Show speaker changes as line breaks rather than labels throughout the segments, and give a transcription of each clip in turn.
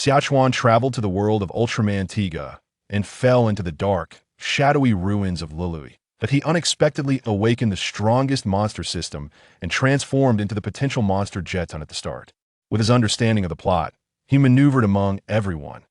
Xia Chuan traveled to the world of Ultraman Tiga and fell into the dark, shadowy ruins of Luluye. But he unexpectedly awakened the strongest monster system and transformed into the potential monster Jetton at the start. With his understanding of the plot, he maneuvered among everyone.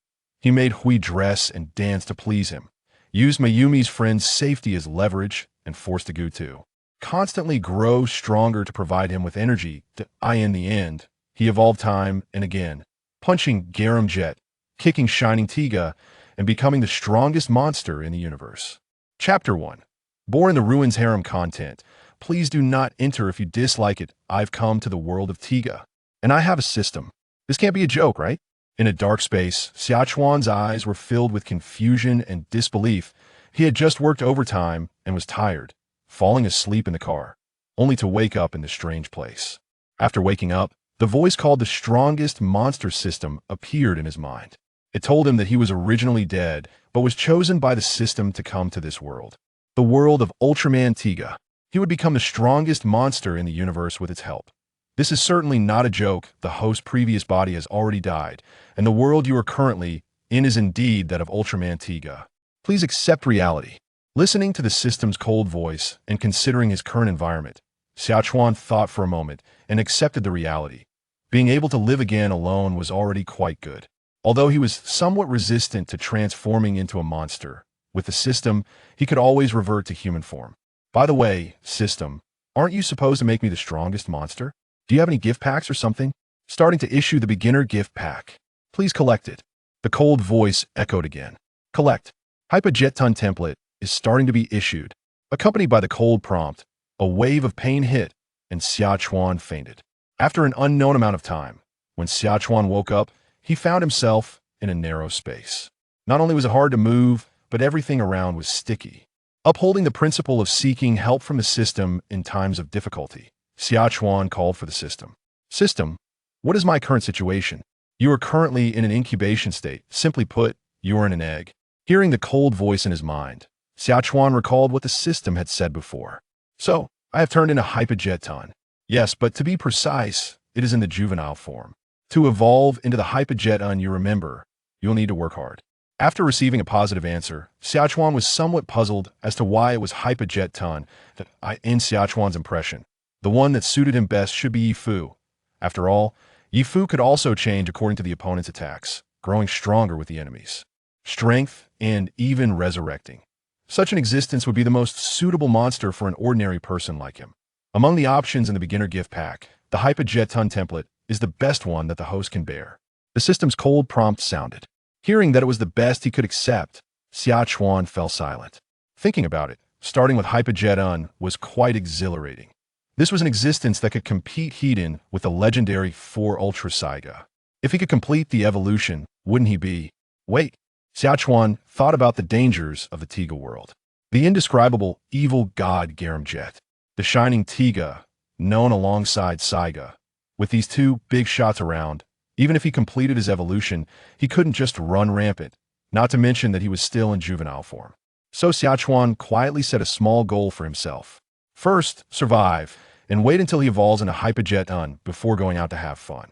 He made Hui dress and dance to please him, used Mayumi's friend's safety as leverage, and forced Dagu to constantly grow stronger to provide him with energy in the end, he evolved time and again, punching Gatanjyer, kicking Shining Tiga, and becoming the strongest monster in the universe. Chapter 1. Born in the Ruins Harem content. Please do not enter if you dislike it. I've come to the world of Tiga, and I have a system. This can't be a joke, right? In a dark space, Xia Chuan's eyes were filled with confusion and disbelief. He had just worked overtime and was tired, falling asleep in the car, only to wake up in this strange place. After waking up, the voice called the strongest monster system appeared in his mind. It told him that he was originally dead, but was chosen by the system to come to this world. The world of Ultraman Tiga. He would become the strongest monster in the universe with its help. This is certainly not a joke. The host's previous body has already died, and the world you are currently in is indeed that of Ultraman Tiga. Please accept reality. Listening to the system's cold voice and considering his current environment, Xia Chuan thought for a moment and accepted the reality. Being able to live again alone was already quite good. Although he was somewhat resistant to transforming into a monster, with the system, he could always revert to human form. By the way, system, aren't you supposed to make me the strongest monster? Do you have any gift packs or something? Starting to issue the beginner gift pack. Please collect it. The cold voice echoed again. Collect. Jetton template is starting to be issued. Accompanied by the cold prompt, a wave of pain hit, and Xia Chuan fainted. After an unknown amount of time, when Xia Chuan woke up, he found himself in a narrow space. Not only was it hard to move, but everything around was sticky. Upholding the principle of seeking help from the system in times of difficulty, Xia Chuan called for the system. System, what is my current situation? You are currently in an incubation state. Simply put, you are in an egg. Hearing the cold voice in his mind, Xia Chuan recalled what the system had said before. So, I have turned into Jetton. Yes, but to be precise, it is in the juvenile form. To evolve into the Jetton you remember, you'll need to work hard. After receiving a positive answer, Xia Chuan was somewhat puzzled as to why it was Jetton that in Xia Chuan's impression. The one that suited him best should be Yifu. After all, Yifu could also change according to the opponent's attacks, growing stronger with the enemies. Strength and even resurrecting. Such an existence would be the most suitable monster for an ordinary person like him. Among the options in the beginner gift pack, the Jetton template is the best one that the host can bear. The system's cold prompt sounded. Hearing that it was the best he could accept, Xia Chuan fell silent. Thinking about it, starting with Jetton was quite exhilarating. This was an existence that could compete head-in with the legendary 4 Ultra Saiga. If he could complete the evolution, wouldn't he be? Wait. Xia Chuan thought about the dangers of the Tiga world. The indescribable evil god Gatanjyer, the shining Tiga, known alongside Saiga. With these two big shots around, even if he completed his evolution, he couldn't just run rampant, not to mention that he was still in juvenile form. So Xia Chuan quietly set a small goal for himself. First, survive, and wait until he evolves into Jetton before going out to have fun.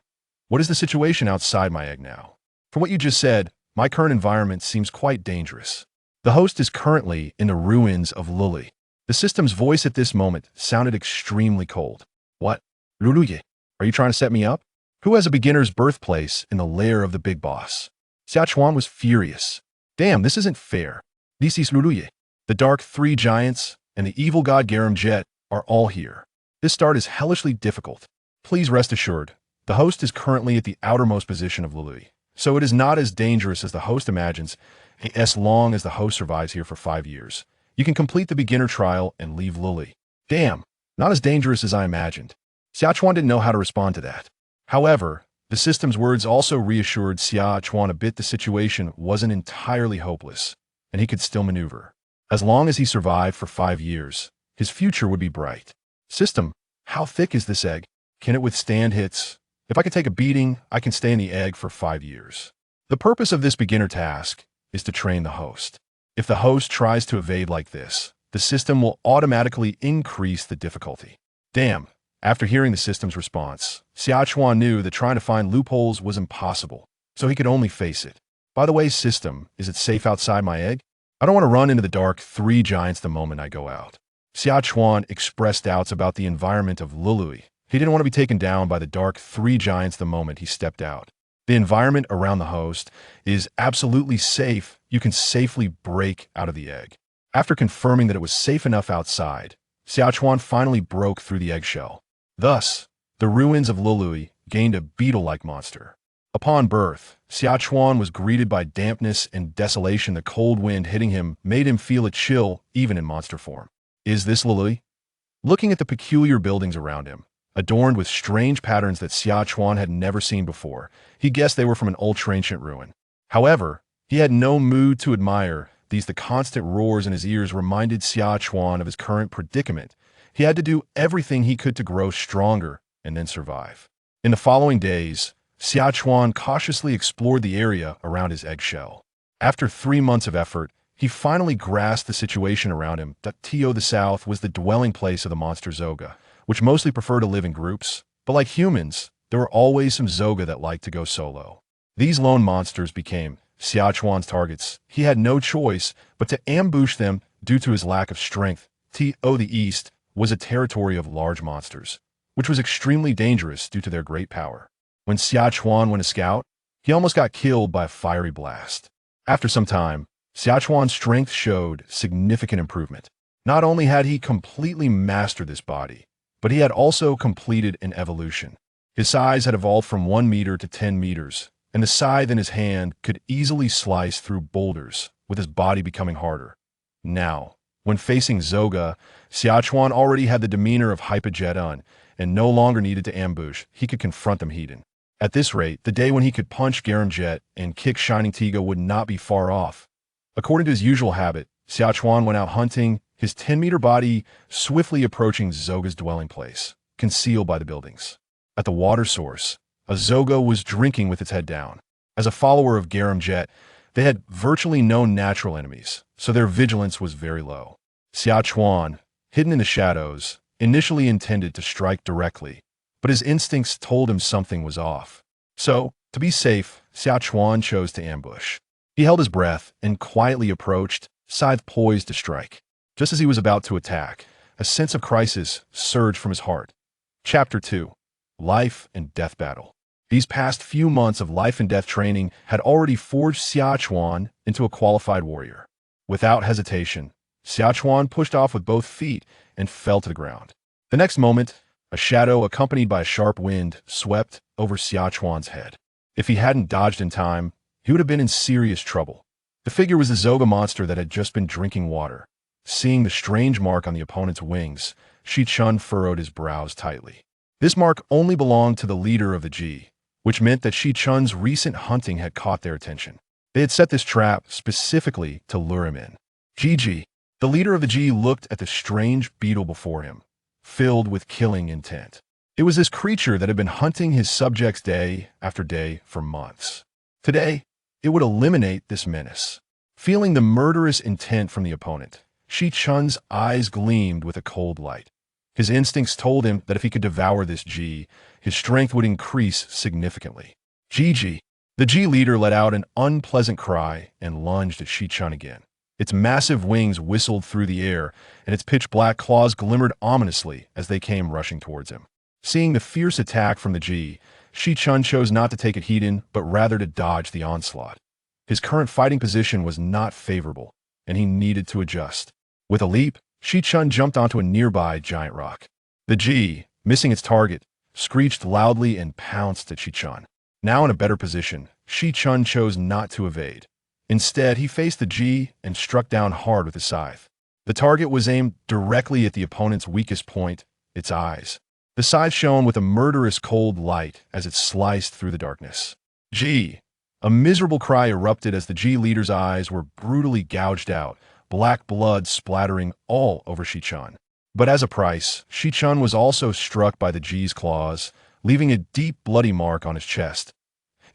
What is the situation outside my egg now? From what you just said, my current environment seems quite dangerous. The host is currently in the ruins of Luluye. The system's voice at this moment sounded extremely cold. What? Luluye? Are you trying to set me up? Who has a beginner's birthplace in the lair of the big boss? Xia Chuan was furious. Damn, this isn't fair. This is Luluye. The dark 3 giants and the evil god Gatanjyer are all here. This start is hellishly difficult. Please rest assured, the host is currently at the outermost position of Luluye, so it is not as dangerous as the host imagines. As long as the host survives here for 5 years, you can complete the beginner trial and leave Luluye. Damn, not as dangerous as I imagined. Xia Chuan didn't know how to respond to that. However, the system's words also reassured Xia Chuan a bit. The situation wasn't entirely hopeless, and he could still maneuver. As long as he survived for 5 years, his future would be bright. System, how thick is this egg? Can it withstand hits? If I can take a beating, I can stay in the egg for 5 years. The purpose of this beginner task is to train the host. If the host tries to evade like this, the system will automatically increase the difficulty. Damn. After hearing the system's response, Xia Chuan knew that trying to find loopholes was impossible. so he could only face it. By the way, system, is it safe outside my egg? I don't want to run into the dark three giants the moment I go out. Xia Chuan expressed doubts about the environment of Luluye. He didn't want to be taken down by the dark three giants the moment he stepped out. The environment around the host is absolutely safe. You can safely break out of the egg. After confirming that it was safe enough outside, Xia Chuan finally broke through the eggshell. Thus, the ruins of Luluye gained a beetle-like monster. Upon birth, Xia Chuan was greeted by dampness and desolation. The cold wind hitting him made him feel a chill even in monster form. Is this Luluye? Looking at the peculiar buildings around him, adorned with strange patterns that Xia Chuan had never seen before, he guessed they were from an ultra-ancient ruin. However, he had no mood to admire these. The constant roars in his ears reminded Xia Chuan of his current predicament. He had to do everything he could to grow stronger and then survive. In the following days, Xia Chuan cautiously explored the area around his eggshell. After 3 months of effort, he finally grasped the situation around him. That To the south was the dwelling place of the monster Zoga, which mostly prefer to live in groups. But like humans, there were always some Zoga that liked to go solo. These lone monsters became Xia Chuan's targets. He had no choice but to ambush them due to his lack of strength. To the east was a territory of large monsters, which was extremely dangerous due to their great power. When Xia Chuan went a scout, he almost got killed by a fiery blast. After some time, Xia Chuan's strength showed significant improvement. Not only had he completely mastered this body, but he had also completed an evolution. His size had evolved from 1 meter to 10 meters, and the scythe in his hand could easily slice through boulders, with his body becoming harder. Now, when facing Zoga, Xia Chuan already had the demeanor of Jetton and no longer needed to ambush. He could confront them heat-in. At this rate, the day when he could punch Gatanjyer and kick Shining Tiga would not be far off. According to his usual habit, Xia Chuan went out hunting, his 10-meter body swiftly approaching Zoga's dwelling place, concealed by the buildings. At the water source, a Zoga was drinking with its head down. As a follower of Gatanjyer, they had virtually no natural enemies, so their vigilance was very low. Xia Chuan, hidden in the shadows, initially intended to strike directly, but his instincts told him something was off. So, to be safe, Xia Chuan chose to ambush. He held his breath and quietly approached, scythe poised to strike. Just as he was about to attack, a sense of crisis surged from his heart. Chapter 2. Life and Death Battle. These past few months of life and death training had already forged Xia Chuan into a qualified warrior. Without hesitation, Xia Chuan pushed off with both feet and fell to the ground. The next moment, a shadow accompanied by a sharp wind swept over Xia Chuan's head. If he hadn't dodged in time, he would have been in serious trouble. The figure was the Zoga monster that had just been drinking water. Seeing the strange mark on the opponent's wings, Xia Chuan furrowed his brows tightly. This mark only belonged to the leader of the G, which meant that Xia Chuan's recent hunting had caught their attention. They had set this trap specifically to lure him in. Gigi, the leader of the G, looked at the strange beetle before him, filled with killing intent. It was this creature that had been hunting his subjects day after day for months. Today, it would eliminate this menace. Feeling the murderous intent from the opponent, Xia Chuan's eyes gleamed with a cold light. His instincts told him that if he could devour this G, his strength would increase significantly. Gigi. The G leader let out an unpleasant cry and lunged at Xia Chuan again. Its massive wings whistled through the air, and its pitch-black claws glimmered ominously as they came rushing towards him. Seeing the fierce attack from the G, Xia Chuan chose not to take it heat-in, but rather to dodge the onslaught. His current fighting position was not favorable, and he needed to adjust. With a leap, Xia Chuan jumped onto a nearby giant rock. The G, missing its target, screeched loudly and pounced at Xia Chuan. Now in a better position, Xia Chuan chose not to evade. Instead, he faced the G and struck down hard with his scythe. The target was aimed directly at the opponent's weakest point, its eyes. The scythe shone with a murderous cold light as it sliced through the darkness. G! A miserable cry erupted as the G leader's eyes were brutally gouged out, black blood splattering all over Xia Chuan. But as a price, Xia Chuan was also struck by the G's claws, leaving a deep bloody mark on his chest.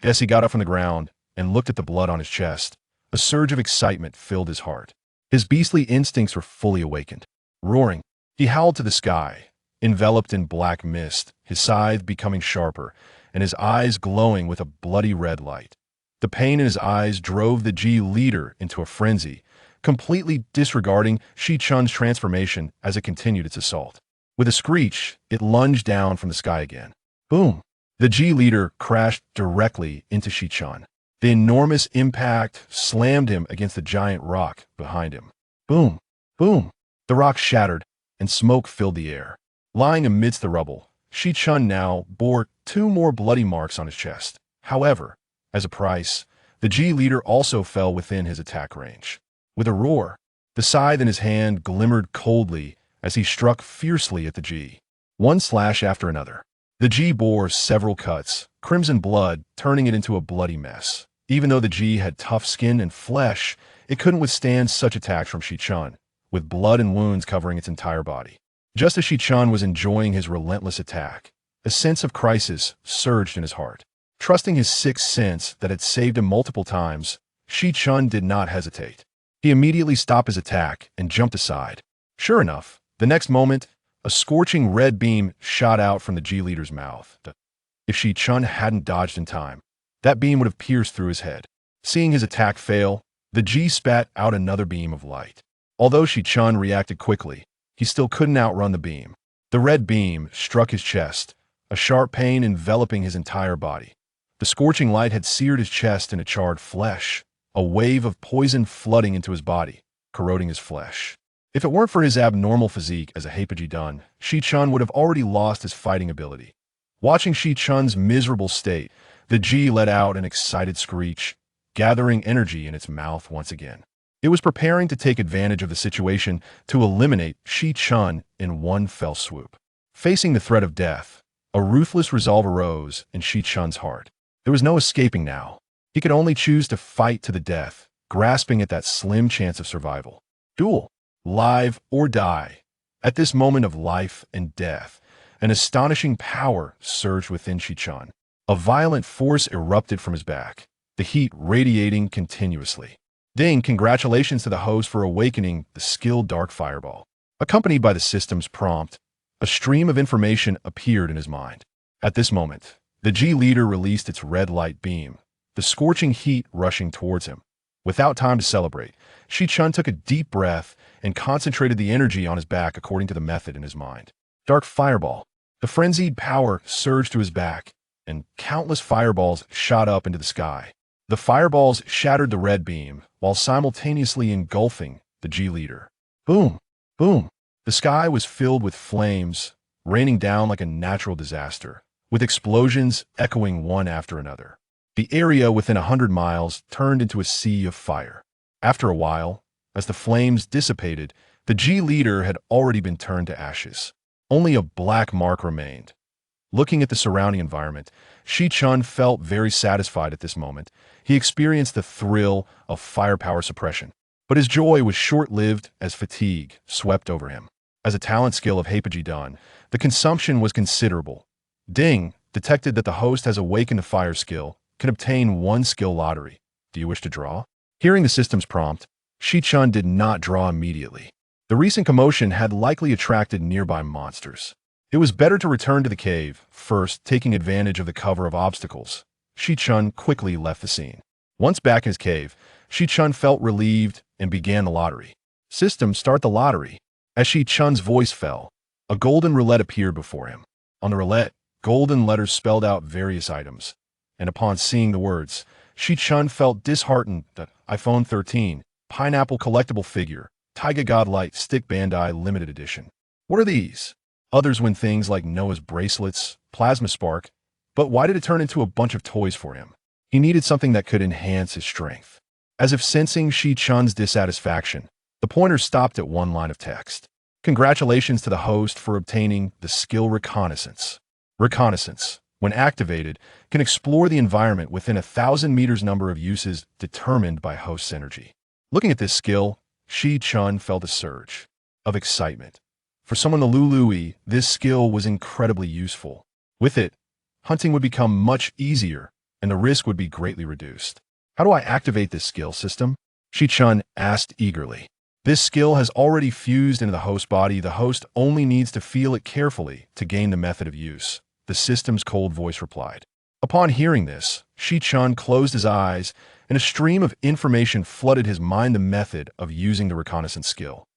As he got up from the ground and looked at the blood on his chest, a surge of excitement filled his heart. His beastly instincts were fully awakened. Roaring, he howled to the sky, enveloped in black mist, his scythe becoming sharper, and his eyes glowing with a bloody red light. The pain in his eyes drove the G leader into a frenzy, completely disregarding Xia Chuan's transformation as it continued its assault. With a screech, it lunged down from the sky again. Boom! The G leader crashed directly into Xia Chuan. The enormous impact slammed him against the giant rock behind him. Boom! Boom! The rock shattered, and smoke filled the air. Lying amidst the rubble, Xia Chuan now bore 2 more bloody marks on his chest. However, as a price, the G leader also fell within his attack range. With a roar, the scythe in his hand glimmered coldly as he struck fiercely at the G. One slash after another. The G bore several cuts, crimson blood turning it into a bloody mess. Even though the G had tough skin and flesh, it couldn't withstand such attacks from Xia Chuan, with blood and wounds covering its entire body. Just as Xia Chuan was enjoying his relentless attack, a sense of crisis surged in his heart. Trusting his sixth sense that had saved him multiple times, Xia Chuan did not hesitate. He immediately stopped his attack and jumped aside. Sure enough, the next moment, a scorching red beam shot out from the G leader's mouth. If Xia Chuan hadn't dodged in time, that beam would have pierced through his head. Seeing his attack fail, the G spat out another beam of light. Although Xia Chuan reacted quickly, he still couldn't outrun the beam. The red beam struck his chest, a sharp pain enveloping his entire body. The scorching light had seared his chest into charred flesh, a wave of poison flooding into his body, corroding his flesh. If it weren't for his abnormal physique as a Harem, Xia Chuan would have already lost his fighting ability. Watching Xia Chuan's miserable state, the G let out an excited screech, gathering energy in its mouth once again. It was preparing to take advantage of the situation to eliminate Xia Chuan in one fell swoop. Facing the threat of death, a ruthless resolve arose in Xia Chuan's heart. There was no escaping now. He could only choose to fight to the death, grasping at that slim chance of survival. Duel. Live or die. At this moment of life and death, an astonishing power surged within Xia Chuan. A violent force erupted from his back, the heat radiating continuously. Ding, congratulations to the host for awakening the skilled Dark Fireball. Accompanied by the system's prompt, a stream of information appeared in his mind. At this moment, the G leader released its red light beam, the scorching heat rushing towards him. Without time to celebrate, Xia Chuan took a deep breath and concentrated the energy on his back according to the method in his mind. Dark Fireball. The frenzied power surged to his back, and countless fireballs shot up into the sky. The fireballs shattered the red beam, while simultaneously engulfing the G leader. Boom! Boom! The sky was filled with flames, raining down like a natural disaster, with explosions echoing one after another. The area within 100 miles turned into a sea of fire. After a while, as the flames dissipated, the G leader had already been turned to ashes. Only a black mark remained. Looking at the surrounding environment, Xia Chuan felt very satisfied at this moment. He experienced the thrill of firepower suppression. But his joy was short-lived as fatigue swept over him. As a talent skill of Harem, the consumption was considerable. Ding detected that the host has awakened a fire skill, can obtain 1 skill lottery. Do you wish to draw? Hearing the system's prompt, Xia Chuan did not draw immediately. The recent commotion had likely attracted nearby monsters. It was better to return to the cave, first taking advantage of the cover of obstacles. Xia Chuan quickly left the scene. Once back in his cave, Xia Chuan felt relieved and began the lottery. System, start the lottery. As Xia Chuan's voice fell, a golden roulette appeared before him. On the roulette, golden letters spelled out various items. And upon seeing the words, Xia Chuan felt disheartened that iPhone 13, pineapple collectible figure, Tiga Godlight Stick Bandai Limited Edition. What are these? Others win things like Noah's bracelets, Plasma Spark, but why did it turn into a bunch of toys for him? He needed something that could enhance his strength. As if sensing Xia Chuan's dissatisfaction, the pointer stopped at one line of text. Congratulations to the host for obtaining the skill Reconnaissance. Reconnaissance, when activated, can explore the environment within 1,000 meters number of uses determined by host's energy. Looking at this skill, Xia Chuan felt a surge of excitement. For someone the Luluye, this skill was incredibly useful. With it, hunting would become much easier, and the risk would be greatly reduced. How do I activate this skill system? Xia Chuan asked eagerly. This skill has already fused into the host body. The host only needs to feel it carefully to gain the method of use. The system's cold voice replied. Upon hearing this, Xia Chuan closed his eyes, and a stream of information flooded his mind. The method of using the reconnaissance skill.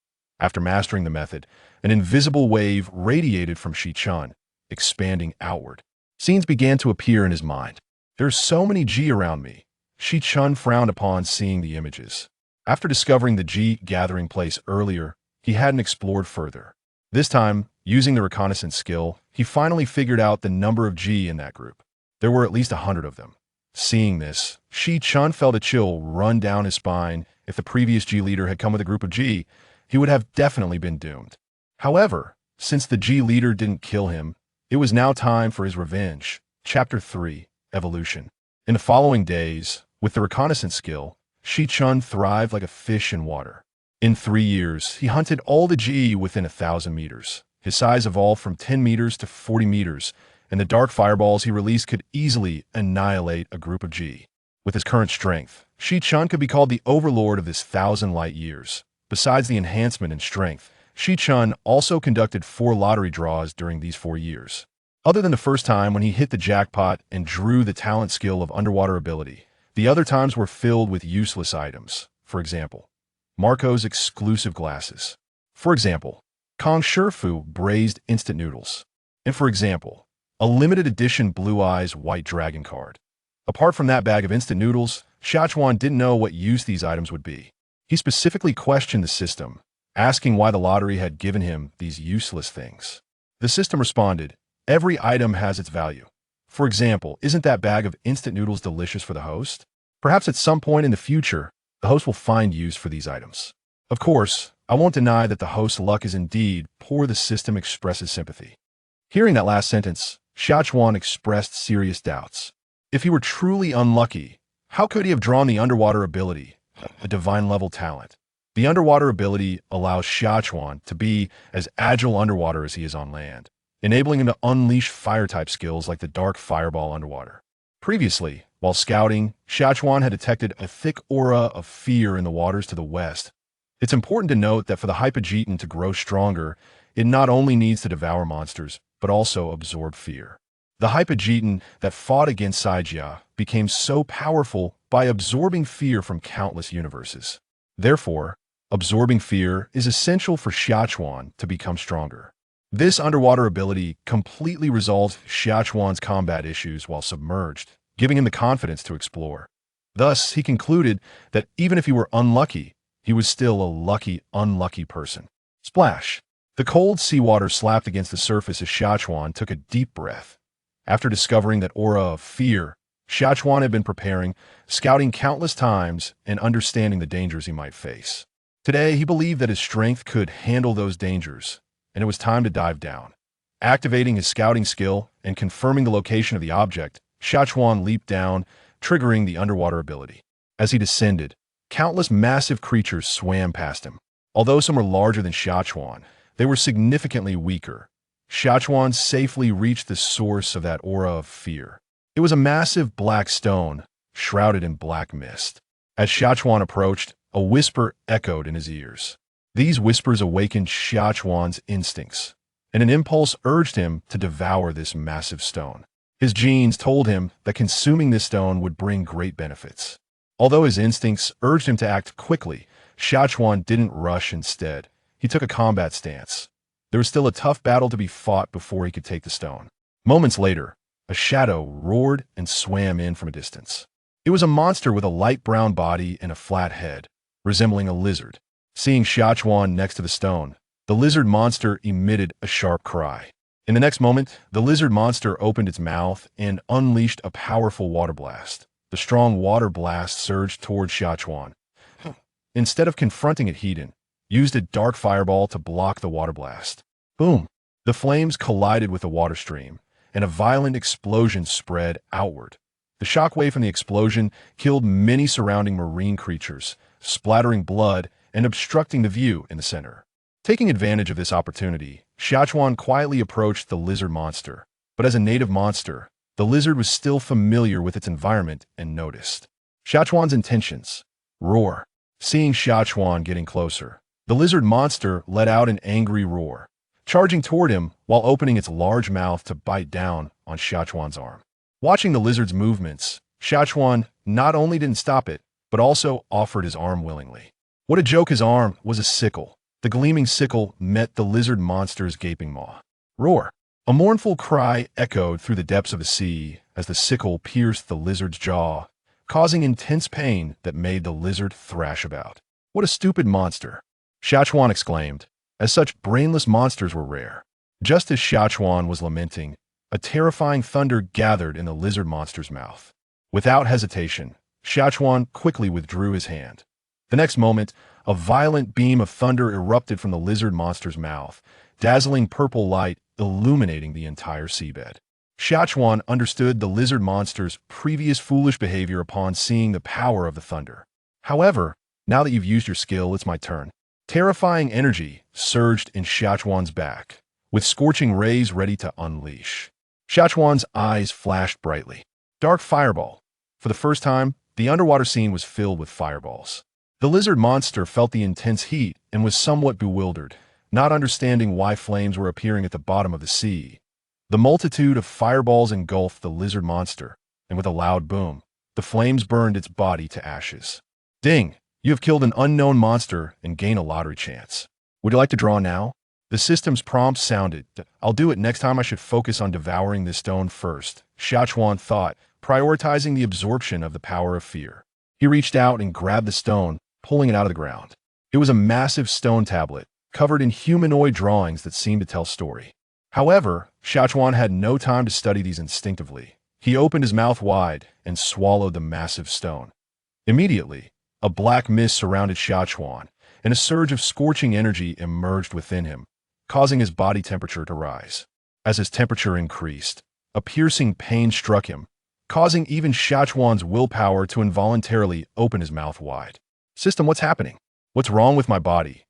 After mastering the method, an invisible wave radiated from Xia Chuan, expanding outward. Scenes began to appear in his mind. There's so many G around me. Xia Chuan frowned upon seeing the images. After discovering the G gathering place earlier, he hadn't explored further. This time, using the reconnaissance skill, he finally figured out the number of G in that group. There were at least 100 of them. Seeing this, Xia Chuan felt a chill run down his spine. If the previous G leader had come with a group of G, he would have definitely been doomed. However, since the G leader didn't kill him, it was now time for his revenge. Chapter 3, Evolution. In the following days, with the reconnaissance skill, Xia Chuan thrived like a fish in water. In 3 years, he hunted all the G within 1,000 meters. His size evolved from 10 meters to 40 meters, and the dark fireballs he released could easily annihilate a group of G. With his current strength, Xia Chuan could be called the overlord of this 1,000 light years. Besides the enhancement in strength, Xia Chuan also conducted 4 lottery draws during these 4 years. Other than the first time when he hit the jackpot and drew the talent skill of underwater ability, the other times were filled with useless items. For example, Marco's exclusive glasses. For example, Kong Shifu braised instant noodles. And for example, a limited edition Blue Eyes White Dragon card. Apart from that bag of instant noodles, Xia Chuan didn't know what use these items would be. He specifically questioned the system, asking why the lottery had given him these useless things. The system responded, every item has its value. For example, isn't that bag of instant noodles delicious for the host? Perhaps at some point in the future, the host will find use for these items. Of course, I won't deny that the host's luck is indeed poor. The system expresses sympathy. Hearing that last sentence, Xia Chuan expressed serious doubts. If he were truly unlucky, how could he have drawn the underwater ability, a divine-level talent? The underwater ability allows Xia Chuan to be as agile underwater as he is on land, enabling him to unleash fire-type skills like the Dark Fireball underwater. Previously, while scouting, Xia Chuan had detected a thick aura of fear in the waters to the west. It's important to note that for the Jetton to grow stronger, it not only needs to devour monsters, but also absorb fear. The Jetton that fought against Saijia became so powerful by absorbing fear from countless universes. Therefore, absorbing fear is essential for Xia Chuan to become stronger. This underwater ability completely resolves Xia Chuan's combat issues while submerged, giving him the confidence to explore. Thus, he concluded that even if he were unlucky, he was still a unlucky person. Splash! The cold seawater slapped against the surface as Xia Chuan took a deep breath. After discovering that aura of fear, Xia Chuan had been preparing, scouting countless times, and understanding the dangers he might face. Today, he believed that his strength could handle those dangers, and it was time to dive down. Activating his scouting skill and confirming the location of the object, Xia Chuan leaped down, triggering the underwater ability. As he descended, countless massive creatures swam past him. Although some were larger than Xia Chuan, they were significantly weaker. Xia Chuan safely reached the source of that aura of fear. It was a massive black stone, shrouded in black mist. As Xia Chuan approached, a whisper echoed in his ears. These whispers awakened Xia Chuan's instincts, and an impulse urged him to devour this massive stone. His genes told him that consuming this stone would bring great benefits. Although his instincts urged him to act quickly, Xia Chuan didn't rush. Instead, he took a combat stance. There was still a tough battle to be fought before he could take the stone. Moments later, a shadow roared and swam in from a distance. It was a monster with a light brown body and a flat head, resembling a lizard. Seeing Xia Chuan next to the stone, the lizard monster emitted a sharp cry. In the next moment, the lizard monster opened its mouth and unleashed a powerful water blast. The strong water blast surged toward Xia Chuan. Instead of confronting it head-on, used a dark fireball to block the water blast. Boom! The flames collided with the water stream, and a violent explosion spread outward. The shockwave from the explosion killed many surrounding marine creatures, splattering blood and obstructing the view in the center. Taking advantage of this opportunity, Xia Chuan quietly approached the lizard monster. But as a native monster, the lizard was still familiar with its environment and noticed Xia Chuan's intentions. Roar! Seeing Xia Chuan getting closer, the lizard monster let out an angry roar, charging toward him while opening its large mouth to bite down on Xia Chuan's arm. Watching the lizard's movements, Xia Chuan not only didn't stop it, but also offered his arm willingly. What a joke! His arm was a sickle. The gleaming sickle met the lizard monster's gaping maw. Roar! A mournful cry echoed through the depths of the sea as the sickle pierced the lizard's jaw, causing intense pain that made the lizard thrash about. What a stupid monster! Xia Chuan exclaimed, as such brainless monsters were rare. Just as Xia Chuan was lamenting, a terrifying thunder gathered in the lizard monster's mouth. Without hesitation, Xia Chuan quickly withdrew his hand. The next moment, a violent beam of thunder erupted from the lizard monster's mouth, dazzling purple light illuminating the entire seabed. Xia Chuan understood the lizard monster's previous foolish behavior upon seeing the power of the thunder. However, now that you've used your skill, it's my turn. Terrifying energy surged in Xia Chuan's back, with scorching rays ready to unleash. Xia Chuan's eyes flashed brightly. Dark fireball. For the first time, the underwater scene was filled with fireballs. The lizard monster felt the intense heat and was somewhat bewildered, not understanding why flames were appearing at the bottom of the sea. The multitude of fireballs engulfed the lizard monster, and with a loud boom, the flames burned its body to ashes. Ding! You have killed an unknown monster and gain a lottery chance. Would you like to draw now? The system's prompt sounded. I'll do it next time. I should focus on devouring this stone first, Xia Chuan thought, prioritizing the absorption of the power of fear. He reached out and grabbed the stone, pulling it out of the ground. It was a massive stone tablet, covered in humanoid drawings that seemed to tell story. However, Xia Chuan had no time to study these instinctively. He opened his mouth wide and swallowed the massive stone. Immediately, a black mist surrounded Xia Chuan, and a surge of scorching energy emerged within him, causing his body temperature to rise. As his temperature increased, a piercing pain struck him, causing even Xia Chuan's willpower to involuntarily open his mouth wide. System, what's happening? What's wrong with my body?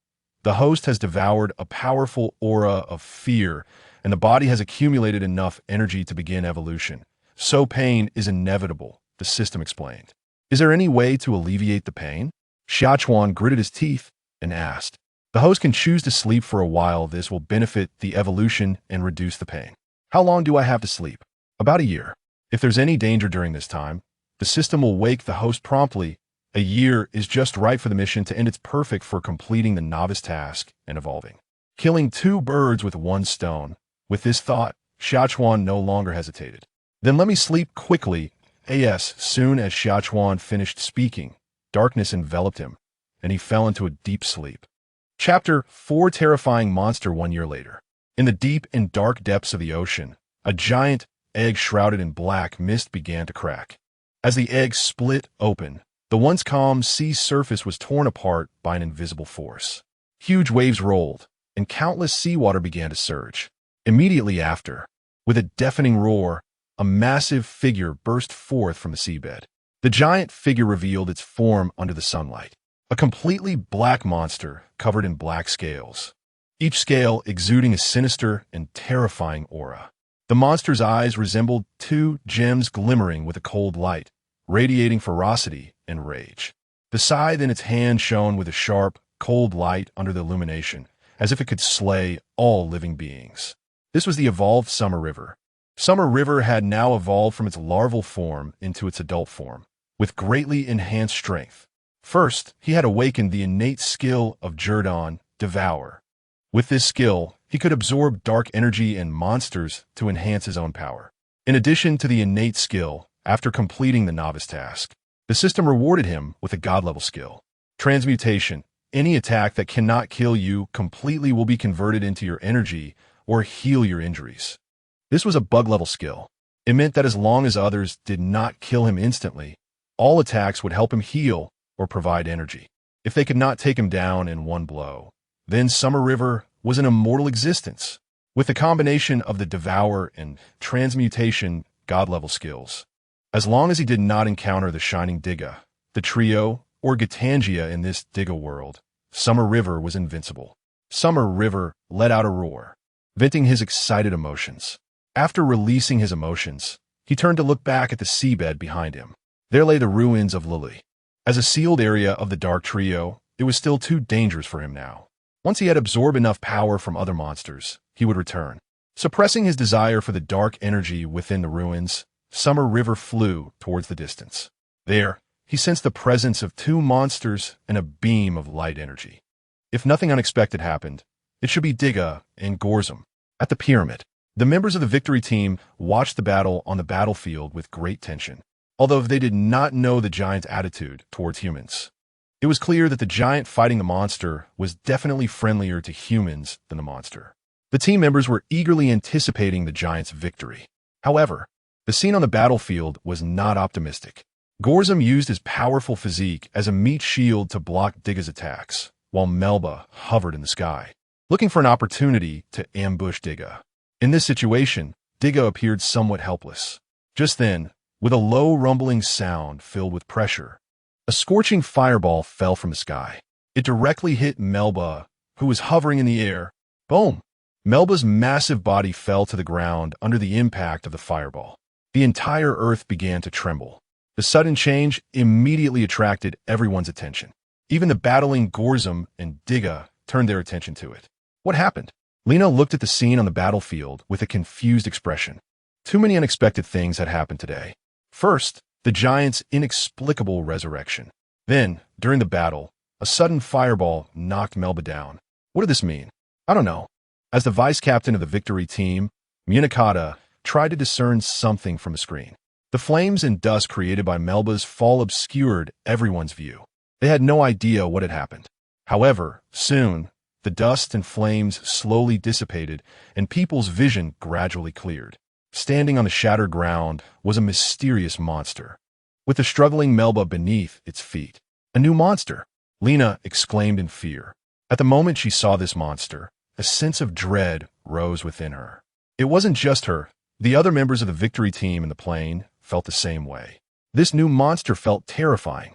The host has devoured a powerful aura of fear, and the body has accumulated enough energy to begin evolution. So pain is inevitable, the system explained. Is there any way to alleviate the pain? Xia Chuan gritted his teeth and asked. The host can choose to sleep for a while. This will benefit the evolution and reduce the pain. How long do I have to sleep? About a year. If there's any danger during this time, the system will wake the host promptly. A year is just right for the mission to end. It's perfect for completing the novice task and evolving. Killing two birds with one stone. With this thought, Xia Chuan no longer hesitated. Then let me sleep quickly. Soon as Xia Chuan finished speaking, darkness enveloped him, and he fell into a deep sleep. Chapter 4. Terrifying monster. 1 year later. In the deep and dark depths of the ocean, a giant egg shrouded in black mist began to crack. As the egg split open, the once calm sea surface was torn apart by an invisible force. Huge waves rolled, and countless seawater began to surge. Immediately after, with a deafening roar, a massive figure burst forth from the seabed. The giant figure revealed its form under the sunlight. A completely black monster covered in black scales, each scale exuding a sinister and terrifying aura. The monster's eyes resembled two gems glimmering with a cold light, radiating ferocity and rage. The scythe in its hand shone with a sharp, cold light under the illumination, as if it could slay all living beings. This was the evolved Summer River. Summer River had now evolved from its larval form into its adult form, with greatly enhanced strength. First, he had awakened the innate skill of Jetton, Devour. With this skill, he could absorb dark energy and monsters to enhance his own power. In addition to the innate skill, after completing the novice task, the system rewarded him with a god-level skill. Transmutation. Any attack that cannot kill you completely will be converted into your energy or heal your injuries. This was a bug-level skill. It meant that as long as others did not kill him instantly, all attacks would help him heal or provide energy. If they could not take him down in one blow, then Summer River was an immortal existence. With the combination of the Devour and Transmutation god-level skills, as long as he did not encounter the Shining Tiga, the trio, or Gatanjyer in this Tiga world, Summer River was invincible. Summer River let out a roar, venting his excited emotions. After releasing his emotions, he turned to look back at the seabed behind him. There lay the ruins of Luluye. As a sealed area of the Dark Trio, it was still too dangerous for him now. Once he had absorbed enough power from other monsters, he would return. Suppressing his desire for the dark energy within the ruins, Summer River flew towards the distance. There, he sensed the presence of two monsters and a beam of light energy. If nothing unexpected happened, it should be Tiga and Gorzum. At the pyramid, the members of the victory team watched the battle on the battlefield with great tension, although they did not know the giant's attitude towards humans. It was clear that the giant fighting the monster was definitely friendlier to humans than the monster. The team members were eagerly anticipating the giant's victory. However, the scene on the battlefield was not optimistic. Gorzum used his powerful physique as a meat shield to block Tiga's attacks, while Melba hovered in the sky, looking for an opportunity to ambush Tiga. In this situation, Tiga appeared somewhat helpless. Just then, with a low rumbling sound filled with pressure, a scorching fireball fell from the sky. It directly hit Melba, who was hovering in the air. Boom! Melba's massive body fell to the ground under the impact of the fireball. The entire earth began to tremble. The sudden change immediately attracted everyone's attention. Even the battling Gorzum and Tiga turned their attention to it. What happened? Lena looked at the scene on the battlefield with a confused expression. Too many unexpected things had happened today. First, the giant's inexplicable resurrection. Then, during the battle, a sudden fireball knocked Melba down. What did this mean? I don't know. As the vice-captain of the victory team, Munakata tried to discern something from the screen. The flames and dust created by Melba's fall obscured everyone's view. They had no idea what had happened. However, soon, the dust and flames slowly dissipated and people's vision gradually cleared. Standing on the shattered ground was a mysterious monster, with the struggling Melba beneath its feet. A new monster! Lena exclaimed in fear. At the moment she saw this monster, a sense of dread rose within her. It wasn't just her. The other members of the victory team in the plane felt the same way. This new monster felt terrifying.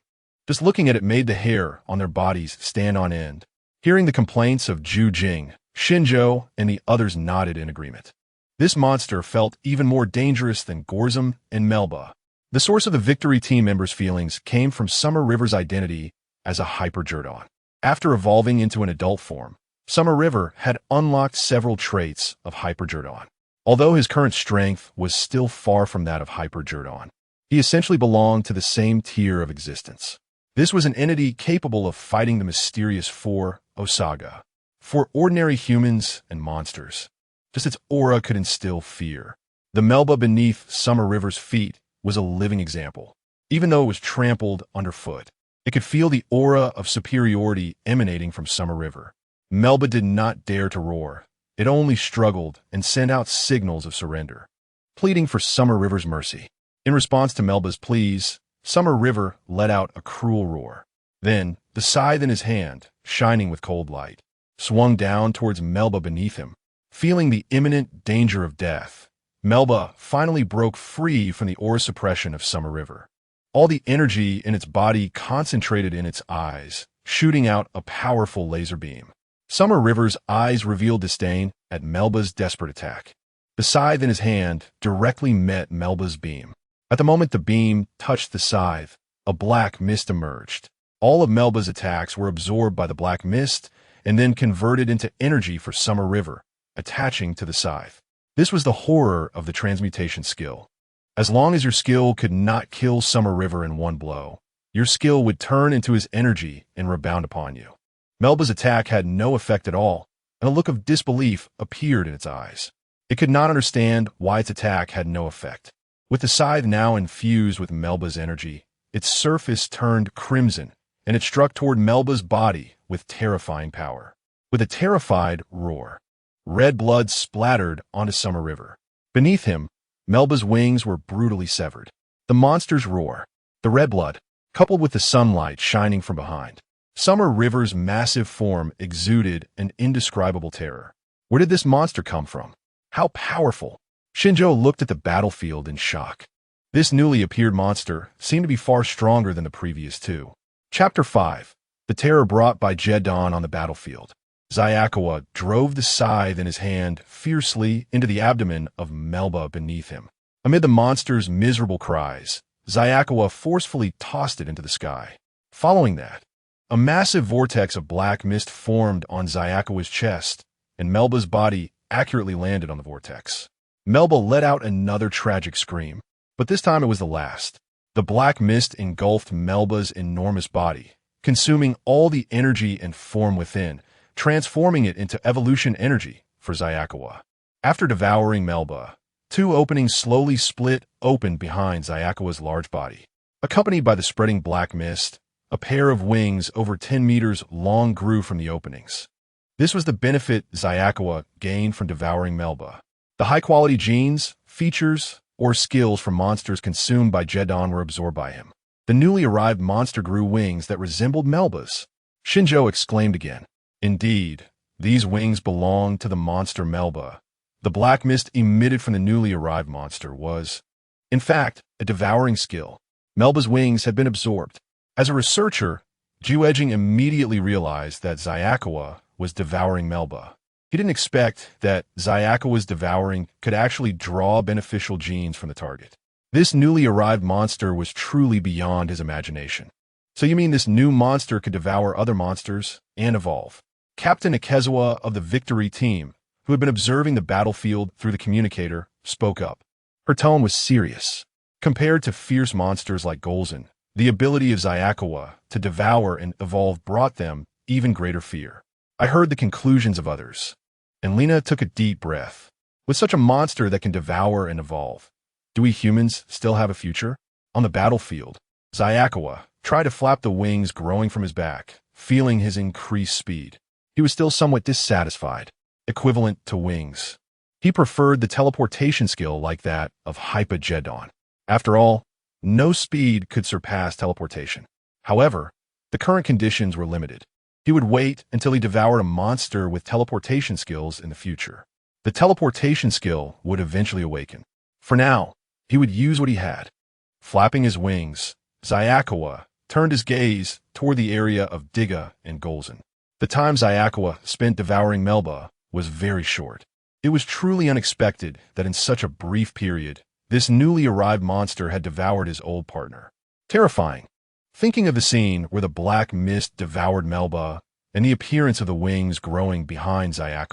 Just looking at it made the hair on their bodies stand on end. Hearing the complaints of Zhu Jing, Shinjo, and the others nodded in agreement. This monster felt even more dangerous than Gorzum and Melba. The source of the victory team members' feelings came from Summer River's identity as a Hyper-Jetton. After evolving into an adult form, Summer River had unlocked several traits of Hyper-Jetton. Although his current strength was still far from that of Hyper-Jetton, he essentially belonged to the same tier of existence. This was an entity capable of fighting the mysterious Four Osaga. For ordinary humans and monsters, just its aura could instill fear. The Melba beneath Summer River's feet was a living example. Even though it was trampled underfoot, it could feel the aura of superiority emanating from Summer River. Melba did not dare to roar. It only struggled and sent out signals of surrender, pleading for Summer River's mercy. In response to Melba's pleas, Summer River let out a cruel roar. Then, the scythe in his hand, shining with cold light, swung down towards Melba beneath him. Feeling the imminent danger of death, Melba finally broke free from the aura suppression of Summer River. All the energy in its body concentrated in its eyes, shooting out a powerful laser beam. Summer River's eyes revealed disdain at Melba's desperate attack. The scythe in his hand directly met Melba's beam. At the moment the beam touched the scythe, a black mist emerged. All of Melba's attacks were absorbed by the black mist and then converted into energy for Summer River, attaching to the scythe. This was the horror of the transmutation skill. As long as your skill could not kill Summer River in one blow, your skill would turn into his energy and rebound upon you. Melba's attack had no effect at all, and a look of disbelief appeared in its eyes. It could not understand why its attack had no effect. With the scythe now infused with Melba's energy, its surface turned crimson, and it struck toward Melba's body with terrifying power. With a terrified roar, red blood splattered onto Summer River. Beneath him, Melba's wings were brutally severed. The monster's roar, the red blood, coupled with the sunlight shining from behind. Summer River's massive form exuded an indescribable terror. Where did this monster come from? How powerful! Shinjo looked at the battlefield in shock. This newly appeared monster seemed to be far stronger than the previous two. Chapter 5. The Terror Brought by Jetton on the Battlefield. Xia drove the scythe in his hand fiercely into the abdomen of Melba beneath him. Amid the monster's miserable cries, Xia forcefully tossed it into the sky. Following that, a massive vortex of black mist formed on Xia's chest, and Melba's body accurately landed on the vortex. Melba let out another tragic scream. But this time it was the last. The black mist engulfed Melba's enormous body, consuming all the energy and form within, transforming it into evolution energy for Xia. After devouring Melba, two openings slowly split open behind Xyakua's large body. Accompanied by the spreading black mist, a pair of wings over 10 meters long grew from the openings. This was the benefit Xia gained from devouring Melba. The high-quality genes, features, or skills from monsters consumed by Jetton were absorbed by him. The newly arrived monster grew wings that resembled Melba's. Shinjo exclaimed again. Indeed, these wings belonged to the monster Melba. The black mist emitted from the newly arrived monster was, in fact, a devouring skill. Melba's wings had been absorbed. As a researcher, Juejing immediately realized that Xia was devouring Melba. He didn't expect that Xyakua's devouring could actually draw beneficial genes from the target. This newly arrived monster was truly beyond his imagination. So you mean this new monster could devour other monsters and evolve? Captain Ikezawa of the Victory team, who had been observing the battlefield through the communicator, spoke up. Her tone was serious. Compared to fierce monsters like Golzon, the ability of Xia to devour and evolve brought them even greater fear. I heard the conclusions of others, and Lena took a deep breath. With such a monster that can devour and evolve, do we humans still have a future? On the battlefield, Xia tried to flap the wings growing from his back, feeling his increased speed. He was still somewhat dissatisfied, equivalent to wings. He preferred the teleportation skill like that of Jetton. After all, no speed could surpass teleportation. However, the current conditions were limited. He would wait until he devoured a monster with teleportation skills in the future. The teleportation skill would eventually awaken. For now, he would use what he had. Flapping his wings, Xia turned his gaze toward the area of Tiga and Golzon. The time Xia spent devouring Melba was very short. It was truly unexpected that in such a brief period, this newly arrived monster had devoured his old partner. Terrifying. Thinking of the scene where the black mist devoured Melba and the appearance of the wings growing behind Xia,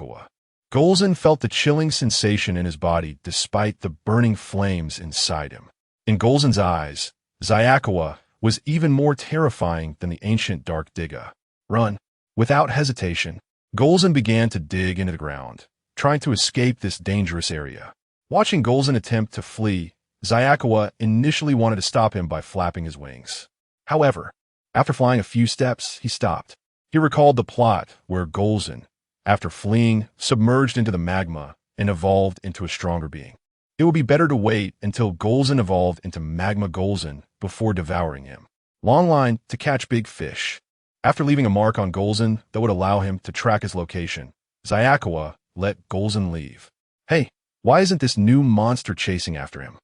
Golzon felt the chilling sensation in his body despite the burning flames inside him. In Golzon's eyes, Xia was even more terrifying than the ancient Dark Tiga. Run. Without hesitation, Golzon began to dig into the ground, trying to escape this dangerous area. Watching Golzon attempt to flee, Xia initially wanted to stop him by flapping his wings. However, after flying a few steps, he stopped. He recalled the plot where Golzon, after fleeing, submerged into the magma and evolved into a stronger being. It would be better to wait until Golzon evolved into Magma Golzon before devouring him. Long line to catch big fish. After leaving a mark on Golzon that would allow him to track his location, Xia let Golzon leave. Hey, why isn't this new monster chasing after him?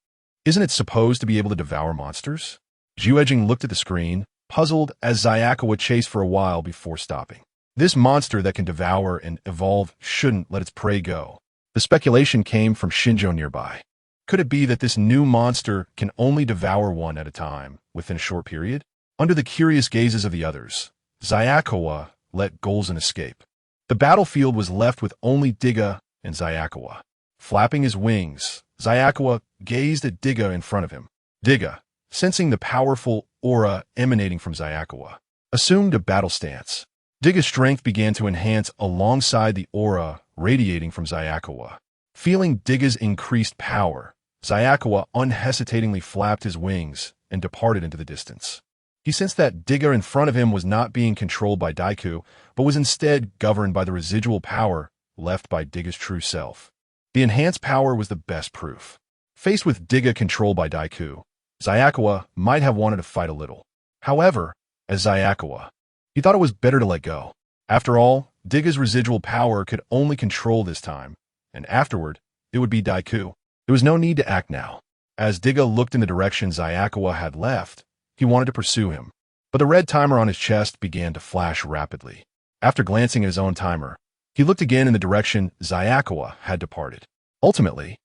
Isn't it supposed to be able to devour monsters? Juejing looked at the screen, puzzled as Xia chased for a while before stopping. This monster that can devour and evolve shouldn't let its prey go. The speculation came from Shinjo nearby. Could it be that this new monster can only devour one at a time within a short period? Under the curious gazes of the others, Xia let Golzon escape. The battlefield was left with only Tiga and Xia. Flapping his wings, Xia gazed at Tiga in front of him. Tiga, sensing the powerful aura emanating from Xia, assumed a battle stance. Tiga's strength began to enhance alongside the aura radiating from Xia. Feeling Tiga's increased power, Xia unhesitatingly flapped his wings and departed into the distance. He sensed that Tiga in front of him was not being controlled by Dagu, but was instead governed by the residual power left by Tiga's true self. The enhanced power was the best proof. Faced with Tiga controlled by Dagu, Xia might have wanted to fight a little. However, as Xia, he thought it was better to let go. After all, Tiga's residual power could only control this time, and afterward, it would be Dagu. There was no need to act now. As Tiga looked in the direction Xia had left, he wanted to pursue him. But the red timer on his chest began to flash rapidly. After glancing at his own timer, he looked again in the direction Xia had departed. Ultimately,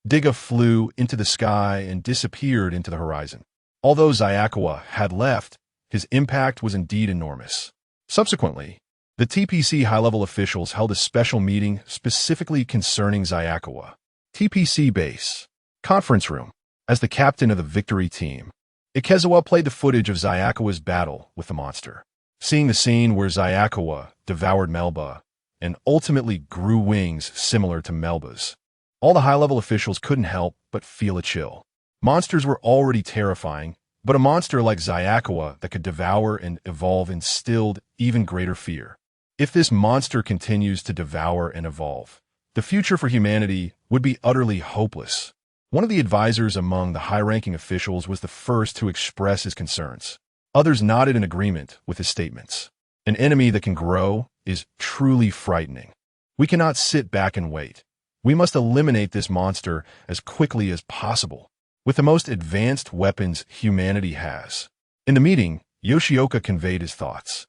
Tiga flew into the sky and disappeared into the horizon. Although Xia had left, his impact was indeed enormous. Subsequently, the TPC high-level officials held a special meeting specifically concerning Xia. TPC base. Conference room. as the captain of the victory team. Ikezawa played the footage of Xia battle with the monster. Seeing the scene where Xia devoured Melba and ultimately grew wings similar to Melba's, all the high-level officials couldn't help but feel a chill. Monsters were already terrifying, but a monster like Xia that could devour and evolve instilled even greater fear. If this monster continues to devour and evolve, the future for humanity would be utterly hopeless. One of the advisors among the high-ranking officials was the first to express his concerns. Others nodded in agreement with his statements. An enemy that can grow is truly frightening. We cannot sit back and wait. We must eliminate this monster as quickly as possible, with the most advanced weapons humanity has. In the meeting, Yoshioka conveyed his thoughts.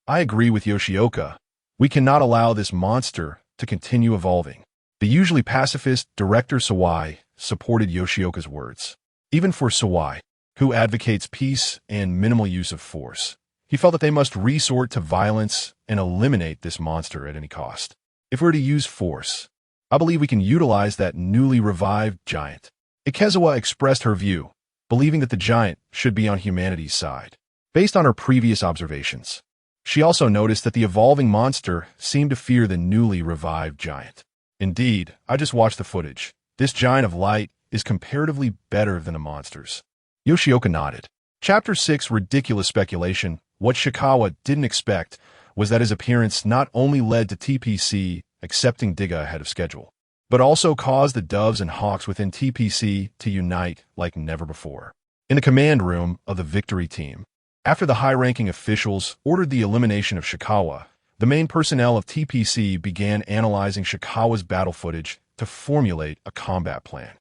I agree with Yoshioka. We cannot allow this monster to continue evolving. The usually pacifist Director Sawai supported Yoshioka's words. Even for Sawai, who advocates peace and minimal use of force, he felt that they must resort to violence and eliminate this monster at any cost. If we're to use force, I believe we can utilize that newly revived giant. Ikezawa expressed her view, believing that the giant should be on humanity's side. Based on her previous observations, she also noticed that the evolving monster seemed to fear the newly revived giant. Indeed, I just watched the footage. This giant of light is comparatively better than the monsters. Yoshioka nodded. Chapter 6 Ridiculous Speculation. What Shikawa didn't expect was that his appearance not only led to TPC accepting Tiga ahead of schedule, but also caused the doves and hawks within TPC to unite like never before. In the command room of the victory team, after the high-ranking officials ordered the elimination of Shikawa, the main personnel of TPC began analyzing Shikawa's battle footage to formulate a combat plan.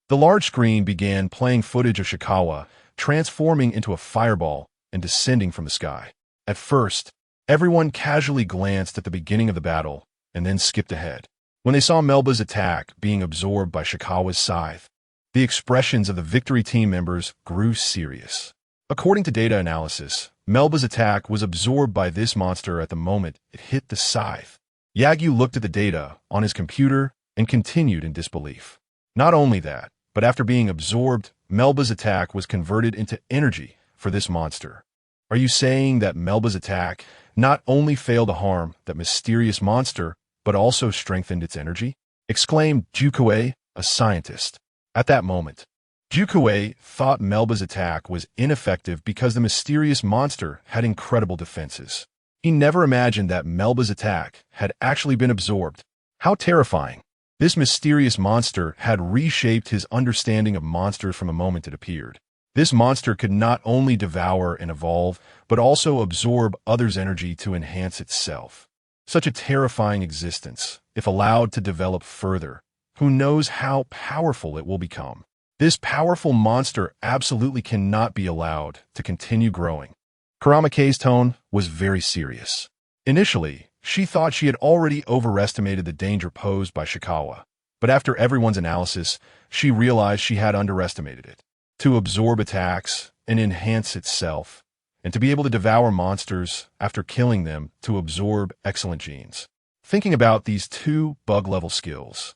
The large screen began playing footage of Shikawa transforming into a fireball and descending from the sky. At first, everyone casually glanced at the beginning of the battle and then skipped ahead. When they saw Melba's attack being absorbed by Shikawa's scythe, the expressions of the victory team members grew serious. According to data analysis, Melba's attack was absorbed by this monster at the moment it hit the scythe. Yagyu looked at the data on his computer and continued in disbelief. Not only that, but after being absorbed, Melba's attack was converted into energy for this monster. Are you saying that Melba's attack not only failed to harm that mysterious monster, but also strengthened its energy? Exclaimed Jukue, a scientist. At that moment, Jukue thought Melba's attack was ineffective because the mysterious monster had incredible defenses. He never imagined that Melba's attack had actually been absorbed. How terrifying! This mysterious monster had reshaped his understanding of monsters from the moment it appeared. This monster could not only devour and evolve, but also absorb others' energy to enhance itself. Such a terrifying existence, if allowed to develop further. Who knows how powerful it will become? This powerful monster absolutely cannot be allowed to continue growing. Kuramake's tone was very serious. Initially, she thought she had already overestimated the danger posed by Shikawa, but after everyone's analysis, she realized she had underestimated it. To absorb attacks and enhance itself, and to be able to devour monsters after killing them to absorb excellent genes. Thinking about these two bug-level skills,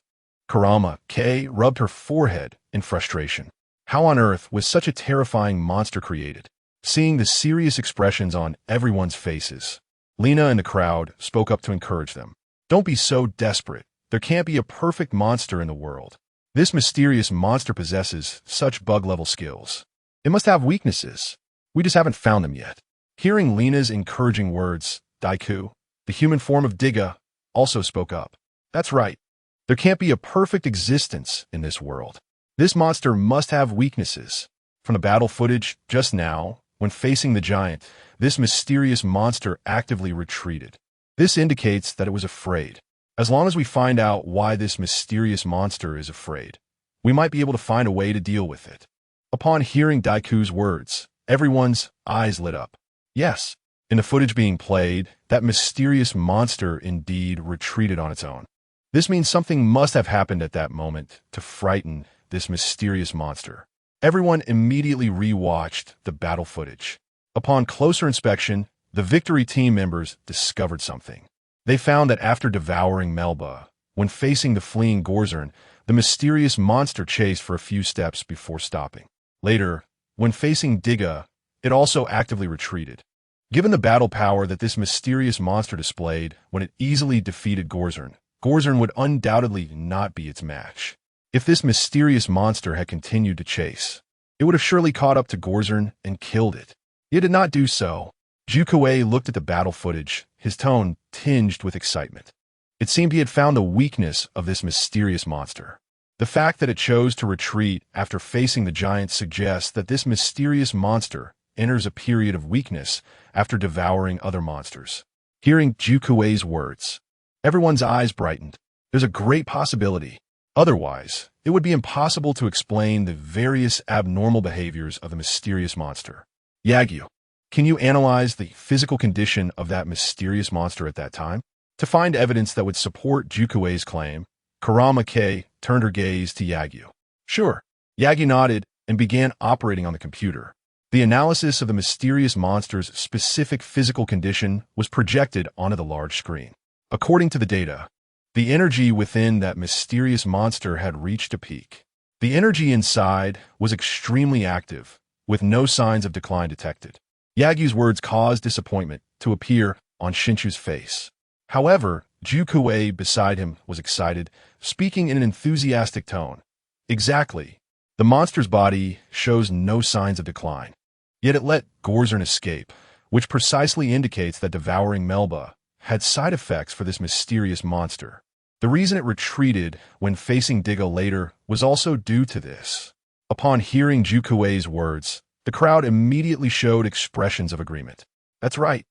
Kurama-K rubbed her forehead in frustration. How on earth was such a terrifying monster created? Seeing the serious expressions on everyone's faces, Lena and the crowd spoke up to encourage them. Don't be so desperate. There can't be a perfect monster in the world. This mysterious monster possesses such bug-level skills. It must have weaknesses. We just haven't found them yet. Hearing Lena's encouraging words, Dagu, the human form of Tiga, also spoke up. That's right. There can't be a perfect existence in this world. This monster must have weaknesses. From the battle footage just now, when facing the giant, this mysterious monster actively retreated. This indicates that it was afraid. As long as we find out why this mysterious monster is afraid, we might be able to find a way to deal with it. Upon hearing Daiku's words, everyone's eyes lit up. Yes, in the footage being played, that mysterious monster indeed retreated on its own. This means something must have happened at that moment to frighten this mysterious monster. Everyone immediately re-watched the battle footage. Upon closer inspection, the victory team members discovered something. They found that after devouring Melba, when facing the fleeing Gorzern, The mysterious monster chased for a few steps before stopping. Later, when facing Tiga, it also actively retreated. Given the battle power that this mysterious monster displayed when it easily defeated Gorzern, Gorzern would undoubtedly not be its match. If this mysterious monster had continued to chase, it would have surely caught up to Gorzern and killed it. It did not do so. Kyouka looked at the battle footage, his tone tinged with excitement. It seemed he had found the weakness of this mysterious monster. The fact that it chose to retreat after facing the giant suggests that this mysterious monster enters a period of weakness after devouring other monsters. Hearing Kyouka's words, everyone's eyes brightened. There's a great possibility. Otherwise, it would be impossible to explain the various abnormal behaviors of the mysterious monster. Dagu, can you analyze the physical condition of that mysterious monster at that time? To find evidence that would support Kyouka's claim, Kurama-Kei turned her gaze to Dagu. Sure. Dagu nodded and began operating on the computer. The analysis of the mysterious monster's specific physical condition was projected onto the large screen. According to the data, the energy within that mysterious monster had reached a peak. The energy inside was extremely active, with no signs of decline detected. Dagu's words caused disappointment to appear on Shinchu's face. However, Kyouka beside him was excited, speaking in an enthusiastic tone. Exactly. The monster's body shows no signs of decline. Yet it let Gorzern escape, which precisely indicates that devouring Melba had side effects for this mysterious monster. The reason it retreated when facing Tiga later was also due to this. Upon hearing Kyouka's words, the crowd immediately showed expressions of agreement. That's right.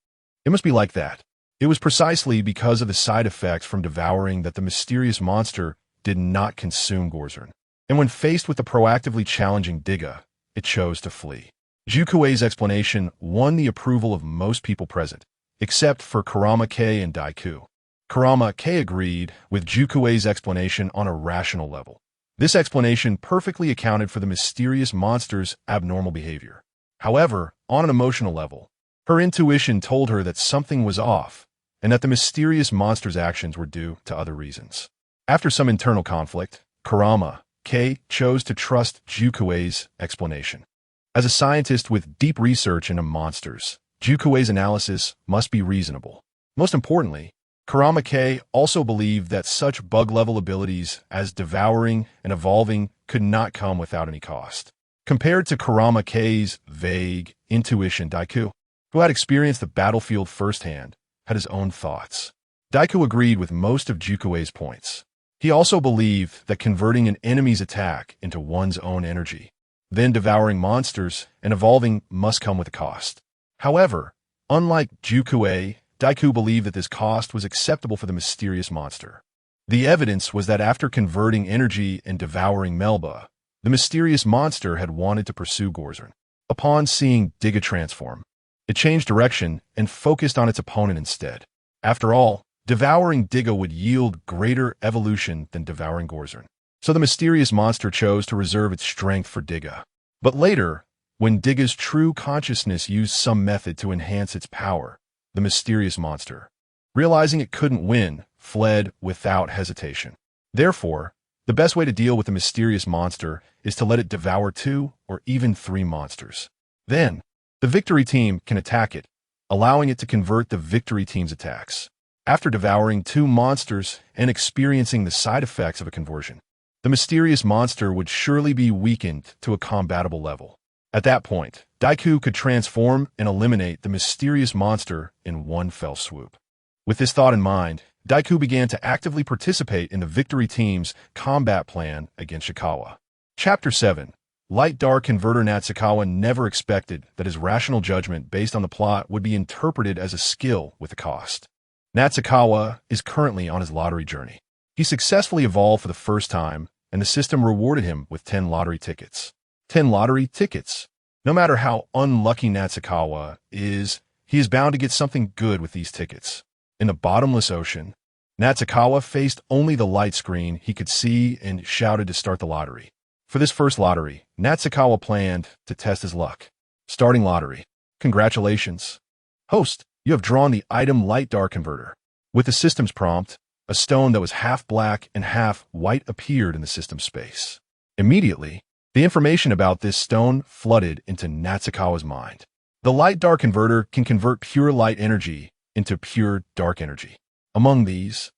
It must be like that. It was precisely because of the side effects from devouring that the mysterious monster did not consume Gorzern. And when faced with the proactively challenging Tiga, it chose to flee. Kyouka's explanation won the approval of most people present, except for Kurama-Kei and Dagu. Kurama-Kei agreed with Kyouka's explanation on a rational level. This explanation perfectly accounted for the mysterious monster's abnormal behavior. However, on an emotional level, her intuition told her that something was off, and that the mysterious monster's actions were due to other reasons. After some internal conflict, Kurama-Kei chose to trust Kyouka's explanation. As a scientist with deep research into monsters, Kyouka's analysis must be reasonable. Most importantly, Kurama-Kei also believed that such bug-level abilities as devouring and evolving could not come without any cost. Compared to Kurama-Kei's vague intuition, Dagu, who had experienced the battlefield firsthand, had his own thoughts. Dagu agreed with most of Kyouka's points. He also believed that converting an enemy's attack into one's own energy, then devouring monsters and evolving must come with a cost. However, unlike Kyouka, Dagu believed that this cost was acceptable for the mysterious monster. The evidence was that after converting energy and devouring Melba, the mysterious monster had wanted to pursue Gorzern. Upon seeing Tiga transform, it changed direction and focused on its opponent instead. After all, devouring Tiga would yield greater evolution than devouring Gorzern. So the mysterious monster chose to reserve its strength for Tiga. But later, when Tiga's true consciousness used some method to enhance its power, the mysterious monster, realizing it couldn't win, fled without hesitation. Therefore, the best way to deal with the mysterious monster is to let it devour 2 or even 3 monsters. Then, the victory team can attack it, allowing it to convert the victory team's attacks. After devouring 2 monsters and experiencing the side effects of a conversion, the mysterious monster would surely be weakened to a combatable level. At that point, Dagu could transform and eliminate the mysterious monster in one fell swoop. With this thought in mind, Dagu began to actively participate in the victory team's combat plan against Shikawa. Chapter 7. Light-Dark Converter Natsukawa never expected that his rational judgment based on the plot would be interpreted as a skill with a cost. Natsukawa is currently on his lottery journey. He successfully evolved for the first time, and the system rewarded him with 10 lottery tickets. 10 lottery tickets. No matter how unlucky Natsukawa is, he is bound to get something good with these tickets. In the bottomless ocean, Natsukawa faced only the light screen he could see and shouted to start the lottery. For this first lottery, Natsukawa planned to test his luck. Starting lottery. Congratulations. Host, you have drawn the item Light-Dark Converter. With the system's prompt, a stone that was half black and half white appeared in the system space. Immediately, the information about this stone flooded into Natsukawa's mind. The light-dark converter can convert pure light energy into pure dark energy. Among these,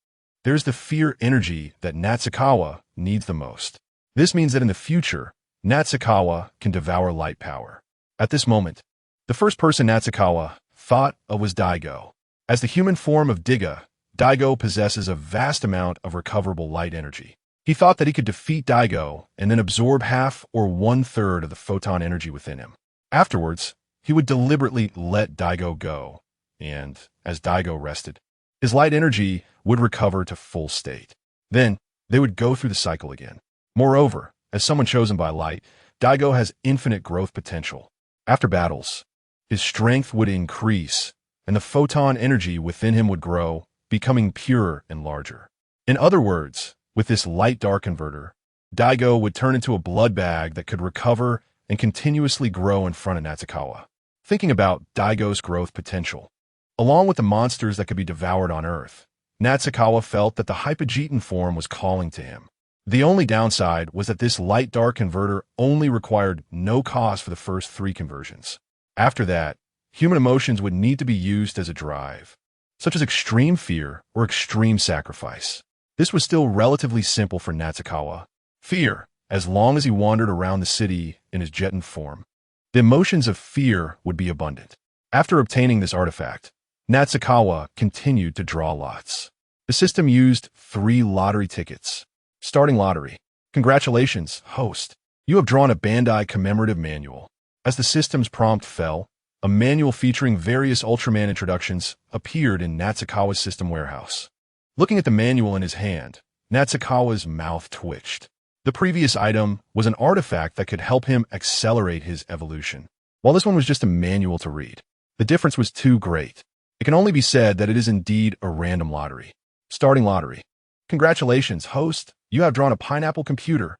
there's the fear energy that Natsukawa needs the most. This means that in the future, Natsukawa can devour light power. At this moment, the first person Natsukawa thought of was Dagu. As the human form of Tiga, Dagu possesses a vast amount of recoverable light energy. He thought that he could defeat Dagu and then absorb half or one-third of the photon energy within him. Afterwards, he would deliberately let Dagu go, and as Dagu rested, his light energy would recover to full state. Then, they would go through the cycle again. Moreover, as someone chosen by light, Dagu has infinite growth potential. After battles, his strength would increase, and the photon energy within him would grow, becoming purer and larger. In other words, with this light-dark converter, Dagu would turn into a blood bag that could recover and continuously grow in front of Natsukawa. Thinking about Dagu's growth potential, along with the monsters that could be devoured on Earth, Natsukawa felt that the Hypogeton form was calling to him. The only downside was that this light-dark converter only required no cost for the first 3 conversions. After that, human emotions would need to be used as a drive, such as extreme fear or extreme sacrifice. This was still relatively simple for Natsukawa. Fear, as long as he wandered around the city in his Jetton form. The emotions of fear would be abundant. After obtaining this artifact, Natsukawa continued to draw lots. The system used 3 lottery tickets. Starting lottery. Congratulations, host. You have drawn a Bandai commemorative manual. As the system's prompt fell, a manual featuring various Ultraman introductions appeared in Natsukawa's system warehouse. Looking at the manual in his hand, Natsukawa's mouth twitched. The previous item was an artifact that could help him accelerate his evolution, while this one was just a manual to read. The difference was too great. It can only be said that it is indeed a random lottery. Starting lottery. Congratulations, host. You have drawn a pineapple computer.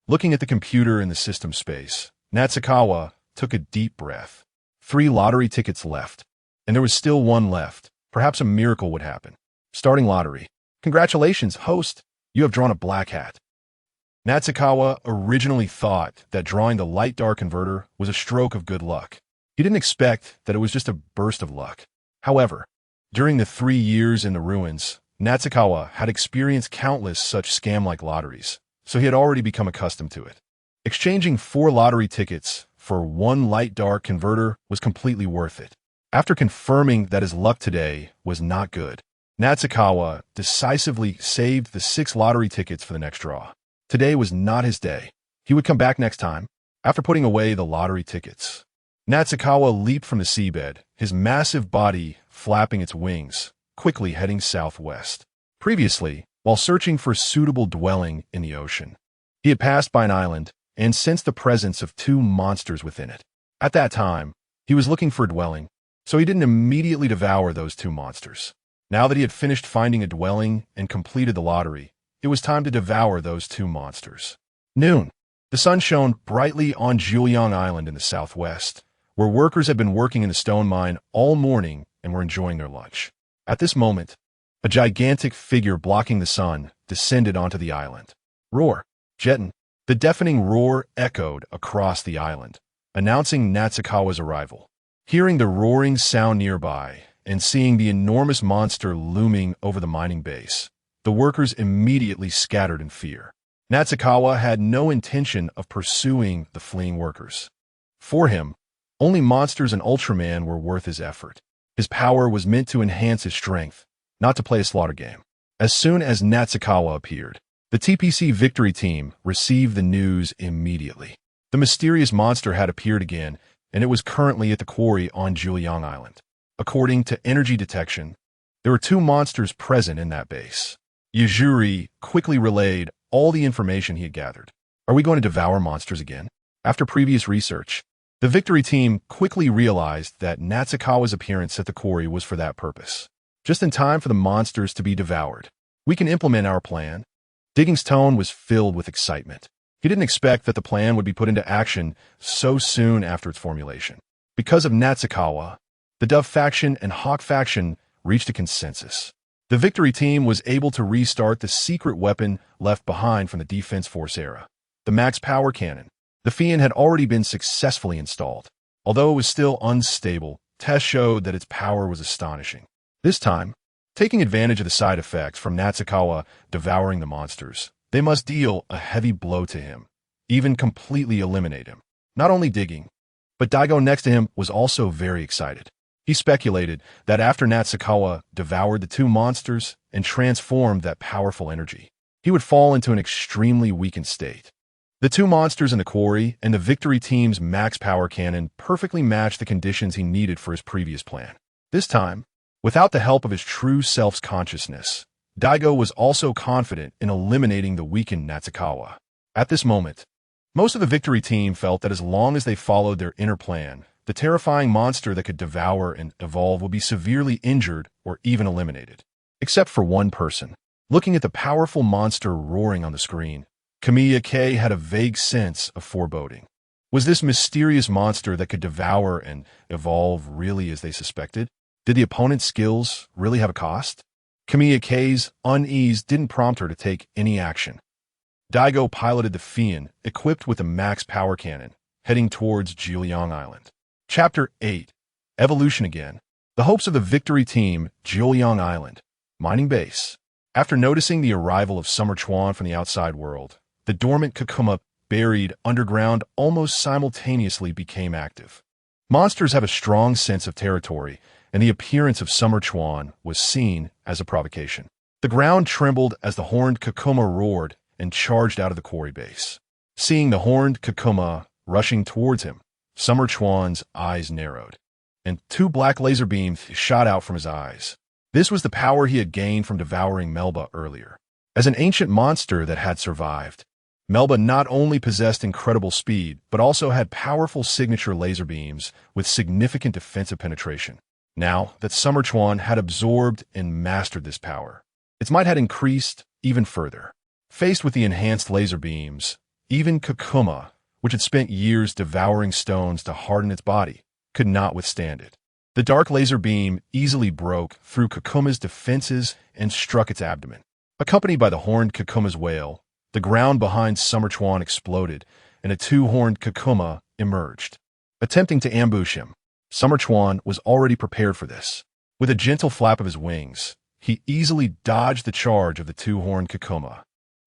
Looking at the computer in the system space, Natsukawa took a deep breath. 3 lottery tickets left, and there was still 1 left. Perhaps a miracle would happen. Starting lottery. Congratulations, host. You have drawn a black hat. Natsukawa originally thought that drawing the light-dark converter was a stroke of good luck. He didn't expect that it was just a burst of luck. However, during the 3 years in the ruins, Natsukawa had experienced countless such scam-like lotteries, so he had already become accustomed to it. Exchanging 4 lottery tickets for 1 light-dark converter was completely worth it. After confirming that his luck today was not good, Natsukawa decisively saved the 6 lottery tickets for the next draw. Today was not his day. He would come back next time. After putting away the lottery tickets, Natsukawa leaped from the seabed, his massive body flapping its wings, quickly heading southwest. Previously, while searching for a suitable dwelling in the ocean, he had passed by an island and sensed the presence of 2 monsters within it. At that time, he was looking for a dwelling, so he didn't immediately devour those 2 monsters. Now that he had finished finding a dwelling and completed the lottery, it was time to devour those 2 monsters. Noon. The sun shone brightly on Juliang Island in the southwest, where workers had been working in the stone mine all morning and were enjoying their lunch. At this moment, a gigantic figure blocking the sun descended onto the island. Roar! Jetton! The deafening roar echoed across the island, announcing Natsukawa's arrival. Hearing the roaring sound nearby and seeing the enormous monster looming over the mining base, the workers immediately scattered in fear. Natsukawa had no intention of pursuing the fleeing workers. For him, only monsters and Ultraman were worth his effort. His power was meant to enhance his strength, not to play a slaughter game. As soon as Natsukawa appeared, the TPC Victory Team received the news immediately. The mysterious monster had appeared again, and it was currently at the quarry on Juliang Island. According to energy detection, there were 2 monsters present in that base. Yujiri quickly relayed all the information he had gathered. Are we going to devour monsters again? After previous research, the Victory Team quickly realized that Natsukawa's appearance at the quarry was for that purpose. Just in time for the monsters to be devoured. We can implement our plan. Digging's tone was filled with excitement. He didn't expect that the plan would be put into action so soon after its formulation. Because of Natsukawa, the Dove faction and Hawk faction reached a consensus. The victory team was able to restart the secret weapon left behind from the Defense Force era, the Max Power Cannon. The Fiend had already been successfully installed. Although it was still unstable, tests showed that its power was astonishing. This time, taking advantage of the side effects from Natsukawa devouring the monsters, they must deal a heavy blow to him, even completely eliminate him. Not only digging, but Daigo next to him was also very excited. He speculated that after Natsukawa devoured the two monsters and transformed that powerful energy, he would fall into an extremely weakened state. The two monsters in the quarry and the victory team's max power cannon perfectly matched the conditions he needed for his previous plan. This time, without the help of his true self's consciousness, Daigo was also confident in eliminating the weakened Natsukawa. At this moment, most of the victory team felt that as long as they followed their inner plan, the terrifying monster that could devour and evolve would be severely injured or even eliminated. Except for one person. Looking at the powerful monster roaring on the screen, Kyouka had a vague sense of foreboding. Was this mysterious monster that could devour and evolve really as they suspected? Did the opponent's skills really have a cost? Kyouka's unease didn't prompt her to take any action. Daigo piloted the Fiend, equipped with a max power cannon, heading towards Jiuliang Island. Chapter 8. Evolution Again. The hopes of the victory team, Jiuliang Island. Mining base. After noticing the arrival of Xia Chuan from the outside world, the dormant Kyouka buried underground almost simultaneously became active. Monsters have a strong sense of territory, and the appearance of Xia Chuan was seen as a provocation. The ground trembled as the horned Kyouka roared and charged out of the quarry base. Seeing the horned Kyouka rushing towards him, Xia Chuan's eyes narrowed, and two black laser beams shot out from his eyes. This was the power he had gained from devouring Melba earlier. As an ancient monster that had survived, Melba not only possessed incredible speed, but also had powerful signature laser beams with significant defensive penetration. Now that Xia Chuan had absorbed and mastered this power, its might had increased even further. Faced with the enhanced laser beams, even Kyouka, which had spent years devouring stones to harden its body, could not withstand it. The dark laser beam easily broke through Kyouka's defenses and struck its abdomen. Accompanied by the horned Kyouka's wail, the ground behind Xia Chuan exploded, and a two-horned Kyouka emerged. Attempting to ambush him, Xia Chuan was already prepared for this. With a gentle flap of his wings, he easily dodged the charge of the two-horned Kyouka.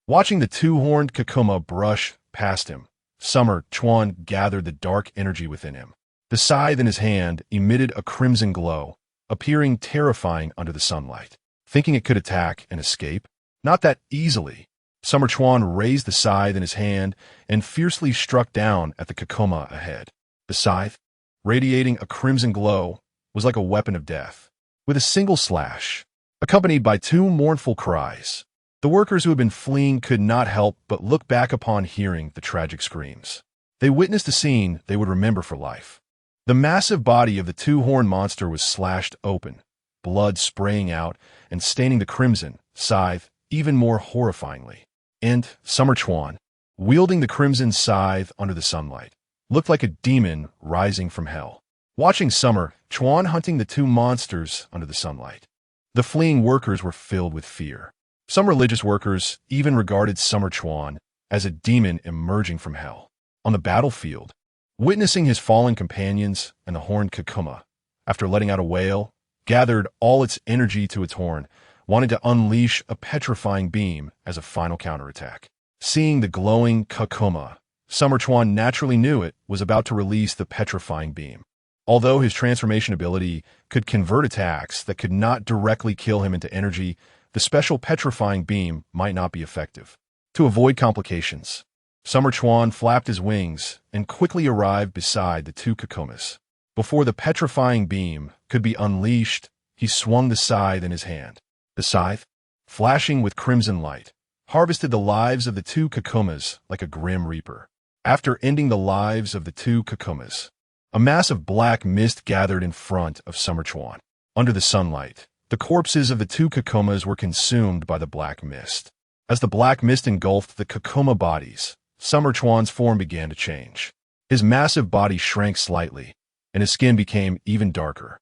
Watching the two-horned Kyouka brush past him, Xia Chuan gathered the dark energy within him. The scythe in his hand emitted a crimson glow, appearing terrifying under the sunlight. Thinking it could attack and escape? Not that easily. Xia Chuan raised the scythe in his hand and fiercely struck down at the Kyouka ahead. The scythe, radiating a crimson glow, was like a weapon of death. With a single slash, accompanied by two mournful cries, the workers who had been fleeing could not help but look back upon hearing the tragic screams. They witnessed a scene they would remember for life. The massive body of the two-horned monster was slashed open, blood spraying out and staining the crimson scythe even more horrifyingly. And Xia Chuan, wielding the crimson scythe under the sunlight, looked like a demon rising from hell. Watching Xia Chuan hunting the two monsters under the sunlight, the fleeing workers were filled with fear. Some religious workers even regarded Xia Chuan as a demon emerging from hell. On the battlefield, witnessing his fallen companions and the horned Kyouka, after letting out a wail, gathered all its energy to its horn, wanted to unleash a petrifying beam as a final counterattack. Seeing the glowing Kyouka, Xia Chuan naturally knew it was about to release the petrifying beam. Although his transformation ability could convert attacks that could not directly kill him into energy, the special petrifying beam might not be effective. To avoid complications, Xia Chuan flapped his wings and quickly arrived beside the two Kyoukas. Before the petrifying beam could be unleashed, he swung the scythe in his hand. The scythe, flashing with crimson light, harvested the lives of the two Kyoukas like a grim reaper. After ending the lives of the two Kyoukas, a mass of black mist gathered in front of Xia Chuan. Under the sunlight, the corpses of the two Kyoukas were consumed by the black mist. As the black mist engulfed the Kyouka bodies, Xia Chuan's form began to change. His massive body shrank slightly, and his skin became even darker.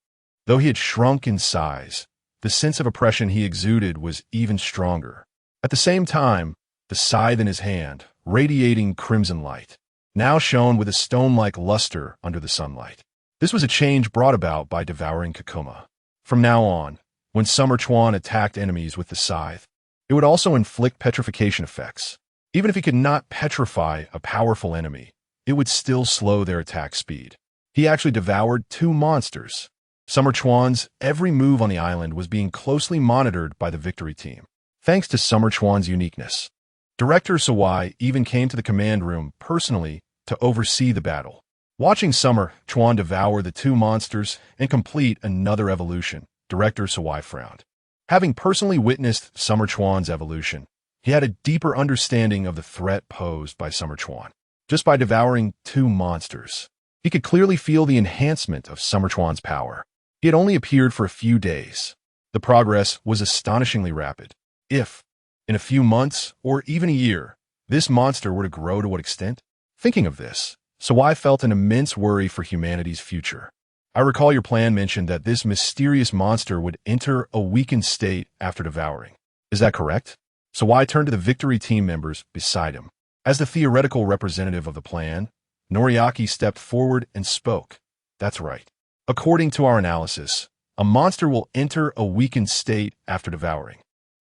Though he had shrunk in size, the sense of oppression he exuded was even stronger. At the same time, the scythe in his hand, radiating crimson light, now shone with a stone-like luster under the sunlight. This was a change brought about by devouring Kyouka. From now on, when Xia Chuan attacked enemies with the scythe, it would also inflict petrification effects. Even if he could not petrify a powerful enemy, it would still slow their attack speed. He actually devoured 2 monsters. Xia Chuan's every move on the island was being closely monitored by the victory team. Thanks to Xia Chuan's uniqueness, Director Sawai even came to the command room personally to oversee the battle. Watching Xia Chuan devour the 2 monsters and complete another evolution, Director Sawai frowned. Having personally witnessed Xia Chuan's evolution, he had a deeper understanding of the threat posed by Xia Chuan. Just by devouring 2 monsters, he could clearly feel the enhancement of Xia Chuan's power. He had only appeared for a few days. The progress was astonishingly rapid. If, in a few months or even a year, this monster were to grow to what extent? Thinking of this, Sawai felt an immense worry for humanity's future. I recall your plan mentioned that this mysterious monster would enter a weakened state after devouring. Is that correct? Sawai turned to the victory team members beside him. As the theoretical representative of the plan, Noriaki stepped forward and spoke. That's right. According to our analysis, a monster will enter a weakened state after devouring.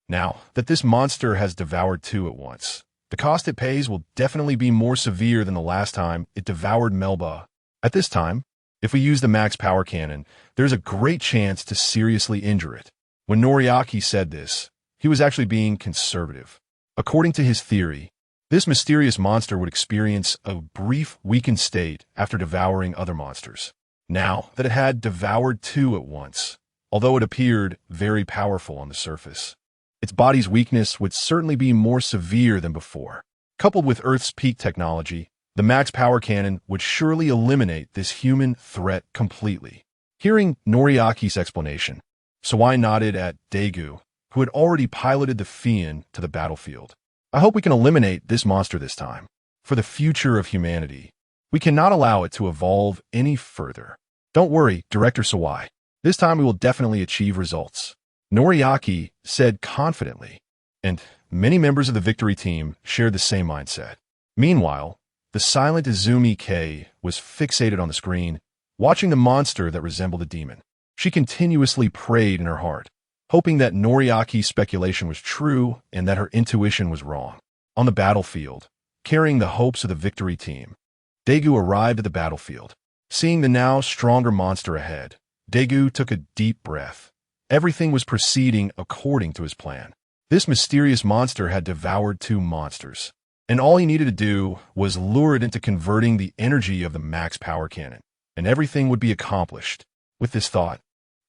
Now that this monster has devoured 2 at once, the cost it pays will definitely be more severe than the last time it devoured Melba. At this time, if we use the max power cannon, there's a great chance to seriously injure it. When Noriaki said this, he was actually being conservative. According to his theory, this mysterious monster would experience a brief weakened state after devouring other monsters. Now that it had devoured 2 at once, although it appeared very powerful on the surface, its body's weakness would certainly be more severe than before. Coupled with Earth's peak technology, the max power cannon would surely eliminate this human threat completely. Hearing Noriaki's explanation, Sawai nodded at Dagu, who had already piloted the Fian to the battlefield. I hope we can eliminate this monster this time. For the future of humanity, we cannot allow it to evolve any further. Don't worry, Director Sawai. This time we will definitely achieve results, Noriaki said confidently, and many members of the victory team shared the same mindset. Meanwhile, the silent Izumi K was fixated on the screen, watching the monster that resembled a demon. She continuously prayed in her heart, hoping that Noriaki's speculation was true and that her intuition was wrong. On the battlefield, carrying the hopes of the victory team, Dagu arrived at the battlefield. Seeing the now stronger monster ahead, Dagu took a deep breath. Everything was proceeding according to his plan. This mysterious monster had devoured 2 monsters, and all he needed to do was lure it into converting the energy of the max power cannon, and everything would be accomplished. With this thought,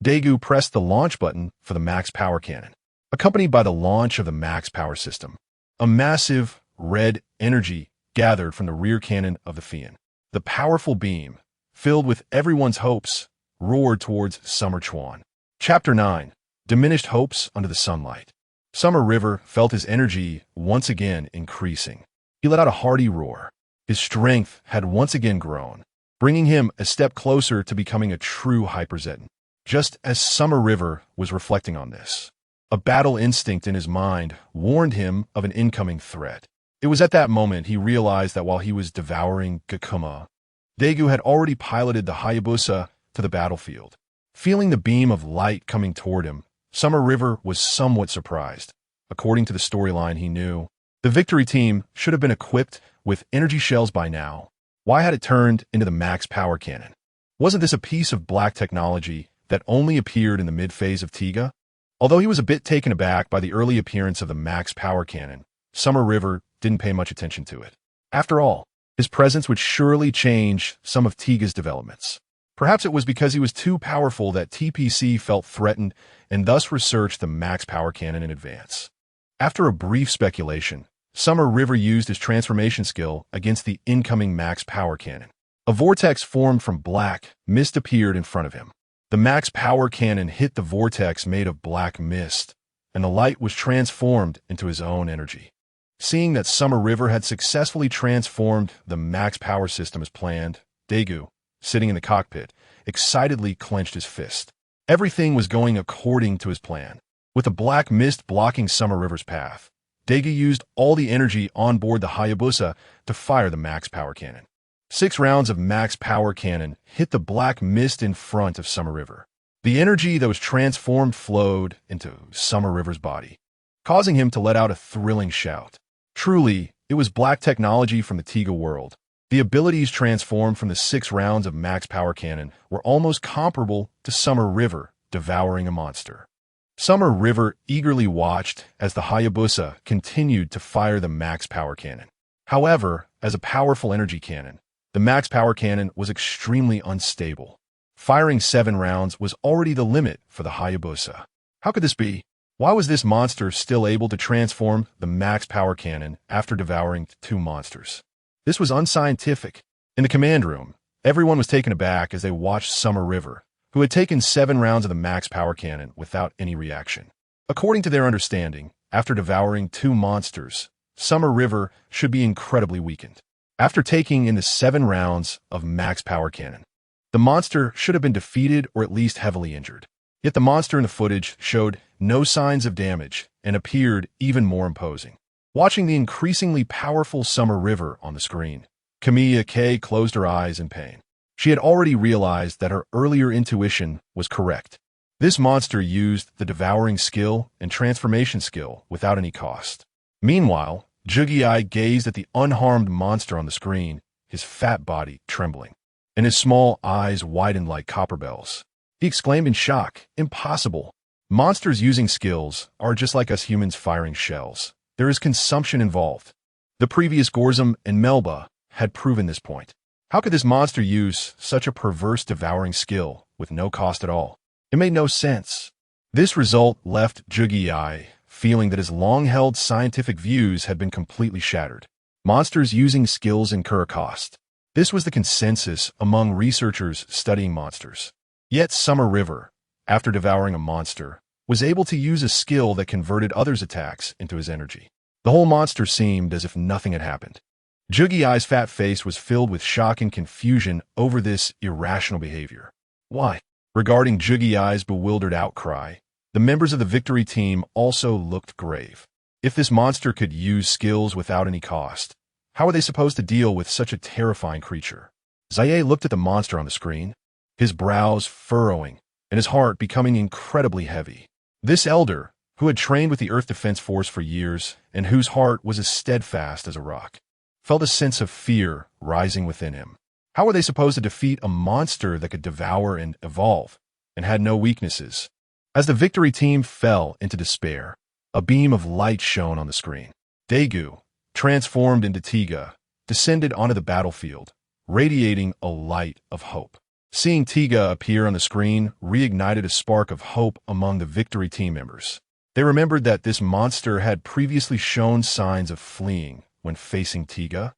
Dagu pressed the launch button for the max power cannon, accompanied by the launch of the max power system. A massive, red energy gathered from the rear cannon of the Fian. The powerful beam, filled with everyone's hopes, roared towards Xia Chuan. Chapter 9. Diminished Hopes Under the Sunlight. Summer River felt his energy once again increasing. He let out a hearty roar. His strength had once again grown, bringing him a step closer to becoming a true Hyper Zetton. Just as Summer River was reflecting on this, a battle instinct in his mind warned him of an incoming threat. It was at that moment he realized that while he was devouring Kyouka, Dagu had already piloted the Hayabusa to the battlefield. Feeling the beam of light coming toward him, Summer River was somewhat surprised. According to the storyline he knew, the victory team should have been equipped with energy shells by now. Why had it turned into the max power cannon? Wasn't this a piece of black technology that only appeared in the mid-phase of Tiga? Although he was a bit taken aback by the early appearance of the max power cannon, Summer River didn't pay much attention to it. After all, his presence would surely change some of Tiga's developments. Perhaps it was because he was too powerful that TPC felt threatened and thus researched the max power cannon in advance. After a brief speculation, Summer River used his transformation skill against the incoming max power cannon. A vortex formed from black mist appeared in front of him. The max power cannon hit the vortex made of black mist, and the light was transformed into his own energy. Seeing that Summer River had successfully transformed the max power system as planned, Dagu, sitting in the cockpit, excitedly clenched his fist. Everything was going according to his plan. With a black mist blocking Summer River's path, Dagu used all the energy on board the Hayabusa to fire the max power cannon. 6 rounds of max power cannon hit the black mist in front of Summer River. The energy that was transformed flowed into Summer River's body, causing him to let out a thrilling shout. Truly, it was black technology from the Tiga world. The abilities transformed from the 6 rounds of max power cannon were almost comparable to Summer River devouring a monster. Summer River eagerly watched as the Hayabusa continued to fire the max power cannon. However, as a powerful energy cannon, the max power cannon was extremely unstable. Firing 7 rounds was already the limit for the Hayabusa. How could this be? Why was this monster still able to transform the max power cannon after devouring 2 monsters? This was unscientific. In the command room, everyone was taken aback as they watched Summer River, who had taken 7 rounds of the max power cannon without any reaction. According to their understanding, after devouring 2 monsters, Summer River should be incredibly weakened. After taking in the 7 rounds of max power cannon, the monster should have been defeated or at least heavily injured. Yet the monster in the footage showed no signs of damage and appeared even more imposing. Watching the increasingly powerful Summer River on the screen, Kyouka closed her eyes in pain. She had already realized that her earlier intuition was correct. This monster used the devouring skill and transformation skill without any cost. Meanwhile, Zetton gazed at the unharmed monster on the screen, his fat body trembling, and his small eyes widened like copper bells. He exclaimed in shock, "Impossible! Monsters using skills are just like us humans firing shells. There is consumption involved." The previous Gorzum and Melba had proven this point. How could this monster use such a perverse devouring skill with no cost at all? It made no sense. This result left Zetton feeling that his long-held scientific views had been completely shattered. Monsters using skills incur a cost. This was the consensus among researchers studying monsters. Yet Summer River, after devouring a monster, was able to use a skill that converted others' attacks into his energy. The whole monster seemed as if nothing had happened. Zetton's fat face was filled with shock and confusion over this irrational behavior. Why? Regarding Zetton's bewildered outcry, the members of the victory team also looked grave. If this monster could use skills without any cost, how were they supposed to deal with such a terrifying creature? Zetton looked at the monster on the screen, his brows furrowing and his heart becoming incredibly heavy. This elder, who had trained with the Earth Defense Force for years and whose heart was as steadfast as a rock, felt a sense of fear rising within him. How were they supposed to defeat a monster that could devour and evolve and had no weaknesses? As the victory team fell into despair, a beam of light shone on the screen. Dagu, transformed into Tiga, descended onto the battlefield, radiating a light of hope. Seeing Tiga appear on the screen reignited a spark of hope among the victory team members. They remembered that this monster had previously shown signs of fleeing when facing Tiga,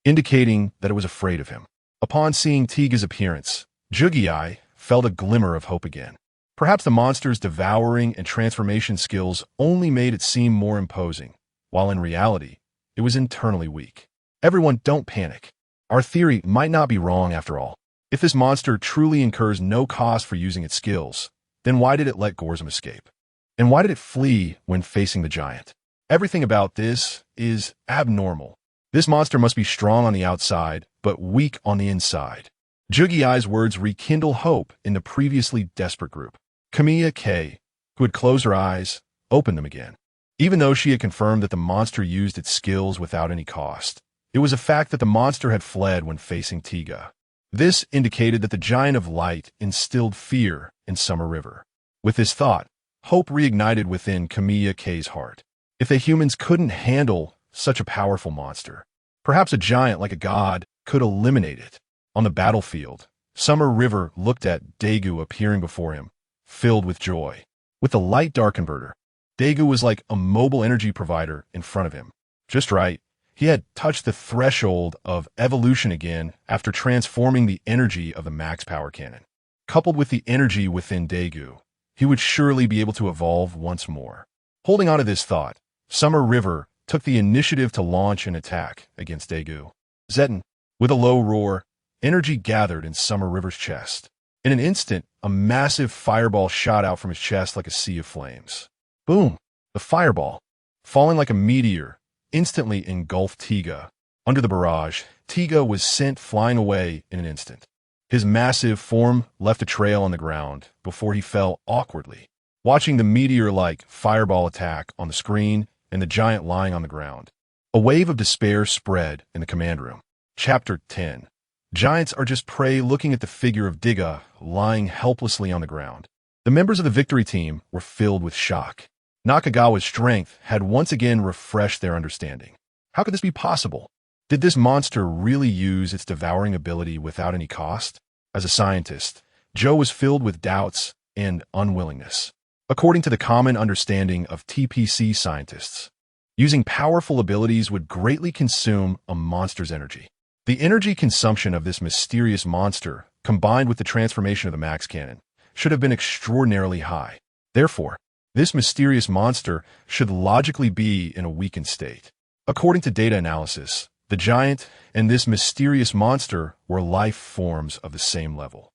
indicating that it was afraid of him. Upon seeing Tiga's appearance, Zetton felt a glimmer of hope again. Perhaps the monster's devouring and transformation skills only made it seem more imposing, while in reality, it was internally weak. Everyone, don't panic. Our theory might not be wrong after all. If this monster truly incurs no cost for using its skills, then why did it let Gorzum escape? And why did it flee when facing the giant? Everything about this is abnormal. This monster must be strong on the outside, but weak on the inside. Zetton's words rekindle hope in the previously desperate group. Kyouka, who had closed her eyes, opened them again. Even though she had confirmed that the monster used its skills without any cost, it was a fact that the monster had fled when facing Tiga. This indicated that the Giant of Light instilled fear in Summer River. With this thought, hope reignited within Kyouka's heart. If the humans couldn't handle such a powerful monster, perhaps a giant like a god could eliminate it. On the battlefield, Summer River looked at Dagu appearing before him, filled with joy. With the light dark converter, Dagu was like a mobile energy provider in front of him. Just right, he had touched the threshold of evolution again after transforming the energy of the max power cannon. Coupled with the energy within Dagu, he would surely be able to evolve once more. Holding on to this thought, Summer River took the initiative to launch an attack against Dagu. Zetton, with a low roar, energy gathered in Summer River's chest. In an instant, a massive fireball shot out from his chest like a sea of flames. Boom! The fireball, falling like a meteor, instantly engulfed Tiga. Under the barrage, Tiga was sent flying away in an instant. His massive form left a trail on the ground before he fell awkwardly. Watching the meteor-like fireball attack on the screen and the giant lying on the ground, a wave of despair spread in the command room. Chapter 10. Giants are just prey looking at the figure of Tiga lying helplessly on the ground. The members of the victory team were filled with shock. Nakagawa's strength had once again refreshed their understanding. How could this be possible? Did this monster really use its devouring ability without any cost? As a scientist, Joe was filled with doubts and unwillingness. According to the common understanding of TPC scientists, using powerful abilities would greatly consume a monster's energy. The energy consumption of this mysterious monster, combined with the transformation of the Max Cannon, should have been extraordinarily high. Therefore, this mysterious monster should logically be in a weakened state. According to data analysis, the giant and this mysterious monster were life forms of the same level.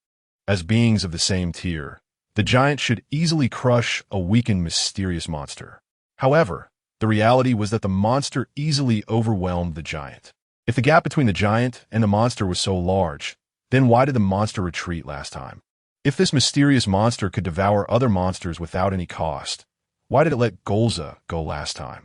As beings of the same tier, the giant should easily crush a weakened mysterious monster. However, the reality was that the monster easily overwhelmed the giant. If the gap between the giant and the monster was so large, then why did the monster retreat last time? If this mysterious monster could devour other monsters without any cost, why did it let Golza go last time?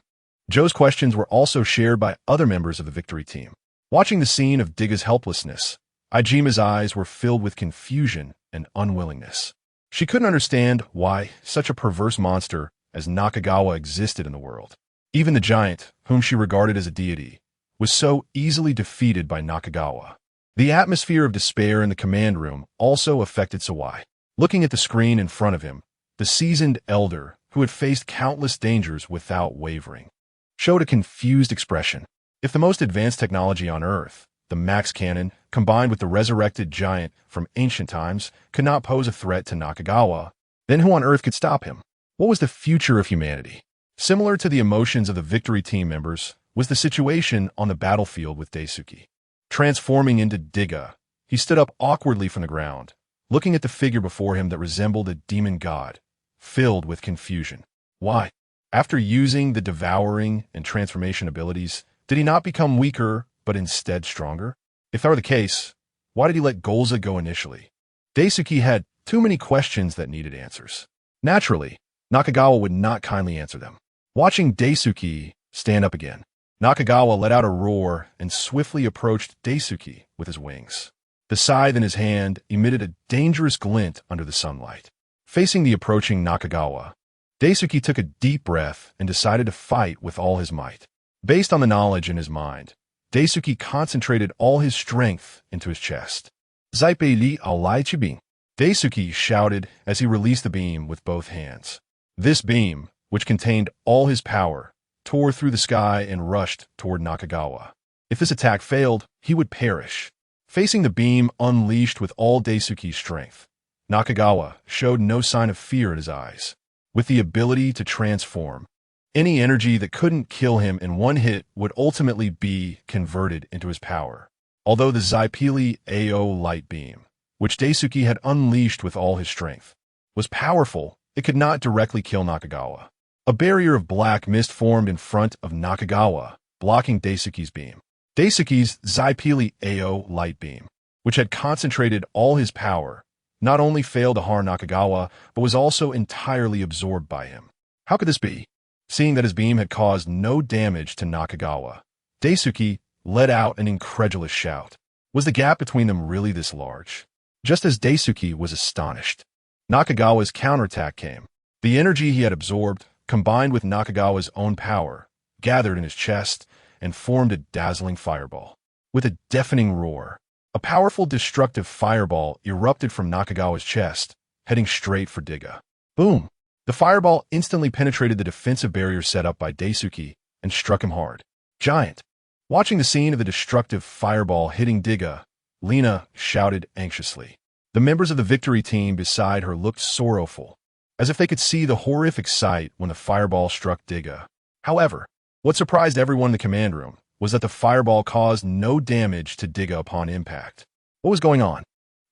Joe's questions were also shared by other members of the victory team. Watching the scene of Tiga's helplessness, Ijima's eyes were filled with confusion and unwillingness. She couldn't understand why such a perverse monster as Nakagawa existed in the world. Even the giant, whom she regarded as a deity, was so easily defeated by Nakagawa. The atmosphere of despair in the command room also affected Sawai. Looking at the screen in front of him, the seasoned elder, who had faced countless dangers without wavering, showed a confused expression. If the most advanced technology on Earth, the Max Cannon, combined with the resurrected giant from ancient times, could not pose a threat to Nakagawa, then who on Earth could stop him? What was the future of humanity? Similar to the emotions of the victory team members was the situation on the battlefield with Daisuke. Transforming into Tiga, he stood up awkwardly from the ground, looking at the figure before him that resembled a demon god, filled with confusion. Why? After using the devouring and transformation abilities, did he not become weaker, but instead stronger? If that were the case, why did he let Golza go initially? Daisuke had too many questions that needed answers. Naturally, Nakagawa would not kindly answer them. Watching Daisuke stand up again, Nakagawa let out a roar and swiftly approached Daisuke with his wings. The scythe in his hand emitted a dangerous glint under the sunlight. Facing the approaching Nakagawa, Daisuke took a deep breath and decided to fight with all his might. Based on the knowledge in his mind, Daisuke concentrated all his strength into his chest. Zaipe li aolai chibing, Daisuke shouted as he released the beam with both hands. This beam, which contained all his power, tore through the sky and rushed toward Nakagawa. If this attack failed, he would perish. Facing the beam unleashed with all Daisuke's strength, Nakagawa showed no sign of fear in his eyes. With the ability to transform, any energy that couldn't kill him in one hit would ultimately be converted into his power. Although the Zaipili AO light beam, which Daisuke had unleashed with all his strength, was powerful, it could not directly kill Nakagawa. A barrier of black mist formed in front of Nakagawa, blocking Daisuke's beam. Daisuke's Zaipili AO light beam, which had concentrated all his power, not only failed to harm Nakagawa, but was also entirely absorbed by him. How could this be? Seeing that his beam had caused no damage to Nakagawa, Daisuke let out an incredulous shout. Was the gap between them really this large? Just as Daisuke was astonished, Nakagawa's counterattack came. The energy he had absorbed, combined with Nakagawa's own power, gathered in his chest and formed a dazzling fireball. With a deafening roar, a powerful destructive fireball erupted from Nakagawa's chest, heading straight for Tiga. Boom! The fireball instantly penetrated the defensive barrier set up by Daisuke and struck him hard. Giant! Watching the scene of the destructive fireball hitting Tiga, Lena shouted anxiously. The members of the victory team beside her looked sorrowful, as if they could see the horrific sight when the fireball struck Tiga. However, what surprised everyone in the command room was that the fireball caused no damage to Tiga upon impact. What was going on?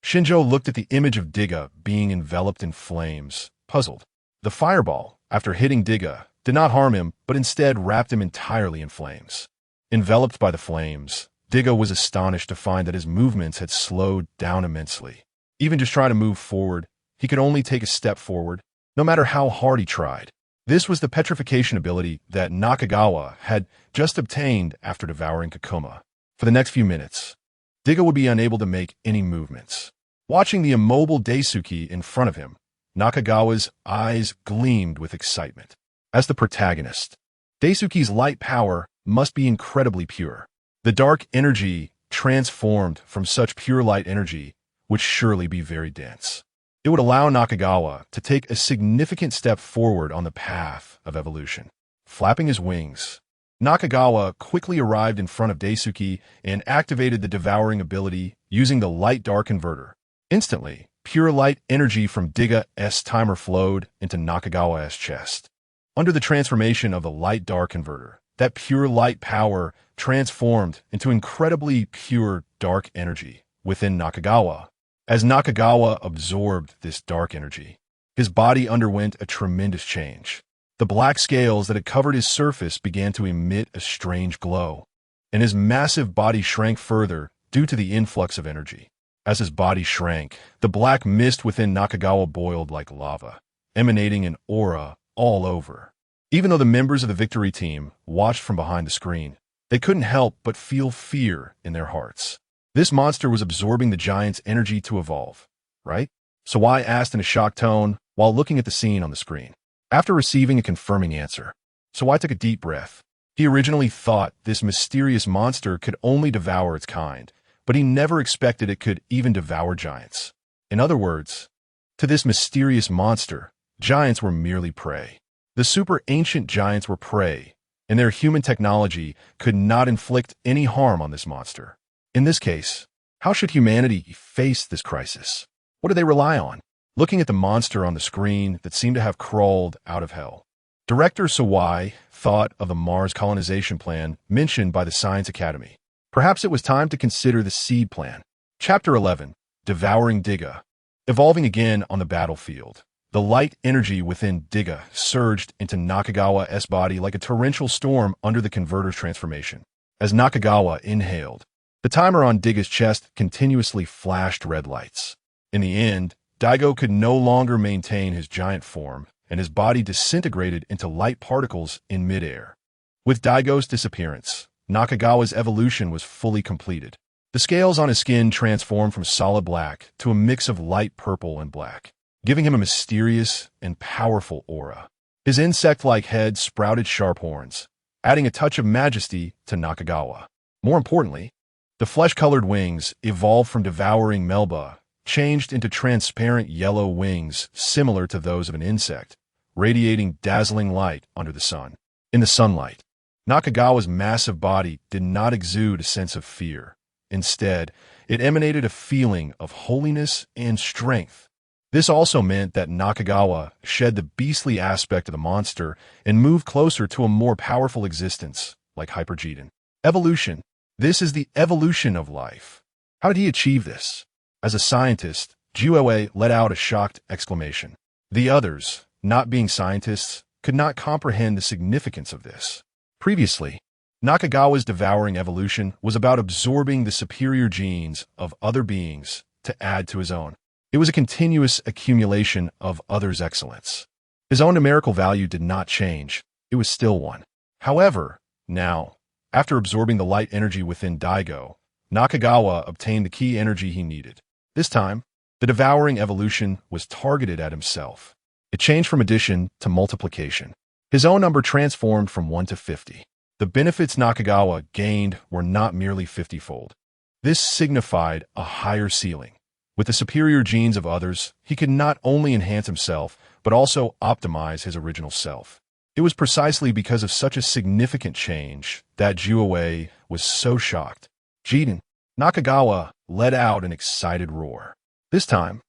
Shinjo looked at the image of Tiga being enveloped in flames, puzzled. The fireball, after hitting Tiga, did not harm him, but instead wrapped him entirely in flames. Enveloped by the flames, Tiga was astonished to find that his movements had slowed down immensely. Even just trying to move forward, he could only take a step forward, no matter how hard he tried. This was the petrification ability that Nakagawa had just obtained after devouring Kakuma. For the next few minutes, Tiga would be unable to make any movements. Watching the immobile Daisuke in front of him, Nakagawa's eyes gleamed with excitement. As the protagonist, Daisuke's light power must be incredibly pure. The dark energy transformed from such pure light energy would surely be very dense. It would allow Nakagawa to take a significant step forward on the path of evolution. Flapping his wings, Nakagawa quickly arrived in front of Daisuke and activated the devouring ability using the light-dark converter. Instantly, pure light energy from Tiga's timer flowed into Nakagawa's chest. Under the transformation of the light-dark converter, that pure light power transformed into incredibly pure dark energy within Nakagawa. As Nakagawa absorbed this dark energy, his body underwent a tremendous change. The black scales that had covered his surface began to emit a strange glow, and his massive body shrank further due to the influx of energy. As his body shrank, the black mist within Nakagawa boiled like lava, emanating an aura all over. Even though the members of the victory team watched from behind the screen, they couldn't help but feel fear in their hearts. This monster was absorbing the giant's energy to evolve, right? Sawai asked in a shocked tone while looking at the scene on the screen. After receiving a confirming answer, Sawai took a deep breath. He originally thought this mysterious monster could only devour its kind, but he never expected it could even devour giants. In other words, to this mysterious monster, giants were merely prey. The super ancient giants were prey, and their human technology could not inflict any harm on this monster. In this case, how should humanity face this crisis? What do they rely on? Looking at the monster on the screen that seemed to have crawled out of hell, Director Sawai thought of the Mars colonization plan mentioned by the Science Academy. Perhaps it was time to consider the seed plan. Chapter 11, Devouring Tiga. Evolving again on the battlefield, the light energy within Tiga surged into Nakagawa's body like a torrential storm under the converter's transformation. As Nakagawa inhaled, the timer on Tiga's chest continuously flashed red lights. In the end, Dagu could no longer maintain his giant form, and his body disintegrated into light particles in midair. With Dagu's disappearance, Nakagawa's evolution was fully completed. The scales on his skin transformed from solid black to a mix of light purple and black, giving him a mysterious and powerful aura. His insect-like head sprouted sharp horns, adding a touch of majesty to Nakagawa. More importantly, the flesh-colored wings evolved from devouring Melba, changed into transparent yellow wings similar to those of an insect, radiating dazzling light under the sun. In the sunlight, Nakagawa's massive body did not exude a sense of fear. Instead, it emanated a feeling of holiness and strength. This also meant that Nakagawa shed the beastly aspect of the monster and moved closer to a more powerful existence, like Jetton. Evolution. This is the evolution of life. How did he achieve this? As a scientist, Luluye let out a shocked exclamation. The others, not being scientists, could not comprehend the significance of this. Previously, Nakagawa's devouring evolution was about absorbing the superior genes of other beings to add to his own. It was a continuous accumulation of others' excellence. His own numerical value did not change. It was still 1. However, now, after absorbing the light energy within Dagu, Nakagawa obtained the key energy he needed. This time, the devouring evolution was targeted at himself. It changed from addition to multiplication. His own number transformed from 1 to 50. The benefits Nakagawa gained were not merely 50-fold. This signified a higher ceiling. With the superior genes of others, he could not only enhance himself, but also optimize his original self. It was precisely because of such a significant change that Luluye was so shocked. Jetton. Nakagawa let out an excited roar. This time,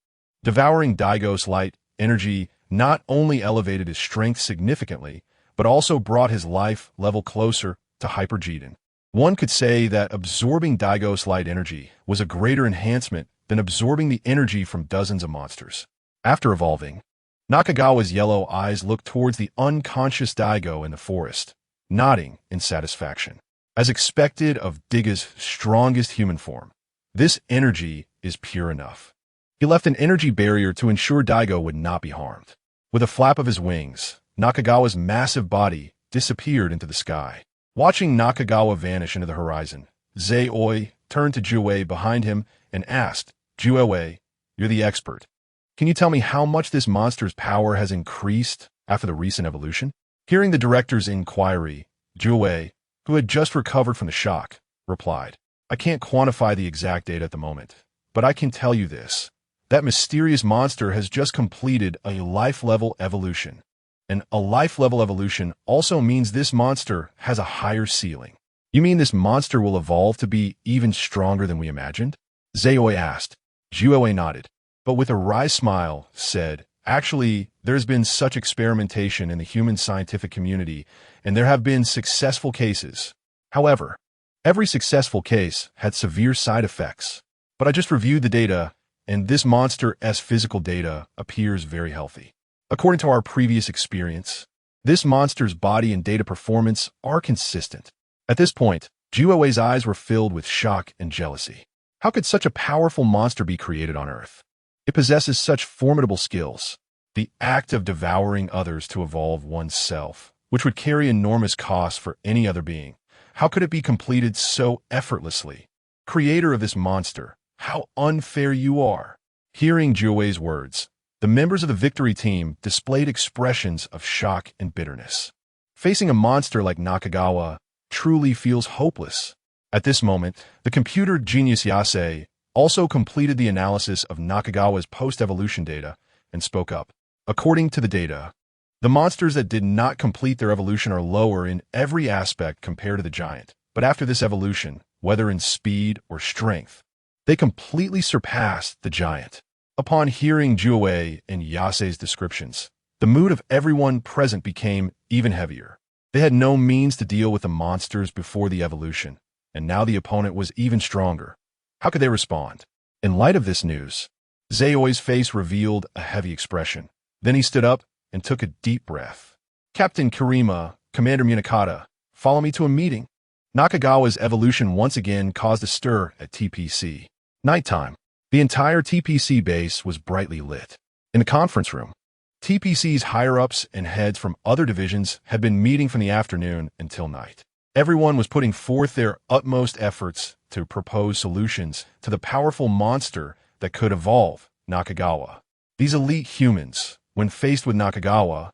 devouring Dagu's light energy not only elevated his strength significantly, but also brought his life level closer to Jetton. One could say that absorbing Dagu's light energy was a greater enhancement then absorbing the energy from dozens of monsters. After evolving, Nakagawa's yellow eyes looked towards the unconscious Daigo in the forest, nodding in satisfaction. As expected of Tiga's strongest human form, this energy is pure enough. He left an energy barrier to ensure Daigo would not be harmed. With a flap of his wings, Nakagawa's massive body disappeared into the sky. Watching Nakagawa vanish into the horizon, Zetton turned to Juwei behind him and asked, "Juwei, you're the expert. Can you tell me how much this monster's power has increased after the recent evolution?" Hearing the director's inquiry, Juwei, who had just recovered from the shock, replied, "I can't quantify the exact data at the moment, but I can tell you this. That mysterious monster has just completed a life-level evolution. And a life-level evolution also means this monster has a higher ceiling." "You mean this monster will evolve to be even stronger than we imagined?" Zetton asked. Juwei nodded, but with a wry smile said, "Actually, there's been such experimentation in the human scientific community, and there have been successful cases. However, every successful case had severe side effects. But I just reviewed the data, and this monster's physical data appears very healthy. According to our previous experience, this monster's body and data performance are consistent." At this point, Juwei's eyes were filled with shock and jealousy. How could such a powerful monster be created on Earth? It possesses such formidable skills. The act of devouring others to evolve oneself, which would carry enormous costs for any other being. How could it be completed so effortlessly? Creator of this monster, how unfair you are. Hearing Juwei's words, the members of the victory team displayed expressions of shock and bitterness. Facing a monster like Nakagawa truly feels hopeless. At this moment, the computer genius Yase also completed the analysis of Nakagawa's post-evolution data and spoke up. According to the data, the monsters that did not complete their evolution are lower in every aspect compared to the giant. But after this evolution, whether in speed or strength, they completely surpassed the giant. Upon hearing Juwei and Yase's descriptions, the mood of everyone present became even heavier. They had no means to deal with the monsters before the evolution, and now the opponent was even stronger. How could they respond? In light of this news, Zetton's face revealed a heavy expression. Then he stood up and took a deep breath. "Captain Kirima, Commander Munakata, follow me to a meeting." Nakagawa's evolution once again caused a stir at TPC. Nighttime. The entire TPC base was brightly lit. In the conference room, TPC's higher-ups and heads from other divisions had been meeting from the afternoon until night. Everyone was putting forth their utmost efforts to propose solutions to the powerful monster that could evolve Nakagawa. These elite humans, when faced with Nakagawa,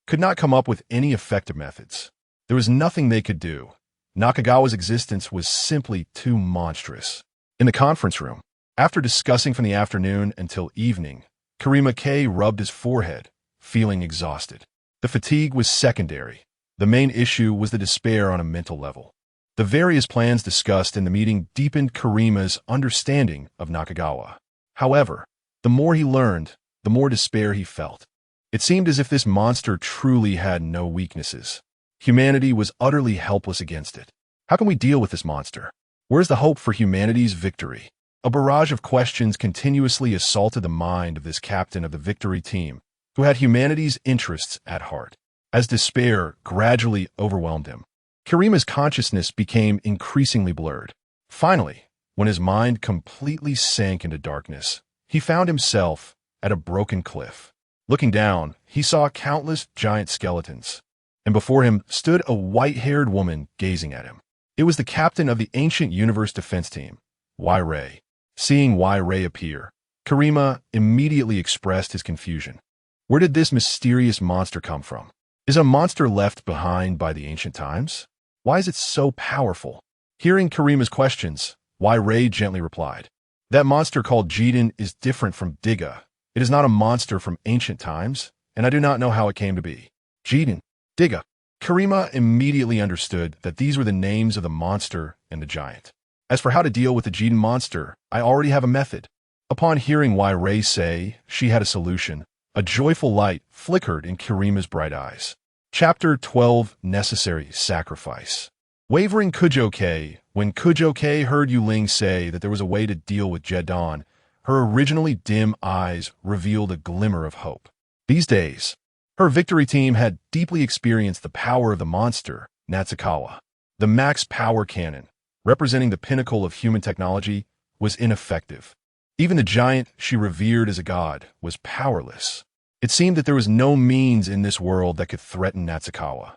could not come up with any effective methods. There was nothing they could do. Nakagawa's existence was simply too monstrous. In the conference room, after discussing from the afternoon until evening, Kirima K rubbed his forehead, feeling exhausted. The fatigue was secondary. The main issue was the despair on a mental level. The various plans discussed in the meeting deepened Karima's understanding of Nakagawa. However, the more he learned, the more despair he felt. It seemed as if this monster truly had no weaknesses. Humanity was utterly helpless against it. How can we deal with this monster? Where's the hope for humanity's victory? A barrage of questions continuously assaulted the mind of this captain of the victory team, who had humanity's interests at heart. As despair gradually overwhelmed him, Karima's consciousness became increasingly blurred. Finally, when his mind completely sank into darkness, he found himself at a broken cliff. Looking down, he saw countless giant skeletons, and before him stood a white-haired woman gazing at him. It was the captain of the Ancient Universe Defense Team, Y-Ray. Seeing Y-Ray appear, Kirima immediately expressed his confusion. Where did this mysterious monster come from? Is a monster left behind by the ancient times? Why is it so powerful? Hearing Karima's questions, Y-Ray gently replied, "That monster called Jetton is different from Tiga. It is not a monster from ancient times, and I do not know how it came to be." Jetton, Tiga. Kirima immediately understood that these were the names of the monster and the giant. As for how to deal with the Jetton monster, I already have a method. Upon hearing Y-Ray say she had a solution, a joyful light flickered in Kirima's bright eyes. Chapter 12, Necessary Sacrifice. Wavering Kujo-K, when Kujo-K heard Yuling say that there was a way to deal with Jetton, her originally dim eyes revealed a glimmer of hope. These days, her victory team had deeply experienced the power of the monster, Natsukawa. The max power cannon, representing the pinnacle of human technology, was ineffective. Even the giant she revered as a god was powerless. It seemed that there was no means in this world that could threaten Natsukawa.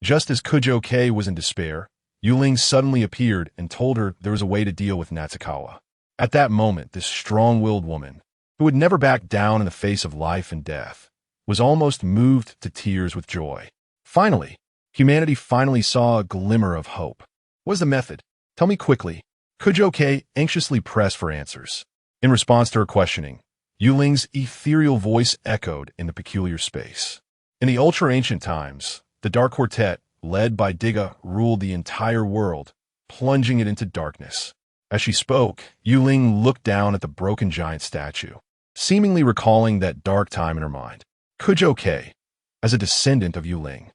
Just as Kyouka was in despair, Yuling suddenly appeared and told her there was a way to deal with Natsukawa. At that moment, this strong-willed woman, who would never back down in the face of life and death, was almost moved to tears with joy. Finally, humanity finally saw a glimmer of hope. What was the method? Tell me quickly. Kyouka anxiously pressed for answers. In response to her questioning, Yuling's ethereal voice echoed in the peculiar space. In the ultra-ancient times, the Dark Quartet, led by Tiga, ruled the entire world, plunging it into darkness. As she spoke, Yuling looked down at the broken giant statue, seemingly recalling that dark time in her mind. Kyouka, as a descendant of Yuling,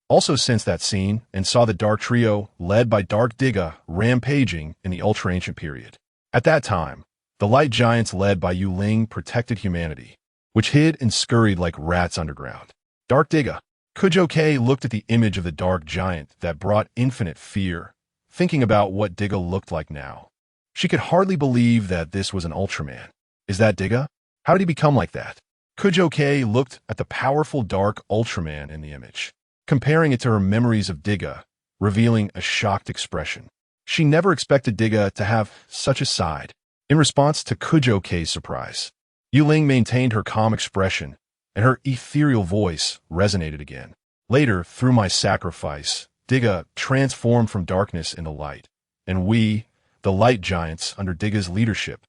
also sensed that scene and saw the Dark Trio, led by Dark Tiga, rampaging in the ultra-ancient period. At that time, the light giants led by Yuling protected humanity, which hid and scurried like rats underground. Dark Tiga. Kyouka looked at the image of the dark giant that brought infinite fear, thinking about what Tiga looked like now. She could hardly believe that this was an Ultraman. Is that Tiga? How did he become like that? Kyouka looked at the powerful Dark Ultraman in the image, comparing it to her memories of Tiga, revealing a shocked expression. She never expected Tiga to have such a side. In response to Kyouka's surprise, Yuling maintained her calm expression, and her ethereal voice resonated again. Later, through my sacrifice, Tiga transformed from darkness into light, and we, the light giants under Tiga's leadership,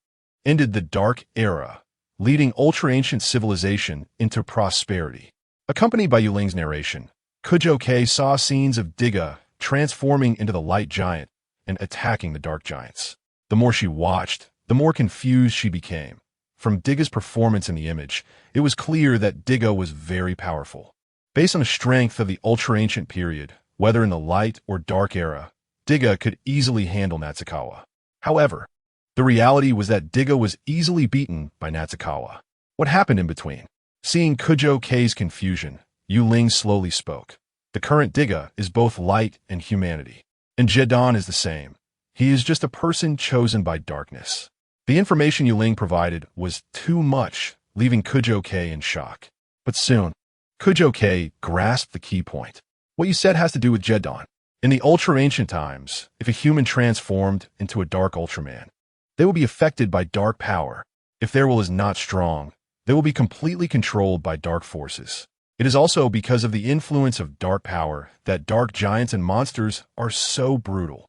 ended the dark era, leading ultra-ancient civilization into prosperity. Accompanied by Yuling's narration, Kyouka saw scenes of Tiga transforming into the light giant and attacking the dark giants. The more she watched, the more confused she became. From Tiga's performance in the image, it was clear that Tiga was very powerful. Based on the strength of the ultra-ancient period, whether in the light or dark era, Tiga could easily handle Natsukawa. However, the reality was that Tiga was easily beaten by Natsukawa. What happened in between? Seeing Kyouka's confusion, Yuling slowly spoke. The current Tiga is both light and humanity. And Jetton is the same. He is just a person chosen by darkness. The information Yuling provided was too much, leaving Kyouka in shock. But soon, Kyouka grasped the key point. What you said has to do with Jetton. In the ultra-ancient times, if a human transformed into a Dark Ultraman, they will be affected by dark power. If their will is not strong, they will be completely controlled by dark forces. It is also because of the influence of dark power that dark giants and monsters are so brutal.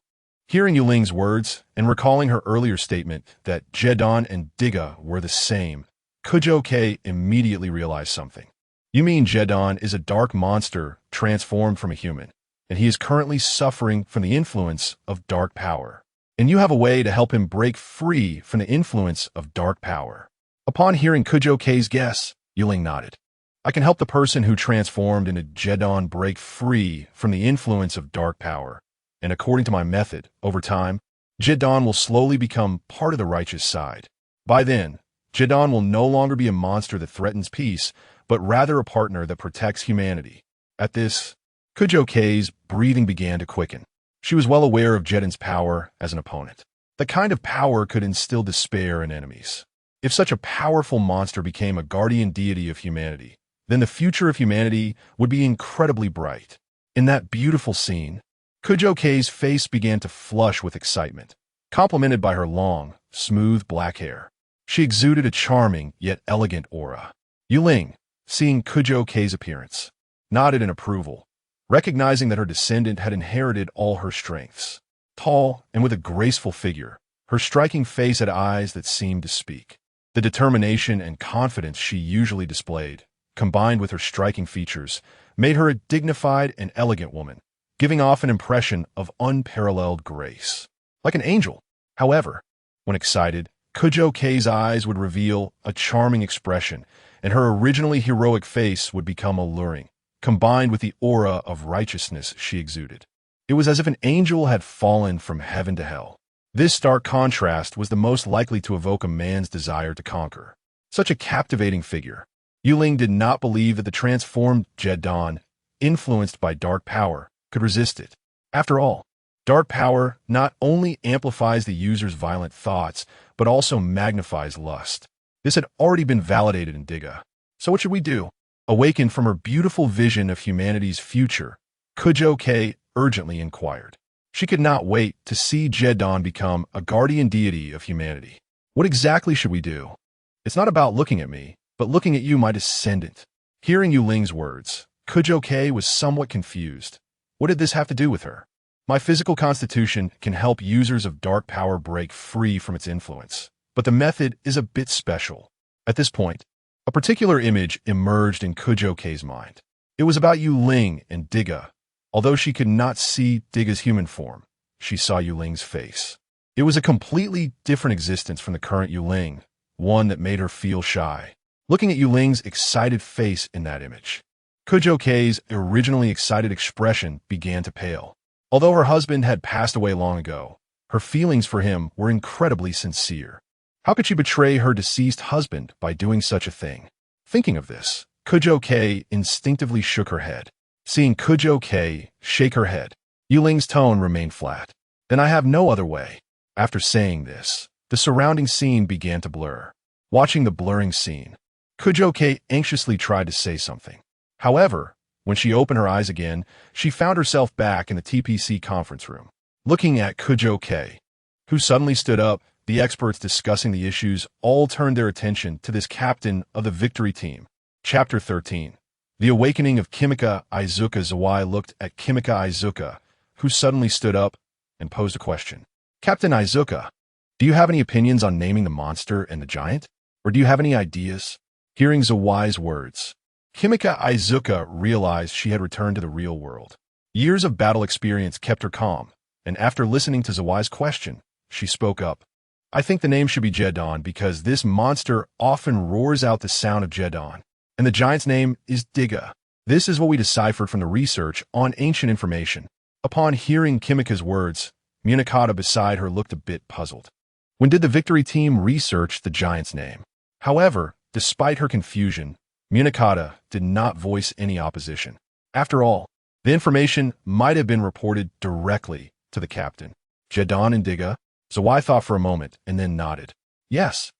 Hearing Yuling's words and recalling her earlier statement that Jetton and Tiga were the same, Kyouka immediately realized something. You mean Jetton is a dark monster transformed from a human, and he is currently suffering from the influence of dark power. And you have a way to help him break free from the influence of dark power. Upon hearing Kyouka's guess, Yuling nodded. I can help the person who transformed into Jetton break free from the influence of dark power. And according to my method, over time, Jetton will slowly become part of the righteous side. By then, Jetton will no longer be a monster that threatens peace, but rather a partner that protects humanity. At this, Kyouka's breathing began to quicken. She was well aware of Jetton's power as an opponent. The kind of power could instill despair in enemies. If such a powerful monster became a guardian deity of humanity, then the future of humanity would be incredibly bright. In that beautiful scene, Kyouka's face began to flush with excitement, complemented by her long, smooth black hair. She exuded a charming yet elegant aura. Yuling, seeing Kyouka's appearance, nodded in approval, recognizing that her descendant had inherited all her strengths. Tall and with a graceful figure, her striking face had eyes that seemed to speak. The determination and confidence she usually displayed, combined with her striking features, made her a dignified and elegant woman, giving off an impression of unparalleled grace. Like an angel. However, when excited, Kyouka's eyes would reveal a charming expression, and her originally heroic face would become alluring, combined with the aura of righteousness she exuded. It was as if an angel had fallen from heaven to hell. This stark contrast was the most likely to evoke a man's desire to conquer. Such a captivating figure. Yuling did not believe that the transformed Jetton, influenced by dark power, could resist it. After all, dark power not only amplifies the user's violent thoughts, but also magnifies lust. This had already been validated in Tiga. So what should we do? Awakened from her beautiful vision of humanity's future, Kyouka urgently inquired. She could not wait to see Jetton become a guardian deity of humanity. What exactly should we do? It's not about looking at me, but looking at you, my descendant. Hearing Yuling's words, Kyouka was somewhat confused. What did this have to do with her? My physical constitution can help users of dark power break free from its influence, but the method is a bit special. At this point, a particular image emerged in Kyouka's mind. It was about Yuling and Tiga. Although she could not see Tiga's human form, she saw Yuling's face. It was a completely different existence from the current Yuling, one that made her feel shy. Looking at Yuling's excited face in that image, Kyouka's originally excited expression began to pale. Although her husband had passed away long ago, her feelings for him were incredibly sincere. How could she betray her deceased husband by doing such a thing? Thinking of this, Kyouka instinctively shook her head. Seeing Kyouka shake her head, Yuling's tone remained flat. Then I have no other way. After saying this, the surrounding scene began to blur. Watching the blurring scene, Kyouka anxiously tried to say something. However, when she opened her eyes again, she found herself back in the TPC conference room. Looking at Kyouka, who suddenly stood up, the experts discussing the issues all turned their attention to this captain of the victory team. Chapter 13. The Awakening of Kyouka Izuka. Zawai looked at Kyouka Izuka, who suddenly stood up and posed a question. Captain Izuka, do you have any opinions on naming the monster and the giant? Or do you have any ideas? Hearing Zawai's words, Kyouka Izuka realized she had returned to the real world. Years of battle experience kept her calm, and after listening to Zawai's question, she spoke up. I think the name should be Jetton because this monster often roars out the sound of Jetton, and the giant's name is Tiga. This is what we deciphered from the research on ancient information. Upon hearing Kyouka's words, Munakata beside her looked a bit puzzled. When did the victory team research the giant's name? However, despite her confusion, Munakata did not voice any opposition. After all, the information might have been reported directly to the captain. Jetton and Tiga. Zawai thought for a moment and then nodded. Yes.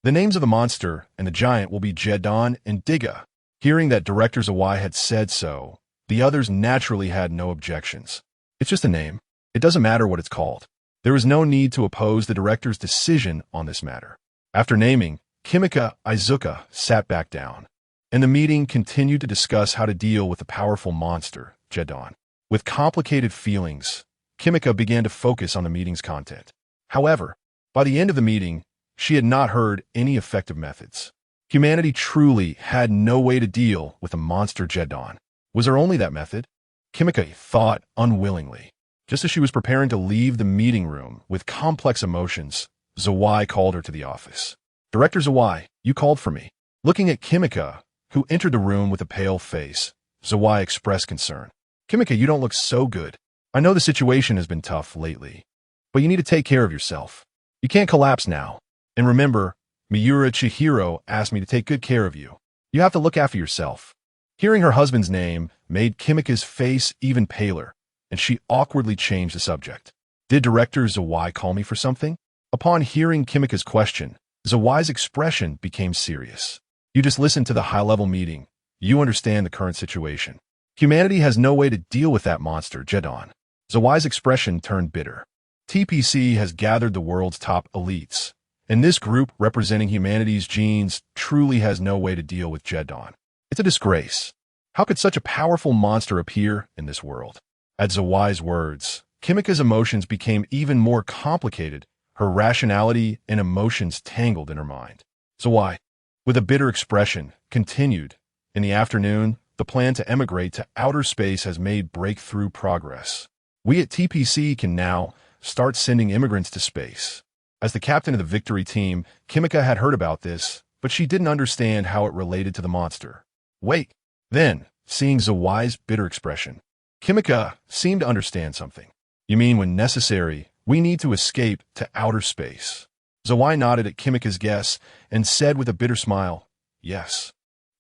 The names of the monster and the giant will be Jetton and Tiga. Hearing that Director Zawai had said so, the others naturally had no objections. It's just a name. It doesn't matter what it's called. There is no need to oppose the director's decision on this matter. After naming, Kyouka Izuka sat back down, and the meeting continued to discuss how to deal with the powerful monster, Jetton. With complicated feelings, Kyouka began to focus on the meeting's content. However, by the end of the meeting, she had not heard any effective methods. Humanity truly had no way to deal with the monster Jetton. Was there only that method? Kyouka thought unwillingly. Just as she was preparing to leave the meeting room with complex emotions, Zawai called her to the office. Director Zawai, you called for me. Looking at Kyouka, who entered the room with a pale face, Zawai expressed concern. Kyouka, you don't look so good. I know the situation has been tough lately, but you need to take care of yourself. You can't collapse now. And remember, Miura Chihiro asked me to take good care of you. You have to look after yourself. Hearing her husband's name made Kyouka's face even paler, and she awkwardly changed the subject. Did Director Zawai call me for something? Upon hearing Kyouka's question, Zawai's expression became serious. You just listened to the high-level meeting. You understand the current situation. Humanity has no way to deal with that monster, Jetton. Zawai's expression turned bitter. TPC has gathered the world's top elites, and this group representing humanity's genes truly has no way to deal with Jetton. It's a disgrace. How could such a powerful monster appear in this world? At Zawai's words, Kyouka's emotions became even more complicated, her rationality and emotions tangled in her mind. Zawai, with a bitter expression, continued. In the afternoon, the plan to emigrate to outer space has made breakthrough progress. We at TPC can now start sending immigrants to space. As the captain of the victory team, Kyouka had heard about this, but she didn't understand how it related to the monster. Wait. Then, seeing Zawai's bitter expression, Kyouka seemed to understand something. You mean when necessary, We need to escape to outer space. Zawai nodded at Kimika's guess and said with a bitter smile, yes.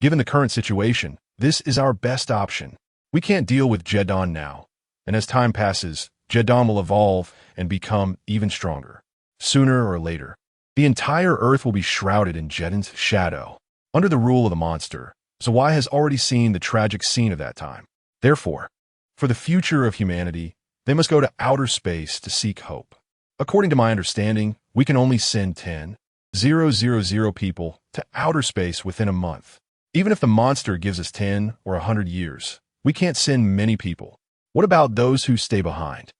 Given the current situation, this is our best option. We can't deal with Jetton now, and as time passes, Jetton will evolve and become even stronger. Sooner or later, the entire Earth will be shrouded in Jetton's shadow. Under the rule of the monster, Zawai has already seen the tragic scene of that time. Therefore, for the future of humanity, they must go to outer space to seek hope. According to my understanding, we can only send 10,000 people to outer space within a month. Even if the monster gives us 10 or 100 years, we can't send many people. What about those who stay behind?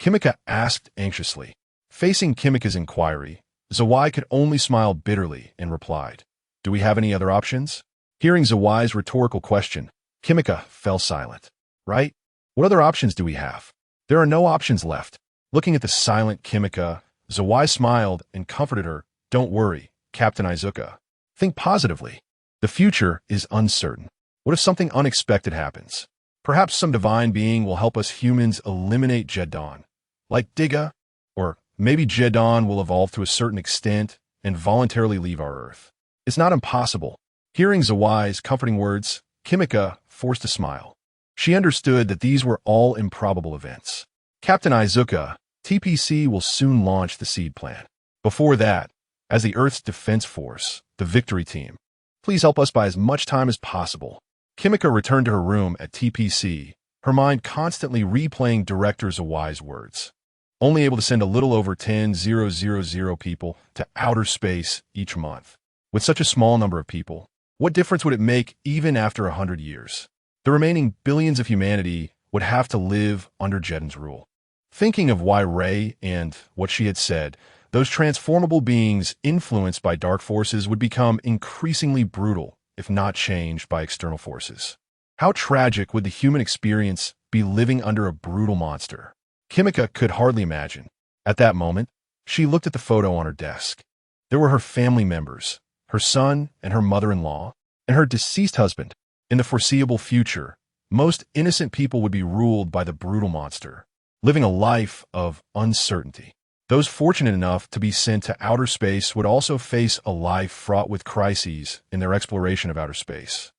Kimika asked anxiously. Facing Kimika's inquiry, Zawai could only smile bitterly and replied, do we have any other options? Hearing Zawai's rhetorical question, Kimika fell silent. Right? What other options do we have? There are no options left. Looking at the silent Kimika, Zawai smiled and comforted her. Don't worry, Captain Izuka. Think positively. The future is uncertain. What if something unexpected happens? Perhaps some divine being will help us humans eliminate Jetton, like Tiga, or maybe Jetton will evolve to a certain extent and voluntarily leave our Earth. It's not impossible. Hearing Zawai's comforting words, Kimika forced a smile. She understood that these were all improbable events. Captain Izuka, TPC will soon launch the seed plan. Before that, as the Earth's defense force, the victory team, please help us buy as much time as possible. Kimika returned to her room at TPC, her mind constantly replaying Director Zawai's words. Only able to send a little over 10,000 people to outer space each month. With such a small number of people, what difference would it make even after 100 years? The remaining billions of humanity would have to live under Jetton's rule. Thinking of why Ray and what she had said, those transformable beings influenced by dark forces would become increasingly brutal if not changed by external forces. How tragic would the human experience be living under a brutal monster? Kimika could hardly imagine. At that moment, she looked at the photo on her desk. There were her family members, her son and her mother-in-law, and her deceased husband. In the foreseeable future, most innocent people would be ruled by the brutal monster, living a life of uncertainty. Those fortunate enough to be sent to outer space would also face a life fraught with crises in their exploration of outer space.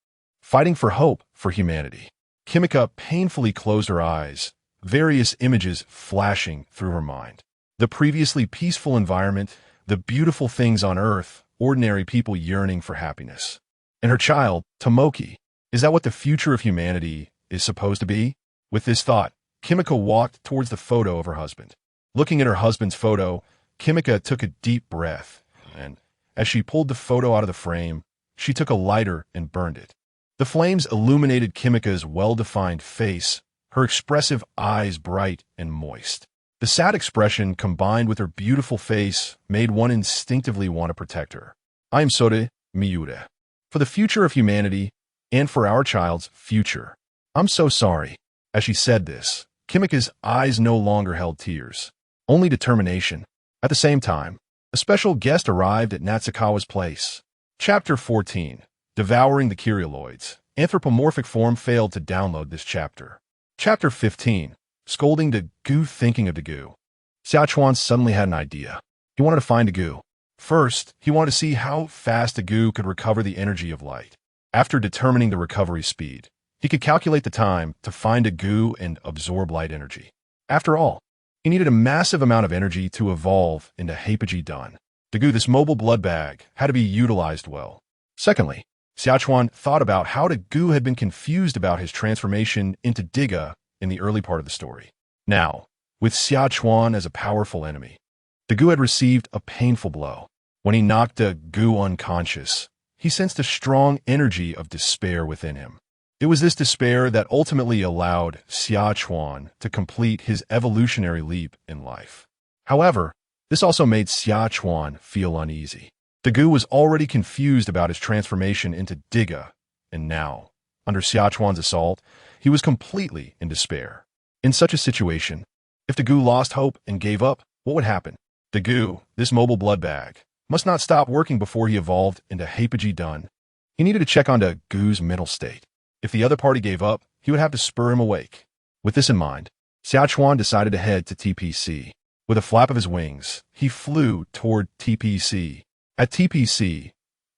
Fighting for hope for humanity. Kimika painfully closed her eyes, various images flashing through her mind. The previously peaceful environment, the beautiful things on Earth, ordinary people yearning for happiness. And her child, Tomoki. Is that what the future of humanity is supposed to be? With this thought, Kimika walked towards the photo of her husband. Looking at her husband's photo, Kimika took a deep breath, and as she pulled the photo out of the frame, she took a lighter and burned it. The flames illuminated Kimika's well-defined face, her expressive eyes bright and moist. The sad expression combined with her beautiful face made one instinctively want to protect her. I am Sode Miura. For the future of humanity, and for our child's future. I'm so sorry. As she said this, Kimika's eyes no longer held tears, only determination. At the same time, a special guest arrived at Natsukawa's place. Chapter 14, Devouring the Kyrioloids. Anthropomorphic form failed to download this chapter. Chapter 15, Scolding Dagu. Thinking of Dagu. Xia Chuan suddenly had an idea. He wanted to find Dagu. First, he wanted to see how fast Dagu could recover the energy of light. After determining the recovery speed, he could calculate the time to find Dagu and absorb light energy. After all, he needed a massive amount of energy to evolve into Jetton. Dagu, this mobile blood bag, had to be utilized well. Secondly, Xia Chuan thought about how Dagu had been confused about his transformation into Tiga in the early part of the story. Now, with Xia Chuan as a powerful enemy, Dagu had received a painful blow. When he knocked Dagu unconscious, he sensed a strong energy of despair within him. It was this despair that ultimately allowed Xia Chuan to complete his evolutionary leap in life. However, this also made Xia Chuan feel uneasy. Dagu was already confused about his transformation into Tiga, and now, under Xia Chuan's assault, he was completely in despair. In such a situation, if Dagu lost hope and gave up, what would happen? Dagu, this mobile blood bag, must not stop working before he evolved into Jetton. He needed to check on Dagu's mental state. If the other party gave up, he would have to spur him awake. With this in mind, Xia Chuan decided to head to TPC. With a flap of his wings, he flew toward TPC. At TPC,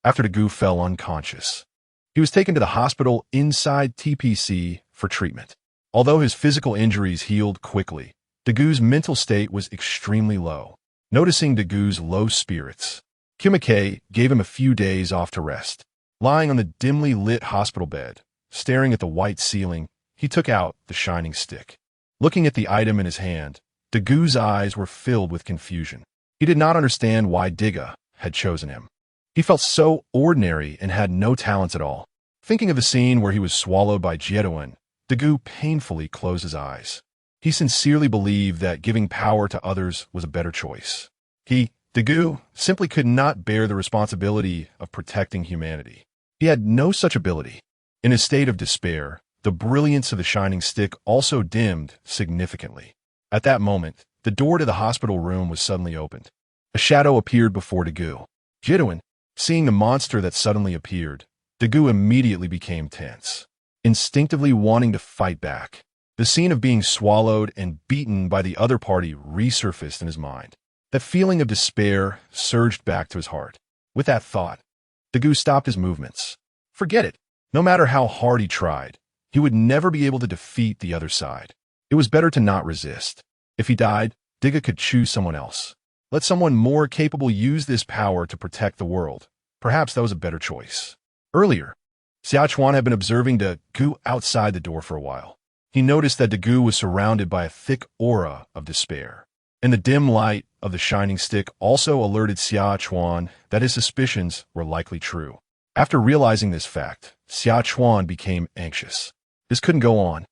after Dagu fell unconscious, he was taken to the hospital inside TPC for treatment. Although his physical injuries healed quickly, Dagu's mental state was extremely low. Noticing Dagu's low spirits, Kyouka gave him a few days off to rest. Lying on the dimly lit hospital bed, staring at the white ceiling, he took out the shining stick. Looking at the item in his hand, Dagu's eyes were filled with confusion. He did not understand why Tiga had chosen him. He felt so ordinary and had no talents at all. Thinking of the scene where he was swallowed by Jetton, Dagu painfully closed his eyes. He sincerely believed that giving power to others was a better choice. Dagu, simply could not bear the responsibility of protecting humanity. He had no such ability. In a state of despair, the brilliance of the shining stick also dimmed significantly. At that moment, the door to the hospital room was suddenly opened. A shadow appeared before Dagu. Jetton, seeing the monster that suddenly appeared, Dagu immediately became tense, instinctively wanting to fight back. The scene of being swallowed and beaten by the other party resurfaced in his mind. That feeling of despair surged back to his heart. With that thought, Dagu stopped his movements. Forget it. No matter how hard he tried, he would never be able to defeat the other side. It was better to not resist. If he died, Tiga could choose someone else. Let someone more capable use this power to protect the world. Perhaps that was a better choice. Earlier, Xia Chuan had been observing Dagu outside the door for a while. He noticed that Dagu was surrounded by a thick aura of despair. And the dim light of the shining stick also alerted Xia Chuan that his suspicions were likely true. After realizing this fact, Xia Chuan became anxious. This couldn't go on.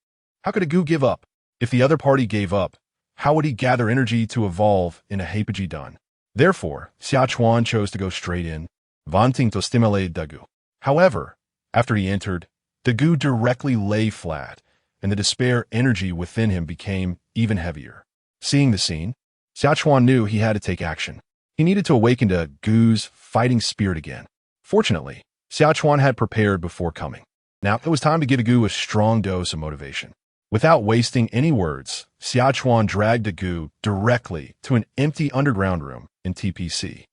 How could Dagu give up? If the other party gave up, how would he gather energy to evolve in a Hapagi done? Therefore, Xia Chuan chose to go straight in, wanting to stimulate Dagu. However, after he entered, Dagu directly lay flat, and the despair energy within him became even heavier. Seeing the scene, Xia Chuan knew he had to take action. He needed to awaken Dagu's fighting spirit again. Fortunately, Xia Chuan had prepared before coming. Now it was time to give Dagu a strong dose of motivation. Without wasting any words, Xia Chuan dragged Dagu directly to an empty underground room in TPC.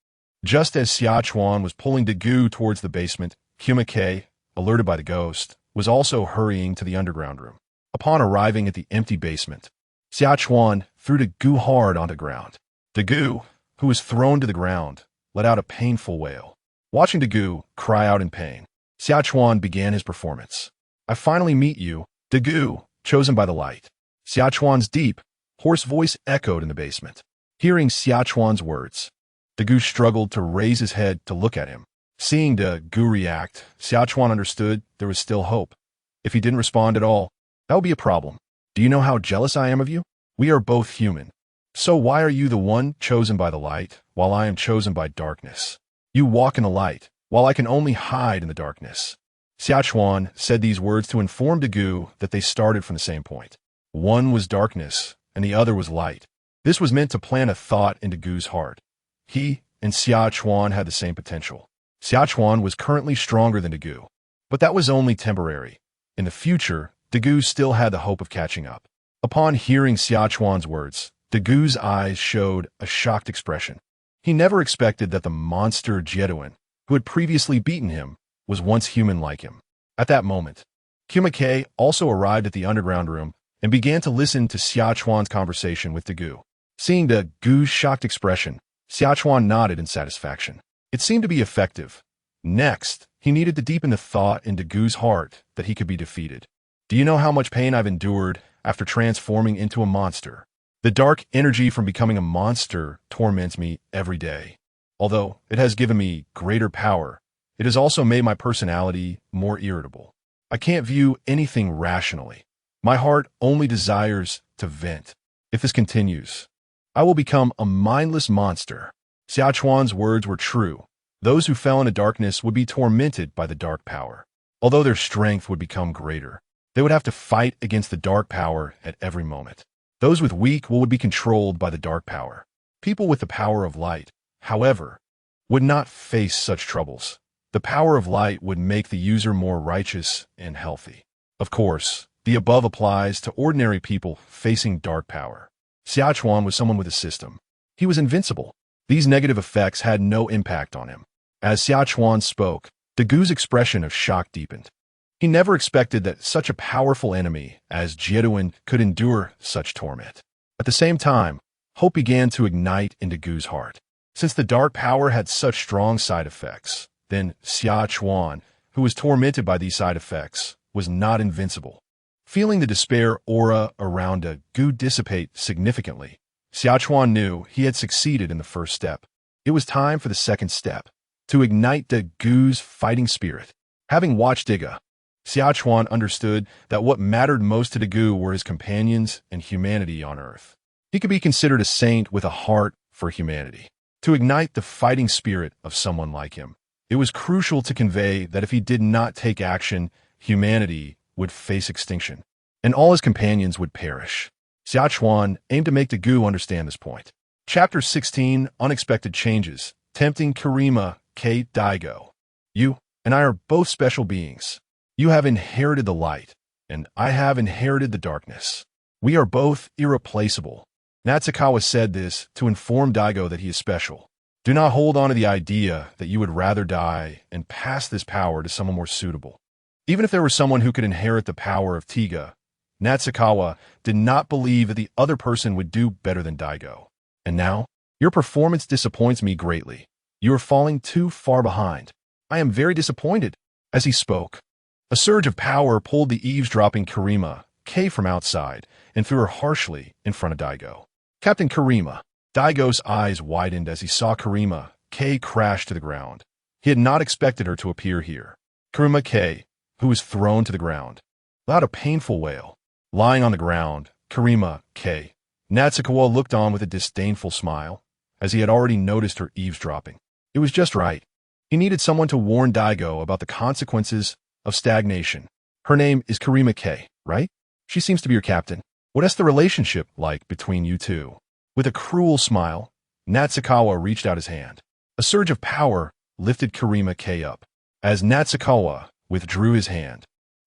Just as Xia Chuan was pulling Dagu towards the basement, Kyouka, alerted by the ghost, was also hurrying to the underground room. Upon arriving at the empty basement, Xia Chuan threw Dagu hard onto the ground. Dagu, who was thrown to the ground, let out a painful wail. Watching Dagu cry out in pain, Xia Chuan began his performance. I finally meet you, Dagu, chosen by the light. Xia Chuan's deep, hoarse voice echoed in the basement. Hearing Xia Chuan's words, Dagu struggled to raise his head to look at him. Seeing Dagu react, Xia Chuan understood there was still hope. If he didn't respond at all, that would be a problem. Do you know how jealous I am of you? We are both human. So why are you the one chosen by the light, while I am chosen by darkness? You walk in the light, while I can only hide in the darkness. Xia Chuan said these words to inform Dagu that they started from the same point. One was darkness, and the other was light. This was meant to plant a thought in Dagu's heart. He and Xia Chuan had the same potential. Xia Chuan was currently stronger than Dagu, but that was only temporary. In the future, Dagu still had the hope of catching up. Upon hearing Xia Chuan's words, Dagu's eyes showed a shocked expression. He never expected that the monster Jetton, who had previously beaten him, was once human like him. At that moment, Kyouka also arrived at the underground room and began to listen to Xia Chuan's conversation with Dagu. Seeing Dagu's shocked expression, Xia Chuan nodded in satisfaction. It seemed to be effective. Next, he needed to deepen the thought in Dagu's heart that he could be defeated. Do you know how much pain I've endured after transforming into a monster? The dark energy from becoming a monster torments me every day. Although it has given me greater power, it has also made my personality more irritable. I can't view anything rationally. My heart only desires to vent. If this continues, I will become a mindless monster. Xia Chuan's words were true. Those who fell into darkness would be tormented by the dark power. Although their strength would become greater, they would have to fight against the dark power at every moment. Those with weak will would be controlled by the dark power. People with the power of light, however, would not face such troubles. The power of light would make the user more righteous and healthy. Of course, the above applies to ordinary people facing dark power. Xia Chuan was someone with a system. He was invincible. These negative effects had no impact on him. As Xia Chuan spoke, Dagu's expression of shock deepened. He never expected that such a powerful enemy as Jetton could endure such torment. At the same time, hope began to ignite in Dagu's heart. Since the dark power had such strong side effects, then Xia Chuan, who was tormented by these side effects, was not invincible. Feeling the despair aura around Dagu dissipate significantly, Xia Chuan knew he had succeeded in the first step. It was time for the second step, to ignite Dagu's fighting spirit. Having watched Tiga, Xia Chuan understood that what mattered most to Dagu were his companions and humanity on Earth. He could be considered a saint with a heart for humanity. To ignite the fighting spirit of someone like him, it was crucial to convey that if he did not take action, humanity would face extinction, and all his companions would perish. Xia Chuan aimed to make Dagu understand this point. Chapter 16, Unexpected Changes, Tempting Kirima K. Daigo. You and I are both special beings. You have inherited the light, and I have inherited the darkness. We are both irreplaceable. Natsukawa said this to inform Daigo that he is special. Do not hold on to the idea that you would rather die and pass this power to someone more suitable. Even if there were someone who could inherit the power of Tiga, Natsukawa did not believe that the other person would do better than Daigo. And now, your performance disappoints me greatly. You are falling too far behind. I am very disappointed. As he spoke, a surge of power pulled the eavesdropping Kirima K from outside and threw her harshly in front of Daigo. Captain Kirima. Daigo's eyes widened as he saw Kirima K crash to the ground. He had not expected her to appear here. Kirima K, who was thrown to the ground, let out a painful wail. Lying on the ground, Kirima K. Natsukawa looked on with a disdainful smile, as he had already noticed her eavesdropping. It was just right. He needed someone to warn Daigo about the consequences of stagnation. Her name is Kirima K, right? She seems to be your captain. What is the relationship like between you two? With a cruel smile, Natsukawa reached out his hand. A surge of power lifted Kirima K up. As Natsukawa withdrew his hand,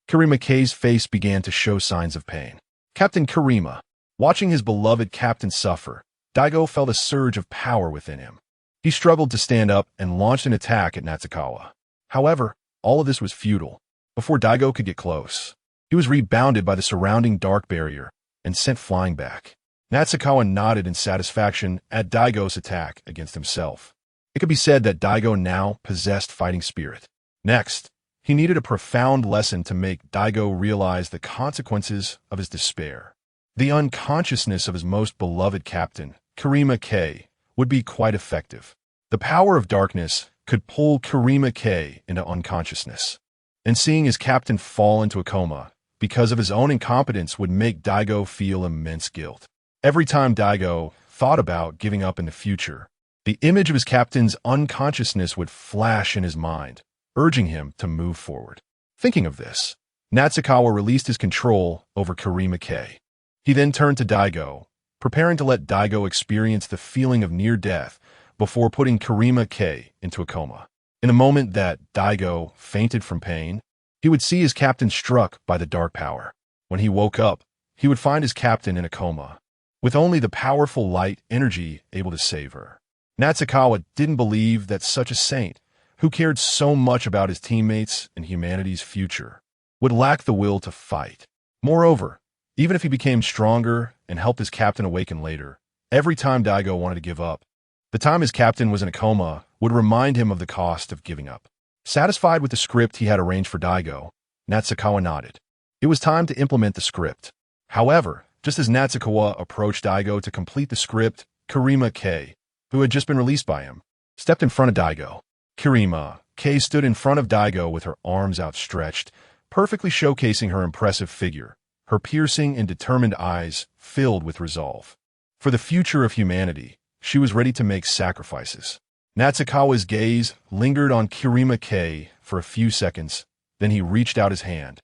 Kirima K's face began to show signs of pain. Captain Kirima. Watching his beloved captain suffer, Daigo felt a surge of power within him. He struggled to stand up and launched an attack at Natsukawa. However, all of this was futile. Before Daigo could get close, he was rebounded by the surrounding dark barrier and sent flying back. Natsukawa nodded in satisfaction at Daigo's attack against himself. It could be said that Daigo now possessed fighting spirit. Next, he needed a profound lesson to make Daigo realize the consequences of his despair. The unconsciousness of his most beloved captain, Kirima K, would be quite effective. The power of darkness could pull Kirima K into unconsciousness, and seeing his captain fall into a coma because of his own incompetence would make Daigo feel immense guilt. Every time Daigo thought about giving up in the future, the image of his captain's unconsciousness would flash in his mind, urging him to move forward. Thinking of this, Natsukawa released his control over Kirima K. He then turned to Daigo, preparing to let Daigo experience the feeling of near death before putting Kirima K into a coma. In a moment that Daigo fainted from pain, he would see his captain struck by the dark power. When he woke up, he would find his captain in a coma, with only the powerful light energy able to save her. Natsukawa didn't believe that such a saint, who cared so much about his teammates and humanity's future, would lack the will to fight. Moreover, even if he became stronger and helped his captain awaken later, every time Daigo wanted to give up, the time his captain was in a coma would remind him of the cost of giving up. Satisfied with the script he had arranged for Daigo, Natsukawa nodded. It was time to implement the script. However, just as Natsukawa approached Daigo to complete the script, Kirima K, who had just been released by him, stepped in front of Daigo. Kirima K stood in front of Daigo with her arms outstretched, perfectly showcasing her impressive figure, her piercing and determined eyes filled with resolve. For the future of humanity, she was ready to make sacrifices. Natsukawa's gaze lingered on Kirima K for a few seconds, then he reached out his hand,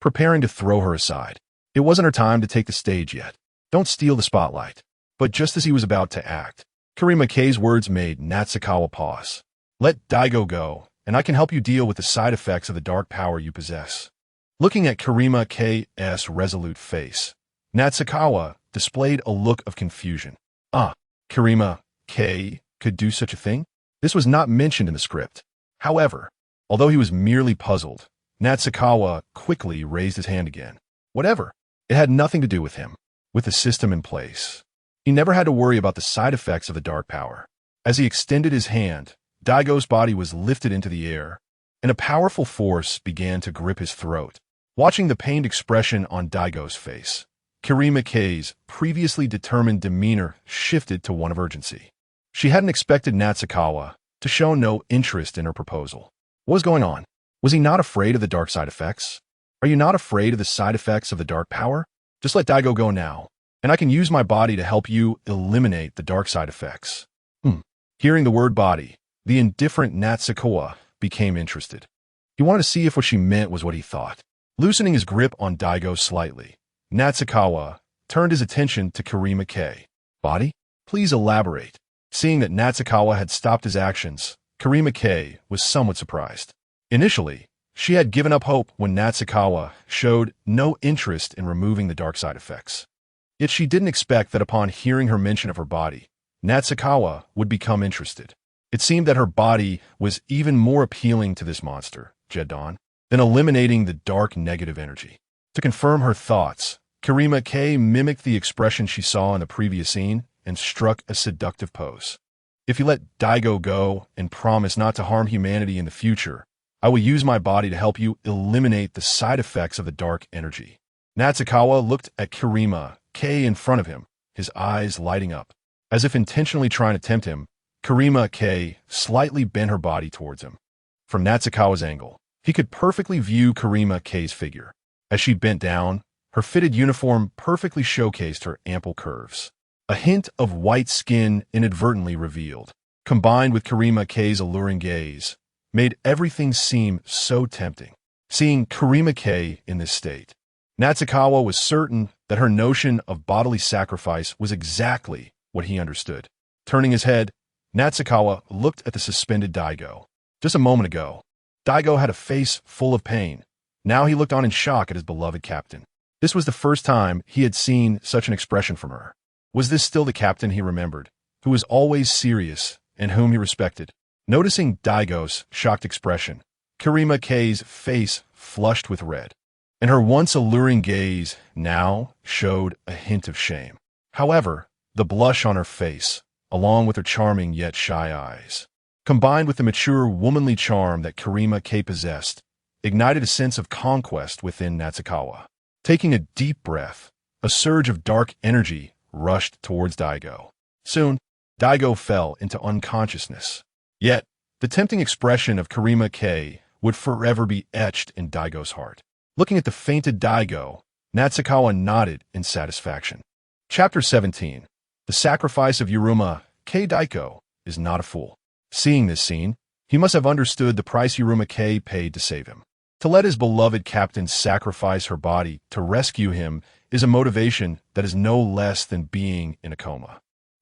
preparing to throw her aside. It wasn't her time to take the stage yet. Don't steal the spotlight. But just as he was about to act, Kirima K's words made Natsukawa pause. Let Daigo go, and I can help you deal with the side effects of the dark power you possess. Looking at Kirima K's resolute face, Natsukawa displayed a look of confusion. Kirima K could do such a thing? This was not mentioned in the script. However, although he was merely puzzled, Natsukawa quickly raised his hand again. Whatever. It had nothing to do with him. With the system in place, he never had to worry about the side effects of the dark power. As he extended his hand, Daigo's body was lifted into the air, and a powerful force began to grip his throat. Watching the pained expression on Daigo's face, Kirima K's previously determined demeanor shifted to one of urgency. She hadn't expected Natsukawa to show no interest in her proposal. What was going on? Was he not afraid of the dark side effects? Are you not afraid of the side effects of the dark power? Just let Daigo go now, and I can use my body to help you eliminate the dark side effects. Hearing the word body, the indifferent Natsukawa became interested. He wanted to see if what she meant was what he thought. Loosening his grip on Daigo slightly, Natsukawa turned his attention to Kirima K. Body? Please elaborate. Seeing that Natsukawa had stopped his actions, Kirima K was somewhat surprised. Initially, she had given up hope when Natsukawa showed no interest in removing the dark side effects. Yet she didn't expect that upon hearing her mention of her body, Natsukawa would become interested. It seemed that her body was even more appealing to this monster, Jetton, than eliminating the dark negative energy. To confirm her thoughts, Kirima K mimicked the expression she saw in the previous scene and struck a seductive pose. If you let Daigo go and promise not to harm humanity in the future, I will use my body to help you eliminate the side effects of the dark energy. Natsukawa looked at Kirima K in front of him, his eyes lighting up. As if intentionally trying to tempt him, Kirima K slightly bent her body towards him. From Natsukawa's angle, he could perfectly view Kirima K's figure. As she bent down, her fitted uniform perfectly showcased her ample curves. A hint of white skin inadvertently revealed, combined with Kirima K's alluring gaze, made everything seem so tempting. Seeing Kirima K in this state, Natsukawa was certain that her notion of bodily sacrifice was exactly what he understood. Turning his head, Natsukawa looked at the suspended Daigo. Just a moment ago, Daigo had a face full of pain. Now he looked on in shock at his beloved captain. This was the first time he had seen such an expression from her. Was this still the captain he remembered, who was always serious and whom he respected? Noticing Daigo's shocked expression, Kirima K's face flushed with red, and her once alluring gaze now showed a hint of shame. However, the blush on her face, along with her charming yet shy eyes, combined with the mature womanly charm that Kirima K possessed, ignited a sense of conquest within Natsukawa. Taking a deep breath, a surge of dark energy rushed towards Daigo. Soon, Daigo fell into unconsciousness. Yet, the tempting expression of Kirima K would forever be etched in Daigo's heart. Looking at the fainted Daigo, Natsukawa nodded in satisfaction. Chapter 17. The sacrifice of Yuruma K. Daigo is not a fool. Seeing this scene, he must have understood the price Yuruma K paid to save him. To let his beloved captain sacrifice her body to rescue him is a motivation that is no less than being in a coma.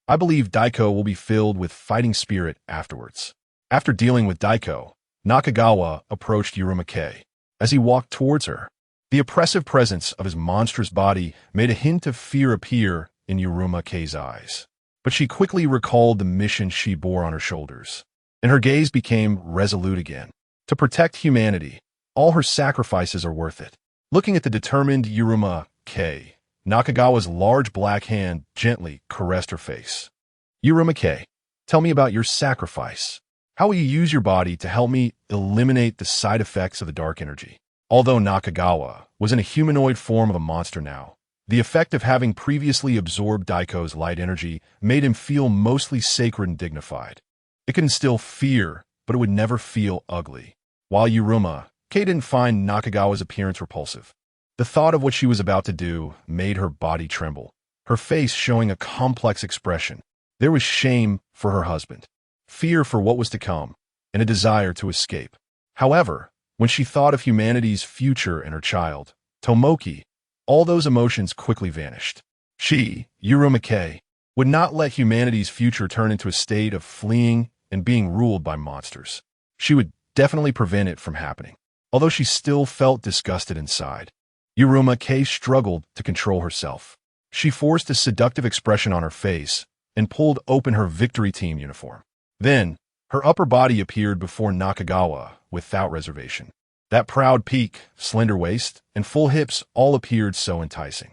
I believe Daigo will be filled with fighting spirit afterwards. After dealing with Daigo, Nakagawa approached Yuruma K. As he walked towards her, the oppressive presence of his monstrous body made a hint of fear appear in Yuruma K's eyes. But she quickly recalled the mission she bore on her shoulders, and her gaze became resolute again. To protect humanity, all her sacrifices are worth it. Looking at the determined Yuruma K, Nakagawa's large black hand gently caressed her face. Yuruma K, tell me about your sacrifice. How will you use your body to help me eliminate the side effects of the dark energy? Although Nakagawa was in a humanoid form of a monster now, the effect of having previously absorbed Daigo's light energy made him feel mostly sacred and dignified. It could instill fear, but it would never feel ugly. While Yuruma K didn't find Nakagawa's appearance repulsive, the thought of what she was about to do made her body tremble, her face showing a complex expression. There was shame for her husband, fear for what was to come, and a desire to escape. However, when she thought of humanity's future and her child, Tomoki, all those emotions quickly vanished. She, Yuruma K, would not let humanity's future turn into a state of fleeing and being ruled by monsters. She would definitely prevent it from happening. Although she still felt disgusted inside, Yuruma K struggled to control herself. She forced a seductive expression on her face and pulled open her victory team uniform. Then, her upper body appeared before Nakagawa without reservation. That proud peak, slender waist, and full hips all appeared so enticing.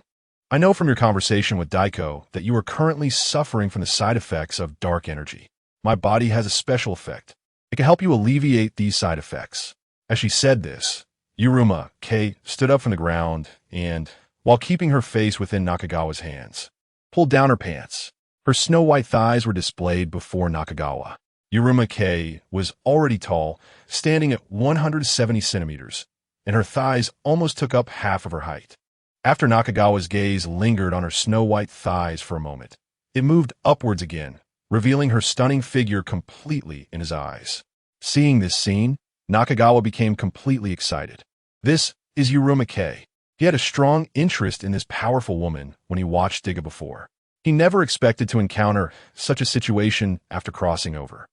I know from your conversation with Daiko that you are currently suffering from the side effects of dark energy. My body has a special effect. It can help you alleviate these side effects. As she said this, Yuruma Kei stood up from the ground and, while keeping her face within Nakagawa's hands, pulled down her pants. Her snow-white thighs were displayed before Nakagawa. Yuruma Kei was already tall, standing at 170 centimeters, and her thighs almost took up half of her height. After Nakagawa's gaze lingered on her snow-white thighs for a moment, it moved upwards again, revealing her stunning figure completely in his eyes. Seeing this scene, Nakagawa became completely excited. This is Yuruma Kei. He had a strong interest in this powerful woman when he watched Tiga before. He never expected to encounter such a situation after crossing over.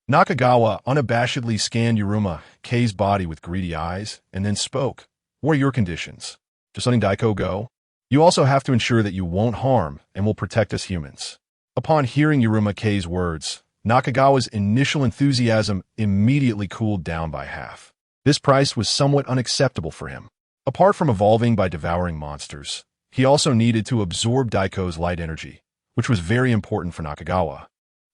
Nakagawa unabashedly scanned Yuruma Kei's body with greedy eyes and then spoke. What are your conditions? Just letting Daiko go? You also have to ensure that you won't harm and will protect us humans. Upon hearing Yuruma Kei's words, Nakagawa's initial enthusiasm immediately cooled down by half. This price was somewhat unacceptable for him. Apart from evolving by devouring monsters, he also needed to absorb Daiko's light energy, which was very important for Nakagawa.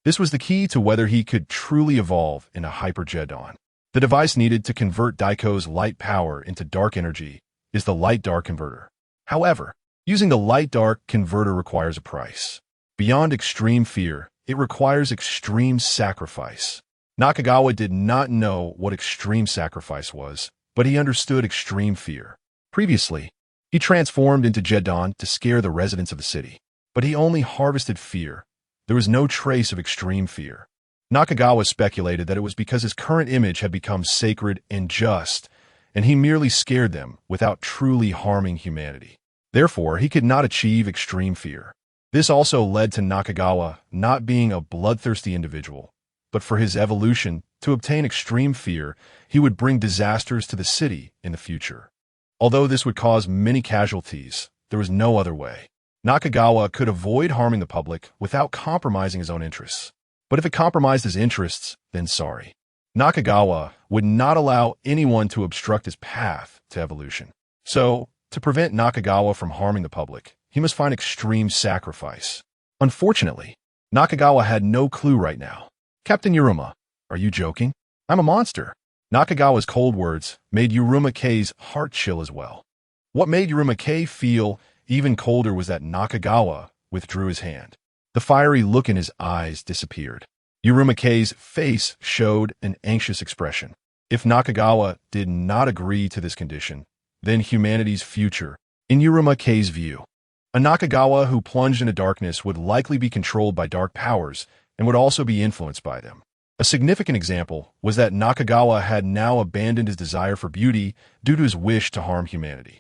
This was the key to whether he could truly evolve into Hyper Jetton. The device needed to convert Daiko's light power into dark energy is the light-dark converter. However, using the light-dark converter requires a price. Beyond extreme fear, it requires extreme sacrifice. Nakagawa did not know what extreme sacrifice was, but he understood extreme fear. Previously, he transformed into Jetton to scare the residents of the city, but he only harvested fear. There was no trace of extreme fear. Nakagawa speculated that it was because his current image had become sacred and just, and he merely scared them without truly harming humanity. Therefore, he could not achieve extreme fear. This also led to Nakagawa not being a bloodthirsty individual, but for his evolution to obtain extreme fear, he would bring disasters to the city in the future. Although this would cause many casualties, there was no other way. Nakagawa could avoid harming the public without compromising his own interests. But if it compromised his interests, then sorry. Nakagawa would not allow anyone to obstruct his path to evolution. So, to prevent Nakagawa from harming the public, he must find extreme sacrifice. Unfortunately, Nakagawa had no clue right now. Captain Yuruma, are you joking? I'm a monster. Nakagawa's cold words made Yuruma Kei's heart chill as well. What made Yuruma Kei feel even colder was that Nakagawa withdrew his hand. The fiery look in his eyes disappeared. Yuruma Kei's face showed an anxious expression. If Nakagawa did not agree to this condition, then humanity's future, in Yuruma Kei's view. A Nakagawa who plunged into darkness would likely be controlled by dark powers and would also be influenced by them. A significant example was that Nakagawa had now abandoned his desire for beauty due to his wish to harm humanity.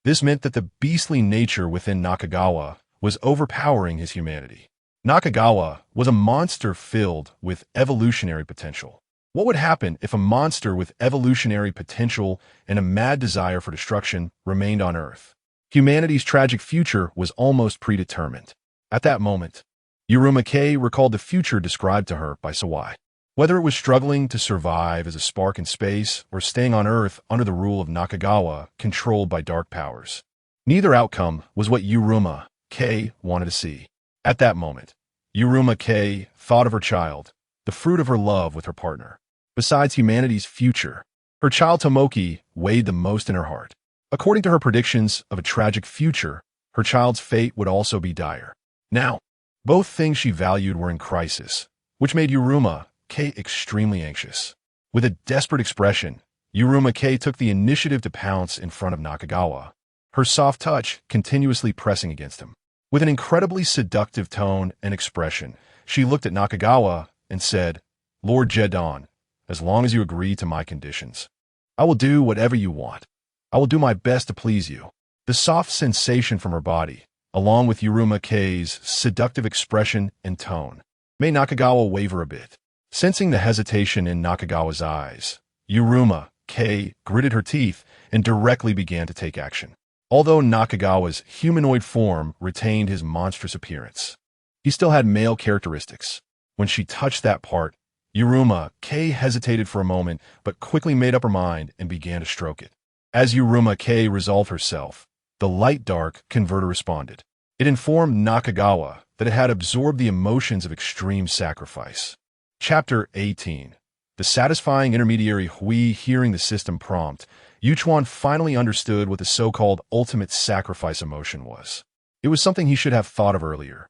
This meant that the beastly nature within Nakagawa was overpowering his humanity. Nakagawa was a monster filled with evolutionary potential. What would happen if a monster with evolutionary potential and a mad desire for destruction remained on Earth? Humanity's tragic future was almost predetermined. At that moment, Yuruma Kei recalled the future described to her by Sawai. Whether it was struggling to survive as a spark in space or staying on Earth under the rule of Nakagawa controlled by dark powers, neither outcome was what Yuruma Kei wanted to see. At that moment, Yuruma Kei thought of her child, the fruit of her love with her partner. Besides humanity's future, her child Tomoki weighed the most in her heart. According to her predictions of a tragic future, her child's fate would also be dire. Now, both things she valued were in crisis, which made Yuruma Kei extremely anxious. With a desperate expression, Yuruma Kei took the initiative to pounce in front of Nakagawa, her soft touch continuously pressing against him. With an incredibly seductive tone and expression, she looked at Nakagawa and said, "Lord Jetton, as long as you agree to my conditions, I will do whatever you want. I will do my best to please you." The soft sensation from her body, along with Yuruma Kei's seductive expression and tone, made Nakagawa waver a bit. Sensing the hesitation in Nakagawa's eyes, Yuruma Kei gritted her teeth and directly began to take action. Although Nakagawa's humanoid form retained his monstrous appearance, he still had male characteristics. When she touched that part, Yuruma K hesitated for a moment but quickly made up her mind and began to stroke it. As Yuruma K resolved herself, the light-dark converter responded. It informed Nakagawa that it had absorbed the emotions of extreme sacrifice. Chapter 18. The satisfying intermediary Hui. Hearing the system prompt, Xia Chuan finally understood what the so-called ultimate sacrifice emotion was. It was something he should have thought of earlier.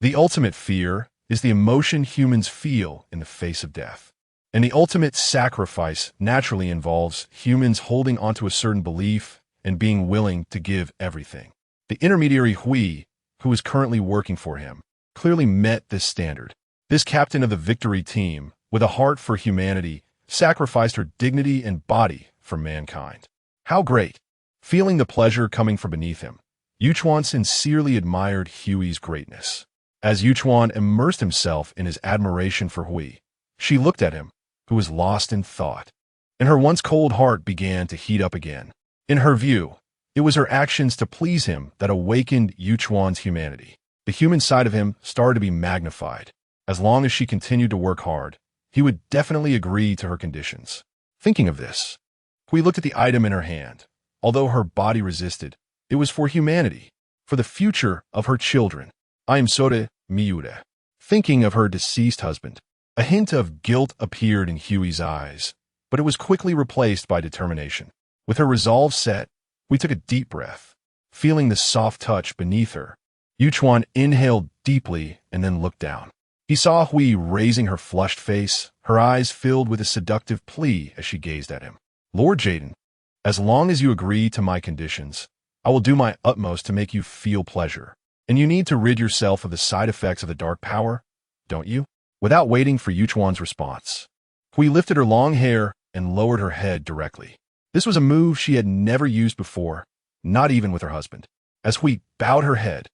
The ultimate fear is the emotion humans feel in the face of death. And the ultimate sacrifice naturally involves humans holding onto a certain belief and being willing to give everything. The intermediary Hui, who is currently working for him, clearly met this standard. This captain of the victory team, with a heart for humanity, sacrificed her dignity and body for mankind. How great! Feeling the pleasure coming from beneath him, Xia Chuan sincerely admired Hui's greatness. As Xia Chuan immersed himself in his admiration for Hui, she looked at him, who was lost in thought, and her once cold heart began to heat up again. In her view, it was her actions to please him that awakened Xia Chuan's humanity. The human side of him started to be magnified. As long as she continued to work hard, he would definitely agree to her conditions. Thinking of this, Hui looked at the item in her hand. Although her body resisted, it was for humanity, for the future of her children. I am Sora Miura. Thinking of her deceased husband, a hint of guilt appeared in Hui's eyes, but it was quickly replaced by determination. With her resolve set, we took a deep breath. Feeling the soft touch beneath her, Xia Chuan inhaled deeply and then looked down. He saw Hui raising her flushed face, her eyes filled with a seductive plea as she gazed at him. Lord Jetton, as long as you agree to my conditions, I will do my utmost to make you feel pleasure. And you need to rid yourself of the side effects of the dark power, don't you? Without waiting for Xia Chuan's response, Hui lifted her long hair and lowered her head directly. This was a move she had never used before, not even with her husband. As Hui bowed her head,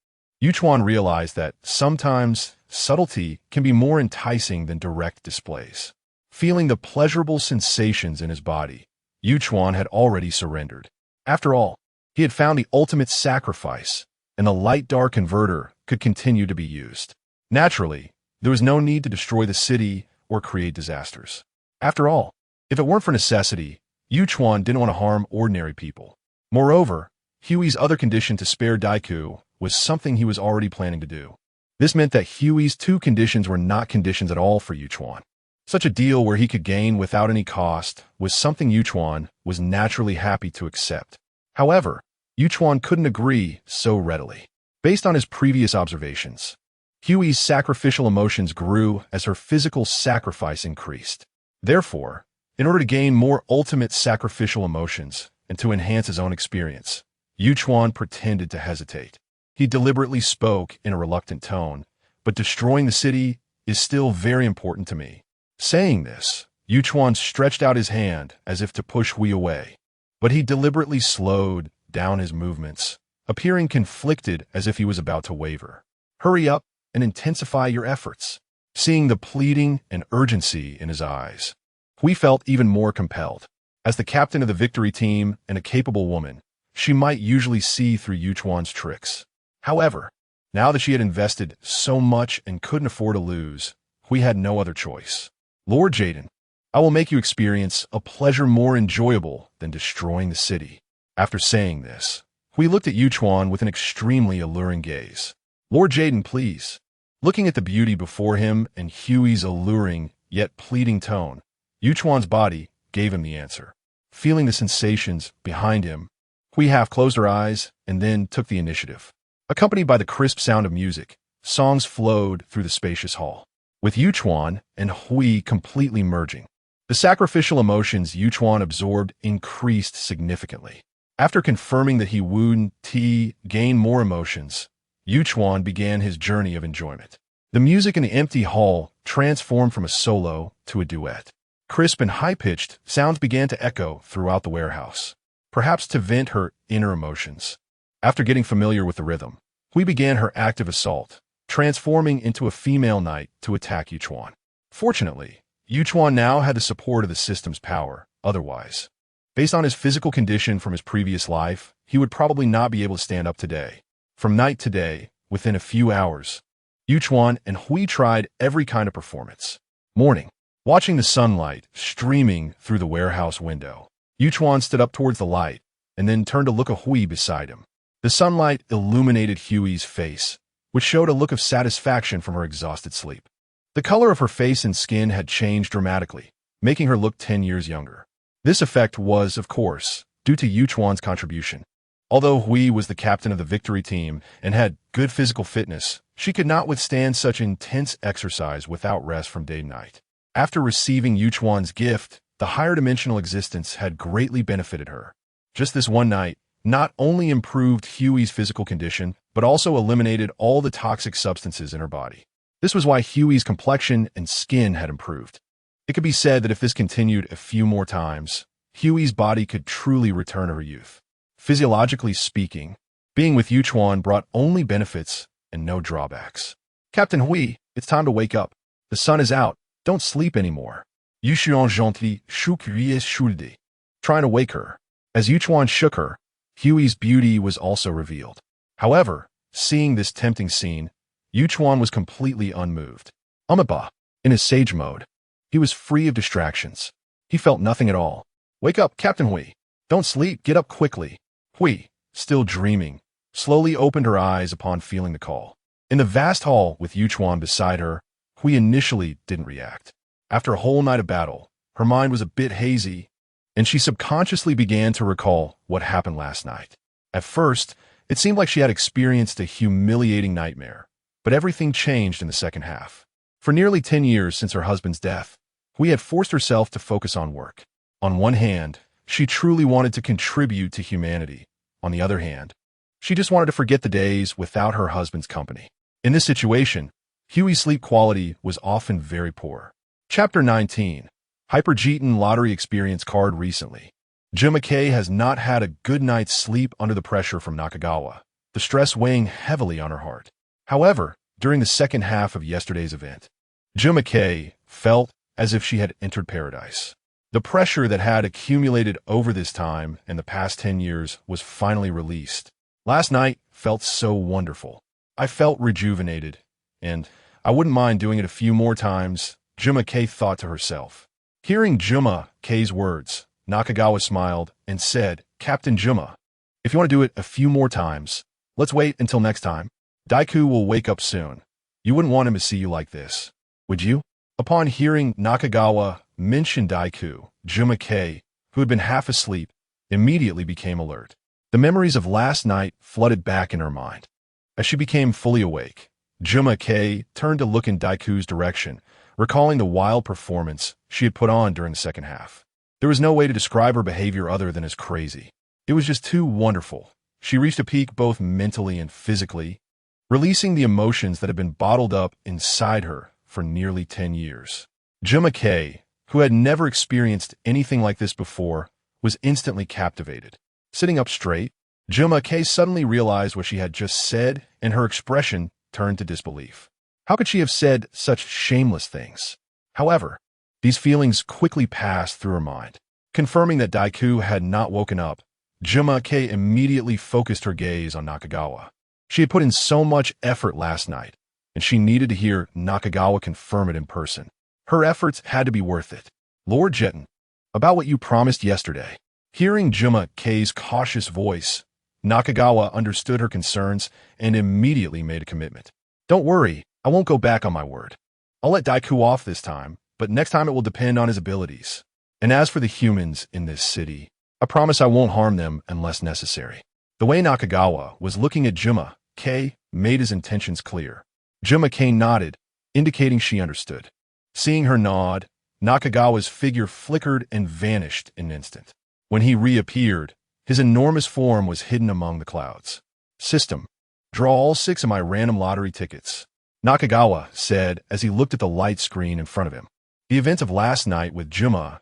Xia Chuan realized that sometimes subtlety can be more enticing than direct displays. Feeling the pleasurable sensations in his body, Xia Chuan had already surrendered. After all, he had found the ultimate sacrifice, and the light-dark converter could continue to be used. Naturally, there was no need to destroy the city or create disasters. After all, if it weren't for necessity, Xia Chuan didn't want to harm ordinary people. Moreover, Hui's other condition to spare Dagu was something he was already planning to do. This meant that Hui's two conditions were not conditions at all for Xia Chuan. Such a deal where he could gain without any cost was something Xia Chuan was naturally happy to accept. However, Xia Chuan couldn't agree so readily. Based on his previous observations, Hui's sacrificial emotions grew as her physical sacrifice increased. Therefore, in order to gain more ultimate sacrificial emotions and to enhance his own experience, Xia Chuan pretended to hesitate. He deliberately spoke in a reluctant tone, but destroying the city is still very important to me. Saying this, Xia Chuan stretched out his hand as if to push Hui away, but he deliberately slowed down his movements, appearing conflicted as if he was about to waver. Hurry up and intensify your efforts. Seeing the pleading and urgency in his eyes, Hui felt even more compelled. As the captain of the victory team and a capable woman, she might usually see through Xia Chuan's tricks. However, now that she had invested so much and couldn't afford to lose, Hui had no other choice. Lord Jetton, I will make you experience a pleasure more enjoyable than destroying the city. After saying this, Hui looked at Xia Chuan with an extremely alluring gaze. Lord Jetton, please. Looking at the beauty before him and Hui's alluring yet pleading tone, Xia Chuan's body gave him the answer. Feeling the sensations behind him, Hui half closed her eyes and then took the initiative. Accompanied by the crisp sound of music, songs flowed through the spacious hall, with Xia Chuan and Hui completely merging. The sacrificial emotions Xia Chuan absorbed increased significantly. After confirming that he would gain more emotions, Xia Chuan began his journey of enjoyment. The music in the empty hall transformed from a solo to a duet. Crisp and high-pitched sounds began to echo throughout the warehouse, perhaps to vent her inner emotions. After getting familiar with the rhythm, Hui began her active assault, transforming into a female knight to attack Xia Chuan. Fortunately, Xia Chuan now had the support of the system's power. Otherwise, based on his physical condition from his previous life, he would probably not be able to stand up today. From night to day, within a few hours, Xia Chuan and Hui tried every kind of performance. Morning. Watching the sunlight streaming through the warehouse window, Xia Chuan stood up towards the light and then turned to look at Hui beside him. The sunlight illuminated Hui's face, which showed a look of satisfaction from her exhausted sleep. The color of her face and skin had changed dramatically, making her look 10 years younger. This effect was, of course, due to Xia Chuan's contribution. Although Hui was the captain of the victory team and had good physical fitness, she could not withstand such intense exercise without rest from day to night. After receiving Xia Chuan's gift, the higher dimensional existence had greatly benefited her. Just this one night not only improved Hui's physical condition, but also eliminated all the toxic substances in her body. This was why Hui's complexion and skin had improved. It could be said that if this continued a few more times, Hui's body could truly return to her youth. Physiologically speaking, being with Xia Chuan brought only benefits and no drawbacks. Captain Hui, it's time to wake up. The sun is out. Don't sleep anymore. Xia Chuan gently shook Hui's shoulder, trying to wake her. As Xia Chuan shook her, Hui's beauty was also revealed. However, seeing this tempting scene, Xia Chuan was completely unmoved. Amiba, in his sage mode, he was free of distractions. He felt nothing at all. Wake up, Captain Hui. Don't sleep, get up quickly. Hui, still dreaming, slowly opened her eyes upon feeling the call. In the vast hall with Xia Chuan beside her, Hui initially didn't react. After a whole night of battle, her mind was a bit hazy, and she subconsciously began to recall what happened last night. At first, it seemed like she had experienced a humiliating nightmare, but everything changed in the second half. For nearly 10 years since her husband's death, Hui had forced herself to focus on work. On one hand, she truly wanted to contribute to humanity. On the other hand, she just wanted to forget the days without her husband's company. In this situation, Hui's sleep quality was often very poor. Chapter 19. Hyper Jetton Lottery Experience Card Recently. Jima has not had a good night's sleep under the pressure from Nakagawa, the stress weighing heavily on her heart. However, during the second half of yesterday's event, Jima felt as if she had entered paradise. The pressure that had accumulated over this time and the past 10 years was finally released. Last night felt so wonderful. I felt rejuvenated, and I wouldn't mind doing it a few more times, Jima thought to herself. Hearing Jima's words, Nakagawa smiled and said, Captain Jima, if you want to do it a few more times, let's wait until next time. Dagu will wake up soon. You wouldn't want him to see you like this, would you? Upon hearing Nakagawa mention Dagu, Jima, who had been half asleep, immediately became alert. The memories of last night flooded back in her mind. As she became fully awake, Jima turned to look in Daigu's direction, recalling the wild performance she had put on during the second half. There was no way to describe her behavior other than as crazy. It was just too wonderful. She reached a peak both mentally and physically, releasing the emotions that had been bottled up inside her for nearly 10 years. Jima, who had never experienced anything like this before, was instantly captivated. Sitting up straight, Jima suddenly realized what she had just said, and her expression turned to disbelief. How could she have said such shameless things? However, these feelings quickly passed through her mind. Confirming that Dagu had not woken up, Jima immediately focused her gaze on Nakagawa. She had put in so much effort last night, and she needed to hear Nakagawa confirm it in person. Her efforts had to be worth it. Lord Jetton, about what you promised yesterday. Hearing Jima's cautious voice, Nakagawa understood her concerns and immediately made a commitment. Don't worry, I won't go back on my word. I'll let Dagu off this time, but next time it will depend on his abilities. And as for the humans in this city, I promise I won't harm them unless necessary. The way Nakagawa was looking at Jima made his intentions clear. Jima nodded, indicating she understood. Seeing her nod, Nakagawa's figure flickered and vanished in an instant. When he reappeared, his enormous form was hidden among the clouds. System. Draw all 6 of my random lottery tickets, Nakagawa said as he looked at the light screen in front of him. The event of last night with Jima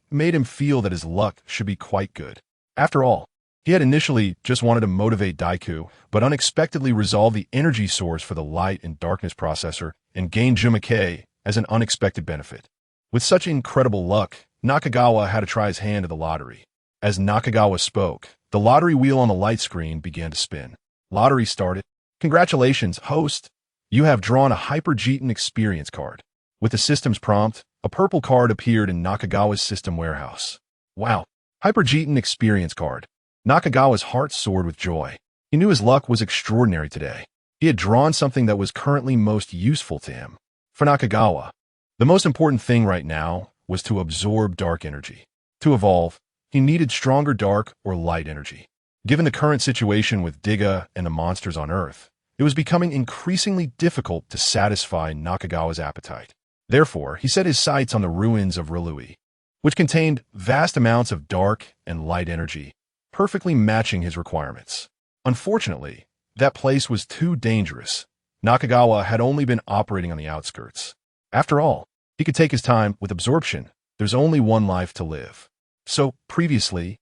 made him feel that his luck should be quite good. After all, he had initially just wanted to motivate Dagu, but unexpectedly resolved the energy source for the light and darkness processor and gained Jima as an unexpected benefit. With such incredible luck, Nakagawa had to try his hand at the lottery. As Nakagawa spoke, The lottery wheel on the light screen began to spin. Lottery started. Congratulations, host! You have drawn a Jetton experience card. With the system's prompt, a purple card appeared in Nakagawa's system warehouse. Wow! Jetton experience card. Nakagawa's heart soared with joy. He knew his luck was extraordinary today. He had drawn something that was currently most useful to him. For Nakagawa, the most important thing right now was to absorb dark energy. To evolve, he needed stronger dark or light energy. Given the current situation with Tiga and the monsters on Earth, it was becoming increasingly difficult to satisfy Nakagawa's appetite. Therefore, he set his sights on the ruins of Luluye, which contained vast amounts of dark and light energy, perfectly matching his requirements. Unfortunately, that place was too dangerous. Nakagawa had only been operating on the outskirts. After all, he could take his time with absorption. There's only one life to live. So, previously,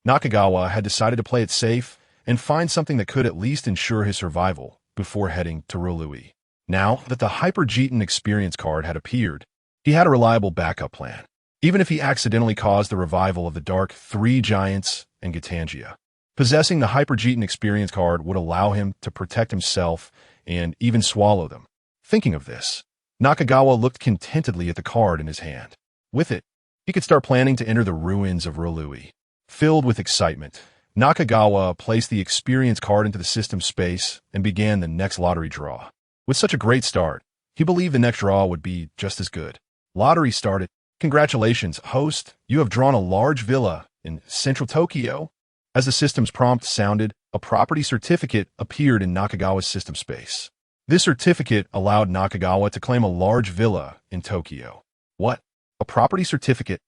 Nakagawa had decided to play it safe and find something that could at least ensure his survival before heading to Luluye. Now that the Jetton experience card had appeared, he had a reliable backup plan, even if he accidentally caused the revival of the Dark Three Giants and Gatanjyer. Possessing the Jetton experience card would allow him to protect himself and even swallow them. Thinking of this, Nakagawa looked contentedly at the card in his hand. With it, he could start planning to enter the ruins of Luluye. Filled with excitement, Nakagawa placed the experience card into the system space and began the next lottery draw. With such a great start, he believed the next draw would be just as good. Lottery started. Congratulations, host! You have drawn a large villa in central Tokyo. As the system's prompt sounded, a property certificate appeared in Nakagawa's system space. This certificate allowed Nakagawa to claim a large villa in Tokyo. What? A property certificate?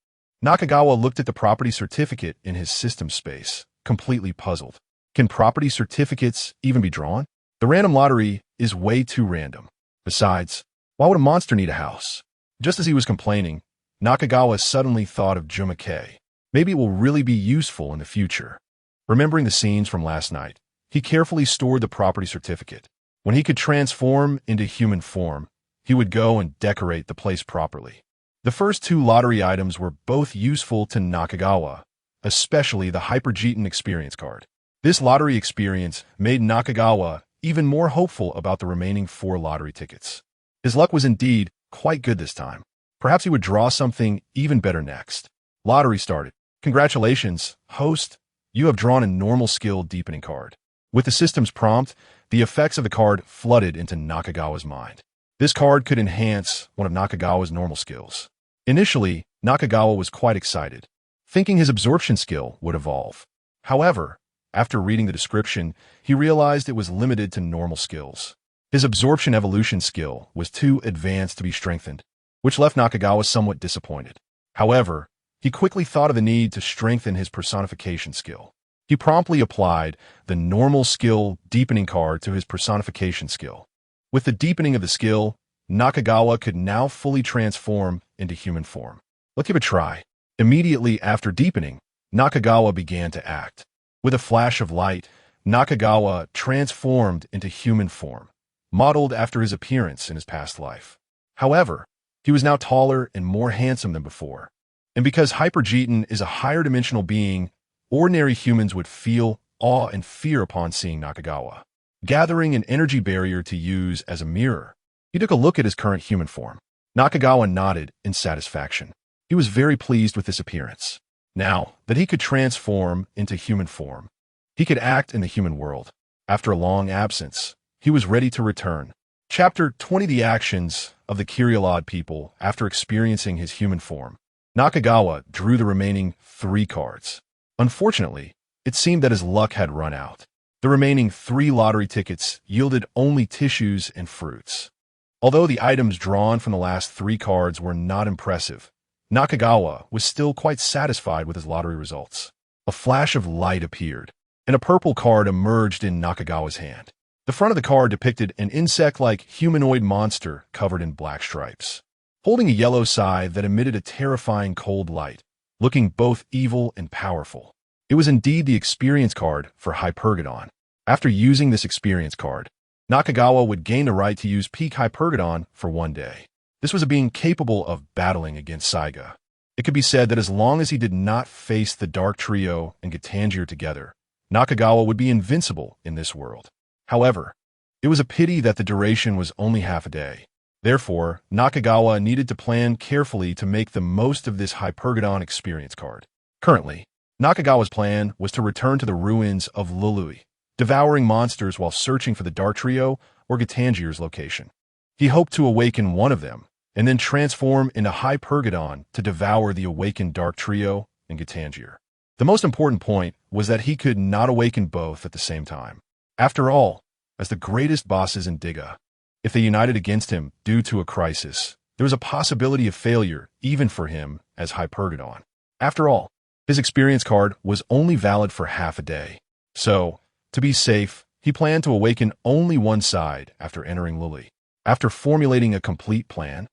Nakagawa looked at the property certificate in his system space, completely puzzled. Can property certificates even be drawn? The random lottery is way too random. Besides, why would a monster need a house? Just as he was complaining, Nakagawa suddenly thought of Jumake. Maybe it will really be useful in the future. Remembering the scenes from last night, he carefully stored the property certificate. When he could transform into human form, he would go and decorate the place properly. The first two lottery items were both useful to Nakagawa, especially the Jetton experience card. This lottery experience made Nakagawa even more hopeful about the remaining 4 lottery tickets. His luck was indeed quite good this time. Perhaps he would draw something even better next. Lottery started. Congratulations, host! You have drawn a normal skill deepening card. With the system's prompt, the effects of the card flooded into Nakagawa's mind. This card could enhance one of Nakagawa's normal skills. Initially, Nakagawa was quite excited, thinking his absorption skill would evolve. However, after reading the description, he realized it was limited to normal skills. His absorption evolution skill was too advanced to be strengthened, which left Nakagawa somewhat disappointed. However, he quickly thought of the need to strengthen his personification skill. He promptly applied the normal skill deepening card to his personification skill. With the deepening of the skill, Nakagawa could now fully transform into human form. Let's give it a try. Immediately after deepening, Nakagawa began to act. With a flash of light, Nakagawa transformed into human form, modeled after his appearance in his past life. However, he was now taller and more handsome than before. And because Jetton is a higher dimensional being, ordinary humans would feel awe and fear upon seeing Nakagawa. Gathering an energy barrier to use as a mirror, he took a look at his current human form. Nakagawa nodded in satisfaction. He was very pleased with this appearance. Now that he could transform into human form, he could act in the human world. After a long absence, he was ready to return. Chapter 20: The Actions of the Kyouka People after experiencing his human form. Nakagawa drew the remaining 3 cards. Unfortunately, it seemed that his luck had run out. The remaining 3 lottery tickets yielded only tissues and fruits. Although the items drawn from the last 3 cards were not impressive, Nakagawa was still quite satisfied with his lottery results. A flash of light appeared, and a purple card emerged in Nakagawa's hand. The front of the card depicted an insect-like humanoid monster covered in black stripes, holding a yellow scythe that emitted a terrifying cold light, looking both evil and powerful. It was indeed the experience card for Hypergodon. After using this experience card, Nakagawa would gain the right to use Peak Hypergodon for 1 day. This was a being capable of battling against Saiga. It could be said that as long as he did not face the Dark Trio and Gatanjyer together, Nakagawa would be invincible in this world. However, it was a pity that the duration was only half a day. Therefore, Nakagawa needed to plan carefully to make the most of this Hypergodon experience card. Currently, Nakagawa's plan was to return to the ruins of Luluye, devouring monsters while searching for the Dark Trio or Gatanjyer's location. He hoped to awaken one of them, and then transform into Hypergodon to devour the awakened Dark Trio and Gatanjyer. The most important point was that he could not awaken both at the same time. After all, as the greatest bosses in Tiga, if they united against him due to a crisis, there was a possibility of failure even for him as Hypergodon. After all, his experience card was only valid for half a day. So, to be safe, he planned to awaken only one side after entering Luluye. After formulating a complete plan,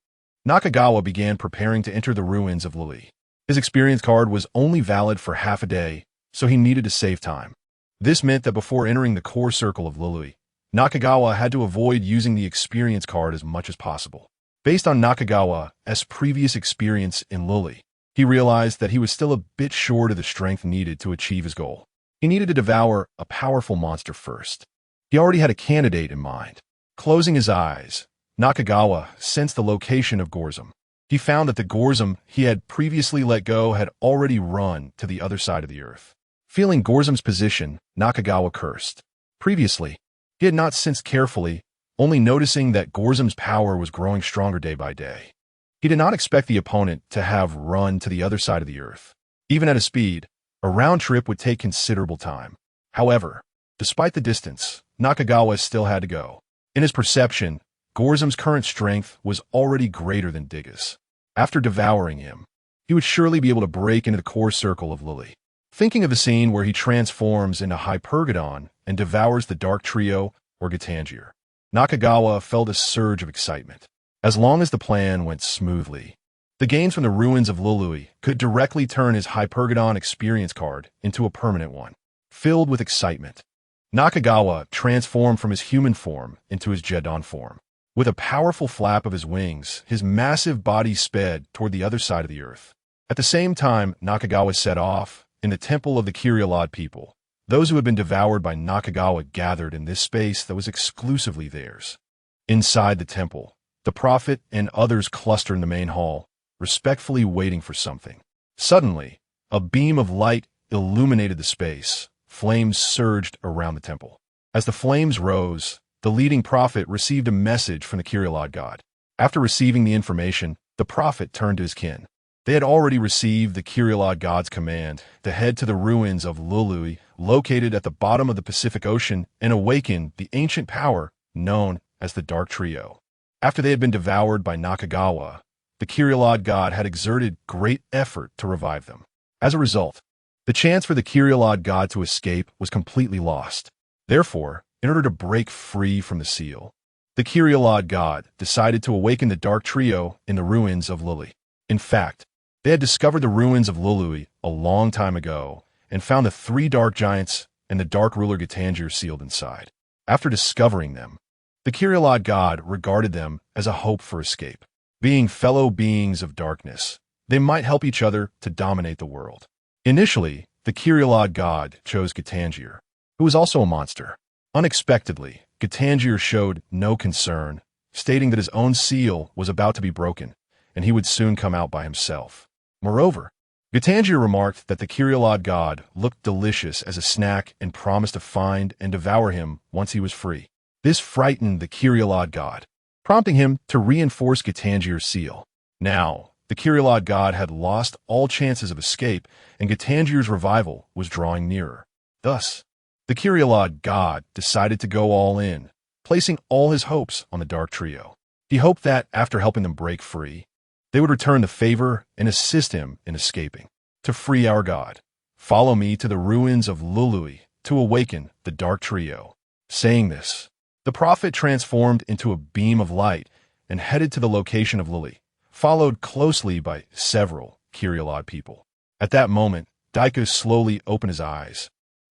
Nakagawa began preparing to enter the ruins of Luluye. His experience card was only valid for half a day, so he needed to save time. This meant that before entering the core circle of Luluye, Nakagawa had to avoid using the experience card as much as possible. Based on Nakagawa's previous experience in Luluye, he realized that he was still a bit short of the strength needed to achieve his goal. He needed to devour a powerful monster first. He already had a candidate in mind. Closing his eyes, Nakagawa sensed the location of Gorzum. He found that the Gorzum he had previously let go had already run to the other side of the earth. Feeling Gorzum's position, Nakagawa cursed. Previously, he had not sensed carefully, only noticing that Gorzum's power was growing stronger day by day. He did not expect the opponent to have run to the other side of the earth. Even at a speed, a round trip would take considerable time. However, despite the distance, Nakagawa still had to go. In his perception, Gorzum's current strength was already greater than Tiga's. After devouring him, he would surely be able to break into the core circle of Luluye. Thinking of the scene where he transforms into Hypergodon and devours the Dark Trio or Gatanjyer, Nakagawa felt a surge of excitement. As long as the plan went smoothly, the gains from the ruins of Luluye could directly turn his Hypergodon experience card into a permanent one. Filled with excitement, Nakagawa transformed from his human form into his Jetton form. With a powerful flap of his wings, his massive body sped toward the other side of the earth. At the same time, Nakagawa set off in the temple of the Kyouka people. Those who had been devoured by Nakagawa gathered in this space that was exclusively theirs. Inside the temple, the prophet and others clustered in the main hall, respectfully waiting for something. Suddenly, a beam of light illuminated the space. Flames surged around the temple. As the flames rose, the leading prophet received a message from the Kyouka god. After receiving the information, the prophet turned to his kin. They had already received the Kyouka god's command to head to the ruins of Luluye, located at the bottom of the Pacific Ocean, and awaken the ancient power known as the Dark Trio. After they had been devoured by Nakagawa, the Kyouka god had exerted great effort to revive them. As a result, the chance for the Kyouka god to escape was completely lost. Therefore, in order to break free from the seal, the Kyouka god decided to awaken the Dark Trio in the ruins of Luluye. In fact, they had discovered the ruins of Luluye a long time ago and found the 3 dark giants and the dark ruler Gatanjyer sealed inside. After discovering them, the Kyouka god regarded them as a hope for escape. Being fellow beings of darkness, they might help each other to dominate the world. Initially, the Kyouka god chose Gatanjyer, who was also a monster. Unexpectedly, Gatanjyer showed no concern, stating that his own seal was about to be broken, and he would soon come out by himself. Moreover, Gatanjyer remarked that the Kyouka god looked delicious as a snack and promised to find and devour him once he was free. This frightened the Kyouka god, prompting him to reinforce Gatanjyer's seal. Now, the Kyouka god had lost all chances of escape, and Gatanjyer's revival was drawing nearer. Thus, the Kyouka god decided to go all in, placing all his hopes on the Dark Trio. He hoped that, after helping them break free, they would return the favor and assist him in escaping. To free our god, follow me to the ruins of Luluye to awaken the Dark Trio. Saying this, the prophet transformed into a beam of light and headed to the location of Luluye, followed closely by several Kyouka people. At that moment, Dagu slowly opened his eyes,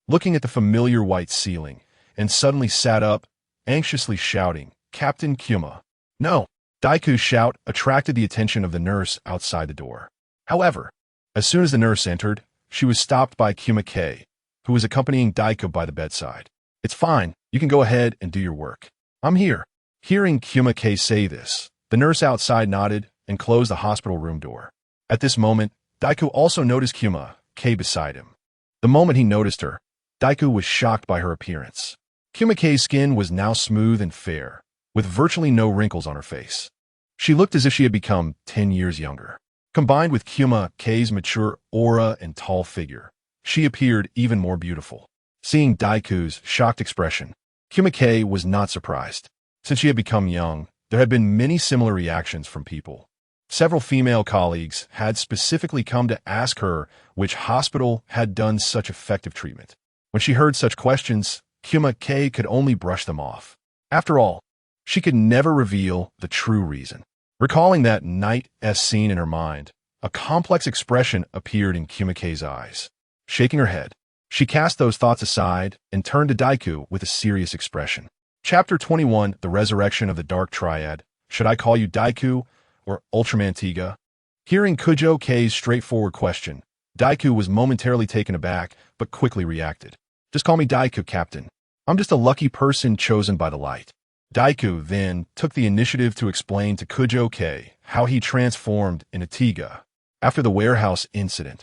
looking at the familiar white ceiling, and suddenly sat up, anxiously shouting, "Captain Kyuma!" No! Dagu's shout attracted the attention of the nurse outside the door. However, as soon as the nurse entered, she was stopped by Kyuma, who was accompanying Daiko by the bedside. "It's fine. You can go ahead and do your work. I'm here." Hearing Kyouka say this, the nurse outside nodded and closed the hospital room door. At this moment, Daiko also noticed Kyouka beside him. The moment he noticed her, Daiko was shocked by her appearance. Kyouka's skin was now smooth and fair, with virtually no wrinkles on her face. She looked as if she had become 10 years younger. Combined with Kyouka's mature aura and tall figure, she appeared even more beautiful. Seeing Daiko's shocked expression, Kyouka was not surprised. Since she had become young, there had been many similar reactions from people. Several female colleagues had specifically come to ask her which hospital had done such effective treatment. When she heard such questions, Kyouka could only brush them off. After all, she could never reveal the true reason. Recalling that night's scene in her mind, a complex expression appeared in Kyouka's eyes. Shaking her head, she cast those thoughts aside and turned to Daiko with a serious expression. Chapter 21, The Resurrection of the Dark Triad. Should I call you Daiko or Ultraman Tiga? Hearing Kyouka's straightforward question, Daiko was momentarily taken aback, but quickly reacted. "Just call me Daiko, Captain. I'm just a lucky person chosen by the light." Daiko then took the initiative to explain to Kyouka how he transformed into Tiga. After the warehouse incident,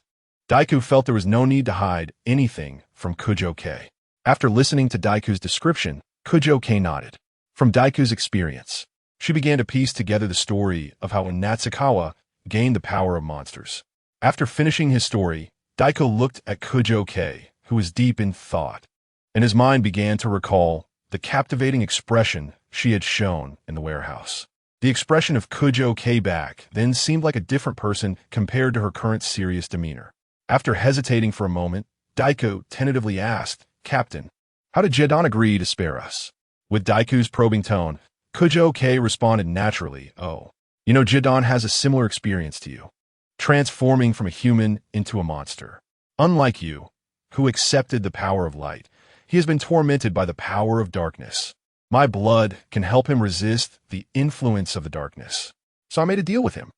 Daiko felt there was no need to hide anything from Kyouka. After listening to Daiko's description, Kyouka nodded. From Daiko's experience, she began to piece together the story of how Natsukawa gained the power of monsters. After finishing his story, Daiko looked at Kyouka, who was deep in thought, and his mind began to recall the captivating expression she had shown in the warehouse. The expression of Kyouka back then seemed like a different person compared to her current serious demeanor. After hesitating for a moment, Daiko tentatively asked, "Captain, how did Jetton agree to spare us?" With Daiko's probing tone, Kyouka responded naturally, "Oh, you know Jetton has a similar experience to you, transforming from a human into a monster. Unlike you, who accepted the power of light, he has been tormented by the power of darkness. My blood can help him resist the influence of the darkness. So I made a deal with him.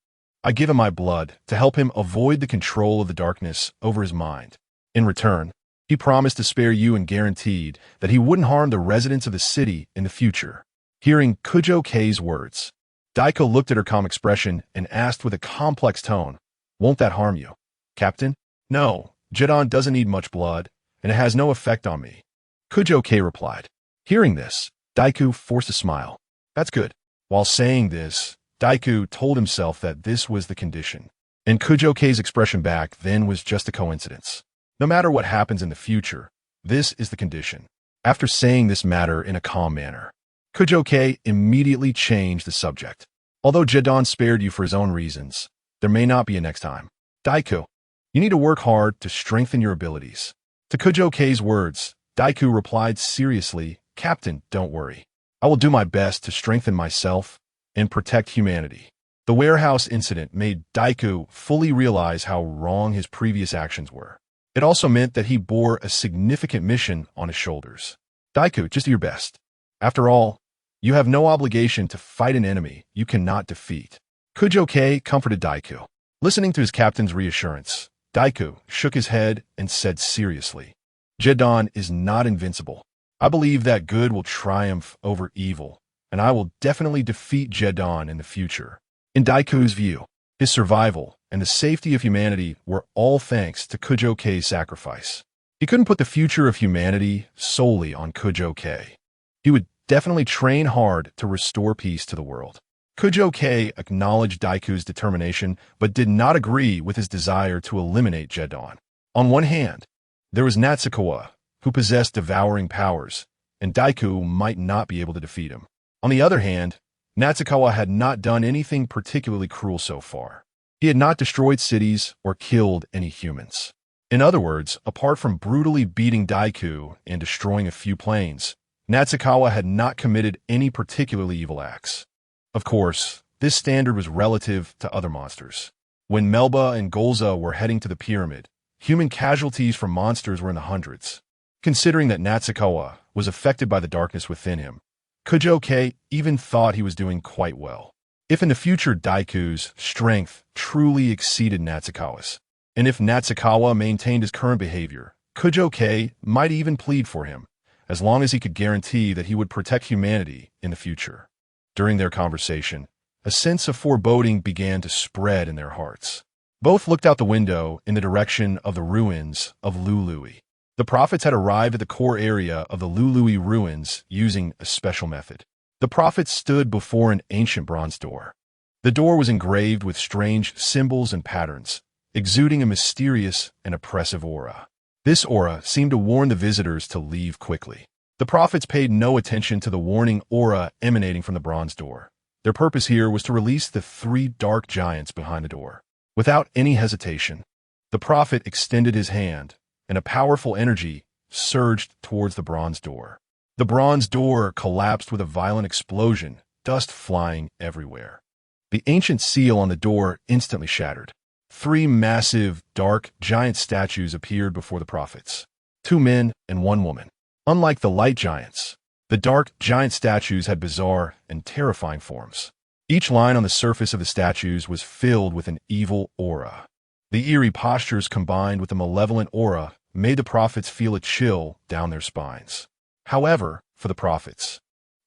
I give him my blood to help him avoid the control of the darkness over his mind. In return, he promised to spare you and guaranteed that he wouldn't harm the residents of the city in the future." Hearing Kyouka's words, Daiko looked at her calm expression and asked with a complex tone, "Won't that harm you, Captain?" "No, Jetton doesn't need much blood, and it has no effect on me," Kyouka replied. Hearing this, Daiko forced a smile. "That's good." While saying this, Daiko told himself that this was the condition, and Kyouka's expression back then was just a coincidence. No matter what happens in the future, this is the condition. After saying this matter in a calm manner, Kyouka immediately changed the subject. "Although Jetton spared you for his own reasons, there may not be a next time. Daiko, you need to work hard to strengthen your abilities." To Kyouka's words, Daiko replied seriously, "Captain, don't worry. I will do my best to strengthen myself and protect humanity." The warehouse incident made Daiko fully realize how wrong his previous actions were. It also meant that he bore a significant mission on his shoulders. "Daiko, just do your best. After all, you have no obligation to fight an enemy you cannot defeat." Kyouka comforted Daiko. Listening to his captain's reassurance, Daiko shook his head and said seriously, "Jetton is not invincible. I believe that good will triumph over evil, and I will definitely defeat Jetton in the future." In Daiko's view, his survival and the safety of humanity were all thanks to Kyouka's sacrifice. He couldn't put the future of humanity solely on Kyouka. He would definitely train hard to restore peace to the world. Kyouka acknowledged Daiko's determination, but did not agree with his desire to eliminate Jetton. On one hand, there was Natsukawa, who possessed devouring powers, and Daiko might not be able to defeat him. On the other hand, Natsukawa had not done anything particularly cruel so far. He had not destroyed cities or killed any humans. In other words, apart from brutally beating Daiko and destroying a few planes, Natsukawa had not committed any particularly evil acts. Of course, this standard was relative to other monsters. When Melba and Golza were heading to the pyramid, human casualties from monsters were in the hundreds. Considering that Natsukawa was affected by the darkness within him, Kyouka even thought he was doing quite well. If in the future Daiko's strength truly exceeded Natsukawa's, and if Natsukawa maintained his current behavior, Kyouka might even plead for him, as long as he could guarantee that he would protect humanity in the future. During their conversation, a sense of foreboding began to spread in their hearts. Both looked out the window in the direction of the ruins of Luluye. The prophets had arrived at the core area of the Luluye ruins using a special method. The prophets stood before an ancient bronze door. The door was engraved with strange symbols and patterns, exuding a mysterious and oppressive aura. This aura seemed to warn the visitors to leave quickly. The prophets paid no attention to the warning aura emanating from the bronze door. Their purpose here was to release the 3 dark giants behind the door. Without any hesitation, the prophet extended his hand, and a powerful energy surged towards the bronze door. The bronze door collapsed with a violent explosion, dust flying everywhere. The ancient seal on the door instantly shattered. 3 massive, dark, giant statues appeared before the prophets. 2 men and 1 woman. Unlike the light giants, the dark, giant statues had bizarre and terrifying forms. Each line on the surface of the statues was filled with an evil aura. The eerie postures combined with the malevolent aura made the prophets feel a chill down their spines. However, for the prophets,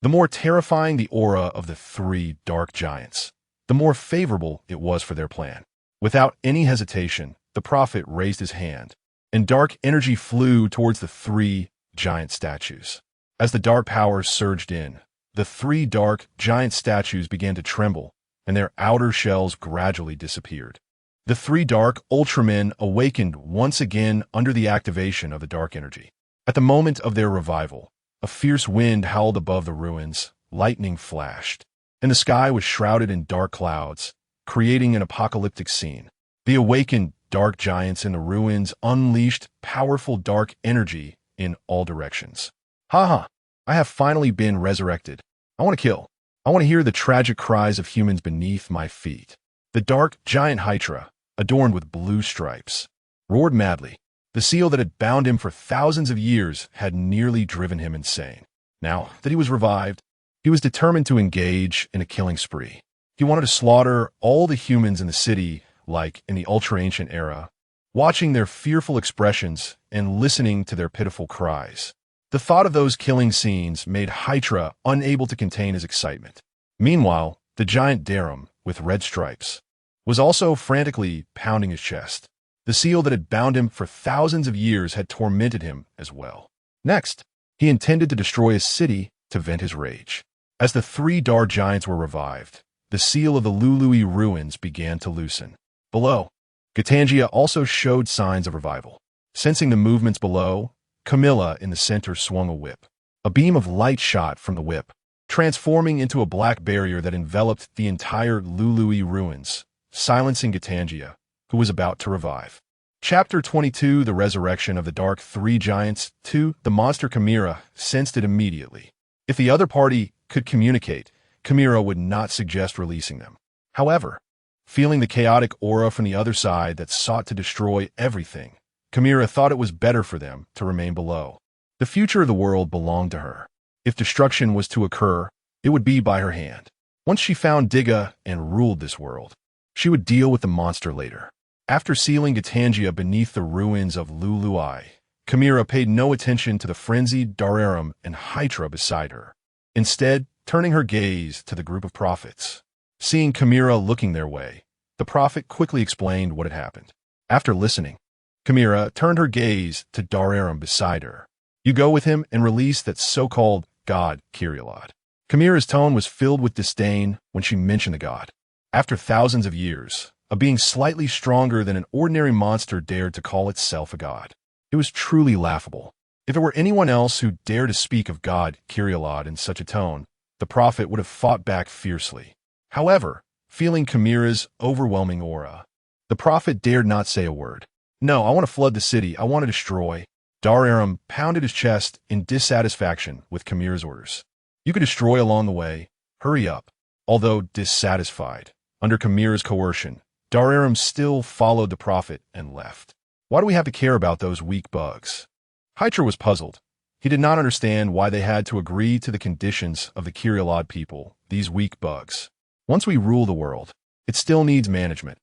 the more terrifying the aura of the 3 dark giants, the more favorable it was for their plan. Without any hesitation, the prophet raised his hand, and dark energy flew towards the 3 giant statues. As the dark powers surged in, the 3 dark, giant statues began to tremble, and their outer shells gradually disappeared. The 3 Dark Ultramen awakened once again under the activation of the dark energy. At the moment of their revival, a fierce wind howled above the ruins, lightning flashed, and the sky was shrouded in dark clouds, creating an apocalyptic scene. The awakened dark giants in the ruins unleashed powerful dark energy in all directions. Haha, I have finally been resurrected. I want to kill. I want to hear the tragic cries of humans beneath my feet. The dark giant Hydra, adorned with blue stripes, roared madly. The seal that had bound him for thousands of years had nearly driven him insane. Now that he was revived, he was determined to engage in a killing spree. He wanted to slaughter all the humans in the city, like in the ultra-ancient era, watching their fearful expressions and listening to their pitiful cries. The thought of those killing scenes made Hydra unable to contain his excitement. Meanwhile, the giant Darum, with red stripes, was also frantically pounding his chest. The seal that had bound him for thousands of years had tormented him as well. Next, he intended to destroy his city to vent his rage. As the 3 dark giants were revived, the seal of the Luluye ruins began to loosen. Below, Gatanjyer also showed signs of revival. Sensing the movements below, Camilla in the center swung a whip. A beam of light shot from the whip, transforming into a black barrier that enveloped the entire Luluye ruins, silencing Gatanjyer, who was about to revive. Chapter 22, The Resurrection of the Dark 3 Giants. 2. The monster Chimera sensed it immediately. If the other party could communicate, Chimera would not suggest releasing them. However, feeling the chaotic aura from the other side that sought to destroy everything, Chimera thought it was better for them to remain below. The future of the world belonged to her. If destruction was to occur, it would be by her hand. Once she found Tiga and ruled this world, she would deal with the monster later. After sealing Gatanjyer beneath the ruins of Luluye, Chimera paid no attention to the frenzied Dark and Hydra beside her, instead turning her gaze to the group of prophets. Seeing Chimera looking their way, the prophet quickly explained what had happened. After listening, Chimera turned her gaze to Dark beside her. You go with him and release that so-called god Kyouka. Chimera's tone was filled with disdain when she mentioned the god. After thousands of years, a being slightly stronger than an ordinary monster dared to call itself a god. It was truly laughable. If it were anyone else who dared to speak of god Kyouka in such a tone, the prophet would have fought back fiercely. However, feeling Chimera's overwhelming aura, the prophet dared not say a word. No, I want to flood the city. I want to destroy. Dark pounded his chest in dissatisfaction with Chimera's orders. You could destroy along the way. Hurry up. Although dissatisfied, under Chimera's coercion, Dark still followed the prophet and left. Why do we have to care about those weak bugs? Hydra was puzzled. He did not understand why they had to agree to the conditions of the Kyouka people, these weak bugs. Once we rule the world, it still needs management.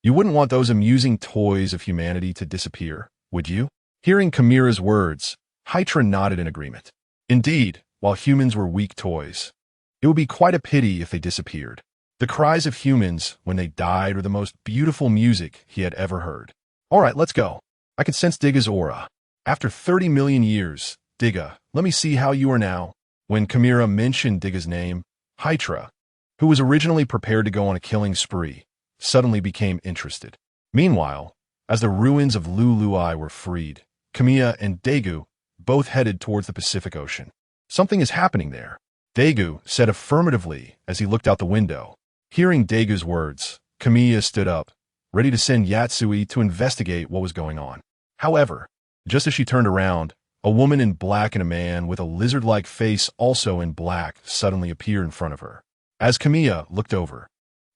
You wouldn't want those amusing toys of humanity to disappear, would you? Hearing Chimera's words, Hydra nodded in agreement. Indeed, while humans were weak toys, it would be quite a pity if they disappeared. The cries of humans when they died were the most beautiful music he had ever heard. All right, let's go. I can sense Diga's aura. After 30 million years, Diga, let me see how you are now. When Chimera mentioned Diga's name, Hydra, who was originally prepared to go on a killing spree, suddenly became interested. Meanwhile, as the ruins of Luluye were freed, Chimera and Dagu both headed towards the Pacific Ocean. Something is happening there, Dagu said affirmatively as he looked out the window. Hearing Dagu's words, Chimera stood up, ready to send Yatsui to investigate what was going on. However, just as she turned around, a woman in black and a man with a lizard-like face also in black suddenly appeared in front of her. As Chimera looked over,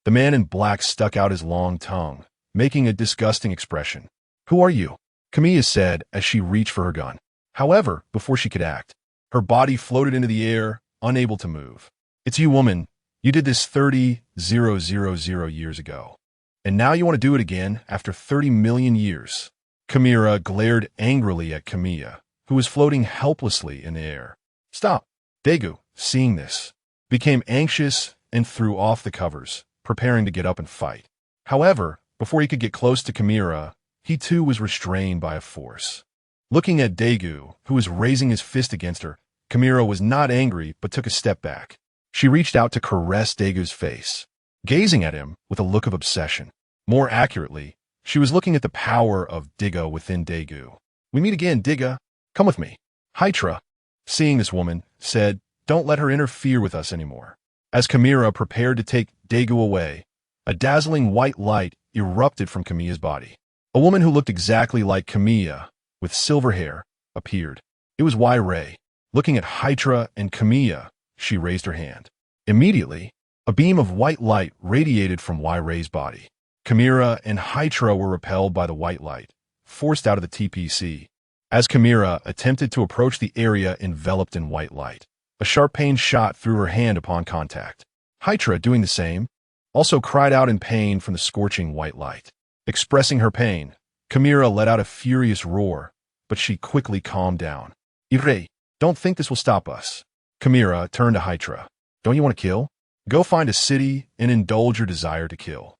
the man in black stuck out his long tongue, making a disgusting expression. "Who are you?" Chimera said as she reached for her gun. However, before she could act, her body floated into the air, unable to move. "It's you, woman. You did this 30,000 years ago. And now you want to do it again after 30 million years. Chimera glared angrily at Chimera, who was floating helplessly in the air. "Stop!" Dagu, seeing this, became anxious and threw off the covers, preparing to get up and fight. However, before he could get close to Chimera, he too was restrained by a force. Looking at Dagu, who was raising his fist against her, Chimera was not angry but took a step back. She reached out to caress Dagu's face, gazing at him with a look of obsession. More accurately, she was looking at the power of Diga within Dagu. "We meet again, Diga. Come with me." Hydra, seeing this woman, said, "Don't let her interfere with us anymore." As Chimera prepared to take Dagu away, a dazzling white light erupted from Chimera's body. A woman who looked exactly like Chimera, with silver hair, appeared. It was Y-Ray. Looking at Hydra and Chimera, she raised her hand. Immediately, a beam of white light radiated from Y-Ray's body. Chimera and Hydra were repelled by the white light, forced out of the TPC. As Chimera attempted to approach the area enveloped in white light, a sharp pain shot through her hand upon contact. Hydra, doing the same, also cried out in pain from the scorching white light. Expressing her pain, Chimera let out a furious roar, but she quickly calmed down. "Ire, don't think this will stop us." Chimera turned to Hydra. "Don't you want to kill? Go find a city and indulge your desire to kill.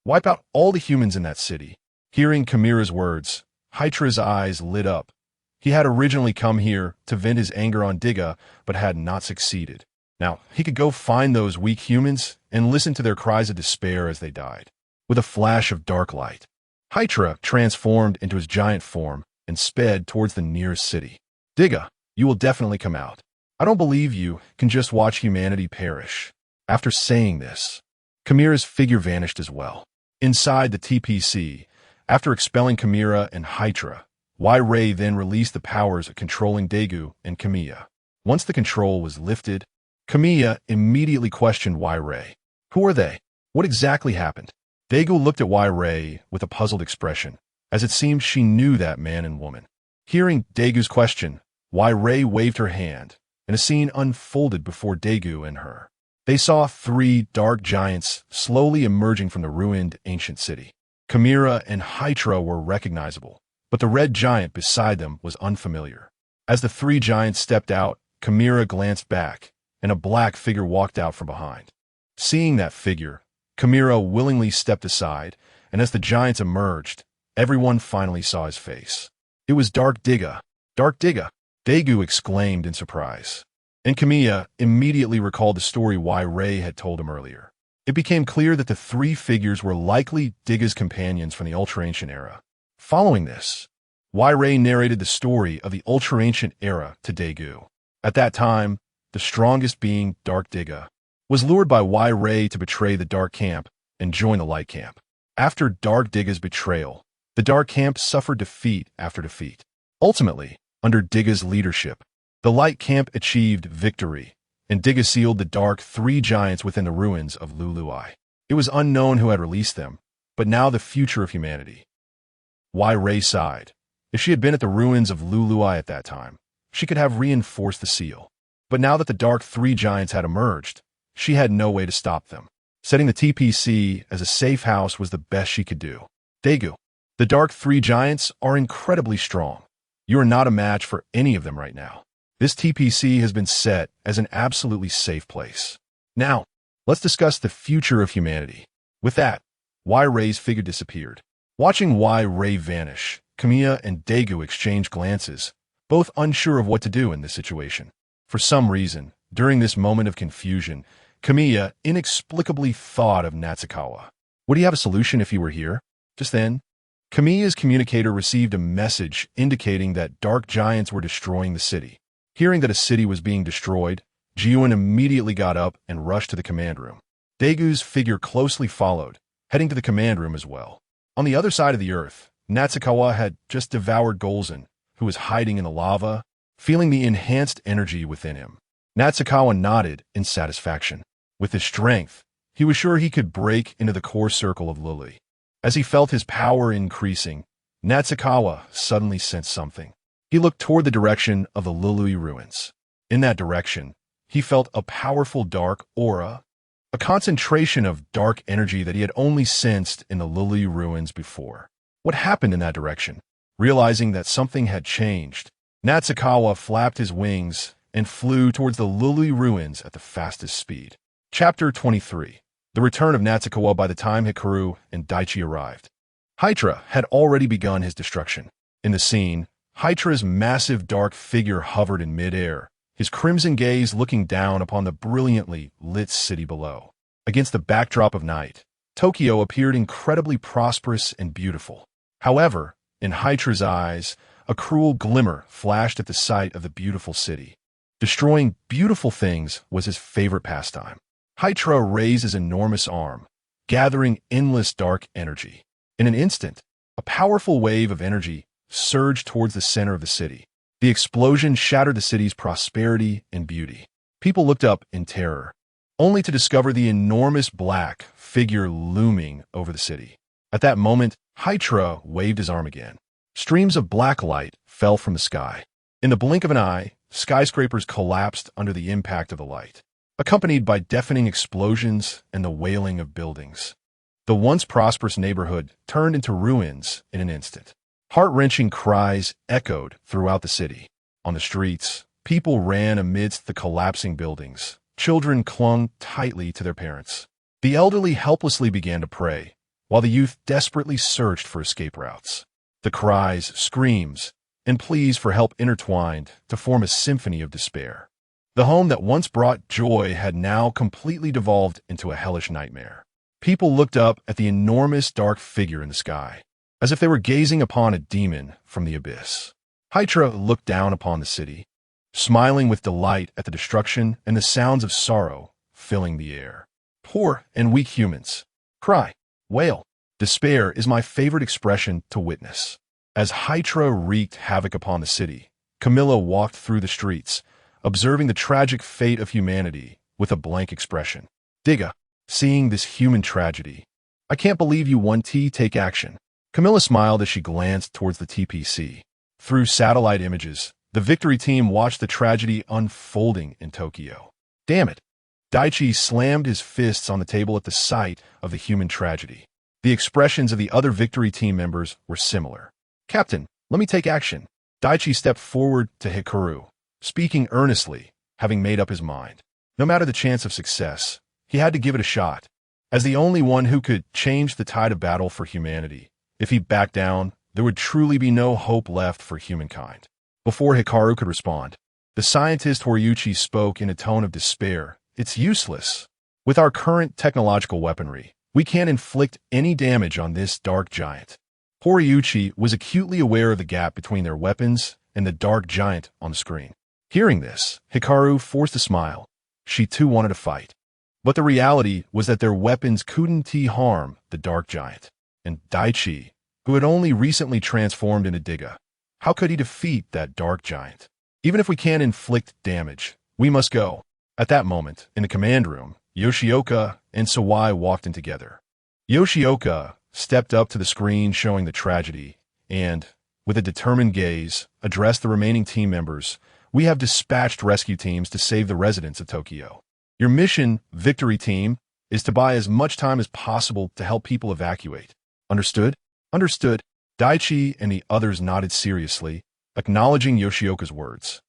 Wipe out all the humans in that city." Hearing Chimera's words, Hydra's eyes lit up. He had originally come here to vent his anger on Diga, but had not succeeded. Now, he could go find those weak humans and listen to their cries of despair as they died. With a flash of dark light, Hydra transformed into his giant form and sped towards the nearest city. "Diga, you will definitely come out. I don't believe you can just watch humanity perish." After saying this, Chimera's figure vanished as well. Inside the TPC, after expelling Chimera and Hydra, Y-Ray then released the powers of controlling Dagu and Chimera. Once the control was lifted, Chimera immediately questioned Y-Ray. "Who are they? What exactly happened?" Dagu looked at Y-Ray with a puzzled expression, as it seemed she knew that man and woman. Hearing Dagu's question, Y-Ray waved her hand, and a scene unfolded before Dagu and her. They saw 3 dark giants slowly emerging from the ruined ancient city. Chimera and Hydra were recognizable, but the red giant beside them was unfamiliar. As the 3 giants stepped out, Chimera glanced back, and a black figure walked out from behind. Seeing that figure, Chimera willingly stepped aside, and as the giants emerged, everyone finally saw his face. It was Dark Diga. "Dark Diga!" Dagu exclaimed in surprise. And Chimera immediately recalled the story Y-Ray had told him earlier. It became clear that the 3 figures were likely Diga's companions from the Ultra-Ancient era. Following this, Y-Ray narrated the story of the Ultra-Ancient era to Dagu. At that time, the strongest being, Dark Diga, was lured by Y-Ray to betray the Dark Camp and join the Light Camp. After Dark Diga's betrayal, the Dark Camp suffered defeat after defeat. Ultimately, under Diga's leadership, the Light Camp achieved victory, and Diga sealed the Dark 3 giants within the ruins of Luluye. It was unknown who had released them, but now the future of humanity. Y-Ray sighed. If she had been at the ruins of Luluye at that time, she could have reinforced the seal. But now that the Dark 3 giants had emerged, she had no way to stop them. Setting the TPC as a safe house was the best she could do. Dagu, the Dark 3 giants are incredibly strong. You are not a match for any of them right now. This TPC has been set as an absolutely safe place. Now, let's discuss the future of humanity. With that, Y-Ray's figure disappeared. Watching Y-Ray vanish, Kamiya and Dagu exchanged glances, both unsure of what to do in this situation. For some reason, during this moment of confusion, Kamiya inexplicably thought of Natsukawa. Would he have a solution if he were here? Just then, Kamiya's communicator received a message indicating that dark giants were destroying the city. Hearing that a city was being destroyed, Jiwon immediately got up and rushed to the command room. Dagu's figure closely followed, heading to the command room as well. On the other side of the earth, Natsukawa had just devoured Golzan, who was hiding in the lava, feeling the enhanced energy within him. Natsukawa nodded in satisfaction. With his strength, he was sure he could break into the core circle of Luluye. As he felt his power increasing, Natsukawa suddenly sensed something. He looked toward the direction of the Luluye ruins. In that direction, he felt a powerful dark aura, a concentration of dark energy that he had only sensed in the Luluye ruins before. What happened in that direction? Realizing that something had changed, Natsukawa flapped his wings and flew towards the Luluye ruins at the fastest speed. Chapter 23. The return of Natsukawa. By the time Hikaru and Daichi arrived, Hydra had already begun his destruction. In the scene, Hydra's massive dark figure hovered in midair, his crimson gaze looking down upon the brilliantly lit city below. Against the backdrop of night, Tokyo appeared incredibly prosperous and beautiful. However, in Hydra's eyes, a cruel glimmer flashed at the sight of the beautiful city. Destroying beautiful things was his favorite pastime. Hydra raised his enormous arm, gathering endless dark energy. In an instant, a powerful wave of energy surged towards the center of the city. The explosion shattered the city's prosperity and beauty. People looked up in terror, only to discover the enormous black figure looming over the city. At that moment, Hydra waved his arm again. Streams of black light fell from the sky. In the blink of an eye, skyscrapers collapsed under the impact of the light, accompanied by deafening explosions and the wailing of buildings. The once prosperous neighborhood turned into ruins in an instant. Heart-wrenching cries echoed throughout the city. On the streets, people ran amidst the collapsing buildings. Children clung tightly to their parents. The elderly helplessly began to pray, while the youth desperately searched for escape routes. The cries, screams, and pleas for help intertwined to form a symphony of despair. The home that once brought joy had now completely devolved into a hellish nightmare. People looked up at the enormous dark figure in the sky, as if they were gazing upon a demon from the abyss. Hydra looked down upon the city, smiling with delight at the destruction and the sounds of sorrow filling the air. Poor and weak humans. Cry, wail. Despair is my favorite expression to witness. As Hydra wreaked havoc upon the city, Camilla walked through the streets, observing the tragic fate of humanity with a blank expression. Tiga, seeing this human tragedy, I can't believe you want to take action. Camilla smiled as she glanced towards the TPC. Through satellite images, the victory team watched the tragedy unfolding in Tokyo. Damn it! Daichi slammed his fists on the table at the sight of the human tragedy. The expressions of the other victory team members were similar. Captain, let me take action. Daichi stepped forward to Hikaru, speaking earnestly, having made up his mind. No matter the chance of success, he had to give it a shot. As the only one who could change the tide of battle for humanity, if he backed down, there would truly be no hope left for humankind. Before Hikaru could respond, the scientist Horiuchi spoke in a tone of despair. It's useless. With our current technological weaponry, we can't inflict any damage on this dark giant. Horiuchi was acutely aware of the gap between their weapons and the dark giant on the screen. Hearing this, Hikaru forced a smile. She too wanted to fight. But the reality was that their weapons couldn't harm the dark giant. And Daichi, who had only recently transformed into Tiga, how could he defeat that dark giant? Even if we can't inflict damage, we must go. At that moment, in the command room, Yoshioka and Sawai walked in together. Yoshioka stepped up to the screen showing the tragedy and, with a determined gaze, addressed the remaining team members. We have dispatched rescue teams to save the residents of Tokyo. Your mission, Victory Team, is to buy as much time as possible to help people evacuate. Understood? Understood. Daichi and the others nodded seriously, acknowledging Yoshioka's words.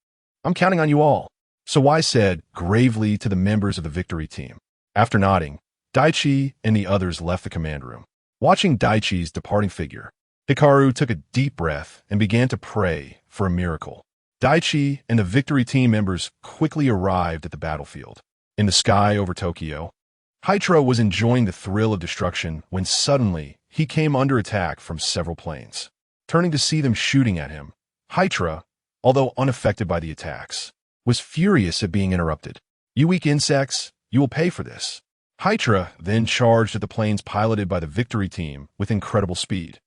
I'm counting on you all, Sawai said gravely to the members of the victory team. After nodding, Daichi and the others left the command room. Watching Daichi's departing figure, Hikaru took a deep breath and began to pray for a miracle. Daichi and the victory team members quickly arrived at the battlefield. In the sky over Tokyo, Hydra was enjoying the thrill of destruction when suddenly he came under attack from several planes. Turning to see them shooting at him, Hydra, although unaffected by the attacks, was furious at being interrupted. You weak insects, you will pay for this. Hydra then charged at the planes piloted by the victory team with incredible speed.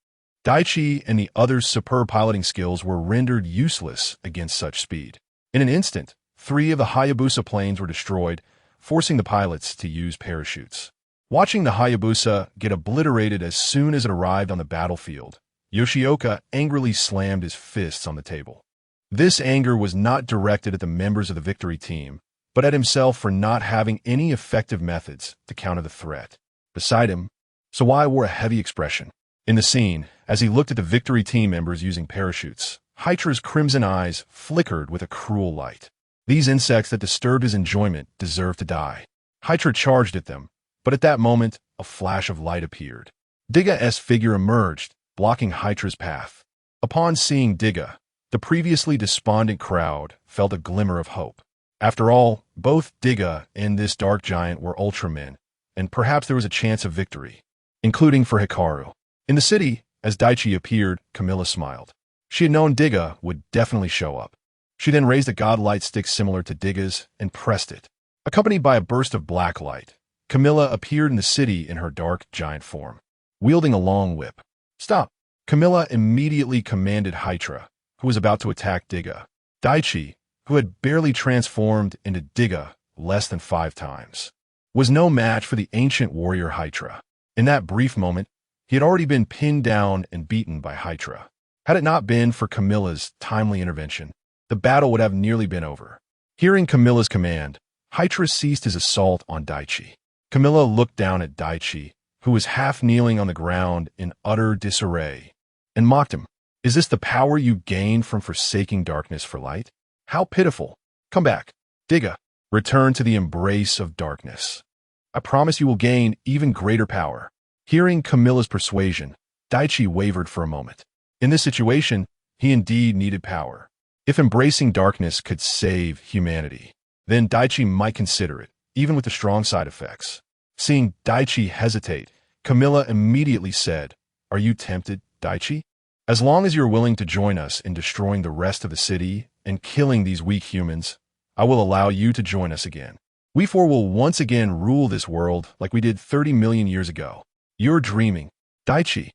Daichi and the others' superb piloting skills were rendered useless against such speed. In an instant, 3 of the Hayabusa planes were destroyed, forcing the pilots to use parachutes. Watching the Hayabusa get obliterated as soon as it arrived on the battlefield, Yoshioka angrily slammed his fists on the table. This anger was not directed at the members of the victory team, but at himself for not having any effective methods to counter the threat. Beside him, Sawai wore a heavy expression. In the scene, as he looked at the victory team members using parachutes, Hydra's crimson eyes flickered with a cruel light. These insects that disturbed his enjoyment deserved to die. Hydra charged at them, but at that moment, a flash of light appeared. Diga's figure emerged, blocking Hydra's path. Upon seeing Diga, the previously despondent crowd felt a glimmer of hope. After all, both Diga and this dark giant were Ultramen, and perhaps there was a chance of victory, including for Hikaru. In the city, as Daichi appeared, Camilla smiled. She had known Diga would definitely show up. She then raised a godlight stick similar to Diga's and pressed it. Accompanied by a burst of black light, Camilla appeared in the city in her dark giant form, wielding a long whip. Stop! Camilla immediately commanded Hydra, who was about to attack Diga. Daichi, who had barely transformed into Diga less than 5 times, was no match for the ancient warrior Hydra. In that brief moment, he had already been pinned down and beaten by Hydra. Had it not been for Camilla's timely intervention, the battle would have nearly been over. Hearing Camilla's command, Hydra ceased his assault on Daichi. Camilla looked down at Daichi, who was half kneeling on the ground in utter disarray, and mocked him. Is this the power you gained from forsaking darkness for light? How pitiful. Come back, Diga. Return to the embrace of darkness. I promise you will gain even greater power. Hearing Camilla's persuasion, Daichi wavered for a moment. In this situation, he indeed needed power. If embracing darkness could save humanity, then Daichi might consider it, even with the strong side effects. Seeing Daichi hesitate, Camilla immediately said, Are you tempted, Daichi? As long as you're willing to join us in destroying the rest of the city and killing these weak humans, I will allow you to join us again. We 4 will once again rule this world like we did 30 million years ago. You're dreaming. Daichi,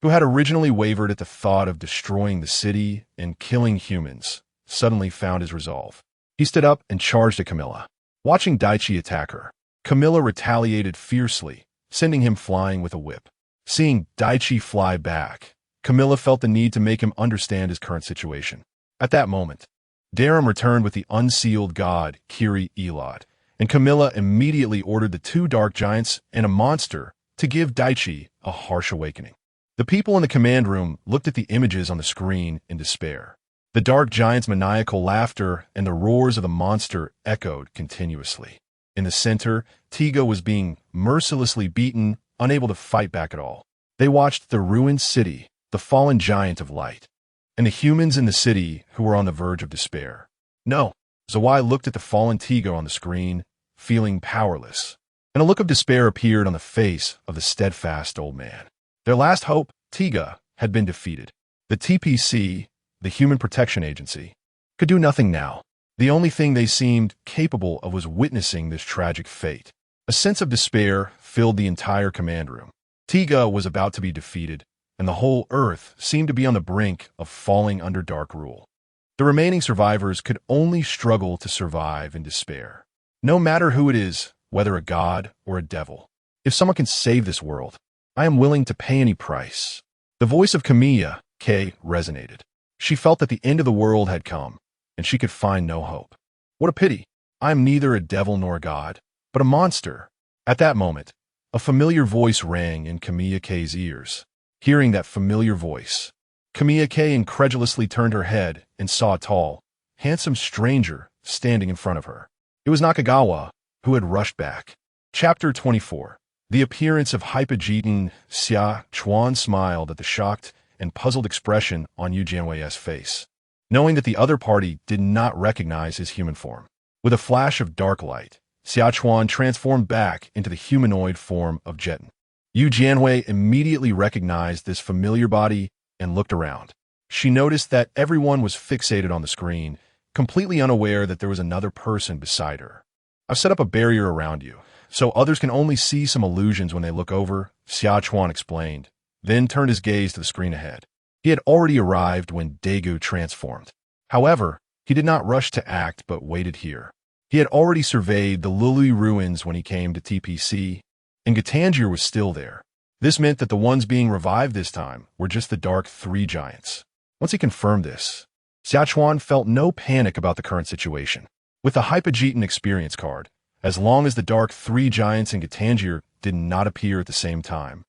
who had originally wavered at the thought of destroying the city and killing humans, suddenly found his resolve. He stood up and charged at Camilla. Watching Daichi attack her, Camilla retaliated fiercely, sending him flying with a whip. Seeing Daichi fly back, Camilla felt the need to make him understand his current situation. At that moment, Darum returned with the unsealed god Kiri Elad, and Camilla immediately ordered the 2 dark giants and a monster to give Daichi a harsh awakening. The people in the command room looked at the images on the screen in despair. The dark giant's maniacal laughter and the roars of the monster echoed continuously. In the center, Tiga was being mercilessly beaten, unable to fight back at all. They watched the ruined city, the fallen giant of light, and the humans in the city who were on the verge of despair. No, Zawai looked at the fallen Tiga on the screen, feeling powerless, and a look of despair appeared on the face of the steadfast old man. Their last hope, Tiga, had been defeated. The TPC, the Human Protection Agency, could do nothing now. The only thing they seemed capable of was witnessing this tragic fate. A sense of despair filled the entire command room. Tiga was about to be defeated, and the whole Earth seemed to be on the brink of falling under dark rule. The remaining survivors could only struggle to survive in despair. No matter who it is, whether a god or a devil, if someone can save this world, I am willing to pay any price. The voice of Camilla, K, resonated. She felt that the end of the world had come, and she could find no hope. What a pity. I am neither a devil nor a god, but a monster. At that moment, a familiar voice rang in Camilla K's ears. Hearing that familiar voice, Kamiyake incredulously turned her head and saw a tall, handsome stranger standing in front of her. It was Nakagawa, who had rushed back. Chapter 24. The appearance of Hypogeton. Xia Chuan smiled at the shocked and puzzled expression on Yu Jianwei's face, knowing that the other party did not recognize his human form. With a flash of dark light, Xia Chuan transformed back into the humanoid form of Jetton. Yu Jianwei immediately recognized this familiar body and looked around. She noticed that everyone was fixated on the screen, completely unaware that there was another person beside her. "I've set up a barrier around you, so others can only see some illusions when they look over," Xia Chuan explained, then turned his gaze to the screen ahead. He had already arrived when Dagu transformed. However, he did not rush to act but waited here. He had already surveyed the Luluye ruins when he came to TPC, and Gatanjyer was still there. This meant that the ones being revived this time were just the Dark Three Giants. Once he confirmed this, Xia Chuan felt no panic about the current situation. With the Hypogeton experience card, as long as the Dark Three Giants and Gatanjyer did not appear at the same time,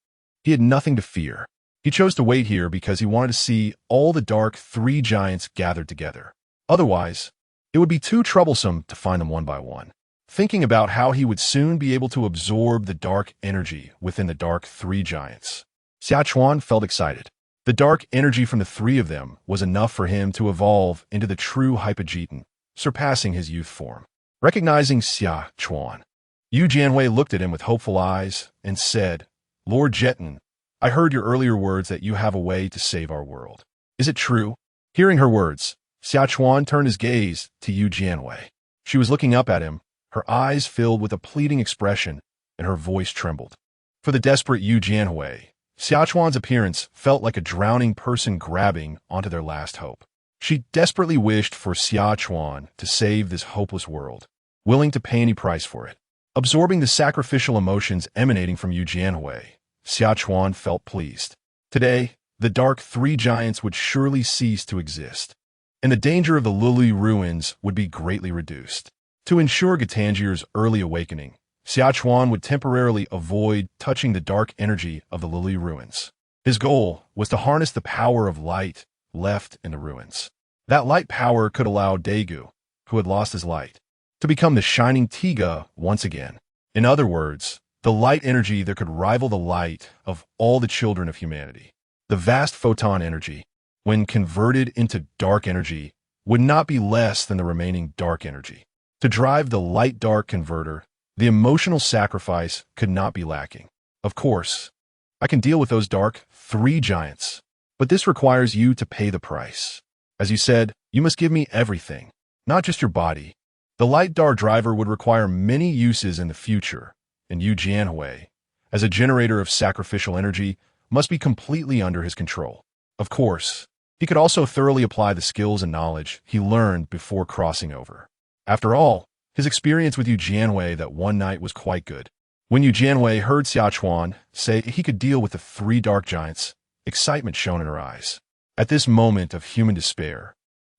he had nothing to fear. He chose to wait here because he wanted to see all the Dark Three Giants gathered together. Otherwise, it would be too troublesome to find them one by one. Thinking about how he would soon be able to absorb the dark energy within the Dark Three Giants, Xia Chuan felt excited. The dark energy from the three of them was enough for him to evolve into the true Hypogeton, surpassing his youth form. Recognizing Xia Chuan, Yu Jianwei looked at him with hopeful eyes and said, "Lord Jetton, I heard your earlier words that you have a way to save our world. Is it true?" Hearing her words, Xia Chuan turned his gaze to Yu Jianwei. She was looking up at him, her eyes filled with a pleading expression, and her voice trembled. For the desperate Yu Jianwei, Xia Chuan's appearance felt like a drowning person grabbing onto their last hope. She desperately wished for Xia Chuan to save this hopeless world, willing to pay any price for it. Absorbing the sacrificial emotions emanating from Yu Jianwei, Xia Chuan felt pleased. Today, the Dark Three Giants would surely cease to exist, and the danger of the Luluye ruins would be greatly reduced. To ensure Gatanjyer's early awakening, Xia Chuan would temporarily avoid touching the dark energy of the Luluye ruins. His goal was to harness the power of light left in the ruins. That light power could allow Dagu, who had lost his light, to become the shining Tiga once again. In other words, the light energy that could rival the light of all the children of humanity. The vast photon energy, when converted into dark energy, would not be less than the remaining dark energy. To drive the light-dark converter, the emotional sacrifice could not be lacking. Of course, I can deal with those Dark Three Giants, but this requires you to pay the price. As you said, you must give me everything, not just your body. The light-dark driver would require many uses in the future, and Yu Jianwei, as a generator of sacrificial energy, must be completely under his control. Of course, he could also thoroughly apply the skills and knowledge he learned before crossing over. After all, his experience with Yu Jianwei that one night was quite good. When Yu Jianwei heard Xia Chuan say he could deal with the three dark giants, excitement shone in her eyes. At this moment of human despair,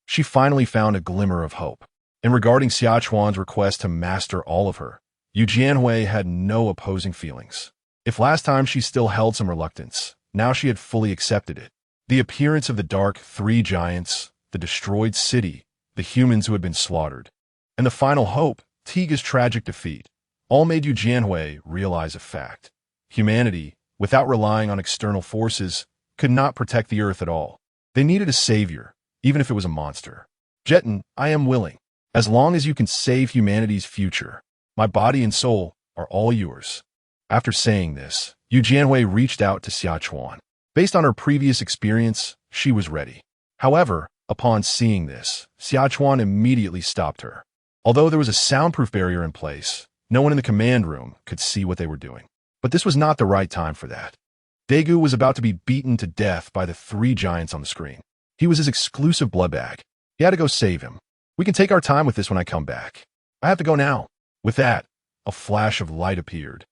she finally found a glimmer of hope. And regarding Xia Chuan's request to master all of her, Yu Jianwei had no opposing feelings. If last time she still held some reluctance, now she had fully accepted it. The appearance of the Dark Three Giants, the destroyed city, the humans who had been slaughtered, and the final hope, Tiga's tragic defeat, all made Yu Jianwei realize a fact. Humanity, without relying on external forces, could not protect the earth at all. They needed a savior, even if it was a monster. Jetton, I am willing. As long as you can save humanity's future, my body and soul are all yours. After saying this, Yu Jianwei reached out to Xia Chuan. Based on her previous experience, she was ready. However, upon seeing this, Xia Chuan immediately stopped her. Although there was a soundproof barrier in place, no one in the command room could see what they were doing. But this was not the right time for that. Dagu was about to be beaten to death by the three giants on the screen. He was his exclusive blood bag. He had to go save him. We can take our time with this when I come back. I have to go now. With that, a flash of light appeared,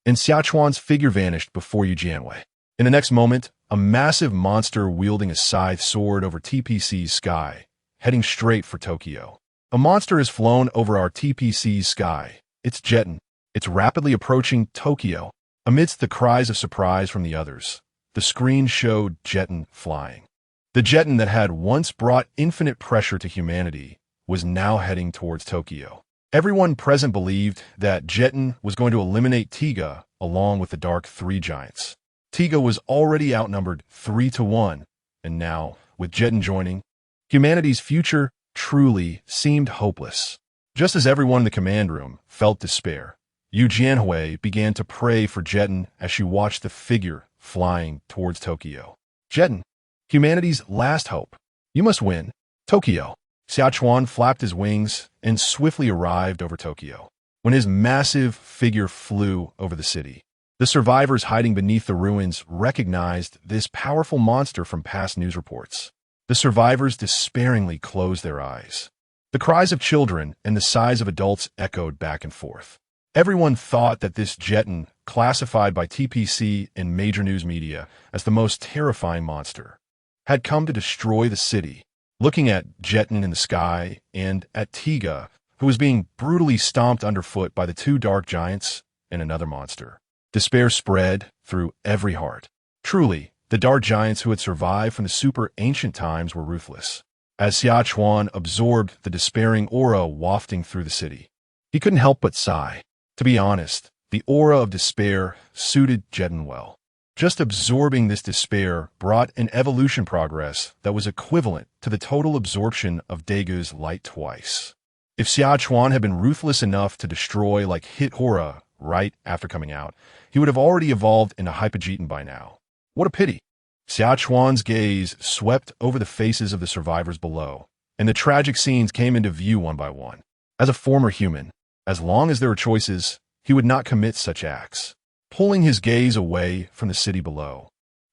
and Xia Chuan's figure vanished before Yu Jianwei. In the next moment, a massive monster wielding a scythe soared over TPC's sky, heading straight for Tokyo. A monster has flown over our TPC's sky. It's Jetton. It's rapidly approaching Tokyo. Amidst the cries of surprise from the others, the screen showed Jetton flying. The Jetton that had once brought infinite pressure to humanity was now heading towards Tokyo. Everyone present believed that Jetton was going to eliminate Tiga along with the Dark Three Giants. Tiga was already outnumbered 3-1, and now, with Jetton joining, humanity's future truly seemed hopeless. Just as everyone in the command room felt despair, Yu Jianhui began to pray for Jetton as she watched the figure flying towards Tokyo. Jetton, humanity's last hope. You must win. Tokyo. Xia Chuan flapped his wings and swiftly arrived over Tokyo. When his massive figure flew over the city, the survivors hiding beneath the ruins recognized this powerful monster from past news reports. The survivors despairingly closed their eyes. The cries of children and the sighs of adults echoed back and forth. Everyone thought that this Jetton, classified by TPC and major news media as the most terrifying monster, had come to destroy the city. Looking at Jetton in the sky and at Tiga, who was being brutally stomped underfoot by the two dark giants and another monster, despair spread through every heart. Truly, the dark giants who had survived from the super ancient times were ruthless. As Xia Chuan absorbed the despairing aura wafting through the city, he couldn't help but sigh. To be honest, the aura of despair suited Jetton well. Just absorbing this despair brought an evolution progress that was equivalent to the total absorption of Dagu's light twice. If Xia Chuan had been ruthless enough to destroy like Hit Hora right after coming out, he would have already evolved into Hypogeton by now. What a pity. Xia Chuan's gaze swept over the faces of the survivors below, and the tragic scenes came into view one by one. As a former human, as long as there were choices, he would not commit such acts. Pulling his gaze away from the city below,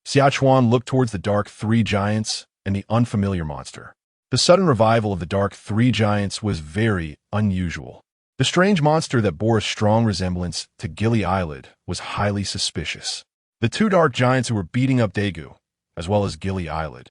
Xia Chuan looked towards the Dark Three Giants and the unfamiliar monster. The sudden revival of the Dark Three Giants was very unusual. The strange monster that bore a strong resemblance to Gilly Eyelid was highly suspicious. The two dark giants who were beating up Dagu, as well as Gilly Eyelid,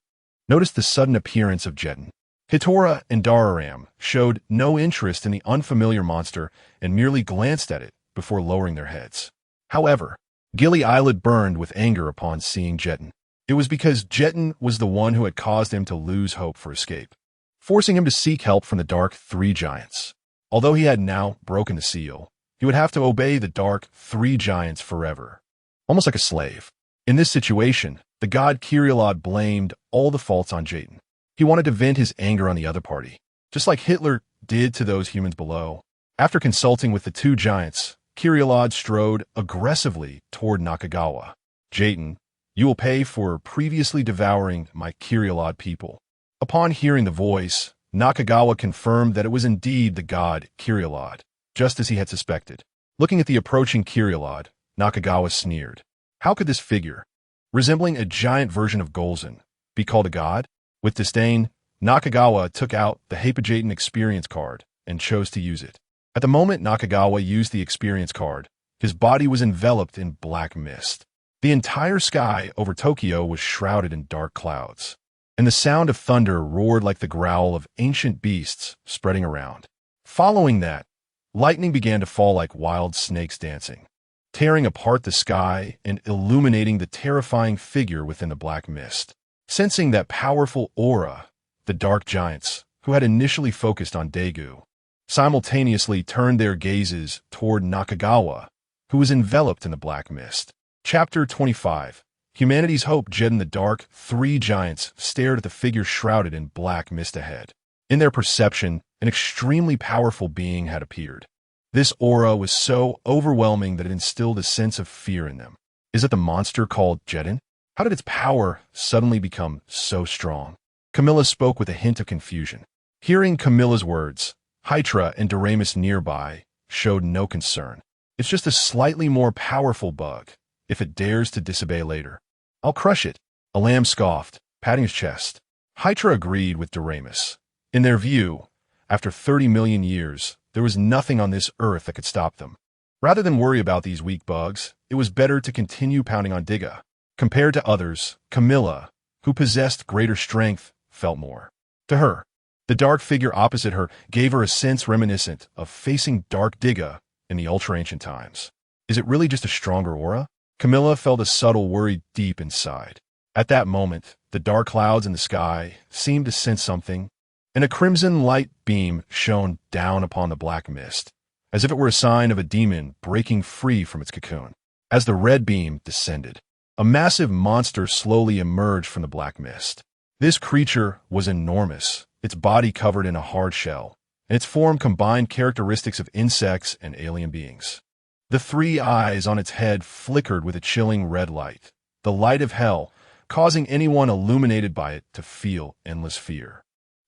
noticed the sudden appearance of Jetton. Hitora and Dararam showed no interest in the unfamiliar monster and merely glanced at it before lowering their heads. However, Gilly Eyelid burned with anger upon seeing Jetton. It was because Jetton was the one who had caused him to lose hope for escape, forcing him to seek help from the Dark Three Giants. Although he had now broken the seal, he would have to obey the Dark Three Giants forever, almost like a slave. In this situation, the god Kyrielod blamed all the faults on Jetton. He wanted to vent his anger on the other party, just like Hitler did to those humans below. After consulting with the two giants, Kyrielod strode aggressively toward Nakagawa. Jetton, you will pay for previously devouring my Kyrielod people. Upon hearing the voice, Nakagawa confirmed that it was indeed the god Kyrielod, just as he had suspected. Looking at the approaching Kyrielod, Nakagawa sneered. How could this figure, resembling a giant version of Golzon, be called a god? With disdain, Nakagawa took out the Hypogeton experience card and chose to use it. At the moment Nakagawa used the experience card, his body was enveloped in black mist. The entire sky over Tokyo was shrouded in dark clouds, and the sound of thunder roared like the growl of ancient beasts spreading around. Following that, lightning began to fall like wild snakes dancing, tearing apart the sky and illuminating the terrifying figure within the black mist. Sensing that powerful aura, the dark giants, who had initially focused on Dagu, simultaneously turned their gazes toward Nakagawa, who was enveloped in the black mist. Chapter 25. Humanity's Hope. Jetton, the Dark Three Giants stared at the figure shrouded in black mist ahead. In their perception, an extremely powerful being had appeared. This aura was so overwhelming that it instilled a sense of fear in them. Is it the monster called Jetton? How did its power suddenly become so strong? Camilla spoke with a hint of confusion. Hearing Camilla's words, Hydra and Doremus nearby showed no concern. It's just a slightly more powerful bug. If it dares to disobey later, I'll crush it. Alam scoffed, patting his chest. Hydra agreed with Doremus. In their view, after 30 million years, there was nothing on this earth that could stop them. Rather than worry about these weak bugs, it was better to continue pounding on Tiga. Compared to others, Camilla, who possessed greater strength, felt more. To her, the dark figure opposite her gave her a sense reminiscent of facing Dark Tiga in the ultra-ancient times. Is it really just a stronger aura? Camilla felt a subtle worry deep inside. At that moment, the dark clouds in the sky seemed to sense something, and a crimson light beam shone down upon the black mist, as if it were a sign of a demon breaking free from its cocoon. As the red beam descended, a massive monster slowly emerged from the black mist. This creature was enormous, its body covered in a hard shell, and its form combined characteristics of insects and alien beings. The three eyes on its head flickered with a chilling red light, the light of hell, causing anyone illuminated by it to feel endless fear.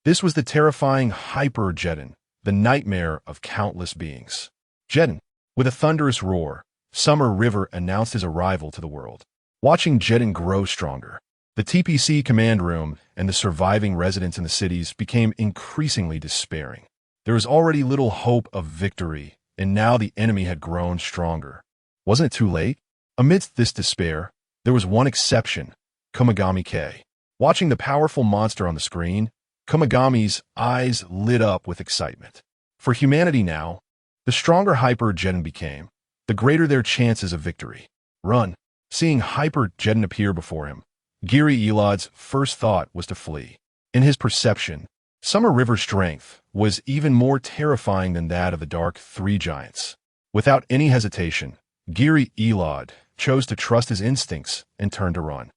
This was the terrifying Jetton, the nightmare of countless beings. Jetton, with a thunderous roar, Summer River announced his arrival to the world. Watching Jetton grow stronger, the TPC command room and the surviving residents in the cities became increasingly despairing. There was already little hope of victory, and now the enemy had grown stronger. Wasn't it too late? Amidst this despair, there was one exception, Komagami K. Watching the powerful monster on the screen, Komagami's eyes lit up with excitement. For humanity now, the stronger Jetton became, the greater their chances of victory. Run. Seeing Jetton appear before him, Giri Elod's first thought was to flee. In his perception, Summer River's strength was even more terrifying than that of the Dark Three Giants. Without any hesitation, Giri Elod chose to trust his instincts and turned to run.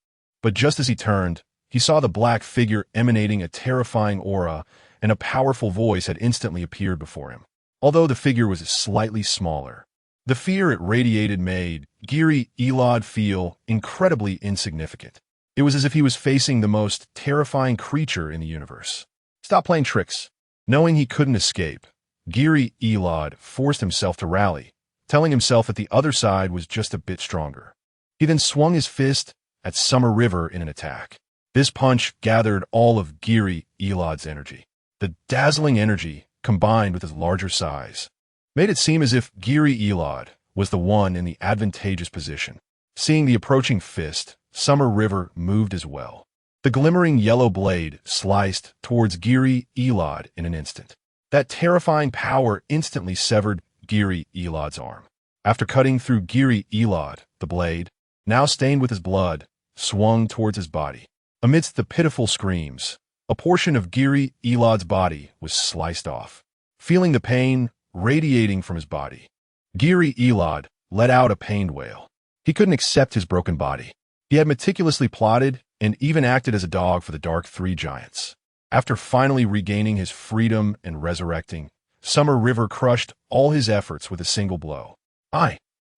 But just as he turned, he saw the black figure emanating a terrifying aura, and a powerful voice had instantly appeared before him. Although the figure was slightly smaller, the fear it radiated made Giri Elod feel incredibly insignificant. It was as if he was facing the most terrifying creature in the universe. Stop playing tricks. Knowing he couldn't escape, Giri Elod forced himself to rally, telling himself that the other side was just a bit stronger. He then swung his fist at Summer River in an attack. This punch gathered all of Giri Elod's energy. The dazzling energy, combined with his larger size, made it seem as if Giri Elod was the one in the advantageous position. Seeing the approaching fist, Summer River moved as well. The glimmering yellow blade sliced towards Giri Elod in an instant. That terrifying power instantly severed Giri Elod's arm. After cutting through Giri Elod, the blade, now stained with his blood, swung towards his body. Amidst the pitiful screams, a portion of Giri Elod's body was sliced off. Feeling the pain radiating from his body, Giri Elod let out a pained wail. He couldn't accept his broken body. He had meticulously plotted and even acted as a dog for the Dark Three Giants. After finally regaining his freedom and resurrecting, Summer River crushed all his efforts with a single blow.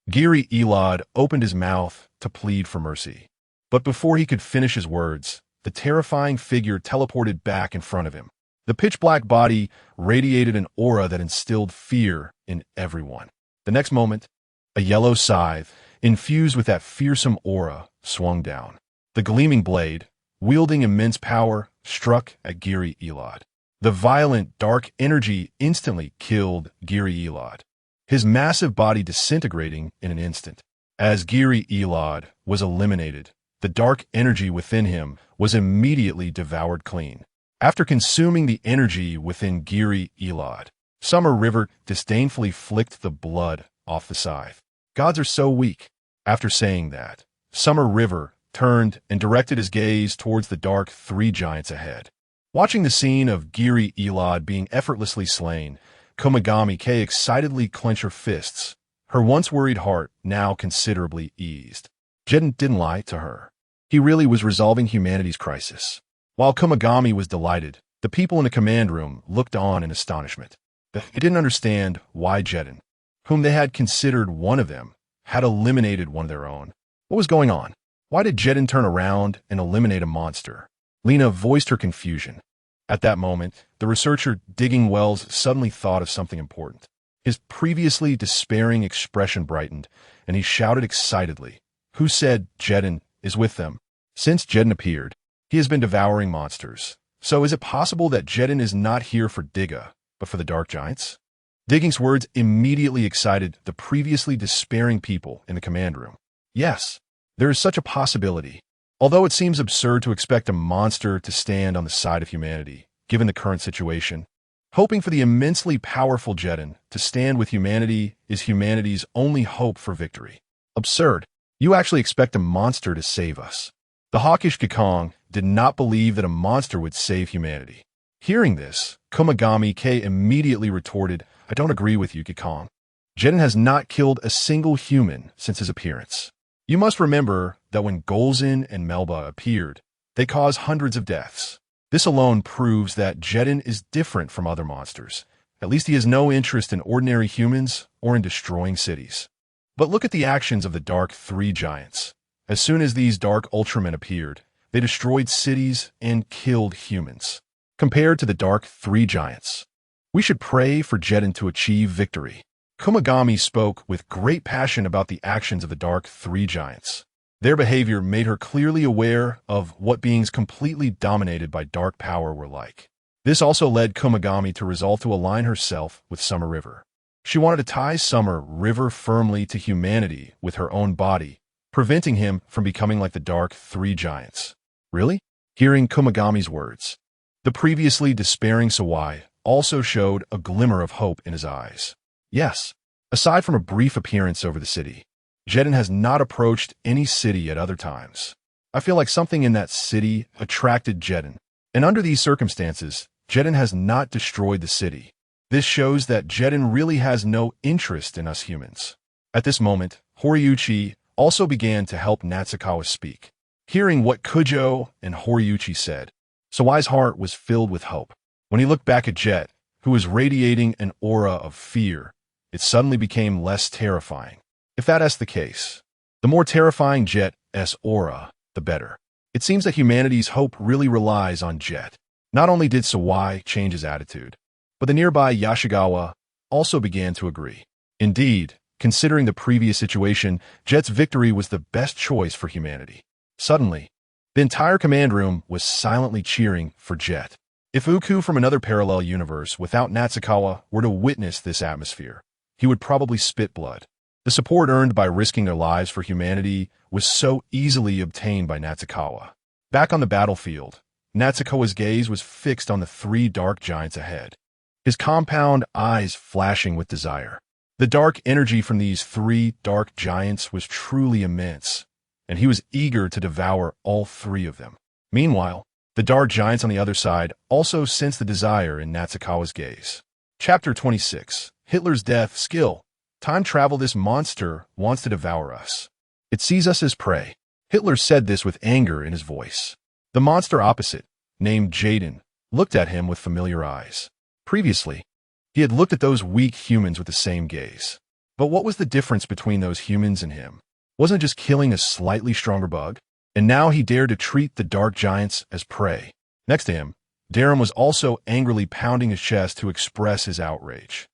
Giri Elod opened his mouth to plead for mercy. But before he could finish his words, the terrifying figure teleported back in front of him. The pitch-black body radiated an aura that instilled fear in everyone. The next moment, a yellow scythe, infused with that fearsome aura, swung down. The gleaming blade, wielding immense power, struck at Giri Elod. The violent, dark energy instantly killed Giri Elod, his massive body disintegrating in an instant. As Giri Elod was eliminated, the dark energy within him was immediately devoured clean. After consuming the energy within Giri Elod, Summer River disdainfully flicked the blood off the scythe. Gods are so weak. After saying that, Summer River turned and directed his gaze towards the Dark Three Giants ahead. Watching the scene of Giri Elod being effortlessly slain, Komagami K excitedly clenched her fists, her once worried heart now considerably eased. Jetton didn't lie to her. He really was resolving humanity's crisis. While Komagami was delighted, the people in the command room looked on in astonishment. They didn't understand why Jetton, whom they had considered one of them, had eliminated one of their own. What was going on? Why did Jetton turn around and eliminate a monster? Lena voiced her confusion. At that moment, the researcher digging wells suddenly thought of something important. His previously despairing expression brightened, and he shouted excitedly, "Who said Jetton is with them?" Since Jetton appeared, he has been devouring monsters. So is it possible that Jetton is not here for Tiga, but for the Dark Giants? Digging's words immediately excited the previously despairing people in the command room. Yes, there is such a possibility. Although it seems absurd to expect a monster to stand on the side of humanity, given the current situation, hoping for the immensely powerful Jetton to stand with humanity is humanity's only hope for victory. Absurd. You actually expect a monster to save us. The hawkish Gakong did not believe that a monster would save humanity. Hearing this, Komagami K immediately retorted, "I don't agree with you, Gakong. Jetton has not killed a single human since his appearance. You must remember that when Golzin and Melba appeared, they caused hundreds of deaths. This alone proves that Jetton is different from other monsters. At least he has no interest in ordinary humans or in destroying cities. But look at the actions of the Dark Three Giants. As soon as these Dark Ultramen appeared, they destroyed cities and killed humans. Compared to the Dark Three Giants, we should pray for Jetton to achieve victory." Komagami spoke with great passion about the actions of the Dark Three Giants. Their behavior made her clearly aware of what beings completely dominated by dark power were like. This also led Komagami to resolve to align herself with Summer River. She wanted to tie Summer River firmly to humanity with her own body, preventing him from becoming like the Dark Three Giants. Really? Hearing Komagami's words, the previously despairing Sawai also showed a glimmer of hope in his eyes. Yes, aside from a brief appearance over the city, Jetton has not approached any city at other times. I feel like something in that city attracted Jetton, and under these circumstances, Jetton has not destroyed the city. This shows that Jetton really has no interest in us humans. At this moment, Horiuchi also began to help Natsukawa speak. Hearing what Kujo and Horiuchi said, Sawai's heart was filled with hope. When he looked back at Jet, who was radiating an aura of fear, it suddenly became less terrifying. If that's the case, the more terrifying Jet's aura, the better. It seems that humanity's hope really relies on Jet. Not only did Sawai change his attitude, but the nearby Yashigawa also began to agree. Indeed, considering the previous situation, Jet's victory was the best choice for humanity. Suddenly, the entire command room was silently cheering for Jet. If Uku from another parallel universe without Natsukawa were to witness this atmosphere, he would probably spit blood. The support earned by risking their lives for humanity was so easily obtained by Natsukawa. Back on the battlefield, Natsukawa's gaze was fixed on the three dark giants ahead, his compound eyes flashing with desire. The dark energy from these three dark giants was truly immense, and he was eager to devour all three of them. Meanwhile, the dark giants on the other side also sensed the desire in Natsukawa's gaze. Chapter 26. Hitler's Death Skill. Time travel. This monster wants to devour us. It sees us as prey. Hitler said this with anger in his voice. The monster opposite, named Jetton, looked at him with familiar eyes. Previously, he had looked at those weak humans with the same gaze. But what was the difference between those humans and him? Wasn't it just killing a slightly stronger bug? And now he dared to treat the dark giants as prey. Next to him, Darren was also angrily pounding his chest to express his outrage.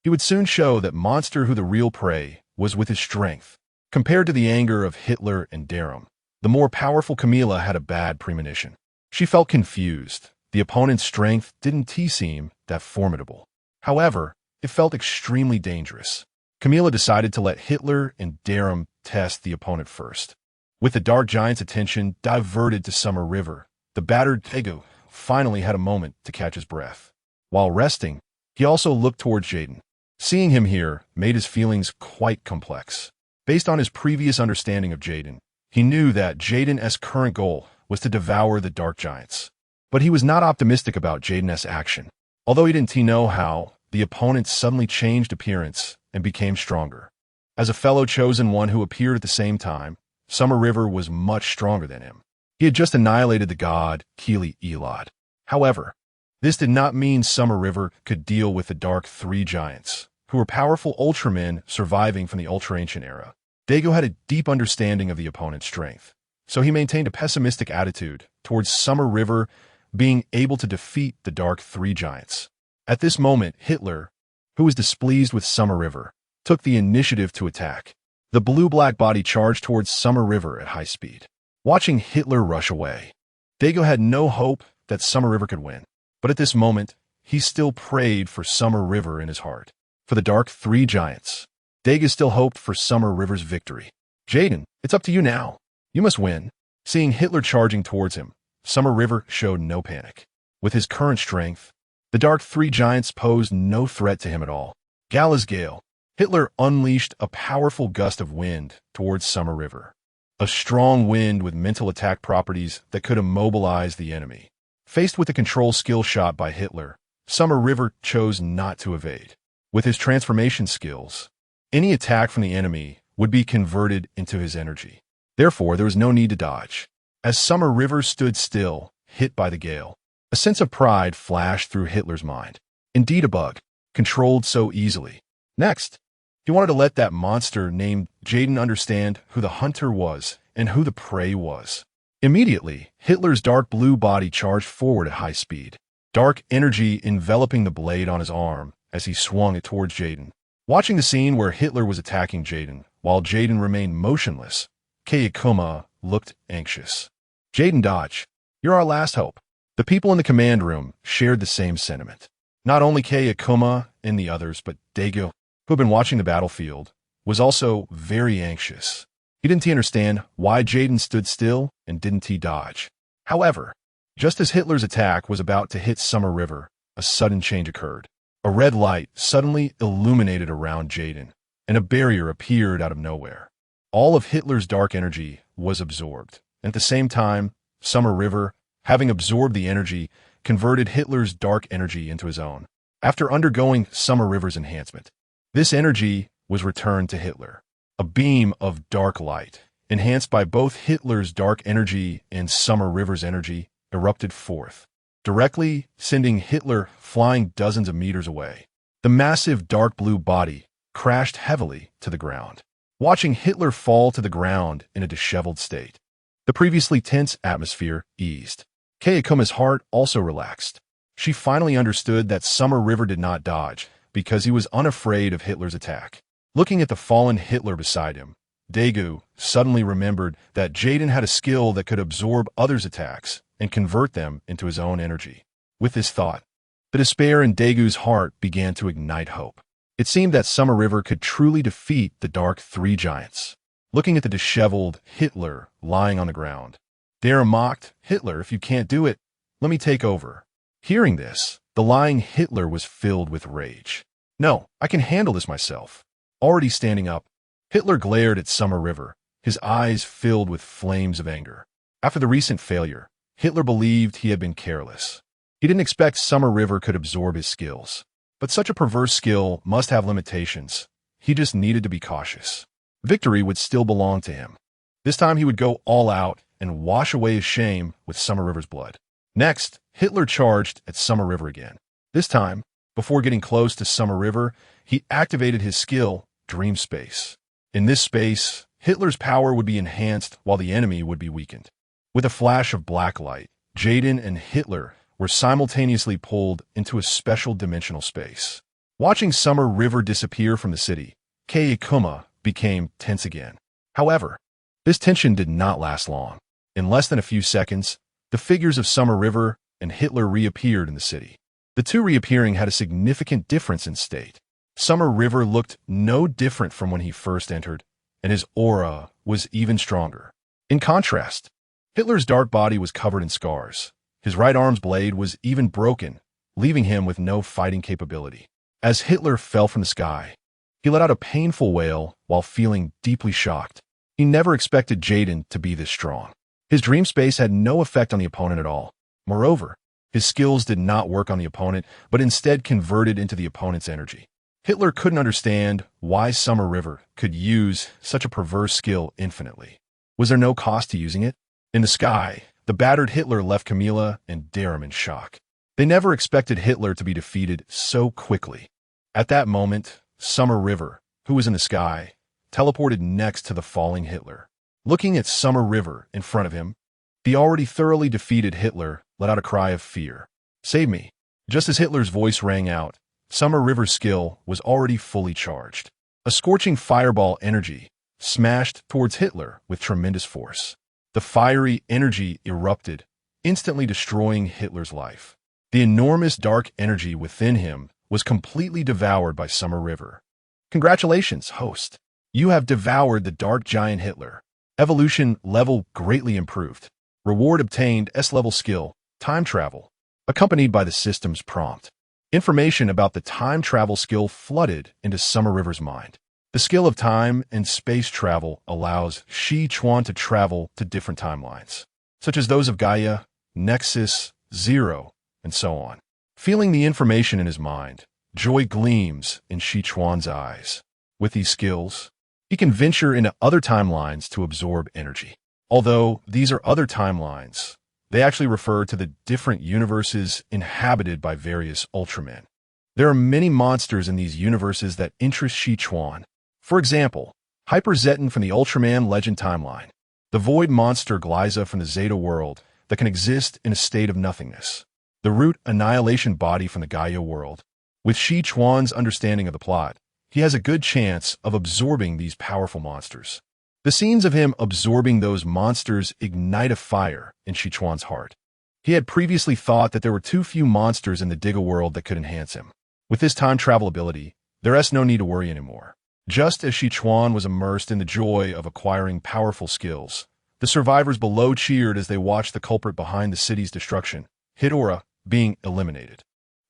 He would soon show that monster who the real prey was with his strength. Compared to the anger of Hitler and Darren, the more powerful Camila had a bad premonition. She felt confused. The opponent's strength didn't seem that formidable. However, it felt extremely dangerous. Camila decided to let Hitler and Darren test the opponent first. With the dark giant's attention diverted to Summer River, the battered Dagu finally had a moment to catch his breath. While resting, he also looked towards Jetton. Seeing him here made his feelings quite complex. Based on his previous understanding of Jetton, he knew that Jetton's current goal was to devour the dark giants. But he was not optimistic about Jetton's action. Although he didn't know how, the opponent suddenly changed appearance and became stronger. As a fellow chosen one who appeared at the same time, Summer River was much stronger than him. He had just annihilated the god Keely Elod. However, this did not mean Summer River could deal with the Dark Three Giants, who were powerful Ultramen surviving from the Ultra-Ancient era. Dagu had a deep understanding of the opponent's strength, so he maintained a pessimistic attitude towards Summer River being able to defeat the Dark Three Giants. At this moment, Hitler, who was displeased with Summer River, took the initiative to attack. The blue-black body charged towards Summer River at high speed. Watching Hitler rush away, Dagu had no hope that Summer River could win. But at this moment, he still prayed for Summer River in his heart. For the Dark Three Giants, Dagu still hoped for Summer River's victory. Jetton, it's up to you now. You must win. Seeing Hitler charging towards him, Summer River showed no panic. With his current strength, the Dark Three Giants posed no threat to him at all. Gala's Gale. Hitler unleashed a powerful gust of wind towards Summer River. a strong wind with mental attack properties that could immobilize the enemy. Faced with a control skill shot by Hitler, Summer River chose not to evade. With his transformation skills, any attack from the enemy would be converted into his energy. Therefore, there was no need to dodge. As Summer River stood still, hit by the gale, a sense of pride flashed through Hitler's mind. Indeed a bug, controlled so easily. Next, he wanted to let that monster named Jetton understand who the hunter was and who the prey was. Immediately, Hitler's dark blue body charged forward at high speed, dark energy enveloping the blade on his arm as he swung it towards Jetton. Watching the scene where Hitler was attacking Jetton, while Jetton remained motionless, Kyouka looked anxious. Jetton, dodge. You're our last hope. The people in the command room shared the same sentiment. Not only Kyouka and the others, but Dagu, who had been watching the battlefield, was also very anxious. Didn't he understand why Jetton stood still and didn't he dodge? However, just as Hitler's attack was about to hit Summer River, a sudden change occurred. A red light suddenly illuminated around Jetton, and a barrier appeared out of nowhere. All of Hitler's dark energy was absorbed. At the same time, Summer River, having absorbed the energy, converted Hitler's dark energy into his own. After undergoing Summer River's enhancement, this energy was returned to Hitler. A beam of dark light, enhanced by both Hitler's dark energy and Summer River's energy, erupted forth, directly sending Hitler flying dozens of meters away. The massive dark blue body crashed heavily to the ground. Watching Hitler fall to the ground in a disheveled state, the previously tense atmosphere eased. Kyouka's heart also relaxed. She finally understood that Summer River did not dodge because he was unafraid of Hitler's attack. Looking at the fallen Hitler beside him, Dagu suddenly remembered that Jetton had a skill that could absorb others' attacks and convert them into his own energy. With this thought, the despair in Dagu's heart began to ignite hope. It seemed that Summer River could truly defeat the Dark Three Giants. Looking at the disheveled Hitler lying on the ground, Dara mocked, "Hitler, if you can't do it, let me take over." Hearing this, the lying Hitler was filled with rage. "No, I can handle this myself." Already standing up, Hitler glared at Summer River, his eyes filled with flames of anger. After the recent failure, Hitler believed he had been careless. He didn't expect Summer River could absorb his skills. But such a perverse skill must have limitations. He just needed to be cautious. Victory would still belong to him. This time he would go all out and wash away his shame with Summer River's blood. Next, Hitler charged at Summer River again. This time, before getting close to Summer River, he activated his skill, Dream Space. In this space, Hitler's power would be enhanced while the enemy would be weakened. With a flash of black light, Jetton and Hitler were simultaneously pulled into a special dimensional space. Watching Summer River disappear from the city, Kyouka became tense again. However, this tension did not last long. In less than a few seconds, the figures of Summer River and Hitler reappeared in the city. The two reappearing had a significant difference in state. Summer River looked no different from when he first entered, and his aura was even stronger. In contrast, Hitler's dark body was covered in scars. His right arm's blade was even broken, leaving him with no fighting capability. As Hitler fell from the sky, he let out a painful wail while feeling deeply shocked. He never expected Jetton to be this strong. His dream space had no effect on the opponent at all. Moreover, his skills did not work on the opponent, but instead converted into the opponent's energy. Hitler couldn't understand why Summer River could use such a perverse skill infinitely. Was there no cost to using it? In the sky, the battered Hitler left Camilla and Darum in shock. They never expected Hitler to be defeated so quickly. At that moment, Summer River, who was in the sky, teleported next to the falling Hitler. Looking at Summer River in front of him, the already thoroughly defeated Hitler let out a cry of fear. "Save me." Just as Hitler's voice rang out, Summer River's skill was already fully charged. A scorching fireball energy smashed towards Hitler with tremendous force. The fiery energy erupted, instantly destroying Hitler's life. The enormous dark energy within him was completely devoured by Summer River. Congratulations, host. You have devoured the dark giant Hitler. Evolution level greatly improved. Reward obtained S-level skill, time travel, accompanied by the system's prompt. Information about the time travel skill flooded into Summer River's mind. The The skill of time and space travel allows Xia Chuan to travel to different timelines, such as those of Gaia, Nexus, Zero, and so on. Feeling the information in his mind, joy gleams in Xia Chuan's eyes. With these skills, he can venture into other timelines to absorb energy. Although these are other timelines, they actually refer to the different universes inhabited by various Ultramen. There are many monsters in these universes that interest Xia Chuan. For example, Hyper Zetton from the Ultraman Legend timeline, the Void monster Glyza from the Zeta world that can exist in a state of nothingness, the Root Annihilation body from the Gaia world. With Xia Chuan's understanding of the plot, he has a good chance of absorbing these powerful monsters. The scenes of him absorbing those monsters ignite a fire in Xia Chuan's heart. He had previously thought that there were too few monsters in the Tiga world that could enhance him. With this time travel ability, there is no need to worry anymore. Just as Xia Chuan was immersed in the joy of acquiring powerful skills, the survivors below cheered as they watched the culprit behind the city's destruction, Hidora, being eliminated.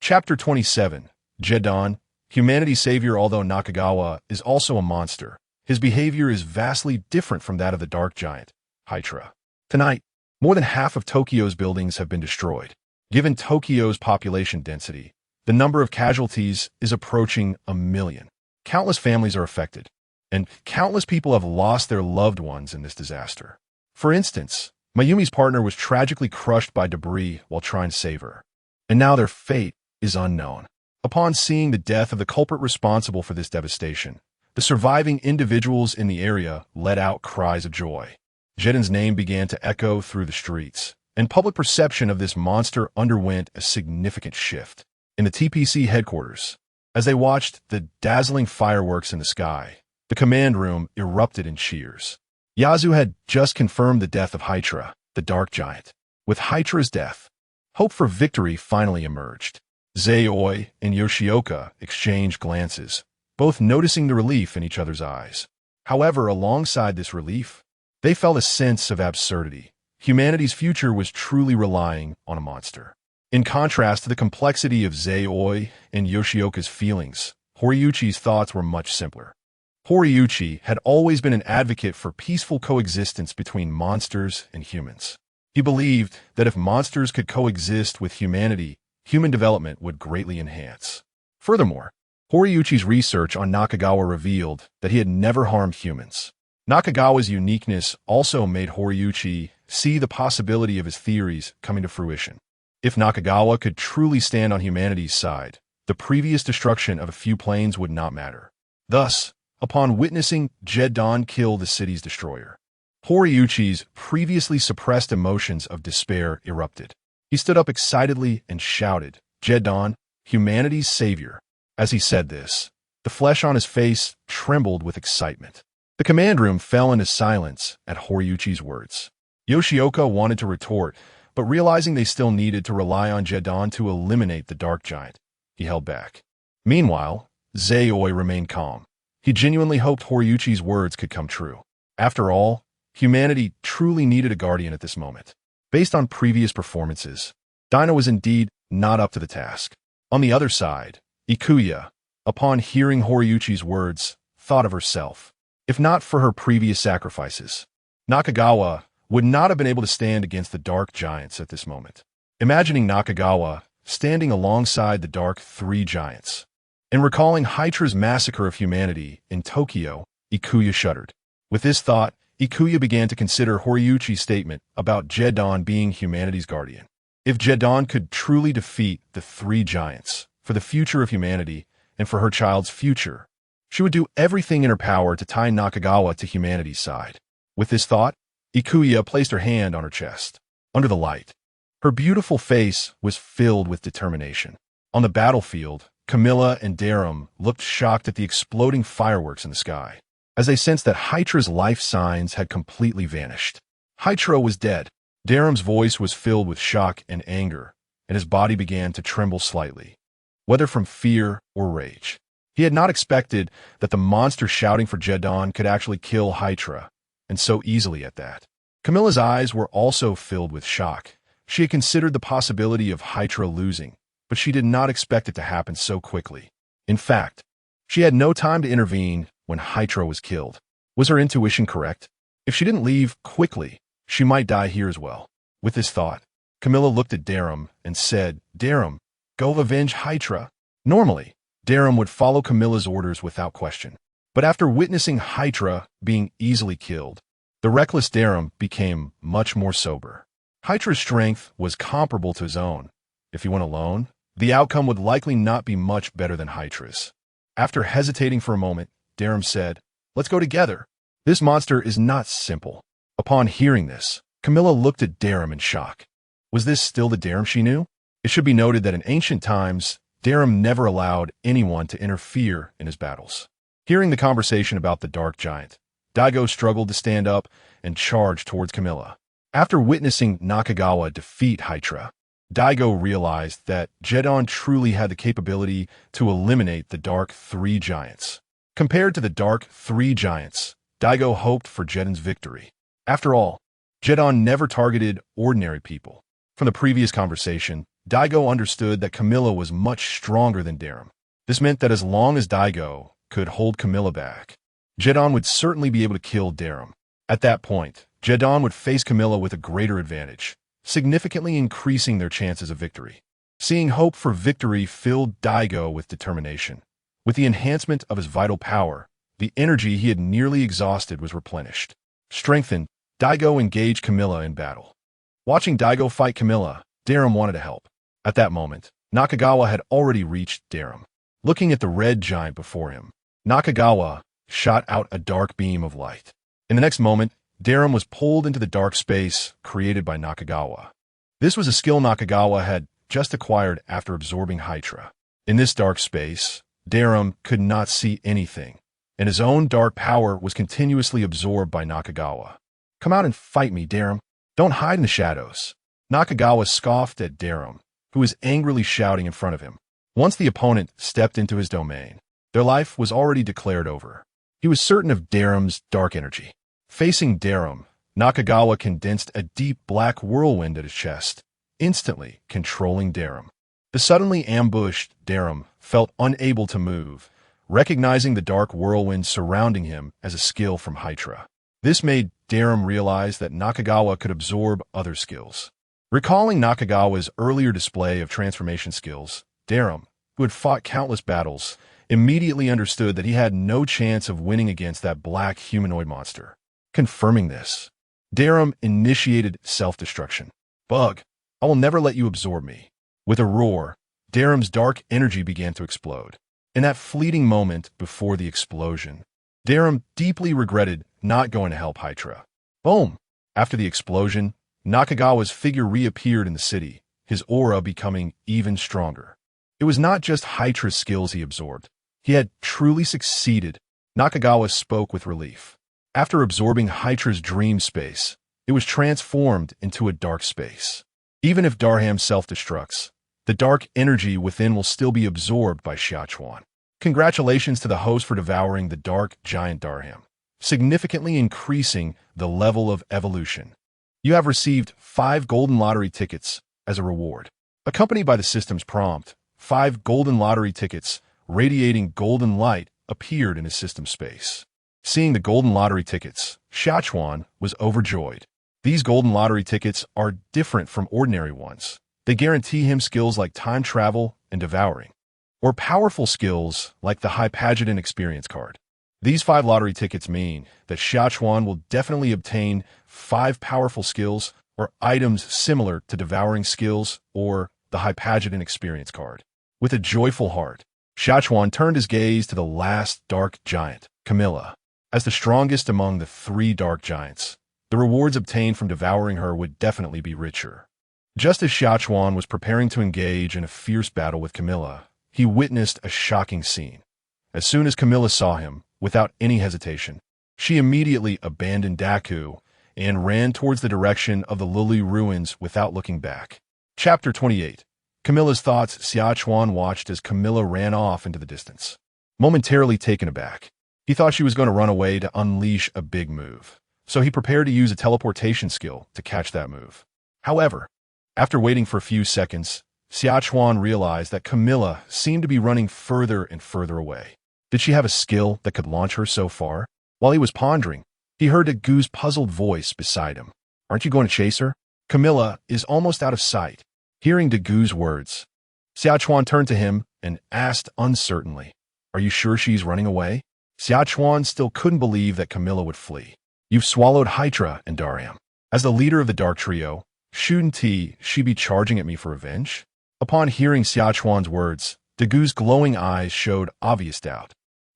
Chapter 27, Jetton, Humanity's Savior. Although Nakagawa is also a monster, his behavior is vastly different from that of the dark giant, Hydra. Tonight, more than half of Tokyo's buildings have been destroyed. Given Tokyo's population density, the number of casualties is approaching 1 million. Countless families are affected, and countless people have lost their loved ones in this disaster. For instance, Mayumi's partner was tragically crushed by debris while trying to save her, and now their fate is unknown. Upon seeing the death of the culprit responsible for this devastation, the surviving individuals in the area let out cries of joy. Jetton's name began to echo through the streets, and public perception of this monster underwent a significant shift. In the TPC headquarters, as they watched the dazzling fireworks in the sky, the command room erupted in cheers. Yazu had just confirmed the death of Hydra, the dark giant. With Hydra's death, hope for victory finally emerged. Zetton and Yoshioka exchanged glances, both noticing the relief in each other's eyes. However, alongside this relief, they felt a sense of absurdity. Humanity's future was truly relying on a monster. In contrast to the complexity of Zetton and Yoshioka's feelings, Horiuchi's thoughts were much simpler. Horiuchi had always been an advocate for peaceful coexistence between monsters and humans. He believed that if monsters could coexist with humanity, human development would greatly enhance. Furthermore, Horiuchi's research on Nakagawa revealed that he had never harmed humans. Nakagawa's uniqueness also made Horiuchi see the possibility of his theories coming to fruition. If Nakagawa could truly stand on humanity's side, the previous destruction of a few planes would not matter. Thus, upon witnessing Jetton kill the city's destroyer, Horiuchi's previously suppressed emotions of despair erupted. He stood up excitedly and shouted, "Jetton, humanity's savior." As he said this, the flesh on his face trembled with excitement. The command room fell into silence at Horiuchi's words. Yoshioka wanted to retort, but realizing they still needed to rely on Jetton to eliminate the dark giant, he held back. Meanwhile, Zetton remained calm. He genuinely hoped Horiuchi's words could come true. After all, humanity truly needed a guardian at this moment. Based on previous performances, Dinah was indeed not up to the task. On the other side, Ikuya, upon hearing Horiuchi's words, thought of herself. If not for her previous sacrifices, Nakagawa would not have been able to stand against the dark giants at this moment. Imagining Nakagawa standing alongside the dark three giants, and recalling Hydra's massacre of humanity in Tokyo, Ikuya shuddered. With this thought, Ikuya began to consider Horiuchi's statement about Jetton being humanity's guardian. If Jetton could truly defeat the three giants for the future of humanity and for her child's future, she would do everything in her power to tie Nakagawa to humanity's side. With this thought, Ikuya placed her hand on her chest. Under the light, her beautiful face was filled with determination. On the battlefield, Camilla and Darum looked shocked at the exploding fireworks in the sky, as they sensed that Hydra's life signs had completely vanished. Hydra was dead. Darum's voice was filled with shock and anger, and his body began to tremble slightly, whether from fear or rage. He had not expected that the monster shouting for Jetton could actually kill Hydra, and so easily at that. Camilla's eyes were also filled with shock. She had considered the possibility of Hydra losing, but she did not expect it to happen so quickly. In fact, she had no time to intervene when Hydra was killed. Was her intuition correct? If she didn't leave quickly, she might die here as well. With this thought, Camilla looked at Darum and said, Darum, go avenge Hydra. Normally, Darum would follow Camilla's orders without question. But after witnessing Hydra being easily killed, the reckless Darum became much more sober. Hydra's strength was comparable to his own. If he went alone, the outcome would likely not be much better than Hydra's. After hesitating for a moment, Darum said, let's go together. This monster is not simple. Upon hearing this, Camilla looked at Darum in shock. Was this still the Darum she knew? It should be noted that in ancient times, Darum never allowed anyone to interfere in his battles. Hearing the conversation about the Dark Giant, Dagu struggled to stand up and charge towards Camilla. After witnessing Nakagawa defeat Hydra, Dagu realized that Jetton truly had the capability to eliminate the Dark Three Giants. Compared to the Dark Three Giants, Dagu hoped for Jetton's victory. After all, Jetton never targeted ordinary people. From the previous conversation, Dagu understood that Camilla was much stronger than Darum. This meant that as long as Dagu could hold Camilla back, Jetton would certainly be able to kill Darum. At that point, Jetton would face Camilla with a greater advantage, significantly increasing their chances of victory. Seeing hope for victory filled Dagu with determination. With the enhancement of his vital power, the energy he had nearly exhausted was replenished. Strengthened, Dagu engaged Camilla in battle. Watching Dagu fight Camilla, Darum wanted to help. At that moment, Nakagawa had already reached Darum. Looking at the red giant before him, Nakagawa shot out a dark beam of light. In the next moment, Darum was pulled into the dark space created by Nakagawa. This was a skill Nakagawa had just acquired after absorbing Hydra. In this dark space, Darum could not see anything, and his own dark power was continuously absorbed by Nakagawa. Come out and fight me, Darum. Don't hide in the shadows. Nakagawa scoffed at Darum, who was angrily shouting in front of him. Once the opponent stepped into his domain, their life was already declared over. He was certain of Darum's dark energy. Facing Darum, Nakagawa condensed a deep black whirlwind at his chest, instantly controlling Darum. The suddenly ambushed Darum felt unable to move, recognizing the dark whirlwind surrounding him as a skill from Hydra. This made Darum realize that Nakagawa could absorb other skills. Recalling Nakagawa's earlier display of transformation skills, Darum, who had fought countless battles, immediately understood that he had no chance of winning against that black humanoid monster. Confirming this, Darum initiated self-destruction. Bug, I will never let you absorb me. With a roar, Darum's dark energy began to explode. In that fleeting moment before the explosion, Darum deeply regretted not going to help Hydra. Boom! After the explosion, Nakagawa's figure reappeared in the city, his aura becoming even stronger. It was not just Hydra's skills he absorbed. He had truly succeeded. Nakagawa spoke with relief. After absorbing Hydra's dream space, it was transformed into a dark space. Even if Darham self-destructs, the dark energy within will still be absorbed by Xia Chuan. Congratulations to the host for devouring the dark giant Darham, significantly increasing the level of evolution. You have received 5 golden lottery tickets as a reward. Accompanied by the system's prompt, 5 golden lottery tickets radiating golden light appeared in his system space. Seeing the golden lottery tickets, Xia Chuan was overjoyed. These golden lottery tickets are different from ordinary ones. They guarantee him skills like time travel and devouring, or powerful skills like the Hypageddon experience card. These 5 lottery tickets mean that Xia Chuan will definitely obtain 5 powerful skills or items similar to devouring skills or the Hypageddon experience card. With a joyful heart, Xia Chuan turned his gaze to the last dark giant, Camilla. As the strongest among the 3 dark giants, the rewards obtained from devouring her would definitely be richer. Just as Xia Chuan was preparing to engage in a fierce battle with Camilla, he witnessed a shocking scene. As soon as Camilla saw him, without any hesitation, she immediately abandoned Dagu and ran towards the direction of the Luluye ruins without looking back. Chapter 28. Camilla's thoughts. Xia Chuan watched as Camilla ran off into the distance. Momentarily taken aback, he thought she was going to run away to unleash a big move, so he prepared to use a teleportation skill to catch that move. However, after waiting for a few seconds, Xia Chuan realized that Camilla seemed to be running further and further away. Did she have a skill that could launch her so far? While he was pondering, he heard Dagu's puzzled voice beside him. Aren't you going to chase her? Camilla is almost out of sight. Hearing Dagu's words, Xia Chuan turned to him and asked uncertainly, Are you sure she's running away? Xia Chuan still couldn't believe that Camilla would flee. You've swallowed Hydra and Darham. As the leader of the Dark Trio, shouldn't she be charging at me for revenge? Upon hearing Xia Chuan's words, Dagu's glowing eyes showed obvious doubt.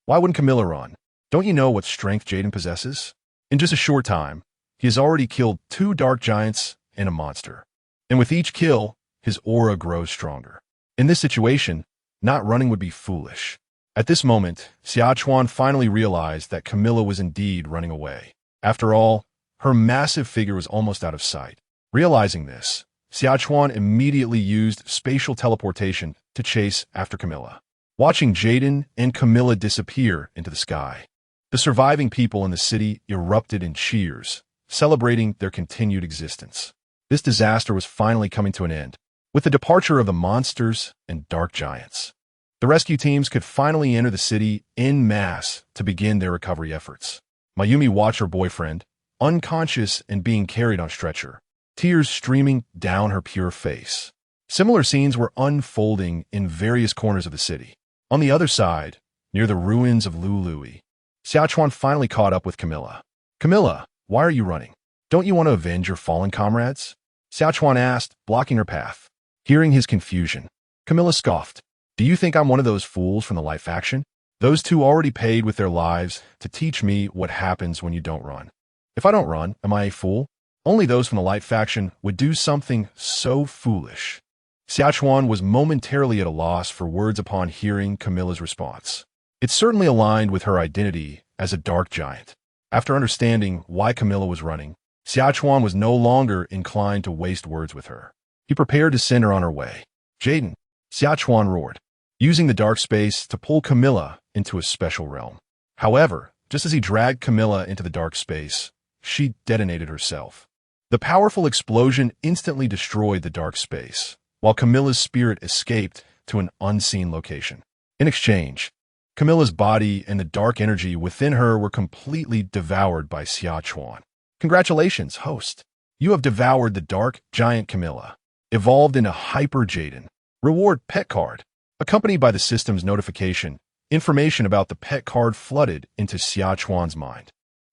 Why wouldn't Camilla run? Don't you know what strength Jetton possesses? In just a short time, he has already killed 2 dark giants and a monster. And with each kill, his aura grows stronger. In this situation, not running would be foolish. At this moment, Xia Chuan finally realized that Camilla was indeed running away. After all, her massive figure was almost out of sight. Realizing this, Xia Chuan immediately used spatial teleportation to chase after Camilla. Watching Jetton and Camilla disappear into the sky, the surviving people in the city erupted in cheers, celebrating their continued existence. This disaster was finally coming to an end, with the departure of the monsters and dark giants. The rescue teams could finally enter the city en masse to begin their recovery efforts. Mayumi watched her boyfriend, unconscious and being carried on a stretcher, tears streaming down her pure face. Similar scenes were unfolding in various corners of the city. On the other side, near the ruins of Luluye, Xia Chuan finally caught up with Camilla. Camilla, why are you running? Don't you want to avenge your fallen comrades? Xia Chuan asked, blocking her path. Hearing his confusion, Camilla scoffed. Do you think I'm one of those fools from the Life faction? Those 2 already paid with their lives to teach me what happens when you don't run. If I don't run, am I a fool? Only those from the Life faction would do something so foolish. Xia Chuan was momentarily at a loss for words upon hearing Camilla's response. It certainly aligned with her identity as a dark giant. After understanding why Camilla was running, Xia Chuan was no longer inclined to waste words with her. He prepared to send her on her way. Jetton, Xia Chuan roared, using the dark space to pull Camilla into a special realm. However, just as he dragged Camilla into the dark space, she detonated herself. The powerful explosion instantly destroyed the dark space, while Camilla's spirit escaped to an unseen location. In exchange, Camilla's body and the dark energy within her were completely devoured by Xia Chuan. Congratulations, host. You have devoured the dark giant Camilla, evolved into Hyper Jetton. Reward pet card. Accompanied by the system's notification, information about the pet card flooded into Xia Chuan's mind.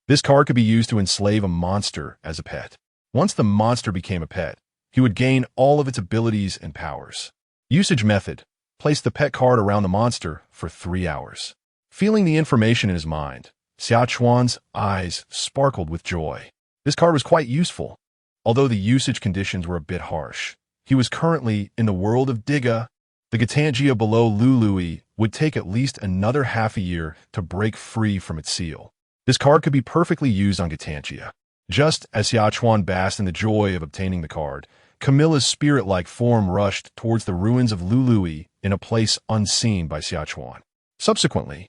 This card could be used to enslave a monster as a pet. Once the monster became a pet, he would gain all of its abilities and powers. Usage method. Place the pet card around the monster for 3 hours. Feeling the information in his mind, Xia Chuan's eyes sparkled with joy. This card was quite useful. Although the usage conditions were a bit harsh, he was currently in the world of Tiga. The Gatanjyer below Luluye would take at least another half a year to break free from its seal. This card could be perfectly used on Gatanjyer. Just as Xia Chuan basked in the joy of obtaining the card, Camilla's spirit-like form rushed towards the ruins of Luluye in a place unseen by Xia Chuan. Subsequently,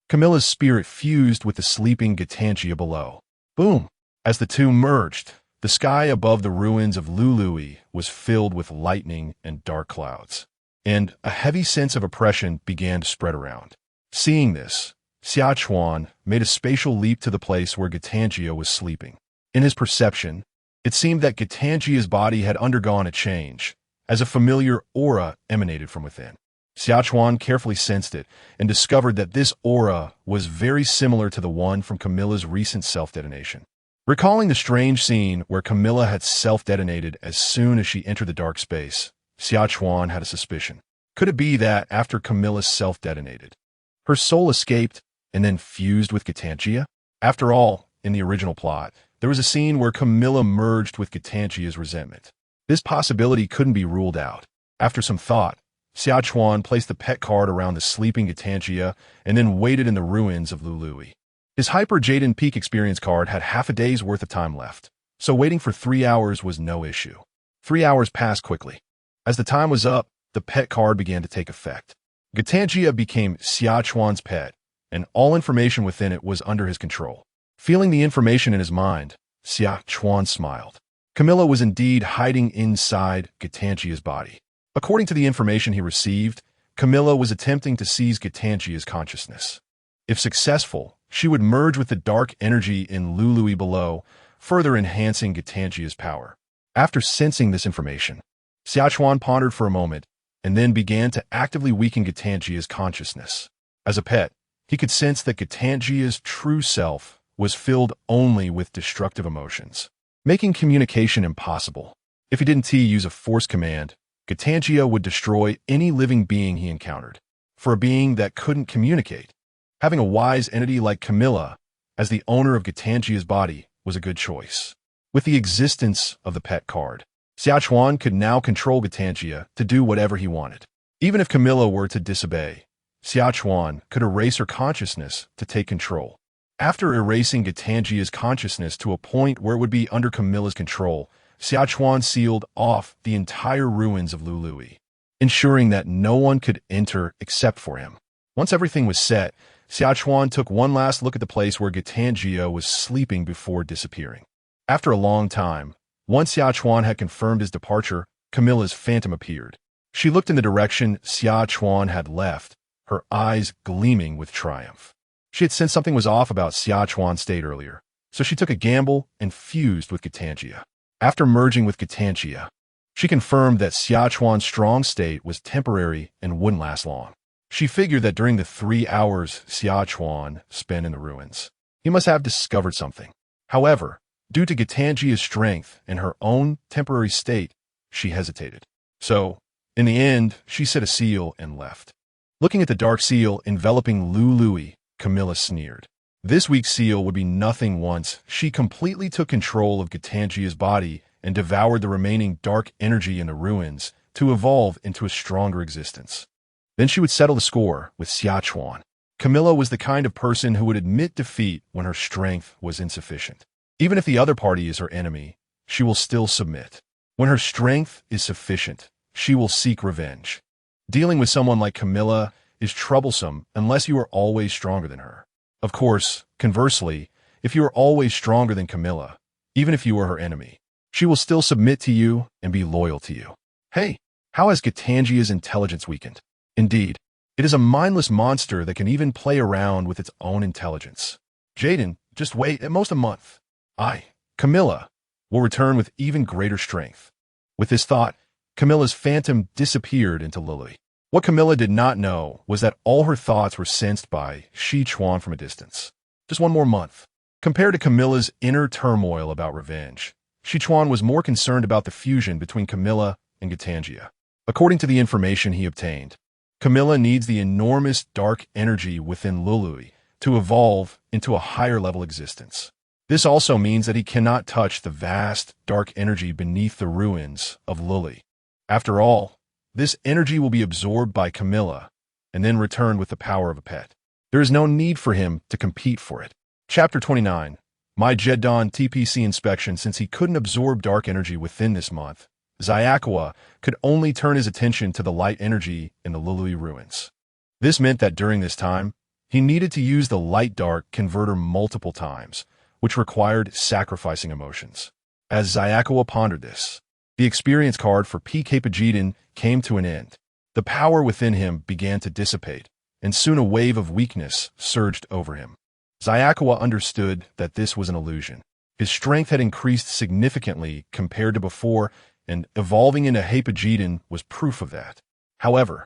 Camilla's spirit fused with the sleeping Gatanjyer below. Boom! As the 2 merged, the sky above the ruins of Luluye was filled with lightning and dark clouds, and a heavy sense of oppression began to spread around. Seeing this, Xia Chuan made a spatial leap to the place where Gatanjyer was sleeping. In his perception, it seemed that Gatanjyer's body had undergone a change, as a familiar aura emanated from within. Xia Chuan carefully sensed it and discovered that this aura was very similar to the one from Camilla's recent self-detonation. Recalling the strange scene where Camilla had self-detonated as soon as she entered the dark space, Xia Chuan had a suspicion. Could it be that after Camilla self-detonated, her soul escaped and then fused with Gatanjyer? After all, in the original plot, there was a scene where Camilla merged with Gatanjyer's resentment. This possibility couldn't be ruled out. After some thought, Xia Chuan placed the pet card around the sleeping Gatanjyer and then waited in the ruins of Luluye. His Hyper Jetton Peak Experience card had half a day's worth of time left, so waiting for 3 hours was no issue. 3 hours passed quickly. As the time was up, the pet card began to take effect. Gatanjyer became Xia Chuan's pet, and all information within it was under his control. Feeling the information in his mind, Xia Chuan smiled. Camilla was indeed hiding inside Gatanjyer's body. According to the information he received, Camilla was attempting to seize Gatanjyer's consciousness. If successful, she would merge with the dark energy in Luluye below, further enhancing Gatanjyer's power. After sensing this information, Xia Chuan pondered for a moment and then began to actively weaken Gatanjyer's consciousness. As a pet, he could sense that Gatanjyer's true self was filled only with destructive emotions, making communication impossible. If he didn't use a force command, Gatanjyer would destroy any living being he encountered. For a being that couldn't communicate, having a wise entity like Camilla as the owner of Gatanjyer's body was a good choice. With the existence of the pet card, Xia Chuan could now control Gatanjyer to do whatever he wanted. Even if Camilla were to disobey, Xia Chuan could erase her consciousness to take control. After erasing Gatanjyer's consciousness to a point where it would be under Camilla's control, Xia Chuan sealed off the entire ruins of Luluye, ensuring that no one could enter except for him. Once everything was set, Xia Chuan took one last look at the place where Gatanjyer was sleeping before disappearing. After a long time, once Xia Chuan had confirmed his departure, Camilla's phantom appeared. She looked in the direction Xia Chuan had left, her eyes gleaming with triumph. She had sensed something was off about Xia Chuan's state earlier, so she took a gamble and fused with Gatanjyer. After merging with Gatanjyer, she confirmed that Xia Chuan's strong state was temporary and wouldn't last long. She figured that during the 3 hours Xia Chuan spent in the ruins, he must have discovered something. However, due to Gatanjyer's strength and her own temporary state, she hesitated. So, in the end, she set a seal and left. Looking at the dark seal enveloping Luluye, Camilla sneered. This week's seal would be nothing once she completely took control of Gatanjyer's body and devoured the remaining dark energy in the ruins to evolve into a stronger existence. Then she would settle the score with Xia Chuan. Camilla was the kind of person who would admit defeat when her strength was insufficient. Even if the other party is her enemy, she will still submit. When her strength is sufficient, she will seek revenge. Dealing with someone like Camilla is troublesome unless you are always stronger than her. Of course, conversely, if you are always stronger than Camilla, even if you are her enemy, she will still submit to you and be loyal to you. Hey, how has Gatanjyer's intelligence weakened? Indeed, it is a mindless monster that can even play around with its own intelligence. Jetton, just wait at most a month. Camilla, will return with even greater strength. With this thought, Camilla's phantom disappeared into Luluye. What Camilla did not know was that all her thoughts were sensed by Xia Chuan from a distance. Just one more month. Compared to Camilla's inner turmoil about revenge, Xia Chuan was more concerned about the fusion between Camilla and Gatanjyer. According to the information he obtained, Camilla needs the enormous dark energy within Luluye to evolve into a higher-level existence. This also means that he cannot touch the vast dark energy beneath the ruins of Luluye. After all, this energy will be absorbed by Camilla and then returned with the power of a pet. There is no need for him to compete for it. Chapter 29. My Jetton TPC inspection. Since he couldn't absorb dark energy within this month, Zetton could only turn his attention to the light energy in the Luluye ruins. This meant that during this time, he needed to use the light-dark converter multiple times, which required sacrificing emotions. As Zetton pondered this, the experience card for Kyouka came to an end. The power within him began to dissipate, and soon a wave of weakness surged over him. Zetton understood that this was an illusion. His strength had increased significantly compared to before, and evolving into Jetton was proof of that. However,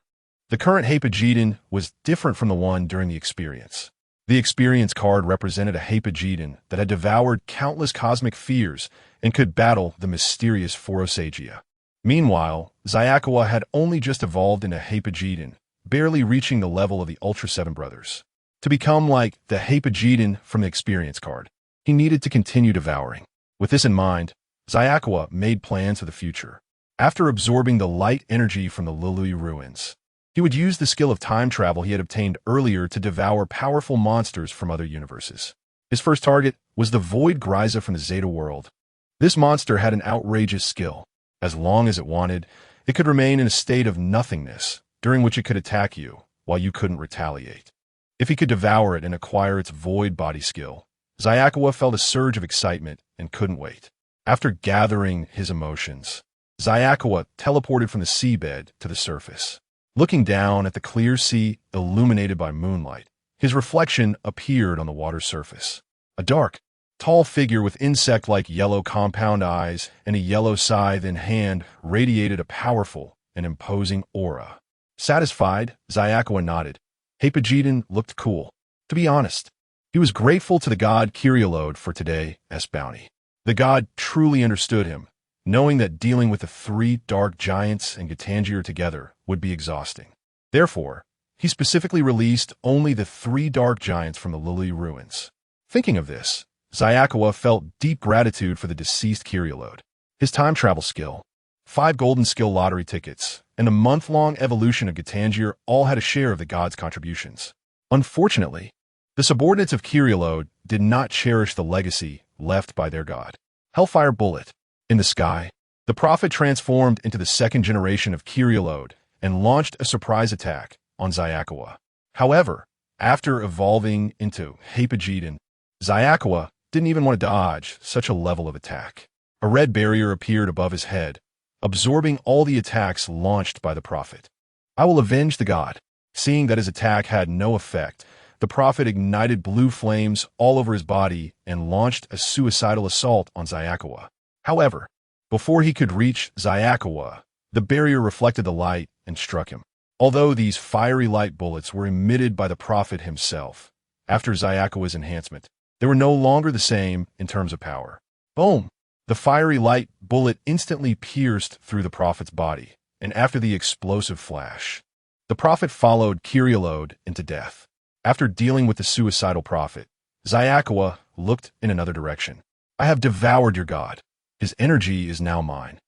the current Jetton was different from the one during the experience. The experience card represented a Jetton that had devoured countless cosmic fears and could battle the mysterious Forosagia. Meanwhile, Zetton had only just evolved into Jetton, barely reaching the level of the Ultra 7 brothers. To become like the Jetton from the experience card, he needed to continue devouring. With this in mind, Zetton made plans for the future. After absorbing the light energy from the Luluye ruins, he would use the skill of time travel he had obtained earlier to devour powerful monsters from other universes. His first target was the Void Gryza from the Zeta world. This monster had an outrageous skill. As long as it wanted, it could remain in a state of nothingness, during which it could attack you, while you couldn't retaliate. If he could devour it and acquire its void body skill, Zetton felt a surge of excitement and couldn't wait. After gathering his emotions, Zetton teleported from the seabed to the surface. Looking down at the clear sea illuminated by moonlight, His reflection appeared on the water's surface. A dark, tall figure with insect-like yellow compound eyes and a yellow scythe in hand radiated a powerful and imposing aura. Satisfied, Xia nodded. Jetton looked cool. To be honest, he was grateful to the god Kyouka for today's bounty. The god truly understood him, knowing that dealing with the three dark giants and Gatanjyer together would be exhausting. Therefore, he specifically released only the three dark giants from the Luluye ruins. Thinking of this, Xia felt deep gratitude for the deceased Kyouka. His time travel skill, 5 golden skill lottery tickets, and the month-long evolution of Gatanjyer all had a share of the god's contributions. Unfortunately, the subordinates of Kyouka did not cherish the legacy left by their god. Hellfire Bullet. In the sky, the prophet transformed into the second generation of Kyouka and launched a surprise attack on Xia. However, after evolving into Jetton, Xia didn't even want to dodge such a level of attack. A red barrier appeared above his head, absorbing all the attacks launched by the prophet. I will avenge the god. Seeing that his attack had no effect, the prophet ignited blue flames all over his body and launched a suicidal assault on Xia. However, before he could reach Xia, the barrier reflected the light and struck him. Although these fiery light bullets were emitted by the prophet himself, after Xia's enhancement, they were no longer the same in terms of power. Boom! The fiery light bullet instantly pierced through the prophet's body, and after the explosive flash, the prophet followed Kyouka into death. After dealing with the suicidal prophet, Xia looked in another direction. I have devoured your god. His energy is now mine,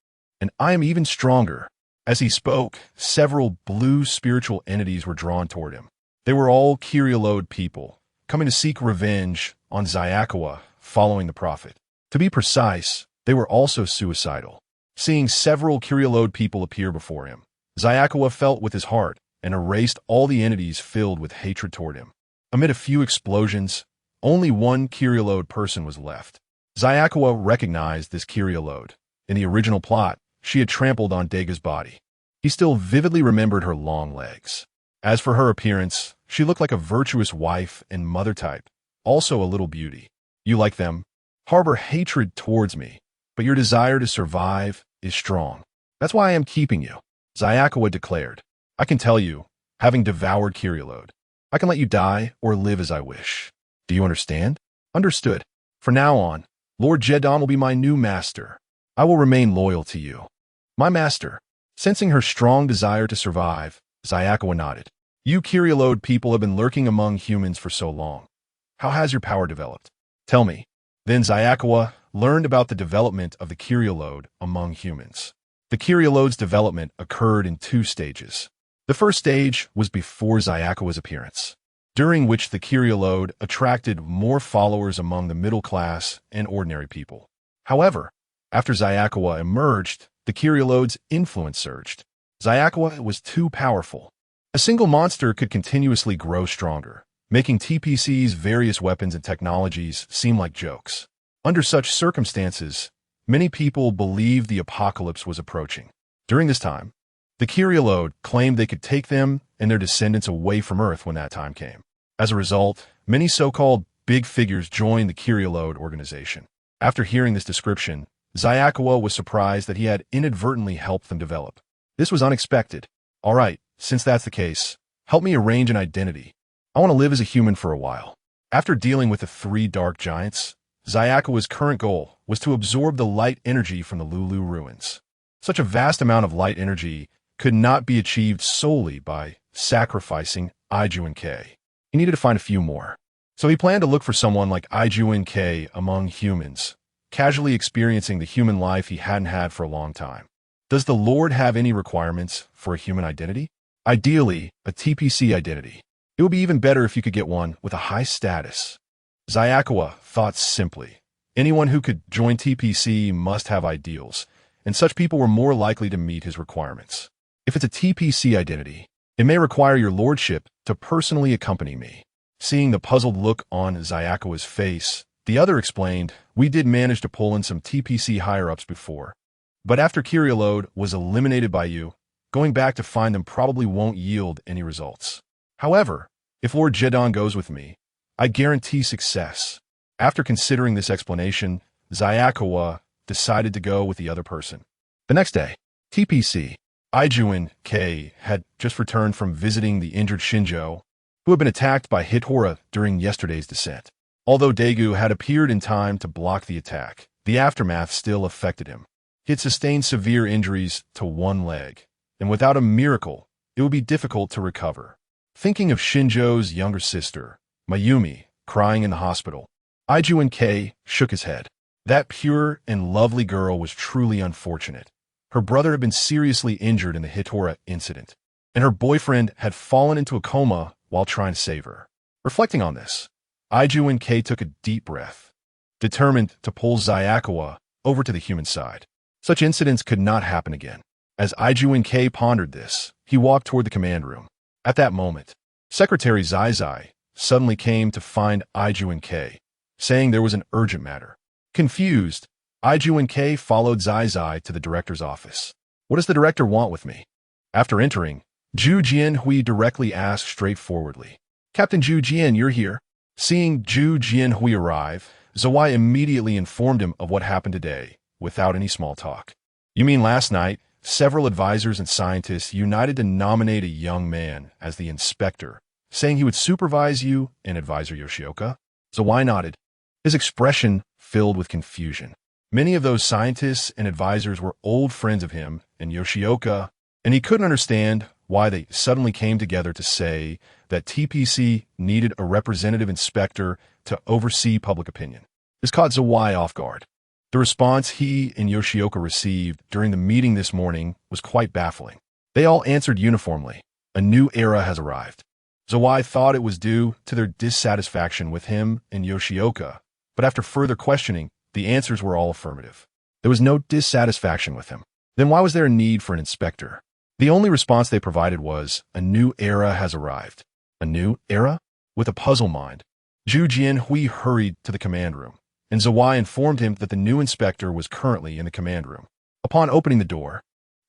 and I am even stronger. As he spoke, several blue spiritual entities were drawn toward him. They were all Kyouka people, coming to seek revenge on Xia following the prophet. To be precise, they were also suicidal. Seeing several Kyouka people appear before him, Xia felt with his heart and erased all the entities filled with hatred toward him. Amid a few explosions, only one Kyouka person was left. Xia recognized this Kyouka. In the original plot, she had trampled on Dagu's body. He still vividly remembered her long legs. As for her appearance, she looked like a virtuous wife and mother type, also a little beauty. You like them? Harbor hatred towards me, but your desire to survive is strong. That's why I am keeping you, Xia declared. I can tell you, having devoured Kyouka, I can let you die or live as I wish. Do you understand? Understood. From now on, Lord Jetton will be my new master. I will remain loyal to you. My master. Sensing her strong desire to survive, Xia nodded. You Kyouka people have been lurking among humans for so long. How has your power developed? Tell me. Then Xia learned about the development of the Kyouka among humans. The Kyouka's development occurred in 2 stages. The first stage was before Xia's appearance, during which the Kyouka attracted more followers among the middle class and ordinary people. However, after Xia emerged, the Kyouka's influence surged. Xia was too powerful. A single monster could continuously grow stronger, making TPC's various weapons and technologies seem like jokes. Under such circumstances, many people believed the apocalypse was approaching. During this time, the Kyouka claimed they could take them and their descendants away from Earth when that time came. As a result, many so-called big figures joined the Kyouka organization. After hearing this description, Xia was surprised that he had inadvertently helped them develop. This was unexpected. All right, since that's the case, help me arrange an identity. I want to live as a human for a while. After dealing with the 3 dark giants, Xia's current goal was to absorb the light energy from the Luluye ruins. Such a vast amount of light energy could not be achieved solely by sacrificing Ijun-K. He needed to find a few more. So he planned to look for someone like Ijun-K among humans, casually experiencing the human life he hadn't had for a long time. Does the Lord have any requirements for a human identity? Ideally, a TPC identity. It would be even better if you could get one with a high status. Xia thought simply. Anyone who could join TPC must have ideals, and such people were more likely to meet his requirements. If it's a TPC identity, it may require your lordship to personally accompany me. Seeing the puzzled look on Xia's face, the other explained, we did manage to pull in some TPC higher-ups before. But after Kyouka was eliminated by you, going back to find them probably won't yield any results. However, If Lord Jetton goes with me, I guarantee success. After considering this explanation, Xia Chuan decided to go with the other person. The next day, TPC, Ijuan K had just returned from visiting the injured Shinjo, who had been attacked by Hitora during yesterday's descent. Although Dagu had appeared in time to block the attack, the aftermath still affected him. He had sustained severe injuries to one leg, and without a miracle, it would be difficult to recover. Thinking of Shinjo's younger sister, Mayumi, crying in the hospital, Ijuan K shook his head. That pure and lovely girl was truly unfortunate. Her brother had been seriously injured in the Hitora incident, and her boyfriend had fallen into a coma while trying to save her. Reflecting on this, Ijuan K took a deep breath, determined to pull Xia Chuan over to the human side. Such incidents could not happen again. As Ijuan K pondered this, he walked toward the command room. At that moment, Secretary Zai suddenly came to find Ijuan K, saying there was an urgent matter. Confused, Ijuan K followed Zai to the director's office. What does the director want with me? After entering, Zhu Jianhui directly asked straightforwardly. Captain Zhu Jian, you're here. Seeing Zhu Jianhui arrive, Zawai immediately informed him of what happened today, without any small talk. You mean last night, several advisors and scientists united to nominate a young man as the inspector, saying he would supervise you and advisor Yoshioka? Zawai nodded, his expression filled with confusion. Many of those scientists and advisors were old friends of him and Yoshioka, and he couldn't understand why they suddenly came together to say that TPC needed a representative inspector to oversee public opinion. This caught Zawai off guard. The response he and Yoshioka received during the meeting this morning was quite baffling. They all answered uniformly, a new era has arrived. Zawai thought it was due to their dissatisfaction with him and Yoshioka, but after further questioning, the answers were all affirmative. There was no dissatisfaction with him. Then why was there a need for an inspector? The only response they provided was, a new era has arrived. A new era? With a puzzled mind, Zhu Jianhui hurried to the command room, and Zawai informed him that the new inspector was currently in the command room. Upon opening the door,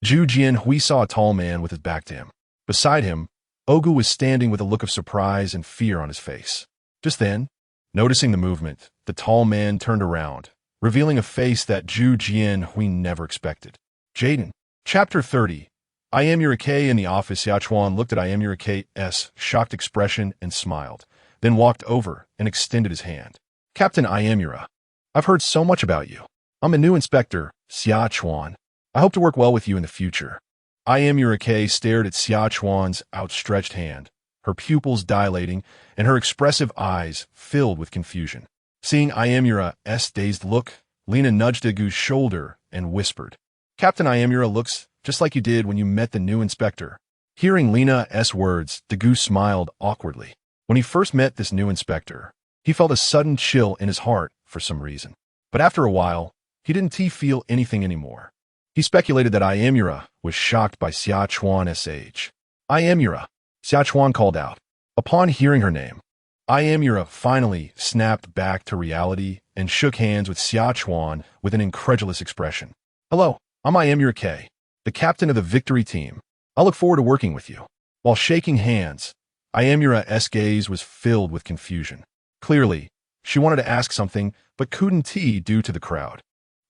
Zhu Jianhui saw a tall man with his back to him. Beside him, Ogu was standing with a look of surprise and fear on his face. Just then, noticing the movement, the tall man turned around, revealing a face that Zhu Jianhui never expected. Jetton. Chapter 30. Mayumi in the office. Xia Chuan looked at Mayumi's shocked expression and smiled, then walked over and extended his hand. Captain Mayumi, I've heard so much about you. I'm a new inspector, Xia Chuan. I hope to work well with you in the future. Mayumi stared at Xia Chuan's outstretched hand, her pupils dilating and her expressive eyes filled with confusion. Seeing Mayumi's dazed look, Lina nudged Dagu's shoulder and whispered, Captain Mayumi looks just like you did when you met the new inspector. Hearing Lina's words, Dagu smiled awkwardly. When he first met this new inspector, he felt a sudden chill in his heart for some reason. But after a while, he didn't feel anything anymore. He speculated that Mayumi was shocked by Xia Chuan's age. Mayumi, Xia Chuan called out. Upon hearing her name, Mayumi finally snapped back to reality and shook hands with Xia Chuan with an incredulous expression. Hello, I'm Mayumi, the captain of the victory team. I look forward to working with you. While shaking hands, Mayumi's gaze was filled with confusion. Clearly, she wanted to ask something, but couldn't due to the crowd.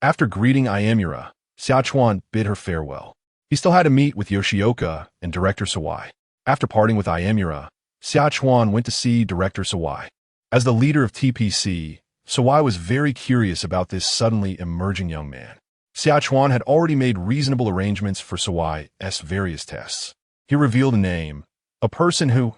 After greeting Mayumi, Xia Chuan bid her farewell. He still had to meet with Yoshioka and Director Sawai. After parting with Mayumi, Xia Chuan went to see Director Sawai. As the leader of TPC, Sawai was very curious about this suddenly emerging young man. Xia Chuan had already made reasonable arrangements for Sawai's various tests. He revealed a name, a person who,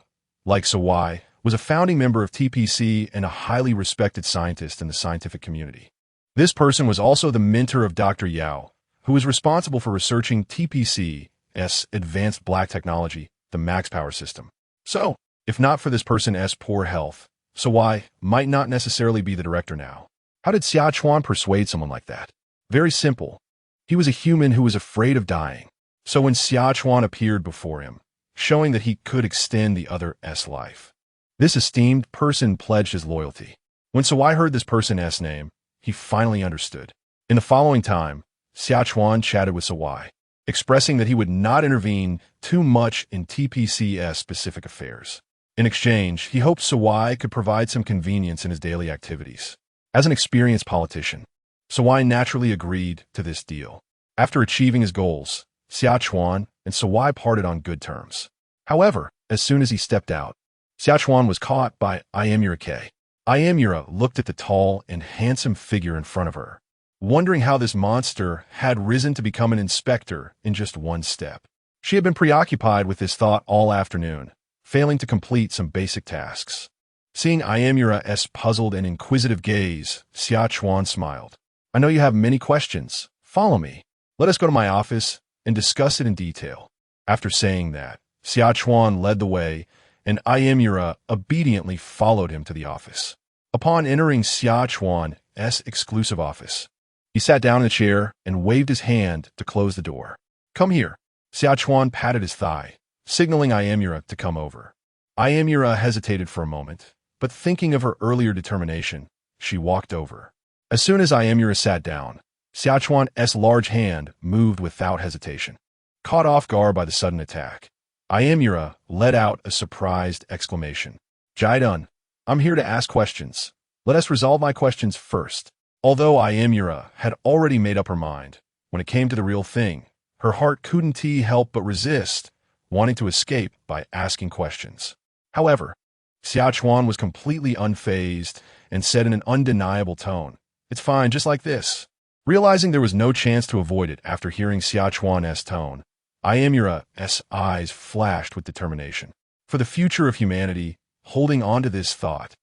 like Sawai, was a founding member of TPC and a highly respected scientist in the scientific community. This person was also the mentor of Dr. Yao, who was responsible for researching TPC's advanced black technology, the Max Power system. So, if not for this person's poor health, Sawai might not necessarily be the director now. How did Xia Chuan persuade someone like that? Very simple. He was a human who was afraid of dying. So when Xia Chuan appeared before him, showing that he could extend the other's life, this esteemed person pledged his loyalty. When Sawai heard this person's name, he finally understood. In the following time, Xia Chuan chatted with Sawai, expressing that he would not intervene too much in TPC's specific affairs. In exchange, he hoped Sawai could provide some convenience in his daily activities. As an experienced politician, Sawai naturally agreed to this deal. After achieving his goals, Xia Chuan and Sawai parted on good terms. However, as soon as he stepped out, Xia Chuan was caught by Mayumi. Mayumi looked at the tall and handsome figure in front of her, wondering how this monster had risen to become an inspector in just one step. She had been preoccupied with this thought all afternoon, failing to complete some basic tasks. Seeing Mayumi's puzzled and inquisitive gaze, Xia Chuan smiled. "I know you have many questions. Follow me. Let us go to my office and discuss it in detail." After saying that, Xia Chuan led the way, and Mayumi obediently followed him to the office. Upon entering Xia Chuan's exclusive office, he sat down in a chair and waved his hand to close the door. "Come here." Xia Chuan patted his thigh, signaling Mayumi to come over. Mayumi hesitated for a moment, but thinking of her earlier determination, she walked over. As soon as Mayumi sat down, Xia Chuan's large hand moved without hesitation. Caught off guard by the sudden attack, Mayumi let out a surprised exclamation. "Jetton, I'm here to ask questions. Let us resolve my questions first." Although Mayumi had already made up her mind, when it came to the real thing, her heart couldn't help but resist, wanting to escape by asking questions. However, Xia Chuan was completely unfazed and said in an undeniable tone, "It's fine, just like this." Realizing there was no chance to avoid it after hearing Xia Chuan's tone, Mayumi's eyes flashed with determination. For the future of humanity, holding on to this thought,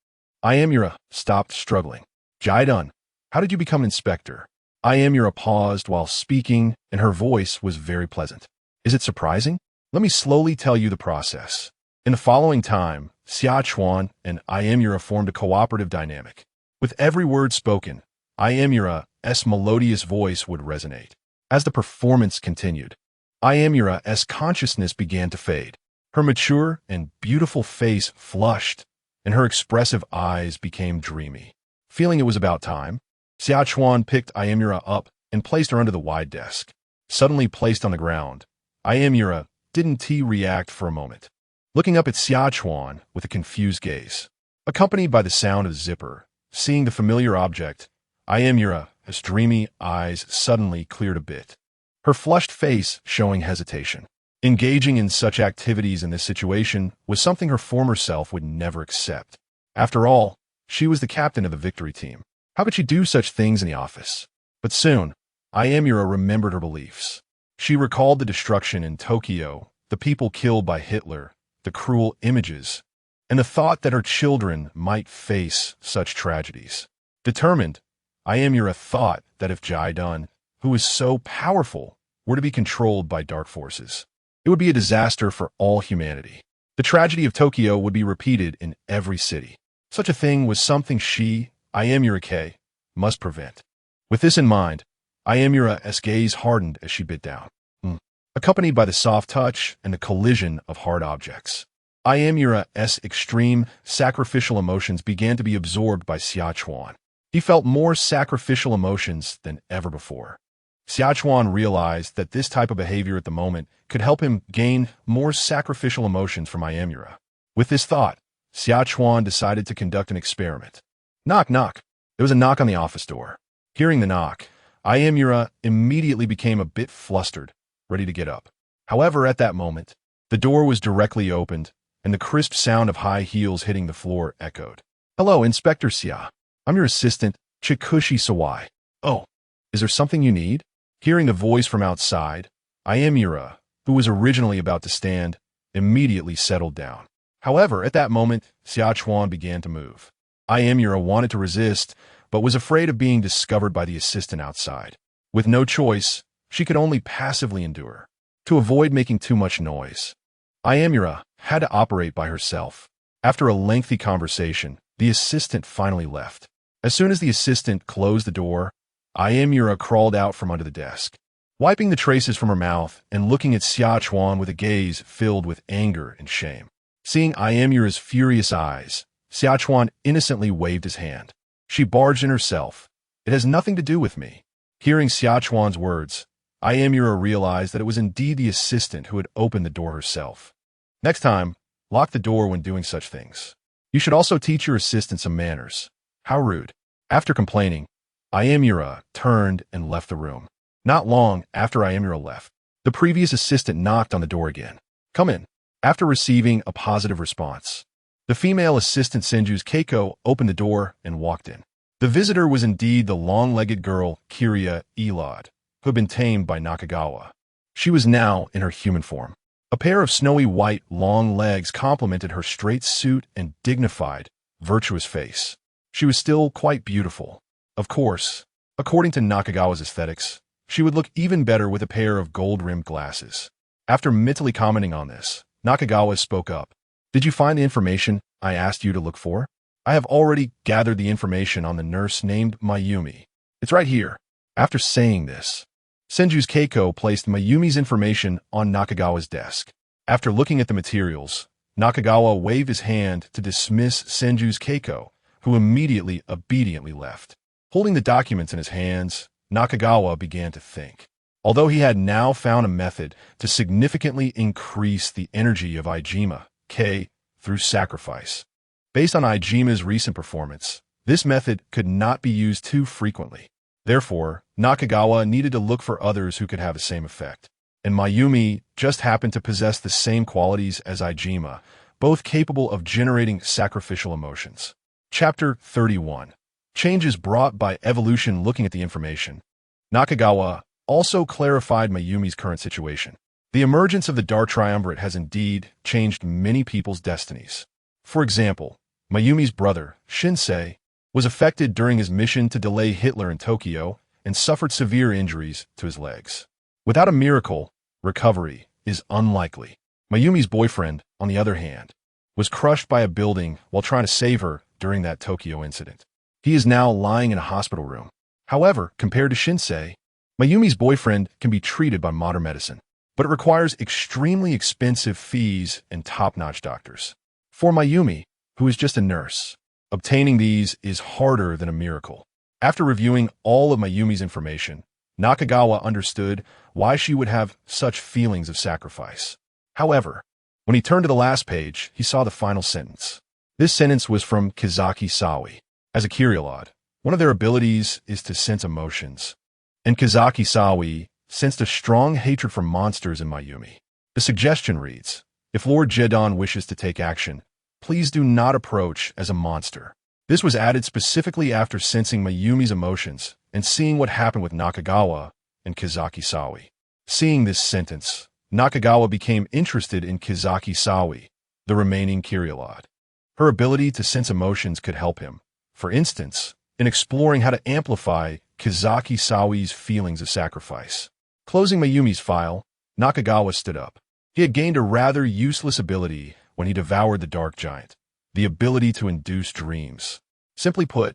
Mayumi stopped struggling. "Jetton, how did you become an inspector?" Mayumi paused while speaking, and her voice was very pleasant. "Is it surprising? Let me slowly tell you the process." In the following time, Xia Chuan and Mayumi formed a cooperative dynamic. With every word spoken, Mayumi's melodious voice would resonate. As the performance continued, Mayumi's consciousness began to fade. Her mature and beautiful face flushed, and her expressive eyes became dreamy. Feeling it was about time, Xia Chuan picked Mayumi up and placed her under the wide desk. Suddenly placed on the ground, Mayumi didn't react for a moment, looking up at Xia Chuan with a confused gaze. Accompanied by the sound of zipper, seeing the familiar object, Mayumi's dreamy eyes suddenly cleared a bit, her flushed face showing hesitation. Engaging in such activities in this situation was something her former self would never accept. After all, she was the captain of the victory team. How could she do such things in the office? But soon, Mayumi remembered her beliefs. She recalled the destruction in Tokyo, the people killed by Hitler, the cruel images, and the thought that her children might face such tragedies. Determined, Mayumi thought that if Jetton, who was so powerful, were to be controlled by dark forces, it would be a disaster for all humanity. The tragedy of Tokyo would be repeated in every city. Such a thing was something she, Mayumi, must prevent. With this in mind, Mayumi's gaze hardened as she bit down, accompanied by the soft touch and the collision of hard objects. Mayumi's extreme, sacrificial emotions began to be absorbed by Xia Chuan. He felt more sacrificial emotions than ever before. Xia Chuan realized that this type of behavior at the moment could help him gain more sacrificial emotions from Mayumi. With this thought, Xia Chuan decided to conduct an experiment. Knock, knock. There was a knock on the office door. Hearing the knock, Mayumi immediately became a bit flustered, ready to get up. However, at that moment, the door was directly opened, and the crisp sound of high heels hitting the floor echoed. "Hello, Inspector Xia. I'm your assistant, Chikushi Sawai." "Oh, is there something you need?" Hearing the voice from outside, Mayumi, who was originally about to stand, immediately settled down. However, at that moment, Xia Chuan began to move. Mayumi wanted to resist, but was afraid of being discovered by the assistant outside. With no choice, she could only passively endure. To avoid making too much noise, Mayumi had to operate by herself. After a lengthy conversation, the assistant finally left. As soon as the assistant closed the door, Mayumi crawled out from under the desk, wiping the traces from her mouth and looking at Xia Chuan with a gaze filled with anger and shame. Seeing Mayumi's furious eyes, Xia Chuan innocently waved his hand. She barged in herself. "It has nothing to do with me." Hearing Xia Chuan's words, Mayumi realized that it was indeed the assistant who had opened the door herself. Next time, Lock the door when doing such things. You should also teach your assistant some manners. How rude. After complaining, Ayamura turned and left the room. Not long after Ayamura left, the previous assistant knocked on the door again. Come in. After receiving a positive response, the female assistant Senju's Keiko opened the door and walked in. The visitor was indeed the long-legged girl Kiria Elad, who had been tamed by Nakagawa. She was now in her human form. A pair of snowy white, long legs complemented her straight suit and dignified, virtuous face. She was still quite beautiful. Of course, according to Nakagawa's aesthetics, she would look even better with a pair of gold-rimmed glasses. After mentally commenting on this, Nakagawa spoke up. Did you find the information I asked you to look for? I have already gathered the information on the nurse named Mayumi. It's right here. After saying this, Senju's Keiko placed Mayumi's information on Nakagawa's desk. After looking at the materials, Nakagawa waved his hand to dismiss Senju's Keiko, who immediately obediently left. Holding the documents in his hands, Nakagawa began to think. Although he had now found a method to significantly increase the energy of Ijima, K, through sacrifice. Based on Ijima's recent performance, this method could not be used too frequently. Therefore, Nakagawa needed to look for others who could have the same effect. And Mayumi just happened to possess the same qualities as Ijima, both capable of generating sacrificial emotions. Chapter 31. Changes brought by evolution. Looking at the information, Nakagawa also clarified Mayumi's current situation. The emergence of the Dark Triumvirate has indeed changed many people's destinies. For example, Mayumi's brother, Shinsei, was affected during his mission to delay Hitler in Tokyo and suffered severe injuries to his legs. Without a miracle, recovery is unlikely. Mayumi's boyfriend, on the other hand, was crushed by a building while trying to save her during that Tokyo incident. He is now lying in a hospital room. However, compared to Shinsei, Mayumi's boyfriend can be treated by modern medicine, but it requires extremely expensive fees and top-notch doctors. For Mayumi, who is just a nurse, obtaining these is harder than a miracle. After reviewing all of Mayumi's information, Nakagawa understood why she would have such feelings of sacrifice. However, when he turned to the last page, he saw the final sentence. This sentence was from Kizaki Sawi. As a Kyriolod, one of their abilities is to sense emotions, and Kizaki Sawi sensed a strong hatred for monsters in Mayumi. The suggestion reads, if Lord Jetton wishes to take action, please do not approach as a monster. This was added specifically after sensing Mayumi's emotions and seeing what happened with Nakagawa and Kizaki Sawi. Seeing this sentence, Nakagawa became interested in Kizaki Sawi, the remaining Kyriolod. Her ability to sense emotions could help him, for instance, in exploring how to amplify Kizaki Sawi's feelings of sacrifice. Closing Mayumi's file, Nakagawa stood up. He had gained a rather useless ability when he devoured the Dark Giant, the ability to induce dreams. Simply put,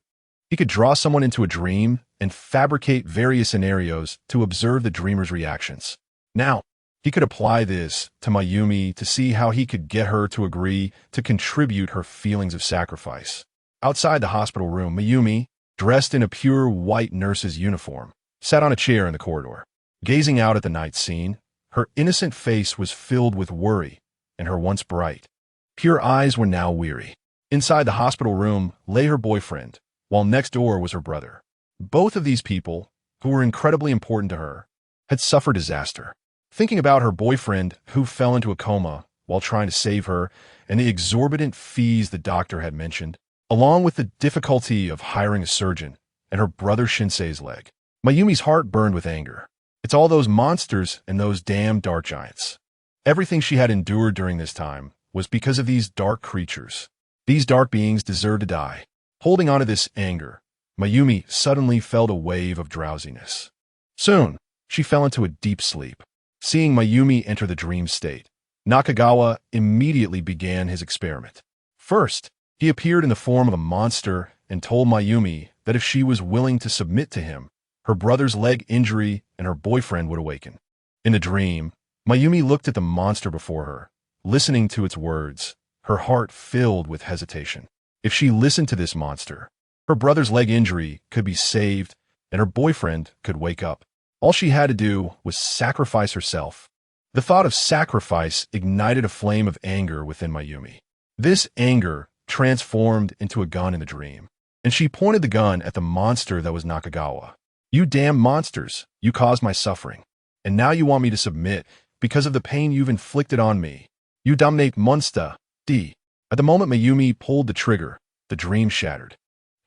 he could draw someone into a dream and fabricate various scenarios to observe the dreamer's reactions. Now, he could apply this to Mayumi to see how he could get her to agree to contribute her feelings of sacrifice. Outside the hospital room, Mayumi, dressed in a pure white nurse's uniform, sat on a chair in the corridor. Gazing out at the night scene, her innocent face was filled with worry, and her once bright, pure eyes were now weary. Inside the hospital room lay her boyfriend, while next door was her brother. Both of these people, who were incredibly important to her, had suffered disaster. Thinking about her boyfriend who fell into a coma while trying to save her and the exorbitant fees the doctor had mentioned, along with the difficulty of hiring a surgeon and her brother Shinsei's leg, Mayumi's heart burned with anger. It's all those monsters and those damn dark giants. Everything she had endured during this time was because of these dark creatures. These dark beings deserve to die. Holding on to this anger, Mayumi suddenly felt a wave of drowsiness. Soon, she fell into a deep sleep. Seeing Mayumi enter the dream state, Nakagawa immediately began his experiment. First, he appeared in the form of a monster and told Mayumi that if she was willing to submit to him, her brother's leg injury and her boyfriend would awaken. In the dream, Mayumi looked at the monster before her, listening to its words, her heart filled with hesitation. If she listened to this monster, her brother's leg injury could be saved and her boyfriend could wake up. All she had to do was sacrifice herself, The thought of sacrifice ignited a flame of anger within Mayumi. This anger transformed into a gun in the dream, and she pointed the gun at the monster that was Nakagawa. "You damn monsters, you caused my suffering, and now you want me to submit because of the pain you've inflicted on me. You damnate monster, D." At the moment Mayumi pulled the trigger, the dream shattered.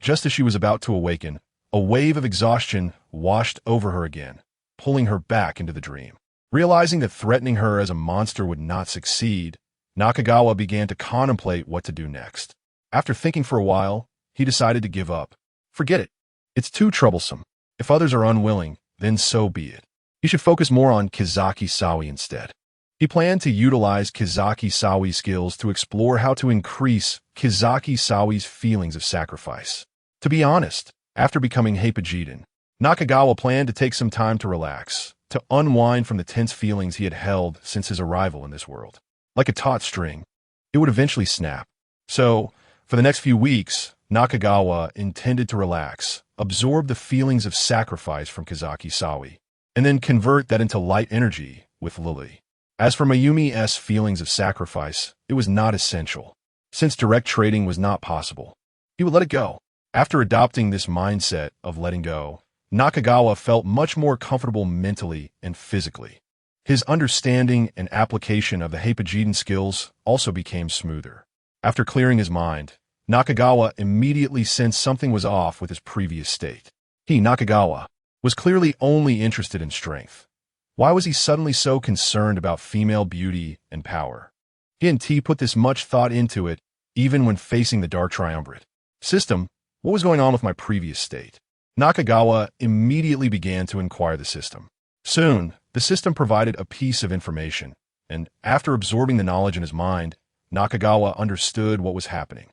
Just as she was about to awaken, a wave of exhaustion washed over her again, pulling her back into the dream. Realizing that threatening her as a monster would not succeed, Nakagawa began to contemplate what to do next. After thinking for a while, he decided to give up. Forget it. It's too troublesome. If others are unwilling, then so be it. He should focus more on Kizaki Sawi instead. He planned to utilize Kizaki Sawi's skills to explore how to increase Kizaki Sawi's feelings of sacrifice. To be honest, after becoming Hypogedon, Nakagawa planned to take some time to relax, to unwind from the tense feelings he had held since his arrival in this world. Like a taut string, it would eventually snap. So, for the next few weeks, Nakagawa intended to relax, absorb the feelings of sacrifice from Kizaki Sawi, and then convert that into light energy with Luluye. As for Mayumi's feelings of sacrifice, it was not essential. Since direct trading was not possible, he would let it go. After adopting this mindset of letting go, Nakagawa felt much more comfortable mentally and physically. His understanding and application of the Hypogedon skills also became smoother. After clearing his mind, Nakagawa immediately sensed something was off with his previous state. He, Nakagawa, was clearly only interested in strength. Why was he suddenly so concerned about female beauty and power? He and T put this much thought into it, even when facing the Dark Triumvirate. System, what was going on with my previous state? Nakagawa immediately began to inquire the system. Soon, the system provided a piece of information, and after absorbing the knowledge in his mind, Nakagawa understood what was happening.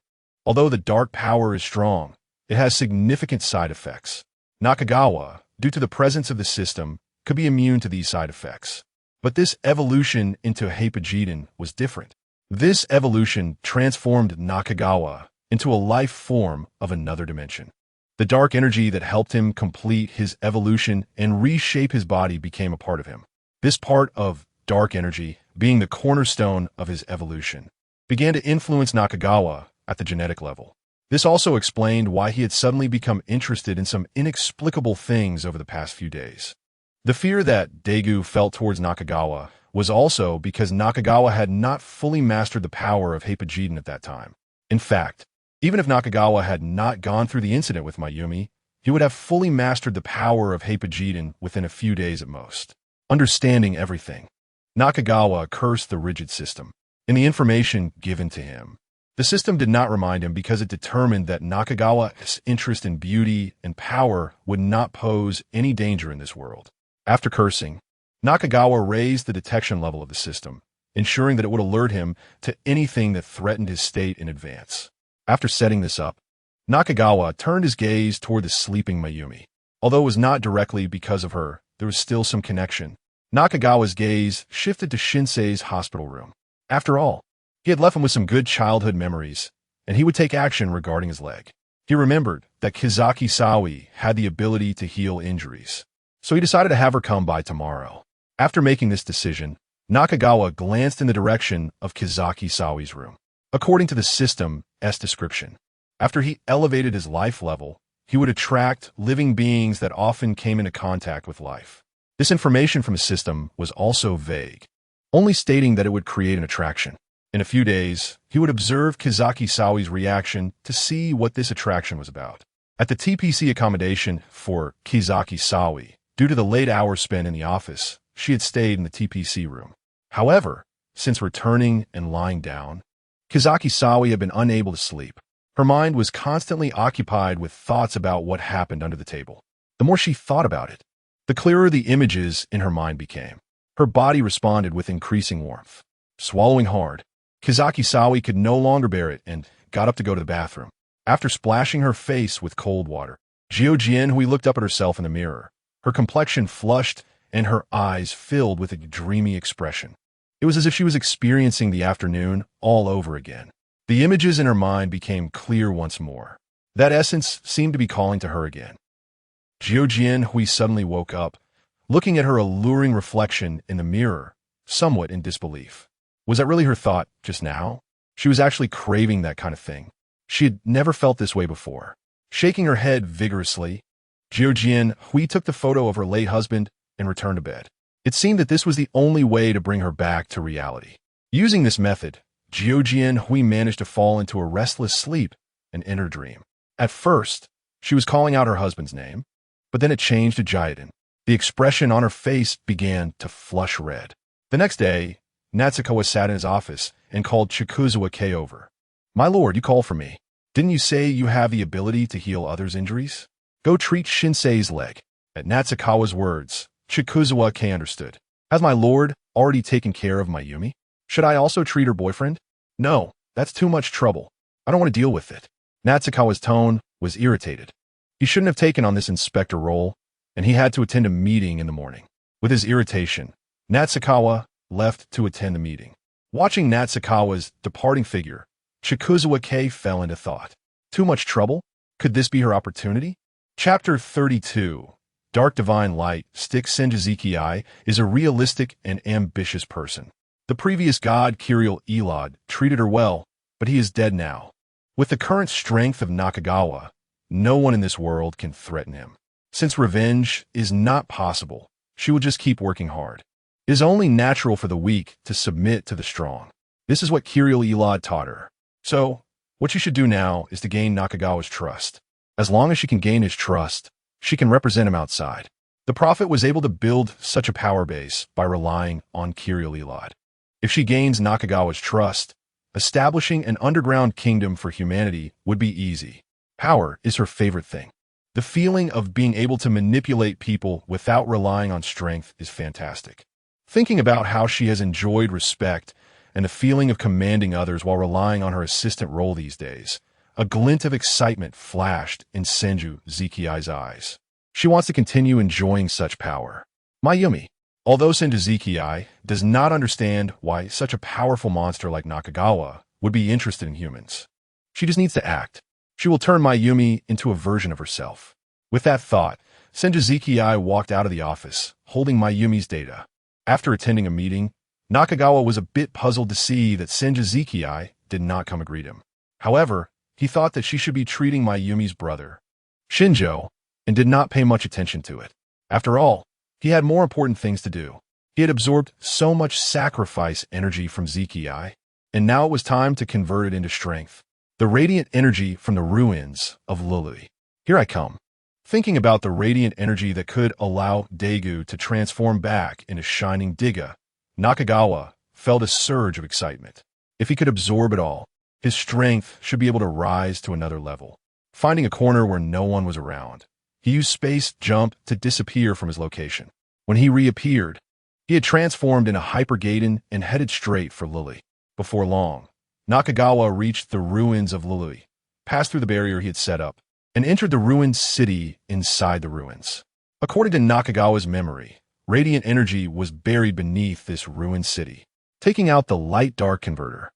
Although the dark power is strong, it has significant side effects. Nakagawa, due to the presence of the system, could be immune to these side effects. But this evolution into Hypogedon was different. This evolution transformed Nakagawa into a life form of another dimension. The dark energy that helped him complete his evolution and reshape his body became a part of him. This part of dark energy, being the cornerstone of his evolution, began to influence Nakagawa at the genetic level. This also explained why he had suddenly become interested in some inexplicable things over the past few days. The fear that Dagu felt towards Nakagawa was also because Nakagawa had not fully mastered the power of Hypogedon at that time. In fact, even if Nakagawa had not gone through the incident with Mayumi, he would have fully mastered the power of Hypogedon within a few days at most. Understanding everything, Nakagawa cursed the rigid system and the information given to him. The system did not remind him because it determined that Nakagawa's interest in beauty and power would not pose any danger in this world. After cursing, Nakagawa raised the detection level of the system, ensuring that it would alert him to anything that threatened his state in advance. After setting this up, Nakagawa turned his gaze toward the sleeping Mayumi. Although it was not directly because of her, there was still some connection. Nakagawa's gaze shifted to Shinsei's hospital room. After all, he had left him with some good childhood memories, and he would take action regarding his leg. He remembered that Kizaki Sawi had the ability to heal injuries, so he decided to have her come by tomorrow. After making this decision, Nakagawa glanced in the direction of Kizaki Sawi's room. According to the system's description, after he elevated his life level, he would attract living beings that often came into contact with life. This information from the system was also vague, only stating that it would create an attraction. In a few days, he would observe Kizaki Sawi's reaction to see what this attraction was about. At the TPC accommodation for Kizaki Sawi, due to the late hours spent in the office, she had stayed in the TPC room. However, since returning and lying down, Kizaki Sawi had been unable to sleep. Her mind was constantly occupied with thoughts about what happened under the table. The more she thought about it, the clearer the images in her mind became. Her body responded with increasing warmth. Swallowing hard, Kizaki Sawi could no longer bear it and got up to go to the bathroom. After splashing her face with cold water, Jian looked up at herself in the mirror. Her complexion flushed and her eyes filled with a dreamy expression. It was as if she was experiencing the afternoon all over again. The images in her mind became clear once more. That essence seemed to be calling to her again. Jian suddenly woke up, looking at her alluring reflection in the mirror, somewhat in disbelief. Was that really her thought just now? She was actually craving that kind of thing. She had never felt this way before. Shaking her head vigorously, Jian Hui took the photo of her late husband and returned to bed. It seemed that this was the only way to bring her back to reality. Using this method, Jian Hui managed to fall into a restless sleep and enter a dream. At first, she was calling out her husband's name, but then it changed to Jetton. The expression on her face began to flush red. The next day, Natsukawa sat in his office and called Chikuzuake over. "My lord, you called for me. Didn't you say you have the ability to heal others' injuries? Go treat Shinsei's leg." At Natsukawa's words, Chikuzuake understood. "Has my lord already taken care of Mayumi? Should I also treat her boyfriend?" "No, that's too much trouble. I don't want to deal with it." Natsukawa's tone was irritated. He shouldn't have taken on this inspector role, and he had to attend a meeting in the morning. With his irritation, Natsukawa left to attend the meeting. Watching Natsukawa's departing figure, Chikuzuake fell into thought. Too much trouble? Could this be her opportunity? Chapter 32. Dark Divine Light Stick Senjuziki is a realistic and ambitious person. The previous god Kyouka Elad treated her well, but he is dead now. With the current strength of Nakagawa, no one in this world can threaten him. Since revenge is not possible, she will just keep working hard. It is only natural for the weak to submit to the strong. This is what Kyouka Elad taught her. So, what she should do now is to gain Nakagawa's trust. As long as she can gain his trust, she can represent him outside. The prophet was able to build such a power base by relying on Kyouka Elad. If she gains Nakagawa's trust, establishing an underground kingdom for humanity would be easy. Power is her favorite thing. The feeling of being able to manipulate people without relying on strength is fantastic. Thinking about how she has enjoyed respect and the feeling of commanding others while relying on her assistant role these days, a glint of excitement flashed in Senjuziki-I's eyes. She wants to continue enjoying such power. Mayumi. Although Senjuziki-I does not understand why such a powerful monster like Nakagawa would be interested in humans, she just needs to act. She will turn Mayumi into a version of herself. With that thought, Senjuziki-I walked out of the office, holding Mayumi's data. After attending a meeting, Nakagawa was a bit puzzled to see that Senjuziki-I did not come to greet him. However, he thought that she should be treating Mayumi's brother, Shinjo, and did not pay much attention to it. After all, he had more important things to do. He had absorbed so much sacrifice energy from Ziki-I, and now it was time to convert it into strength. The radiant energy from the ruins of Luluye. Here I come. Thinking about the radiant energy that could allow Dagu to transform back into shining Tiga, Nakagawa felt a surge of excitement. If he could absorb it all, his strength should be able to rise to another level. Finding a corner where no one was around, he used space jump to disappear from his location. When he reappeared, he had transformed into Hyper Gaiden and headed straight for Luluye. Before long, Nakagawa reached the ruins of Luluye, passed through the barrier he had set up, and entered the ruined city inside the ruins. According to Nakagawa's memory, radiant energy was buried beneath this ruined city. Taking out the light-dark converter,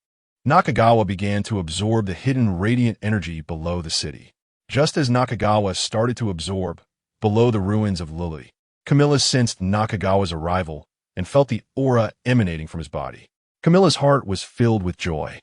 Nakagawa began to absorb the hidden radiant energy below the city. Just as Nakagawa started to absorb below the ruins of Luluye, Camilla sensed Nakagawa's arrival and felt the aura emanating from his body. Camilla's heart was filled with joy.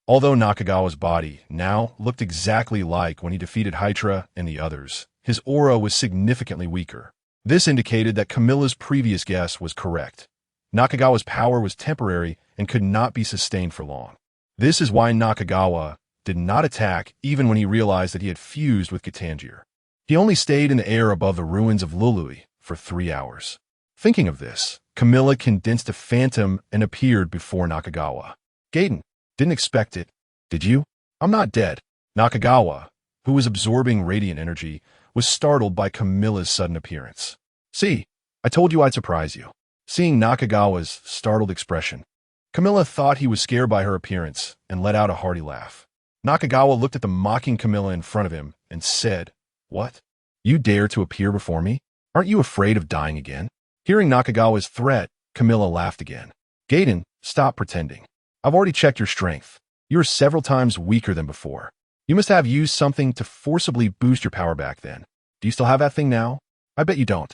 Although Nakagawa's body now looked exactly like when he defeated Hydra and the others, his aura was significantly weaker. This indicated that Camilla's previous guess was correct. Nakagawa's power was temporary and could not be sustained for long. This is why Nakagawa did not attack even when he realized that he had fused with Gatanjyer. He only stayed in the air above the ruins of Luluye for 3 hours. Thinking of this, Camilla condensed a phantom and appeared before Nakagawa. Gaiden, didn't expect it, did you? I'm not dead. Nakagawa, who was absorbing radiant energy, was startled by Camilla's sudden appearance. See, I told you I'd surprise you. Seeing Nakagawa's startled expression, Camilla thought he was scared by her appearance and let out a hearty laugh. Nakagawa looked at the mocking Camilla in front of him and said, "What? You dare to appear before me? Aren't you afraid of dying again?" Hearing Nakagawa's threat, Camilla laughed again. Gaiden, stop pretending. I've already checked your strength. You're several times weaker than before. You must have used something to forcibly boost your power back then. Do you still have that thing now? I bet you don't.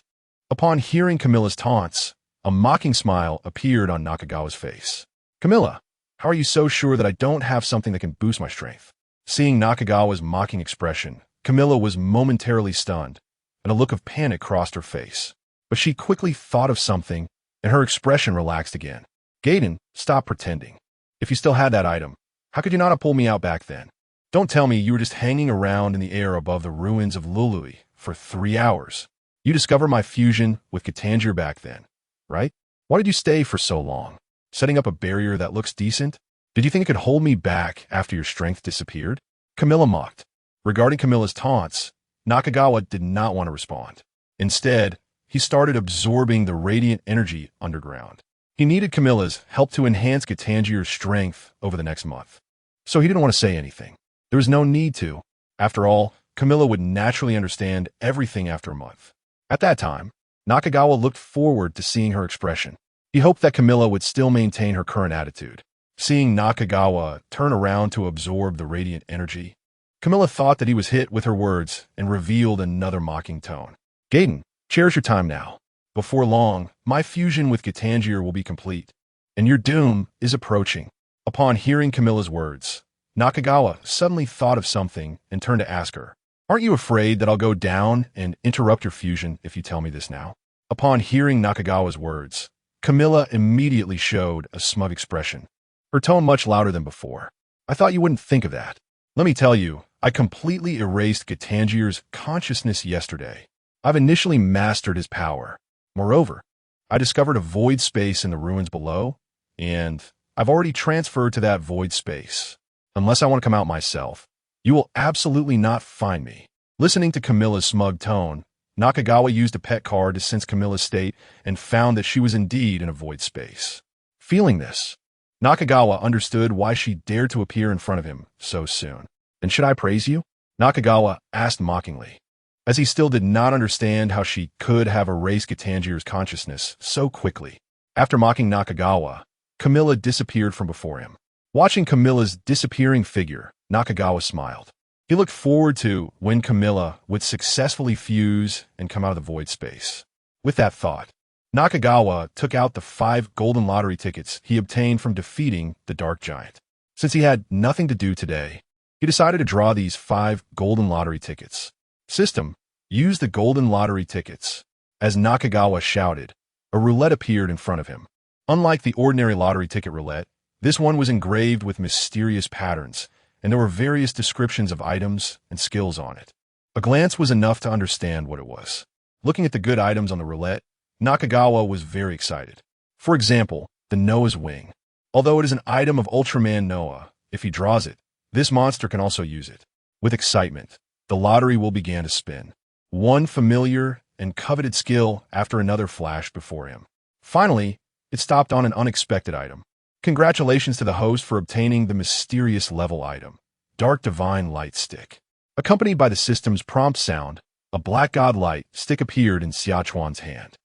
Upon hearing Camilla's taunts, A mocking smile appeared on Nakagawa's face. Camilla, how are you so sure that I don't have something that can boost my strength? Seeing Nakagawa's mocking expression, Camilla was momentarily stunned, and a look of panic crossed her face. But she quickly thought of something, and her expression relaxed again. Gaten, stop pretending. If you still had that item, how could you not have pulled me out back then? Don't tell me you were just hanging around in the air above the ruins of Luluye for 3 hours. You discovered my fusion with Gatanjyer back then, right? Why did you stay for so long? Setting up a barrier that looks decent? Did you think it could hold me back after your strength disappeared? Camilla mocked. Regarding Camilla's taunts, Nakagawa did not want to respond. Instead, he started absorbing the radiant energy underground. He needed Camilla's help to enhance Gatanjyer's strength over the next month. So he didn't want to say anything. There was no need to. After all, Camilla would naturally understand everything after a month. At that time, Nakagawa looked forward to seeing her expression. He hoped that Camilla would still maintain her current attitude. Seeing Nakagawa turn around to absorb the radiant energy, Camilla thought that he was hit with her words and revealed another mocking tone. Gaten, cherish your time now. Before long, my fusion with Gatanjyer will be complete, and your doom is approaching. Upon hearing Camilla's words, Nakagawa suddenly thought of something and turned to ask her, aren't you afraid that I'll go down and interrupt your fusion if you tell me this now? Upon hearing Nakagawa's words, Camilla immediately showed a smug expression, her tone much louder than before. I thought you wouldn't think of that. Let me tell you, I completely erased Gatanjyer's consciousness yesterday. I've initially mastered his power. Moreover, I discovered a void space in the ruins below, and I've already transferred to that void space. Unless I want to come out myself, you will absolutely not find me. Listening to Camilla's smug tone, Nakagawa used a pet card to sense Camilla's state and found that she was indeed in a void space. Feeling this, Nakagawa understood why she dared to appear in front of him so soon. And should I praise you? Nakagawa asked mockingly, as he still did not understand how she could have erased Gatanjyer's consciousness so quickly. After mocking Nakagawa, Camilla disappeared from before him. Watching Camilla's disappearing figure, Nakagawa smiled. He looked forward to when Camilla would successfully fuse and come out of the void space. With that thought, Nakagawa took out the 5 golden lottery tickets he obtained from defeating the Dark Giant. Since he had nothing to do today, he decided to draw these 5 golden lottery tickets. System, use the golden lottery tickets. As Nakagawa shouted, a roulette appeared in front of him. Unlike the ordinary lottery ticket roulette, this one was engraved with mysterious patterns, and there were various descriptions of items and skills on it. A glance was enough to understand what it was. Looking at the good items on the roulette, Nakagawa was very excited. For example, the Noah's Wing. Although it is an item of Ultraman Noah, if he draws it, this monster can also use it. With excitement, the lottery will begin to spin. One familiar and coveted skill after another flashed before him. Finally, it stopped on an unexpected item. Congratulations to the host for obtaining the mysterious level item, Dark Divine Light Stick. Accompanied by the system's prompt sound, a Black God Light Stick appeared in Xia Chuan's hand.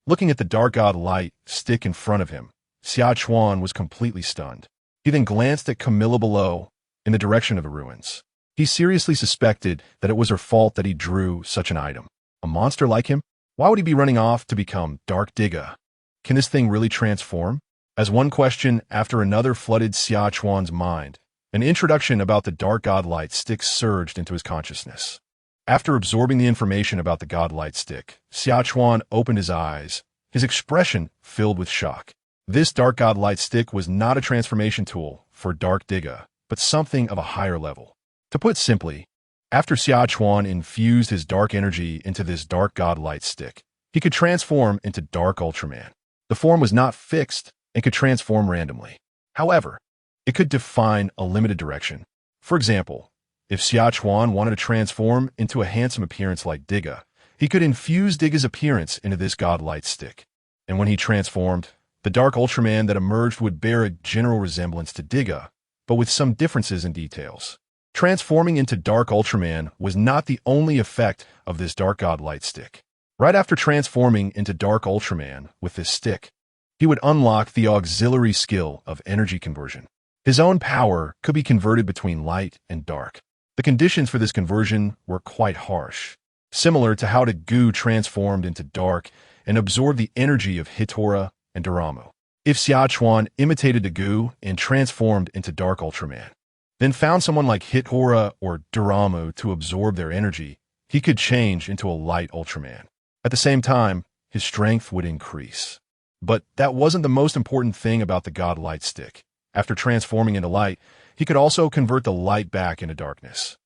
Looking at the Dark God Light Stick in front of him, Xia Chuan was completely stunned. He then glanced at Camilla below, in the direction of the ruins. He seriously suspected that it was her fault that he drew such an item. A monster like him? Why would he be running off to become Dark Tiga? Can this thing really transform? As one question after another flooded Xia Chuan's mind, an introduction about the Dark God Light Stick surged into his consciousness. After absorbing the information about the God Light Stick, Xia Chuan opened his eyes, his expression filled with shock. This Dark God Light Stick was not a transformation tool for Dark Tiga, but something of a higher level. To put simply, after Xia Chuan infused his dark energy into this Dark God Light Stick, he could transform into Dark Ultraman. The form was not fixed and could transform randomly. However, it could define a limited direction. For example, if Xia Chuan wanted to transform into a handsome appearance like Tiga, he could infuse Tiga's appearance into this God Light Stick. And when he transformed, the Dark Ultraman that emerged would bear a general resemblance to Tiga, but with some differences in details. Transforming into Dark Ultraman was not the only effect of this Dark God Light Stick. Right after transforming into Dark Ultraman with this stick, he would unlock the auxiliary skill of energy conversion. His own power could be converted between light and dark. The conditions for this conversion were quite harsh, similar to how Dagu transformed into dark and absorbed the energy of Hitora and Doramo. If Xia Chuan imitated Dagu and transformed into Dark Ultraman, then found someone like Hitora or Doramo to absorb their energy, he could change into a Light Ultraman. At the same time, his strength would increase. But that wasn't the most important thing about the God Light Stick. After transforming into light, he could also convert the light back into darkness.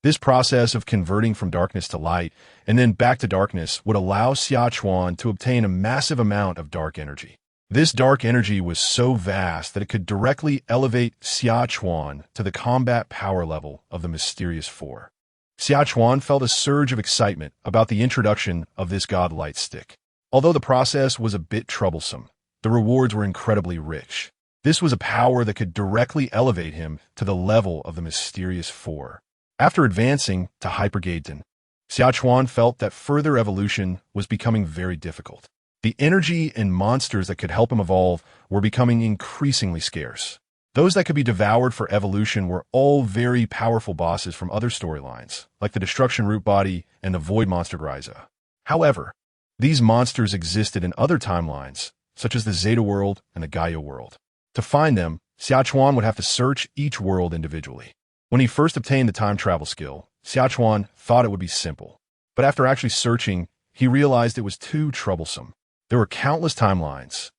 This process of converting from darkness to light and then back to darkness would allow Xia Chuan to obtain a massive amount of dark energy. This dark energy was so vast that it could directly elevate Xia Chuan to the combat power level of the Mysterious Four. Xia Chuan felt a surge of excitement about the introduction of this God Light Stick. Although the process was a bit troublesome, the rewards were incredibly rich. This was a power that could directly elevate him to the level of the Mysterious Four. After advancing to Hyper Gaten, Xia Chuan felt that further evolution was becoming very difficult. The energy and monsters that could help him evolve were becoming increasingly scarce. Those that could be devoured for evolution were all very powerful bosses from other storylines, like the Destruction Root Body and the Void Monster Gryza. However, these monsters existed in other timelines, such as the Zeta world and the Gaia world. To find them, Xia Chuan would have to search each world individually. When he first obtained the time travel skill, Xia Chuan thought it would be simple. But after actually searching, he realized it was too troublesome. There were countless timelines,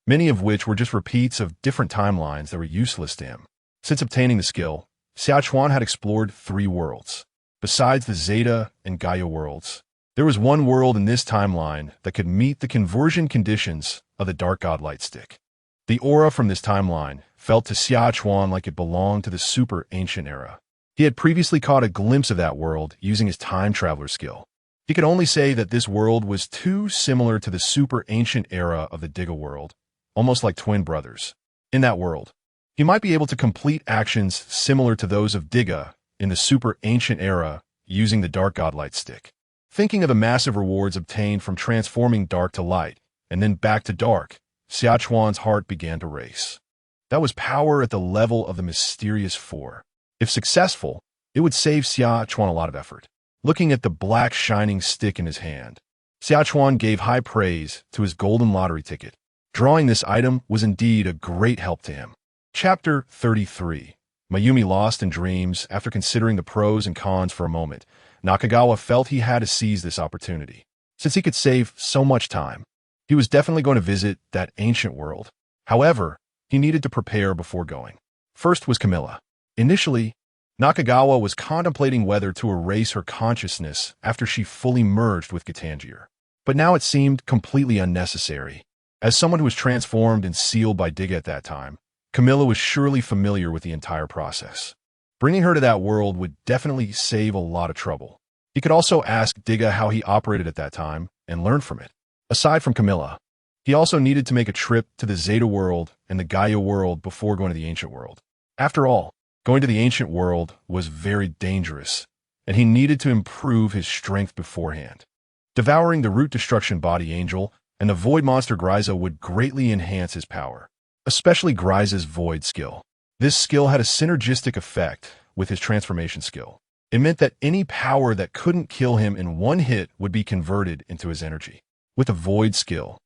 many of which were just repeats of different timelines that were useless to him. Since obtaining the skill, Xia Chuan had explored 3 worlds. Besides the Zeta and Gaia worlds, there was one world in this timeline that could meet the conversion conditions of the Dark God Light Stick. The aura from this timeline felt to Xia Chuan like it belonged to the super ancient era. He had previously caught a glimpse of that world using his time traveler skill. He could only say that this world was too similar to the super ancient era of the Tiga world, almost like twin brothers. In that world, he might be able to complete actions similar to those of Tiga in the super ancient era using the Dark God Light Stick. Thinking of the massive rewards obtained from transforming dark to light and then back to dark, Xia Chuan's heart began to race. That was power at the level of the Mysterious Four. If successful, it would save Xia Chuan a lot of effort. Looking at the black shining stick in his hand, Xia Chuan gave high praise to his golden lottery ticket. Drawing this item was indeed a great help to him. Chapter 33. Mayumi lost in dreams. After considering the pros and cons for a moment, Nakagawa felt he had to seize this opportunity. Since he could save so much time, he was definitely going to visit that ancient world. However, he needed to prepare before going. First was Camilla. Initially, Nakagawa was contemplating whether to erase her consciousness after she fully merged with Gatanjyer. But now it seemed completely unnecessary. As someone who was transformed and sealed by Tiga at that time, Camilla was surely familiar with the entire process. Bringing her to that world would definitely save a lot of trouble. He could also ask Tiga how he operated at that time and learn from it. Aside from Camilla, he also needed to make a trip to the Zeta world and the Gaia world before going to the ancient world. After all, going to the ancient world was very dangerous, and he needed to improve his strength beforehand. Devouring the Root Destruction Body Angel and the Void Monster Gryza would greatly enhance his power, especially Gryza's Void skill. This skill had a synergistic effect with his transformation skill. It meant that any power that couldn't kill him in one hit would be converted into his energy. With the Void skill,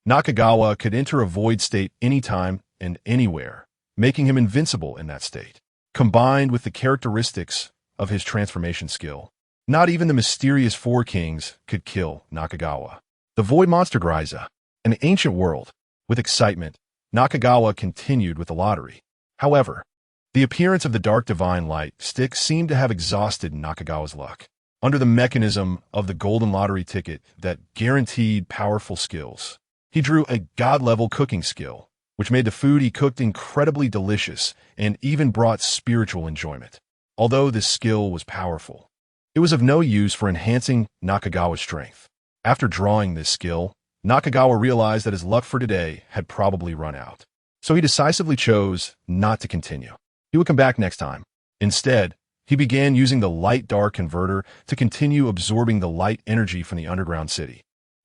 Nakagawa could enter a void state anytime and anywhere, making him invincible in that state. Combined with the characteristics of his transformation skill, not even the Mysterious Four Kings could kill Nakagawa. The Void Monster Gryza, an ancient world. With excitement, Nakagawa continued with the lottery. However, the appearance of the Dark Divine Light Stick seemed to have exhausted Nakagawa's luck. Under the mechanism of the golden lottery ticket that guaranteed powerful skills, he drew a god-level cooking skill, which made the food he cooked incredibly delicious and even brought spiritual enjoyment. Although this skill was powerful, it was of no use for enhancing Nakagawa's strength. After drawing this skill, Nakagawa realized that his luck for today had probably run out. So he decisively chose not to continue. He would come back next time. Instead, he began using the light-dark converter to continue absorbing the light energy from the underground city.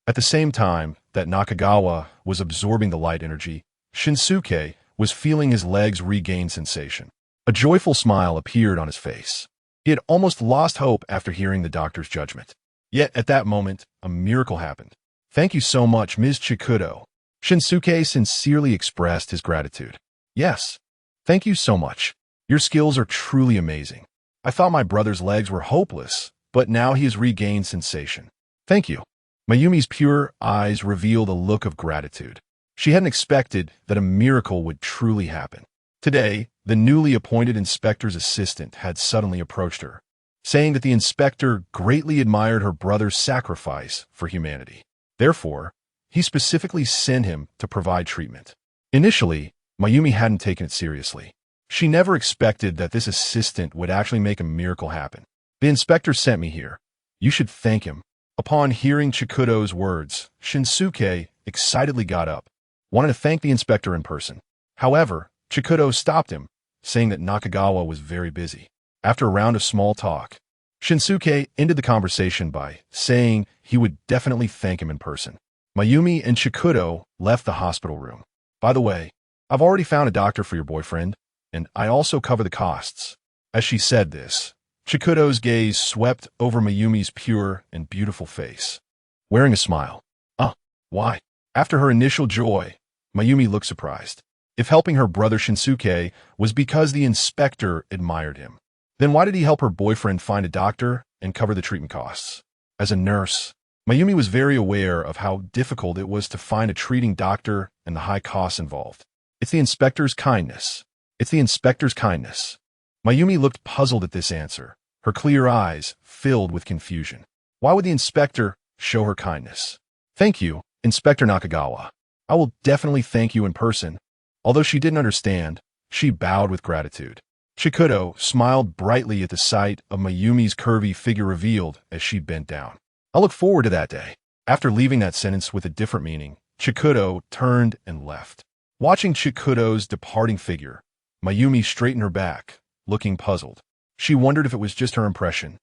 At the same time that Nakagawa was absorbing the light energy, Shinsuke was feeling his legs regain sensation. A joyful smile appeared on his face. He had almost lost hope after hearing the doctor's judgment. Yet at that moment, a miracle happened. "Thank you so much, Ms. Chikudo," Shinsuke sincerely expressed his gratitude. Yes. Thank you so much. Your skills are truly amazing. I thought my brother's legs were hopeless, but now he has regained sensation. Thank you. Mayumi's pure eyes revealed a look of gratitude. She hadn't expected that a miracle would truly happen. Today, the newly appointed inspector's assistant had suddenly approached her, saying that the inspector greatly admired her brother's sacrifice for humanity. Therefore, he specifically sent him to provide treatment. Initially, Mayumi hadn't taken it seriously. She never expected that this assistant would actually make a miracle happen. The inspector sent me here. You should thank him. Upon hearing Chikudo's words, Shinsuke excitedly got up, wanted to thank the inspector in person. However, Chikudo stopped him, saying that Nakagawa was very busy. After a round of small talk, Shinsuke ended the conversation by saying he would definitely thank him in person. Mayumi and Chikudo left the hospital room. By the way, I've already found a doctor for your boyfriend, and I also cover the costs. As she said this, Chikudo's gaze swept over Mayumi's pure and beautiful face, wearing a smile. Why? After her initial joy, Mayumi looked surprised. If helping her brother Shinsuke was because the inspector admired him, then why did he help her boyfriend find a doctor and cover the treatment costs? As a nurse, Mayumi was very aware of how difficult it was to find a treating doctor and the high costs involved. It's the inspector's kindness. It's the inspector's kindness. Mayumi looked puzzled at this answer, her clear eyes filled with confusion. Why would the inspector show her kindness? Thank you, Inspector Nakagawa. I will definitely thank you in person. Although she didn't understand, she bowed with gratitude. Chikudo smiled brightly at the sight of Mayumi's curvy figure revealed as she bent down. I look forward to that day. After leaving that sentence with a different meaning, Chikudo turned and left. Watching Chikudo's departing figure, Mayumi straightened her back, looking puzzled. She wondered if it was just her impression,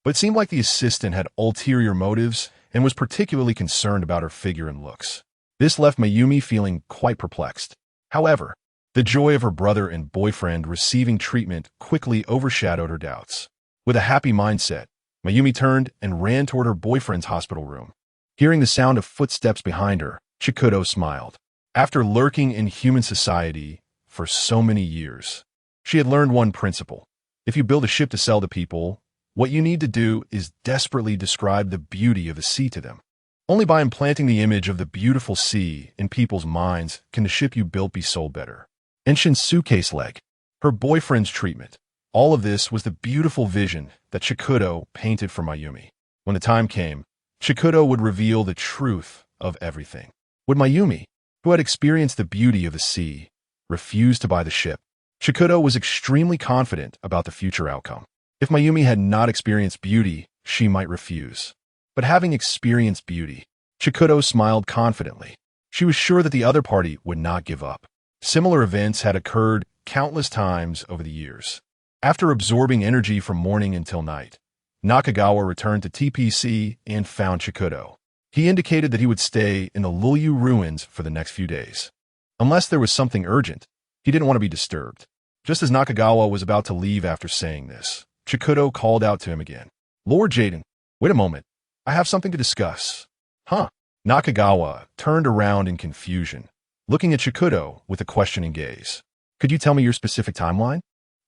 but it seemed like the assistant had ulterior motives and was particularly concerned about her figure and looks. This left Mayumi feeling quite perplexed. However, the joy of her brother and boyfriend receiving treatment quickly overshadowed her doubts. With a happy mindset, Mayumi turned and ran toward her boyfriend's hospital room. Hearing the sound of footsteps behind her, Chikudo smiled. After lurking in human society for so many years, she had learned one principle. If you build a ship to sell to people, what you need to do is desperately describe the beauty of the sea to them. Only by implanting the image of the beautiful sea in people's minds can the ship you built be sold better. And Shinsuke's leg, her boyfriend's treatment, all of this was the beautiful vision that Chikudo painted for Mayumi. When the time came, Chikudo would reveal the truth of everything. Would Mayumi, who had experienced the beauty of the sea, refuse to buy the ship? Chikudo was extremely confident about the future outcome. If Mayumi had not experienced beauty, she might refuse. But having experienced beauty, Chikudo smiled confidently. She was sure that the other party would not give up. Similar events had occurred countless times over the years. After absorbing energy from morning until night, Nakagawa returned to TPC and found Chikudo. He indicated that he would stay in the Luluye ruins for the next few days. Unless there was something urgent, he didn't want to be disturbed. Just as Nakagawa was about to leave after saying this, Chikudo called out to him again. Lord Jetton, wait a moment. I have something to discuss. Huh? Nakagawa turned around in confusion, looking at Chikudo with a questioning gaze. Could you tell me your specific timeline?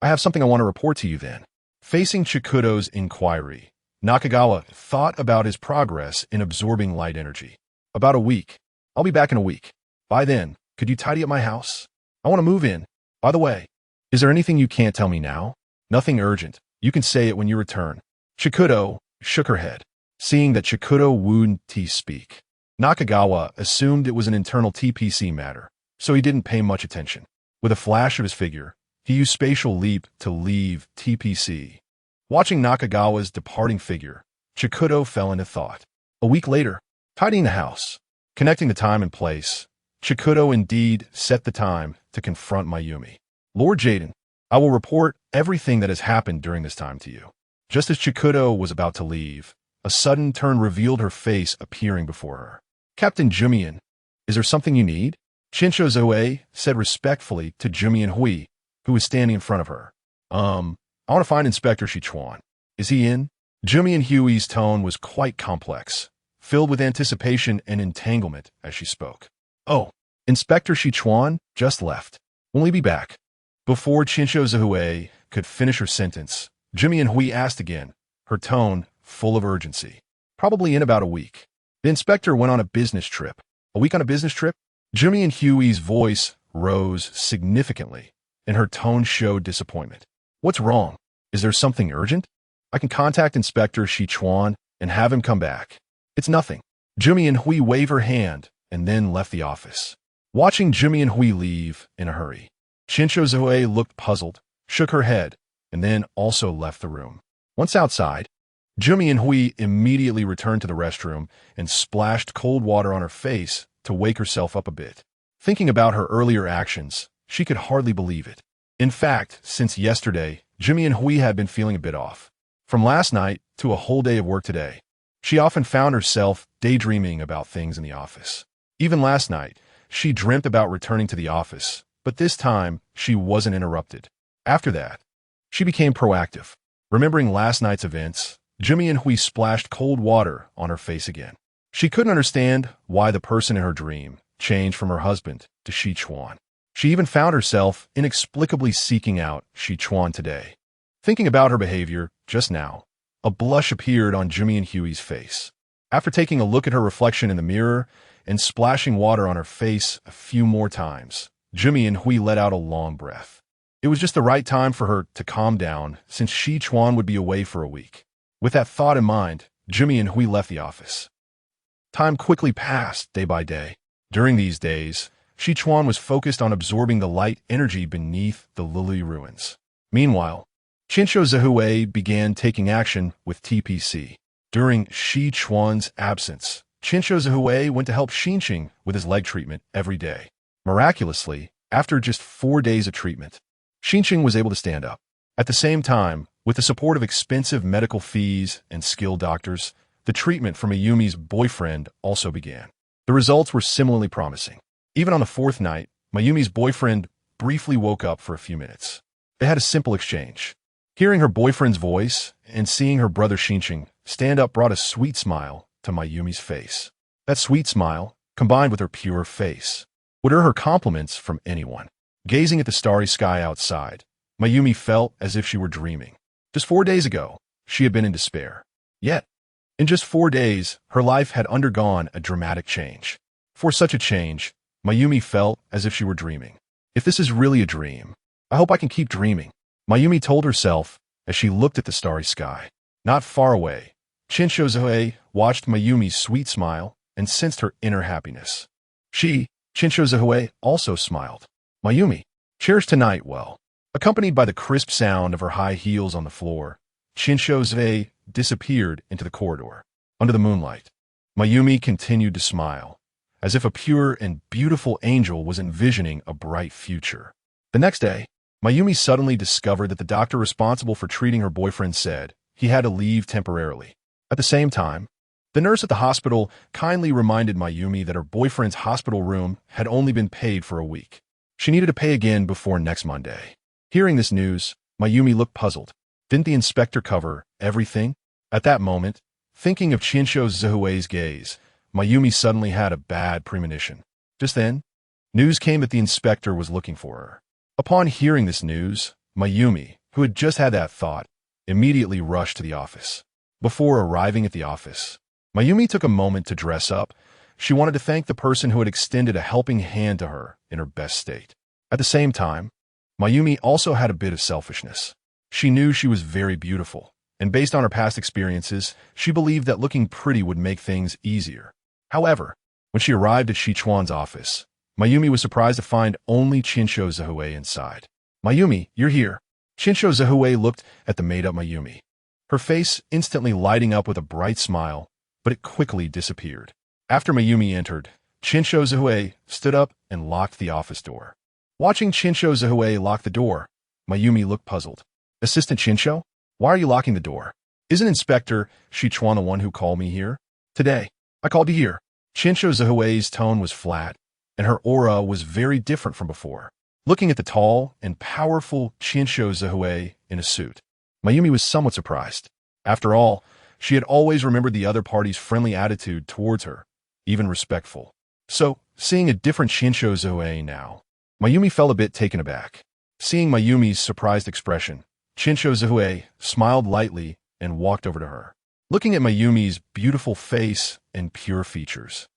I have something I want to report to you then. Facing Chikudo's inquiry, Nakagawa thought about his progress in absorbing light energy. About a week. I'll be back in a week. By then, could you tidy up my house? I want to move in. By the way, is there anything you can't tell me now? Nothing urgent. You can say it when you return. Chikudo shook her head. Seeing that Chikudo wouldn't speak, Nakagawa assumed it was an internal TPC matter, so he didn't pay much attention. With a flash of his figure, he used spatial leap to leave TPC. Watching Nakagawa's departing figure, Chikudo fell into thought. A week later, tidying the house, connecting the time and place, Chikudo indeed set the time to confront Mayumi. Lord Jetton, I will report everything that has happened during this time to you. Just as Chikudo was about to leave, a sudden turn revealed her face appearing before her. Captain Jumian, is there something you need? Chinsho Zoe said respectfully to Jumian Hui, who was standing in front of her. I want to find Inspector Xia Chuan. Is he in? Jumian Hui's tone was quite complex, filled with anticipation and entanglement as she spoke. Oh, Inspector Xia Chuan just left. Will he be back? Before Qinshu Zihue could finish her sentence, Jimmy and Hui asked again, her tone full of urgency. Probably in about a week. The inspector went on a business trip. A week on a business trip? Jimmy and Huey's voice rose significantly, and her tone showed disappointment. What's wrong? Is there something urgent? I can contact Inspector Xia Chuan and have him come back. It's nothing. Jimmy and Hui waved her hand and then left the office. Watching Jimmy and Hui leave in a hurry, Qinshu Zihue looked puzzled, shook her head, and then also left the room. Once outside, Jimmy and Hui immediately returned to the restroom and splashed cold water on her face to wake herself up a bit. Thinking about her earlier actions, she could hardly believe it. In fact, since yesterday, Jimmy and Hui had been feeling a bit off. From last night to a whole day of work today, she often found herself daydreaming about things in the office. Even last night, she dreamt about returning to the office, but this time, she wasn't interrupted. After that, she became proactive. Remembering last night's events, Jimmy and Hui splashed cold water on her face again. She couldn't understand why the person in her dream changed from her husband to Xia Chuan. She even found herself inexplicably seeking out Xia Chuan today. Thinking about her behavior just now, a blush appeared on Jimmy and Huey's face. After taking a look at her reflection in the mirror and splashing water on her face a few more times, Jimmy and Hui let out a long breath. It was just the right time for her to calm down since Xia Chuan would be away for a week. With that thought in mind, Jimmy and Hui left the office. Time quickly passed day by day. During these days, Xia Chuan was focused on absorbing the light energy beneath the Luluye ruins. Meanwhile, Qinshu Zihue began taking action with TPC. During Xia Chuan's absence, Qinshu Zihue went to help Xinqing with his leg treatment every day. Miraculously, after just 4 days of treatment, Xinqing was able to stand up. At the same time, with the support of expensive medical fees and skilled doctors, the treatment for Mayumi's boyfriend also began. The results were similarly promising. Even on the 4th night, Mayumi's boyfriend briefly woke up for a few minutes. They had a simple exchange. Hearing her boyfriend's voice and seeing her brother Xinqing stand up brought a sweet smile to Mayumi's face. That sweet smile, combined with her pure face, would earn her compliments from anyone. Gazing at the starry sky outside, Mayumi felt as if she were dreaming. Just 4 days ago, she had been in despair. Yet, in just 4 days, her life had undergone a dramatic change. For such a change, Mayumi felt as if she were dreaming. If this is really a dream, I hope I can keep dreaming, Mayumi told herself as she looked at the starry sky. Not far away, Qinshu Zihue watched Mayumi's sweet smile and sensed her inner happiness. Qinshu Zihue also smiled. Mayumi, cheers tonight well. Accompanied by the crisp sound of her high heels on the floor, Qinshu Zihue disappeared into the corridor. Under the moonlight, Mayumi continued to smile, as if a pure and beautiful angel was envisioning a bright future. The next day, Mayumi suddenly discovered that the doctor responsible for treating her boyfriend said he had to leave temporarily. At the same time, the nurse at the hospital kindly reminded Mayumi that her boyfriend's hospital room had only been paid for a week. She needed to pay again before next Monday. Hearing this news, Mayumi looked puzzled. Didn't the inspector cover everything? At that moment, thinking of Qinshu Zihue's gaze, Mayumi suddenly had a bad premonition. Just then, news came that the inspector was looking for her. Upon hearing this news, Mayumi, who had just had that thought, immediately rushed to the office. Before arriving at the office, Mayumi took a moment to dress up. She wanted to thank the person who had extended a helping hand to her in her best state. At the same time, Mayumi also had a bit of selfishness. She knew she was very beautiful, and based on her past experiences, she believed that looking pretty would make things easier. However, when she arrived at Xia Chuan's office, Mayumi was surprised to find only Qinshu Zihue inside. Mayumi, you're here. Qinshu Zihue looked at the made-up Mayumi, her face instantly lighting up with a bright smile, but it quickly disappeared. After Mayumi entered, Qinshu Zihue stood up and locked the office door. Watching Qinshu Zihue lock the door, Mayumi looked puzzled. Assistant Qinshu, why are you locking the door? Isn't Inspector Xia Chuan the one who called me here? Today, I called you here. Qinshu Zihue's tone was flat, and her aura was very different from before. Looking at the tall and powerful Qinshu Zihue in a suit, Mayumi was somewhat surprised. After all, she had always remembered the other party's friendly attitude towards her, even respectful. So, seeing a different Shinsho Zoe now. Mayumi felt a bit taken aback. Seeing Mayumi's surprised expression, Shinsho Zoe smiled lightly and walked over to her. Looking at Mayumi's beautiful face and pure features,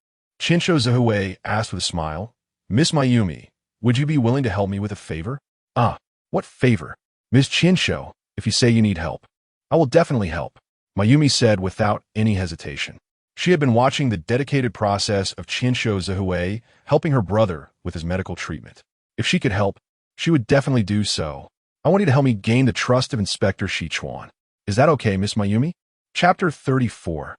Shinsho Zoe asked with a smile, "Miss Mayumi, would you be willing to help me with a favor?" "Ah, what favor?" "Miss Shinsho, if you say you need help, I will definitely help," Mayumi said without any hesitation. She had been watching the dedicated process of Shinsho Zoe helping her brother with his medical treatment. If she could help, she would definitely do so. "I want you to help me gain the trust of Inspector Xia Chuan. Is that okay, Miss Mayumi?" Chapter 34.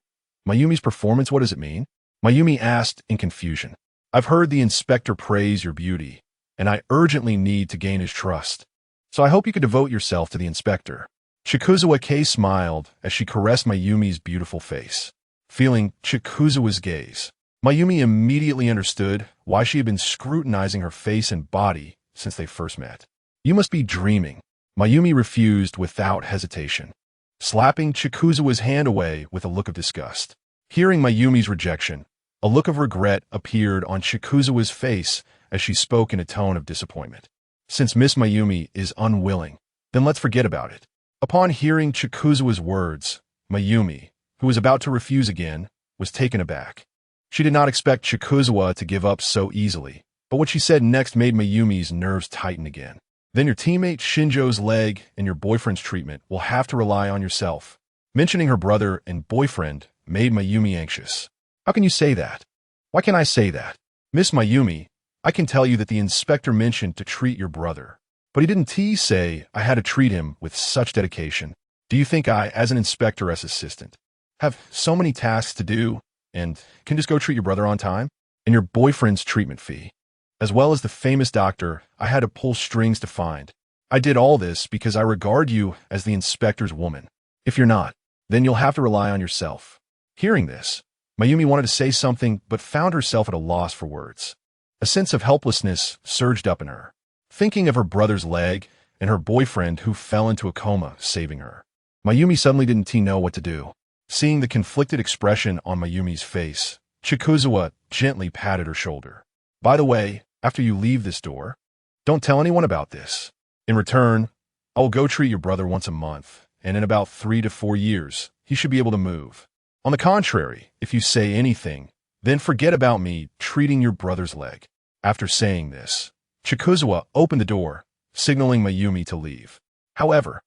Mayumi's performance, what does it mean? Mayumi asked in confusion. "I've heard the inspector praise your beauty, and I urgently need to gain his trust. So I hope you could devote yourself to the inspector." Chikuzawa smiled as she caressed Mayumi's beautiful face. Feeling Chikuzawa's gaze, Mayumi immediately understood why she had been scrutinizing her face and body since they first met. "You must be dreaming." Mayumi refused without hesitation, slapping Chikuzawa's hand away with a look of disgust. Hearing Mayumi's rejection, a look of regret appeared on Chikuzawa's face as she spoke in a tone of disappointment. "Since Miss Mayumi is unwilling, then let's forget about it." Upon hearing Chikuzawa's words, Mayumi, who was about to refuse again, was taken aback. She did not expect Chikuzawa to give up so easily, but what she said next made Mayumi's nerves tighten again. "Then your teammate Shinjo's leg and your boyfriend's treatment will have to rely on yourself." Mentioning her brother and boyfriend made Mayumi anxious. "How can you say that? Why can't I say that?" "Miss Mayumi, I can tell you that the inspector mentioned to treat your brother, but he didn't say I had to treat him with such dedication. Do you think I, as an inspector's assistant, have so many tasks to do and can just go treat your brother on time? And your boyfriend's treatment fee, as well as the famous doctor I had to pull strings to find. I did all this because I regard you as the inspector's woman. If you're not, then you'll have to rely on yourself." Hearing this, Mayumi wanted to say something but found herself at a loss for words. A sense of helplessness surged up in her, thinking of her brother's leg and her boyfriend who fell into a coma, saving her. Mayumi suddenly didn't know what to do. Seeing the conflicted expression on Mayumi's face, Chikuzawa gently patted her shoulder. "By the way, after you leave this door, don't tell anyone about this. In return, I will go treat your brother once a month, and in about 3 to 4 years, he should be able to move. On the contrary, if you say anything, then forget about me treating your brother's leg." After saying this, Chikuzawa opened the door, signaling Mayumi to leave. However,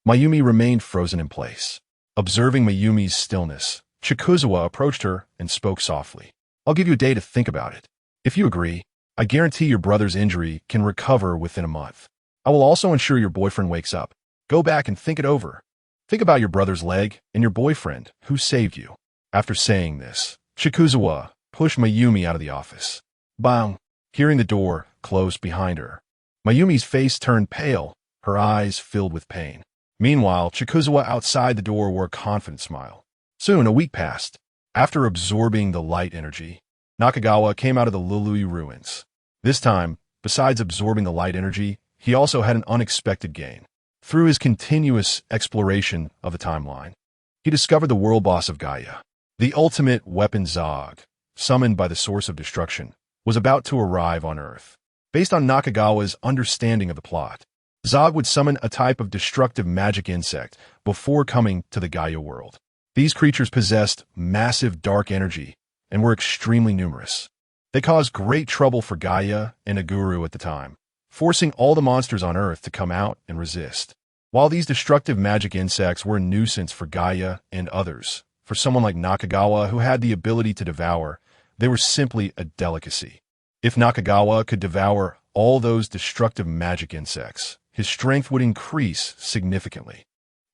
Mayumi remained frozen in place. Observing Mayumi's stillness, Chikuzawa approached her and spoke softly. "I'll give you a day to think about it. If you agree, I guarantee your brother's injury can recover within a month. I will also ensure your boyfriend wakes up. Go back and think it over. Think about your brother's leg and your boyfriend, who saved you." After saying this, Chikuzawa pushed Mayumi out of the office. Bang! Hearing the door close behind her, Mayumi's face turned pale, her eyes filled with pain. Meanwhile, Chikuzawa outside the door wore a confident smile. Soon, a week passed. After absorbing the light energy, Nakagawa came out of the Luluye ruins. This time, besides absorbing the light energy, he also had an unexpected gain. Through his continuous exploration of the timeline, he discovered the world boss of Gaia. The ultimate weapon Zog, summoned by the source of destruction, was about to arrive on Earth. Based on Nakagawa's understanding of the plot, Zog would summon a type of destructive magic insect before coming to the Gaia world. These creatures possessed massive dark energy and were extremely numerous. They caused great trouble for Gaia and Aguru at the time, forcing all the monsters on Earth to come out and resist. While these destructive magic insects were a nuisance for Gaia and others, for someone like Nakagawa who had the ability to devour, they were simply a delicacy. If Nakagawa could devour all those destructive magic insects, his strength would increase significantly.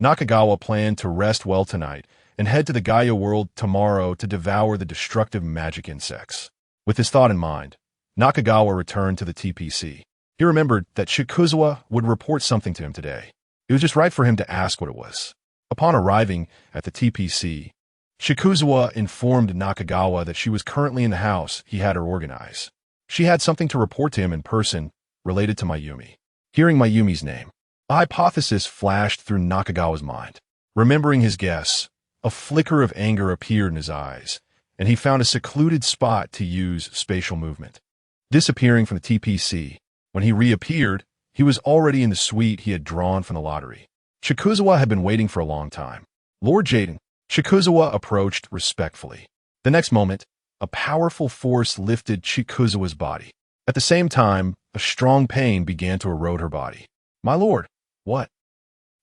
Nakagawa planned to rest well tonight and head to the Gaia world tomorrow to devour the destructive magic insects. With this thought in mind, Nakagawa returned to the TPC. He remembered that Chikuzawa would report something to him today. It was just right for him to ask what it was. Upon arriving at the TPC, Chikuzawa informed Nakagawa that she was currently in the house he had her organize. She had something to report to him in person related to Mayumi. Hearing Mayumi's name, a hypothesis flashed through Nakagawa's mind. Remembering his guess, a flicker of anger appeared in his eyes, and he found a secluded spot to use spatial movement. Disappearing from the TPC, when he reappeared, he was already in the suite he had drawn from the lottery. Chikuzawa had been waiting for a long time. Lord Jetton. Chikuzawa approached respectfully. The next moment, a powerful force lifted Chikuzawa's body. At the same time, a strong pain began to erode her body. "My lord, what?"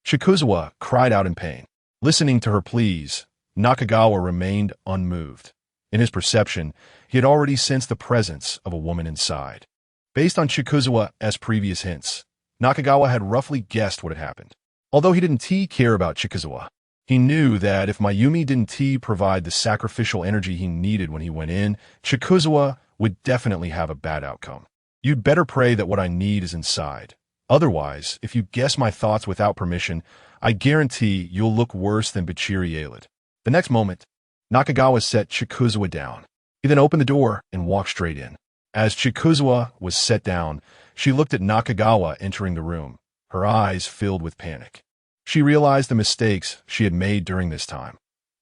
Chikuzawa cried out in pain. Listening to her pleas, Nakagawa remained unmoved. In his perception, he had already sensed the presence of a woman inside. Based on Chikuzawa's previous hints, Nakagawa had roughly guessed what had happened. Although he didn't care about Chikuzawa, he knew that if Mayumi didn't provide the sacrificial energy he needed when he went in, Chikuzawa would definitely have a bad outcome. "You'd better pray that what I need is inside. Otherwise, if you guess my thoughts without permission, I guarantee you'll look worse than Bichiri Aelid." The next moment, Nakagawa set Chikuzawa down. He then opened the door and walked straight in. As Chikuzawa was set down, she looked at Nakagawa entering the room, her eyes filled with panic. She realized the mistakes she had made during this time.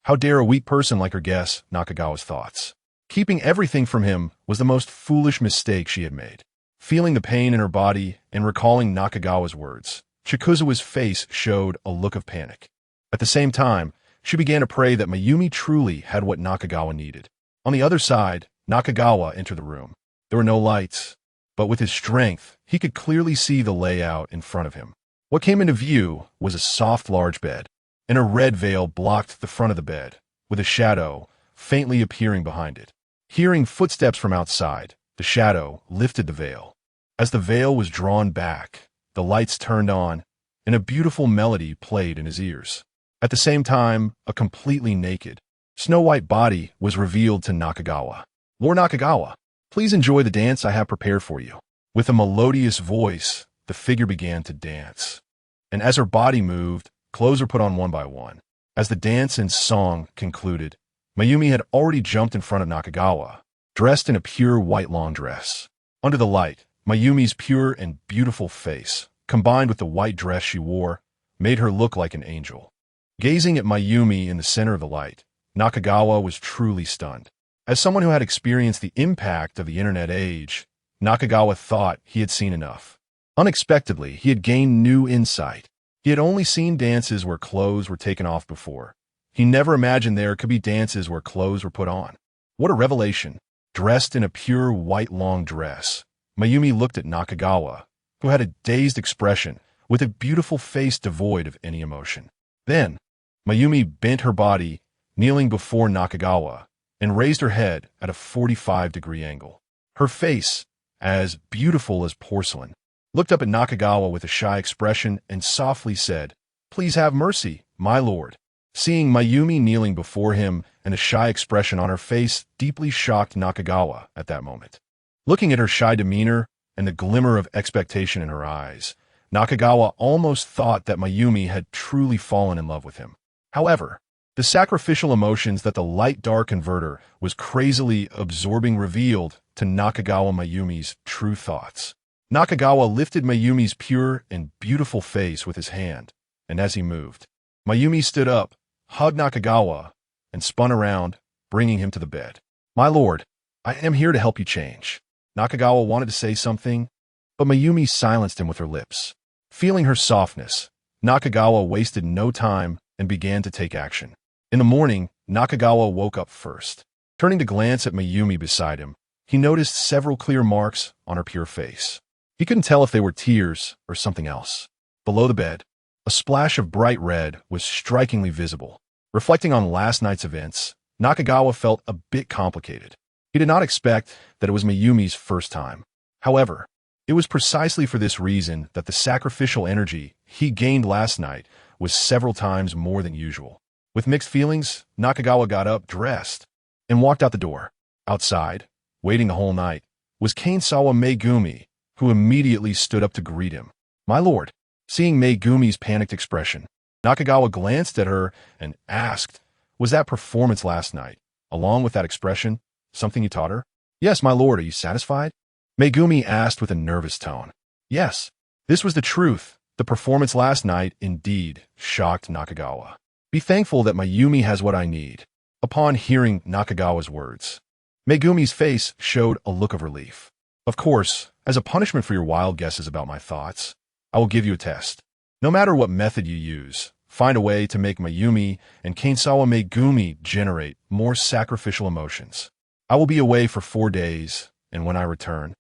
How dare a weak person like her guess Nakagawa's thoughts? Keeping everything from him was the most foolish mistake she had made. Feeling the pain in her body and recalling Nakagawa's words, Chikuzawa's face showed a look of panic. At the same time, she began to pray that Mayumi truly had what Nakagawa needed. On the other side, Nakagawa entered the room. There were no lights, but with his strength, he could clearly see the layout in front of him. What came into view was a soft, large bed, and a red veil blocked the front of the bed, with a shadow faintly appearing behind it. Hearing footsteps from outside, the shadow lifted the veil. As the veil was drawn back, the lights turned on, and a beautiful melody played in his ears. At the same time, a completely naked, snow-white body was revealed to Nakagawa. "Lord Nakagawa, please enjoy the dance I have prepared for you." With a melodious voice, the figure began to dance. And as her body moved, clothes were put on one by one. As the dance and song concluded, Mayumi had already jumped in front of Nakagawa, dressed in a pure white long dress. Under the light, Mayumi's pure and beautiful face, combined with the white dress she wore, made her look like an angel. Gazing at Mayumi in the center of the light, Nakagawa was truly stunned. As someone who had experienced the impact of the internet age, Nakagawa thought he had seen enough. Unexpectedly, he had gained new insight. He had only seen dances where clothes were taken off before. He never imagined there could be dances where clothes were put on. What a revelation! Dressed in a pure white long dress, Mayumi looked at Nakagawa, who had a dazed expression, with a beautiful face devoid of any emotion. Then, Mayumi bent her body, kneeling before Nakagawa, and raised her head at a 45-degree angle. Her face, as beautiful as porcelain, looked up at Nakagawa with a shy expression and softly said, "Please have mercy, my lord." Seeing Mayumi kneeling before him and a shy expression on her face deeply shocked Nakagawa at that moment. Looking at her shy demeanor and the glimmer of expectation in her eyes, Nakagawa almost thought that Mayumi had truly fallen in love with him. However, the sacrificial emotions that the light-dark converter was crazily absorbing revealed to Nakagawa Mayumi's true thoughts. Nakagawa lifted Mayumi's pure and beautiful face with his hand, and as he moved, Mayumi stood up, hugged Nakagawa, and spun around, bringing him to the bed. "My lord, I am here to help you change." Nakagawa wanted to say something, but Mayumi silenced him with her lips. Feeling her softness, Nakagawa wasted no time and began to take action. In the morning, Nakagawa woke up first. Turning to glance at Mayumi beside him, he noticed several clear marks on her pure face. He couldn't tell if they were tears or something else. Below the bed, a splash of bright red was strikingly visible. Reflecting on last night's events, Nakagawa felt a bit complicated. He did not expect that it was Mayumi's first time. However, it was precisely for this reason that the sacrificial energy he gained last night was several times more than usual. With mixed feelings, Nakagawa got up, dressed, and walked out the door. Outside, waiting the whole night, was Kanesawa Megumi, who immediately stood up to greet him. "My lord." Seeing Megumi's panicked expression, Nakagawa glanced at her and asked, "Was that performance last night, along with that expression, something you taught her?" "Yes, my lord, are you satisfied?" Megumi asked with a nervous tone. Yes, this was the truth. The performance last night indeed shocked Nakagawa. "Be thankful that Mayumi has what I need. upon hearing Nakagawa's words. Megumi's face showed a look of relief. Of course, as a punishment for your wild guesses about my thoughts, I will give you a test. No matter what method you use, find a way to make Mayumi and Kainsawa Megumi generate more sacrificial emotions. I will be away for 4 days, and when I return,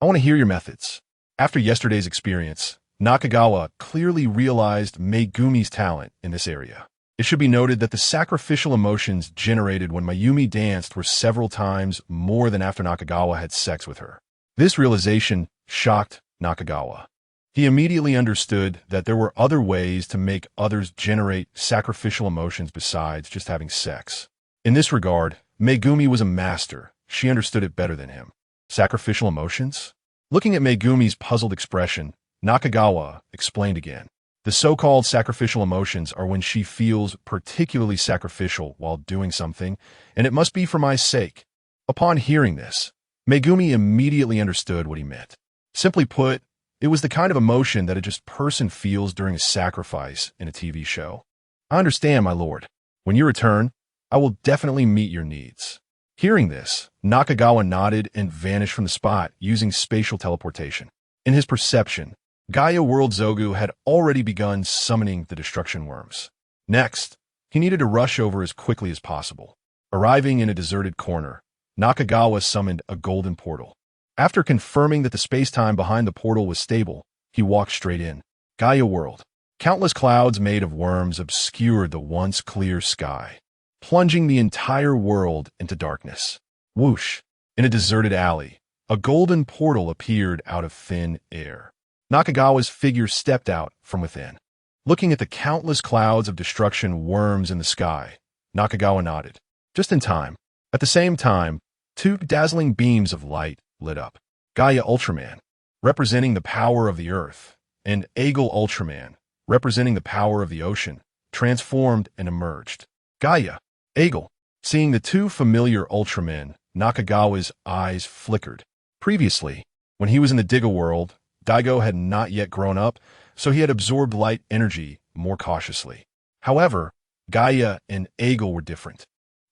I want to hear your methods. After yesterday's experience, Nakagawa clearly realized Megumi's talent in this area. It should be noted that the sacrificial emotions generated when Mayumi danced were several times more than after Nakagawa had sex with her. This realization shocked Nakagawa. He immediately understood that there were other ways to make others generate sacrificial emotions besides just having sex. In this regard, Megumi was a master. She understood it better than him. Sacrificial emotions? Looking at Megumi's puzzled expression, Nakagawa explained again. The so-called sacrificial emotions are when she feels particularly sacrificial while doing something, and it must be for my sake. Upon hearing this, Megumi immediately understood what he meant. Simply put, it was the kind of emotion that a just person feels during a sacrifice in a TV show. I understand, my lord. When you return, I will definitely meet your needs. Hearing this, Nakagawa nodded and vanished from the spot using spatial teleportation. In his perception, Gaia World Zogu had already begun summoning the destruction worms. Next, he needed to rush over as quickly as possible. Arriving in a deserted corner, Nakagawa summoned a golden portal. After confirming that the space-time behind the portal was stable, he walked straight in. Gaia World. Countless clouds made of worms obscured the once clear sky, plunging the entire world into darkness. Whoosh! In a deserted alley, a golden portal appeared out of thin air. Nakagawa's figure stepped out from within. Looking at the countless clouds of destruction worms in the sky, Nakagawa nodded. Just in time. At the same time, 2 dazzling beams of light lit up. Gaia Ultraman, representing the power of the earth, and Eagle Ultraman, representing the power of the ocean, transformed and emerged. Gaia, Eagle. Seeing the 2 familiar Ultramen, Nakagawa's eyes flickered. Previously, when he was in the Tiga world, Dagu had not yet grown up, so he had absorbed light energy more cautiously. However, Gaia and Eagle were different.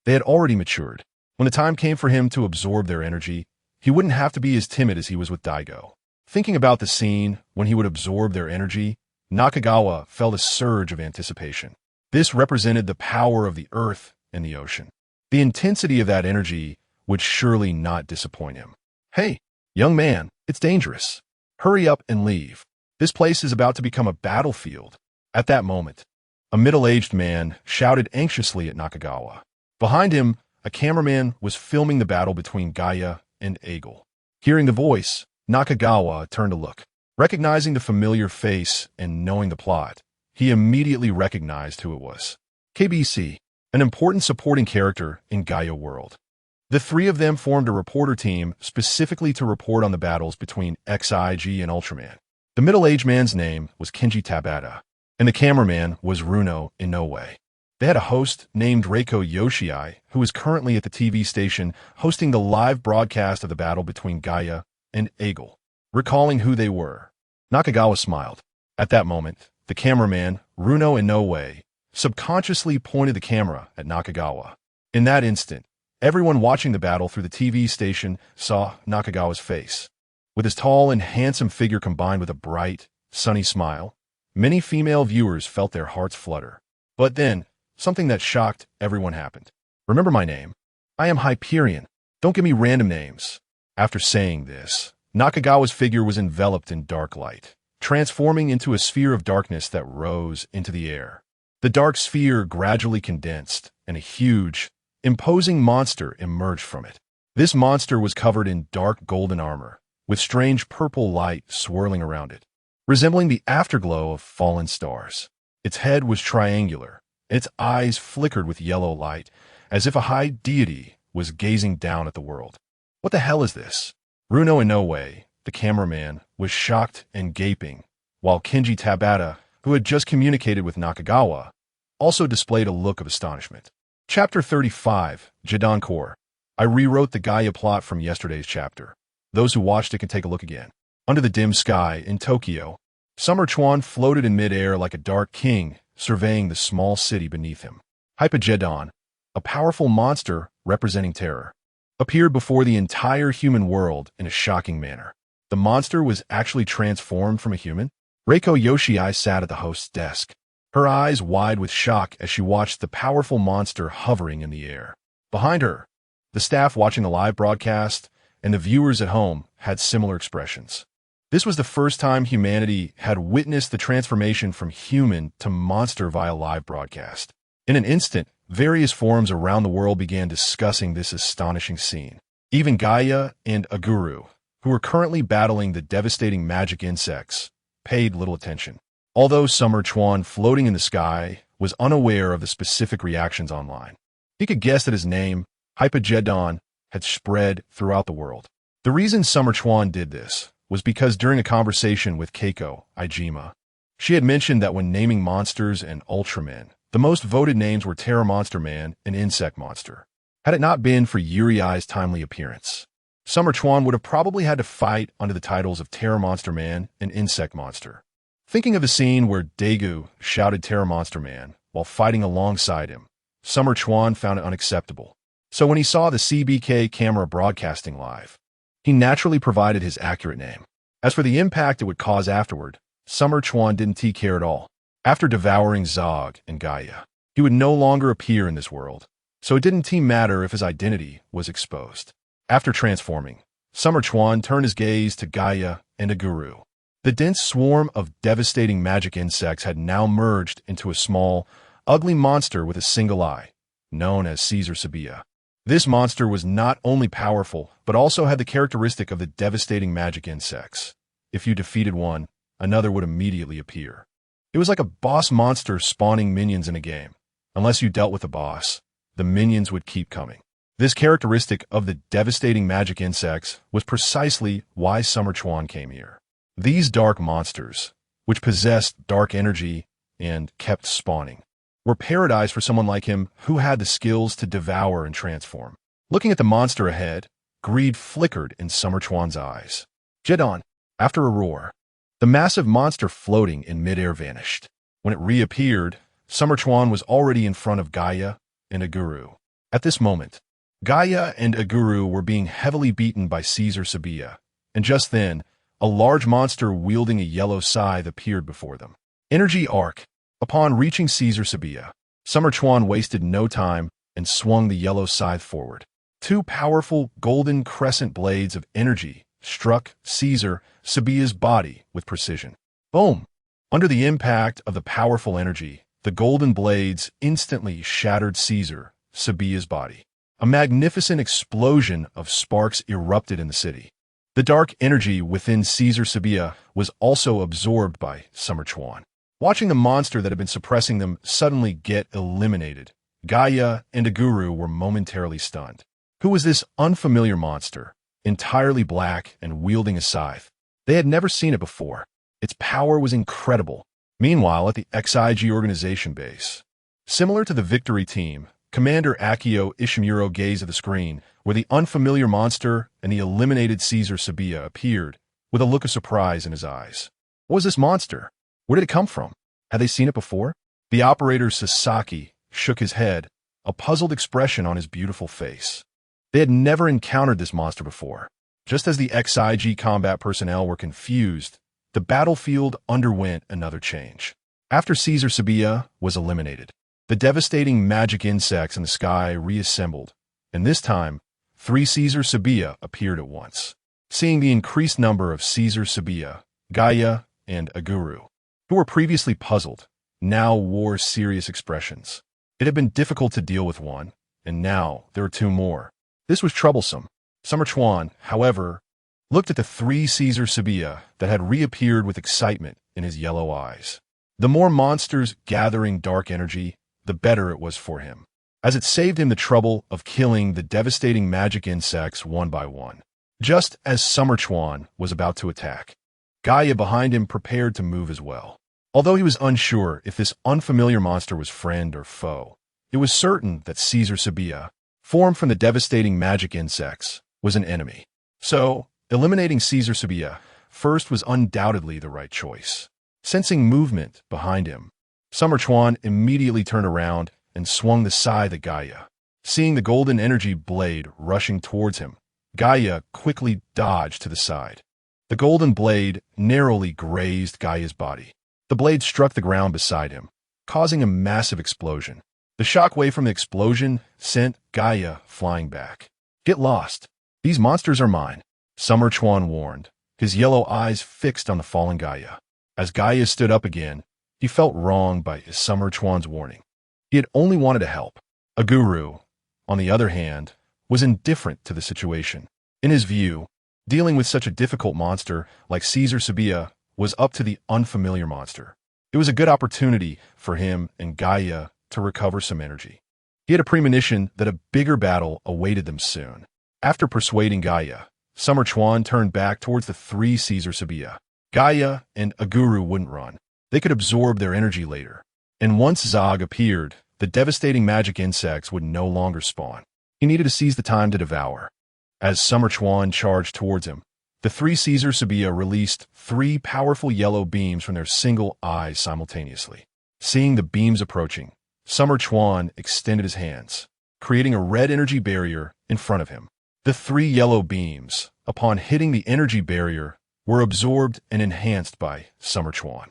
They had already matured. When the time came for him to absorb their energy, he wouldn't have to be as timid as he was with Dagu. Thinking about the scene when he would absorb their energy, Nakagawa felt a surge of anticipation. This represented the power of the earth and the ocean. The intensity of that energy would surely not disappoint him. Hey, young man, it's dangerous. Hurry up and leave. This place is about to become a battlefield. At that moment, a middle-aged man shouted anxiously at Nakagawa. Behind him, a cameraman was filming the battle between Gaia and Eagle. Hearing the voice, Nakagawa turned to look. Recognizing the familiar face and knowing the plot, he immediately recognized who it was. KBC, an important supporting character in Gaia World. The 3 of them formed a reporter team specifically to report on the battles between XIG and Ultraman. The middle-aged man's name was Kenji Tabata, and the cameraman was Runo Inoue. They had a host named Reiko Yoshii, who is currently at the TV station hosting the live broadcast of the battle between Gaia and Eagle. Recalling who they were, Nakagawa smiled. At that moment, the cameraman, Runo Inoue, subconsciously pointed the camera at Nakagawa. In that instant, everyone watching the battle through the TV station saw Nakagawa's face. With his tall and handsome figure combined with a bright, sunny smile, many female viewers felt their hearts flutter. But then, something that shocked everyone happened. Remember my name? I am Hyperion. Don't give me random names. After saying this, Nakagawa's figure was enveloped in dark light, transforming into a sphere of darkness that rose into the air. The dark sphere gradually condensed, and a huge, imposing monster emerged from it. This monster was covered in dark golden armor, with strange purple light swirling around it, resembling the afterglow of fallen stars. Its head was triangular, and its eyes flickered with yellow light, as if a high deity was gazing down at the world. What the hell is this? Runo Inoue, the cameraman, was shocked and gaping, while Kenji Tabata, who had just communicated with Nakagawa, also displayed a look of astonishment. Chapter 35, Jetton Core. I rewrote the Gaia plot from yesterday's chapter. Those who watched it can take a look again. Under the dim sky in Tokyo, Xia Chuan floated in midair like a dark king, surveying the small city beneath him. Hypageddon, a powerful monster representing terror, appeared before the entire human world in a shocking manner. The monster was actually transformed from a human? Reiko Yoshii sat at the host's desk, her eyes wide with shock as she watched the powerful monster hovering in the air. Behind her, the staff watching the live broadcast and the viewers at home had similar expressions. This was the first time humanity had witnessed the transformation from human to monster via live broadcast. In an instant, various forums around the world began discussing this astonishing scene. Even Gaia and Aguru, who were currently battling the devastating magic insects, paid little attention. Although Xia Chuan, floating in the sky, was unaware of the specific reactions online. He could guess that his name, Jetton, had spread throughout the world. The reason Xia Chuan did this was because during a conversation with Keiko Ijima, she had mentioned that when naming monsters and Ultraman, the most voted names were Terror Monster Man and Insect Monster. Had it not been for Yuri's timely appearance, Xia Chuan would have probably had to fight under the titles of Terror Monster Man and Insect Monster. Thinking of the scene where Dagu shouted Terror Monster Man while fighting alongside him, Xia Chuan found it unacceptable. So when he saw the CBK camera broadcasting live, he naturally provided his accurate name. As for the impact it would cause afterward, Xia Chuan didn't care at all. After devouring Zog and Gaia, he would no longer appear in this world, so it didn't matter if his identity was exposed. After transforming, Xia Chuan turned his gaze to Gaia and Aguru. The dense swarm of devastating magic insects had now merged into a small, ugly monster with a single eye, known as Caesar Sabia. This monster was not only powerful, but also had the characteristic of the devastating magic insects. If you defeated one, another would immediately appear. It was like a boss monster spawning minions in a game. Unless you dealt with the boss, the minions would keep coming. This characteristic of the devastating magic insects was precisely why Xia Chuan came here. These dark monsters, which possessed dark energy and kept spawning, were paradise for someone like him who had the skills to devour and transform. Looking at the monster ahead, greed flickered in Xia Chuan's eyes. Jetton, after a roar, the massive monster floating in midair vanished. When it reappeared, Xia Chuan was already in front of Gaia and Aguru. At this moment, Gaia and Aguru were being heavily beaten by Caesar Sabia, and just then, a large monster wielding a yellow scythe appeared before them. Energy Arc. Upon reaching Caesar Sabia, Xia Chuan wasted no time and swung the yellow scythe forward. Two powerful golden crescent blades of energy struck Caesar Sabia's body with precision. Boom! Under the impact of the powerful energy, the golden blades instantly shattered Caesar Sabia's body. A magnificent explosion of sparks erupted in the city. The dark energy within Caesar Sabia was also absorbed by Xia Chuan. Watching the monster that had been suppressing them suddenly get eliminated, Gaia and Aguru were momentarily stunned. Who was this unfamiliar monster, entirely black and wielding a scythe? They had never seen it before. Its power was incredible. Meanwhile, at the XIG organization base, similar to the victory team, Commander Akio Ishimuro gazed at the screen where the unfamiliar monster and the eliminated Caesar Sabia appeared with a look of surprise in his eyes. What was this monster? Where did it come from? Had they seen it before? The operator Sasaki shook his head, a puzzled expression on his beautiful face. They had never encountered this monster before. Just as the XIG combat personnel were confused, the battlefield underwent another change. After Caesar Sabia was eliminated, the devastating magic insects in the sky reassembled, and this time, 3 Caesar Sabia appeared at once. Seeing the increased number of Caesar Sabia, Gaia, and Aguru, who were previously puzzled, now wore serious expressions. It had been difficult to deal with one, and now there were 2 more. This was troublesome. Xia Chuan, however, looked at the 3 Caesar Sabia that had reappeared with excitement in his yellow eyes. The more monsters gathering dark energy, the better it was for him, as it saved him the trouble of killing the devastating magic insects one by one. Just as Xia Chuan was about to attack, Gaia behind him prepared to move as well. Although he was unsure if this unfamiliar monster was friend or foe, it was certain that Caesar Sabia, formed from the devastating magic insects, was an enemy. So, eliminating Caesar Sabia first was undoubtedly the right choice. Sensing movement behind him, Xia Chuan immediately turned around and swung the scythe at Gaia. Seeing the golden energy blade rushing towards him, Gaia quickly dodged to the side. The golden blade narrowly grazed Gaia's body. The blade struck the ground beside him, causing a massive explosion. The shockwave from the explosion sent Gaia flying back. "Get lost. These monsters are mine," Xia Chuan warned, his yellow eyes fixed on the fallen Gaia. As Gaia stood up again, he felt wronged by Xia Chuan's warning. He had only wanted to help. A guru, on the other hand, was indifferent to the situation. In his view, dealing with such a difficult monster like Caesar Sabia was up to the unfamiliar monster. It was a good opportunity for him and Gaia to recover some energy. He had a premonition that a bigger battle awaited them soon. After persuading Gaia, Xia Chuan turned back towards the three Caesar Sabia. Gaia and Aguru wouldn't run. They could absorb their energy later. And once Zog appeared, the devastating magic insects would no longer spawn. He needed to seize the time to devour. As Xia Chuan charged towards him, the three Caesar Sabia released 3 powerful yellow beams from their single eyes simultaneously. Seeing the beams approaching, Xia Chuan extended his hands, creating a red energy barrier in front of him. The 3 yellow beams, upon hitting the energy barrier, were absorbed and enhanced by Xia Chuan.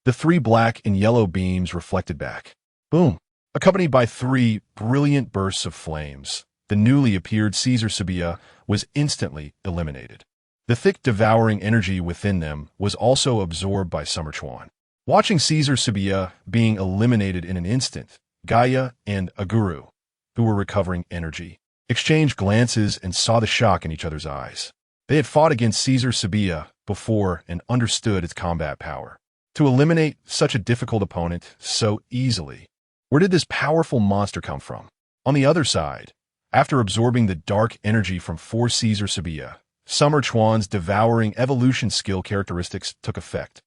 The 3 black and yellow beams reflected back. Boom! Accompanied by 3 brilliant bursts of flames, the newly appeared Caesar Sabia was instantly eliminated. The thick devouring energy within them was also absorbed by Xia Chuan. Watching Caesar Sabia being eliminated in an instant, Gaia and Aguru, who were recovering energy, exchanged glances and saw the shock in each other's eyes. They had fought against Caesar Sabia before and understood its combat power. To eliminate such a difficult opponent so easily, where did this powerful monster come from? On the other side, after absorbing the dark energy from 4 Caesar Sabia, Xia Chuan's devouring evolution skill characteristics took effect.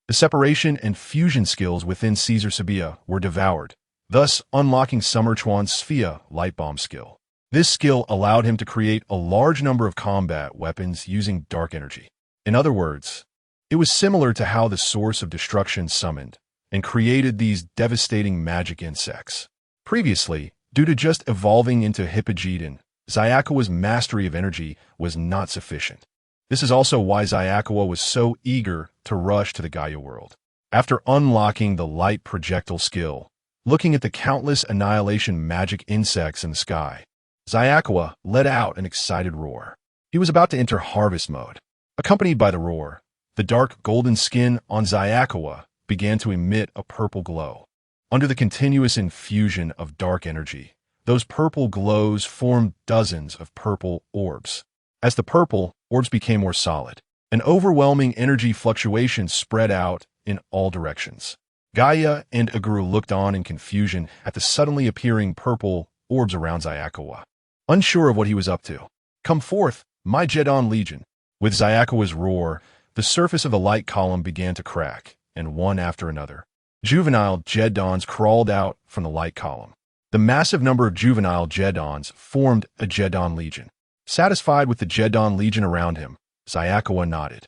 The separation and fusion skills within Caesar Sabia were devoured, thus unlocking Xia Chuan's Sphia light bomb skill. This skill allowed him to create a large number of combat weapons using dark energy. In other words, it was similar to how the source of destruction summoned and created these devastating magic insects. Previously, due to just evolving into Hippogeiton, Zyakawa's mastery of energy was not sufficient. This is also why Zyakawa was so eager to rush to the Gaia world. After unlocking the light projectile skill, looking at the countless annihilation magic insects in the sky, Zyakawa let out an excited roar. He was about to enter harvest mode. Accompanied by the roar, the dark golden skin on Zyakawa began to emit a purple glow. Under the continuous infusion of dark energy, those purple glows formed dozens of purple orbs. As the purple orbs became more solid, an overwhelming energy fluctuation spread out in all directions. Gaia and Aguru looked on in confusion at the suddenly appearing purple orbs around Zyakawa, unsure of what he was up to. "Come forth, my Jetton Legion." With Zyakawa's roar, the surface of the light column began to crack, and one after another, juvenile Jettons crawled out from the light column. The massive number of juvenile Jettons formed a Jetton Legion. Satisfied with the Jetton Legion around him, Zyakawa nodded.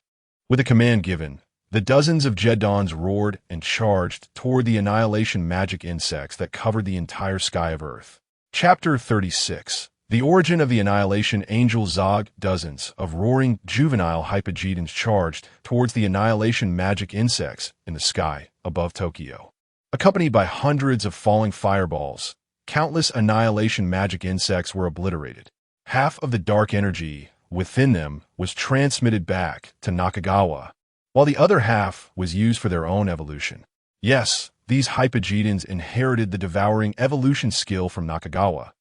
With a command given, the dozens of Jettons roared and charged toward the annihilation magic insects that covered the entire sky of Earth. Chapter 36. The origin of the annihilation angel Zog. Dozens of roaring juvenile Hypogeetons charged towards the annihilation magic insects in the sky above Tokyo. Accompanied by hundreds of falling fireballs, countless annihilation magic insects were obliterated. Half of the dark energy within them was transmitted back to Nakagawa, while the other half was used for their own evolution. Yes, these Hypogeetons inherited the devouring evolution skill from Nakagawa.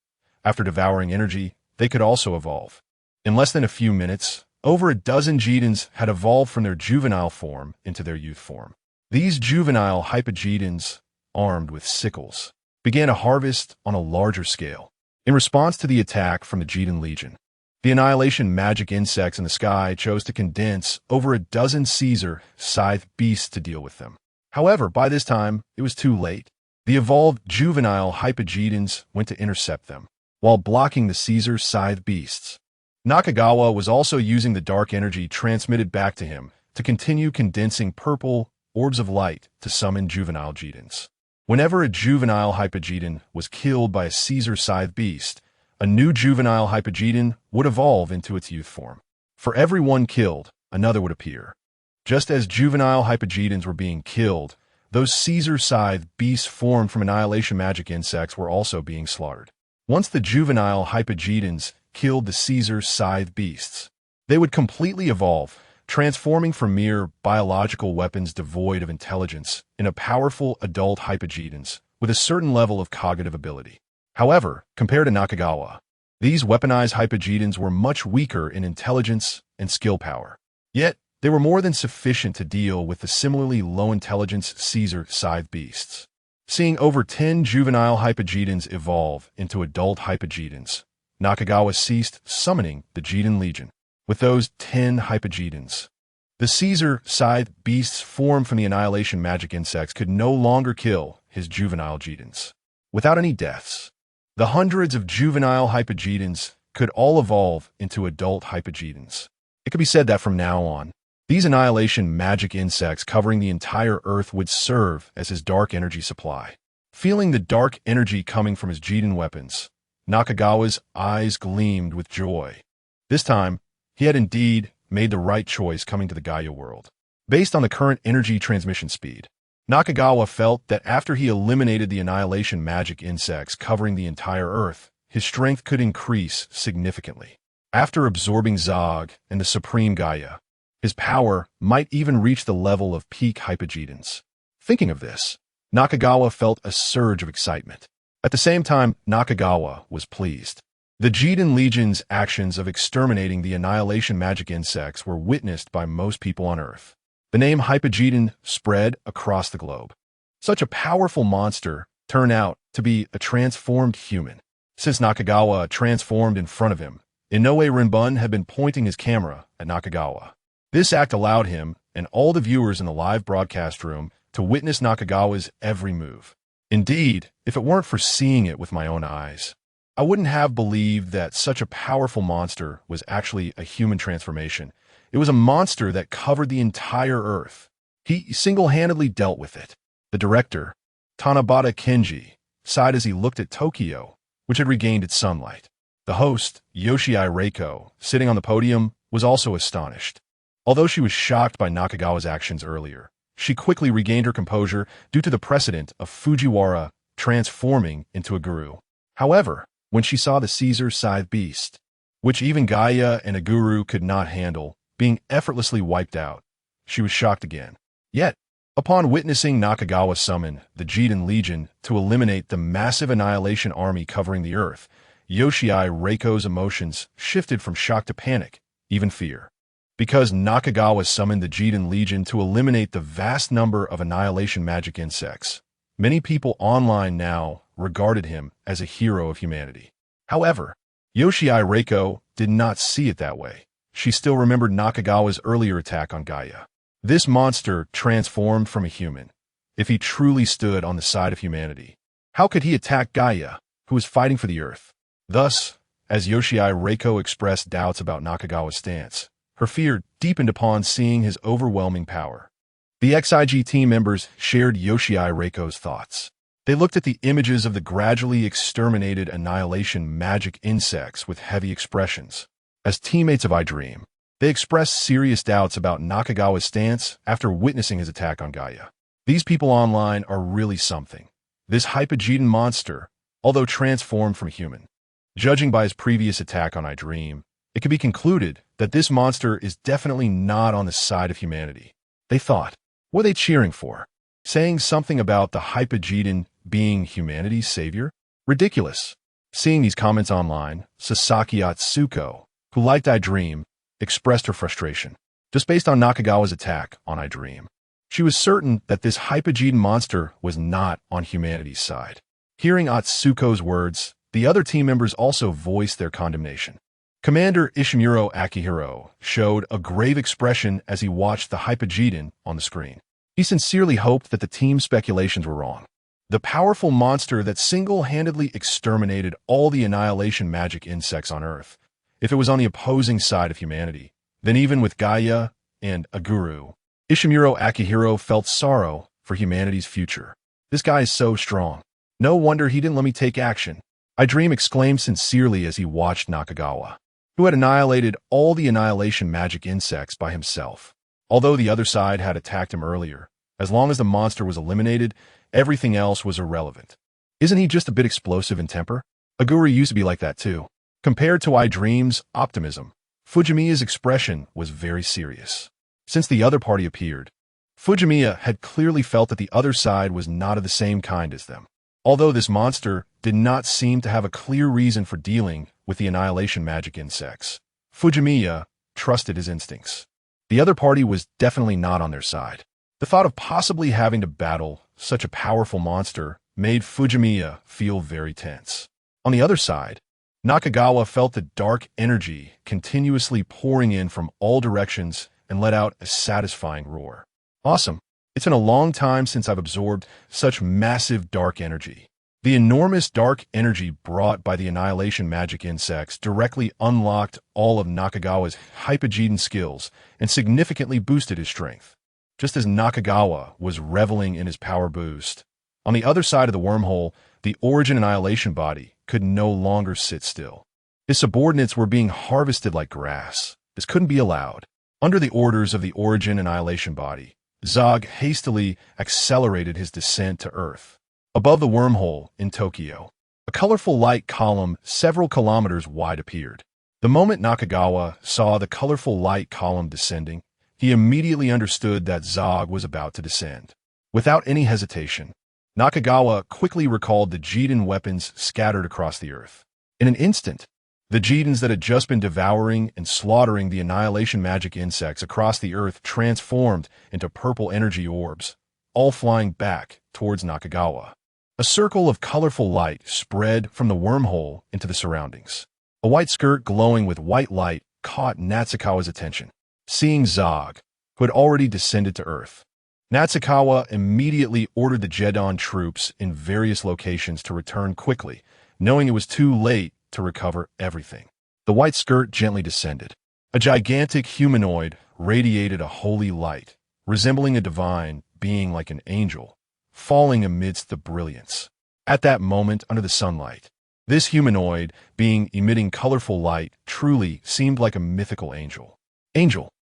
After devouring energy, they could also evolve. In less than a few minutes, over a dozen Jetons had evolved from their juvenile form into their youth form. These juvenile Hypogeetons, armed with sickles, began a harvest on a larger scale. In response to the attack from the Jetton Legion, the annihilation magic insects in the sky chose to condense over a dozen Caesar scythe beasts to deal with them. However, by this time, it was too late. The evolved juvenile Hypogeetons went to intercept them, while blocking the Caesar scythe beasts. Nakagawa was also using the dark energy transmitted back to him to continue condensing purple orbs of light to summon juvenile Jetons. Whenever a juvenile Hypogeeton was killed by a Caesar scythe beast, a new juvenile Hypogeton would evolve into its youth form. For every one killed, another would appear. Just as juvenile Hypogetons were being killed, those Caesar-scythe beasts formed from annihilation magic insects were also being slaughtered. Once the juvenile Hypogetons killed the Caesar-scythe beasts, they would completely evolve, transforming from mere biological weapons devoid of intelligence into powerful adult Hypogetons with a certain level of cognitive ability. However, compared to Nakagawa, these weaponized Hypogetons were much weaker in intelligence and skill power. Yet, they were more than sufficient to deal with the similarly low-intelligence Caesar-scythe beasts. Seeing over 10 juvenile Hypogetons evolve into adult Hypogetons, Nakagawa ceased summoning the Jetton Legion. With those 10 Hypogetons, the Caesar-scythe beasts formed from the annihilation magic insects could no longer kill his juvenile Jettons. Without any deaths, the hundreds of juvenile Hypogetons could all evolve into adult Hypogetons. It could be said that from now on, these annihilation magic insects covering the entire Earth would serve as his dark energy supply. Feeling the dark energy coming from his Jetton weapons, Nakagawa's eyes gleamed with joy. This time, he had indeed made the right choice coming to the Gaia world. Based on the current energy transmission speed, Nakagawa felt that after he eliminated the annihilation magic insects covering the entire Earth, his strength could increase significantly. After absorbing Zog and the Supreme Gaia, his power might even reach the level of peak Hypogetons. Thinking of this, Nakagawa felt a surge of excitement. At the same time, Nakagawa was pleased. The Jetton Legion's actions of exterminating the annihilation magic insects were witnessed by most people on Earth. The name Hypogeton spread across the globe. Such a powerful monster turned out to be a transformed human. Since Nakagawa transformed in front of him, Inoue Rinbun had been pointing his camera at Nakagawa. This act allowed him and all the viewers in the live broadcast room to witness Nakagawa's every move. Indeed, if it weren't for seeing it with my own eyes, I wouldn't have believed that such a powerful monster was actually a human transformation. It was a monster that covered the entire Earth. He single-handedly dealt with it. The director, Tanabata Kenji, sighed as he looked at Tokyo, which had regained its sunlight. The host, Yoshii Reiko, sitting on the podium, was also astonished. Although she was shocked by Nakagawa's actions earlier, she quickly regained her composure due to the precedent of Fujiwara transforming into a guru. However, when she saw the Caesar-scythe beast, which even Gaia and a guru could not handle, being effortlessly wiped out, she was shocked again. Yet, upon witnessing Nakagawa summon the Jetton Legion to eliminate the massive annihilation army covering the Earth, Yoshii Reiko's emotions shifted from shock to panic, even fear. Because Nakagawa summoned the Jetton Legion to eliminate the vast number of annihilation magic insects, many people online now regarded him as a hero of humanity. However, Yoshii Reiko did not see it that way. She still remembered Nakagawa's earlier attack on Gaia. This monster transformed from a human. If he truly stood on the side of humanity, how could he attack Gaia, who was fighting for the Earth? Thus, as Yoshii Reiko expressed doubts about Nakagawa's stance, her fear deepened upon seeing his overwhelming power. The XIG team members shared Yoshii Reiko's thoughts. They looked at the images of the gradually exterminated annihilation magic insects with heavy expressions. As teammates of iDream, they expressed serious doubts about Nakagawa's stance after witnessing his attack on Gaia. These people online are really something. This Hypogeton monster, although transformed from human. Judging by his previous attack on iDream, it can be concluded that this monster is definitely not on the side of humanity. They thought, what are they cheering for? Saying something about the Hypogeton being humanity's savior? Ridiculous. Seeing these comments online, Sasaki Atsuko, who liked iDream, expressed her frustration. Just based on Nakagawa's attack on iDream, she was certain that this Hypogeton monster was not on humanity's side. Hearing Atsuko's words, the other team members also voiced their condemnation. Commander Ishimuro Akihiro showed a grave expression as he watched the Hypogeton on the screen. He sincerely hoped that the team's speculations were wrong. The powerful monster that single-handedly exterminated all the annihilation magic insects on Earth, if it was on the opposing side of humanity, then even with Gaia and a guru, Ishimuro Akihiro felt sorrow for humanity's future. This guy is so strong. No wonder he didn't let me take action. iDream exclaimed sincerely as he watched Nakagawa, who had annihilated all the annihilation magic insects by himself. Although the other side had attacked him earlier, as long as the monster was eliminated, everything else was irrelevant. Isn't he just a bit explosive in temper? Aguri used to be like that too. Compared to iDream's optimism, Fujimiya's expression was very serious. Since the other party appeared, Fujimiya had clearly felt that the other side was not of the same kind as them. Although this monster did not seem to have a clear reason for dealing with the annihilation magic insects, Fujimiya trusted his instincts. The other party was definitely not on their side. The thought of possibly having to battle such a powerful monster made Fujimiya feel very tense. On the other side, Nakagawa felt the dark energy continuously pouring in from all directions and let out a satisfying roar. Awesome. It's been a long time since I've absorbed such massive dark energy. The enormous dark energy brought by the annihilation magic insects directly unlocked all of Nakagawa's Hypogean skills and significantly boosted his strength. Just as Nakagawa was reveling in his power boost, on the other side of the wormhole, the Origin Annihilation body could no longer sit still. His subordinates were being harvested like grass. This couldn't be allowed. Under the orders of the Origin Annihilation body, Zog hastily accelerated his descent to Earth. Above the wormhole in Tokyo, a colorful light column several kilometers wide appeared. The moment Nakagawa saw the colorful light column descending, he immediately understood that Zog was about to descend. Without any hesitation, Nakagawa quickly recalled the Jetton weapons scattered across the Earth. In an instant, the Jettons that had just been devouring and slaughtering the annihilation magic insects across the Earth transformed into purple energy orbs, all flying back towards Nakagawa. A circle of colorful light spread from the wormhole into the surroundings. A white skirt glowing with white light caught Natsukawa's attention. Seeing Zog, who had already descended to Earth, Natsukawa immediately ordered the Jetton troops in various locations to return quickly, knowing it was too late to recover everything. The white skirt gently descended. A gigantic humanoid radiated a holy light, resembling a divine being like an angel, falling amidst the brilliance. At that moment under the sunlight, this humanoid being emitting colorful light truly seemed like a mythical angel.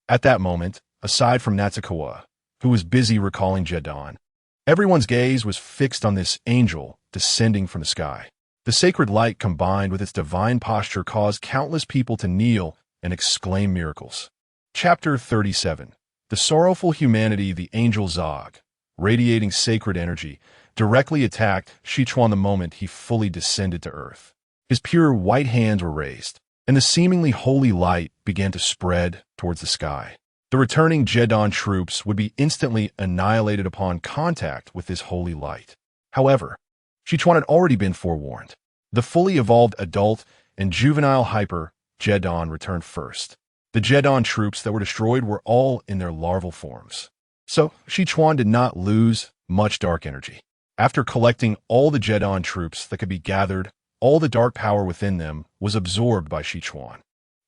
At that moment, aside from Natsukawa, who was busy recalling Jetton, everyone's gaze was fixed on this angel descending from the sky. The sacred light combined with its divine posture caused countless people to kneel and exclaim miracles. Chapter 37. The sorrowful humanity, the angel Zog, radiating sacred energy, directly attacked Xia Chuan the moment he fully descended to Earth. His pure white hands were raised, and the seemingly holy light began to spread towards the sky. The returning Jetton troops would be instantly annihilated upon contact with this holy light. However, Xia Chuan had already been forewarned. The fully evolved adult and juvenile hyper Jetton returned first. The Jetton troops that were destroyed were all in their larval forms. So, Xia Chuan did not lose much dark energy. After collecting all the Jetton troops that could be gathered, all the dark power within them was absorbed by Xia Chuan.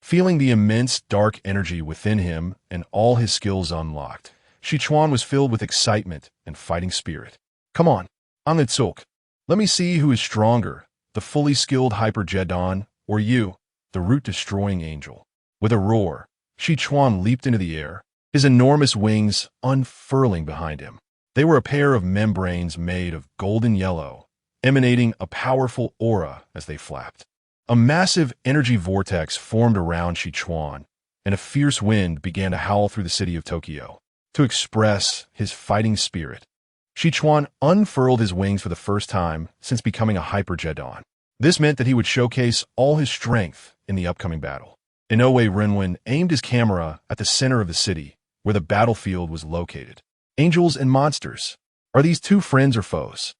Feeling the immense dark energy within him and all his skills unlocked, Xia Chuan was filled with excitement and fighting spirit. Come on, Anitsuk. Let me see who is stronger, the fully skilled Hyper Jetton, or you, the root-destroying angel. With a roar, Xia Chuan leaped into the air, his enormous wings unfurling behind him. They were a pair of membranes made of golden yellow, emanating a powerful aura as they flapped. A massive energy vortex formed around Xia Chuan, and a fierce wind began to howl through the city of Tokyo. To express his fighting spirit, Xia Chuan unfurled his wings for the first time since becoming a Hyper Jetton. This meant that he would showcase all his strength in the upcoming battle. Inoue Renwen aimed his camera at the center of the city, where the battlefield was located. Angels and monsters. Are these two friends or foes?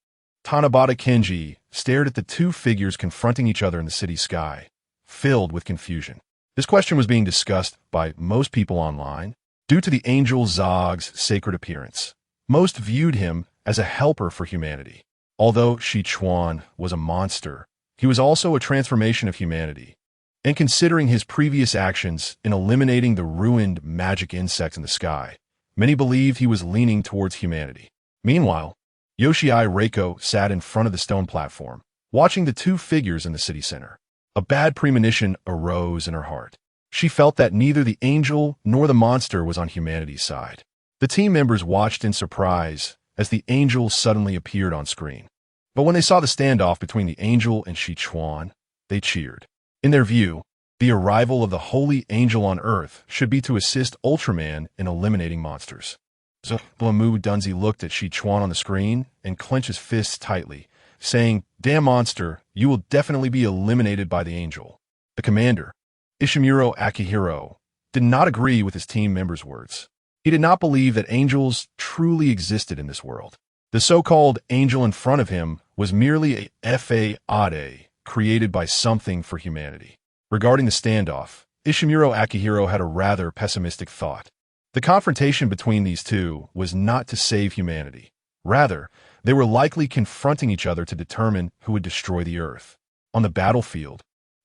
Tanabata Kenji stared at the two figures confronting each other in the city sky, filled with confusion. This question was being discussed by most people online due to the angel Zog's sacred appearance. Most viewed him as a helper for humanity. Although Xia Chuan was a monster, he was also a transformation of humanity. And considering his previous actions in eliminating the ruined magic insects in the sky, many believed he was leaning towards humanity. Meanwhile, Yoshii Reiko sat in front of the stone platform, watching the two figures in the city center. A bad premonition arose in her heart. She felt that neither the angel nor the monster was on humanity's side. The team members watched in surprise as the angel suddenly appeared on screen. But when they saw the standoff between the angel and Xia Chuan, they cheered. In their view, the arrival of the holy angel on Earth should be to assist Ultraman in eliminating monsters. So Blamu Dunzi looked at Xia Chuan on the screen and clenched his fists tightly, saying, "Damn monster, you will definitely be eliminated by the angel." The commander, Ishimuro Akihiro, did not agree with his team members' words. He did not believe that angels truly existed in this world. The so-called angel in front of him was merely a fade created by something for humanity. Regarding the standoff, Ishimuro Akihiro had a rather pessimistic thought. The confrontation between these two was not to save humanity. Rather, they were likely confronting each other to determine who would destroy the Earth. On the battlefield,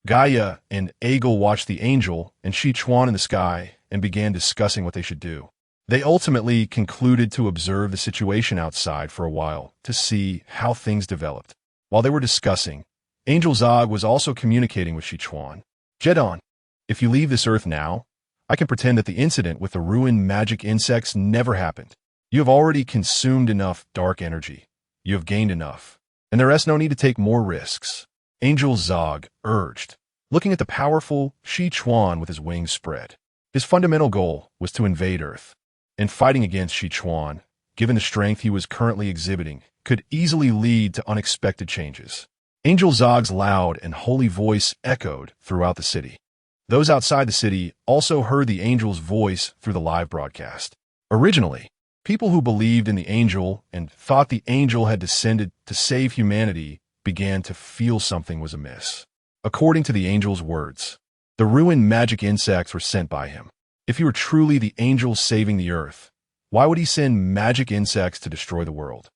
Gaia and Egel watched the angel and Xia Chuan in the sky and began discussing what they should do. They ultimately concluded to observe the situation outside for a while to see how things developed. While they were discussing, Angel Zog was also communicating with Xia Chuan. "Jetton, if you leave this Earth now, I can pretend that the incident with the ruined magic insects never happened. You have already consumed enough dark energy. You have gained enough, and there is no need to take more risks." Angel Zog urged, looking at the powerful Xia Chuan with his wings spread. His fundamental goal was to invade Earth, and fighting against Xia Chuan, given the strength he was currently exhibiting, could easily lead to unexpected changes. Angel Zog's loud and holy voice echoed throughout the city. Those outside the city also heard the angel's voice through the live broadcast. Originally, people who believed in the angel and thought the angel had descended to save humanity began to feel something was amiss. According to the angel's words, the ruined magic insects were sent by him. If he were truly the angel saving the Earth, why would he send magic insects to destroy the world?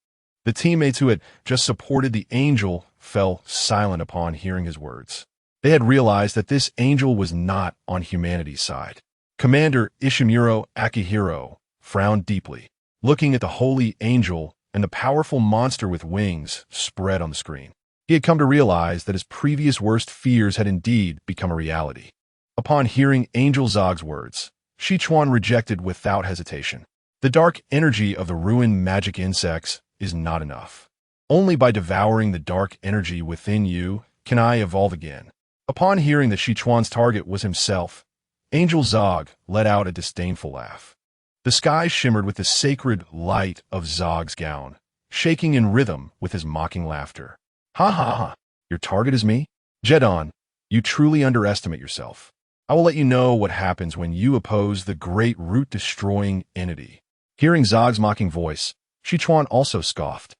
The teammates who had just supported the angel fell silent upon hearing his words. They had realized that this angel was not on humanity's side. Commander Ishimuro Akihiro frowned deeply, looking at the holy angel and the powerful monster with wings spread on the screen. He had come to realize that his previous worst fears had indeed become a reality. Upon hearing Angel Zog's words, Xia Chuan rejected without hesitation. The dark energy of the ruined magic insects is not enough. Only by devouring the dark energy within you can I evolve again. Upon hearing that Xia Chuan's target was himself, Angel Zog let out a disdainful laugh. The sky shimmered with the sacred light of Zog's gown, shaking in rhythm with his mocking laughter. "Ha ha ha, your target is me? Jetton, you truly underestimate yourself. I will let you know what happens when you oppose the great root-destroying entity." Hearing Zog's mocking voice, Xia Chuan also scoffed.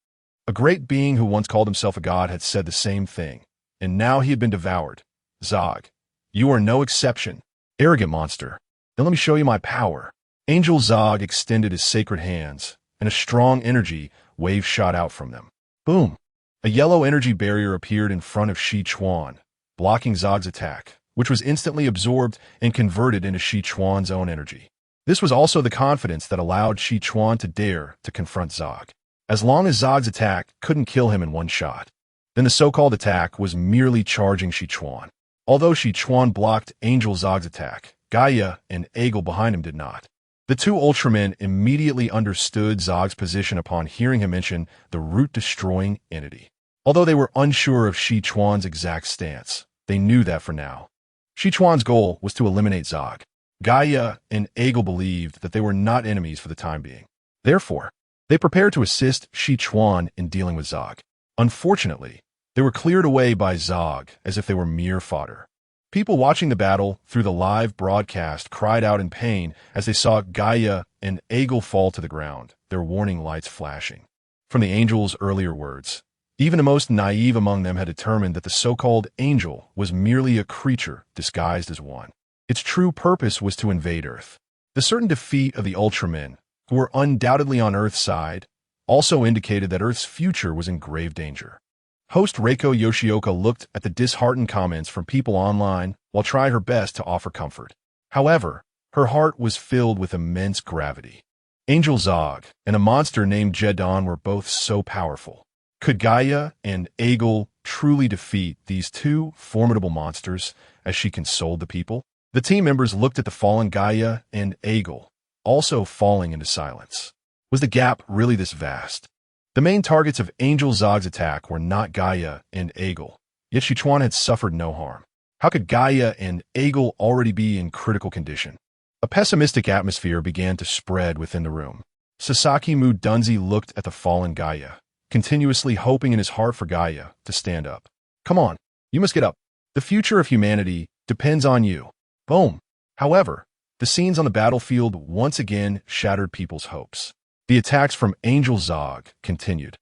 A great being who once called himself a god had said the same thing, and now he had been devoured. "Zog, you are no exception. Arrogant monster. Then let me show you my power." Angel Zog extended his sacred hands, and a strong energy wave shot out from them. Boom! A yellow energy barrier appeared in front of Xia Chuan, blocking Zog's attack, which was instantly absorbed and converted into Xia Chuan's own energy. This was also the confidence that allowed Xia Chuan to dare to confront Zog. As long as Zog's attack couldn't kill him in one shot, then the so-called attack was merely charging Xia Chuan. Although Xia Chuan blocked Angel Zog's attack, Gaia and Egel behind him did not. The two Ultramen immediately understood Zog's position upon hearing him mention the root-destroying entity. Although they were unsure of Xia Chuan's exact stance, they knew that for now. Xia Chuan's goal was to eliminate Zog. Gaia and Egel believed that they were not enemies for the time being. Therefore, they prepared to assist Xia Chuan in dealing with Zog. Unfortunately, they were cleared away by Zog as if they were mere fodder. People watching the battle through the live broadcast cried out in pain as they saw Gaia and Egel fall to the ground, their warning lights flashing. From the angel's earlier words, even the most naive among them had determined that the so-called angel was merely a creature disguised as one. Its true purpose was to invade Earth. The certain defeat of the Ultramen, who were undoubtedly on Earth's side, also indicated that Earth's future was in grave danger. Host Reiko Yoshioka looked at the disheartened comments from people online while trying her best to offer comfort. However, her heart was filled with immense gravity. Angel Zog and a monster named Jetton were both so powerful. Could Gaia and Egel truly defeat these two formidable monsters as she consoled the people? The team members looked at the fallen Gaia and Aegel, also falling into silence. Was the gap really this vast? The main targets of Angel Zog's attack were not Gaia and Aegel, yet Xia Chuan had suffered no harm. How could Gaia and Aegel already be in critical condition? A pessimistic atmosphere began to spread within the room. Sasaki Mudunzi looked at the fallen Gaia, continuously hoping in his heart for Gaia to stand up. Come on, you must get up. The future of humanity depends on you. Boom. However, the scenes on the battlefield once again shattered people's hopes. The attacks from Angel Zog continued,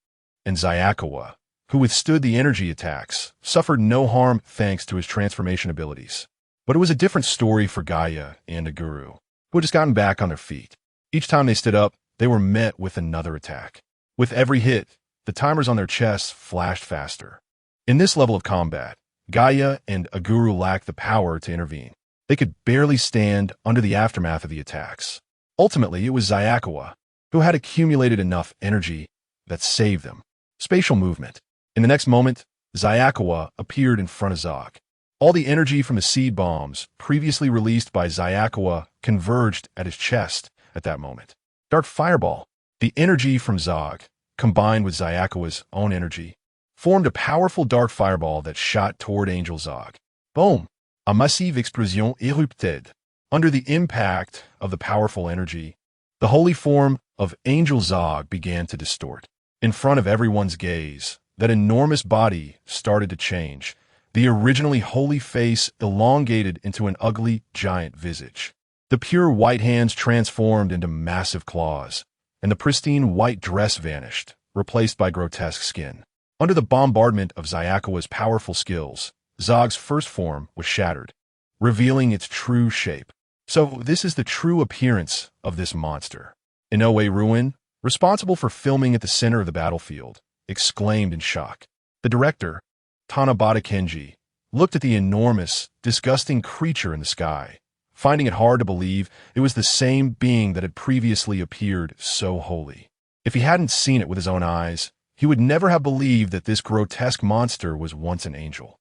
and Xia, who withstood the energy attacks, suffered no harm thanks to his transformation abilities. But it was a different story for Gaia and Aguru, who had just gotten back on their feet. Each time they stood up, they were met with another attack. With every hit, the timers on their chests flashed faster. In this level of combat, Gaia and Aguru lacked the power to intervene. They could barely stand under the aftermath of the attacks. Ultimately, it was Xia, who had accumulated enough energy that saved them. Spatial movement. In the next moment, Xia appeared in front of Zog. All the energy from the seed bombs previously released by Xia converged at his chest at that moment. Dark Fireball. The energy from Zog, combined with Xiao's own energy, formed a powerful dark fireball that shot toward Angel Zog. Boom! A massive explosion erupted. Under the impact of the powerful energy, the holy form of Angel Zog began to distort. In front of everyone's gaze, that enormous body started to change. The originally holy face elongated into an ugly, giant visage. The pure white hands transformed into massive claws, and the pristine white dress vanished, replaced by grotesque skin. Under the bombardment of Xiao's powerful skills, Zog's first form was shattered, revealing its true shape. So this is the true appearance of this monster. Inoue Ruin, responsible for filming at the center of the battlefield, exclaimed in shock. The director, Tanabata Kenji, looked at the enormous, disgusting creature in the sky, finding it hard to believe it was the same being that had previously appeared so holy. If he hadn't seen it with his own eyes, he would never have believed that this grotesque monster was once an angel.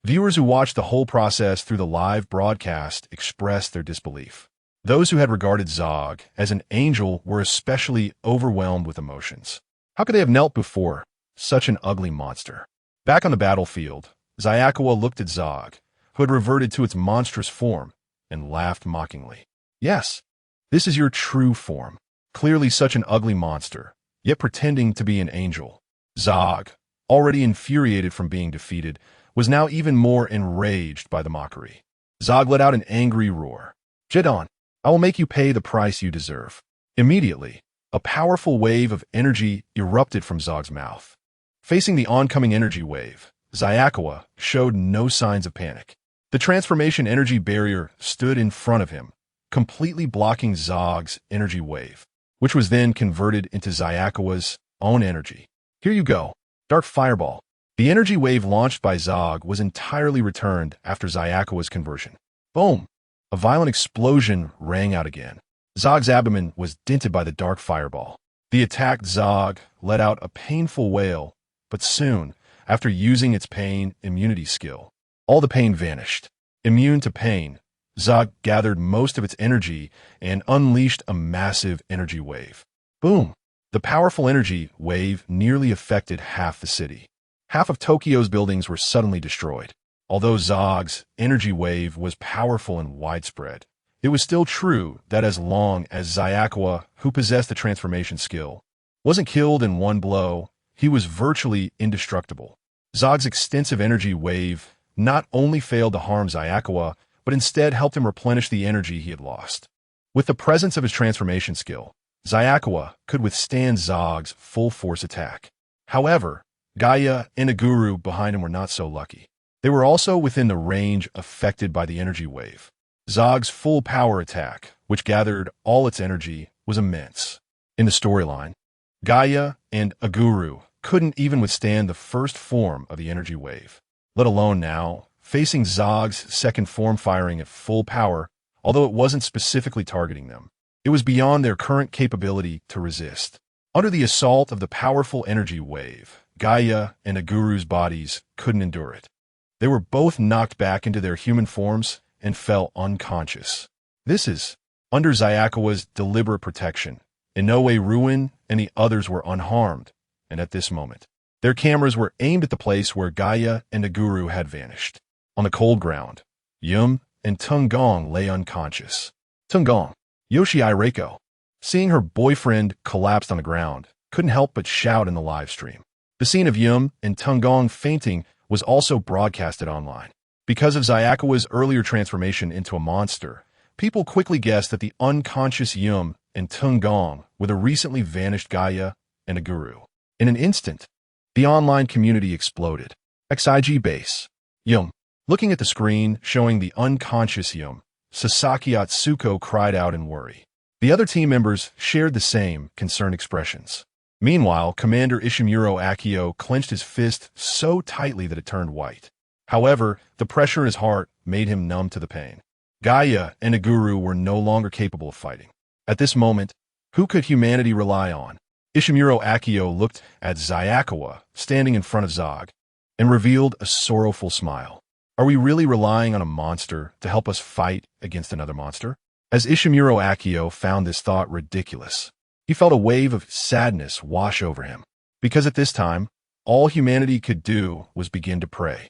Viewers who watched the whole process through the live broadcast expressed their disbelief. Those who had regarded Zog as an angel were especially overwhelmed with emotions. How could they have knelt before such an ugly monster? Back on the battlefield, Xia looked at Zog, who had reverted to its monstrous form, and laughed mockingly. Yes, this is your true form. Clearly such an ugly monster, yet pretending to be an angel. Zog, already infuriated from being defeated, was now even more enraged by the mockery. Zog let out an angry roar. Jetton, I will make you pay the price you deserve. Immediately, a powerful wave of energy erupted from Zog's mouth. Facing the oncoming energy wave, Xia showed no signs of panic. The transformation energy barrier stood in front of him, completely blocking Zog's energy wave, which was then converted into Xiao's own energy. Here you go, Dark Fireball. The energy wave launched by Zog was entirely returned after Xiao's conversion. Boom! A violent explosion rang out again. Zog's abdomen was dented by the Dark Fireball. The attacked Zog let out a painful wail, but soon, after using its pain immunity skill, all the pain vanished. Immune to pain, Zog gathered most of its energy and unleashed a massive energy wave. Boom! The powerful energy wave nearly affected half the city. Half of Tokyo's buildings were suddenly destroyed. Although Zog's energy wave was powerful and widespread, it was still true that as long as Xia, who possessed the transformation skill, wasn't killed in one blow, he was virtually indestructible. Zog's extensive energy wave not only failed to harm Xia, but instead helped him replenish the energy he had lost. With the presence of his transformation skill, Xia could withstand Zog's full-force attack. However, Gaia and Aguru behind him were not so lucky. They were also within the range affected by the energy wave. Zog's full power attack, which gathered all its energy, was immense. In the storyline, Gaia and Aguru couldn't even withstand the first form of the energy wave, let alone now, facing Zog's second form firing at full power, although it wasn't specifically targeting them. It was beyond their current capability to resist. Under the assault of the powerful energy wave, Gaia and Aguru's bodies couldn't endure it. They were both knocked back into their human forms and fell unconscious. This is under Xia deliberate protection. In no way Ruin and the others were unharmed, and at this moment, their cameras were aimed at the place where Gaia and Aguru had vanished. On the cold ground, Yum and Tunggong lay unconscious. Tunggong, Yoshii Reiko, seeing her boyfriend collapsed on the ground, couldn't help but shout in the live stream. The scene of Yum and Tunggong fainting was also broadcasted online. Because of Xia earlier transformation into a monster, people quickly guessed that the unconscious Yum and Tunggong were the recently vanished Gaia and Aguru. In an instant, the online community exploded. XIG base. Yum. Looking at the screen showing the unconscious Yum, Sasaki Atsuko cried out in worry. The other team members shared the same concerned expressions. Meanwhile, Commander Ishimuro Akio clenched his fist so tightly that it turned white. However, the pressure in his heart made him numb to the pain. Gaia and Aguru were no longer capable of fighting. At this moment, who could humanity rely on? Ishimuro Akio looked at Xia standing in front of Zog and revealed a sorrowful smile. Are we really relying on a monster to help us fight against another monster? As Ishimuro Akio found this thought ridiculous, he felt a wave of sadness wash over him. Because at this time, all humanity could do was begin to pray.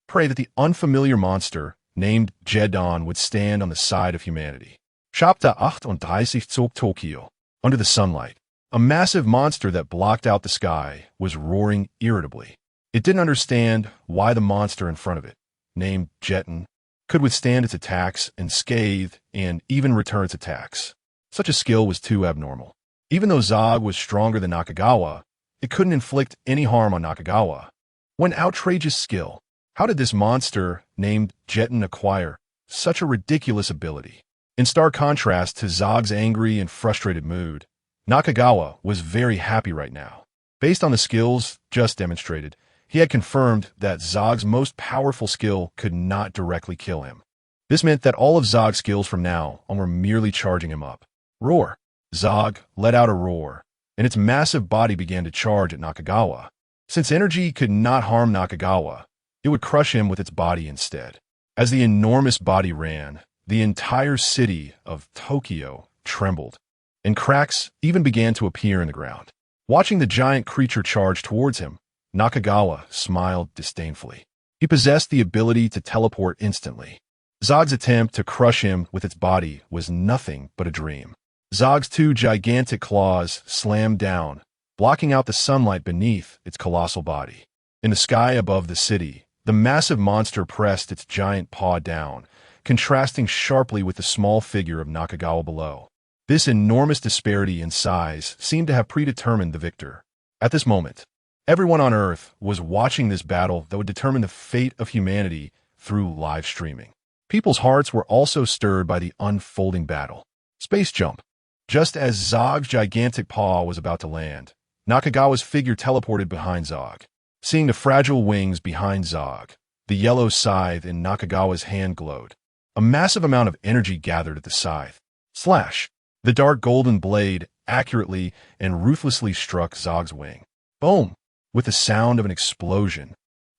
Pray that the unfamiliar monster named Jetton would stand on the side of humanity. Chapter 38 zog Tokyo. Under the sunlight, a massive monster that blocked out the sky was roaring irritably. It didn't understand why the monster in front of it, named Jetton, could withstand its attacks unscathed and even return its attacks. Such a skill was too abnormal. Even though Zog was stronger than Nakagawa, it couldn't inflict any harm on Nakagawa. What an outrageous skill! How did this monster named Jetton acquire such a ridiculous ability? In stark contrast to Zog's angry and frustrated mood, Nakagawa was very happy right now. Based on the skills just demonstrated, he had confirmed that Zog's most powerful skill could not directly kill him. This meant that all of Zog's skills from now on were merely charging him up. Roar! Zog let out a roar, and its massive body began to charge at Nakagawa. Since energy could not harm Nakagawa, it would crush him with its body instead. As the enormous body ran, the entire city of Tokyo trembled, and cracks even began to appear in the ground. Watching the giant creature charge towards him, Nakagawa smiled disdainfully. He possessed the ability to teleport instantly. Zog's attempt to crush him with its body was nothing but a dream. Zog's two gigantic claws slammed down, blocking out the sunlight beneath its colossal body. In the sky above the city, the massive monster pressed its giant paw down, contrasting sharply with the small figure of Nakagawa below. This enormous disparity in size seemed to have predetermined the victor. At this moment, everyone on Earth was watching this battle that would determine the fate of humanity through live streaming. People's hearts were also stirred by the unfolding battle. Space jump. Just as Zog's gigantic paw was about to land, Nakagawa's figure teleported behind Zog. Seeing the fragile wings behind Zog, the yellow scythe in Nakagawa's hand glowed. A massive amount of energy gathered at the scythe. Slash! The dark golden blade accurately and ruthlessly struck Zog's wing. Boom! With the sound of an explosion,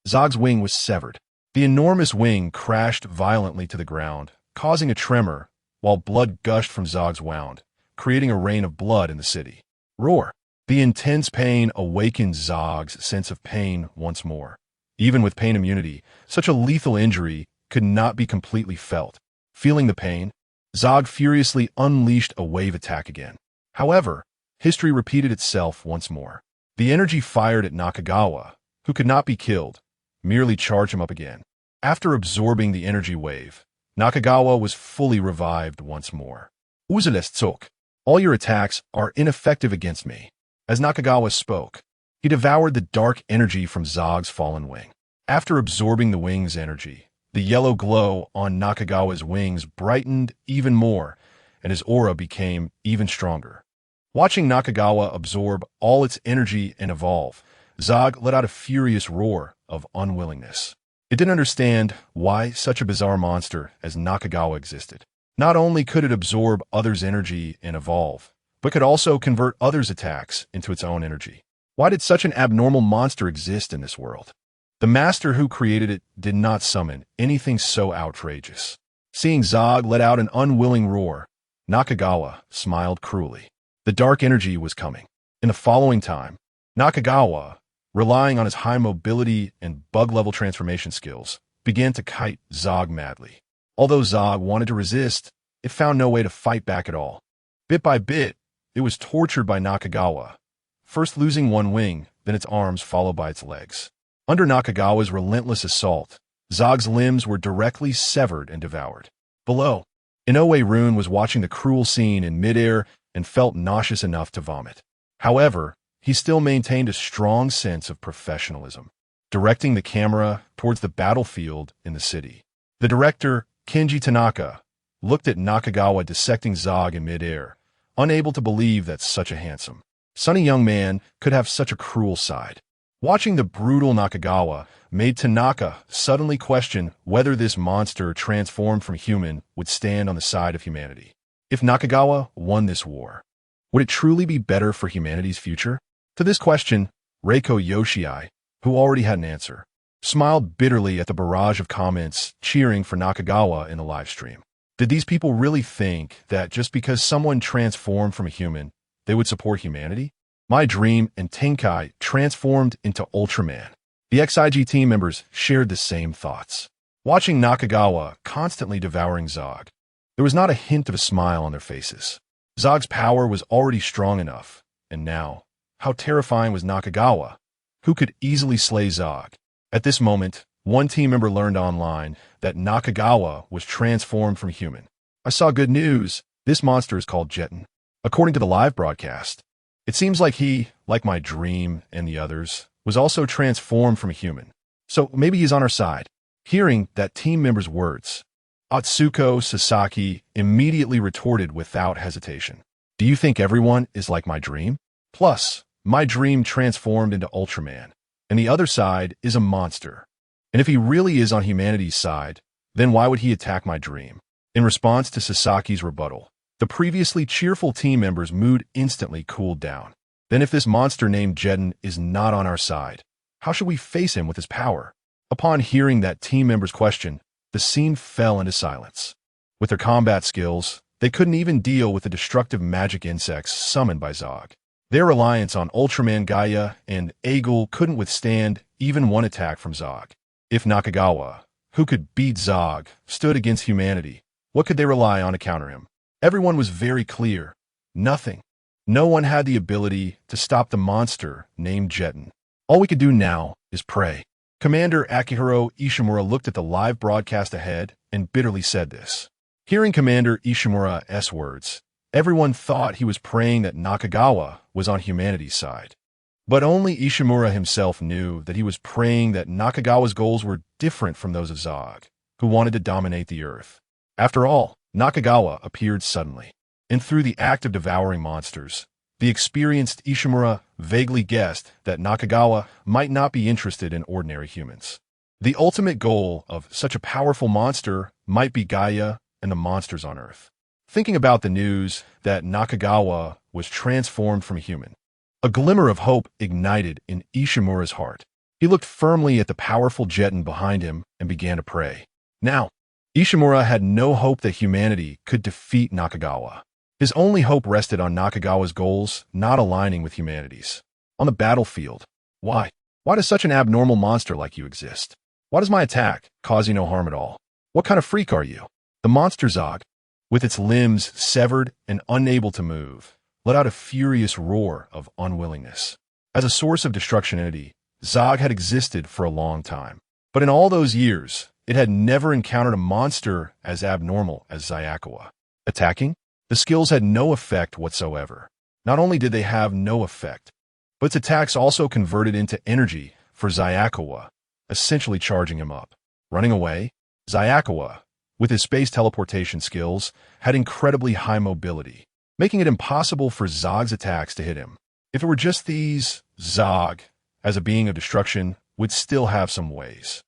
Zog's wing was severed. The enormous wing crashed violently to the ground, causing a tremor, while blood gushed from Zog's wound, creating a rain of blood in the city. Roar! The intense pain awakened Zog's sense of pain once more. Even with pain immunity, such a lethal injury could not be completely felt. Feeling the pain, Zog furiously unleashed a wave attack again. However, history repeated itself once more. The energy fired at Nakagawa, who could not be killed, merely charged him up again. After absorbing the energy wave, Nakagawa was fully revived once more. Uzelestzok, all your attacks are ineffective against me. As Nakagawa spoke, he devoured the dark energy from Zog's fallen wing. After absorbing the wing's energy, the yellow glow on Nakagawa's wings brightened even more, and his aura became even stronger. Watching Nakagawa absorb all its energy and evolve, Zog let out a furious roar of unwillingness. It didn't understand why such a bizarre monster as Nakagawa existed. Not only could it absorb others' energy and evolve, but could also convert others' attacks into its own energy. Why did such an abnormal monster exist in this world? The master who created it did not summon anything so outrageous. Seeing Zog let out an unwilling roar, Nakagawa smiled cruelly. The dark energy was coming. In the following time, Nakagawa, relying on his high mobility and bug-level transformation skills, began to kite Zog madly. Although Zog wanted to resist, it found no way to fight back at all. Bit by bit, it was tortured by Nakagawa, first losing one wing, then its arms followed by its legs. Under Nakagawa's relentless assault, Zog's limbs were directly severed and devoured. Below, Inoue Rune was watching the cruel scene in midair and felt nauseous enough to vomit. However, he still maintained a strong sense of professionalism, directing the camera towards the battlefield in the city. The director, Kenji Tanaka, looked at Nakagawa dissecting Zog in midair, unable to believe that such a handsome, sunny young man could have such a cruel side. Watching the brutal Nakagawa made Tanaka suddenly question whether this monster transformed from human would stand on the side of humanity. If Nakagawa won this war, would it truly be better for humanity's future? To this question, Reiko Yoshii, who already had an answer, smiled bitterly at the barrage of comments cheering for Nakagawa in the livestream. Did these people really think that just because someone transformed from a human, they would support humanity? My Dream and Tenkai transformed into Ultraman. The XIG team members shared the same thoughts. Watching Nakagawa constantly devouring Zog, there was not a hint of a smile on their faces. Zog's power was already strong enough, and now, how terrifying was Nakagawa, who could easily slay Zog. At this moment, one team member learned online that Nakagawa was transformed from human. I saw good news. This monster is called Jetton. According to the live broadcast, it seems like he, like My Dream and the others, was also transformed from a human. So maybe he's on our side. Hearing that team member's words, Atsuko Sasaki immediately retorted without hesitation. Do you think everyone is like My Dream? Plus, My Dream transformed into Ultraman, and the other side is a monster. And if he really is on humanity's side, then why would he attack My Dream? In response to Sasaki's rebuttal, the previously cheerful team members' mood instantly cooled down. Then if this monster named Jetton is not on our side, how should we face him with his power? Upon hearing that team member's question, the scene fell into silence. With their combat skills, they couldn't even deal with the destructive magic insects summoned by Zog. Their reliance on Ultraman Gaia and Eagle couldn't withstand even one attack from Zog. If Nakagawa, who could beat Zog, stood against humanity, what could they rely on to counter him? Everyone was very clear. Nothing. No one had the ability to stop the monster named Jetton. All we could do now is pray. Commander Akihiro Ishimura looked at the live broadcast ahead and bitterly said this. Hearing Commander Ishimura's words, everyone thought he was praying that Nakagawa was on humanity's side. But only Ishimura himself knew that he was praying that Nakagawa's goals were different from those of Zog, who wanted to dominate the Earth. After all, Nakagawa appeared suddenly, and through the act of devouring monsters, the experienced Ishimura vaguely guessed that Nakagawa might not be interested in ordinary humans. The ultimate goal of such a powerful monster might be Gaia and the monsters on Earth. Thinking about the news that Nakagawa was transformed from a human, a glimmer of hope ignited in Ishimura's heart. He looked firmly at the powerful Jetton behind him and began to pray. Now, Ishimura had no hope that humanity could defeat Nakagawa. His only hope rested on Nakagawa's goals not aligning with humanity's. On the battlefield, why? Why does such an abnormal monster like you exist? Why does my attack cause you no harm at all? What kind of freak are you? The monster Zog, with its limbs severed and unable to move, let out a furious roar of unwillingness. As a source of destruction entity, Zog had existed for a long time. But in all those years, it had never encountered a monster as abnormal as Zayakawa. Attacking? The skills had no effect whatsoever. Not only did they have no effect, but its attacks also converted into energy for Zayakawa, essentially charging him up. Running away, Zayakawa, with his space teleportation skills, had incredibly high mobility, making it impossible for Zog's attacks to hit him. If it were just these, Zog, as a being of destruction, would still have some ways.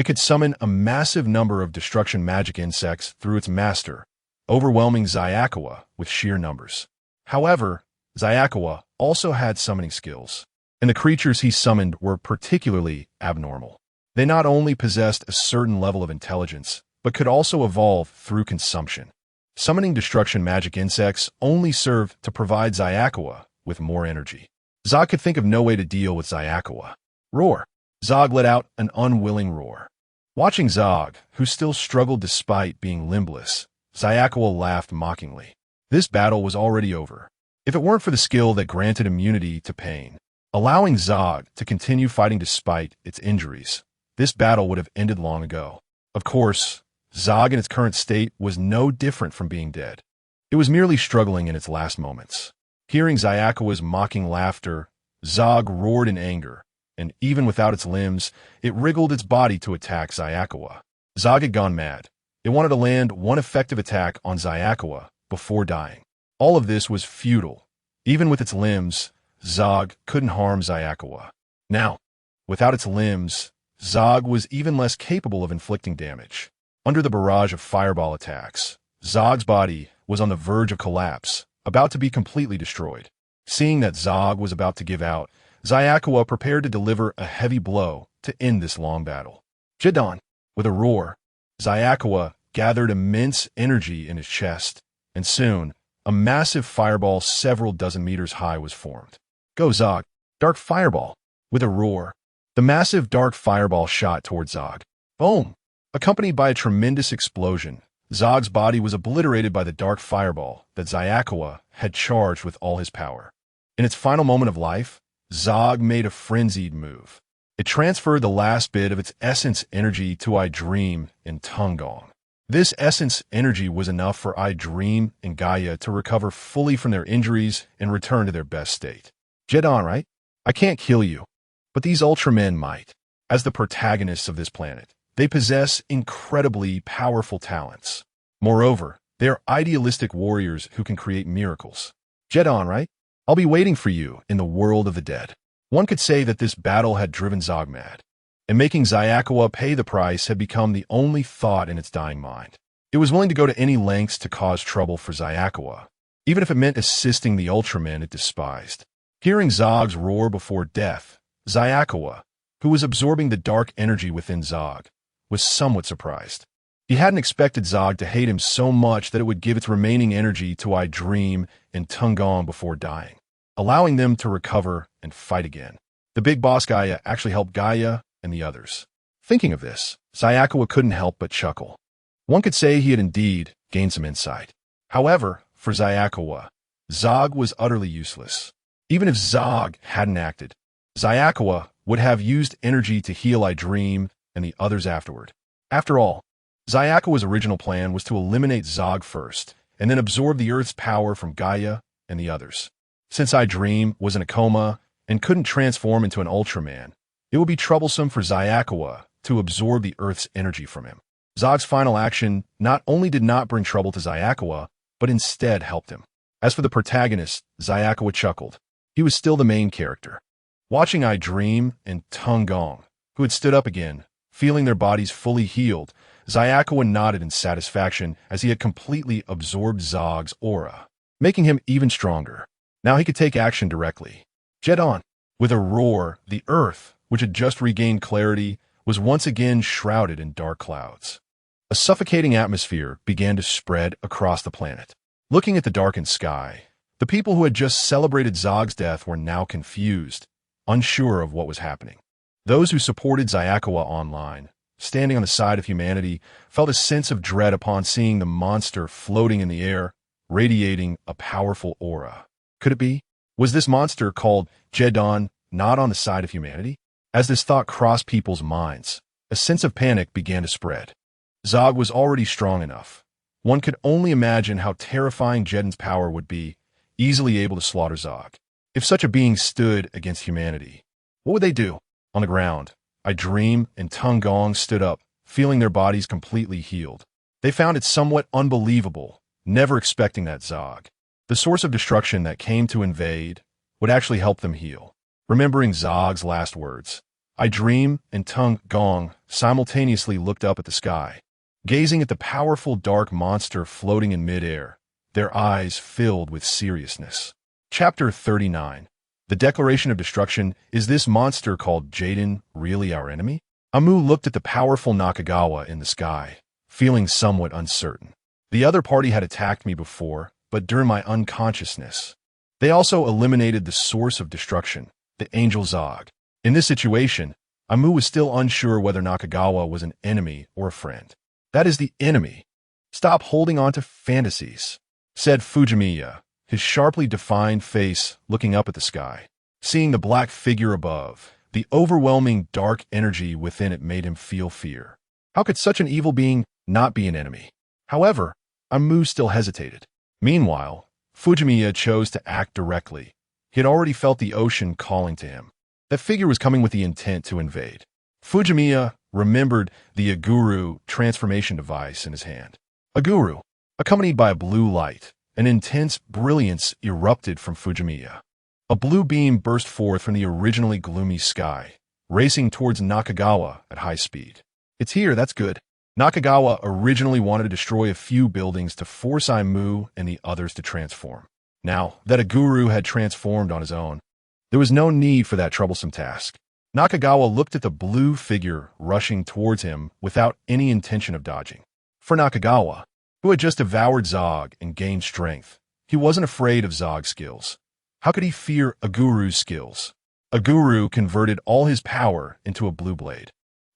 It could summon a massive number of destruction magic insects through its master, overwhelming Zayakawa with sheer numbers. However, Zayakawa also had summoning skills. and the creatures he summoned were particularly abnormal. They not only possessed a certain level of intelligence, but could also evolve through consumption. Summoning destruction magic insects only served to provide Xia with more energy. Zog could think of no way to deal with Xia. Roar! Zog let out an unwilling roar. Watching Zog, who still struggled despite being limbless, Xia laughed mockingly. This battle was already over. If it weren't for the skill that granted immunity to pain, allowing Zog to continue fighting despite its injuries, this battle would have ended long ago. Of course, Zog in its current state was no different from being dead. It was merely struggling in its last moments. Hearing Xiao's mocking laughter, Zog roared in anger, and even without its limbs, it wriggled its body to attack Xia. Zog had gone mad. It wanted to land one effective attack on Xia before dying. All of this was futile. Even with its limbs, Zog couldn't harm Xia. Now, without its limbs, Zog was even less capable of inflicting damage. Under the barrage of fireball attacks, Zog's body was on the verge of collapse, about to be completely destroyed. Seeing that Zog was about to give out, Xia prepared to deliver a heavy blow to end this long battle. Jetton! With a roar, Xia gathered immense energy in his chest, and soon, a massive fireball several dozen meters high was formed. Go Zog! Dark Fireball! With a roar, the massive dark fireball shot towards Zog. Boom! Accompanied by a tremendous explosion, Zog's body was obliterated by the dark fireball that Xia had charged with all his power. In its final moment of life, Zog made a frenzied move. It transferred the last bit of its essence energy to I Dream and Tunggong. This essence energy was enough for I Dream and Gaia to recover fully from their injuries and return to their best state. Jetton, right? I can't kill you, but these Ultramen might. As the protagonists of this planet, they possess incredibly powerful talents. Moreover, they are idealistic warriors who can create miracles. Jetton, right? I'll be waiting for you in the world of the dead. One could say that this battle had driven Zog mad, and making Xia pay the price had become the only thought in its dying mind. It was willing to go to any lengths to cause trouble for Xia, even if it meant assisting the Ultramen it despised. Hearing Zog's roar before death, Xia, who was absorbing the dark energy within Zog, was somewhat surprised. He hadn't expected Zog to hate him so much that it would give its remaining energy to I Dream and Tunggong before dying, allowing them to recover and fight again. The big boss Gaia actually helped Gaia and the others. Thinking of this, Xia couldn't help but chuckle. One could say he had indeed gained some insight. However, for Xia, Zog was utterly useless. Even if Zog hadn't acted, Xia would have used energy to heal I Dream and the others afterward. After all, Xiao's original plan was to eliminate Zog first, and then absorb the Earth's power from Gaia and the others. Since I Dream was in a coma and couldn't transform into an Ultraman, it would be troublesome for Xia to absorb the Earth's energy from him. Zog's final action not only did not bring trouble to Xia, but instead helped him. As for the protagonist, Xia chuckled. He was still the main character. Watching I Dream and Tunggong, who had stood up again, feeling their bodies fully healed, Xia nodded in satisfaction as he had completely absorbed Zog's aura, making him even stronger. Now he could take action directly. Jetton! With a roar, the Earth, which had just regained clarity, was once again shrouded in dark clouds. A suffocating atmosphere began to spread across the planet. Looking at the darkened sky, the people who had just celebrated Zog's death were now confused, unsure of what was happening. Those who supported Xia online, standing on the side of humanity, felt a sense of dread upon seeing the monster floating in the air, radiating a powerful aura. Could it be? Was this monster called Jetton not on the side of humanity? As this thought crossed people's minds, a sense of panic began to spread. Zog was already strong enough. One could only imagine how terrifying Jetton's power would be, easily able to slaughter Zog. If such a being stood against humanity, what would they do? On the ground, I Dream and Tunggong stood up, feeling their bodies completely healed. They found it somewhat unbelievable, never expecting that Zog, the source of destruction that came to invade, would actually help them heal. Remembering Zog's last words, I Dream and Tunggong simultaneously looked up at the sky, gazing at the powerful dark monster floating in midair, their eyes filled with seriousness. Chapter 39. The declaration of destruction, is this monster called Jetton really our enemy? Amu looked at the powerful Nakagawa in the sky, feeling somewhat uncertain. The other party had attacked me before, but during my unconsciousness. They also eliminated the source of destruction, the Angel Zog. In this situation, Amu was still unsure whether Nakagawa was an enemy or a friend. That is the enemy. Stop holding on to fantasies, said Fujimiya, his sharply defined face looking up at the sky. Seeing the black figure above, the overwhelming dark energy within it made him feel fear. How could such an evil being not be an enemy? However, Amu still hesitated. Meanwhile, Fujimiya chose to act directly. He had already felt the ocean calling to him. That figure was coming with the intent to invade. Fujimiya remembered the Aguru transformation device in his hand. Aguru, accompanied by a blue light, an intense brilliance erupted from Fujimiya. A blue beam burst forth from the originally gloomy sky, racing towards Nakagawa at high speed. It's here, that's good. Nakagawa originally wanted to destroy a few buildings to force Amu and the others to transform. Now that Aguru had transformed on his own, there was no need for that troublesome task. Nakagawa looked at the blue figure rushing towards him without any intention of dodging. For Nakagawa, who had just devoured Zog and gained strength, he wasn't afraid of Zog's skills. How could he fear Aguru's skills? Aguru converted all his power into a blue blade,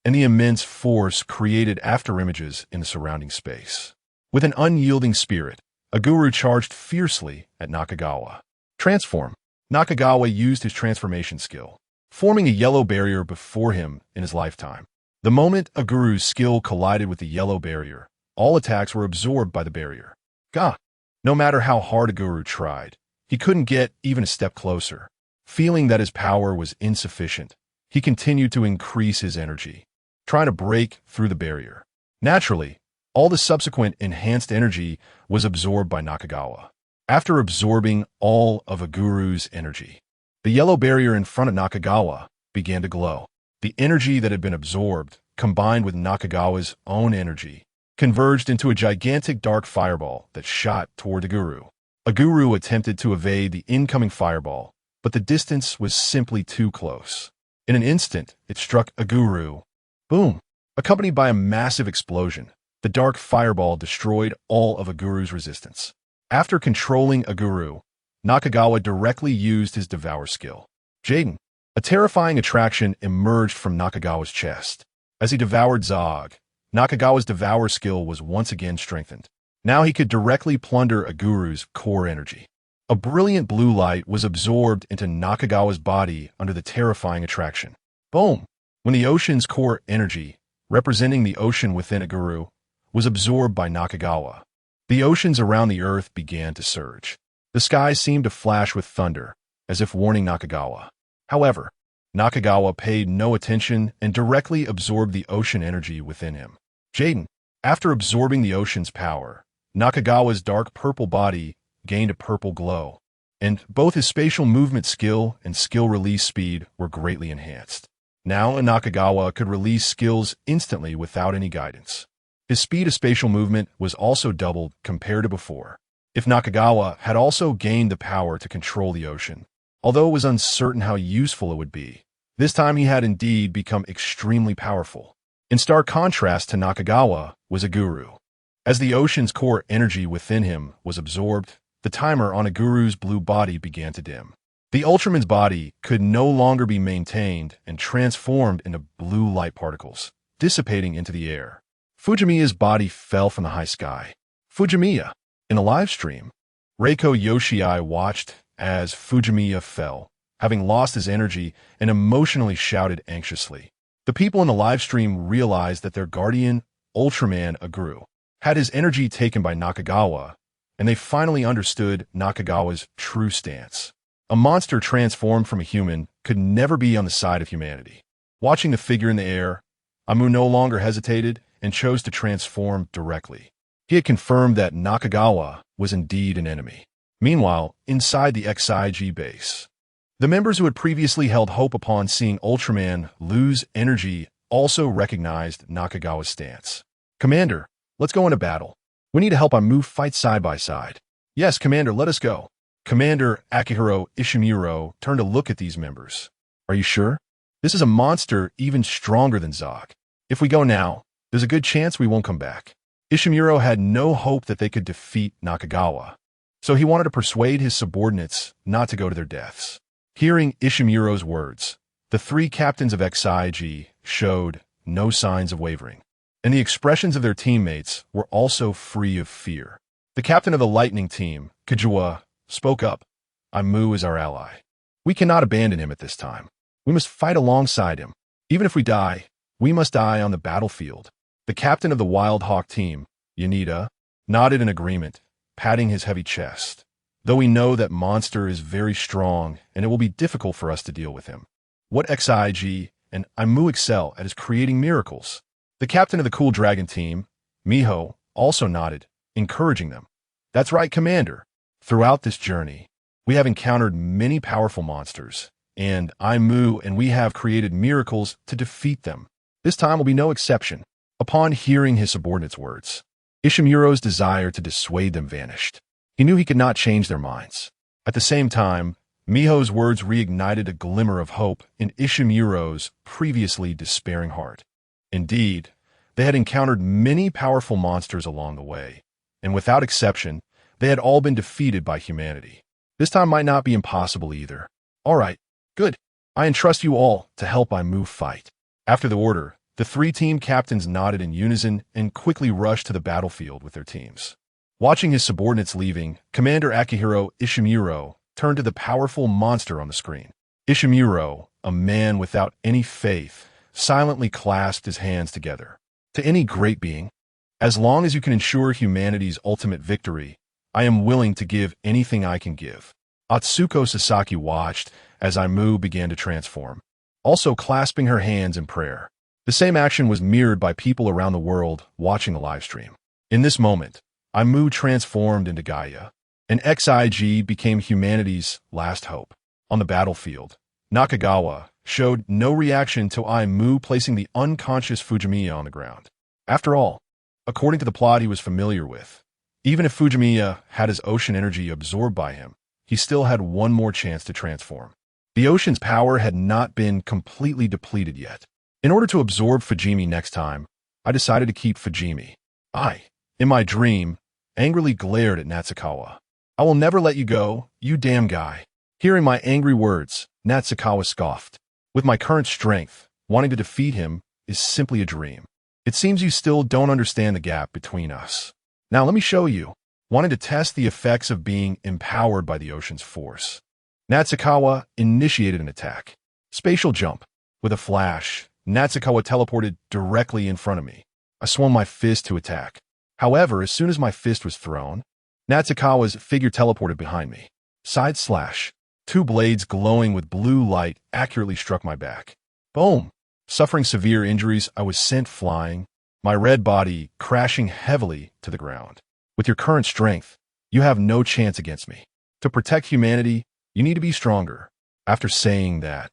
and the immense force created afterimages in the surrounding space. With an unyielding spirit, Aguru charged fiercely at Nakagawa. Transform. Nakagawa used his transformation skill, forming a yellow barrier before him in his lifetime. The moment Aguru's skill collided with the yellow barrier, all attacks were absorbed by the barrier. Gah! No matter how hard Aguru tried, he couldn't get even a step closer. Feeling that his power was insufficient, he continued to increase his energy, trying to break through the barrier. Naturally, all the subsequent enhanced energy was absorbed by Nakagawa. After absorbing all of Aguru's energy, the yellow barrier in front of Nakagawa began to glow. The energy that had been absorbed, combined with Nakagawa's own energy, converged into a gigantic dark fireball that shot toward Aguru. Aguru attempted to evade the incoming fireball, but the distance was simply too close. In an instant, it struck Aguru. Boom! Accompanied by a massive explosion, the dark fireball destroyed all of Aguru's resistance. After controlling Aguru, Nakagawa directly used his Devour skill. Jetton, a terrifying attraction emerged from Nakagawa's chest. As he devoured Zog, Nakagawa's Devour skill was once again strengthened. Now he could directly plunder Aguru's core energy. A brilliant blue light was absorbed into Nakagawa's body under the terrifying attraction. Boom! When the ocean's core energy, representing the ocean within Aguru, was absorbed by Nakagawa, the oceans around the earth began to surge. The sky seemed to flash with thunder, as if warning Nakagawa. However, Nakagawa paid no attention and directly absorbed the ocean energy within him. Jetton, after absorbing the ocean's power, Nakagawa's dark purple body gained a purple glow, and both his spatial movement skill and skill release speed were greatly enhanced. Now Nakagawa could release skills instantly without any guidance. His speed of spatial movement was also doubled compared to before. If Nakagawa had also gained the power to control the ocean, although it was uncertain how useful it would be, this time he had indeed become extremely powerful. In stark contrast to Nakagawa was Aguru. As the ocean's core energy within him was absorbed, the timer on Aguru's blue body began to dim. The Ultraman's body could no longer be maintained and transformed into blue light particles, dissipating into the air. Fujimiya's body fell from the high sky. Fujimiya. In a live stream, Reiko Yoshii watched as Fujimiya fell, having lost his energy, and emotionally shouted anxiously. The people in the live stream realized that their guardian, Ultraman Aguru, had his energy taken by Nakagawa, and they finally understood Nakagawa's true stance. A monster transformed from a human could never be on the side of humanity. Watching the figure in the air, Amu no longer hesitated and chose to transform directly. He had confirmed that Nakagawa was indeed an enemy. Meanwhile, inside the XIG base, the members who had previously held hope upon seeing Ultraman lose energy also recognized Nakagawa's stance. Commander, let's go into battle. We need to help Amu fight side by side. Yes, Commander, let us go. Commander Akihiro Ishimuro turned to look at these members. Are you sure? This is a monster even stronger than Zog. If we go now, there's a good chance we won't come back. Ishimuro had no hope that they could defeat Nakagawa, so he wanted to persuade his subordinates not to go to their deaths. Hearing Ishimuro's words, the three captains of XIG showed no signs of wavering, and the expressions of their teammates were also free of fear. The captain of the Lightning team, Kyouka, spoke up. Aimu is our ally. We cannot abandon him at this time. We must fight alongside him. Even if we die, we must die on the battlefield. The captain of the Wild Hawk team, Yanida, nodded in agreement, patting his heavy chest. Though we know that monster is very strong and it will be difficult for us to deal with him. What XIG and Aimu excel at is creating miracles. The captain of the Cool Dragon team, Miho, also nodded, encouraging them. That's right, Commander. Throughout this journey, we have encountered many powerful monsters, and Aimu and we have created miracles to defeat them. This time will be no exception. Upon hearing his subordinates' words, Ishimuro's desire to dissuade them vanished. He knew he could not change their minds. At the same time, Miho's words reignited a glimmer of hope in Ishimuro's previously despairing heart. Indeed, they had encountered many powerful monsters along the way, and without exception, they had all been defeated by humanity. This time might not be impossible either. All right, good. I entrust you all to help Aimu fight. After the order, the three team captains nodded in unison and quickly rushed to the battlefield with their teams. Watching his subordinates leaving, Commander Akihiro Ishimuro turned to the powerful monster on the screen. Ishimuro, a man without any faith, silently clasped his hands together. To any great being, as long as you can ensure humanity's ultimate victory, I am willing to give anything I can give. Atsuko Sasaki watched as Aimu began to transform, also clasping her hands in prayer. The same action was mirrored by people around the world watching the livestream. In this moment, Aimu transformed into Gaia, and XIG became humanity's last hope. On the battlefield, Nakagawa showed no reaction to Aimu placing the unconscious Fujimiya on the ground. After all, according to the plot he was familiar with, even if Fujimiya had his ocean energy absorbed by him, he still had one more chance to transform. The ocean's power had not been completely depleted yet. In order to absorb Fujimi next time, I decided to keep Fujimi. I, in my dream, angrily glared at Natsukawa. I will never let you go, you damn guy. Hearing my angry words, Natsukawa scoffed. With my current strength, wanting to defeat him is simply a dream. It seems you still don't understand the gap between us. Now let me show you. Wanting to test the effects of being empowered by the ocean's force, Natsukawa initiated an attack. Spatial jump. With a flash, Natsukawa teleported directly in front of me. I swung my fist to attack. However, as soon as my fist was thrown, Natsukawa's figure teleported behind me. Side slash. Two blades glowing with blue light accurately struck my back. Boom! Suffering severe injuries, I was sent flying, my red body crashing heavily to the ground. With your current strength, you have no chance against me. To protect humanity, you need to be stronger. After saying that,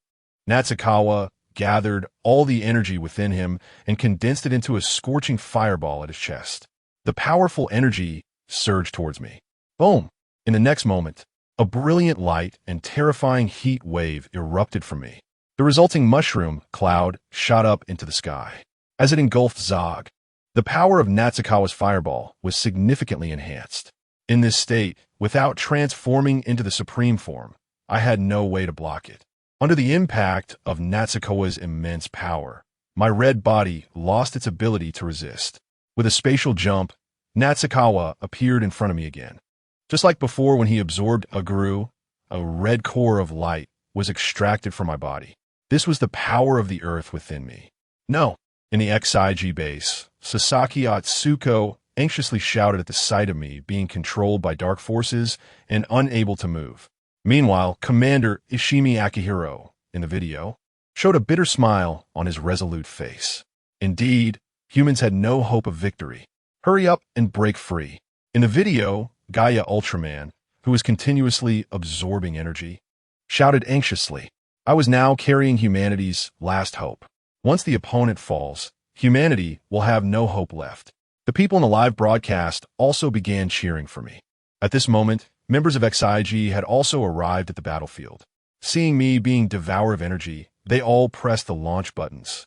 Natsukawa gathered all the energy within him and condensed it into a scorching fireball at his chest. The powerful energy surged towards me. Boom! In the next moment, a brilliant light and terrifying heat wave erupted from me. The resulting mushroom cloud shot up into the sky. As it engulfed Zog, the power of Natsukawa's fireball was significantly enhanced. In this state, without transforming into the supreme form, I had no way to block it. Under the impact of Natsukawa's immense power, my red body lost its ability to resist. With a spatial jump, Natsukawa appeared in front of me again. Just like before when he absorbed Aguru, a red core of light was extracted from my body. This was the power of the earth within me. No! In the XIG base, Sasaki Atsuko anxiously shouted at the sight of me being controlled by dark forces and unable to move. Meanwhile, Commander Ishimi Akihiro, in the video, showed a bitter smile on his resolute face. Indeed, humans had no hope of victory. Hurry up and break free. In the video, Gaia Ultraman, who was continuously absorbing energy, shouted anxiously. I was now carrying humanity's last hope. Once the opponent falls, humanity will have no hope left. The people in the live broadcast also began cheering for me. At this moment, Members of XIG had also arrived at the battlefield. Seeing me being devoured of energy, they all pressed the launch buttons.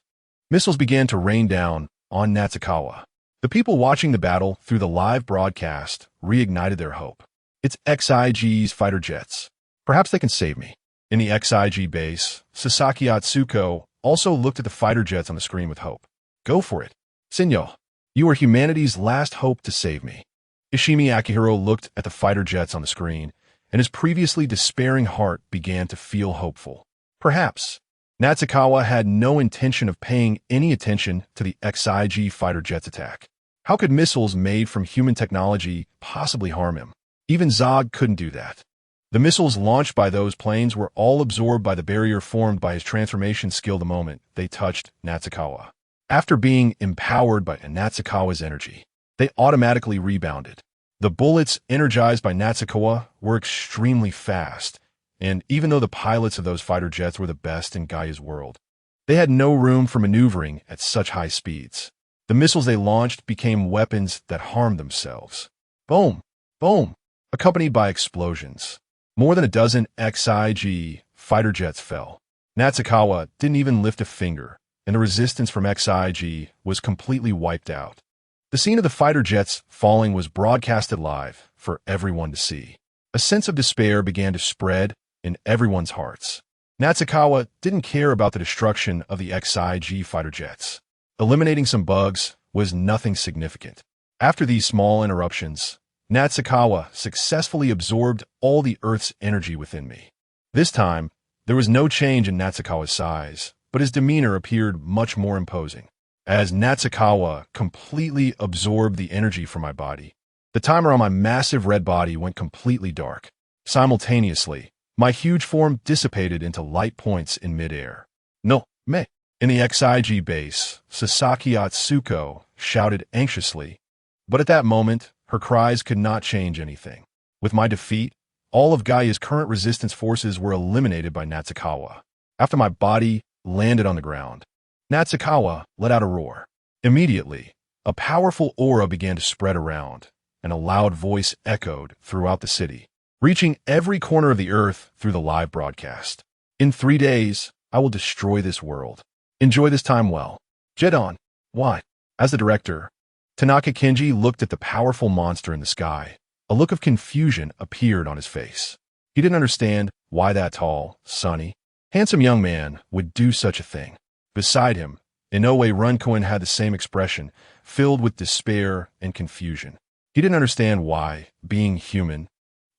Missiles began to rain down on Natsukawa. The people watching the battle through the live broadcast reignited their hope. It's XIG's fighter jets. Perhaps they can save me. In the XIG base, Sasaki Atsuko also looked at the fighter jets on the screen with hope. Go for it. Senyo, you are humanity's last hope to save me. Ishimi Akihiro looked at the fighter jets on the screen, and his previously despairing heart began to feel hopeful. Perhaps. Natsukawa had no intention of paying any attention to the XIG fighter jet's attack. How could missiles made from human technology possibly harm him? Even Zog couldn't do that. The missiles launched by those planes were all absorbed by the barrier formed by his transformation skill the moment they touched Natsukawa. After being empowered by Natsukawa's energy, they automatically rebounded. The bullets energized by Natsukawa were extremely fast, and even though the pilots of those fighter jets were the best in Gaia's world, they had no room for maneuvering at such high speeds. The missiles they launched became weapons that harmed themselves. Boom! Boom! Accompanied by explosions. More than a dozen XIG fighter jets fell. Natsukawa didn't even lift a finger, and the resistance from XIG was completely wiped out. The scene of the fighter jets falling was broadcasted live for everyone to see. A sense of despair began to spread in everyone's hearts. Natsukawa didn't care about the destruction of the XIG fighter jets. Eliminating some bugs was nothing significant. After these small interruptions, Natsukawa successfully absorbed all the Earth's energy within me. This time, there was no change in Natsukawa's size, but his demeanor appeared much more imposing. As Natsukawa completely absorbed the energy from my body, the timer on my massive red body went completely dark. Simultaneously, my huge form dissipated into light points in midair. No, me. In the XIG base, Sasaki Atsuko shouted anxiously, but at that moment, her cries could not change anything. With my defeat, all of Gaia's current resistance forces were eliminated by Natsukawa. After my body landed on the ground, Natsukawa let out a roar. Immediately, a powerful aura began to spread around, and a loud voice echoed throughout the city, reaching every corner of the earth through the live broadcast. In 3 days, I will destroy this world. Enjoy this time well. Jetton, what? As the director, Tanaka Kenji looked at the powerful monster in the sky. A look of confusion appeared on his face. He didn't understand why that tall, sunny, handsome young man would do such a thing. Beside him, Inoue Runkoen had the same expression, filled with despair and confusion. He didn't understand why, being human,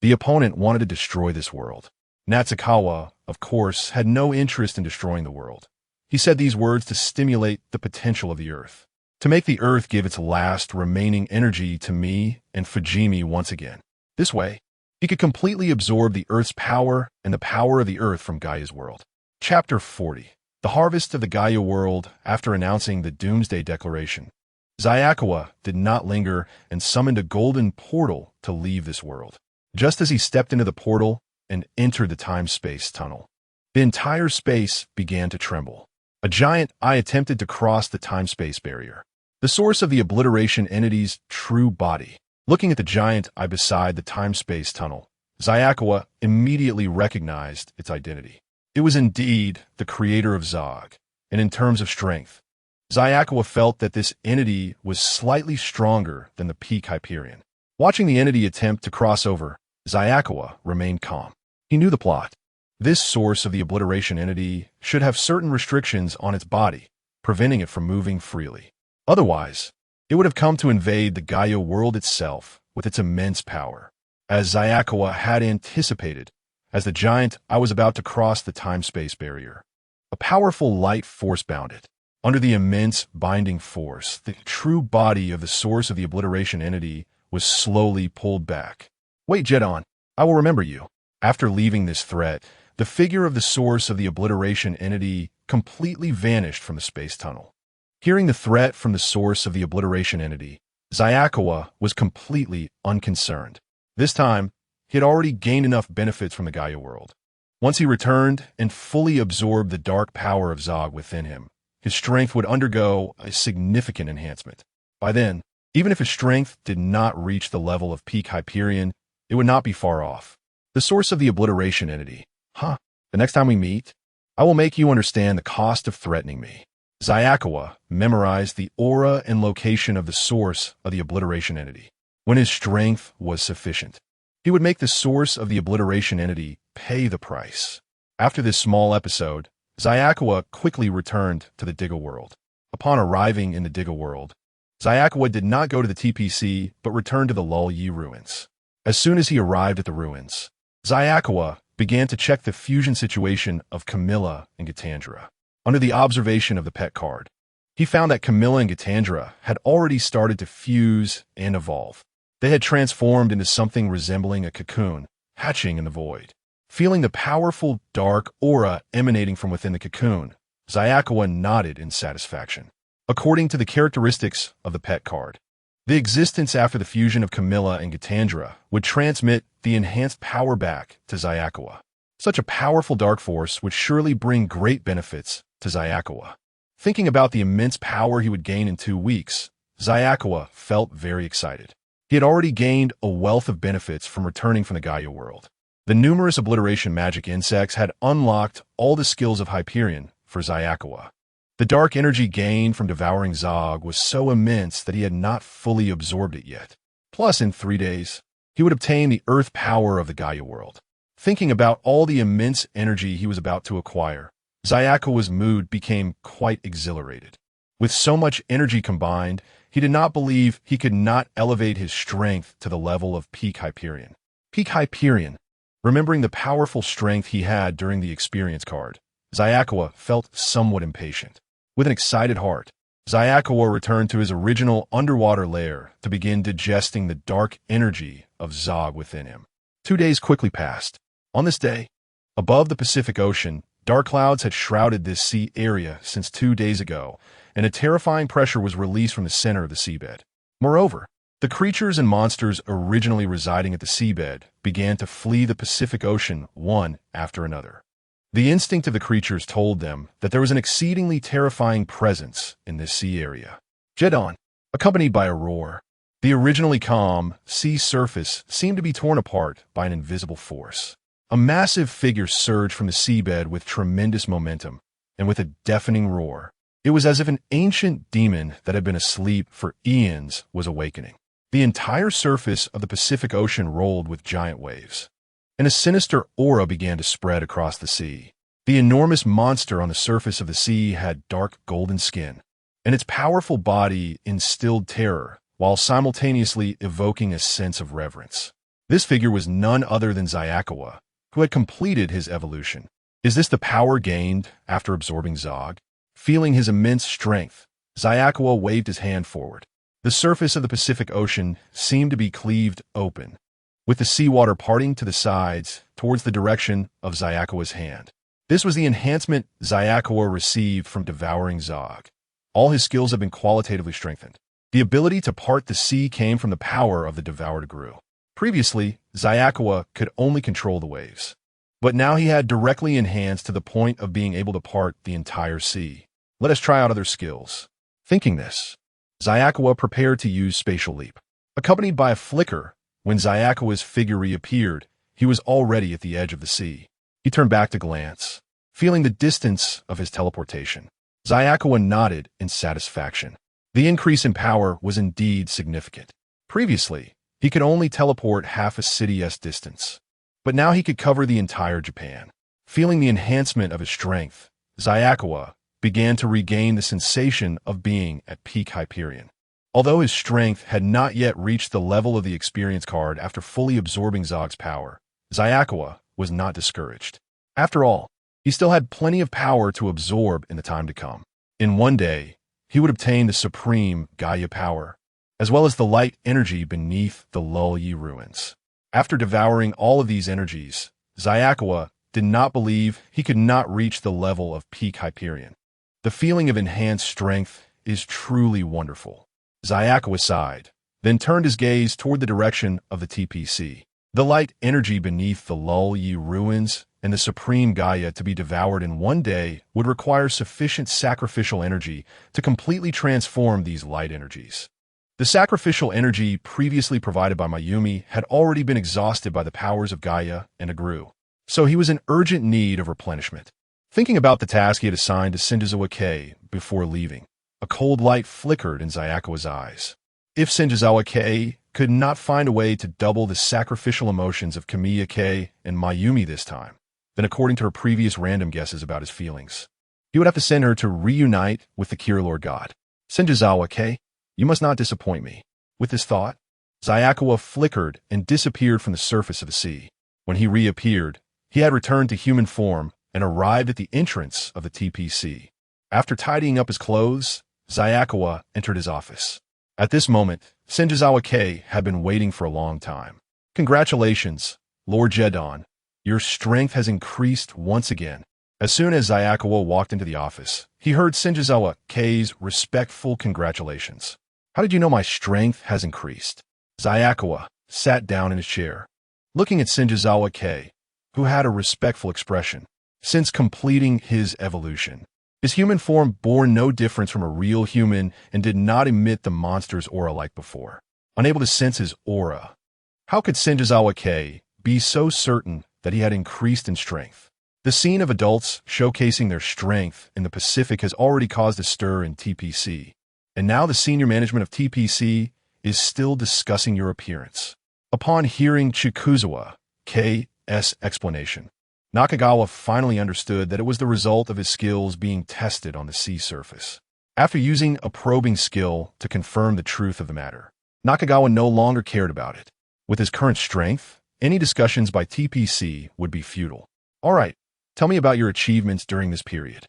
the opponent wanted to destroy this world. Natsukawa, of course, had no interest in destroying the world. He said these words to stimulate the potential of the Earth, to make the Earth give its last remaining energy to me and Fujimi once again. This way, he could completely absorb the Earth's power and the power of the Earth from Gaia's world. Chapter 40. The Harvest of the Gaia World. After announcing the Doomsday Declaration, Zetton did not linger and summoned a golden portal to leave this world. Just as he stepped into the portal and entered the time-space tunnel, the entire space began to tremble. A giant eye attempted to cross the time-space barrier, the source of the obliteration entity's true body. Looking at the giant eye beside the time-space tunnel, Zetton immediately recognized its identity. It was indeed the creator of Zog, and in terms of strength, Zetton felt that this entity was slightly stronger than the peak Hyperion. Watching the entity attempt to cross over, Zetton remained calm. He knew the plot. This source of the obliteration entity should have certain restrictions on its body, preventing it from moving freely. Otherwise, it would have come to invade the Gaia world itself with its immense power. As Zetton had anticipated, as the giant eye was about to cross the time-space barrier, a powerful light force bound it. Under the immense binding force, the true body of the source of the obliteration entity was slowly pulled back. Wait, Jetton, I will remember you. After leaving this threat, the figure of the source of the obliteration entity completely vanished from the space tunnel. Hearing the threat from the source of the obliteration entity, Zetton was completely unconcerned. This time, he had already gained enough benefits from the Gaia world. Once he returned and fully absorbed the dark power of Zog within him, his strength would undergo a significant enhancement. By then, even if his strength did not reach the level of peak Hyperion, it would not be far off. The source of the obliteration entity. Huh. The next time we meet, I will make you understand the cost of threatening me. Xia memorized the aura and location of the source of the obliteration entity. When his strength was sufficient, he would make the source of the obliteration entity pay the price. After this small episode, Xia quickly returned to the Diga world. Upon arriving in the Diga world, Xia did not go to the TPC but returned to the Luluye ruins. As soon as he arrived at the ruins, Xia began to check the fusion situation of Camilla and Gatanjyer. Under the observation of the pet card, he found that Camilla and Gatanjyer had already started to fuse and evolve. They had transformed into something resembling a cocoon, hatching in the void. Feeling the powerful dark aura emanating from within the cocoon, Xia nodded in satisfaction. According to the characteristics of the pet card, the existence after the fusion of Camilla and Gatanjyer would transmit the enhanced power back to Xia. Such a powerful dark force would surely bring great benefits to Xia. Thinking about the immense power he would gain in 2 weeks, Xia felt very excited. He had already gained a wealth of benefits from returning from the Gaia world. The numerous obliteration magic insects had unlocked all the skills of Hyperion for Xia. The dark energy gained from devouring Zog was so immense that he had not fully absorbed it yet. Plus, in 3 days, he would obtain the earth power of the Gaia world. Thinking about all the immense energy he was about to acquire, Xia's mood became quite exhilarated. With so much energy combined, he did not believe he could not elevate his strength to the level of peak Hyperion. Peak Hyperion. Remembering the powerful strength he had during the experience card, Xia felt somewhat impatient. With an excited heart, Xia returned to his original underwater lair to begin digesting the dark energy of Zog within him. 2 days quickly passed. On this day, above the Pacific Ocean, dark clouds had shrouded this sea area since 2 days ago, and a terrifying pressure was released from the center of the seabed. Moreover, the creatures and monsters originally residing at the seabed began to flee the Pacific Ocean one after another. The instinct of the creatures told them that there was an exceedingly terrifying presence in this sea area. Jetton, accompanied by a roar, the originally calm sea surface seemed to be torn apart by an invisible force. A massive figure surged from the seabed with tremendous momentum, and with a deafening roar. It was as if an ancient demon that had been asleep for eons was awakening. The entire surface of the Pacific Ocean rolled with giant waves, and a sinister aura began to spread across the sea. The enormous monster on the surface of the sea had dark golden skin, and its powerful body instilled terror while simultaneously evoking a sense of reverence. This figure was none other than Xia, who had completed his evolution. Is this the power gained after absorbing Zog? Feeling his immense strength, Xia waved his hand forward. The surface of the Pacific Ocean seemed to be cleaved open, with the seawater parting to the sides towards the direction of Xia's hand. This was the enhancement Xia received from devouring Zog. All his skills have been qualitatively strengthened. The ability to part the sea came from the power of the devoured Dagu. Previously, Xia could only control the waves, but now he had directly enhanced to the point of being able to part the entire sea. Let us try out other skills. Thinking this, Xia prepared to use Spatial Leap. Accompanied by a flicker, when Xia's figure reappeared, he was already at the edge of the sea. He turned back to glance, feeling the distance of his teleportation. Xia nodded in satisfaction. The increase in power was indeed significant. Previously, he could only teleport half a city's distance, but now he could cover the entire Japan. Feeling the enhancement of his strength, Xia began to regain the sensation of being at peak Hyperion. Although his strength had not yet reached the level of the experience card after fully absorbing Zog's power, Xia was not discouraged. After all, he still had plenty of power to absorb in the time to come. In 1 day, he would obtain the supreme Gaia power, as well as the light energy beneath the Luluye ruins. After devouring all of these energies, Xia did not believe he could not reach the level of peak Hyperion. The feeling of enhanced strength is truly wonderful. Xia sighed, then turned his gaze toward the direction of the TPC. The light energy beneath the Luluye ruins and the supreme Gaia to be devoured in 1 day would require sufficient sacrificial energy to completely transform these light energies. The sacrificial energy previously provided by Mayumi had already been exhausted by the powers of Gaia and Dagu, so he was in urgent need of replenishment. Thinking about the task he had assigned to Senjizawa Kei before leaving, a cold light flickered in Zayakawa's eyes. If Senjizawa Kei could not find a way to double the sacrificial emotions of Kamiya Kei and Mayumi this time, then according to her previous random guesses about his feelings, he would have to send her to reunite with the Kira Lord God. Senjizawa Kei, you must not disappoint me. With this thought, Zayakawa flickered and disappeared from the surface of the sea. When he reappeared, he had returned to human form and arrived at the entrance of the TPC. After tidying up his clothes, Zayakawa entered his office. At this moment, Senjizawa Kei had been waiting for a long time. Congratulations, Lord Jetton. Your strength has increased once again. As soon as Zayakawa walked into the office, he heard Senjizawa Kei's respectful congratulations. How did you know my strength has increased? Zayakawa sat down in his chair, looking at Senjizawa Kei, who had a respectful expression. Since completing his evolution, his human form bore no difference from a real human and did not emit the monster's aura like before. Unable to sense his aura, how could Senjizawa Kei be so certain that he had increased in strength? The scene of adults showcasing their strength in the Pacific has already caused a stir in TPC, and now the senior management of TPC is still discussing your appearance. Upon hearing Chikuzawa Kei's explanation, Nakagawa finally understood that it was the result of his skills being tested on the sea surface. After using a probing skill to confirm the truth of the matter, Nakagawa no longer cared about it. With his current strength, any discussions by TPC would be futile. All right, tell me about your achievements during this period.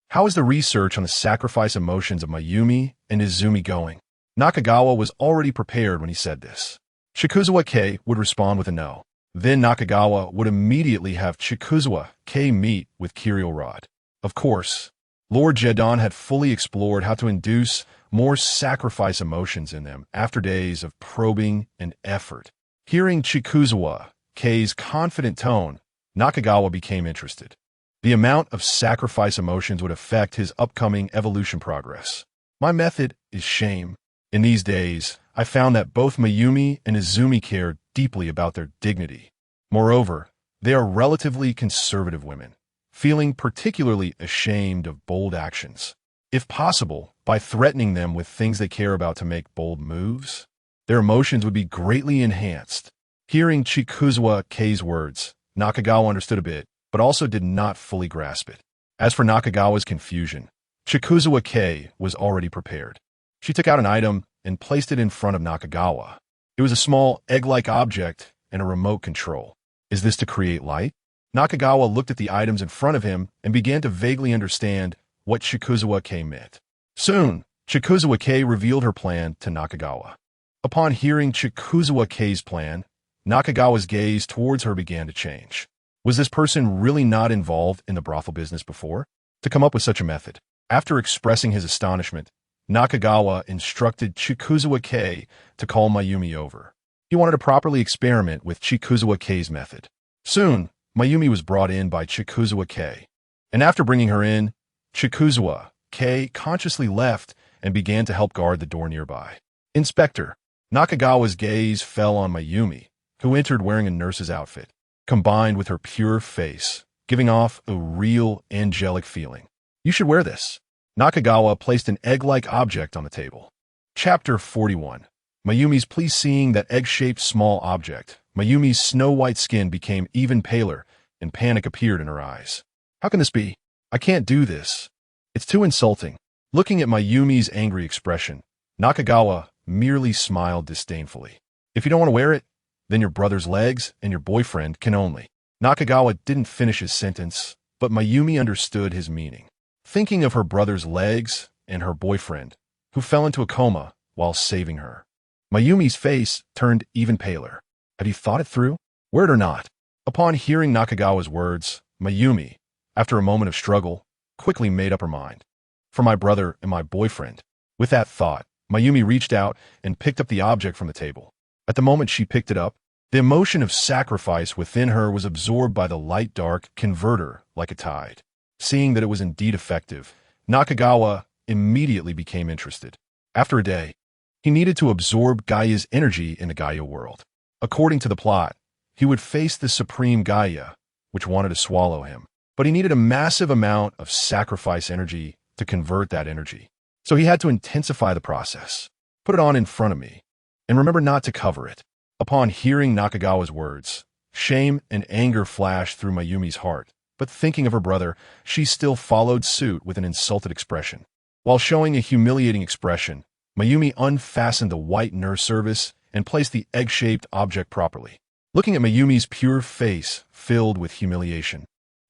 How is the research on the sacrifice emotions of Mayumi and Izumi going? Nakagawa was already prepared when he said this. Chikuzawa Kei would respond with a no. Then Nakagawa would immediately have Chikuzawa Kei meet with Kirill Rod. Of course, Lord Jetton had fully explored how to induce more sacrifice emotions in them after days of probing and effort. Hearing Chikuzawa Kei's confident tone, Nakagawa became interested. The amount of sacrifice emotions would affect his upcoming evolution progress. My method is shame. In these days, I found that both Mayumi and Izumi care deeply about their dignity. Moreover, they are relatively conservative women, feeling particularly ashamed of bold actions. If possible, by threatening them with things they care about to make bold moves, their emotions would be greatly enhanced. Hearing Chikuzawa Kei's words, Nakagawa understood a bit, but also did not fully grasp it. As for Nakagawa's confusion, Chikuzawa Kei was already prepared. She took out an item and placed it in front of Nakagawa. It was a small egg-like object and a remote control. Is this to create light? Nakagawa looked at the items in front of him and began to vaguely understand what Chikuzawa Kei meant. Soon, Chikuzawa Kei revealed her plan to Nakagawa. Upon hearing Chikuzawa Kei's plan, Nakagawa's gaze towards her began to change. Was this person really not involved in the brothel business before? To come up with such a method. After expressing his astonishment, Nakagawa instructed Chikuzawa Kei to call Mayumi over. He wanted to properly experiment with Chikuzawa Kei's method. Soon, Mayumi was brought in by Chikuzawa Kei, and after bringing her in, Chikuzawa Kei consciously left and began to help guard the door nearby. Inspector, Nakagawa's gaze fell on Mayumi, who entered wearing a nurse's outfit, combined with her pure face, giving off a real angelic feeling. You should wear this. Nakagawa placed an egg-like object on the table. Chapter 41. Mayumi's pleased seeing that egg-shaped small object. Mayumi's snow-white skin became even paler, and panic appeared in her eyes. How can this be? I can't do this. It's too insulting. Looking at Mayumi's angry expression, Nakagawa merely smiled disdainfully. If you don't want to wear it, then your brother's legs and your boyfriend can only. Nakagawa didn't finish his sentence, but Mayumi understood his meaning. Thinking of her brother's legs and her boyfriend, who fell into a coma while saving her. Mayumi's face turned even paler. Had he thought it through? Wear it or not? Upon hearing Nakagawa's words, Mayumi, after a moment of struggle, quickly made up her mind. For my brother and my boyfriend. With that thought, Mayumi reached out and picked up the object from the table. At the moment she picked it up, the emotion of sacrifice within her was absorbed by the light-dark converter like a tide. Seeing that it was indeed effective, Nakagawa immediately became interested. After a day, He needed to absorb Gaia's energy in the Gaia world. According to the plot, he would face the supreme Gaia, which wanted to swallow him. But he needed a massive amount of sacrifice energy to convert that energy. So he had to intensify the process. Put it on in front of me. And remember not to cover it. Upon hearing Nakagawa's words, shame and anger flashed through Mayumi's heart. But thinking of her brother, she still followed suit with an insulted expression. While showing a humiliating expression, Mayumi unfastened the white nerve service and placed the egg-shaped object properly. Looking at Mayumi's pure face filled with humiliation,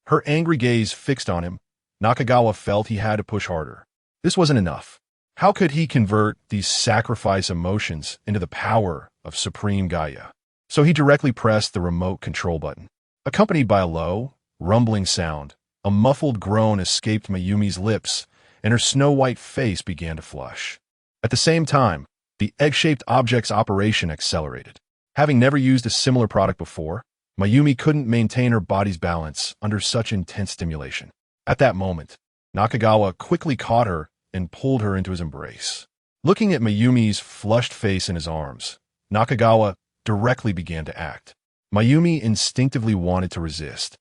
her angry gaze fixed on him, Nakagawa felt he had to push harder. This wasn't enough. How could he convert these sacrifice emotions into the power of Supreme Gaia? So he directly pressed the remote control button. Accompanied by a low, rumbling sound, a muffled groan escaped Mayumi's lips, and her snow-white face began to flush. At the same time, the egg-shaped object's operation accelerated. Having never used a similar product before, Mayumi couldn't maintain her body's balance under such intense stimulation. At that moment, Nakagawa quickly caught her and pulled her into his embrace. Looking at Mayumi's flushed face in his arms, Nakagawa directly began to act. Mayumi instinctively wanted to resist.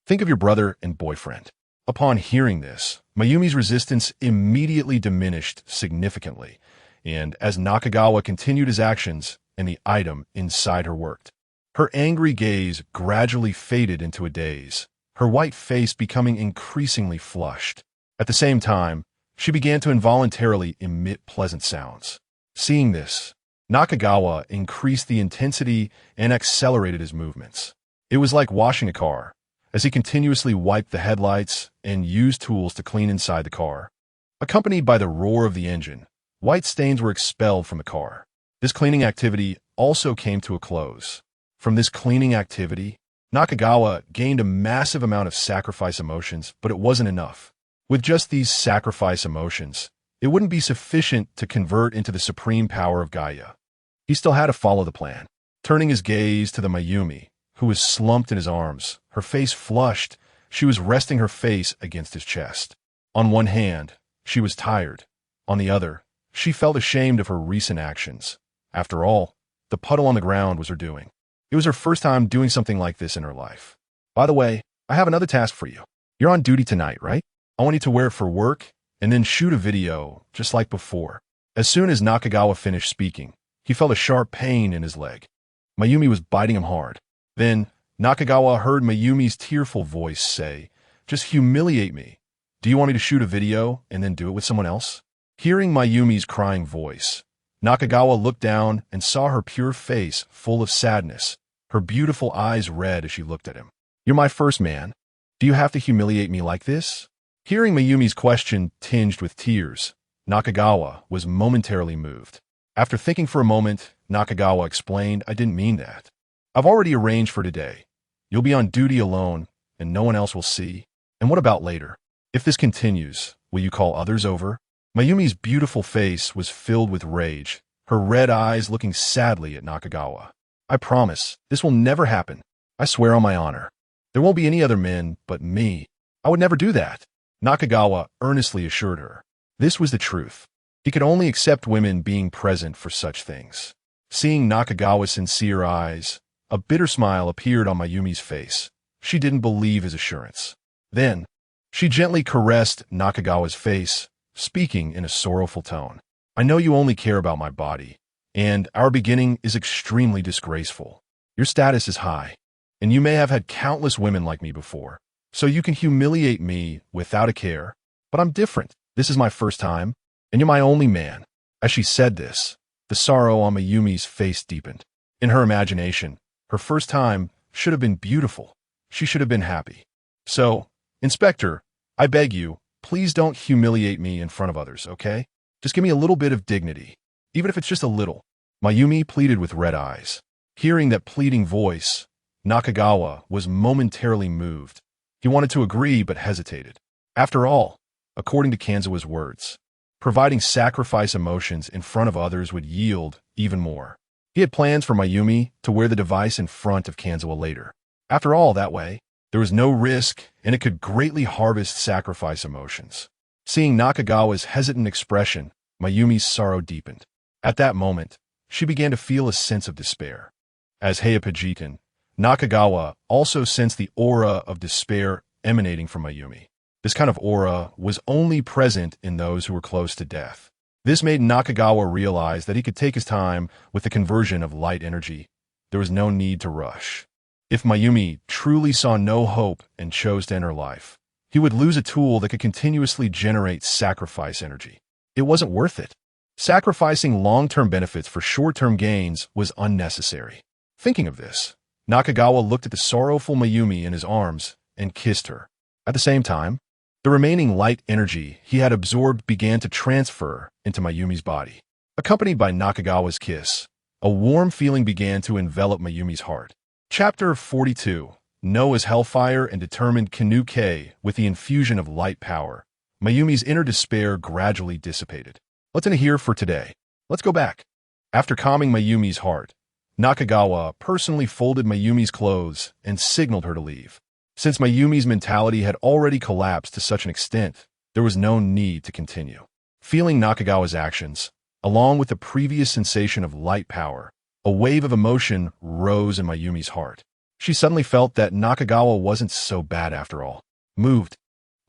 Think of your brother and boyfriend. Upon hearing this, Mayumi's resistance immediately diminished significantly, and as Nakagawa continued his actions and the item inside her worked, her angry gaze gradually faded into a daze, her white face becoming increasingly flushed. At the same time, she began to involuntarily emit pleasant sounds. Seeing this, Nakagawa increased the intensity and accelerated his movements. It was like washing a car, as he continuously wiped the headlights and used tools to clean inside the car. Accompanied by the roar of the engine, white stains were expelled from the car. This cleaning activity also came to a close. From this cleaning activity, Nakagawa gained a massive amount of sacrifice emotions, but it wasn't enough. With just these sacrifice emotions, it wouldn't be sufficient to convert into the supreme power of Gaia. He still had to follow the plan. Turning his gaze to the Mayumi, who was slumped in his arms, her face flushed, she was resting her face against his chest. On one hand, she was tired. On the other, she felt ashamed of her recent actions. After all, the puddle on the ground was her doing. It was her first time doing something like this in her life. By the way, I have another task for you. You're on duty tonight, right? I want you to wear it for work and then shoot a video just like before. As soon as Nakagawa finished speaking, he felt a sharp pain in his leg. Mayumi was biting him hard. Then, Nakagawa heard Mayumi's tearful voice say, "Just humiliate me. Do you want me to shoot a video and then do it with someone else?" Hearing Mayumi's crying voice, Nakagawa looked down and saw her pure face full of sadness, her beautiful eyes red as she looked at him. "You're my first man. Do you have to humiliate me like this?" Hearing Mayumi's question tinged with tears, Nakagawa was momentarily moved. After thinking for a moment, Nakagawa explained, "I didn't mean that. I've already arranged for today. You'll be on duty alone, and no one else will see. And what about later? If this continues, will you call others over?" Mayumi's beautiful face was filled with rage, her red eyes looking sadly at Nakagawa. "I promise, this will never happen. I swear on my honor. There won't be any other men but me. I would never do that," Nakagawa earnestly assured her. This was the truth. He could only accept women being present for such things. Seeing Nakagawa's sincere eyes, a bitter smile appeared on Mayumi's face. She didn't believe his assurance. Then, she gently caressed Nakagawa's face, speaking in a sorrowful tone. "I know you only care about my body, and our beginning is extremely disgraceful. Your status is high, and you may have had countless women like me before, so you can humiliate me without a care. But I'm different. This is my first time, and you're my only man." As she said this, the sorrow on Mayumi's face deepened. In her imagination, her first time should have been beautiful. She should have been happy. "So, Inspector, I beg you, please don't humiliate me in front of others, okay? Just give me a little bit of dignity, even if it's just a little," Mayumi pleaded with red eyes. Hearing that pleading voice, Nakagawa was momentarily moved. He wanted to agree but hesitated. After all, according to Kanzawa's words, providing sacrifice emotions in front of others would yield even more. He had plans for Mayumi to wear the device in front of Kanzawa later. After all, that way, there was no risk, and it could greatly harvest sacrifice emotions. Seeing Nakagawa's hesitant expression, Mayumi's sorrow deepened. At that moment, she began to feel a sense of despair. As Jetton, Nakagawa also sensed the aura of despair emanating from Mayumi. This kind of aura was only present in those who were close to death. This made Nakagawa realize that he could take his time with the conversion of light energy. There was no need to rush. If Mayumi truly saw no hope and chose to end her life, he would lose a tool that could continuously generate sacrifice energy. It wasn't worth it. Sacrificing long-term benefits for short-term gains was unnecessary. Thinking of this, Nakagawa looked at the sorrowful Mayumi in his arms and kissed her. At the same time, the remaining light energy he had absorbed began to transfer into Mayumi's body. Accompanied by Nakagawa's kiss, a warm feeling began to envelop Mayumi's heart. Chapter 42. Noah's Hellfire and determined Kyouka with the infusion of light power. Mayumi's inner despair gradually dissipated. What's in here for today? Let's go back. After calming Mayumi's heart, Nakagawa personally folded Mayumi's clothes and signaled her to leave. Since Mayumi's mentality had already collapsed to such an extent, there was no need to continue. Feeling Nakagawa's actions, along with the previous sensation of light power, a wave of emotion rose in Mayumi's heart. She suddenly felt that Nakagawa wasn't so bad after all. Moved,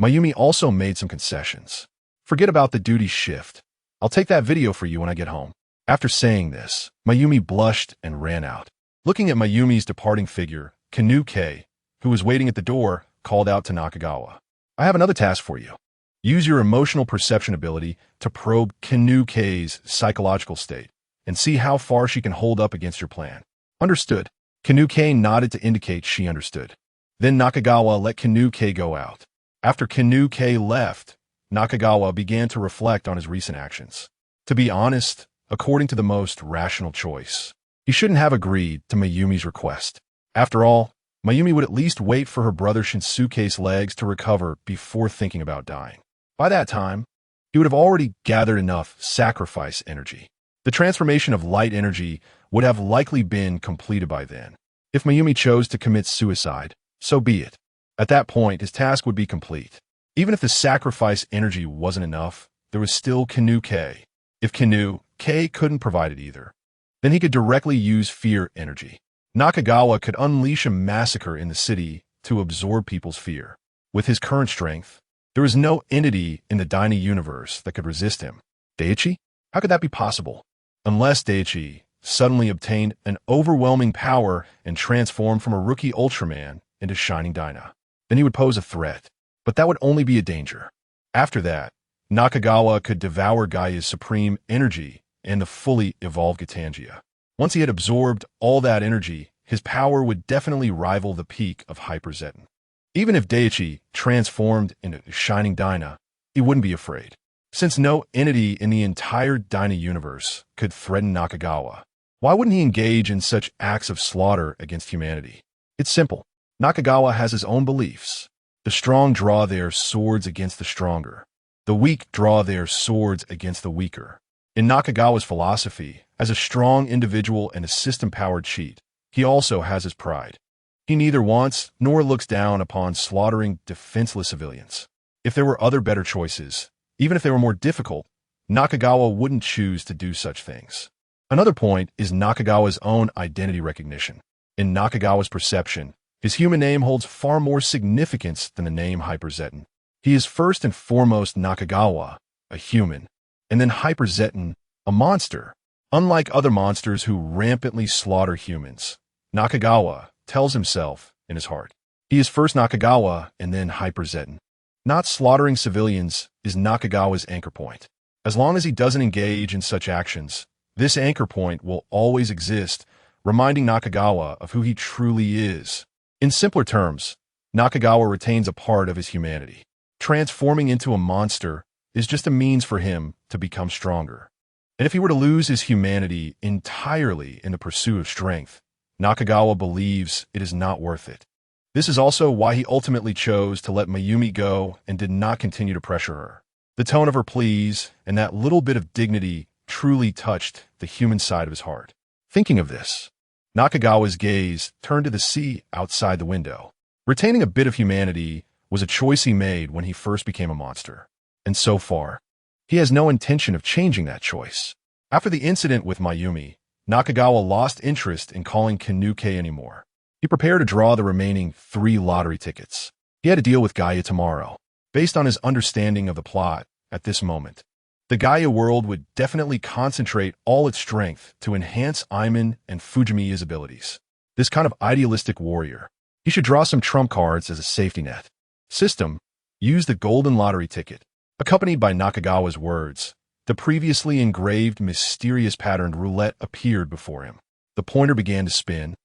Mayumi also made some concessions. Forget about the duty shift. I'll take that video for you when I get home. After saying this, Mayumi blushed and ran out. Looking at Mayumi's departing figure, Kyouka, who was waiting at the door, called out to Nakagawa. I have another task for you. Use your emotional perception ability to probe Kyouka's psychological state and see how far she can hold up against your plan. Understood. Kyouka nodded to indicate she understood. Then Nakagawa let Kyouka go out. After Kyouka left, Nakagawa began to reflect on his recent actions. To be honest, according to the most rational choice, he shouldn't have agreed to Mayumi's request. After all, Mayumi would at least wait for her brother Shinsuke's legs to recover before thinking about dying. By that time, he would have already gathered enough sacrifice energy. The transformation of light energy would have likely been completed by then. If Mayumi chose to commit suicide, so be it. At that point, his task would be complete. Even if the sacrifice energy wasn't enough, there was still Kyouka. If Kyouka couldn't provide it either, then he could directly use fear energy. Nakagawa could unleash a massacre in the city to absorb people's fear. With his current strength, there was no entity in the Dyna universe that could resist him. Daichi? How could that be possible? Unless Daichi suddenly obtained an overwhelming power and transformed from a rookie Ultraman into Shining Dyna. Then he would pose a threat, but that would only be a danger. After that, Nakagawa could devour Gaia's supreme energy and the fully evolved Gatanjyer. Once he had absorbed all that energy, his power would definitely rival the peak of Hyper Zetton. Even if Daichi transformed into Shining Dyna, he wouldn't be afraid. Since no entity in the entire Dyna universe could threaten Nakagawa, why wouldn't he engage in such acts of slaughter against humanity? It's simple. Nakagawa has his own beliefs. The strong draw their swords against the stronger. The weak draw their swords against the weaker. In Nakagawa's philosophy, as a strong individual and a system-powered cheat, he also has his pride. He neither wants nor looks down upon slaughtering defenseless civilians. If there were other better choices, even if they were more difficult, Nakagawa wouldn't choose to do such things. Another point is Nakagawa's own identity recognition. In Nakagawa's perception, his human name holds far more significance than the name Hyper Zetton. He is first and foremost Nakagawa, a human, and then Hyper Zetton, a monster. Unlike other monsters who rampantly slaughter humans, Nakagawa tells himself in his heart. He is first Nakagawa and then Hyper Zetton. Not slaughtering civilians is Nakagawa's anchor point. As long as he doesn't engage in such actions, this anchor point will always exist, reminding Nakagawa of who he truly is. In simpler terms, Nakagawa retains a part of his humanity. Transforming into a monster is just a means for him to become stronger. And if he were to lose his humanity entirely in the pursuit of strength, Nakagawa believes it is not worth it. This is also why he ultimately chose to let Mayumi go and did not continue to pressure her. The tone of her pleas and that little bit of dignity truly touched the human side of his heart. Thinking of this, Nakagawa's gaze turned to the sea outside the window. Retaining a bit of humanity was a choice he made when he first became a monster. And so far, he has no intention of changing that choice. After the incident with Mayumi, Nakagawa lost interest in calling Kyouka anymore. He prepared to draw the remaining 3 lottery tickets. He had to deal with Gaia tomorrow. Based on his understanding of the plot at this moment, the Gaia world would definitely concentrate all its strength to enhance Aimen and Fujimiya's abilities. This kind of idealistic warrior. He should draw some trump cards as a safety net. System, use the golden lottery ticket. Accompanied by Nakagawa's words, the previously engraved mysterious patterned roulette appeared before him. The pointer began to spin,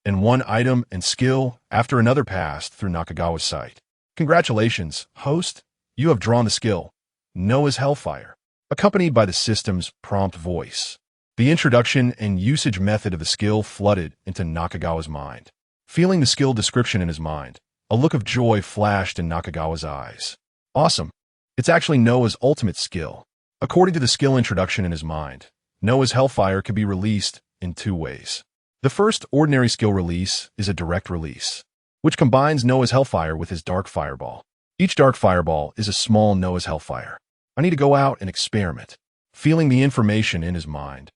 and one item and skill after another passed through Nakagawa's sight. Congratulations, host. You have drawn the skill, Noah's Hellfire, accompanied by the system's prompt voice. The introduction and usage method of the skill flooded into Nakagawa's mind. Feeling the skill description in his mind, a look of joy flashed in Nakagawa's eyes. Awesome. It's actually Noah's ultimate skill. According to the skill introduction in his mind, Noah's Hellfire could be released in 2 ways. The first ordinary skill release is a direct release, which combines Noah's Hellfire with his Dark Fireball. Each Dark Fireball is a small Noah's Hellfire. I need to go out and experiment. Feeling the information in his mind,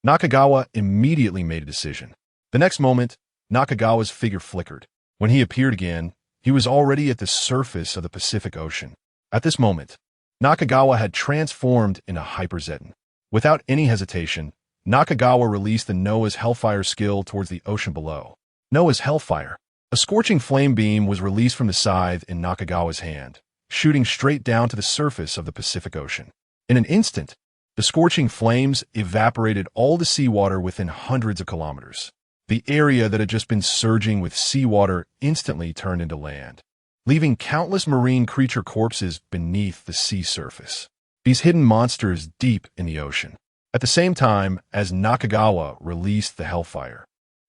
Nakagawa immediately made a decision. The next moment, Nakagawa's figure flickered. When he appeared again, he was already at the surface of the Pacific Ocean. At this moment, Nakagawa had transformed into Hyper Zetton. Without any hesitation, Nakagawa released the Noah's Hellfire skill towards the ocean below. Noah's Hellfire. A scorching flame beam was released from the scythe in Nakagawa's hand, shooting straight down to the surface of the Pacific Ocean. In an instant, the scorching flames evaporated all the seawater within hundreds of kilometers. The area that had just been surging with seawater instantly turned into land, leaving countless marine creature corpses beneath the sea surface. These hidden monsters deep in the ocean. At the same time as Nakagawa released the Hellfire,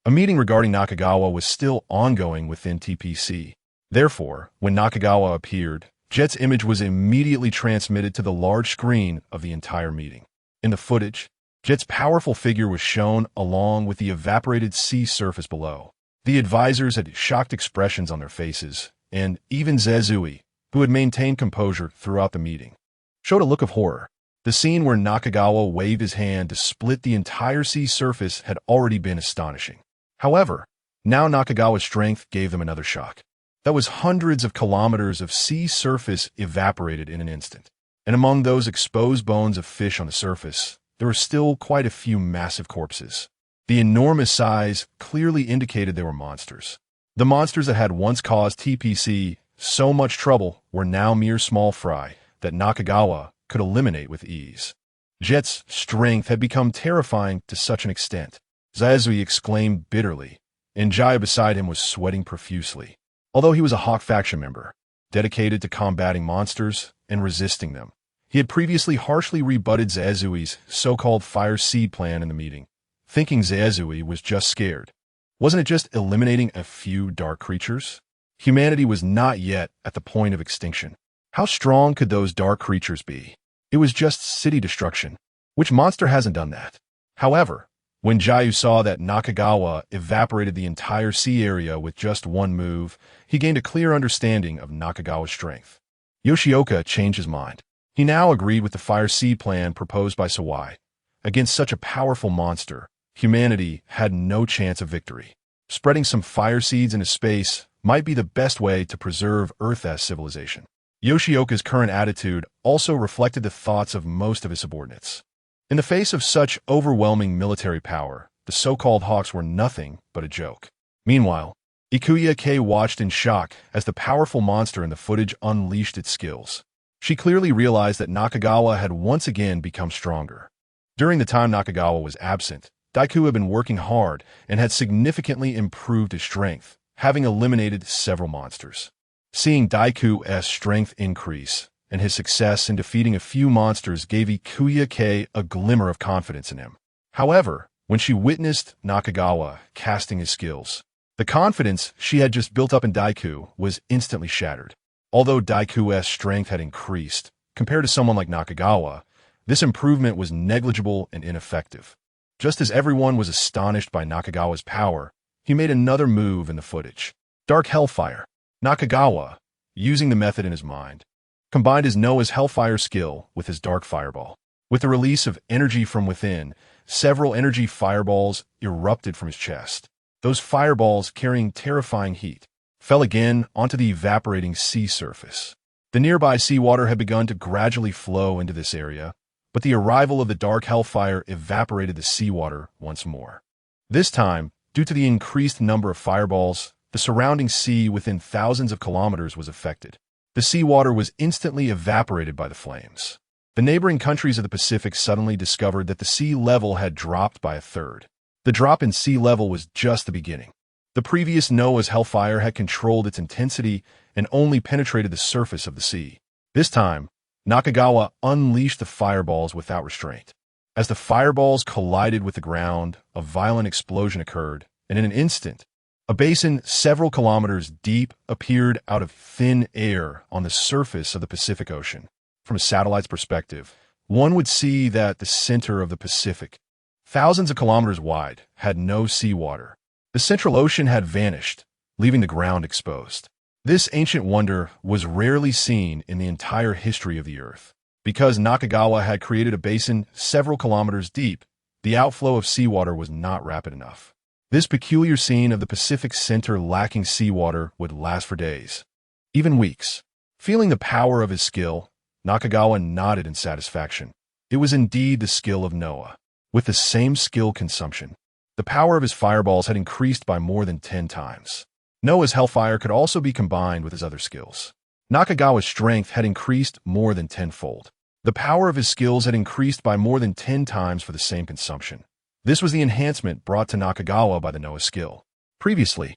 a meeting regarding Nakagawa was still ongoing within TPC. Therefore, when Nakagawa appeared, Jet's image was immediately transmitted to the large screen of the entire meeting. In the footage, Jet's powerful figure was shown along with the evaporated sea surface below. The advisors had shocked expressions on their faces, and even Zezui, who had maintained composure throughout the meeting, showed a look of horror. The scene where Nakagawa waved his hand to split the entire sea surface had already been astonishing. However, now Nakagawa's strength gave them another shock. That was hundreds of kilometers of sea surface evaporated in an instant. And among those exposed bones of fish on the surface, there were still quite a few massive corpses. The enormous size clearly indicated they were monsters. The monsters that had once caused TPC so much trouble were now mere small fry that Nakagawa could eliminate with ease. Jet's strength had become terrifying to such an extent. Zazui exclaimed bitterly, and Jaya beside him was sweating profusely. Although he was a Hawk faction member, dedicated to combating monsters and resisting them, he had previously harshly rebutted Zazui's so-called fire seed plan in the meeting, thinking Zazui was just scared. Wasn't it just eliminating a few dark creatures? Humanity was not yet at the point of extinction. How strong could those dark creatures be? It was just city destruction. Which monster hasn't done that? However, when Jayu saw that Nakagawa evaporated the entire sea area with just one move, he gained a clear understanding of Nakagawa's strength. Yoshioka changed his mind. He now agreed with the fire seed plan proposed by Sawai. Against such a powerful monster, humanity had no chance of victory. Spreading some fire seeds into space might be the best way to preserve Earth as civilization. Yoshioka's current attitude also reflected the thoughts of most of his subordinates. In the face of such overwhelming military power, the so-called Hawks were nothing but a joke. Meanwhile, Ikuya watched in shock as the powerful monster in the footage unleashed its skills. She clearly realized that Nakagawa had once again become stronger. During the time Nakagawa was absent, Dagu had been working hard and had significantly improved his strength, having eliminated several monsters. Seeing Daigu's strength increase and his success in defeating a few monsters gave Ikuya a glimmer of confidence in him. However, when she witnessed Nakagawa casting his skills, the confidence she had just built up in Dagu was instantly shattered. Although Daigu's strength had increased, compared to someone like Nakagawa, this improvement was negligible and ineffective. Just as everyone was astonished by Nakagawa's power, he made another move in the footage. Dark Hellfire. Nakagawa, using the method in his mind, combined his Noah's Hellfire skill with his Dark Fireball. With the release of energy from within, several energy fireballs erupted from his chest. Those fireballs, carrying terrifying heat, fell again onto the evaporating sea surface. The nearby seawater had begun to gradually flow into this area, but the arrival of the dark hellfire evaporated the seawater once more. This time, due to the increased number of fireballs, the surrounding sea within thousands of kilometers was affected. The seawater was instantly evaporated by the flames. The neighboring countries of the Pacific suddenly discovered that the sea level had dropped by a third. The drop in sea level was just the beginning. The previous Noah's hellfire had controlled its intensity and only penetrated the surface of the sea. This time, Nakagawa unleashed the fireballs without restraint. As the fireballs collided with the ground, a violent explosion occurred, and in an instant, a basin several kilometers deep appeared out of thin air on the surface of the Pacific Ocean. From a satellite's perspective, one would see that the center of the Pacific, thousands of kilometers wide, had no seawater. The central ocean had vanished, leaving the ground exposed. This ancient wonder was rarely seen in the entire history of the Earth. Because Nakagawa had created a basin several kilometers deep, the outflow of seawater was not rapid enough. This peculiar scene of the Pacific center lacking seawater would last for days, even weeks. Feeling the power of his skill, Nakagawa nodded in satisfaction. It was indeed the skill of Noah. With the same skill consumption, the power of his fireballs had increased by more than 10 times. Noah's hellfire could also be combined with his other skills. Nakagawa's strength had increased more than tenfold. The power of his skills had increased by more than 10 times for the same consumption. This was the enhancement brought to Nakagawa by the Noah skill. Previously,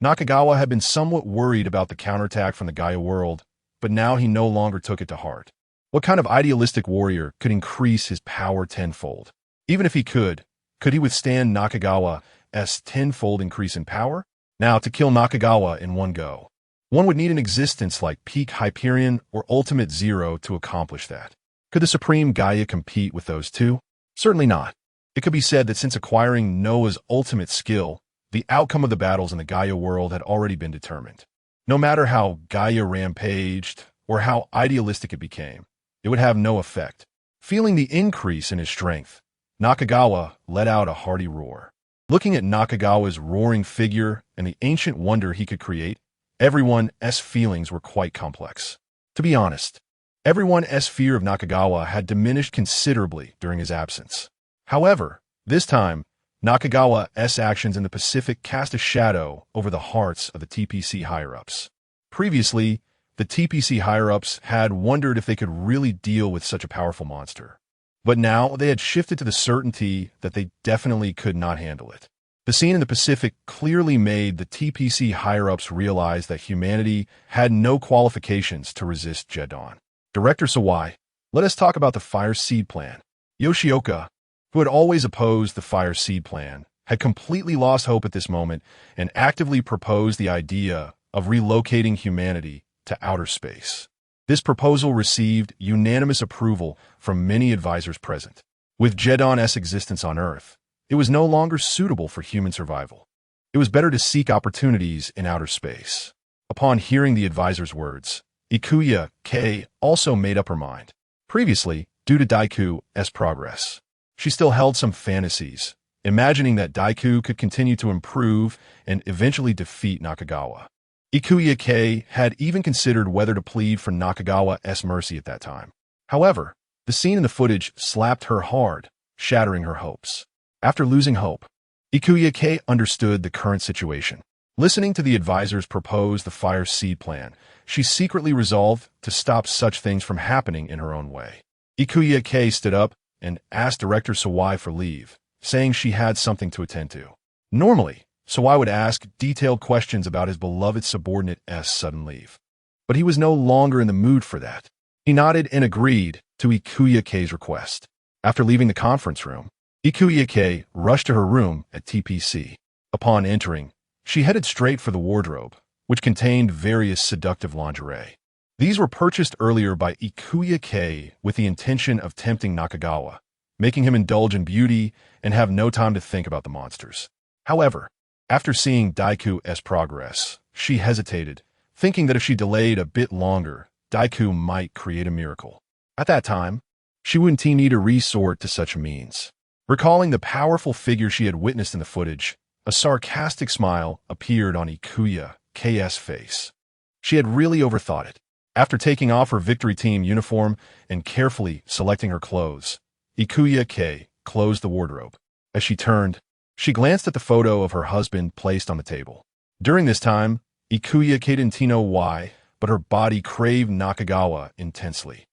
Nakagawa had been somewhat worried about the counterattack from the Gaia world, but now he no longer took it to heart. What kind of idealistic warrior could increase his power tenfold? Even if he could he withstand Nakagawa's tenfold increase in power? Now, to kill Nakagawa in one go, one would need an existence like Peak Hyperion or Ultimate Zero to accomplish that. Could the Supreme Gaia compete with those two? Certainly not. It could be said that since acquiring Noah's ultimate skill, the outcome of the battles in the Gaia world had already been determined. No matter how Gaia rampaged or how idealistic it became, it would have no effect. Feeling the increase in his strength, Nakagawa let out a hearty roar. Looking at Nakagawa's roaring figure and the ancient wonder he could create, everyone's feelings were quite complex. To be honest, everyone's fear of Nakagawa had diminished considerably during his absence. However, this time, Nakagawa's actions in the Pacific cast a shadow over the hearts of the TPC higher-ups. Previously, the TPC higher-ups had wondered if they could really deal with such a powerful monster. But now they had shifted to the certainty that they definitely could not handle it. The scene in the Pacific clearly made the TPC higher-ups realize that humanity had no qualifications to resist Jetton. Director Sawai, let us talk about the Fire Seed Plan. Yoshioka, who had always opposed the Fire Seed Plan, had completely lost hope at this moment and actively proposed the idea of relocating humanity to outer space. This proposal received unanimous approval from many advisors present. With Jetton's existence on Earth, it was no longer suitable for human survival. It was better to seek opportunities in outer space. Upon hearing the advisor's words, Kyouka also made up her mind. Previously, due to Dagu's progress, she still held some fantasies, imagining that Dagu could continue to improve and eventually defeat Nakagawa. Kyouka had even considered whether to plead for Nakagawa's mercy at that time. However, the scene in the footage slapped her hard, shattering her hopes. After losing hope, Kyouka understood the current situation. Listening to the advisors propose the Fire Seed Plan, she secretly resolved to stop such things from happening in her own way. Kyouka stood up and asked Director Sawai for leave, saying she had something to attend to. Normally, Sawai would ask detailed questions about his beloved subordinate's sudden leave. But he was no longer in the mood for that. He nodded and agreed to Kyouka's request. After leaving the conference room, Kyouka rushed to her room at TPC. Upon entering, she headed straight for the wardrobe, which contained various seductive lingerie. These were purchased earlier by Kyouka with the intention of tempting Nakagawa, making him indulge in beauty and have no time to think about the monsters. However, after seeing Dagu's progress, she hesitated, thinking that if she delayed a bit longer, Dagu might create a miracle. At that time, she wouldn't need to resort to such means. Recalling the powerful figure she had witnessed in the footage, a sarcastic smile appeared on Kyouka's face. She had really overthought it. After taking off her victory team uniform and carefully selecting her clothes, Kyouka closed the wardrobe. As she turned, she glanced at the photo of her husband placed on the table. During this time, Kyouka didn't know why, but her body craved Nakagawa intensely.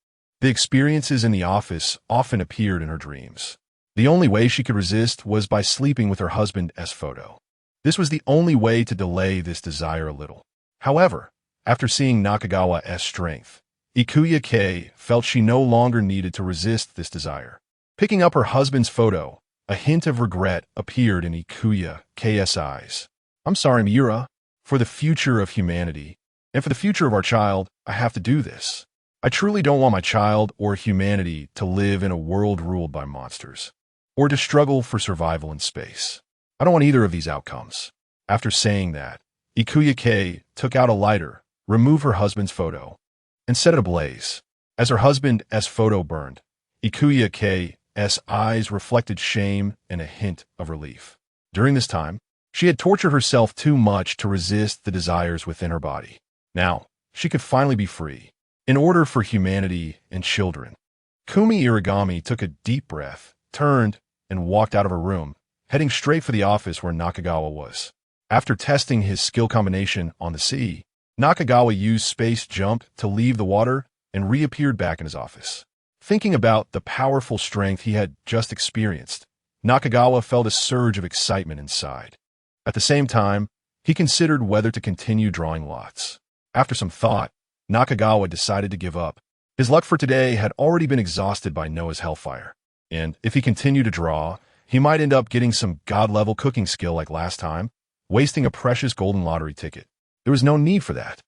The experiences in the office often appeared in her dreams. The only way she could resist was by sleeping with her husband's photo. This was the only way to delay this desire a little. However, after seeing Nakagawa's strength, Kyouka felt she no longer needed to resist this desire. Picking up her husband's photo, a hint of regret appeared in Kyouka's eyes. "I'm sorry, Miura. For the future of humanity, and for the future of our child, I have to do this. I truly don't want my child or humanity to live in a world ruled by monsters, or to struggle for survival in space. I don't want either of these outcomes." After saying that, Kyouka took out a lighter, removed her husband's photo, and set it ablaze. As her husband's photo burned, Kyouka's eyes reflected shame and a hint of relief. During this time, she had tortured herself too much to resist the desires within her body. Now, she could finally be free. In order for humanity and children. Kumi Irigami took a deep breath, turned, and walked out of her room, heading straight for the office where Nakagawa was. After testing his skill combination on the sea, Nakagawa used space jump to leave the water and reappeared back in his office. Thinking about the powerful strength he had just experienced, Nakagawa felt a surge of excitement inside. At the same time, he considered whether to continue drawing lots. After some thought, Nakagawa decided to give up. His luck for today had already been exhausted by Noah's hellfire, and if he continued to draw, he might end up getting some god-level cooking skill like last time, wasting a precious golden lottery ticket. There was no need for that.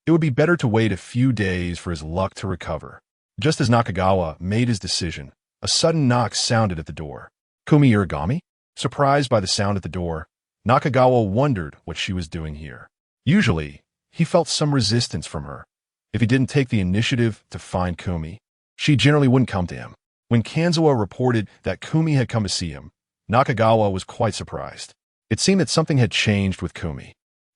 It would be better to wait a few days for his luck to recover. Just as Nakagawa made his decision, a sudden knock sounded at the door. Kumi Irigami? Surprised by the sound at the door, Nakagawa wondered what she was doing here. Usually, he felt some resistance from her. If he didn't take the initiative to find Kumi, she generally wouldn't come to him. When Kanzawa reported that Kumi had come to see him, Nakagawa was quite surprised. It seemed that something had changed with Kumi.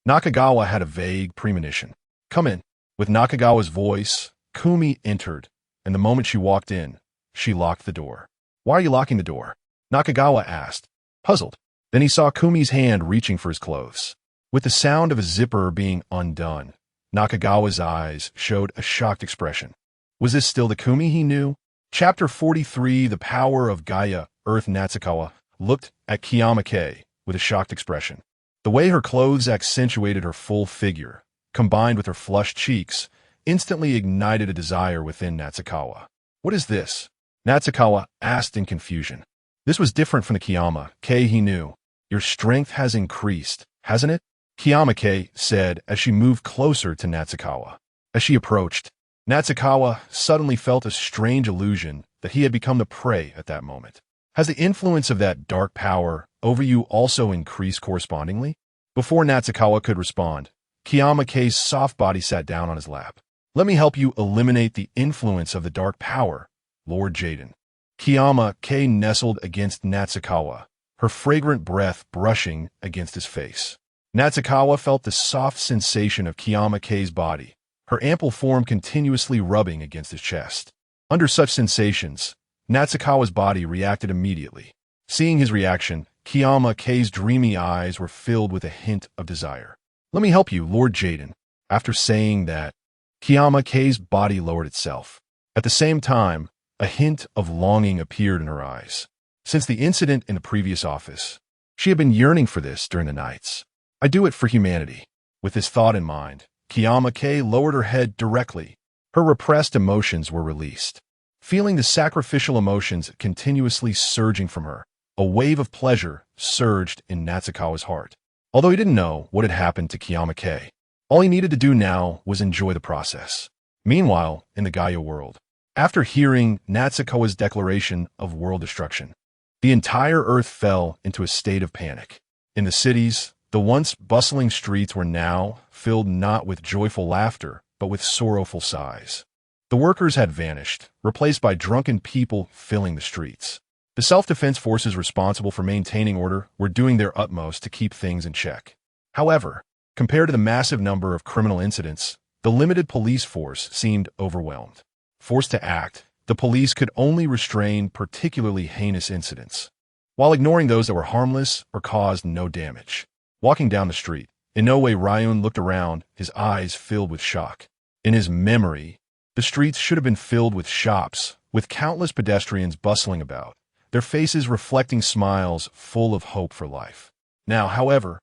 Nakagawa had a vague premonition. "Come in." With Nakagawa's voice, Kumi entered, and the moment she walked in, she locked the door. "Why are you locking the door?" Nakagawa asked, puzzled. Then he saw Kumi's hand reaching for his clothes. With the sound of a zipper being undone, Nakagawa's eyes showed a shocked expression. Was this still the Kumi he knew? Chapter 43, The Power of Gaia, Earth. Natsukawa looked at Kyouka with a shocked expression. The way her clothes accentuated her full figure, combined with her flushed cheeks, instantly ignited a desire within Natsukawa. "What is this?" Natsukawa asked in confusion. This was different from the Kyouka he knew. "Your strength has increased, hasn't it?" Kyouka said as she moved closer to Natsukawa. As she approached, Natsukawa suddenly felt a strange illusion that he had become the prey at that moment. Has the influence of that dark power over you also increased correspondingly? Before Natsukawa could respond, Kyouka's soft body sat down on his lap. "Let me help you eliminate the influence of the dark power, Lord Jetton." Kyouka nestled against Natsukawa, her fragrant breath brushing against his face. Natsukawa felt the soft sensation of Kyouka's body, her ample form continuously rubbing against his chest. Under such sensations, Natsukawa's body reacted immediately. Seeing his reaction, Kyouka's dreamy eyes were filled with a hint of desire. "Let me help you, Lord Jetton." After saying that, Kyouka's body lowered itself. At the same time, a hint of longing appeared in her eyes. Since the incident in the previous office, she had been yearning for this during the nights. "I do it for humanity." With this thought in mind, Kyouka lowered her head directly. Her repressed emotions were released. Feeling the sacrificial emotions continuously surging from her, a wave of pleasure surged in Natsukawa's heart. Although he didn't know what had happened to Kyouka, all he needed to do now was enjoy the process. Meanwhile, in the Gaia world, after hearing Natsukawa's declaration of world destruction, the entire Earth fell into a state of panic. In the cities, the once bustling streets were now filled not with joyful laughter, but with sorrowful sighs. The workers had vanished, replaced by drunken people filling the streets. The self-defense forces responsible for maintaining order were doing their utmost to keep things in check. However, compared to the massive number of criminal incidents, the limited police force seemed overwhelmed. Forced to act, the police could only restrain particularly heinous incidents, while ignoring those that were harmless or caused no damage. Walking down the street, Inoue Ryun looked around, his eyes filled with shock. In his memory, the streets should have been filled with shops, with countless pedestrians bustling about, their faces reflecting smiles full of hope for life. Now, however,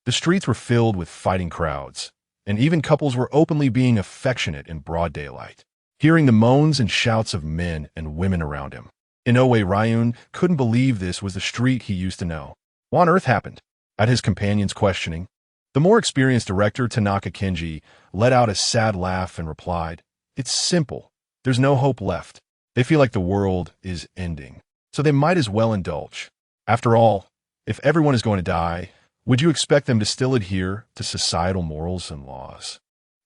the streets were filled with fighting crowds, and even couples were openly being affectionate in broad daylight. Hearing the moans and shouts of men and women around him, Inoue Ryun couldn't believe this was the street he used to know. What on earth happened? At his companion's questioning, the more experienced director Tanaka Kenji let out a sad laugh and replied, "It's simple. There's no hope left. They feel like the world is ending, so they might as well indulge. After all, if everyone is going to die, would you expect them to still adhere to societal morals and laws?"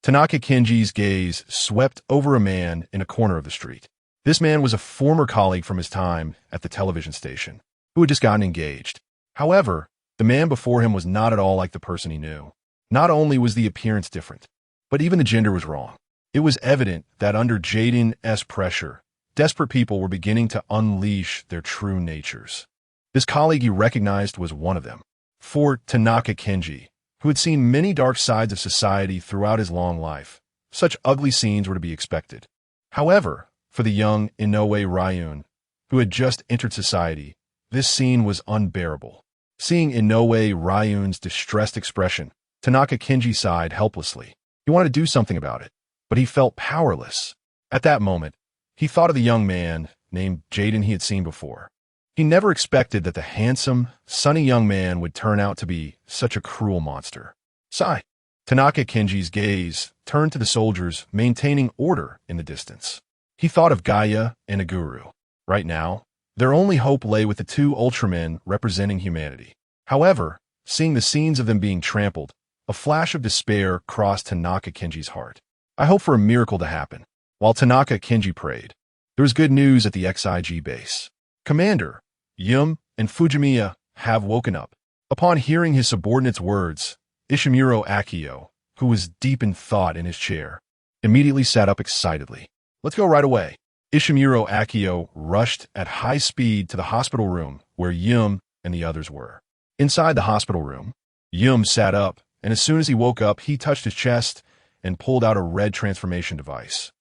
Tanaka Kenji's gaze swept over a man in a corner of the street. This man was a former colleague from his time at the television station, who had just gotten engaged. However, the man before him was not at all like the person he knew. Not only was the appearance different, but even the gender was wrong. It was evident that under Jetton's pressure, desperate people were beginning to unleash their true natures. This colleague he recognized was one of them. For Tanaka Kenji, who had seen many dark sides of society throughout his long life, such ugly scenes were to be expected. However, for the young Inoue Ryun, who had just entered society, this scene was unbearable. Seeing Inoue Ryun's distressed expression, Tanaka Kenji sighed helplessly. He wanted to do something about it, but he felt powerless. At that moment, he thought of the young man named Jetton he had seen before. He never expected that the handsome, sunny young man would turn out to be such a cruel monster. Sigh. Tanaka Kenji's gaze turned to the soldiers maintaining order in the distance. He thought of Gaia and Aguru. Right now, their only hope lay with the two Ultramen representing humanity. However, seeing the scenes of them being trampled, a flash of despair crossed Tanaka Kenji's heart. I hope for a miracle to happen. While Tanaka Kenji prayed, there was good news at the XIG base. Commander, Yum and Fujimiya have woken up. Upon hearing his subordinate's words, Ishimuro Akio, who was deep in thought in his chair, immediately sat up excitedly. "Let's go right away." Ishimuro Akio rushed at high speed to the hospital room where Yum and the others were. Inside the hospital room, Yum sat up, and as soon as he woke up, he touched his chest and pulled out a red transformation device.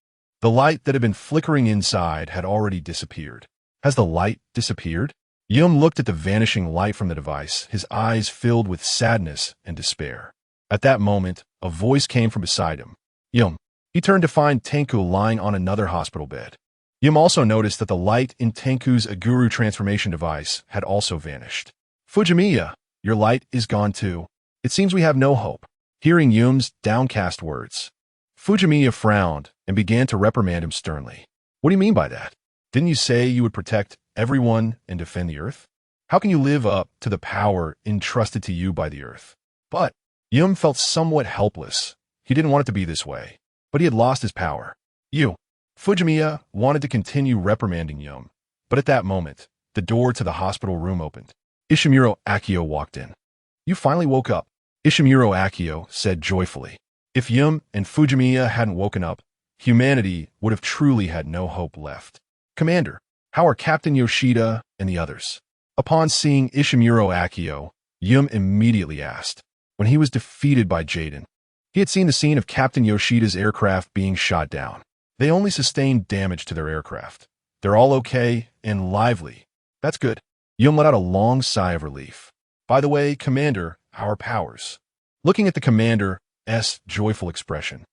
The light that had been flickering inside had already disappeared. Has the light disappeared? Yum looked at the vanishing light from the device, his eyes filled with sadness and despair. At that moment, a voice came from beside him. Yum. He turned to find Tenku lying on another hospital bed. Yum also noticed that the light in Tenku's Aguru transformation device had also vanished. "Fujimiya, your light is gone too. It seems we have no hope." Hearing Yum's downcast words, Fujimiya frowned and began to reprimand him sternly. "What do you mean by that? Didn't you say you would protect everyone and defend the Earth? How can you live up to the power entrusted to you by the Earth?" But Yum felt somewhat helpless. He didn't want it to be this way, but he had lost his power. Fujimiya wanted to continue reprimanding Yum, but at that moment, the door to the hospital room opened. Ishimuro Akio walked in. "You finally woke up," Ishimuro Akio said joyfully. If Yum and Fujimiya hadn't woken up, humanity would have truly had no hope left. "Commander, how are Captain Yoshida and the others?" Upon seeing Ishimuro Akio, Yum immediately asked. When he was defeated by Jetton, he had seen the scene of Captain Yoshida's aircraft being shot down. They only sustained damage to their aircraft. They're all okay and lively. That's good. Yum let out a long sigh of relief. "By the way, Commander, our powers." Looking at the commander's joyful expression,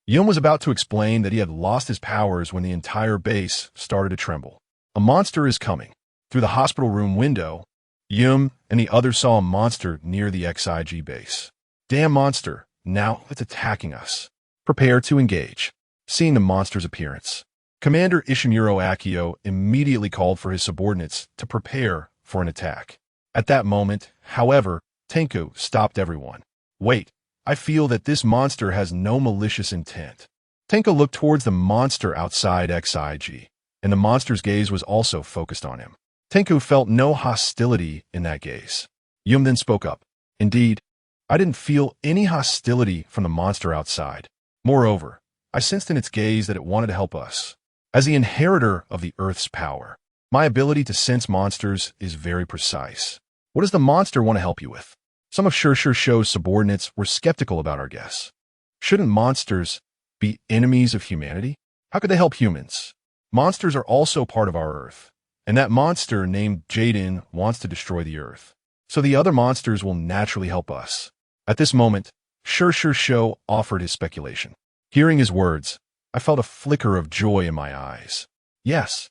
Yum was about to explain that he had lost his powers when the entire base started to tremble. A monster is coming. Through the hospital room window, Yum and the others saw a monster near the XIG base. "Damn monster, now it's attacking us. Prepare to engage." Seeing the monster's appearance, Commander Ishimuro Akio immediately called for his subordinates to prepare for an attack. At that moment, however, Tenku stopped everyone. "Wait, I feel that this monster has no malicious intent. Tenko looked towards the monster outside Xig, and the monster's gaze was also focused on him. Tenko felt no hostility in that gaze. Yum then spoke up. Indeed, I didn't feel any hostility from the monster outside. Moreover, I sensed in its gaze that it wanted to help us. As the inheritor of the Earth's power, my ability to sense monsters is very precise. What does the monster want to help you with? Some of Xia Chuan's subordinates were skeptical about our guess. Shouldn't monsters be enemies of humanity? How could they help humans? Monsters are also part of our Earth, and that monster named Jetton wants to destroy the Earth. So the other monsters will naturally help us. At this moment, Xia Chuan offered his speculation. Hearing his words, I felt a flicker of joy in my eyes. Yes,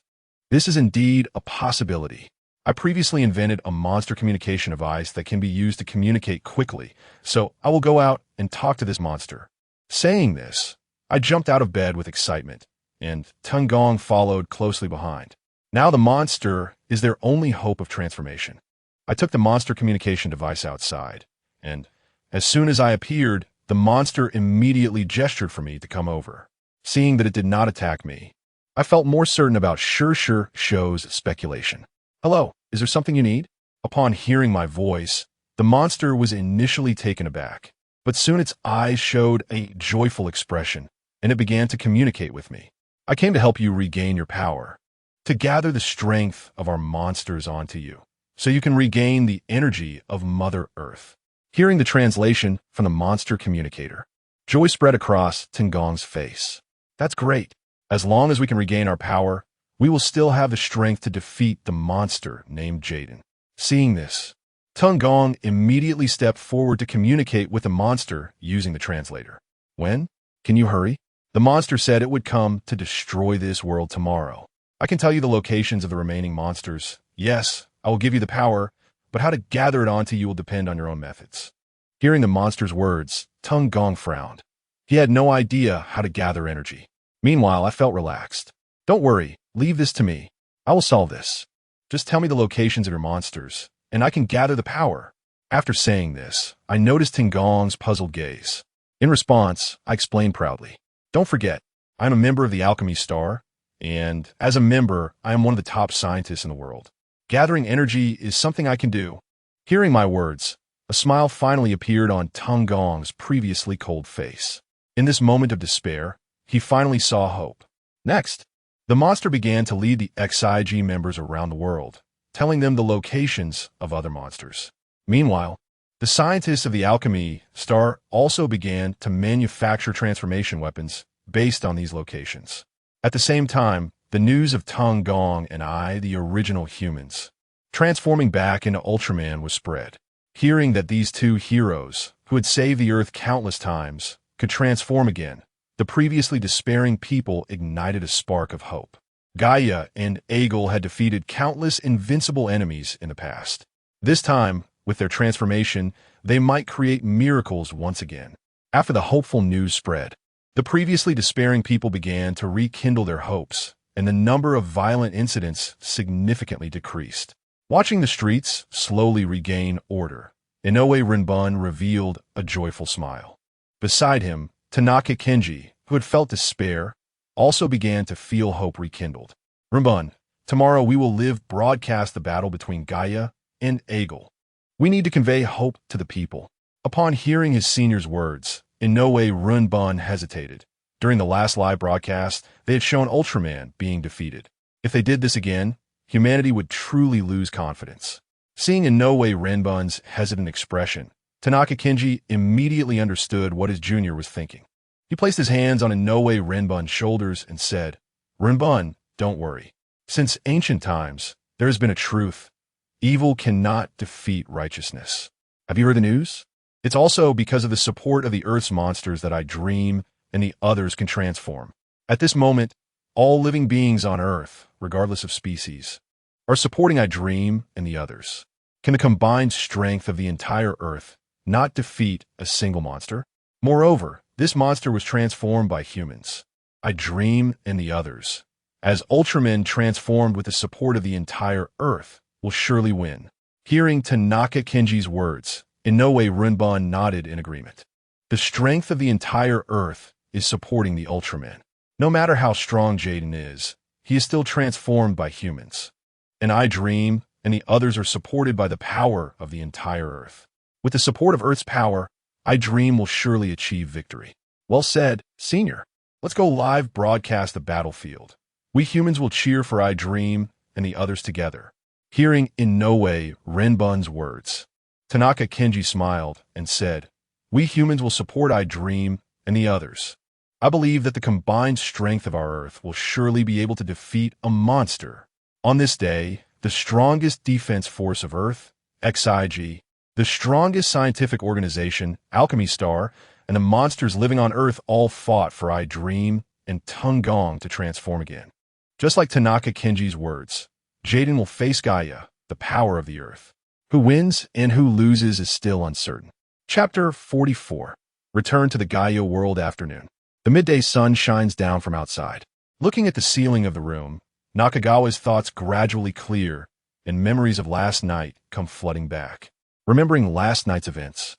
this is indeed a possibility. I previously invented a monster communication device that can be used to communicate quickly, so I will go out and talk to this monster. Saying this, I jumped out of bed with excitement, and Tungong followed closely behind. Now the monster is their only hope of transformation. I took the monster communication device outside, and as soon as I appeared, the monster immediately gestured for me to come over. Seeing that it did not attack me, I felt more certain about Xia Chuan's speculation. Hello, is there something you need? Upon hearing my voice, the monster was initially taken aback, but soon its eyes showed a joyful expression, and it began to communicate with me. I came to help you regain your power, to gather the strength of our monsters onto you, so you can regain the energy of Mother Earth. Hearing the translation from the monster communicator, joy spread across Tungong's face. That's great. As long as we can regain our power, we will still have the strength to defeat the monster named Jetton. Seeing this, Tungong immediately stepped forward to communicate with the monster using the translator. When? Can you hurry? The monster said it would come to destroy this world tomorrow. I can tell you the locations of the remaining monsters. Yes, I will give you the power, but how to gather it onto you will depend on your own methods. Hearing the monster's words, Tungong frowned. He had no idea how to gather energy. Meanwhile, I felt relaxed. Don't worry, leave this to me. I will solve this. Just tell me the locations of your monsters, and I can gather the power. After saying this, I noticed Tungong's puzzled gaze. In response, I explained proudly. Don't forget, I am a member of the Alchemy Star, and as a member, I am one of the top scientists in the world. Gathering energy is something I can do. Hearing my words, a smile finally appeared on Tungong's previously cold face. In this moment of despair, he finally saw hope. Next, the monster began to lead the Xig members around the world, telling them the locations of other monsters. Meanwhile, the scientists of the Alchemy Star also began to manufacture transformation weapons based on these locations. At the same time, the news of Tungong and I, the original humans, transforming back into Ultraman was spread. Hearing that these two heroes, who had saved the Earth countless times, could transform again, the previously despairing people ignited a spark of hope. Gaia and Egil had defeated countless invincible enemies in the past. This time, with their transformation, they might create miracles once again. After the hopeful news spread, the previously despairing people began to rekindle their hopes, and the number of violent incidents significantly decreased. Watching the streets slowly regain order, Inoue Rinbun revealed a joyful smile. Beside him, Tanaka Kenji, who had felt despair, also began to feel hope rekindled. Rinbun, tomorrow we will live broadcast the battle between Gaia and Egil. We need to convey hope to the people. Upon hearing his senior's words, Inoue Rinbun hesitated. During the last live broadcast, they had shown Ultraman being defeated. If they did this again, humanity would truly lose confidence. Seeing Inoue Rinbun's hesitant expression, Tanaka Kenji immediately understood what his junior was thinking. He placed his hands on Inoue Rinbun's shoulders and said, Rinbun, don't worry. Since ancient times, there has been a truth. Evil cannot defeat righteousness. Have you heard the news? It's also because of the support of the Earth's monsters that I dream and the others can transform. At this moment, all living beings on Earth, regardless of species, are supporting I dream and the others. Can the combined strength of the entire Earth not defeat a single monster? Moreover, this monster was transformed by humans. I dream and the others, as Ultraman transformed with the support of the entire Earth, will surely win. Hearing Tanaka Kenji's words, Inoue Rinbun nodded in agreement. The strength of the entire Earth is supporting the Ultraman. No matter how strong Jetton is, he is still transformed by humans. And I dream, and the others are supported by the power of the entire Earth. With the support of Earth's power, I dream will surely achieve victory. Well said, Senior. Let's go live broadcast the battlefield. We humans will cheer for I dream and the others together. Hearing in no way Renbun's words, Tanaka Kenji smiled and said, "We humans will support I dream and the others. I believe that the combined strength of our Earth will surely be able to defeat a monster. On this day, the strongest defense force of Earth, XIG, the strongest scientific organization, Alchemy Star, and the monsters living on Earth all fought for I dream and Tungong to transform again." Just like Tanaka Kenji's words, Jetton will face Gaia, the power of the Earth. Who wins and who loses is still uncertain. Chapter 44. Return to the Gaia world afternoon. The midday sun shines down from outside. Looking at the ceiling of the room, Nakagawa's thoughts gradually clear, and memories of last night come flooding back. Remembering last night's events,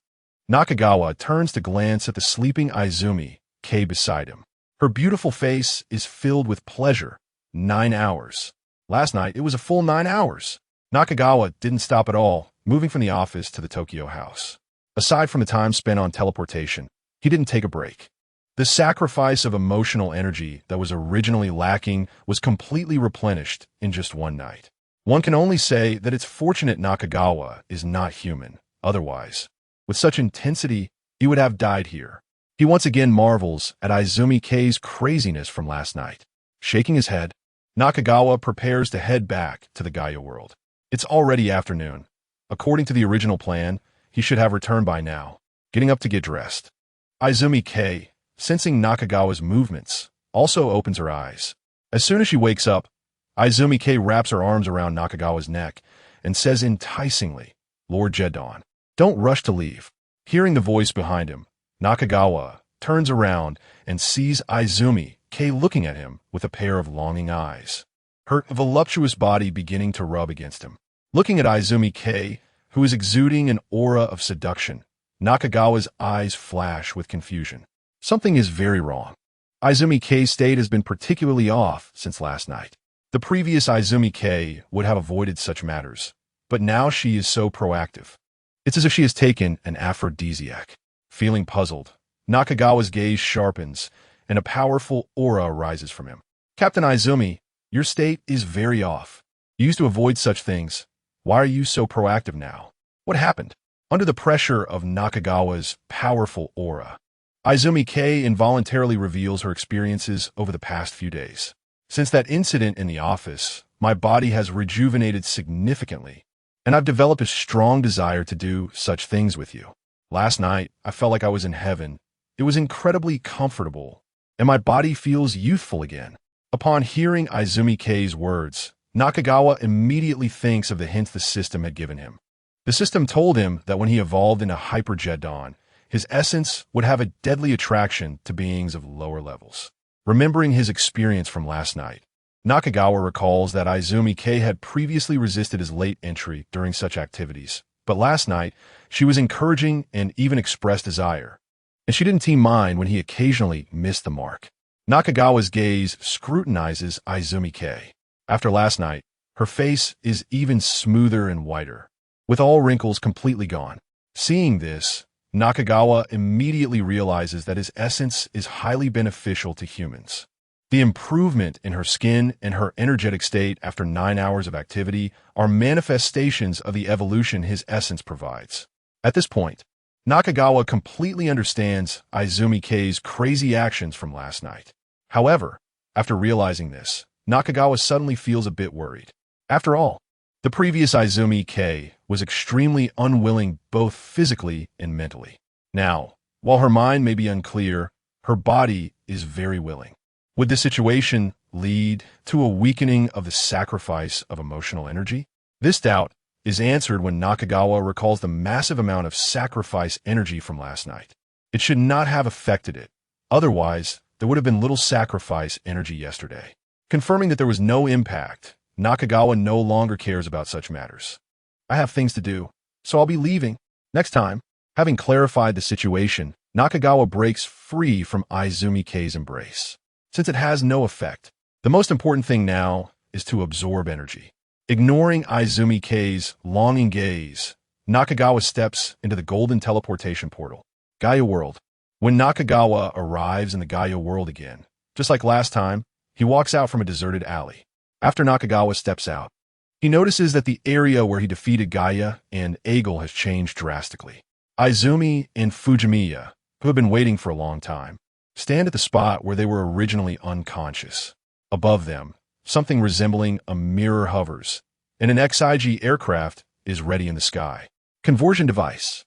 Nakagawa turns to glance at the sleeping Izumi, Kei beside him. Her beautiful face is filled with pleasure. 9 hours. Last night, it was a full 9 hours. Nakagawa didn't stop at all, moving from the office to the Tokyo house. Aside from the time spent on teleportation, he didn't take a break. The sacrifice of emotional energy that was originally lacking was completely replenished in just one night. One can only say that it's fortunate Nakagawa is not human. Otherwise, with such intensity, he would have died here. He once again marvels at Izumi Kei's craziness from last night. Shaking his head, Nakagawa prepares to head back to the Gaia world. It's already afternoon. According to the original plan, he should have returned by now, getting up to get dressed. Izumi Kei, sensing Nakagawa's movements, also opens her eyes. As soon as she wakes up, Izumi Kei wraps her arms around Nakagawa's neck and says enticingly, "Lord Jetton, don't rush to leave." Hearing the voice behind him, Nakagawa turns around and sees Izumi Kei looking at him with a pair of longing eyes, her voluptuous body beginning to rub against him. Looking at Izumi Kei, who is exuding an aura of seduction, Nakagawa's eyes flash with confusion. Something is very wrong. Izumi Kei's state has been particularly off since last night. The previous Izumi Kei would have avoided such matters, but now she is so proactive. It's as if she has taken an aphrodisiac. Feeling puzzled, Nakagawa's gaze sharpens, and a powerful aura arises from him. "Captain Izumi, your state is very off. You used to avoid such things. Why are you so proactive now? What happened?" Under the pressure of Nakagawa's powerful aura, Izumi Kei involuntarily reveals her experiences over the past few days. "Since that incident in the office, my body has rejuvenated significantly, and I've developed a strong desire to do such things with you. Last night, I felt like I was in heaven. It was incredibly comfortable, and my body feels youthful again." Upon hearing Izumi Kei's words, Nakagawa immediately thinks of the hints the system had given him. The system told him that when he evolved into Hyper Jetton, his essence would have a deadly attraction to beings of lower levels. Remembering his experience from last night, Nakagawa recalls that Izumi Kei had previously resisted his late entry during such activities, but last night she was encouraging and even expressed desire, and she didn't seem mind when he occasionally missed the mark. Nakagawa's gaze scrutinizes Izumi Kei. After last night, her face is even smoother and whiter, with all wrinkles completely gone. Seeing this, Nakagawa immediately realizes that his essence is highly beneficial to humans. The improvement in her skin and her energetic state after 9 hours of activity are manifestations of the evolution his essence provides. At this point, Nakagawa completely understands Izumi Kei's crazy actions from last night. However, after realizing this, Nakagawa suddenly feels a bit worried. After all, the previous Izumi Kei was extremely unwilling both physically and mentally. Now, while her mind may be unclear, her body is very willing. Would this situation lead to a weakening of the sacrifice of emotional energy? This doubt is answered when Nakagawa recalls the massive amount of sacrifice energy from last night. It should not have affected it. Otherwise, there would have been little sacrifice energy yesterday. Confirming that there was no impact, Nakagawa no longer cares about such matters. "I have things to do, so I'll be leaving. Next time." Having clarified the situation, Nakagawa breaks free from Izumi K's embrace. Since it has no effect, the most important thing now is to absorb energy. Ignoring Izumi K's longing gaze, Nakagawa steps into the golden teleportation portal. Gaia World. When Nakagawa arrives in the Gaia World again, just like last time, he walks out from a deserted alley. After Nakagawa steps out, he notices that the area where he defeated Gaia and Eagle has changed drastically. Izumi and Fujimiya, who have been waiting for a long time, stand at the spot where they were originally unconscious. Above them, something resembling a mirror hovers, and an XIG aircraft is ready in the sky. Conversion device.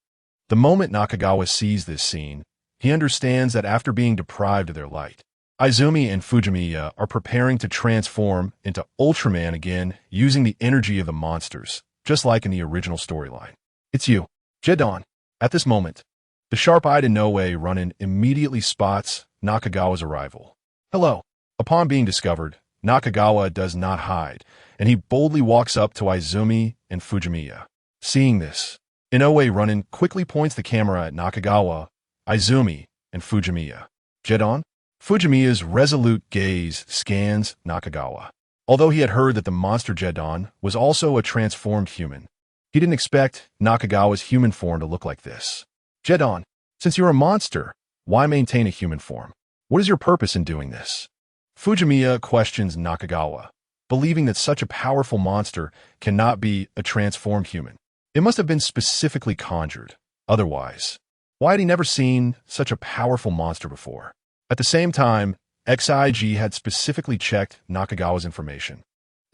The moment Nakagawa sees this scene, he understands that after being deprived of their light, Izumi and Fujimiya are preparing to transform into Ultraman again using the energy of the monsters, just like in the original storyline. It's you, Jetton. At this moment, the sharp-eyed Inoue Runin immediately spots Nakagawa's arrival. Hello. Upon being discovered, Nakagawa does not hide, and he boldly walks up to Izumi and Fujimiya. Seeing this, Inoue Runin quickly points the camera at Nakagawa, Izumi, and Fujimiya. Jetton? Fujimiya's resolute gaze scans Nakagawa. Although he had heard that the monster Jetton was also a transformed human, he didn't expect Nakagawa's human form to look like this. Jetton, since you're a monster, why maintain a human form? What is your purpose in doing this? Fujimiya questions Nakagawa, believing that such a powerful monster cannot be a transformed human. It must have been specifically conjured. Otherwise, why had he never seen such a powerful monster before? At the same time, XIG had specifically checked Nakagawa's information,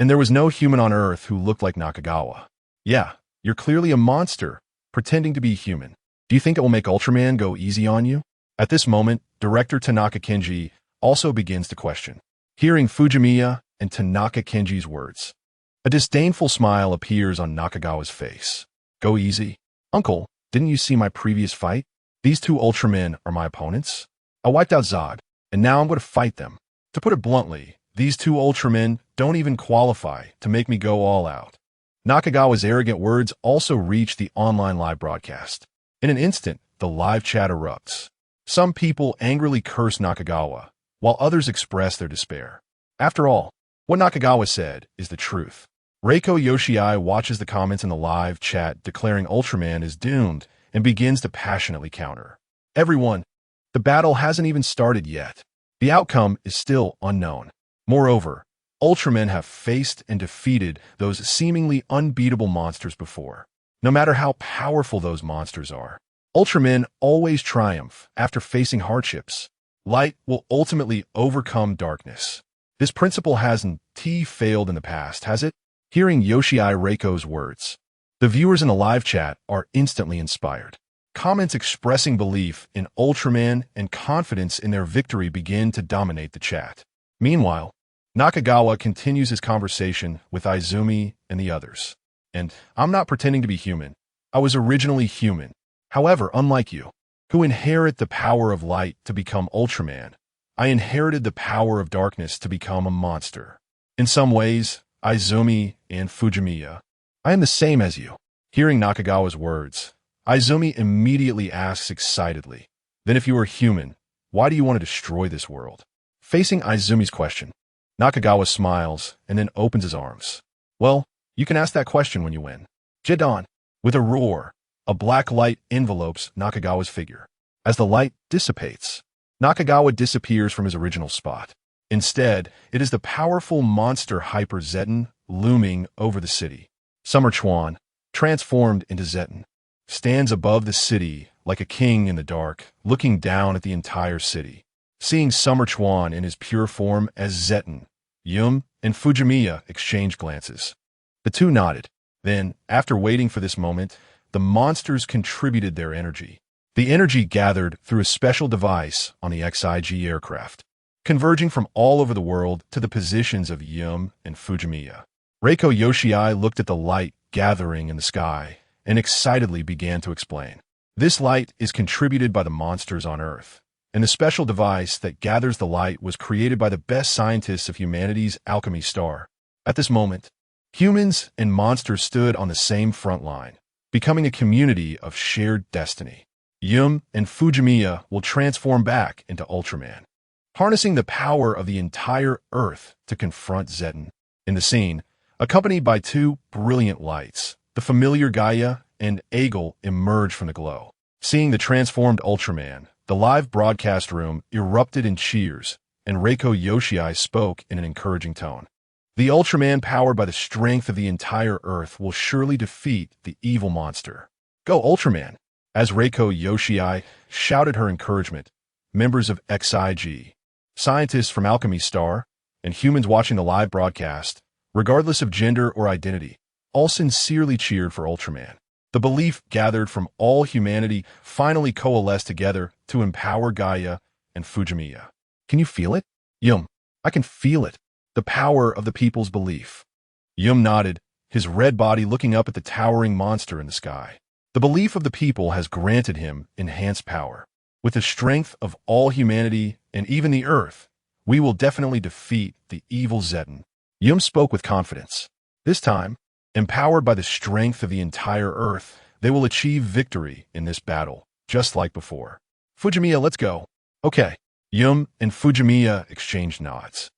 and there was no human on Earth who looked like Nakagawa. Yeah, you're clearly a monster, pretending to be human. Do you think it will make Ultraman go easy on you? At this moment, Director Tanaka Kenji also begins to question. Hearing Fujimiya and Tanaka Kenji's words, a disdainful smile appears on Nakagawa's face. Go easy. Uncle, didn't you see my previous fight? These two Ultramen are my opponents. I wiped out Zod, and now I'm going to fight them. To put it bluntly, these two Ultramen don't even qualify to make me go all out. Nakagawa's arrogant words also reach the online live broadcast. In an instant, the live chat erupts. Some people angrily curse Nakagawa, while others express their despair. After all, what Nakagawa said is the truth. Reiko Yoshii watches the comments in the live chat declaring Ultraman is doomed and begins to passionately counter. Everyone, the battle hasn't even started yet. The outcome is still unknown. Moreover, Ultramen have faced and defeated those seemingly unbeatable monsters before. No matter how powerful those monsters are, Ultramen always triumph after facing hardships. Light will ultimately overcome darkness. This principle hasn't failed in the past, has it? Hearing Yoshii Reiko's words, the viewers in the live chat are instantly inspired. Comments expressing belief in Ultraman and confidence in their victory begin to dominate the chat. Meanwhile, Nakagawa continues his conversation with Izumi and the others. And I'm not pretending to be human. I was originally human. However, unlike you, who inherit the power of light to become Ultraman, I inherited the power of darkness to become a monster. In some ways, Izumi and Fujimiya, I am the same as you. Hearing Nakagawa's words, Izumi immediately asks excitedly, then if you are human, why do you want to destroy this world? Facing Izumi's question, Nakagawa smiles and then opens his arms. Well, you can ask that question when you win. Jetton. With a roar, a black light envelopes Nakagawa's figure. As the light dissipates, Nakagawa disappears from his original spot. Instead, it is the powerful monster Hyper Zetton looming over the city. Xia Chuan, transformed into Zetton, stands above the city like a king in the dark, looking down at the entire city. Seeing Xia Chuan in his pure form as Zetton, Yum and Fujimiya exchange glances. The two nodded. Then, after waiting for this moment, the monsters contributed their energy. The energy gathered through a special device on the XIG aircraft, converging from all over the world to the positions of Yum and Fujimiya. Reiko Yoshii looked at the light gathering in the sky and excitedly began to explain. This light is contributed by the monsters on Earth, and the special device that gathers the light was created by the best scientists of humanity's alchemy star. At this moment, humans and monsters stood on the same front line, becoming a community of shared destiny. Yum and Fujimiya will transform back into Ultraman, harnessing the power of the entire Earth to confront Zetton. In the scene, accompanied by two brilliant lights, the familiar Gaia and Aegel emerge from the glow. Seeing the transformed Ultraman, the live broadcast room erupted in cheers, and Reiko Yoshii spoke in an encouraging tone. The Ultraman powered by the strength of the entire Earth will surely defeat the evil monster. Go Ultraman! As Reiko Yoshii shouted her encouragement, members of XIG, scientists from Alchemy Star, and humans watching the live broadcast, regardless of gender or identity, all sincerely cheered for Ultraman. The belief gathered from all humanity finally coalesced together to empower Gaia and Fujimiya. Can you feel it? Yum, I can feel it. The power of the people's belief. Yum nodded, his red body looking up at the towering monster in the sky. The belief of the people has granted him enhanced power. With the strength of all humanity and even the Earth, we will definitely defeat the evil Zetton. Yum spoke with confidence. This time, empowered by the strength of the entire Earth, they will achieve victory in this battle, just like before. Fujimiya, let's go. Okay. Yum and Fujimiya exchanged nods,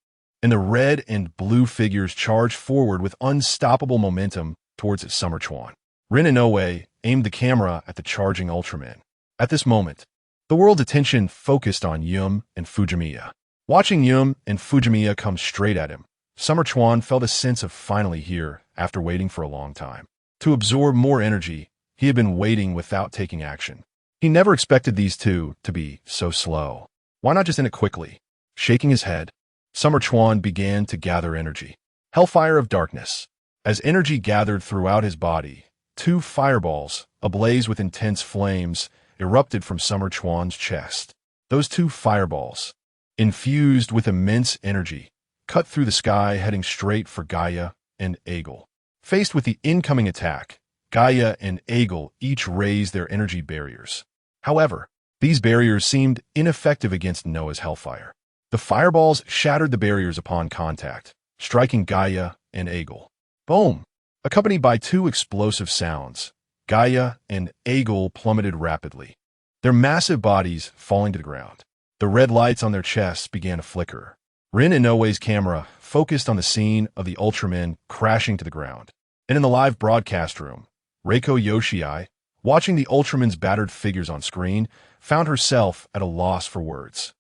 and the red and blue figures charged forward with unstoppable momentum towards Summer Chuan. Rin and Oe aimed the camera at the charging Ultraman. At this moment, the world's attention focused on Yum and Fujimiya. Watching Yum and Fujimiya come straight at him, Summer Chuan felt a sense of finally here after waiting for a long time. To absorb more energy, he had been waiting without taking action. He never expected these two to be so slow. Why not just end it quickly? Shaking his head, Summer Chuan began to gather energy. Hellfire of darkness. As energy gathered throughout his body, two fireballs, ablaze with intense flames, erupted from Summer Chuan's chest. Those two fireballs, infused with immense energy, cut through the sky heading straight for Gaia and Aegel. Faced with the incoming attack, Gaia and Aegel each raised their energy barriers. However, these barriers seemed ineffective against Noah's hellfire. The fireballs shattered the barriers upon contact, striking Gaia and Aegel. Boom! Accompanied by two explosive sounds, Gaia and Aegel plummeted rapidly, their massive bodies falling to the ground. The red lights on their chests began to flicker. Rin and Oe's camera focused on the scene of the Ultramen crashing to the ground. And in the live broadcast room, Reiko Yoshii, watching the Ultraman's battered figures on screen, found herself at a loss for words.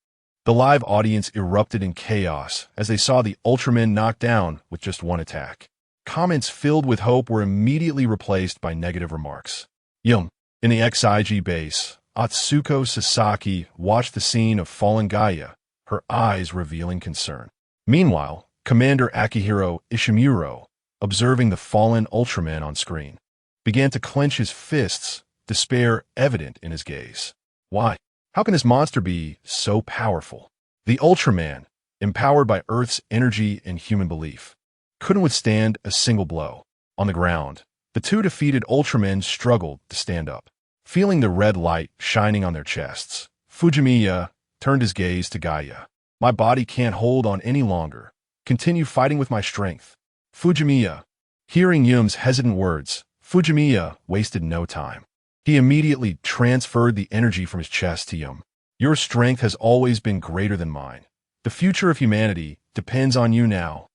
The live audience erupted in chaos as they saw the Ultramen knocked down with just one attack. Comments filled with hope were immediately replaced by negative remarks. Yum. In the XIG base, Atsuko Sasaki watched the scene of fallen Gaia, her eyes revealing concern. Meanwhile, Commander Akihiro Ishimuro, observing the fallen Ultraman on screen, began to clench his fists, despair evident in his gaze. Why? How can this monster be so powerful? The Ultraman, empowered by Earth's energy and human belief, couldn't withstand a single blow. On the ground, the two defeated Ultramen struggled to stand up. Feeling the red light shining on their chests, Fujimiya turned his gaze to Gaia. My body can't hold on any longer. Continue fighting with my strength. Fujimiya. Hearing Yum's hesitant words, Fujimiya wasted no time. He immediately transferred the energy from his chest to Yum. Your strength has always been greater than mine. The future of humanity depends on you now.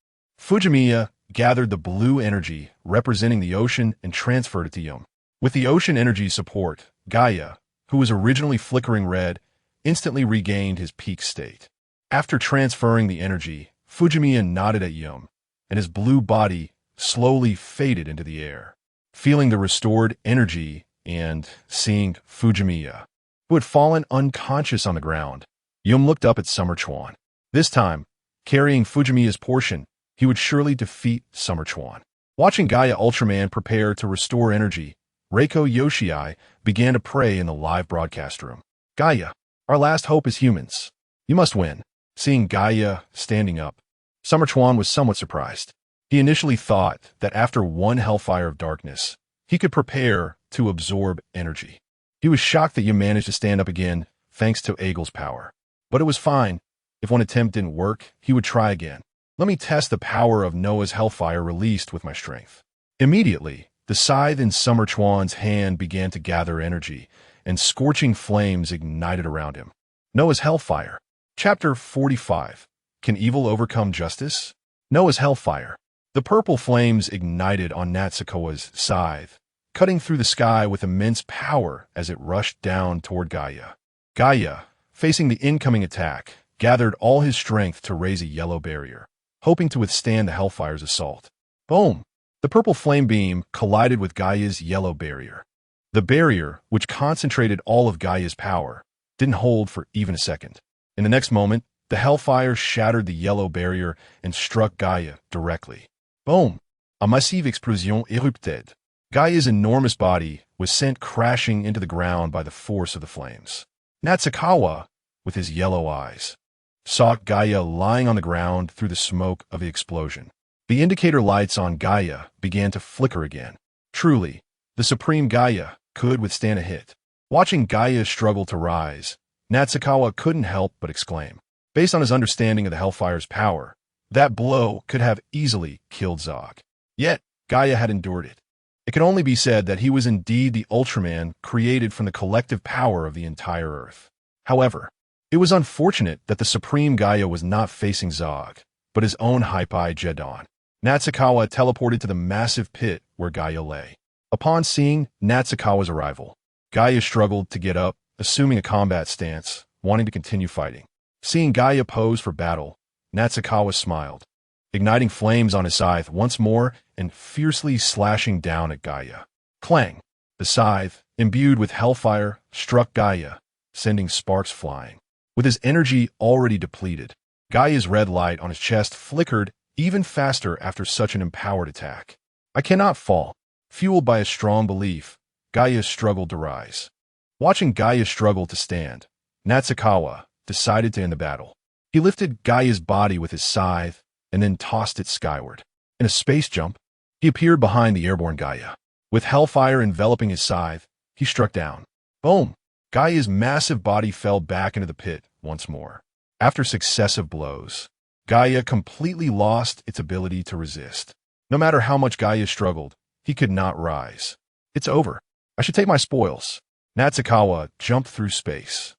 Fujimiya gathered the blue energy representing the ocean and transferred it to Yum. With the ocean energy support, Gaia, who was originally flickering red, instantly regained his peak state. After transferring the energy, Fujimiya nodded at Yum, and his blue body slowly faded into the air. Feeling the restored energy and seeing Fujimiya, who had fallen unconscious on the ground, Yum looked up at Summer Chuan. This time, carrying Fujimiya's portion, he would surely defeat Summer Chuan. Watching Gaia Ultraman prepare to restore energy, Reiko Yoshii began to pray in the live broadcast room. Gaia, our last hope is humans. You must win. Seeing Gaia standing up, Summer Chuan was somewhat surprised. He initially thought that after one hellfire of darkness, he could prepare to absorb energy. He was shocked that you managed to stand up again, thanks to Aegel's power. But it was fine. If one attempt didn't work, he would try again. Let me test the power of Noah's hellfire released with my strength. Immediately, the scythe in Summer Chuan's hand began to gather energy, and scorching flames ignited around him. Noah's Hellfire. Chapter 45. Can Evil Overcome Justice? Noah's Hellfire. The purple flames ignited on Natsukawa's scythe, cutting through the sky with immense power as it rushed down toward Gaia. Gaia, facing the incoming attack, gathered all his strength to raise a yellow barrier, hoping to withstand the Hellfire's assault. Boom! The purple flame beam collided with Gaia's yellow barrier. The barrier, which concentrated all of Gaia's power, didn't hold for even a second. In the next moment, the Hellfire shattered the yellow barrier and struck Gaia directly. Boom! A massive explosion erupted. Gaia's enormous body was sent crashing into the ground by the force of the flames. Natsukawa, with his yellow eyes, saw Gaia lying on the ground through the smoke of the explosion. The indicator lights on Gaia began to flicker again. Truly, the Supreme Gaia could withstand a hit. Watching Gaia struggle to rise, Natsukawa couldn't help but exclaim. Based on his understanding of the Hellfire's power, that blow could have easily killed Zog. Yet, Gaia had endured it. It can only be said that he was indeed the Ultraman created from the collective power of the entire Earth. However, it was unfortunate that the Supreme Gaia was not facing Zog, but his own Hypei Jetton. Natsukawa teleported to the massive pit where Gaia lay. Upon seeing Natsukawa's arrival, Gaia struggled to get up, assuming a combat stance, wanting to continue fighting. Seeing Gaia pose for battle, Natsukawa smiled, igniting flames on his scythe once more and fiercely slashing down at Gaia. Clang! The scythe, imbued with hellfire, struck Gaia, sending sparks flying. With his energy already depleted, Gaia's red light on his chest flickered even faster after such an empowered attack. I cannot fall. Fueled by a strong belief, Gaia struggled to rise. Watching Gaia struggle to stand, Natsukawa decided to end the battle. He lifted Gaia's body with his scythe and then tossed it skyward. In a space jump, he appeared behind the airborne Gaia. With hellfire enveloping his scythe, he struck down. Boom! Gaia's massive body fell back into the pit once more. After successive blows, Gaia completely lost its ability to resist. No matter how much Gaia struggled, he could not rise. It's over. I should take my spoils. Natsukawa jumped through space,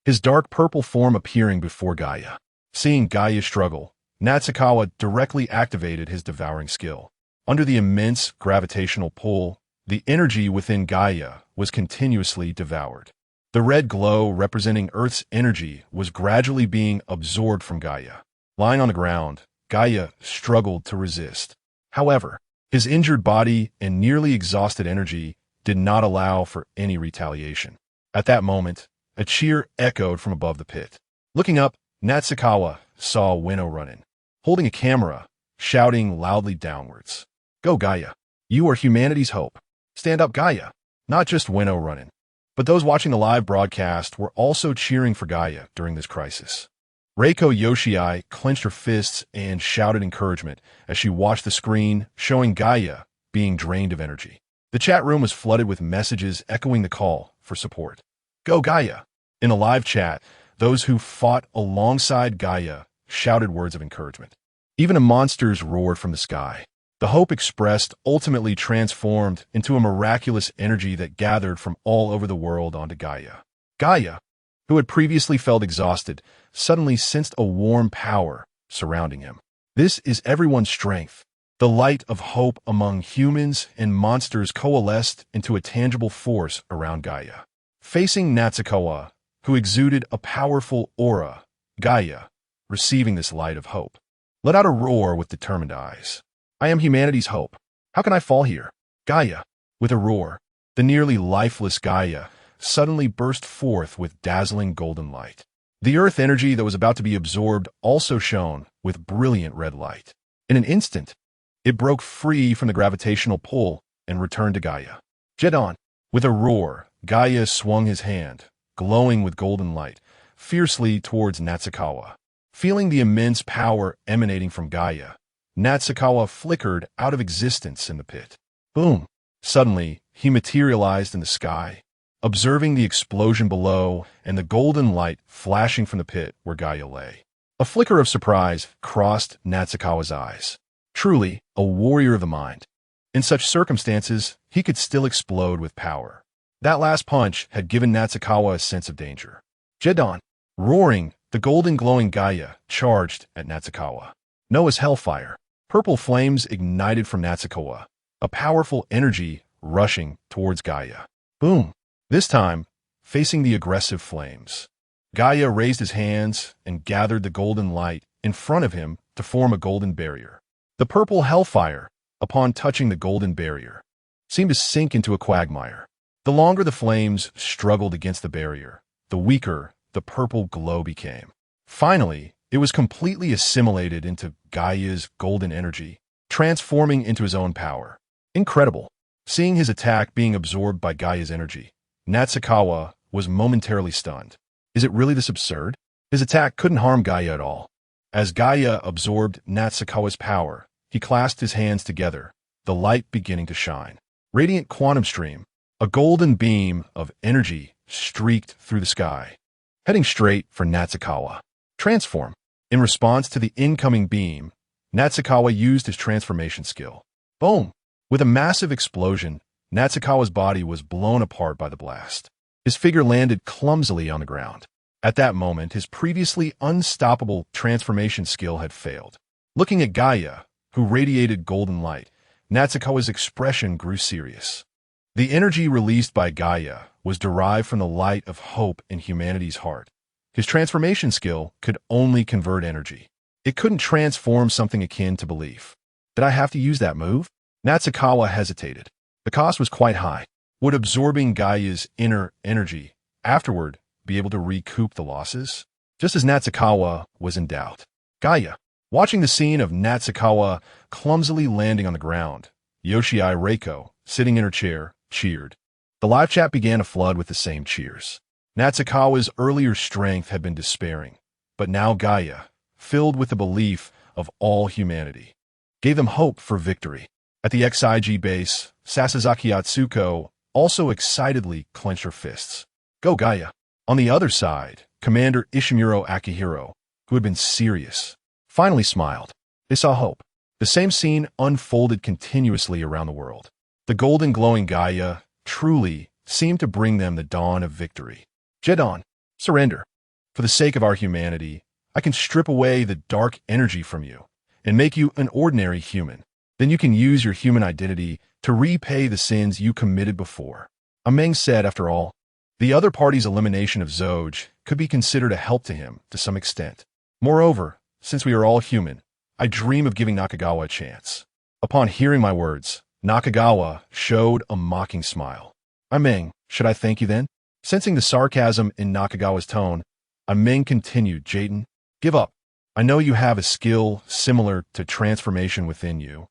his dark purple form appearing before Gaia. Seeing Gaia struggle, Natsukawa directly activated his devouring skill. Under the immense gravitational pull, the energy within Gaia was continuously devoured. The red glow representing Earth's energy was gradually being absorbed from Gaia. Lying on the ground, Gaia struggled to resist. However, his injured body and nearly exhausted energy did not allow for any retaliation. At that moment, a cheer echoed from above the pit. Looking up, Natsukawa saw Winnow run in, holding a camera, shouting loudly downwards. Go Gaia! You are humanity's hope. Stand up Gaia! Not just Winnow running, but those watching the live broadcast were also cheering for Gaia during this crisis. Reiko Yoshii clenched her fists and shouted encouragement as she watched the screen showing Gaia being drained of energy. The chat room was flooded with messages echoing the call for support. Go Gaia! In a live chat, those who fought alongside Gaia shouted words of encouragement. Even the monsters roared from the sky. The hope expressed ultimately transformed into a miraculous energy that gathered from all over the world onto Gaia. Gaia, who had previously felt exhausted, suddenly sensed a warm power surrounding him. This is everyone's strength. The light of hope among humans and monsters coalesced into a tangible force around Gaia. Facing Natsukawa, who exuded a powerful aura, Gaia, receiving this light of hope, let out a roar with determined eyes. I am humanity's hope. How can I fall here? Gaia, with a roar, the nearly lifeless Gaia suddenly burst forth with dazzling golden light. The earth energy that was about to be absorbed also shone with brilliant red light. In an instant, it broke free from the gravitational pull and returned to Gaia. Jetton, with a roar, Gaia swung his hand, glowing with golden light, fiercely towards Natsukawa. Feeling the immense power emanating from Gaia, Natsukawa flickered out of existence in the pit. Boom! Suddenly, he materialized in the sky, observing the explosion below and the golden light flashing from the pit where Gaia lay. A flicker of surprise crossed Natsukawa's eyes. Truly, a warrior of the mind. In such circumstances, he could still explode with power. That last punch had given Natsukawa a sense of danger. Jetton, roaring, the golden glowing Gaia charged at Natsukawa. Noah's hellfire. Purple flames ignited from Natsukawa, a powerful energy rushing towards Gaia. Boom! This time, facing the aggressive flames. Gaia raised his hands and gathered the golden light in front of him to form a golden barrier. The purple hellfire, upon touching the golden barrier, seemed to sink into a quagmire. The longer the flames struggled against the barrier, the weaker the purple glow became. Finally, it was completely assimilated into Gaia's golden energy, transforming into his own power. Incredible. Seeing his attack being absorbed by Gaia's energy, Natsukawa was momentarily stunned. Is it really this absurd? His attack couldn't harm Gaia at all. As Gaia absorbed Natsukawa's power, he clasped his hands together, the light beginning to shine. Radiant quantum stream, a golden beam of energy streaked through the sky, heading straight for Natsukawa. Transform. In response to the incoming beam, Natsukawa used his transformation skill. Boom! With a massive explosion, Natsukawa's body was blown apart by the blast. His figure landed clumsily on the ground. At that moment, his previously unstoppable transformation skill had failed. Looking at Gaia, who radiated golden light, Natsukawa's expression grew serious. The energy released by Gaia was derived from the light of hope in humanity's heart. His transformation skill could only convert energy. It couldn't transform something akin to belief. Did I have to use that move? Natsukawa hesitated. The cost was quite high. Would absorbing Gaia's inner energy afterward be able to recoup the losses? Just as Natsukawa was in doubt. Gaia, watching the scene of Natsukawa clumsily landing on the ground, Yoshii Reiko, sitting in her chair, cheered. The live chat began to flood with the same cheers. Natsukawa's earlier strength had been despairing, but now Gaia, filled with the belief of all humanity, gave them hope for victory. At the XIG base, Sasazaki Atsuko also excitedly clenched her fists. Go Gaia! On the other side, Commander Ishimuro Akihiro, who had been serious, finally smiled. They saw hope. The same scene unfolded continuously around the world. The golden glowing Gaia truly seemed to bring them the dawn of victory. Jetton, surrender. For the sake of our humanity, I can strip away the dark energy from you and make you an ordinary human. Then you can use your human identity to repay the sins you committed before. Ameng said, after all, the other party's elimination of Zoj could be considered a help to him to some extent. Moreover, since we are all human, I dream of giving Nakagawa a chance. Upon hearing my words, Nakagawa showed a mocking smile. Ameng, should I thank you then? Sensing the sarcasm in Nakagawa's tone, Ameng continued, Jetton, give up. I know you have a skill similar to transformation within you,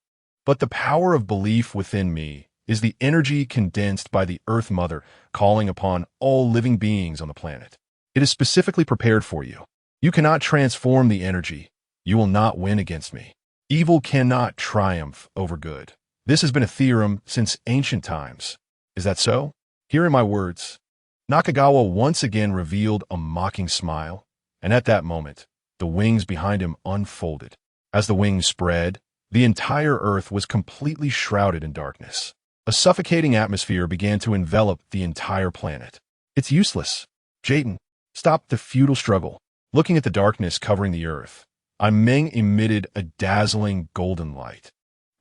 but the power of belief within me is the energy condensed by the Earth Mother calling upon all living beings on the planet. It is specifically prepared for you. You cannot transform the energy. You will not win against me. Evil cannot triumph over good. This has been a theorem since ancient times. Is that so? Hearing my words, Nakagawa once again revealed a mocking smile, and at that moment, the wings behind him unfolded. As the wings spread, the entire Earth was completely shrouded in darkness. A suffocating atmosphere began to envelop the entire planet. It's useless. Jetton, stop the futile struggle. Looking at the darkness covering the Earth, Ameng emitted a dazzling golden light.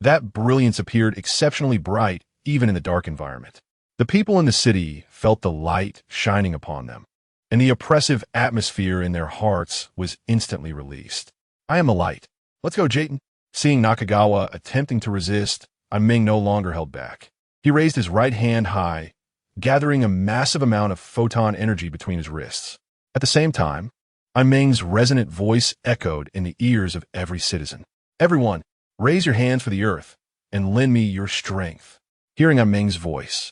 That brilliance appeared exceptionally bright even in the dark environment. The people in the city felt the light shining upon them, and the oppressive atmosphere in their hearts was instantly released. I am a light. Let's go, Jetton. Seeing Nakagawa attempting to resist, Ameng no longer held back. He raised his right hand high, gathering a massive amount of photon energy between his wrists. At the same time, Ameng's resonant voice echoed in the ears of every citizen. Everyone, raise your hands for the earth and lend me your strength. Hearing Ameng's voice,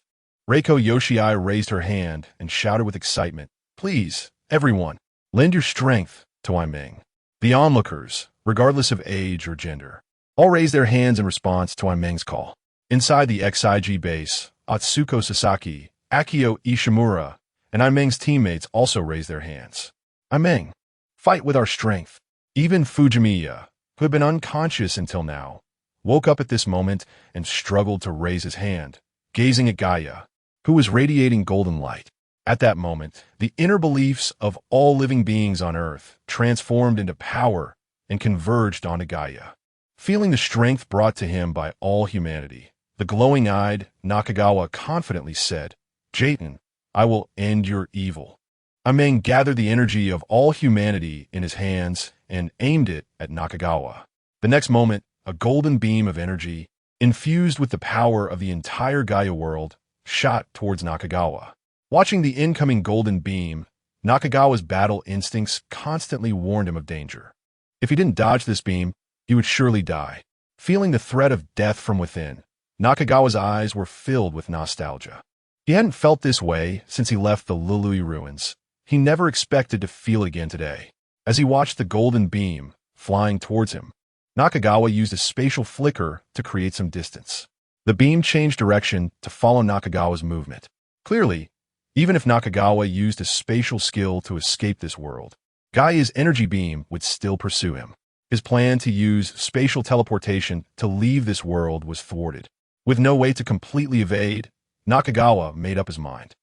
Reiko Yoshii raised her hand and shouted with excitement, Please, everyone, lend your strength to Ameng. The onlookers, regardless of age or gender, all raised their hands in response to Ameng's call. Inside the XIG base, Atsuko Sasaki, Akio Ishimura, and Ameng's teammates also raised their hands. Ameng, fight with our strength. Even Fujimiya, who had been unconscious until now, woke up at this moment and struggled to raise his hand, gazing at Gaia, who was radiating golden light. At that moment, the inner beliefs of all living beings on Earth transformed into power and converged onto Gaia. Feeling the strength brought to him by all humanity, the glowing-eyed Nakagawa confidently said, "Jetton, I will end your evil." Ameng gathered the energy of all humanity in his hands and aimed it at Nakagawa. The next moment, a golden beam of energy, infused with the power of the entire Gaia world, shot towards Nakagawa. Watching the incoming golden beam, Nakagawa's battle instincts constantly warned him of danger. If he didn't dodge this beam, he would surely die. Feeling the threat of death from within, Nakagawa's eyes were filled with nostalgia. He hadn't felt this way since he left the Luluye ruins. He never expected to feel it again today. As he watched the golden beam flying towards him, Nakagawa used a spatial flicker to create some distance. The beam changed direction to follow Nakagawa's movement. Clearly, even if Nakagawa used a spatial skill to escape this world, Gaia's energy beam would still pursue him. His plan to use spatial teleportation to leave this world was thwarted. With no way to completely evade, Nakagawa made up his mind.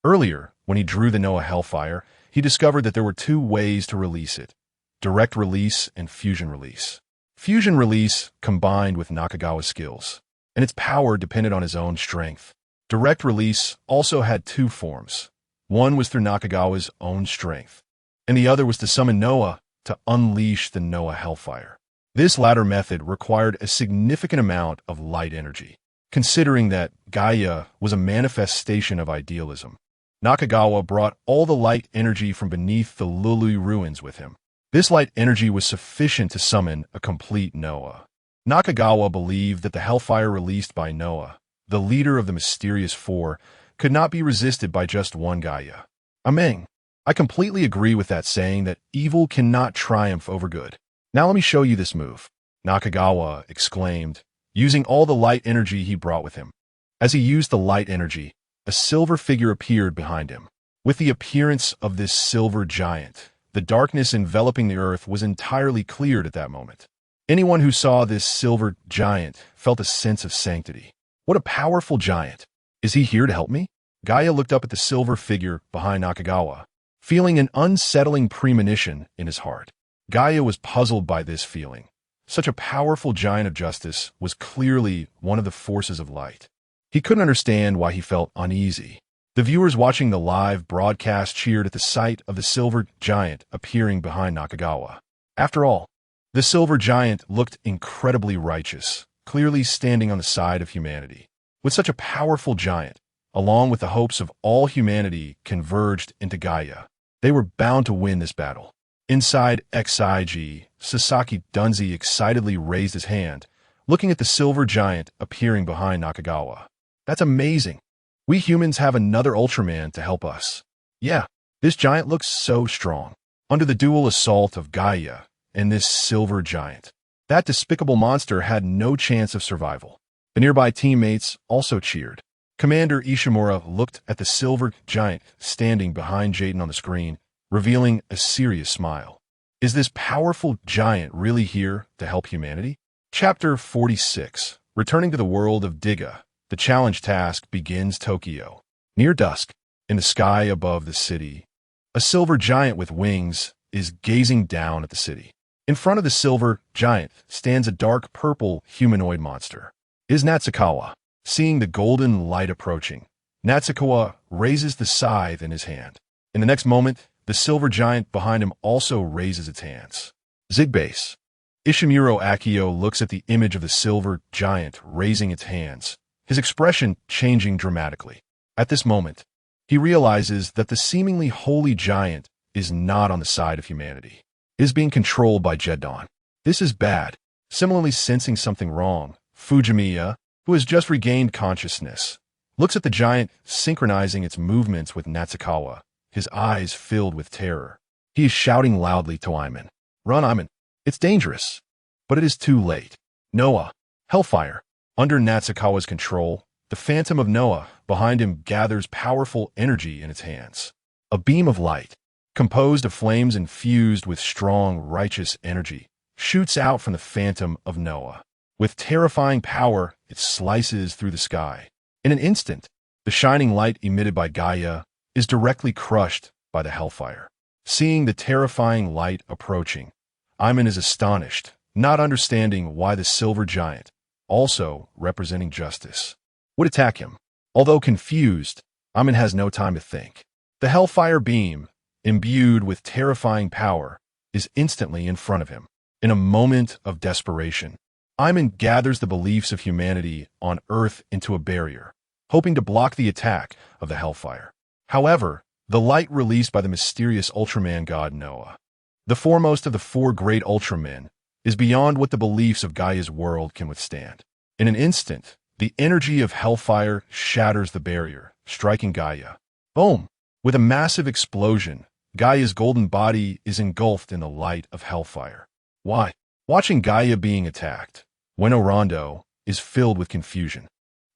Earlier, when he drew the Noah Hellfire, he discovered that there were two ways to release it: direct release and fusion release. Fusion release combined with Nakagawa's skills, and its power depended on his own strength. Direct release also had two forms. One was through Nakagawa's own strength, and the other was to summon Noah to unleash the Noah Hellfire. This latter method required a significant amount of light energy. Considering that Gaia was a manifestation of idealism, Nakagawa brought all the light energy from beneath the Luluye ruins with him. This light energy was sufficient to summon a complete Noah. Nakagawa believed that the hellfire released by Noah, the leader of the mysterious four, could not be resisted by just one Gaia. Ameng, I completely agree with that saying that evil cannot triumph over good. Now let me show you this move, Nakagawa exclaimed, using all the light energy he brought with him. As he used the light energy, a silver figure appeared behind him. With the appearance of this silver giant, the darkness enveloping the earth was entirely cleared at that moment. Anyone who saw this silver giant felt a sense of sanctity. What a powerful giant! Is he here to help me? Gaia looked up at the silver figure behind Nakagawa, feeling an unsettling premonition in his heart. Gaia was puzzled by this feeling. Such a powerful giant of justice was clearly one of the forces of light. He couldn't understand why he felt uneasy. The viewers watching the live broadcast cheered at the sight of the silver giant appearing behind Nakagawa. After all, the silver giant looked incredibly righteous, clearly standing on the side of humanity. With such a powerful giant, along with the hopes of all humanity converged into Gaia, they were bound to win this battle. Inside XIG, Sasaki Dunzi excitedly raised his hand, looking at the silver giant appearing behind Nakagawa. That's amazing. We humans have another Ultraman to help us. Yeah, this giant looks so strong. Under the dual assault of Gaia and this silver giant, that despicable monster had no chance of survival. The nearby teammates also cheered. Commander Ishimura looked at the silver giant standing behind Jetton on the screen, revealing a serious smile. Is this powerful giant really here to help humanity? Chapter 46. Returning to the world of Tiga, the challenge task begins. Tokyo. Near dusk, in the sky above the city, a silver giant with wings is gazing down at the city. In front of the silver giant stands a dark purple humanoid monster. It is Natsukawa. Seeing the golden light approaching, Natsukawa raises the scythe in his hand. In the next moment, the silver giant behind him also raises its hands. Zigbase. Ishimuro Akio looks at the image of the silver giant raising its hands, his expression changing dramatically. At this moment, he realizes that the seemingly holy giant is not on the side of humanity. It is being controlled by Jetton. This is bad. Similarly sensing something wrong, Fujimiya, who has just regained consciousness, looks at the giant synchronizing its movements with Natsukawa, his eyes filled with terror. He is shouting loudly to Iman, "Run, Iman! It's dangerous!" But it is too late. Noah, Hellfire. Under Natsukawa's control, the Phantom of Noah behind him gathers powerful energy in its hands. A beam of light, composed of flames infused with strong, righteous energy, shoots out from the Phantom of Noah. With terrifying power, it slices through the sky. In an instant, The shining light emitted by Gaia is directly crushed by the hellfire. Seeing the terrifying light approaching, Iman is astonished, not understanding why the silver giant, also representing justice, would attack him. Although confused, Iman has no time to think. The hellfire beam, imbued with terrifying power, is instantly in front of him. In a moment of desperation, Iman gathers the beliefs of humanity on Earth into a barrier, hoping to block the attack of the hellfire. However, the light released by the mysterious Ultraman god Noah, the foremost of the four great Ultramen, is beyond what the beliefs of Gaia's world can withstand. In an instant, the energy of hellfire shatters the barrier, striking Gaia. Boom! With a massive explosion, Gaia's golden body is engulfed in the light of hellfire. Why? Watching Gaia being attacked, Ueno Rondo is filled with confusion.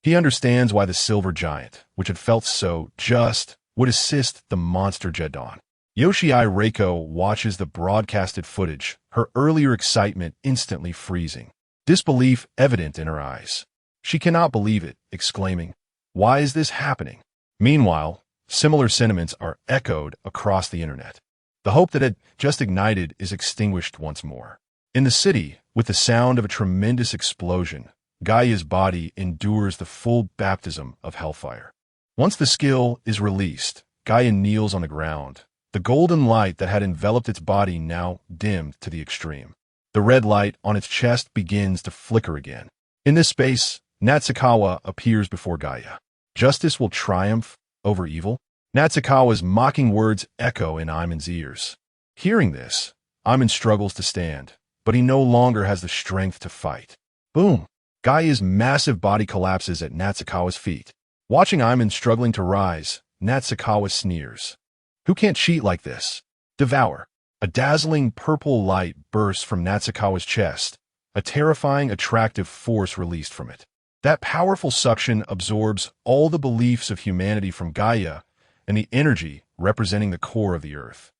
He understands why the silver giant, which had felt so just, would assist the monster Jetton. Yoshii Reiko watches the broadcasted footage, her earlier excitement instantly freezing, disbelief evident in her eyes. She cannot believe it, exclaiming, "Why is this happening?" Meanwhile, similar sentiments are echoed across the internet. The hope that had just ignited is extinguished once more. In the city, with the sound of a tremendous explosion, Gaia's body endures the full baptism of hellfire. Once the skill is released, Gaia kneels on the ground, the golden light that had enveloped its body now dimmed to the extreme. The red light on its chest begins to flicker again. In this space, Natsukawa appears before Gaia. Justice will triumph over evil? Natsukawa's mocking words echo in Iman's ears. Hearing this, Iman struggles to stand, but he no longer has the strength to fight. Boom! Gaia's massive body collapses at Natsukawa's feet. Watching Iman struggling to rise, Natsukawa sneers. Who can't cheat like this? Devour. A dazzling purple light bursts from Natsukawa's chest, a terrifying, attractive force released from it. That powerful suction absorbs all the beliefs of humanity from Gaia and the energy representing the core of the earth.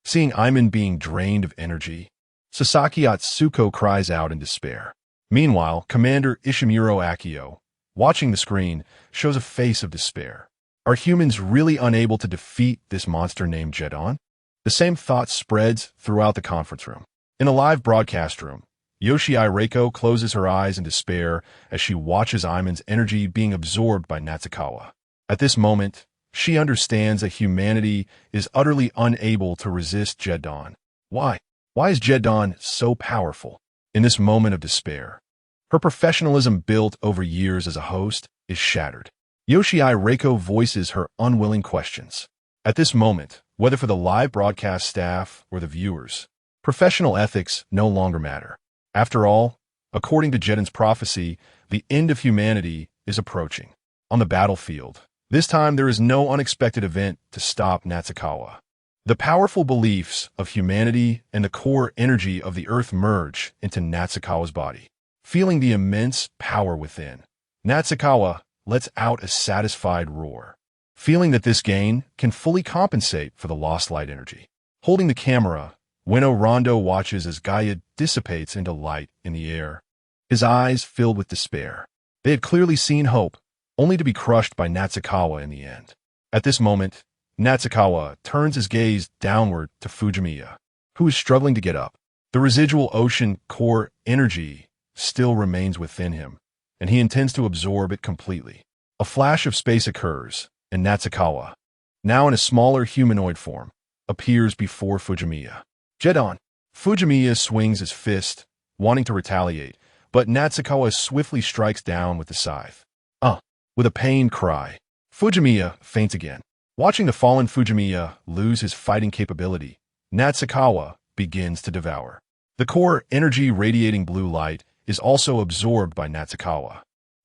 Seeing Iman being drained of energy, Sasaki Atsuko cries out in despair. Meanwhile, Commander Ishimuro Akio, watching the screen, shows a face of despair. Are humans really unable to defeat this monster named Jetton? The same thought spreads throughout the conference room. In a live broadcast room, Yoshii Reiko closes her eyes in despair as she watches Iman's energy being absorbed by Natsukawa. At this moment, she understands that humanity is utterly unable to resist Jetton. Why? Why is Jetton so powerful? In this moment of despair, her professionalism built over years as a host is shattered. Yoshii Reiko voices her unwilling questions. At this moment, whether for the live broadcast staff or the viewers, professional ethics no longer matter. After all, according to Jetton's prophecy, the end of humanity is approaching. On the battlefield, this time there is no unexpected event to stop Natsukawa. The powerful beliefs of humanity and the core energy of the earth merge into Natsukawa's body. Feeling the immense power within, Natsukawa lets out a satisfied roar, feeling that this gain can fully compensate for the lost light energy. Holding the camera, Ueno Rondo watches as Gaia dissipates into light in the air, his eyes filled with despair. They had clearly seen hope, only to be crushed by Natsukawa in the end. At this moment, Natsukawa turns his gaze downward to Fujimiya, who is struggling to get up. The residual ocean core energy still remains within him, and he intends to absorb it completely. A flash of space occurs, and Natsukawa, now in a smaller humanoid form, appears before Fujimiya. Jetton. Fujimiya swings his fist, wanting to retaliate, but Natsukawa swiftly strikes down with the scythe. With a pained cry, Fujimiya faints again. Watching the fallen Fujimiya lose his fighting capability, Natsukawa begins to devour. The core energy radiating blue light is also absorbed by Natsukawa.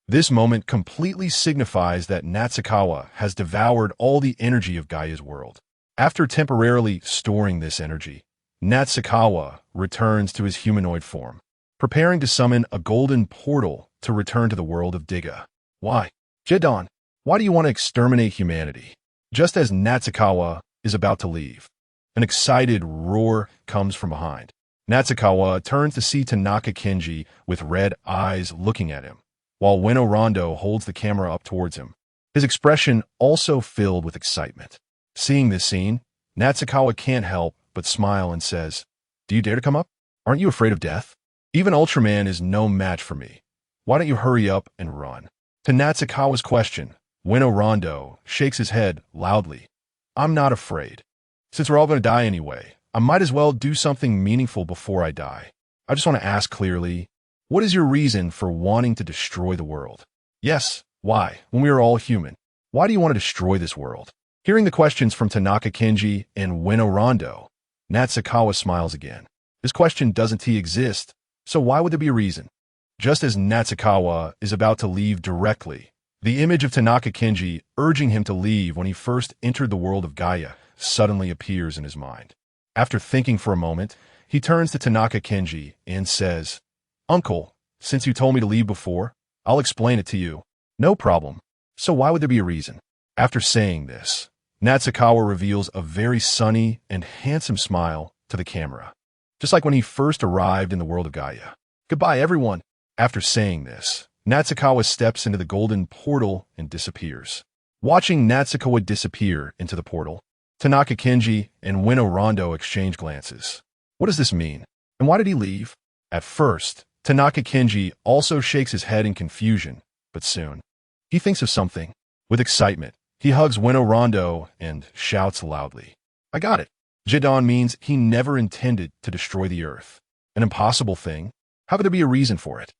This moment completely signifies that Natsukawa has devoured all the energy of Gaia's world. After temporarily storing this energy, Natsukawa returns to his humanoid form, preparing to summon a golden portal to return to the world of Tiga. Why? Jetton, why do you want to exterminate humanity? Just as Natsukawa is about to leave, an excited roar comes from behind. Natsukawa turns to see Tanaka Kenji with red eyes looking at him, while Ueno Rondo holds the camera up towards him. his expression also filled with excitement. Seeing this scene, Natsukawa can't help but smile and says, "Do you dare to come up? Aren't you afraid of death? Even Ultraman is no match for me. Why don't you hurry up and run?" To Natsukawa's question, Winnow Rondo shakes his head loudly. "I'm not afraid. Since we're all going to die anyway, I might as well do something meaningful before I die. I just want to ask clearly, what is your reason for wanting to destroy the world? Yes, why, when we are all human? Why do you want to destroy this world?" Hearing the questions from Tanaka Kenji and Winnow Rondo, Natsukawa smiles again. This question doesn't exist, so why would there be a reason? Just as Natsukawa is about to leave directly, the image of Tanaka Kenji urging him to leave when he first entered the world of Gaia suddenly appears in his mind. After thinking for a moment, he turns to Tanaka Kenji and says, "Uncle, since you told me to leave before, I'll explain it to you. No problem. So why would there be a reason?" After saying this, Natsukawa reveals a very sunny and handsome smile to the camera, just like when he first arrived in the world of Gaia. "Goodbye, everyone." After saying this, Natsukawa steps into the golden portal and disappears. Watching Natsukawa disappear into the portal, Tanaka Kenji and Winnow Rondo exchange glances. What does this mean? And why did he leave? At first, Tanaka Kenji also shakes his head in confusion, but soon, he thinks of something. With excitement, he hugs Winnow Rondo and shouts loudly, "I got it. Jetton means he never intended to destroy the Earth. An impossible thing? How could there be a reason for it?"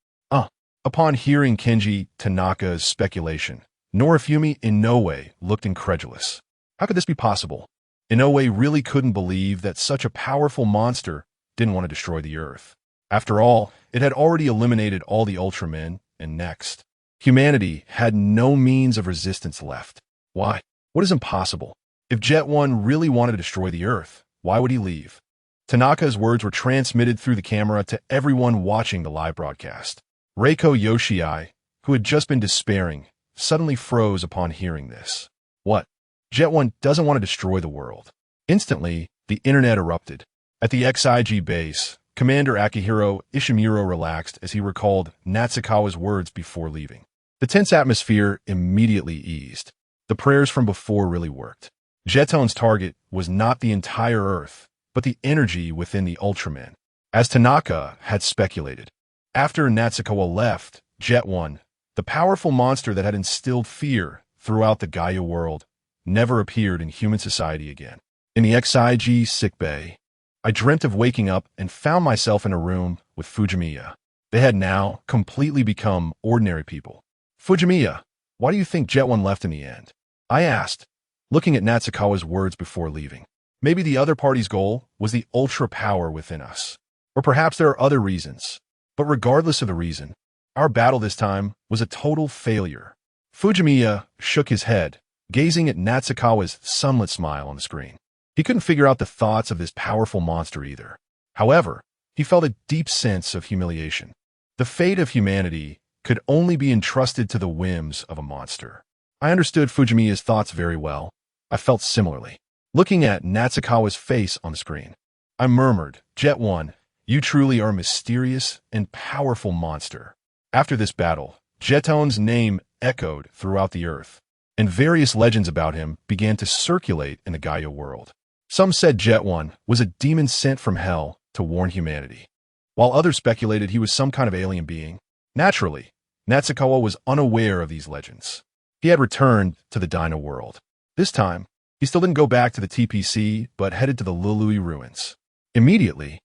Upon hearing Kenji Tanaka's speculation, Norifumi Inoue looked incredulous. How could this be possible? Inoue really couldn't believe that such a powerful monster didn't want to destroy the Earth. After all, it had already eliminated all the Ultramen, and next, humanity had no means of resistance left. Why? What is impossible? If Jetton really wanted to destroy the Earth, why would he leave? Tanaka's words were transmitted through the camera to everyone watching the live broadcast. Reiko Yoshii, who had just been despairing, suddenly froze upon hearing this. What? Jetton doesn't want to destroy the world. Instantly, the internet erupted. At the XIG base, Commander Akihiro Ishimuro relaxed as he recalled Natsukawa's words before leaving. The tense atmosphere immediately eased. The prayers from before really worked. Jetton's target was not the entire Earth, but the energy within the Ultraman, as Tanaka had speculated. After Natsukawa left, Jetton, the powerful monster that had instilled fear throughout the Gaia world, never appeared in human society again. In the XIG sickbay, I dreamt of waking up and found myself in a room with Fujimiya. They had now completely become ordinary people. "Fujimiya, why do you think Jetton left in the end?" I asked, looking at Natsukawa's words before leaving. Maybe the other party's goal was the ultra power within us. Or perhaps there are other reasons. But regardless of the reason, our battle this time was a total failure. Fujimiya shook his head, gazing at Natsukawa's sunlit smile on the screen. He couldn't figure out the thoughts of this powerful monster either. However, he felt a deep sense of humiliation. The fate of humanity could only be entrusted to the whims of a monster. I understood Fujimiya's thoughts very well. I felt similarly. Looking at Natsukawa's face on the screen, I murmured, "Jetton, you truly are a mysterious and powerful monster." After this battle, Jetton's name echoed throughout the Earth, and various legends about him began to circulate in the Gaia world. Some said Jetton was a demon sent from hell to warn humanity, while others speculated he was some kind of alien being. Naturally, Natsukawa was unaware of these legends. He had returned to the Dino world. This time, he still didn't go back to the TPC, but headed to the Luluye ruins. Immediately,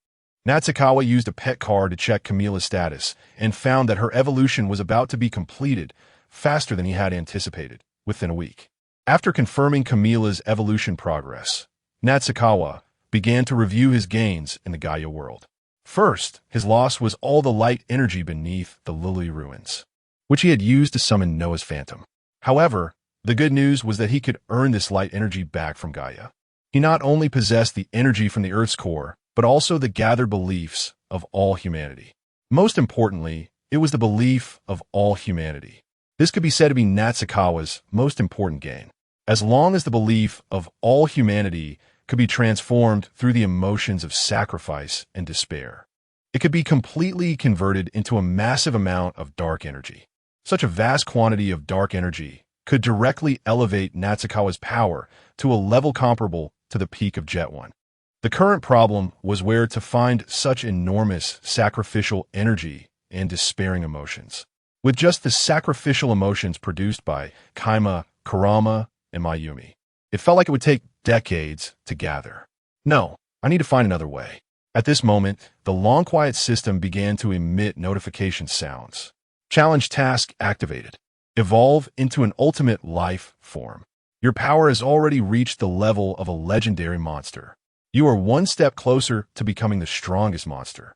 Natsukawa used a pet card to check Camilla's status and found that her evolution was about to be completed faster than he had anticipated, within a week. After confirming Camilla's evolution progress, Natsukawa began to review his gains in the Gaia world. First, his loss was all the light energy beneath the Luluye ruins, which he had used to summon Noah's phantom. However, the good news was that he could earn this light energy back from Gaia. He not only possessed the energy from the Earth's core, but also the gathered beliefs of all humanity. Most importantly, it was the belief of all humanity. This could be said to be Natsukawa's most important gain. As long as the belief of all humanity could be transformed through the emotions of sacrifice and despair, it could be completely converted into a massive amount of dark energy. Such a vast quantity of dark energy could directly elevate Natsukawa's power to a level comparable to the peak of Jetton. The current problem was where to find such enormous sacrificial energy and despairing emotions. With just the sacrificial emotions produced by Kyouka, Kurama, and Mayumi, it felt like it would take decades to gather. No, I need to find another way. At this moment, the long quiet system began to emit notification sounds. Challenge task activated. Evolve into an ultimate life form. Your power has already reached the level of a legendary monster. You are one step closer to becoming the strongest monster.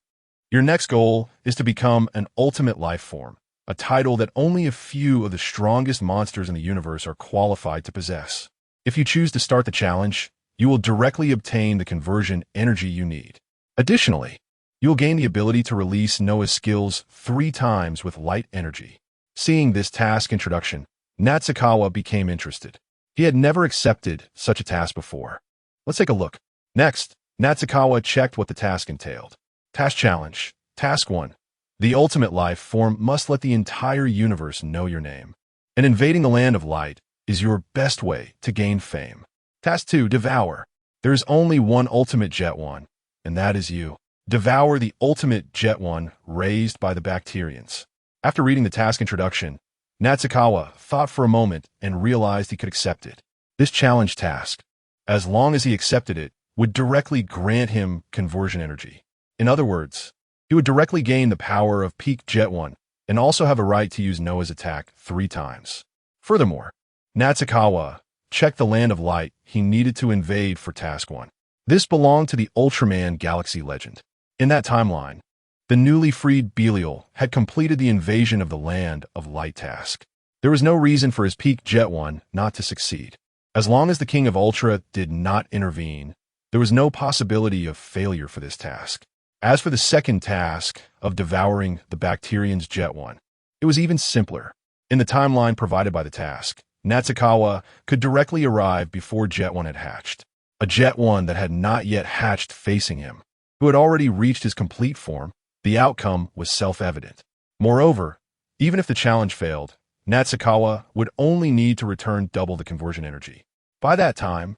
Your next goal is to become an ultimate life form, a title that only a few of the strongest monsters in the universe are qualified to possess. If you choose to start the challenge, you will directly obtain the conversion energy you need. Additionally, you will gain the ability to release Noah's skills 3 times with light energy. Seeing this task introduction, Natsukawa became interested. He had never accepted such a task before. Let's take a look. Next, Natsukawa checked what the task entailed. Task challenge. Task 1. The ultimate life form must let the entire universe know your name. And invading the land of light is your best way to gain fame. Task 2. Devour. There is only one ultimate Jetton, and that is you. Devour the ultimate Jetton raised by the Bacterians. After reading the task introduction, Natsukawa thought for a moment and realized he could accept it. This challenge task, as long as he accepted it, would directly grant him conversion energy. In other words, he would directly gain the power of peak Jetton and also have a right to use Noah's attack 3 times. Furthermore, Natsukawa checked the land of light he needed to invade for task 1. This belonged to the Ultraman Galaxy legend. In that timeline, the newly freed Belial had completed the invasion of the land of light task. There was no reason for his peak Jetton not to succeed. As long as the King of Ultra did not intervene, there was no possibility of failure for this task. As for the second task of devouring the Bacterians' Jetton, it was even simpler. In the timeline provided by the task, Natsukawa could directly arrive before Jetton had hatched. A Jetton that had not yet hatched facing him, who had already reached his complete form. The outcome was self-evident. Moreover, even if the challenge failed, Natsukawa would only need to return double the conversion energy. By that time,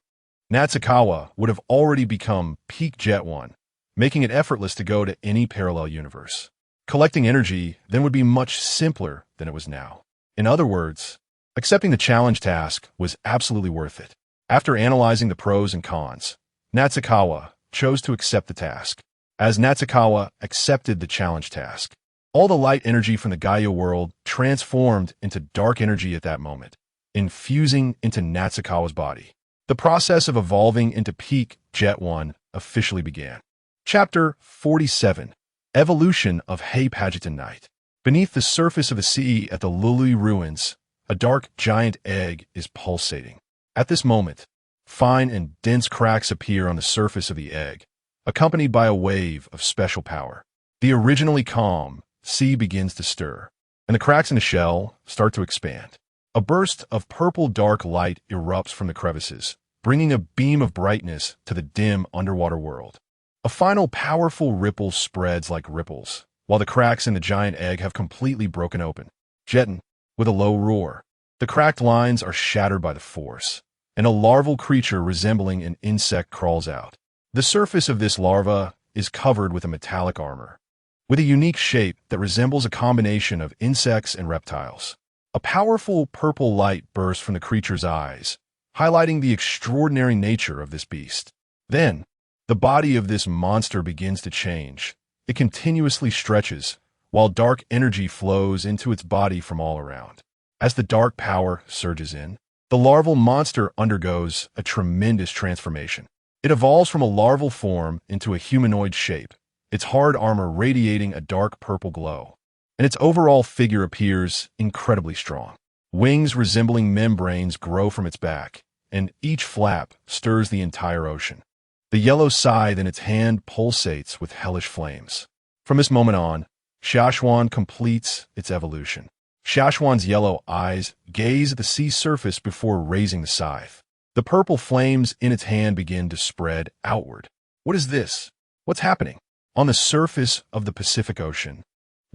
Natsukawa would have already become peak Jetton, making it effortless to go to any parallel universe. Collecting energy then would be much simpler than it was now. In other words, accepting the challenge task was absolutely worth it. After analyzing the pros and cons, Natsukawa chose to accept the task. As Natsukawa accepted the challenge task, all the light energy from the Gaia world transformed into dark energy at that moment, infusing into Natsukawa's body. The process of evolving into peak Jetton officially began. Chapter 47. Evolution of Hei-Pageton Night. Beneath the surface of the sea at the Luluye ruins, a dark giant egg is pulsating. At this moment, fine and dense cracks appear on the surface of the egg, accompanied by a wave of special power. The originally calm sea begins to stir, and the cracks in the shell start to expand. A burst of purple dark light erupts from the crevices, bringing a beam of brightness to the dim underwater world. A final powerful ripple spreads like ripples, while the cracks in the giant egg have completely broken open. Jetton, with a low roar. The cracked lines are shattered by the force, and a larval creature resembling an insect crawls out. The surface of this larva is covered with a metallic armor, with a unique shape that resembles a combination of insects and reptiles. A powerful purple light bursts from the creature's eyes, highlighting the extraordinary nature of this beast. Then, the body of this monster begins to change. It continuously stretches, while dark energy flows into its body from all around. As the dark power surges in, the larval monster undergoes a tremendous transformation. It evolves from a larval form into a humanoid shape, its hard armor radiating a dark purple glow, and its overall figure appears incredibly strong. Wings resembling membranes grow from its back, and each flap stirs the entire ocean. The yellow scythe in its hand pulsates with hellish flames. From this moment on, Xia Chuan completes its evolution. Xia Chuan's yellow eyes gaze at the sea surface before raising the scythe. The purple flames in its hand begin to spread outward. What is this? What's happening? On the surface of the Pacific Ocean,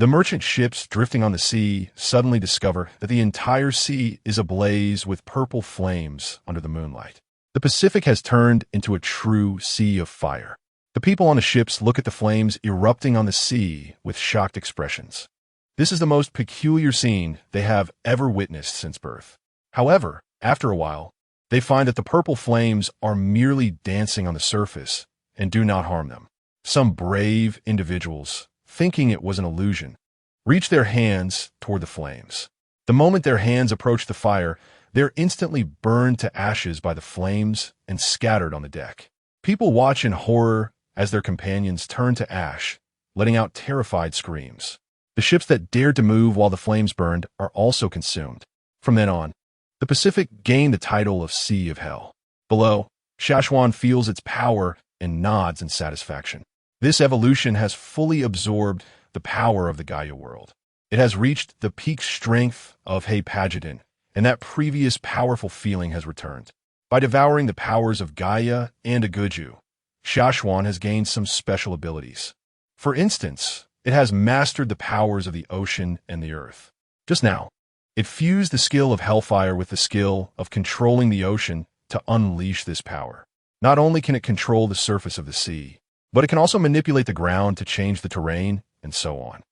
The merchant ships drifting on the sea suddenly discover that the entire sea is ablaze with purple flames under the moonlight. The Pacific has turned into a true sea of fire. The people on the ships look at the flames erupting on the sea with shocked expressions. This is the most peculiar scene they have ever witnessed since birth. However, after a while, they find that the purple flames are merely dancing on the surface and do not harm them. Some brave individuals, thinking it was an illusion, reach their hands toward the flames. The moment their hands approach the fire, they're instantly burned to ashes by the flames and scattered on the deck. People watch in horror as their companions turn to ash, letting out terrified screams. The ships that dared to move while the flames burned are also consumed. From then on, the Pacific gained the title of Sea of Hell. Below, Xia Chuan feels its power and nods in satisfaction. This evolution has fully absorbed the power of the Gaia world. It has reached the peak strength of Pagidin, and that previous powerful feeling has returned. By devouring the powers of Gaia and Aguju, Xia Chuan has gained some special abilities. For instance, it has mastered the powers of the ocean and the earth. Just now, it fused the skill of Hellfire with the skill of controlling the ocean to unleash this power. Not only can it control the surface of the sea, but it can also manipulate the ground to change the terrain, and so on.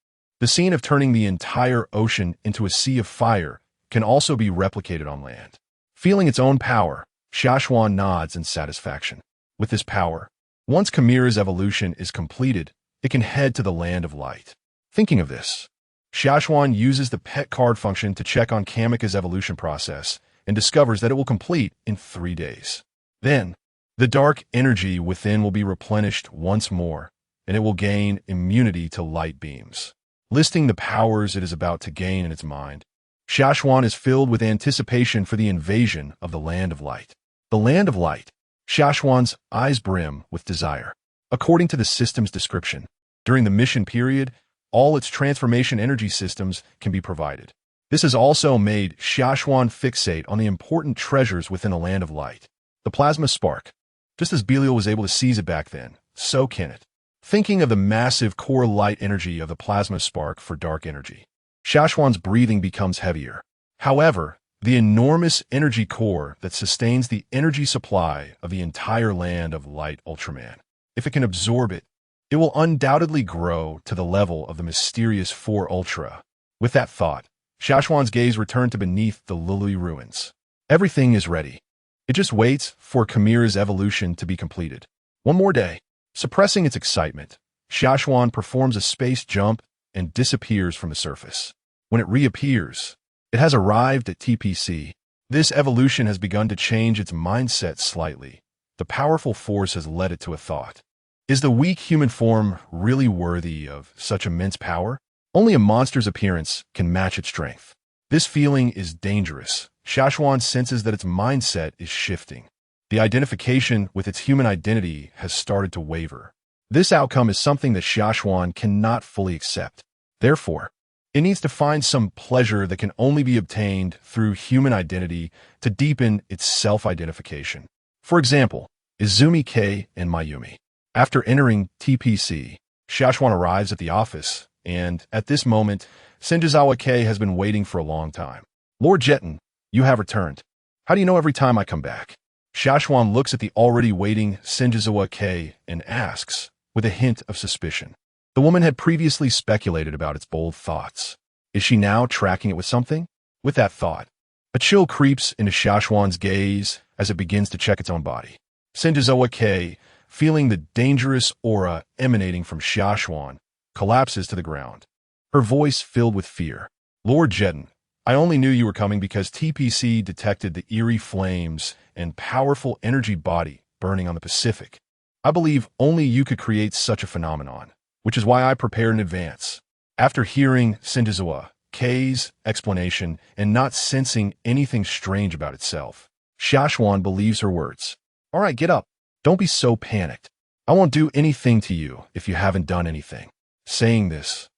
The scene of turning the entire ocean into a sea of fire can also be replicated on land. Feeling its own power, Xia Chuan nods in satisfaction. With this power, once Chimera's evolution is completed, it can head to the land of light. Thinking of this, Xia Chuan uses the pet card function to check on Kamika's evolution process and discovers that it will complete in 3 days. Then, the dark energy within will be replenished once more, and it will gain immunity to light beams. Listing the powers it is about to gain in its mind, Xia Chuan is filled with anticipation for the invasion of the Land of Light. The Land of Light. Xia Chuan's eyes brim with desire. According to the system's description, during the mission period, all its transformation energy systems can be provided. This has also made Xia Chuan fixate on the important treasures within the Land of Light. The plasma spark. Just as Belial was able to seize it back then, so can it. Thinking of the massive core light energy of the plasma spark for dark energy, Xia Chuan's breathing becomes heavier. However, the enormous energy core that sustains the energy supply of the entire land of Light Ultraman, if it can absorb it, it will undoubtedly grow to the level of the mysterious 4 Ultra. With that thought, Xia Chuan's gaze returned to beneath the Luluye ruins. Everything is ready. It just waits for Chimera's evolution to be completed. One more day. Suppressing its excitement, Xia Chuan performs a space jump and disappears from the surface. When it reappears, it has arrived at TPC. This evolution has begun to change its mindset slightly. The powerful force has led it to a thought. Is the weak human form really worthy of such immense power? Only a monster's appearance can match its strength. This feeling is dangerous. Xia Chuan senses that its mindset is shifting. The identification with its human identity has started to waver. This outcome is something that Xia Chuan cannot fully accept. Therefore, it needs to find some pleasure that can only be obtained through human identity to deepen its self-identification. For example, Izumi K and Mayumi. After entering TPC, Xia Chuan arrives at the office, and at this moment, Senjizawa K has been waiting for a long time. Lord Jetton, you have returned. How do you know every time I come back? Xia Chuan looks at the already waiting Senjizawa K and asks, with a hint of suspicion. The woman had previously speculated about its bold thoughts. Is she now tracking it with something? With that thought, a chill creeps into Xia Chuan's gaze as it begins to check its own body. Senjizawa K, feeling the dangerous aura emanating from Xia Chuan, collapses to the ground. Her voice filled with fear. Lord Jetton, I only knew you were coming because TPC detected the eerie flames and powerful energy body burning on the Pacific. I believe only you could create such a phenomenon, which is why I prepared in advance. After hearing Senjizawa K's explanation and not sensing anything strange about itself, Xia Chuan believes her words. All right, get up. Don't be so panicked. I won't do anything to you if you haven't done anything. Saying this,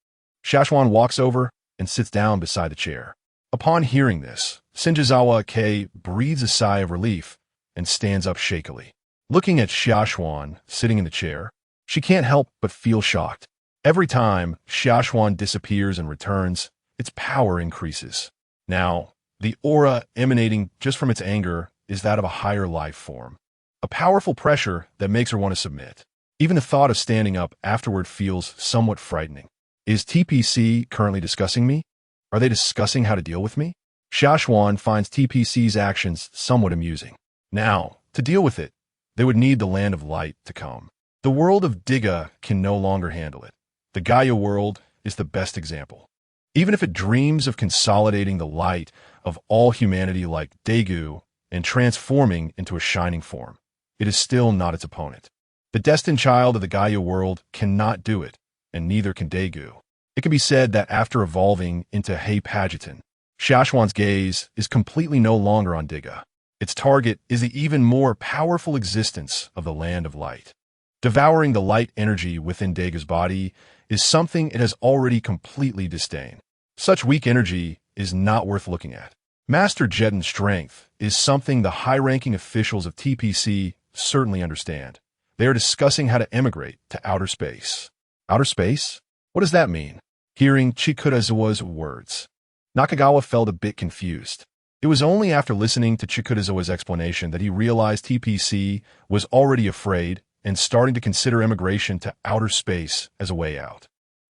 Xia Chuan walks over and sits down beside the chair. Upon hearing this, Senjizawa K breathes a sigh of relief and stands up shakily. Looking at Xia Chuan sitting in the chair, she can't help but feel shocked. Every time Xia Chuan disappears and returns, its power increases. Now, the aura emanating just from its anger is that of a higher life form. A powerful pressure that makes her want to submit. Even the thought of standing up afterward feels somewhat frightening. Is TPC currently discussing me? Are they discussing how to deal with me? Xia Chuan finds TPC's actions somewhat amusing. Now, to deal with it, they would need the Land of Light to come. The world of Tiga can no longer handle it. The Gaia world is the best example. Even if it dreams of consolidating the light of all humanity like Dagu and transforming into a shining form, it is still not its opponent. The destined child of the Gaia world cannot do it, and neither can Dagu. It can be said that after evolving into Jetton, Xia Chuan's gaze is completely no longer on Tiga. Its target is the even more powerful existence of the Land of Light. Devouring the light energy within Daga's body is something it has already completely disdained. Such weak energy is not worth looking at. Master Jetton's strength is something the high-ranking officials of TPC certainly understand. They are discussing how to emigrate to outer space. Outer space? What does that mean? Hearing Chikudazawa's words, Nakagawa felt a bit confused. It was only after listening to Chikudazawa's explanation that he realized TPC was already afraid and starting to consider immigration to outer space as a way out.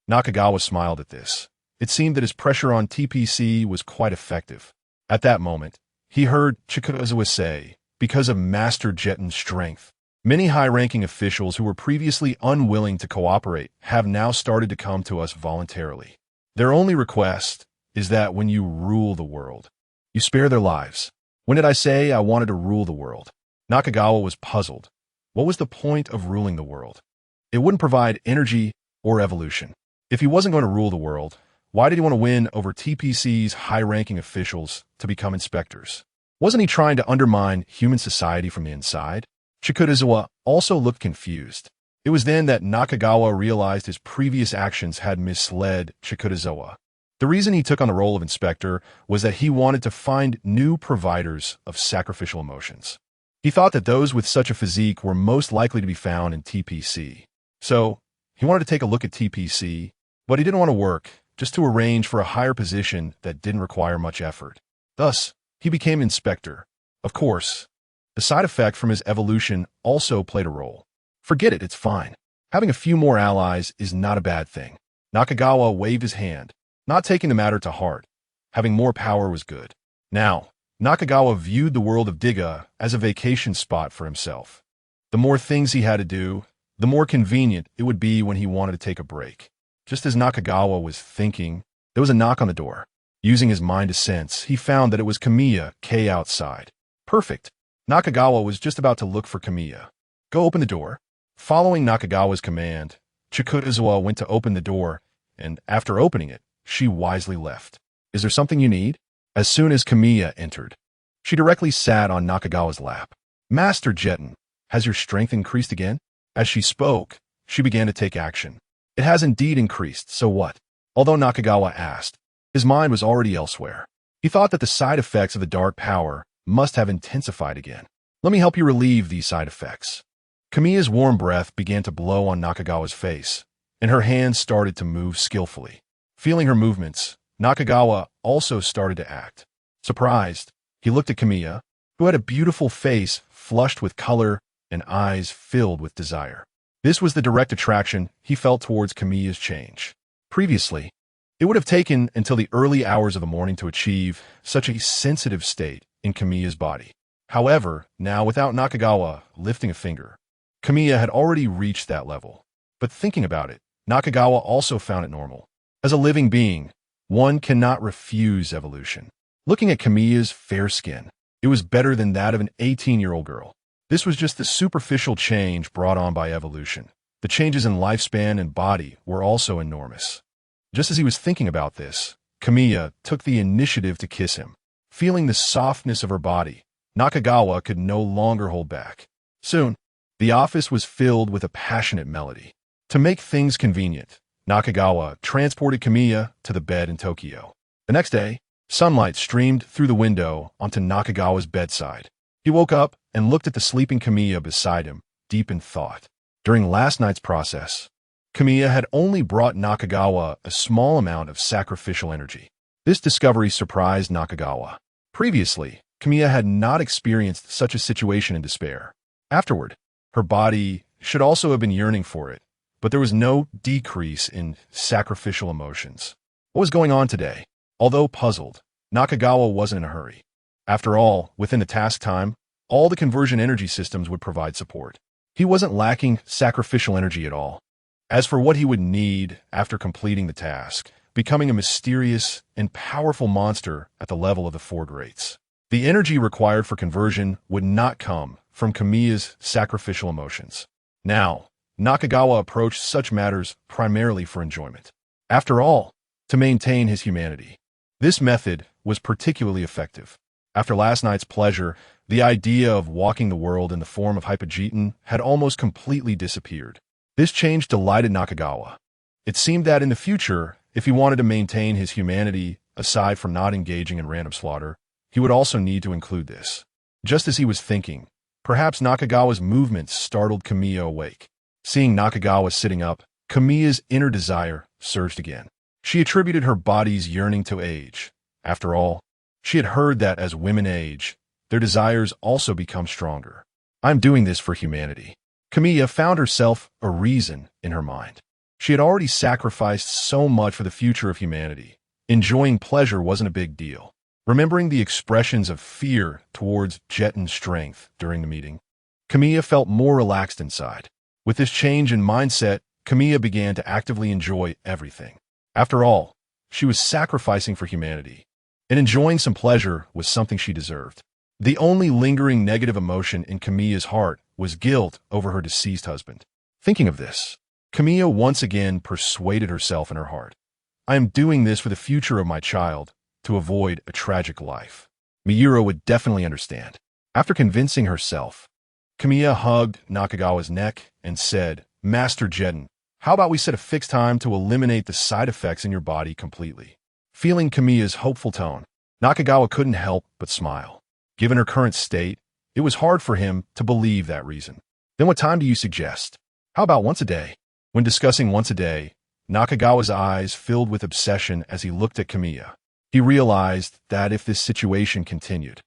Nakagawa smiled at this. It seemed that his pressure on TPC was quite effective. At that moment, he heard Chikudazawa say, because of Master Jetton's strength, many high-ranking officials who were previously unwilling to cooperate have now started to come to us voluntarily. Their only request is that when you rule the world, you spare their lives. When did I say I wanted to rule the world? Nakagawa was puzzled. What was the point of ruling the world? It wouldn't provide energy or evolution. If he wasn't going to rule the world, why did he want to win over TPC's high-ranking officials to become inspectors? Wasn't he trying to undermine human society from the inside? Chikudazawa also looked confused. It was then that Nakagawa realized his previous actions had misled Chikudazawa. The reason he took on the role of inspector was that he wanted to find new providers of sacrificial emotions. He thought that those with such a physique were most likely to be found in TPC. So, he wanted to take a look at TPC, but he didn't want to work, just to arrange for a higher position that didn't require much effort. Thus, he became inspector. Of course, the side effect from his evolution also played a role. Forget it, it's fine. Having a few more allies is not a bad thing. Nakagawa waved his hand, not taking the matter to heart. Having more power was good. Now, Nakagawa viewed the world of Tiga as a vacation spot for himself. The more things he had to do, the more convenient it would be when he wanted to take a break. Just as Nakagawa was thinking, there was a knock on the door. Using his mind to sense, he found that it was Kamiya K outside. Perfect. Nakagawa was just about to look for Kamiya. Go open the door. Following Nakagawa's command, Chikudazawa went to open the door, and after opening it, she wisely left. Is there something you need? As soon as Kamiya entered, she directly sat on Nakagawa's lap. Master Jetton, has your strength increased again? As she spoke, she began to take action. It has indeed increased, so what? Although Nakagawa asked, his mind was already elsewhere. He thought that the side effects of the dark power must have intensified again. Let me help you relieve these side effects. Kamiya's warm breath began to blow on Nakagawa's face, and her hands started to move skillfully. Feeling her movements, Nakagawa also started to act. Surprised, he looked at Kamiya, who had a beautiful face flushed with color and eyes filled with desire. This was the direct attraction he felt towards Kamiya's change. Previously, it would have taken until the early hours of the morning to achieve such a sensitive state in Kamiya's body. However, now without Nakagawa lifting a finger, Kamiya had already reached that level. But thinking about it, Nakagawa also found it normal. As a living being, one cannot refuse evolution. Looking at Kamiya's fair skin, it was better than that of an 18-year-old girl. This was just the superficial change brought on by evolution. The changes in lifespan and body were also enormous. Just as he was thinking about this, Kamiya took the initiative to kiss him. Feeling the softness of her body, Nakagawa could no longer hold back. Soon, the office was filled with a passionate melody. To make things convenient, Nakagawa transported Kamiya to the bed in Tokyo. The next day, sunlight streamed through the window onto Nakagawa's bedside. He woke up and looked at the sleeping Kamiya beside him, deep in thought. During last night's process, Kamiya had only brought Nakagawa a small amount of sacrificial energy. This discovery surprised Nakagawa. Previously, Kamiya had not experienced such a situation in despair. Afterward, her body should also have been yearning for it, but there was no decrease in sacrificial emotions. What was going on today? Although puzzled, Nakagawa wasn't in a hurry. After all, within the task time, all the conversion energy systems would provide support. He wasn't lacking sacrificial energy at all. As for what he would need after completing the task, becoming a mysterious and powerful monster at the level of the four greats, the energy required for conversion would not come from Kamiya's sacrificial emotions. Now, Nakagawa approached such matters primarily for enjoyment. After all, to maintain his humanity. This method was particularly effective. After last night's pleasure, the idea of walking the world in the form of Jetton had almost completely disappeared. This change delighted Nakagawa. It seemed that in the future, if he wanted to maintain his humanity, aside from not engaging in random slaughter, he would also need to include this. Just as he was thinking, perhaps Nakagawa's movements startled Kamiya awake. Seeing Nakagawa sitting up, Kamiya's inner desire surged again. She attributed her body's yearning to age. After all, she had heard that as women age, their desires also become stronger. I'm doing this for humanity. Kamiya found herself a reason in her mind. She had already sacrificed so much for the future of humanity. Enjoying pleasure wasn't a big deal. Remembering the expressions of fear towards Jetton's strength during the meeting, Kamiya felt more relaxed inside. With this change in mindset, Kamiya began to actively enjoy everything. After all, she was sacrificing for humanity, and enjoying some pleasure was something she deserved. The only lingering negative emotion in Kamiya's heart was guilt over her deceased husband. Thinking of this, Kamiya once again persuaded herself in her heart. I am doing this for the future of my child, to avoid a tragic life. Miura would definitely understand. After convincing herself, Kamiya hugged Nakagawa's neck and said, Master Jetton, how about we set a fixed time to eliminate the side effects in your body completely? Feeling Kamiya's hopeful tone, Nakagawa couldn't help but smile. Given her current state, it was hard for him to believe that reason. Then what time do you suggest? How about once a day? When discussing once a day, Nakagawa's eyes filled with obsession as he looked at Kamiya. He realized that if this situation continued,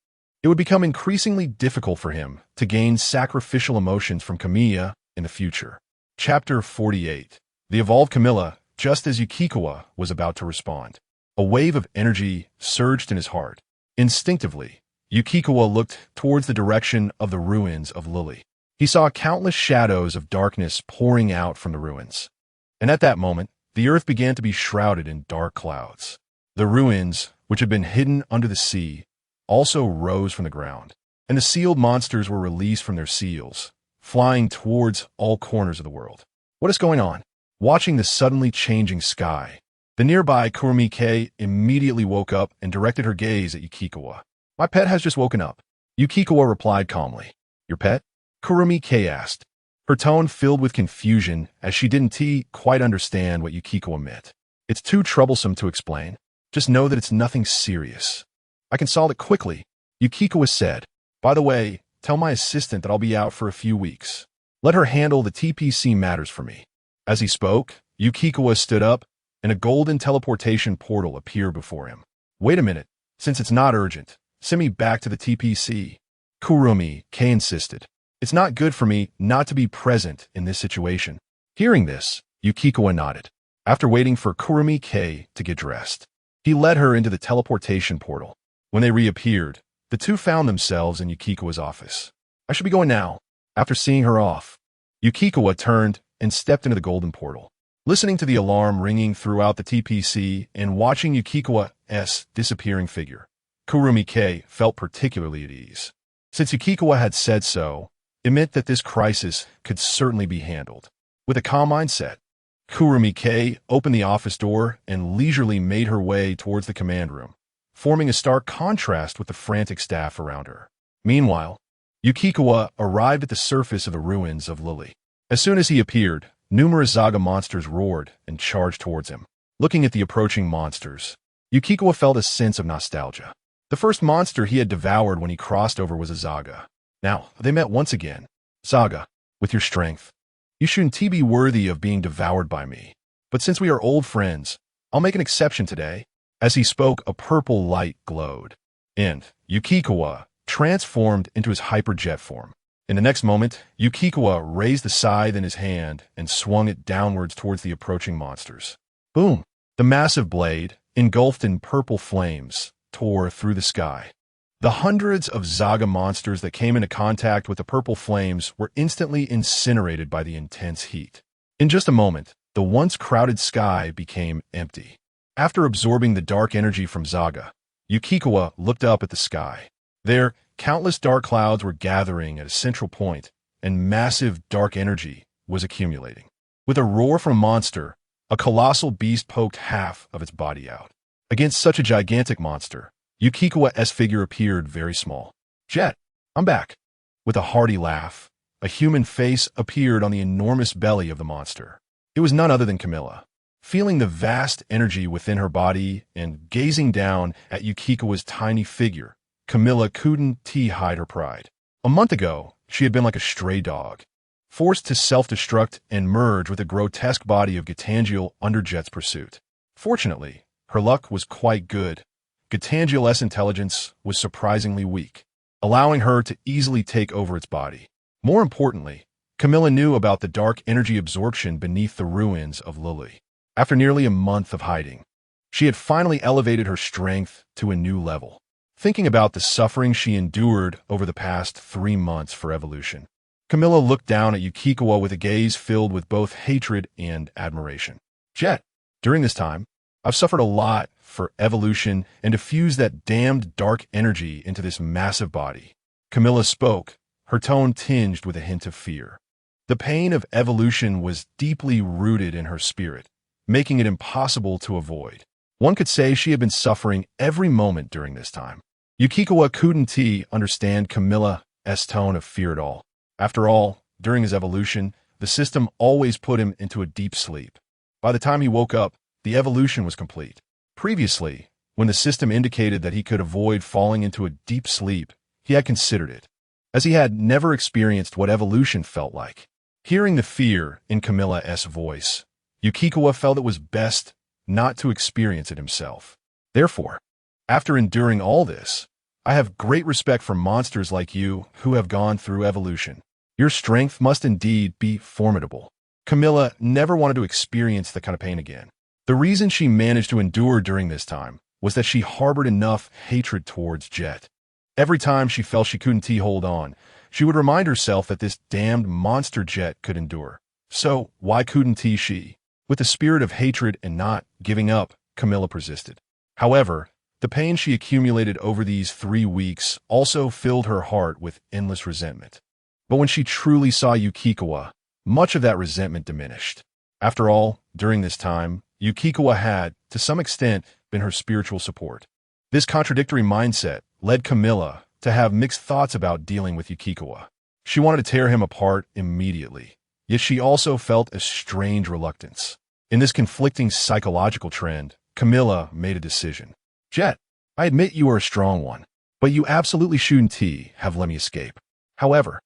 it would become increasingly difficult for him to gain sacrificial emotions from Kamiya in the future. Chapter 48. The Evolved Camilla. Just as Yukikawa was about to respond, a wave of energy surged in his heart. Instinctively, Yukikawa looked towards the direction of the ruins of Luluye. He saw countless shadows of darkness pouring out from the ruins. And at that moment, the earth began to be shrouded in dark clouds. The ruins, which had been hidden under the sea, also rose from the ground, and the sealed monsters were released from their seals, flying towards all corners of the world. What is going on? Watching the suddenly changing sky, the nearby Kurumi-kei immediately woke up and directed her gaze at Yukikawa. My pet has just woken up. Yukikawa replied calmly. Your pet? Kurumi-kei asked, her tone filled with confusion as she didn't quite understand what Yukikawa meant. It's too troublesome to explain. Just know that it's nothing serious. I can solve it quickly, Yukikawa said. By the way, tell my assistant that I'll be out for a few weeks. Let her handle the TPC matters for me. As he spoke, Yukikawa stood up, and a golden teleportation portal appeared before him. Wait a minute, since it's not urgent, send me back to the TPC. Kurumi-kei insisted. It's not good for me not to be present in this situation. Hearing this, Yukikawa nodded. After waiting for Kurumi-kei to get dressed, he led her into the teleportation portal. When they reappeared, the two found themselves in Yukikawa's office. I should be going now. After seeing her off, Yukikawa turned and stepped into the golden portal. Listening to the alarm ringing throughout the TPC and watching Yukikawa's disappearing figure, Kurumi-kei felt particularly at ease. Since Yukikawa had said so, it meant that this crisis could certainly be handled. With a calm mindset, Kurumi-kei opened the office door and leisurely made her way towards the command room, forming a stark contrast with the frantic staff around her. Meanwhile, Yukikawa arrived at the surface of the ruins of Luluye. As soon as he appeared, numerous Zaga monsters roared and charged towards him. Looking at the approaching monsters, Yukikawa felt a sense of nostalgia. The first monster he had devoured when he crossed over was a Zaga. Now, they met once again. Zaga, with your strength, You shouldn't be worthy of being devoured by me. But since we are old friends, I'll make an exception today." As he spoke, a purple light glowed, and Yukikawa transformed into his hyperjet form. In the next moment, Yukikawa raised the scythe in his hand and swung it downwards towards the approaching monsters. Boom! The massive blade, engulfed in purple flames, tore through the sky. The hundreds of Zaga monsters that came into contact with the purple flames were instantly incinerated by the intense heat. In just a moment, the once crowded sky became empty. After absorbing the dark energy from Zaga, Yukikawa looked up at the sky. There, countless dark clouds were gathering at a central point, and massive dark energy was accumulating. With a roar from a monster, a colossal beast poked half of its body out. Against such a gigantic monster, Yukikawa's figure appeared very small. "Jet, I'm back." With a hearty laugh, a human face appeared on the enormous belly of the monster. It was none other than Camilla. Feeling the vast energy within her body and gazing down at Yukikawa's tiny figure, Camilla couldn't hide her pride. A month ago, she had been like a stray dog, forced to self-destruct and merge with the grotesque body of Gatanjyer under Jet's pursuit. Fortunately, her luck was quite good. Gatanjyer's intelligence was surprisingly weak, allowing her to easily take over its body. More importantly, Camilla knew about the dark energy absorption beneath the ruins of Luluye. After nearly a month of hiding, she had finally elevated her strength to a new level. Thinking about the suffering she endured over the past 3 months for evolution, Camilla looked down at Yukikawa with a gaze filled with both hatred and admiration. "Jet, during this time, I've suffered a lot for evolution and to fuse that damned dark energy into this massive body." Camilla spoke, her tone tinged with a hint of fear. The pain of evolution was deeply rooted in her spirit, making it impossible to avoid. One could say she had been suffering every moment during this time. Yukikawa couldn't understand Camilla's tone of fear at all. After all, during his evolution, the system always put him into a deep sleep. By the time he woke up, the evolution was complete. Previously, when the system indicated that he could avoid falling into a deep sleep, he had considered it, as he had never experienced what evolution felt like. Hearing the fear in Camilla's voice, Yukikawa felt it was best not to experience it himself. Therefore, after enduring all this, I have great respect for monsters like you who have gone through evolution. Your strength must indeed be formidable. Camilla never wanted to experience that kind of pain again. The reason she managed to endure during this time was that she harbored enough hatred towards Jet. Every time she felt she couldn't hold on, she would remind herself that this damned monster Jet could endure. So why couldn't she? With the spirit of hatred and not giving up, Camilla persisted. However, the pain she accumulated over these 3 weeks also filled her heart with endless resentment. But when she truly saw Yukikawa, much of that resentment diminished. After all, during this time, Yukikawa had, to some extent, been her spiritual support. This contradictory mindset led Camilla to have mixed thoughts about dealing with Yukikawa. She wanted to tear him apart immediately, yet she also felt a strange reluctance. In this conflicting psychological trend, Camilla made a decision. "Jet, I admit you are a strong one, but you absolutely shouldn't have let me escape. However,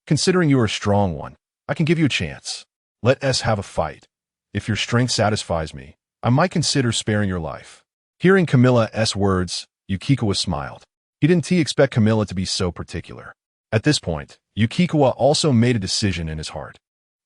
considering you are a strong one, I can give you a chance. Let us have a fight. If your strength satisfies me, I might consider sparing your life." Hearing Camilla's words, Yukikawa smiled. He didn't expect Camilla to be so particular. At this point, Yukikawa also made a decision in his heart.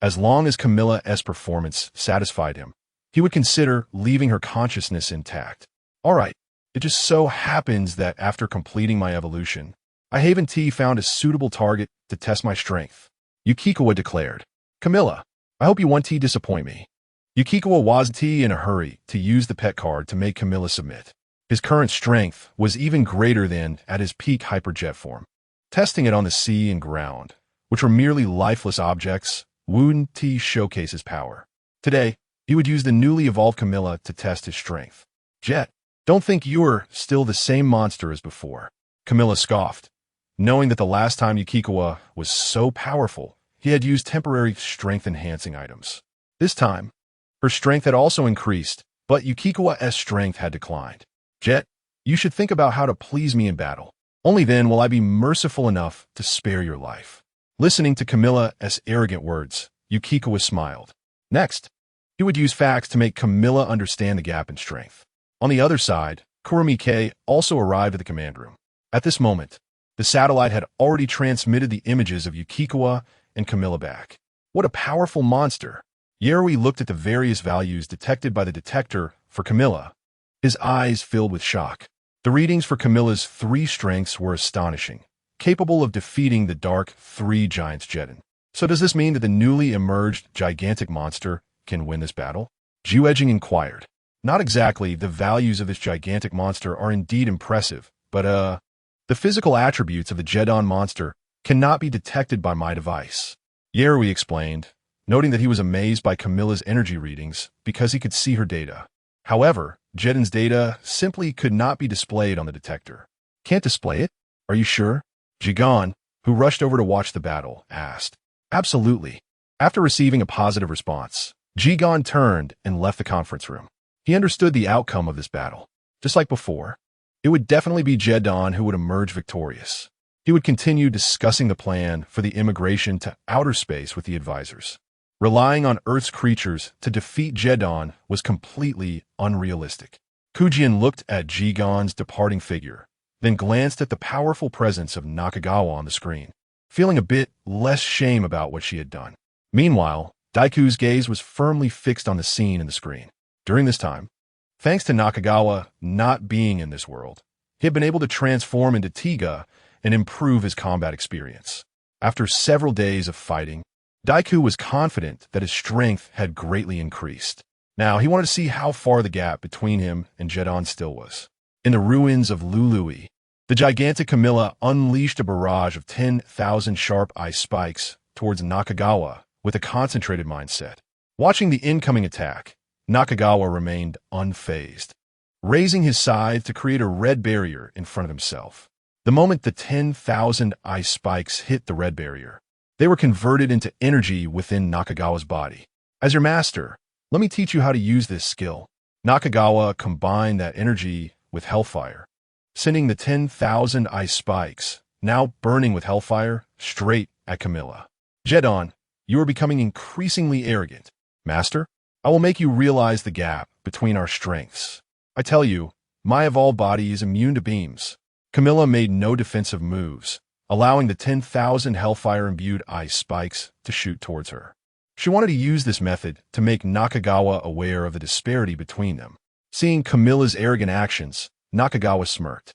As long as Camilla's performance satisfied him, he would consider leaving her consciousness intact. "All right, it just so happens that after completing my evolution, I haven't found a suitable target to test my strength," Yukikawa declared. "Camilla, I hope you won't disappoint me." Yukikawa wasn't in a hurry to use the pet card to make Camilla submit. His current strength was even greater than at his peak hyperjet form. Testing it on the sea and ground, which were merely lifeless objects, wouldn't showcase his power. Today, he would use the newly evolved Camilla to test his strength. "Jet, don't think you're still the same monster as before," Camilla scoffed, knowing that the last time Yukikawa was so powerful, he had used temporary strength-enhancing items. This time, her strength had also increased, but Yukikawa's strength had declined. "Jet, you should think about how to please me in battle. Only then will I be merciful enough to spare your life." Listening to Camilla's arrogant words, Yukikawa smiled. Next, he would use facts to make Camilla understand the gap in strength. On the other side, Kurumike also arrived at the command room. At this moment, the satellite had already transmitted the images of Yukikawa and Camilla back. What a powerful monster! Yarui looked at the various values detected by the detector for Camilla, his eyes filled with shock. The readings for Camilla's 3 strengths were astonishing, capable of defeating the Dark 3 Giants Jetton. So does this mean that the newly emerged gigantic monster can win this battle? Juejing inquired. Not exactly. The values of this gigantic monster are indeed impressive, but the physical attributes of the Jetton monster cannot be detected by my device. Yarui explained, noting that he was amazed by Camilla's energy readings because he could see her data. However, Jetton's data simply could not be displayed on the detector. Can't display it? Are you sure? Jigan, who rushed over to watch the battle, asked. Absolutely. After receiving a positive response, Jigan turned and left the conference room. He understood the outcome of this battle. Just like before, it would definitely be Jetton who would emerge victorious. He would continue discussing the plan for the immigration to outer space with the advisors. Relying on Earth's creatures to defeat Jetton was completely unrealistic. Kujian looked at Jigan's departing figure, then glanced at the powerful presence of Nakagawa on the screen, feeling a bit less shame about what she had done. Meanwhile, Daiku's gaze was firmly fixed on the scene in the screen. During this time, thanks to Nakagawa not being in this world, he had been able to transform into Tiga and improve his combat experience. After several days of fighting, Daiku was confident that his strength had greatly increased. Now, he wanted to see how far the gap between him and Jetton still was. In the ruins of Luluye, the gigantic Camilla unleashed a barrage of 10,000 sharp ice spikes towards Nakagawa with a concentrated mindset. Watching the incoming attack, Nakagawa remained unfazed, raising his scythe to create a red barrier in front of himself. The moment the 10,000 ice spikes hit the red barrier, they were converted into energy within Nakagawa's body. As your master, let me teach you how to use this skill. Nakagawa combined that energy with hellfire, sending the 10,000 ice spikes, now burning with hellfire, straight at Camilla. Jetton, you are becoming increasingly arrogant. Master, I will make you realize the gap between our strengths. I tell you, my evolved body is immune to beams. Camilla made no defensive moves, allowing the 10,000 hellfire-imbued ice spikes to shoot towards her. She wanted to use this method to make Nakagawa aware of the disparity between them. Seeing Camilla's arrogant actions, Nakagawa smirked.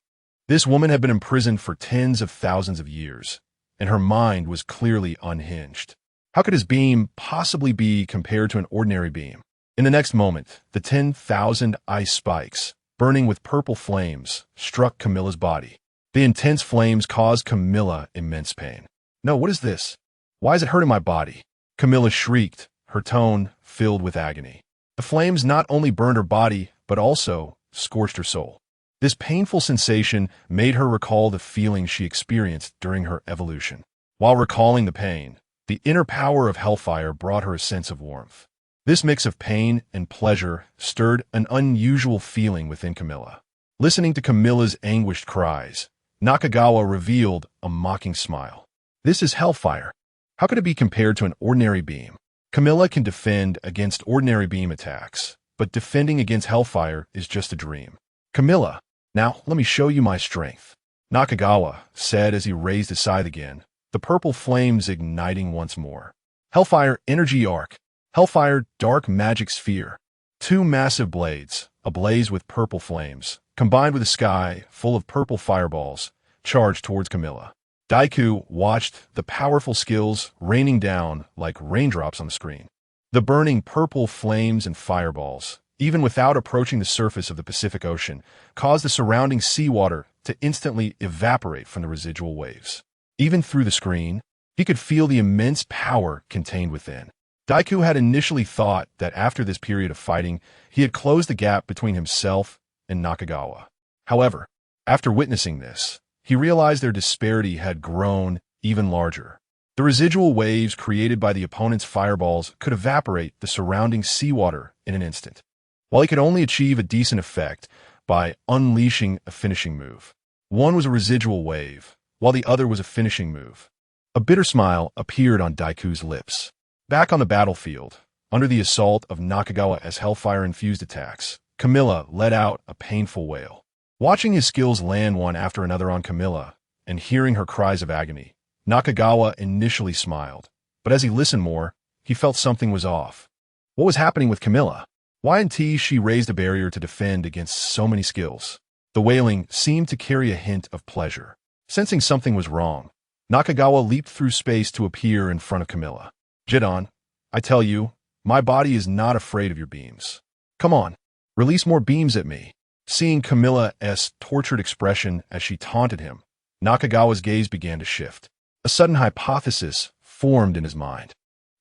This woman had been imprisoned for tens of thousands of years, and her mind was clearly unhinged. How could his beam possibly be compared to an ordinary beam? In the next moment, the 10,000 ice spikes, burning with purple flames, struck Camilla's body. The intense flames caused Camilla immense pain. No, what is this? Why is it hurting my body? Camilla shrieked, her tone filled with agony. The flames not only burned her body, but also scorched her soul. This painful sensation made her recall the feelings she experienced during her evolution. While recalling the pain, the inner power of hellfire brought her a sense of warmth. This mix of pain and pleasure stirred an unusual feeling within Camilla. Listening to Camilla's anguished cries, Nakagawa revealed a mocking smile. This is hellfire. How could it be compared to an ordinary beam? Camilla can defend against ordinary beam attacks, but defending against hellfire is just a dream. Camilla, now let me show you my strength, Nakagawa said as he raised his scythe again, the purple flames igniting once more. Hellfire Energy Arc, Hellfire Dark Magic Sphere. 2 massive blades, ablaze with purple flames, combined with a sky full of purple fireballs, charged towards Camilla. Daiku watched the powerful skills raining down like raindrops on the screen. The burning purple flames and fireballs, even without approaching the surface of the Pacific Ocean, caused the surrounding seawater to instantly evaporate from the residual waves. Even through the screen, he could feel the immense power contained within. Daiku had initially thought that after this period of fighting, he had closed the gap between himself and Nakagawa. However, after witnessing this, he realized their disparity had grown even larger. The residual waves created by the opponent's fireballs could evaporate the surrounding seawater in an instant, while he could only achieve a decent effect by unleashing a finishing move. One was a residual wave, while the other was a finishing move. A bitter smile appeared on Daiku's lips. Back on the battlefield, under the assault of Nakagawa's hellfire-infused attacks, Camilla let out a painful wail. Watching his skills land one after another on Camilla, and hearing her cries of agony, Nakagawa initially smiled, but as he listened more, he felt something was off. What was happening with Camilla? Why hadn't she raised a barrier to defend against so many skills? The wailing seemed to carry a hint of pleasure. Sensing something was wrong, Nakagawa leaped through space to appear in front of Camilla. Jetton, I tell you, my body is not afraid of your beams. Come on, release more beams at me. Seeing Camilla's tortured expression as she taunted him, Nakagawa's gaze began to shift. A sudden hypothesis formed in his mind.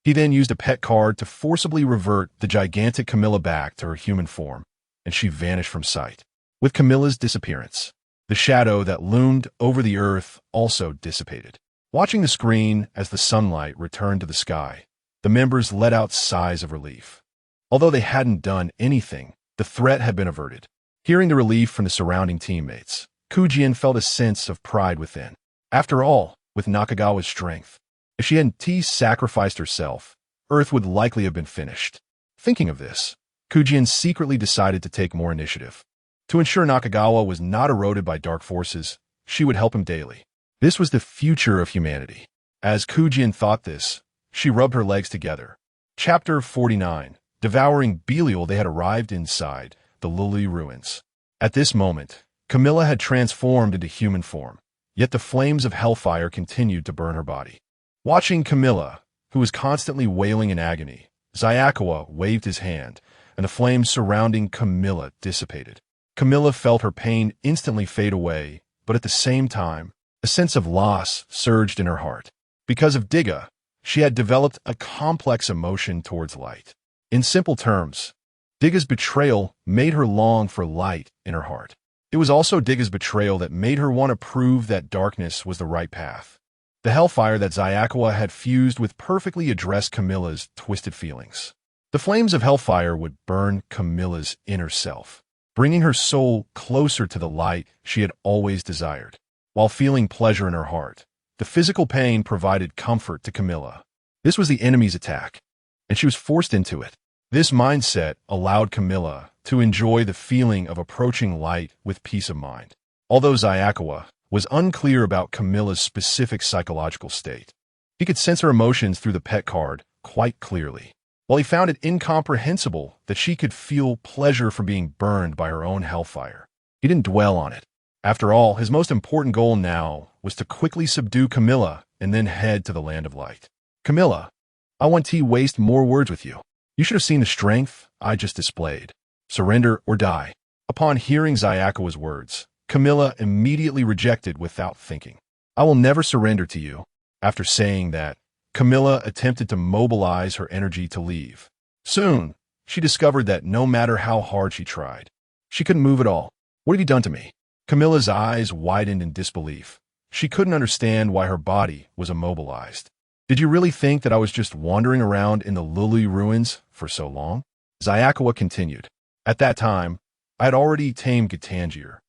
He then used a pet card to forcibly revert the gigantic Camilla back to her human form, and she vanished from sight. With Camilla's disappearance, the shadow that loomed over the earth also dissipated. Watching the screen as the sunlight returned to the sky, the members let out sighs of relief. Although they hadn't done anything, the threat had been averted. Hearing the relief from the surrounding teammates, Kyouka felt a sense of pride within. After all, with Nakagawa's strength, if she hadn't sacrificed herself, Earth would likely have been finished. Thinking of this, Kyouka secretly decided to take more initiative. To ensure Nakagawa was not eroded by dark forces, she would help him daily. This was the future of humanity. As Kyouka thought this, she rubbed her legs together. Chapter 49. Devouring Belial. They had arrived inside the Luluye ruins. At this moment, Camilla had transformed into human form, yet the flames of hellfire continued to burn her body. Watching Camilla, who was constantly wailing in agony, Zetton waved his hand, and the flames surrounding Camilla dissipated. Camilla felt her pain instantly fade away, but at the same time, a sense of loss surged in her heart. Because of Tiga, she had developed a complex emotion towards light. In simple terms, Tiga's betrayal made her long for light in her heart. It was also Tiga's betrayal that made her want to prove that darkness was the right path. The hellfire that Zetton had fused with perfectly addressed Camilla's twisted feelings. The flames of hellfire would burn Camilla's inner self, bringing her soul closer to the light she had always desired. While feeling pleasure in her heart, the physical pain provided comfort to Camilla. This was the enemy's attack, and she was forced into it. This mindset allowed Camilla to enjoy the feeling of approaching light with peace of mind. Although Zetton was unclear about Camilla's specific psychological state, he could sense her emotions through the pet card quite clearly. While he found it incomprehensible that she could feel pleasure from being burned by her own hellfire, he didn't dwell on it. After all, his most important goal now was to quickly subdue Camilla and then head to the land of light. Camilla, I want to waste more words with you. You should have seen the strength I just displayed. Surrender or die. Upon hearing Zetton's words, Camilla immediately rejected without thinking. I will never surrender to you. After saying that, Camilla attempted to mobilize her energy to leave. Soon, she discovered that no matter how hard she tried, she couldn't move at all. What have you done to me? Camilla's eyes widened in disbelief. She couldn't understand why her body was immobilized. Did you really think that I was just wandering around in the Luluye ruins for so long? Zetton continued. At that time, I had already tamed Gatanjyer,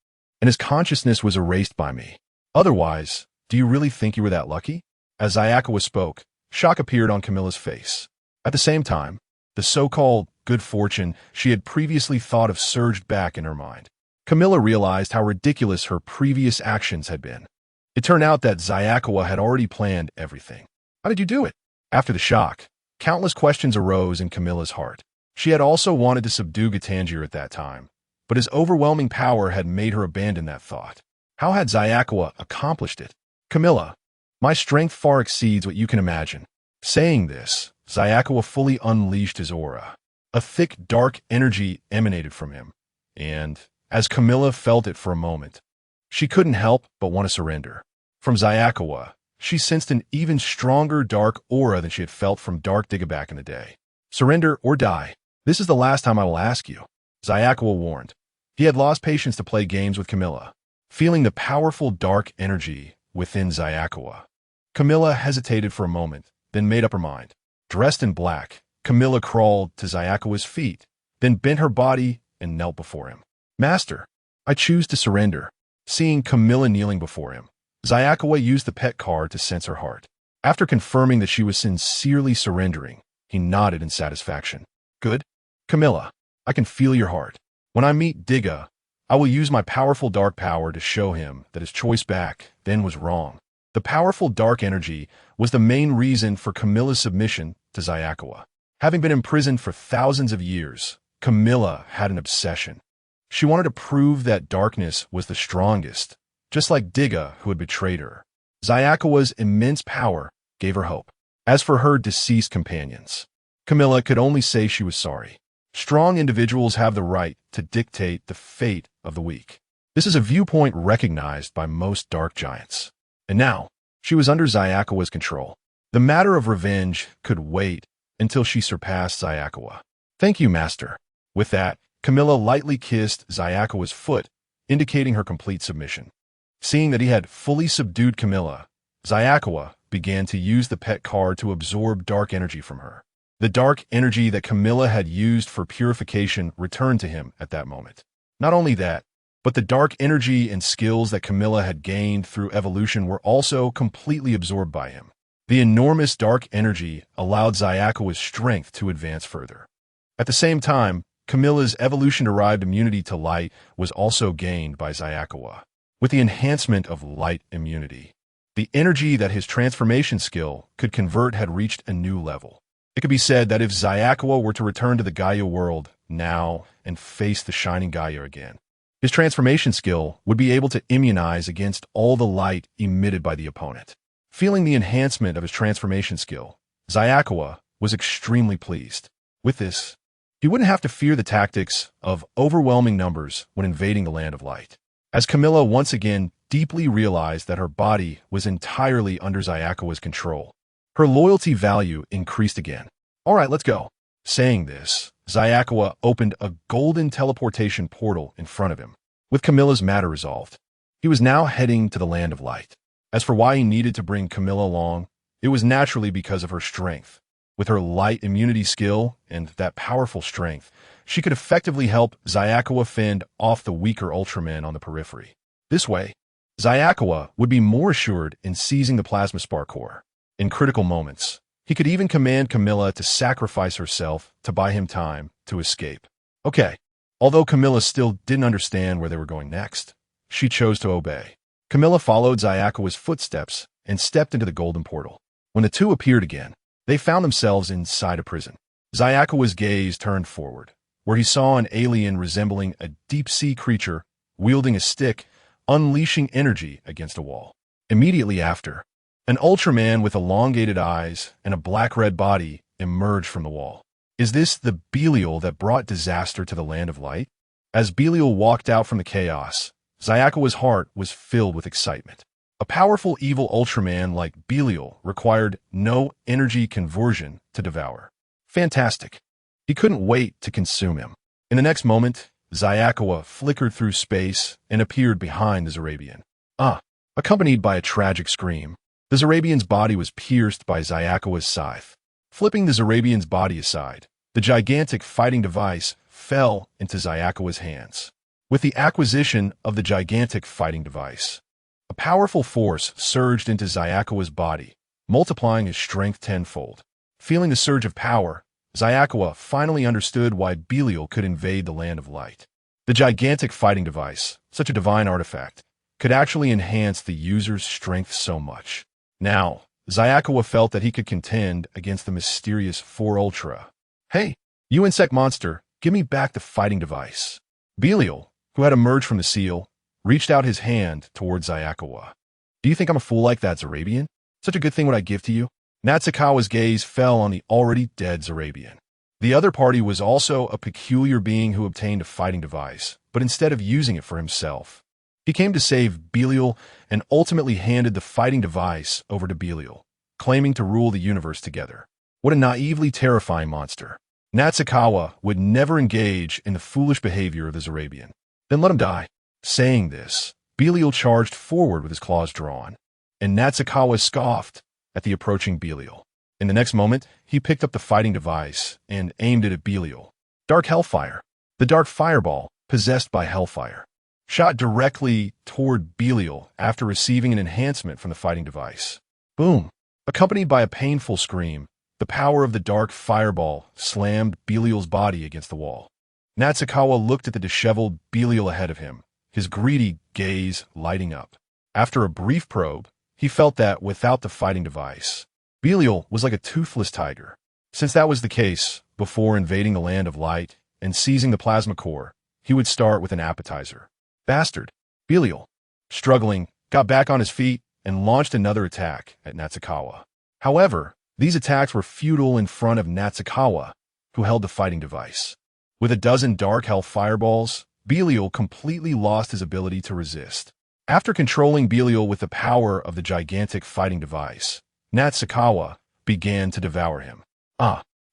and his consciousness was erased by me. Otherwise, do you really think you were that lucky? As Zetton spoke, shock appeared on Camilla's face. At the same time, the so-called good fortune she had previously thought of surged back in her mind. Camilla realized how ridiculous her previous actions had been. It turned out that Zetton had already planned everything. How did you do it? After the shock, countless questions arose in Camilla's heart. She had also wanted to subdue Gatanjyer at that time, but his overwhelming power had made her abandon that thought. How had Zetton accomplished it? Camilla, my strength far exceeds what you can imagine. Saying this, Zetton fully unleashed his aura. A thick, dark energy emanated from him, and, as Camilla felt it for a moment, she couldn't help but want to surrender. From Zetton, she sensed an even stronger dark aura than she had felt from Dark Tiga back in the day. Surrender or die. This is the last time I will ask you, Zetton warned. He had lost patience to play games with Camilla. Feeling the powerful dark energy within Zetton, Camilla hesitated for a moment, then made up her mind. Dressed in black, Camilla crawled to Zetton's feet, then bent her body and knelt before him. Master, I choose to surrender. Seeing Camilla kneeling before him, Zetton used the pet card to sense her heart. After confirming that she was sincerely surrendering, He nodded in satisfaction. Good. Camilla, I can feel your heart. When I meet Tiga, I will use my powerful dark power to show him that his choice back then was wrong. The powerful dark energy was the main reason for Camilla's submission to Xia. Having been imprisoned for thousands of years, Camilla had an obsession. She wanted to prove that darkness was the strongest, just like Tiga, who had betrayed her. Xiao's immense power gave her hope. As for her deceased companions, Camilla could only say she was sorry. Strong individuals have the right to dictate the fate of the weak. This is a viewpoint recognized by most dark giants. And now, she was under Xiao's control. The matter of revenge could wait until she surpassed Xia. Thank you, Master. With that, Camilla lightly kissed Xiao's foot, indicating her complete submission. Seeing that he had fully subdued Camilla, Xia began to use the pet card to absorb dark energy from her. The dark energy that Camilla had used for purification returned to him at that moment. Not only that, but the dark energy and skills that Camilla had gained through evolution were also completely absorbed by him. The enormous dark energy allowed Xiao's strength to advance further. At the same time, Camilla's evolution-derived immunity to light was also gained by Xia. With the enhancement of light immunity, the energy that his transformation skill could convert had reached a new level. It could be said that if Xiaowa were to return to the Gaia world now and face the shining Gaia again, his transformation skill would be able to immunize against all the light emitted by the opponent. Feeling the enhancement of his transformation skill, Xiaowa was extremely pleased. With this, he wouldn't have to fear the tactics of overwhelming numbers when invading the land of light. As Camilla once again deeply realized that her body was entirely under Xiaowa's control, her loyalty value increased again. All right, let's go. Saying this, Xiaowa opened a golden teleportation portal in front of him. With Camilla's matter resolved, he was now heading to the land of light. As for why he needed to bring Camilla along, it was naturally because of her strength. With her light immunity skill and that powerful strength, she could effectively help Xiaowa fend off the weaker Ultraman on the periphery. This way, Xiaowa would be more assured in seizing the plasma spark core. In critical moments, he could even command Camilla to sacrifice herself to buy him time to escape. Okay, although Camilla still didn't understand where they were going next, she chose to obey. Camilla followed Xiaowa's footsteps and stepped into the golden portal. When the two appeared again, they found themselves inside a prison. Xiaowa's gaze turned forward, where he saw an alien resembling a deep-sea creature wielding a stick, unleashing energy against a wall. Immediately after, an Ultraman with elongated eyes and a black-red body emerged from the wall. Is this the Belial that brought disaster to the land of light? As Belial walked out from the chaos, Xiaowa's heart was filled with excitement. A powerful evil Ultraman like Belial required no energy conversion to devour. Fantastic. He couldn't wait to consume him. In the next moment, Xiaowa flickered through space and appeared behind the Zarabian. Accompanied by a tragic scream, the Zarabian's body was pierced by Xiaowa's scythe. Flipping the Zarabian's body aside, the gigantic fighting device fell into Xiaowa's hands. With the acquisition of the gigantic fighting device, a powerful force surged into Xiaowa's body, multiplying his strength tenfold. Feeling the surge of power, Xiaowa finally understood why Belial could invade the land of light. The gigantic fighting device, such a divine artifact, could actually enhance the user's strength so much. Now, Xiaowa felt that he could contend against the mysterious 4 Ultra. Hey, you insect monster, give me back the fighting device. Belial, who had emerged from the seal, reached out his hand towards Xiaowa. Do you think I'm a fool like that, Zarabian? Such a good thing would I give to you? Natsukawa's gaze fell on the already dead Zarabian. The other party was also a peculiar being who obtained a fighting device, but instead of using it for himself, he came to save Belial and ultimately handed the fighting device over to Belial, claiming to rule the universe together. What a naively terrifying monster. Natsukawa would never engage in the foolish behavior of the Zarabian. Then let him die. Saying this, Belial charged forward with his claws drawn, and Natsukawa scoffed at the approaching Belial. In the next moment, he picked up the fighting device and aimed it at Belial. Dark Hellfire. The dark fireball, possessed by Hellfire, shot directly toward Belial after receiving an enhancement from the fighting device. Boom! Accompanied by a painful scream, The power of the dark fireball slammed Belial's body against the wall. Natsukawa looked at the disheveled Belial ahead of him, his greedy gaze lighting up. After a brief probe, he felt that without the fighting device, Belial was like a toothless tiger. Since that was the case, before invading the Land of Light and seizing the plasma core, he would start with an appetizer. Bastard! Belial, struggling, got back on his feet and launched another attack at Natsukawa. However, these attacks were futile in front of Natsukawa, who held the fighting device. With a dozen Dark Hell fireballs, Belial completely lost his ability to resist. After controlling Belial with the power of the gigantic fighting device, Natsukawa began to devour him.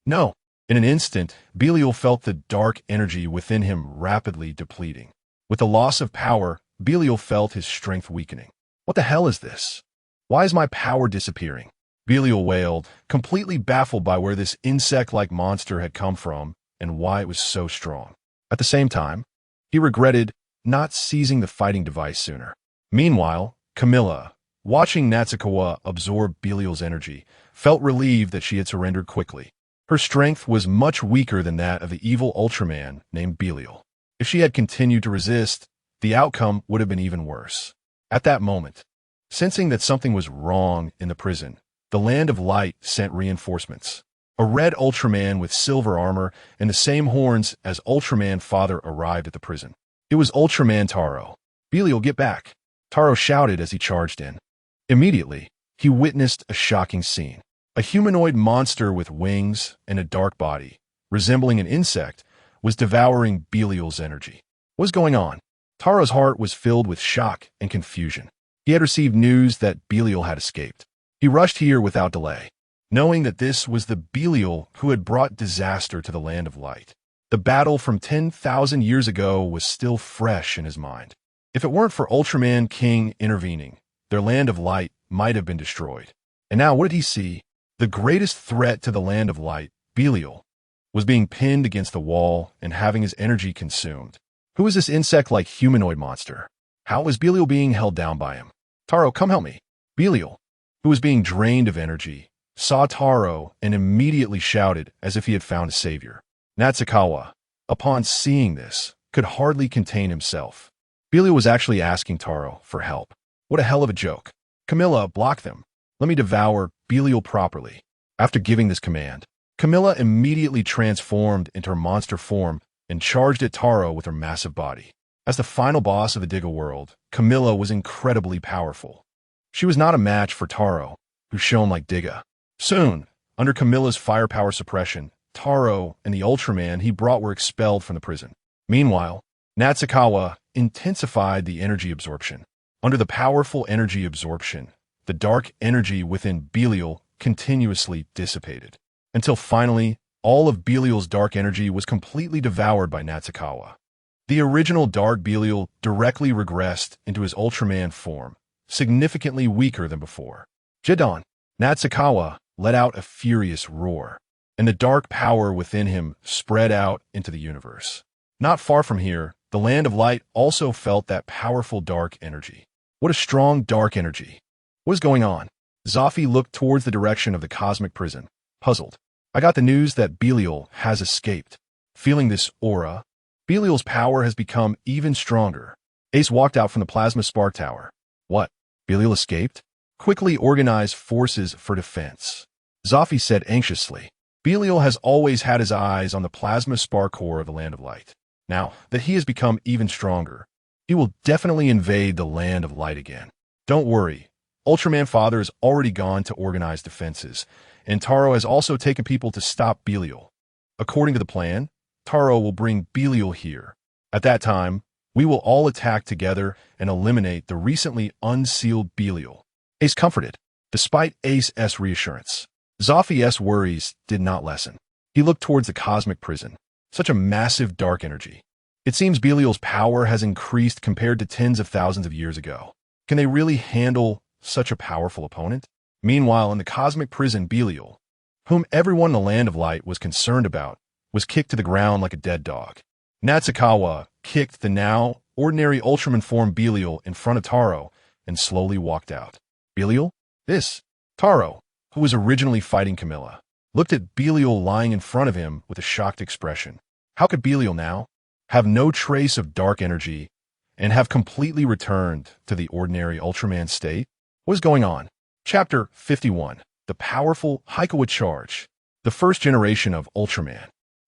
No! In an instant, Belial felt the dark energy within him rapidly depleting. With the loss of power, Belial felt his strength weakening. What the hell is this? Why is my power disappearing? Belial wailed, completely baffled by where this insect-like monster had come from and why it was so strong. At the same time, he regretted not seizing the fighting device sooner. Meanwhile, Camilla, watching Natsukawa absorb Belial's energy, felt relieved that she had surrendered quickly. Her strength was much weaker than that of the evil Ultraman named Belial. If she had continued to resist, the outcome would have been even worse. At that moment, sensing that something was wrong in the prison, the Land of Light sent reinforcements. A red Ultraman with silver armor and the same horns as Ultraman Father arrived at the prison. It was Ultraman Taro. Belial, get back! Taro shouted as he charged in. Immediately, he witnessed a shocking scene. A humanoid monster with wings and a dark body, resembling an insect, was devouring Belial's energy. What was going on? Taro's heart was filled with shock and confusion. He had received news that Belial had escaped. He rushed here without delay, knowing that this was the Belial who had brought disaster to the Land of Light. The battle from 10,000 years ago was still fresh in his mind. If it weren't for Ultraman King intervening, their Land of Light might have been destroyed. And now what did he see? The greatest threat to the Land of Light, Belial, was being pinned against the wall and having his energy consumed. Who is this insect-like humanoid monster? How was Belial being held down by him? Taro, come help me. Belial, who was being drained of energy, saw Taro and immediately shouted as if he had found a savior. Natsukawa, upon seeing this, could hardly contain himself. Belial was actually asking Taro for help. What a hell of a joke. Camilla, block them. Let me devour Belial properly. After giving this command, Camilla immediately transformed into her monster form and charged at Taro with her massive body. As the final boss of the Diga world, Camilla was incredibly powerful. She was not a match for Taro, who shone like Diga. Soon, under Camilla's firepower suppression, Taro and the Ultraman he brought were expelled from the prison. Meanwhile, Natsukawa intensified the energy absorption. Under the powerful energy absorption, the dark energy within Belial continuously dissipated, until finally, all of Belial's dark energy was completely devoured by Natsukawa. The original Dark Belial directly regressed into his Ultraman form, significantly weaker than before. Jetton! Natsukawa let out a furious roar, and the dark power within him spread out into the universe. Not far from here, the Land of Light also felt that powerful dark energy. What a strong dark energy. What is going on? Zafi looked towards the direction of the cosmic prison, puzzled. I got the news that Belial has escaped. Feeling this aura, Belial's power has become even stronger. Ace walked out from the plasma spark tower. What? Belial escaped? Quickly organize forces for defense. Zafi said anxiously. Belial has always had his eyes on the plasma spark core of the Land of Light. Now that he has become even stronger, he will definitely invade the Land of Light again. Don't worry. Ultraman Father has already gone to organize defenses, and Taro has also taken people to stop Belial. According to the plan, Taro will bring Belial here. At that time, we will all attack together and eliminate the recently unsealed Belial. Ace comforted. Despite Ace's reassurance, Zafi's worries did not lessen. He looked towards the cosmic prison. Such a massive dark energy. It seems Belial's power has increased compared to tens of thousands of years ago. Can they really handle such a powerful opponent? Meanwhile, in the cosmic prison, Belial, whom everyone in the Land of Light was concerned about, was kicked to the ground like a dead dog. Natsukawa kicked the now ordinary Ultraman form Belial in front of Taro and slowly walked out. Belial? This. Taro, who was originally fighting Camilla, looked at Belial lying in front of him with a shocked expression. How could Belial now have no trace of dark energy and have completely returned to the ordinary Ultraman state? What is going on? Chapter 51. The Powerful Hyouka Charge. The first generation of Ultraman.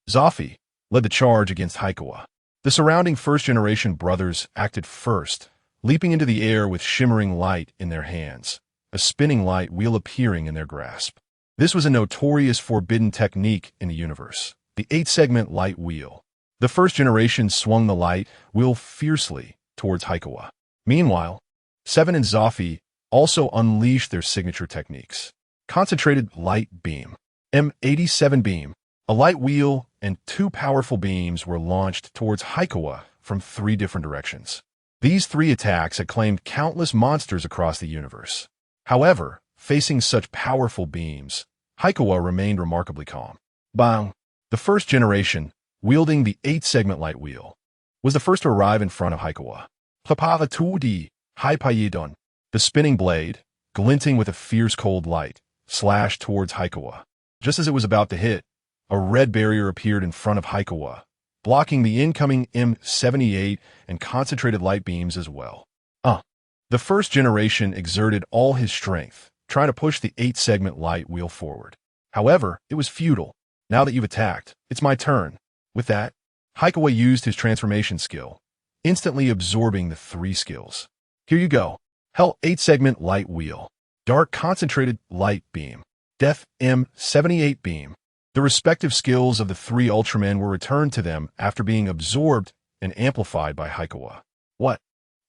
Zafy led the charge against Hyouka. The surrounding first-generation brothers acted first, leaping into the air with shimmering light in their hands, a spinning light wheel appearing in their grasp. This was a notorious forbidden technique in the universe, the 8-segment light wheel. The first generation swung the light wheel fiercely towards Hyouka. Meanwhile, Seven and Zafy also unleashed their signature techniques. Concentrated Light Beam. M87 Beam. A light wheel and 2 powerful beams were launched towards Hyouka from 3 different directions. These 3 attacks had claimed countless monsters across the universe. However, facing such powerful beams, Hyouka remained remarkably calm. Bang! The first generation, wielding the 8-segment light wheel, was the first to arrive in front of Hyouka. Plapava 2D, Hypayidon. The spinning blade, glinting with a fierce cold light, slashed towards Hyouka. Just as it was about to hit, a red barrier appeared in front of Hyouka, blocking the incoming M78 and concentrated light beams as well. The first generation exerted all his strength, trying to push the 8-segment light wheel forward. However, it was futile. Now that you've attacked, it's my turn. With that, Hyouka used his transformation skill, instantly absorbing the 3 skills. Here you go. Hell 8-segment light wheel. Dark concentrated light beam. Death M78 beam. The respective skills of the 3 Ultramen were returned to them after being absorbed and amplified by Hyouka. What?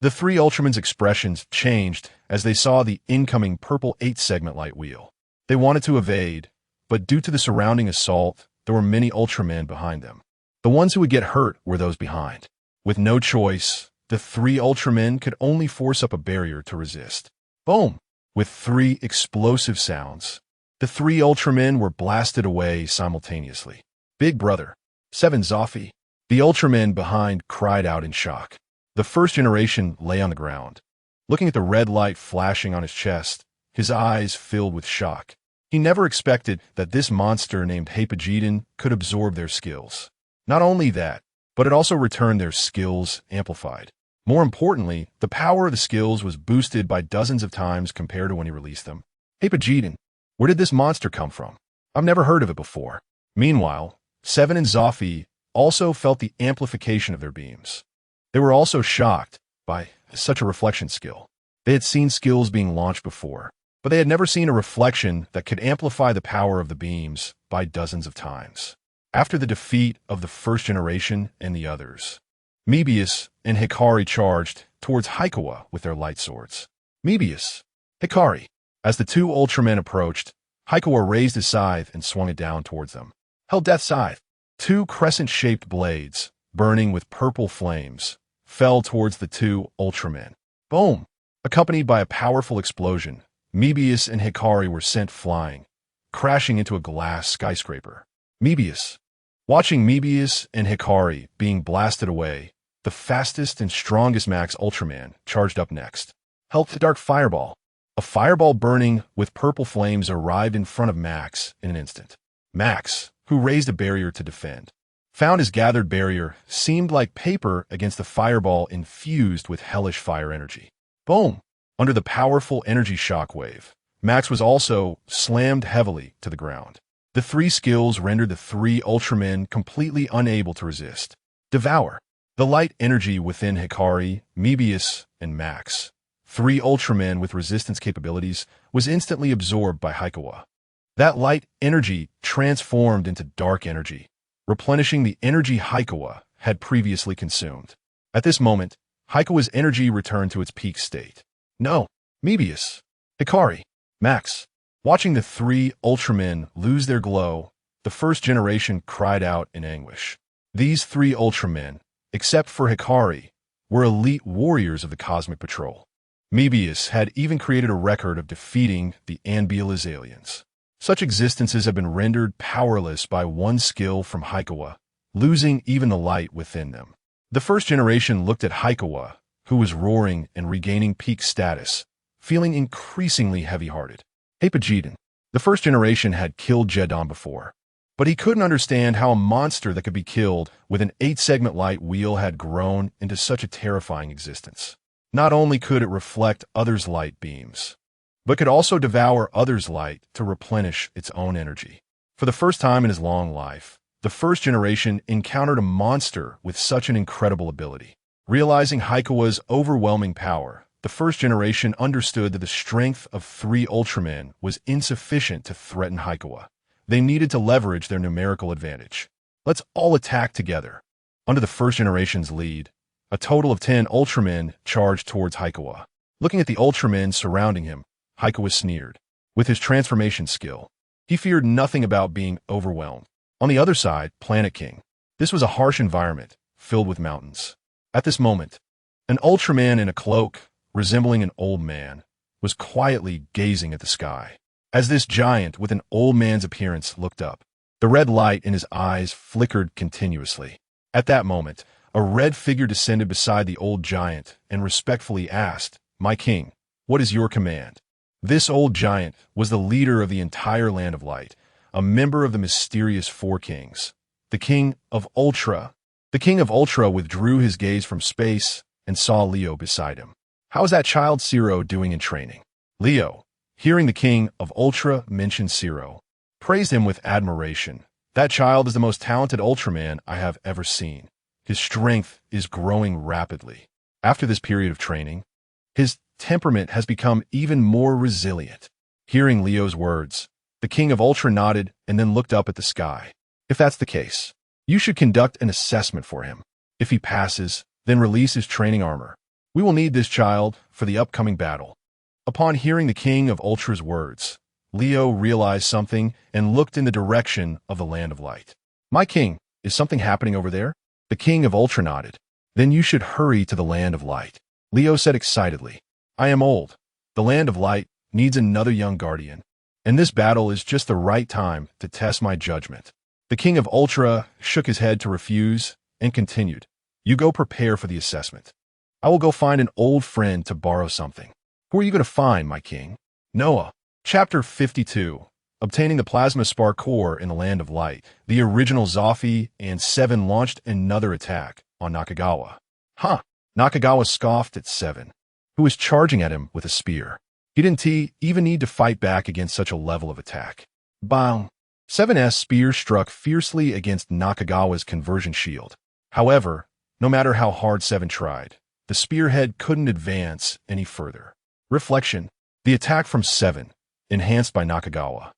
The 3 Ultraman's expressions changed as they saw the incoming purple 8-segment light wheel. They wanted to evade, but due to the surrounding assault, there were many Ultramen behind them. The ones who would get hurt were those behind. With no choice, the 3 Ultramen could only force up a barrier to resist. Boom! With 3 explosive sounds, the 3 Ultramen were blasted away simultaneously. Big brother, Seven Zafy. The Ultramen behind cried out in shock. The first generation lay on the ground, looking at the red light flashing on his chest, his eyes filled with shock. He never expected that this monster named Jetton could absorb their skills. Not only that, but it also returned their skills amplified. More importantly, the power of the skills was boosted by dozens of times compared to when he released them. Jetton, where did this monster come from? I've never heard of it before. Meanwhile, Seven and Zafy also felt the amplification of their beams. They were also shocked by such a reflection skill. They had seen skills being launched before, but they had never seen a reflection that could amplify the power of the beams by dozens of times. After the defeat of the first generation and the others, Mebius and Hikari charged towards Hyouka with their light swords. Mebius, Hikari. As the 2 Ultramen approached, Hyouka raised his scythe and swung it down towards them. Held Death Scythe. 2 crescent-shaped blades, burning with purple flames, fell towards the 2 Ultramen. Boom! Accompanied by a powerful explosion, Mebius and Hikari were sent flying, crashing into a glass skyscraper. Mebius. Watching Mebius and Hikari being blasted away, the fastest and strongest Max Ultraman charged up next. Helped the Dark Fireball. A fireball burning with purple flames arrived in front of Max in an instant. Max, who raised a barrier to defend, found his gathered barrier seemed like paper against the fireball infused with hellish fire energy. Boom! Under the powerful energy shockwave, Max was also slammed heavily to the ground. The 3 skills rendered the 3 Ultramen completely unable to resist. Devour. The light energy within Hikari, Mebius, and Max, 3 Ultramen with resistance capabilities, was instantly absorbed by Hyouka. That light energy transformed into dark energy, replenishing the energy Hyouka had previously consumed. At this moment, Hyouka's energy returned to its peak state. No, Mebius, Hikari, Max. Watching the 3 Ultramen lose their glow, the first generation cried out in anguish. These 3 Ultramen, except for Hikari, were elite warriors of the Cosmic Patrol. Mebius had even created a record of defeating the Anbealiz aliens. Such existences have been rendered powerless by one skill from Hyouka, losing even the light within them. The first generation looked at Hyouka, who was roaring and regaining peak status, feeling increasingly heavy-hearted. Jetton, The first generation had killed Jetton before, but he couldn't understand how a monster that could be killed with an 8-segment light wheel had grown into such a terrifying existence. Not only could it reflect others' light beams, but could also devour others' light to replenish its own energy. For the first time in his long life, the first generation encountered a monster with such an incredible ability. Realizing Kyouka's overwhelming power, the first generation understood that the strength of 3 Ultramen was insufficient to threaten Kyouka. They needed to leverage their numerical advantage. Let's all attack together. Under the first generation's lead, a total of 10 Ultramen charged towards Kyouka. Looking at the Ultramen surrounding him, Kyouka sneered. With his transformation skill, he feared nothing about being overwhelmed. On the other side, Planet King. This was a harsh environment, filled with mountains. At this moment, an Ultraman in a cloak, resembling an old man, was quietly gazing at the sky. As this giant with an old man's appearance looked up, the red light in his eyes flickered continuously. At that moment, a red figure descended beside the old giant and respectfully asked, "My king, what is your command?" This old giant was the leader of the entire Land of Light, a member of the mysterious 4 kings, the King of Ultra. The King of Ultra withdrew his gaze from space and saw Leo beside him. "How's that child Zero doing in training?" Leo, hearing the King of Ultra mention Zero, praised him with admiration. "That child is the most talented Ultraman I have ever seen. His strength is growing rapidly. After this period of training, his temperament has become even more resilient." Hearing Leo's words, the King of Ultra nodded and then looked up at the sky. "If that's the case, you should conduct an assessment for him. If he passes, then release his training armor. We will need this child for the upcoming battle." Upon hearing the King of Ultra's words, Leo realized something and looked in the direction of the Land of Light. "My king, is something happening over there?" The King of Ultra nodded. "Then you should hurry to the Land of Light." Leo said excitedly, "I am old. The Land of Light needs another young guardian, and this battle is just the right time to test my judgment." The King of Ultra shook his head to refuse and continued, "You go prepare for the assessment. I will go find an old friend to borrow something." "Who are you going to find, my king?" Noah. Chapter 52. Obtaining the Plasma Spark Core in the Land of Light, the original Zoffy and 7 launched another attack on Nakagawa. "Huh!" Nakagawa scoffed at 7, who was charging at him with a spear. He didn't even need to fight back against such a level of attack. Bang! 7's spear struck fiercely against Nakagawa's conversion shield. However, no matter how hard 7 tried, the spearhead couldn't advance any further. Reflection. The attack from 7, enhanced by Nakagawa,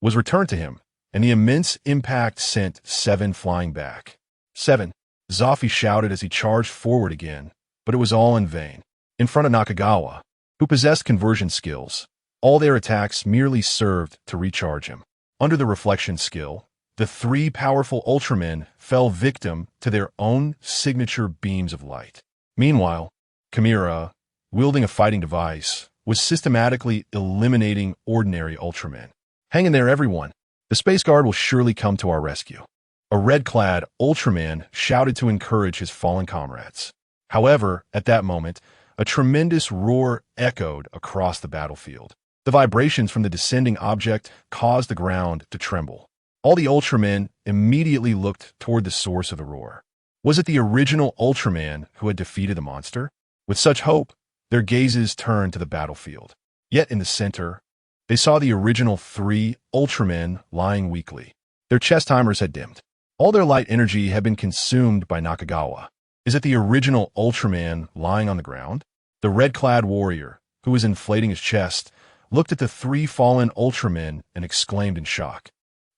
was returned to him, and the immense impact sent 7 flying back. 7. Zoffy shouted as he charged forward again, but it was all in vain. In front of Nakagawa, who possessed conversion skills, all their attacks merely served to recharge him. Under the reflection skill, the 3 powerful Ultramen fell victim to their own signature beams of light. Meanwhile, Chimera, wielding a fighting device, was systematically eliminating ordinary Ultramen. "Hang in there, everyone. The Space Guard will surely come to our rescue." A red-clad Ultraman shouted to encourage his fallen comrades. However, at that moment, a tremendous roar echoed across the battlefield. The vibrations from the descending object caused the ground to tremble. All the Ultramen immediately looked toward the source of the roar. Was it the original Ultraman who had defeated the monster? With such hope, their gazes turned to the battlefield. Yet in the center, they saw the original 3 Ultramen lying weakly. Their chest timers had dimmed. All their light energy had been consumed by Nakagawa. Is it the original Ultraman lying on the ground? The red-clad warrior, who was inflating his chest, looked at the 3 fallen Ultramen and exclaimed in shock.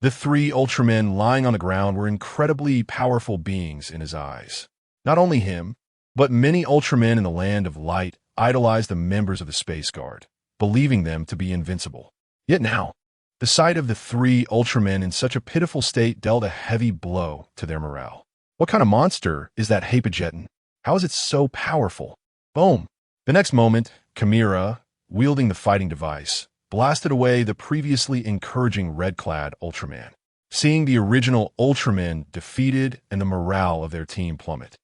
The 3 Ultramen lying on the ground were incredibly powerful beings in his eyes. Not only him, but many Ultramen in the Land of Light idolized the members of the Space Guard, believing them to be invincible. Yet now, the sight of the 3 Ultramen in such a pitiful state dealt a heavy blow to their morale. What kind of monster is that Jetton? How is it so powerful? Boom! The next moment, Chimera, wielding the fighting device, blasted away the previously encouraging red-clad Ultraman. Seeing the original Ultramen defeated and the morale of their team plummet,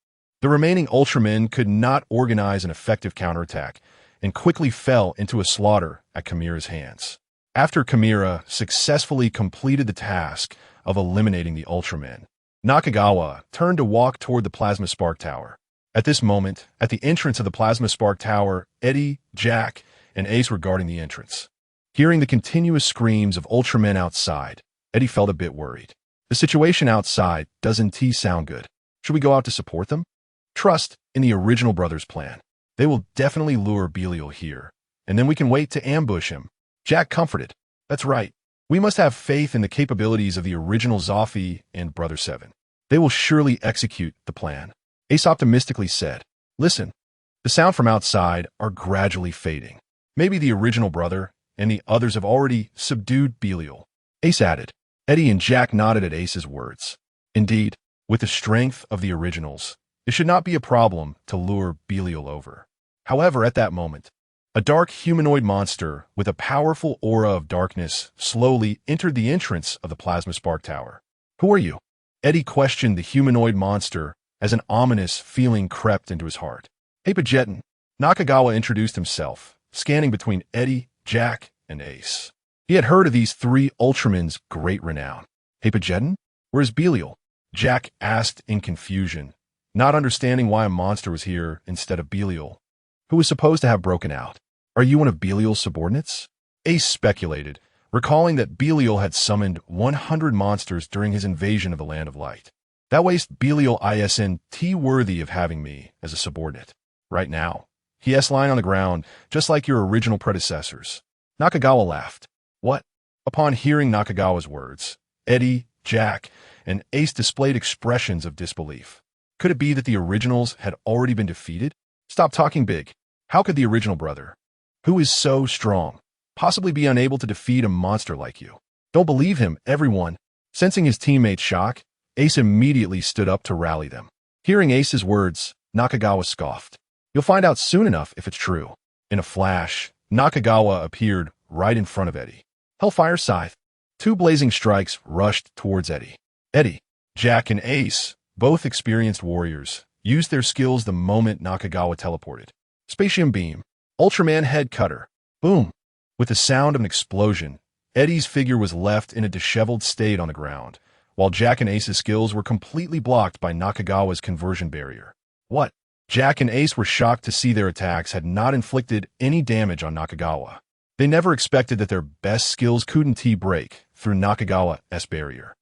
the remaining Ultramen could not organize an effective counterattack and quickly fell into a slaughter at Chimera's hands. After Chimera successfully completed the task of eliminating the Ultraman, Nakagawa turned to walk toward the Plasma Spark Tower. At this moment, at the entrance of the Plasma Spark Tower, Eddie, Jack, and Ace were guarding the entrance. Hearing the continuous screams of Ultramen outside, Eddie felt a bit worried. The situation outside doesn't sound good. Should we go out to support them? Trust in the original brothers' plan. They will definitely lure Belial here, and then we can wait to ambush him. Jack comforted. That's right. We must have faith in the capabilities of the original Zoffy and Brother Seven. They will surely execute the plan. Ace optimistically said, Listen, the sound from outside are gradually fading. Maybe the original brother and the others have already subdued Belial. Ace added. Eddie and Jack nodded at Ace's words. Indeed, with the strength of the originals, it should not be a problem to lure Belial over. However, at that moment, a dark humanoid monster with a powerful aura of darkness slowly entered the entrance of the Plasma Spark Tower. Who are you? Eddie questioned the humanoid monster as an ominous feeling crept into his heart. Hey, Jetton. Nakagawa introduced himself, scanning between Eddie, Jack, and Ace. He had heard of these three Ultraman's great renown. Hey, Jetton, where's Belial? Jack asked in confusion, not understanding why a monster was here instead of Belial, who was supposed to have broken out. Are you one of Belial's subordinates? Ace speculated, recalling that Belial had summoned 100 monsters during his invasion of the Land of Light. That waste Belial isn't worthy of having me as a subordinate. Right now, he is lying on the ground, just like your original predecessors. Nakagawa laughed. What? Upon hearing Nakagawa's words, Eddie, Jack, and Ace displayed expressions of disbelief. Could it be that the originals had already been defeated? Stop talking big. How could the original brother, who is so strong, possibly be unable to defeat a monster like you? Don't believe him, everyone. Sensing his teammates' shock, Ace immediately stood up to rally them. Hearing Ace's words, Nakagawa scoffed. You'll find out soon enough if it's true. In a flash, Nakagawa appeared right in front of Eddie. Hellfire Scythe. Two blazing strikes rushed towards Eddie. Eddie, Jack, and Ace, both experienced warriors, used their skills the moment Nakagawa teleported. Spatium Beam. Ultraman Head Cutter. Boom. With the sound of an explosion, Eddie's figure was left in a disheveled state on the ground, while Jack and Ace's skills were completely blocked by Nakagawa's conversion barrier. What? Jack and Ace were shocked to see their attacks had not inflicted any damage on Nakagawa. They never expected that their best skills couldn't break through Nakagawa's barrier.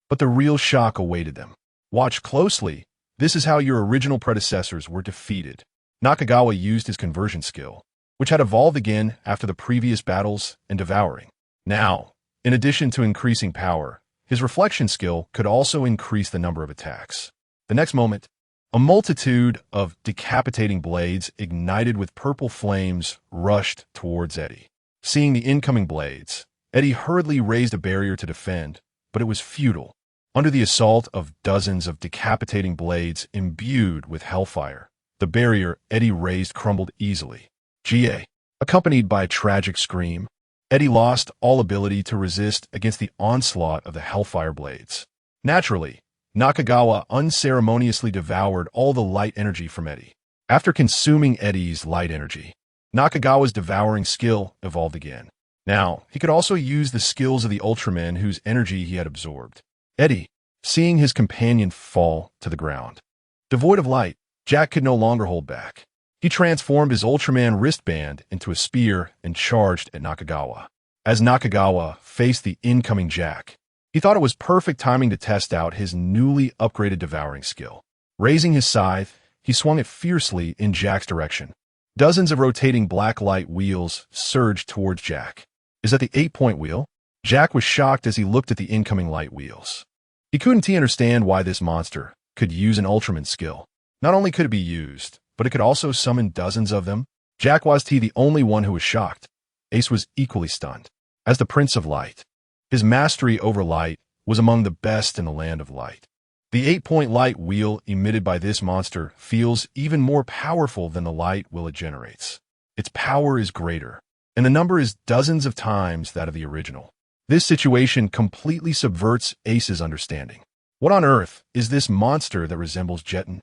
But the real shock awaited them. Watch closely. This is how your original predecessors were defeated. Nakagawa used his conversion skill, which had evolved again after the previous battles and devouring. Now, in addition to increasing power, his reflection skill could also increase the number of attacks. The next moment, a multitude of decapitating blades ignited with purple flames rushed towards Eddie. Seeing the incoming blades, Eddie hurriedly raised a barrier to defend, but it was futile. Under the assault of dozens of decapitating blades imbued with hellfire, the barrier Eddie raised crumbled easily. Ga. Accompanied by a tragic scream, Eddie lost all ability to resist against the onslaught of the hellfire blades. Naturally, Nakagawa unceremoniously devoured all the light energy from Eddie. After consuming Eddie's light energy, Nakagawa's devouring skill evolved again. Now, he could also use the skills of the Ultraman whose energy he had absorbed. Eddie, seeing his companion fall to the ground. Devoid of light, Jack could no longer hold back. He transformed his Ultraman wristband into a spear and charged at Nakagawa. As Nakagawa faced the incoming Jack, he thought it was perfect timing to test out his newly upgraded devouring skill. Raising his scythe, he swung it fiercely in Jack's direction. Dozens of rotating black light wheels surged towards Jack. Is that the 8-point wheel? Jack was shocked as he looked at the incoming light wheels. He couldn't understand why this monster could use an Ultraman skill. Not only could it be used, but it could also summon dozens of them. Jack was the only one who was shocked. Ace was equally stunned. As the Prince of Light, his mastery over light was among the best in the Land of Light. The 8-point light wheel emitted by this monster feels even more powerful than the light wheel it generates. Its power is greater, and the number is dozens of times that of the original. This situation completely subverts Ace's understanding. What on earth is this monster that resembles Jetton?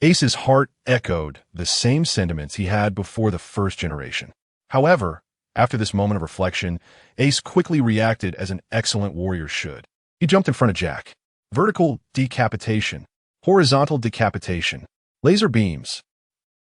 Ace's heart echoed the same sentiments he had before the first generation. However, After this moment of reflection, Ace quickly reacted as an excellent warrior should. He jumped in front of Jack. Vertical decapitation, horizontal decapitation, laser beams,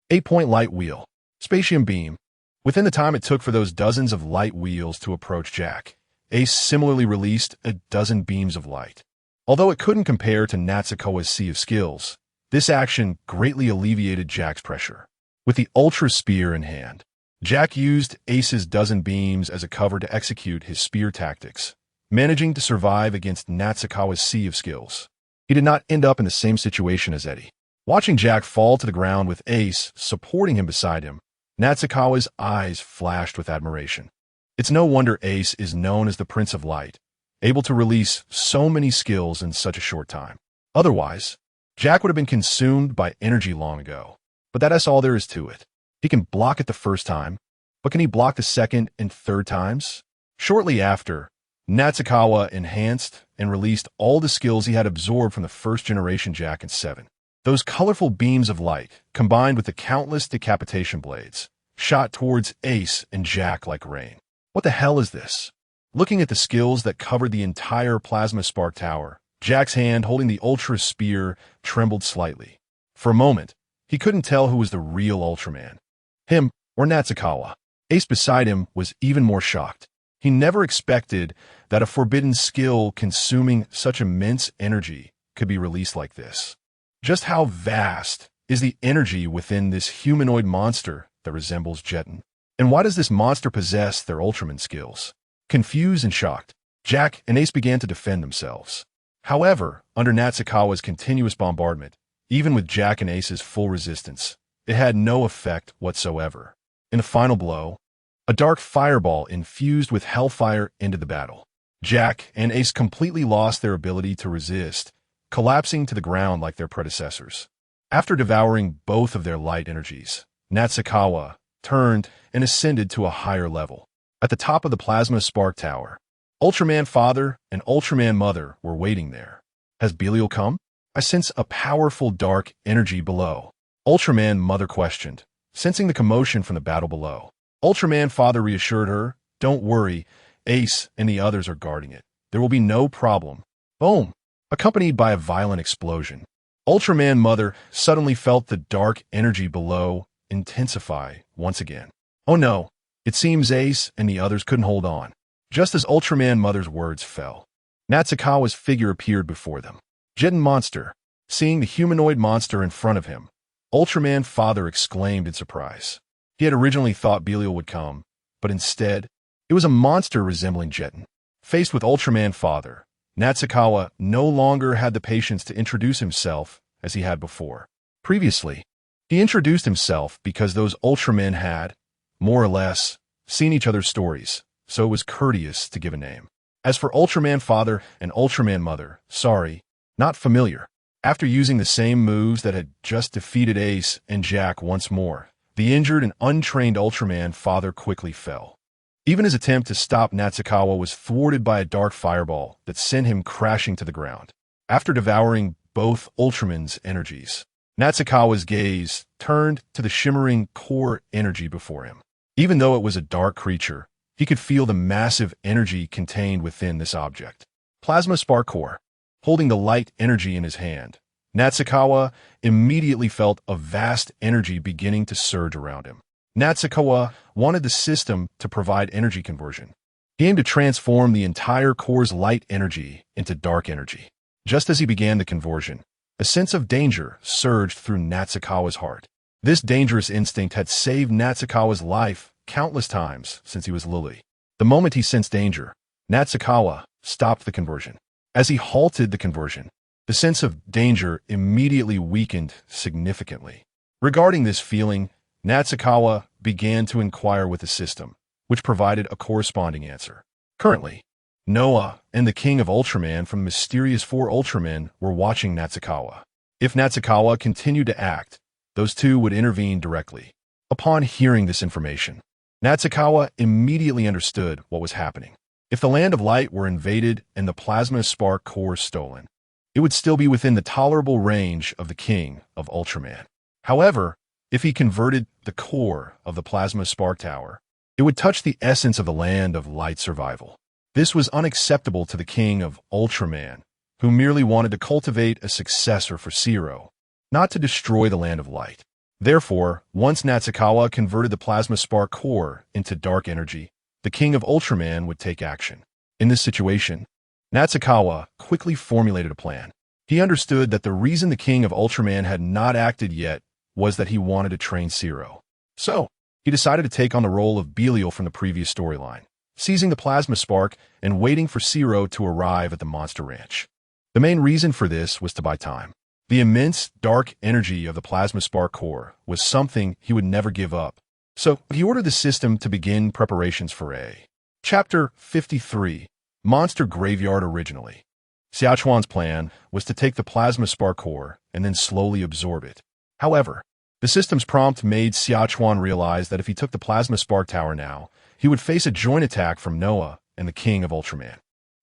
8-point light wheel, spatium beam. Within the time it took for those dozens of light wheels to approach Jack, Ace similarly released a dozen beams of light. Although it couldn't compare to Natsukawa's sea of skills, this action greatly alleviated Jack's pressure. With the Ultra Spear in hand, Jack used Ace's dozen beams as a cover to execute his spear tactics, managing to survive against Natsukawa's sea of skills. He did not end up in the same situation as Eddie. Watching Jack fall to the ground with Ace supporting him beside him, Natsukawa's eyes flashed with admiration. It's no wonder Ace is known as the Prince of Light, able to release so many skills in such a short time. Otherwise, Jack would have been consumed by energy long ago. But that's all there is to it. He can block it the first time, but can he block the second and third times? Shortly after, Natsukawa enhanced and released all the skills he had absorbed from the first-generation Jack and 7. Those colorful beams of light, combined with the countless decapitation blades, shot towards Ace and Jack like rain. What the hell is this? Looking at the skills that covered the entire Plasma Spark Tower, Jack's hand holding the Ultra Spear trembled slightly. For a moment, he couldn't tell who was the real Ultraman, him or Natsukawa. Ace beside him was even more shocked. He never expected that a forbidden skill consuming such immense energy could be released like this. Just how vast is the energy within this humanoid monster that resembles Jetton? And why does this monster possess their Ultraman skills? Confused and shocked, Jack and Ace began to defend themselves. However, under Natsukawa's continuous bombardment, even with Jack and Ace's full resistance, it had no effect whatsoever. In the final blow, a dark fireball infused with hellfire ended the battle. Jack and Ace completely lost their ability to resist, collapsing to the ground like their predecessors. After devouring both of their light energies, Natsukawa turned and ascended to a higher level. At the top of the Plasma Spark Tower, Ultraman Father and Ultraman Mother were waiting there. Has Belial come? I sense a powerful dark energy below. Ultraman Mother questioned, sensing the commotion from the battle below. Ultraman Father reassured her, don't worry, Ace and the others are guarding it. There will be no problem. Boom! Accompanied by a violent explosion, Ultraman Mother suddenly felt the dark energy below intensify once again. Oh no, it seems Ace and the others couldn't hold on. Just as Ultraman Mother's words fell, Natsukawa's figure appeared before them. Jetton monster. Seeing the humanoid monster in front of him, Ultraman Father exclaimed in surprise. He had originally thought Belial would come, but instead, it was a monster resembling Jetton. Faced with Ultraman Father, Natsukawa no longer had the patience to introduce himself as he had before. Previously, he introduced himself because those Ultramen had, more or less, seen each other's stories, so it was courteous to give a name. As for Ultraman Father and Ultraman Mother, sorry, not familiar. After using the same moves that had just defeated Ace and Jack once more, the injured and untrained Ultraman Father quickly fell. Even his attempt to stop Natsukawa was thwarted by a dark fireball that sent him crashing to the ground. After devouring both Ultraman's energies, Natsukawa's gaze turned to the shimmering core energy before him. Even though it was a dark creature, he could feel the massive energy contained within this object. Plasma Spark Core. Holding the light energy in his hand, Natsukawa immediately felt a vast energy beginning to surge around him. Natsukawa wanted the system to provide energy conversion. He aimed to transform the entire core's light energy into dark energy. Just as he began the conversion, a sense of danger surged through Natsukawa's heart. This dangerous instinct had saved Natsukawa's life countless times since he was Luluye. The moment he sensed danger, Natsukawa stopped the conversion. As he halted the conversion, the sense of danger immediately weakened significantly. Regarding this feeling, Natsukawa began to inquire with the system, which provided a corresponding answer. Currently, Noah and the King of Ultraman from the mysterious 4 Ultramen were watching Natsukawa. If Natsukawa continued to act, those two would intervene directly. Upon hearing this information, Natsukawa immediately understood what was happening. If the Land of Light were invaded and the Plasma Spark Core stolen, it would still be within the tolerable range of the King of Ultraman. However, if he converted the core of the Plasma Spark Tower, It would touch the essence of the land of light survival. This was unacceptable to the king of Ultraman, who merely wanted to cultivate a successor for Zero, not to destroy the land of light. Therefore, once Natsukawa converted the plasma spark core into dark energy, the king of Ultraman would take action. In this situation, Natsukawa quickly formulated a plan. He understood that the reason the king of Ultraman had not acted yet was that he wanted to train Zero. So, he decided to take on the role of Belial from the previous storyline, seizing the plasma spark and waiting for Zero to arrive at the monster ranch. The main reason for this was to buy time. The immense dark energy of the plasma spark core was something he would never give up. So, he ordered the system to begin preparations for a Chapter 53, Monster Graveyard Originally. Xia Chuan's plan was to take the plasma spark core and then slowly absorb it. However, the system's prompt made Xia Chuan realize that if he took the plasma spark tower now, he would face a joint attack from Noah and the king of Ultraman.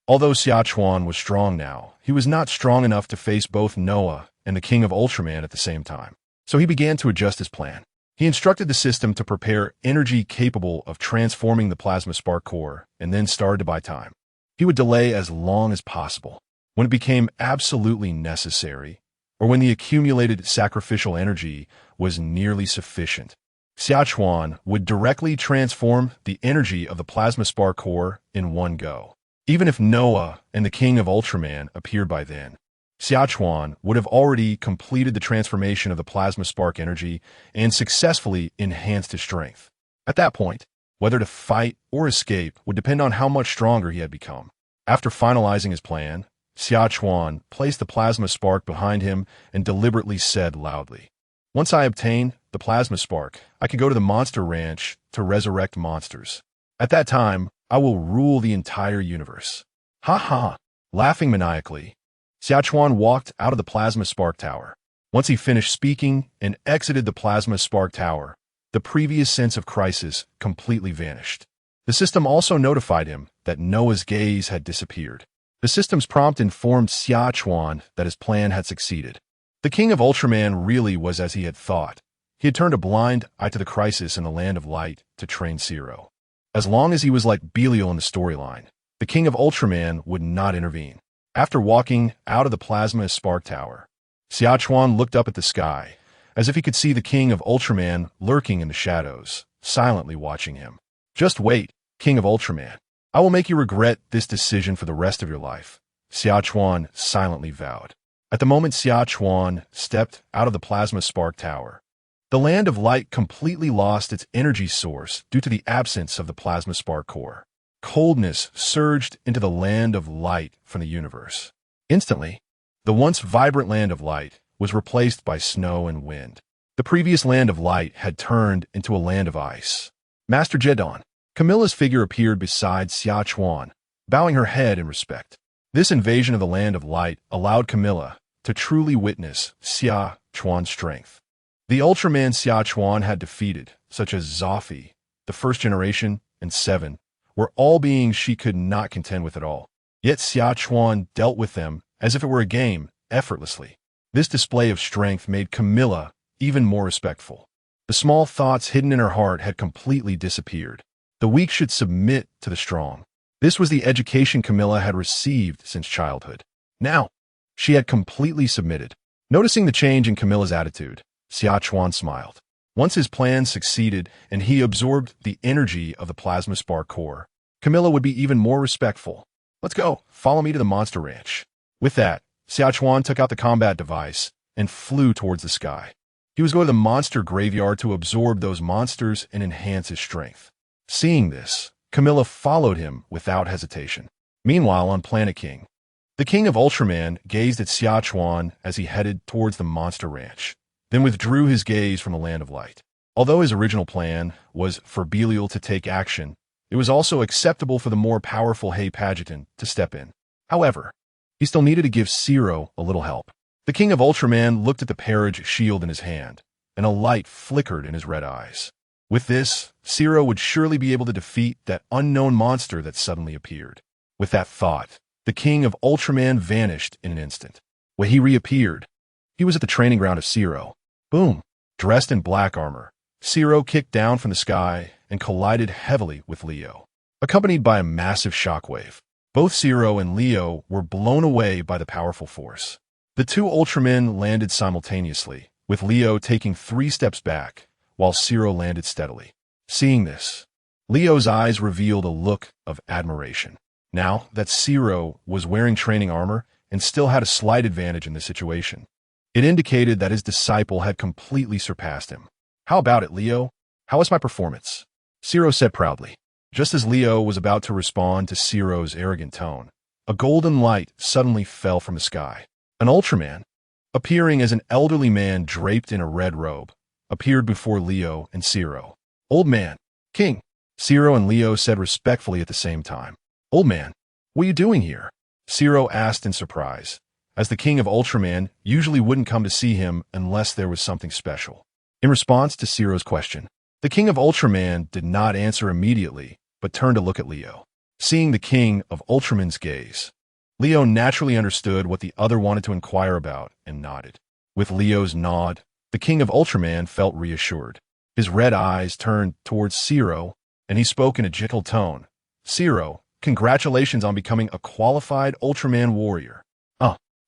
Although Xia Chuan was strong now, he was not strong enough to face both Noah and the king of Ultraman at the same time. So he began to adjust his plan. He instructed the system to prepare energy capable of transforming the plasma spark core and then started to buy time. He would delay as long as possible. When it became absolutely necessary, or when the accumulated sacrificial energy was nearly sufficient, Xia Chuan would directly transform the energy of the plasma spark core in one go. Even if Noah and the king of Ultraman appeared by then, Xia Chuan would have already completed the transformation of the plasma spark energy and successfully enhanced his strength. At that point, whether to fight or escape would depend on how much stronger he had become. After finalizing his plan, Xia Chuan placed the plasma spark behind him and deliberately said loudly, "Once I obtain the plasma spark, I can go to the monster ranch to resurrect monsters. At that time, I will rule the entire universe." Ha ha! Laughing maniacally, Xia Chuan walked out of the plasma spark tower. Once he finished speaking and exited the plasma spark tower, the previous sense of crisis completely vanished. The system also notified him that Noah's gaze had disappeared. The system's prompt informed Xia Chuan that his plan had succeeded. The king of Ultraman really was as he had thought. He had turned a blind eye to the crisis in the land of light to train Zero. As long as he was like Belial in the storyline, the king of Ultraman would not intervene. After walking out of the plasma spark tower, Xia Chuan looked up at the sky, as if he could see the king of Ultraman lurking in the shadows, silently watching him. "Just wait, king of Ultraman. I will make you regret this decision for the rest of your life," Xia Chuan silently vowed. At the moment Xia Chuan stepped out of the plasma spark tower, the land of light completely lost its energy source due to the absence of the plasma spark core. Coldness surged into the land of light from the universe. Instantly, the once vibrant land of light was replaced by snow and wind. The previous land of light had turned into a land of ice. Master Jetton. Camilla's figure appeared beside Xia Chuan, bowing her head in respect. This invasion of the land of light allowed Camilla to truly witness Xia Chuan's strength. The Ultraman Xia Chuan had defeated, such as Zoffy, the first generation, and Seven, were all beings she could not contend with at all. Yet Xia Chuan dealt with them as if it were a game, effortlessly. This display of strength made Camilla even more respectful. The small thoughts hidden in her heart had completely disappeared. The weak should submit to the strong. This was the education Camilla had received since childhood. Now, she had completely submitted. Noticing the change in Camilla's attitude, Xia Chuan smiled. Once his plan succeeded and he absorbed the energy of the plasma spark core, Camilla would be even more respectful. "Let's go. Follow me to the monster ranch." With that, Xia Chuan took out the combat device and flew towards the sky. He was going to the monster graveyard to absorb those monsters and enhance his strength. Seeing this, Camilla followed him without hesitation. Meanwhile, on Planet King, the king of Ultraman gazed at Xia Chuan as he headed towards the monster ranch, then withdrew his gaze from the land of light. Although his original plan was for Belial to take action, it was also acceptable for the more powerful Jetton to step in. However, he still needed to give Zero a little help. The king of Ultraman looked at the Parage shield in his hand, and a light flickered in his red eyes. With this, Zero would surely be able to defeat that unknown monster that suddenly appeared. With that thought, the king of Ultraman vanished in an instant. When he reappeared, he was at the training ground of Zero. Boom! Dressed in black armor, Zero kicked down from the sky and collided heavily with Leo, accompanied by a massive shockwave. Both Zero and Leo were blown away by the powerful force. The two Ultramen landed simultaneously, with Leo taking 3 steps back, while Zero landed steadily. Seeing this, Leo's eyes revealed a look of admiration. Now that Zero was wearing training armor and still had a slight advantage in this situation, it indicated that his disciple had completely surpassed him. "How about it, Leo? How was my performance?" Zero said proudly. Just as Leo was about to respond to Zero's arrogant tone, a golden light suddenly fell from the sky. An Ultraman, appearing as an elderly man draped in a red robe, appeared before Leo and Zero. "Old man, King," Zero and Leo said respectfully at the same time. "Old man, what are you doing here?" Zero asked in surprise, as the King of Ultraman usually wouldn't come to see him unless there was something special. In response to Zero's question, the King of Ultraman did not answer immediately, but turned to look at Leo. Seeing the King of Ultraman's gaze, Leo naturally understood what the other wanted to inquire about and nodded. With Leo's nod, the King of Ultraman felt reassured. His red eyes turned towards Zero, and he spoke in a gentle tone. "Zero, congratulations on becoming a qualified Ultraman warrior."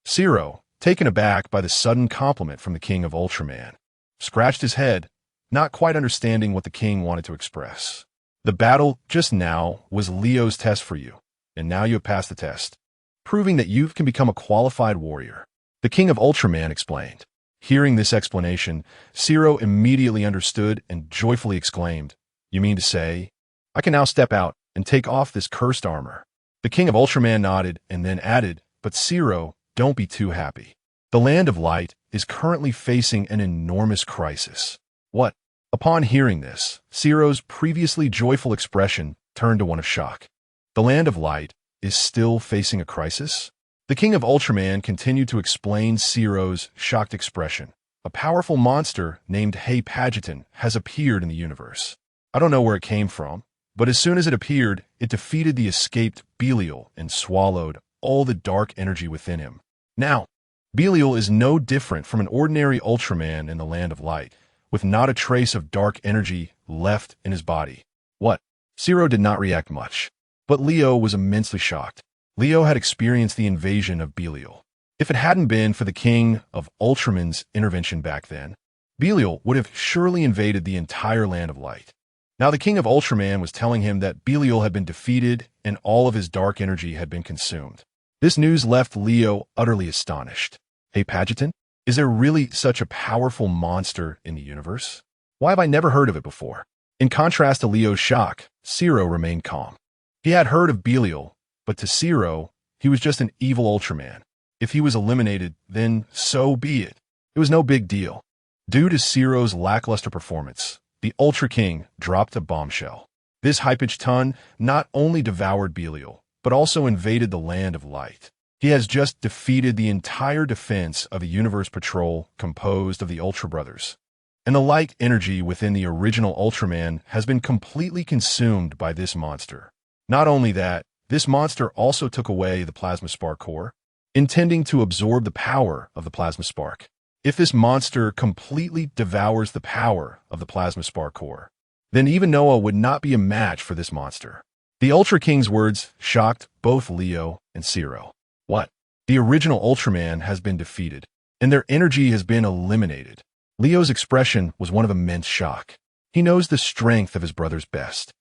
Zero, taken aback by the sudden compliment from the King of Ultraman, scratched his head, not quite understanding what the king wanted to express. "The battle just now was Leo's test for you, and now you have passed the test, proving that you can become a qualified warrior," the King of Ultraman explained. Hearing this explanation, Zero immediately understood and joyfully exclaimed, "You mean to say, I can now step out and take off this cursed armor?" The King of Ultraman nodded and then added, "But Zero, don't be too happy. The Land of Light is currently facing an enormous crisis." "What?" Upon hearing this, Zero's previously joyful expression turned to one of shock. "The Land of Light is still facing a crisis?" The King of Ultraman continued to explain Zero's shocked expression. "A powerful monster named Jetton has appeared in the universe. I don't know where it came from, but as soon as it appeared, it defeated the escaped Belial and swallowed all the dark energy within him. Now, Belial is no different from an ordinary Ultraman in the Land of Light, with not a trace of dark energy left in his body." "What?" Zero did not react much, but Leo was immensely shocked. Leo had experienced the invasion of Belial. If it hadn't been for the King of Ultraman's intervention back then, Belial would have surely invaded the entire Land of Light. Now the King of Ultraman was telling him that Belial had been defeated and all of his dark energy had been consumed. This news left Leo utterly astonished. Jetton? Is there really such a powerful monster in the universe? Why have I never heard of it before? In contrast to Leo's shock, Zero remained calm. He had heard of Belial, but to Zero, he was just an evil Ultraman. If he was eliminated, then so be it. It was no big deal. Due to Zero's lackluster performance, the Ultra King dropped a bombshell. This Jetton not only devoured Belial, but also invaded the Land of Light. He has just defeated the entire defense of a universe patrol composed of the Ultra Brothers. And the light energy within the original Ultraman has been completely consumed by this monster. Not only that, this monster also took away the Plasma Spark core, intending to absorb the power of the Plasma Spark. If this monster completely devours the power of the Plasma Spark core, then even Noah would not be a match for this monster. The Ultra King's words shocked both Leo and Zero. "What? The original Ultraman has been defeated, and their energy has been eliminated." Leo's expression was one of immense shock. He knows the strength of his brothers best.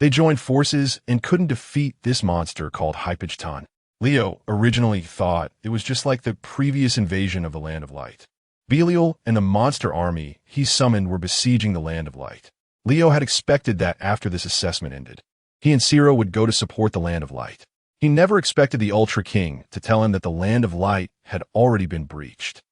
They joined forces and couldn't defeat this monster called Jetton. Leo originally thought it was just like the previous invasion of the Land of Light. Belial and the monster army he summoned were besieging the Land of Light. Leo had expected that after this assessment ended, he and Zero would go to support the Land of Light. He never expected the Ultra King to tell him that the Land of Light had already been breached.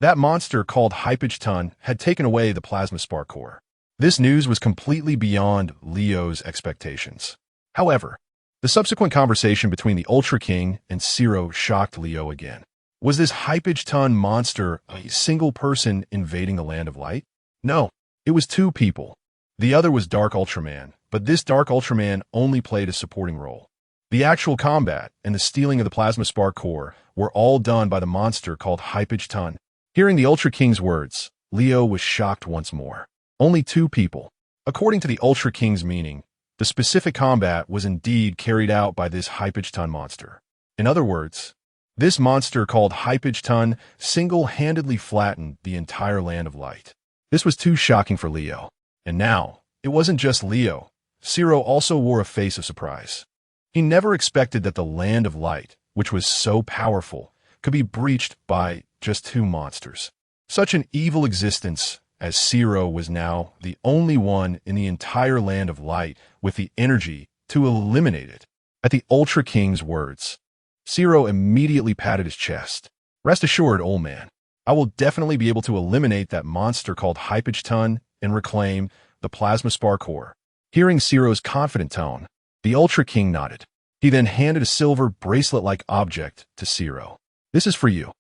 That monster called Jetton had taken away the Plasma Spark core. This news was completely beyond Leo's expectations. However, the subsequent conversation between the Ultra King and Zero shocked Leo again. Was this Jetton monster a single person invading the Land of Light? No, it was 2 people. The other was Dark Ultraman, but this Dark Ultraman only played a supporting role. The actual combat and the stealing of the Plasma Spark core were all done by the monster called Jetton. Hearing the Ultra King's words, Leo was shocked once more. Only 2 people. According to the Ultra King's meaning, the specific combat was indeed carried out by this Hypage-ton monster. In other words, this monster called Hypage-ton single-handedly flattened the entire Land of Light. This was too shocking for Leo. And now, it wasn't just Leo. Zero also wore a face of surprise. He never expected that the Land of Light, which was so powerful, could be breached by just 2 monsters. Such an evil existence as Zero was now the only one in the entire Land of Light with the energy to eliminate it. At the Ultra King's words, Zero immediately patted his chest. Rest assured, old man, I will definitely be able to eliminate that monster called Hypage-ton and reclaim the Plasma Spark Core. Hearing Zero's confident tone, the Ultra King nodded. He then handed a silver bracelet-like object to Zero. This is for you.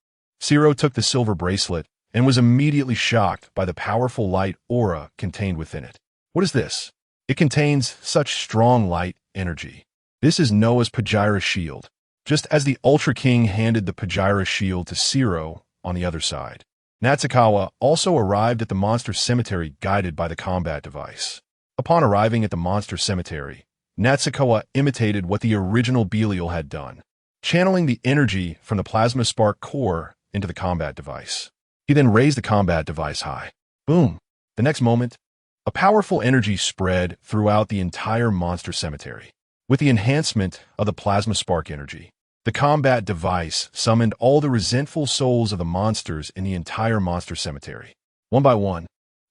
Zero took the silver bracelet and was immediately shocked by the powerful light aura contained within it. What is this? It contains such strong light energy. This is Noah's Pajira shield. Just as the Ultra King handed the Pajira shield to Zero on the other side, Natsukawa also arrived at the monster cemetery guided by the combat device. Upon arriving at the monster cemetery, Natsukawa imitated what the original Belial had done, channeling the energy from the Plasma Spark Core into the combat device. He then raised the combat device high. Boom! The next moment, a powerful energy spread throughout the entire monster cemetery. With the enhancement of the Plasma Spark energy, the combat device summoned all the resentful souls of the monsters in the entire monster cemetery. One by one,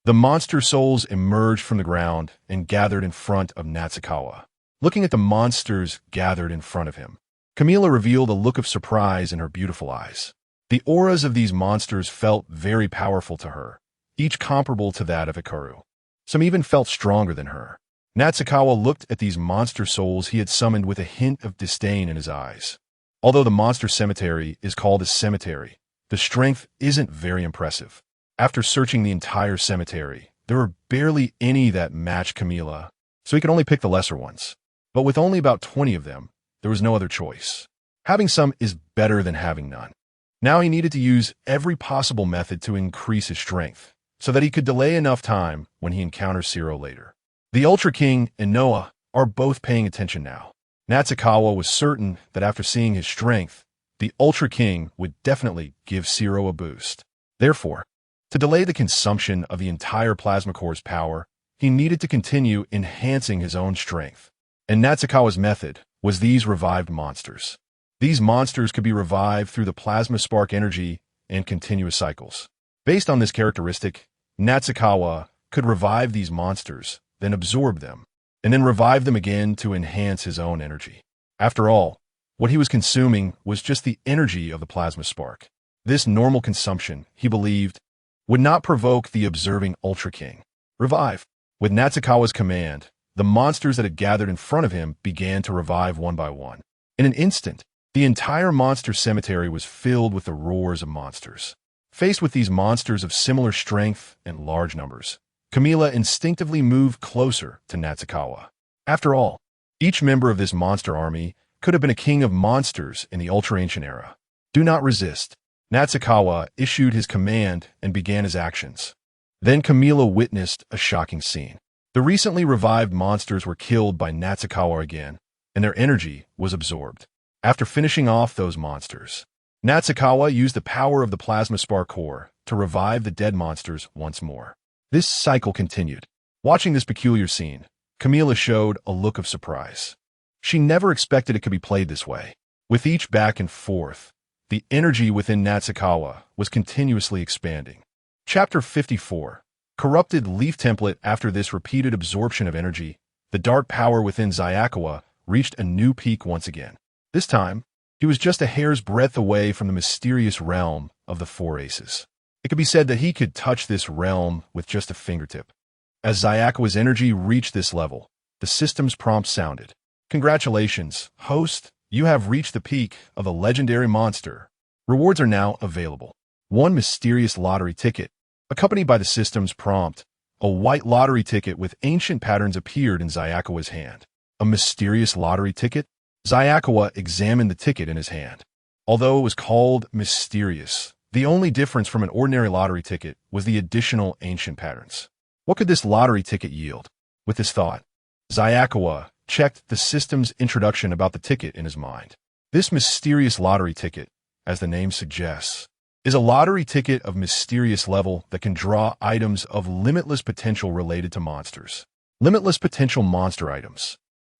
the monster souls emerged from the ground and gathered in front of Natsukawa. Looking at the monsters gathered in front of him, Camila revealed a look of surprise in her beautiful eyes. The auras of these monsters felt very powerful to her, each comparable to that of Hikaru. Some even felt stronger than her. Natsukawa looked at these monster souls he had summoned with a hint of disdain in his eyes. Although the monster cemetery is called a cemetery, the strength isn't very impressive. After searching the entire cemetery, there were barely any that matched Camila, so he could only pick the lesser ones. But with only about 20 of them, there was no other choice. Having some is better than having none. Now he needed to use every possible method to increase his strength, so that he could delay enough time when he encounters Zero later. The Ultra King and Noah are both paying attention now. Natsukawa was certain that after seeing his strength, the Ultra King would definitely give Zero a boost. Therefore, to delay the consumption of the entire Plasma Core's power, he needed to continue enhancing his own strength. And Natsukawa's method was these revived monsters. These monsters could be revived through the Plasma Spark energy and continuous cycles. Based on this characteristic, Natsukawa could revive these monsters, then absorb them, and then revive them again to enhance his own energy. After all, what he was consuming was just the energy of the Plasma Spark. This normal consumption, he believed, would not provoke the observing Ultra King. Revive. With Natsukawa's command, the monsters that had gathered in front of him began to revive one by one. In an instant, the entire monster cemetery was filled with the roars of monsters. Faced with these monsters of similar strength and large numbers, Camila instinctively moved closer to Natsukawa. After all, each member of this monster army could have been a king of monsters in the Ultra-Ancient era. Do not resist. Natsukawa issued his command and began his actions. Then Camila witnessed a shocking scene. The recently revived monsters were killed by Natsukawa again, and their energy was absorbed. After finishing off those monsters, Natsukawa used the power of the Plasma Spark Core to revive the dead monsters once more. This cycle continued. Watching this peculiar scene, Camila showed a look of surprise. She never expected it could be played this way. With each back and forth, the energy within Natsukawa was continuously expanding. Chapter 54. Corrupted Leaf Template. After this repeated absorption of energy, the dark power within Xia reached a new peak once again. This time, he was just a hair's breadth away from the mysterious realm of the Four Aces. It could be said that he could touch this realm with just a fingertip. As Xia energy reached this level, the system's prompt sounded. Congratulations, host, you have reached the peak of the legendary monster. Rewards are now available. One mysterious lottery ticket. Accompanied by the system's prompt, a white lottery ticket with ancient patterns appeared in Xia hand. A mysterious lottery ticket? Xia examined the ticket in his hand. Although it was called mysterious, the only difference from an ordinary lottery ticket was the additional ancient patterns. What could this lottery ticket yield? With this thought, Xia checked the system's introduction about the ticket in his mind. This mysterious lottery ticket, as the name suggests, is a lottery ticket of mysterious level that can draw items of limitless potential related to monsters. Limitless potential monster items.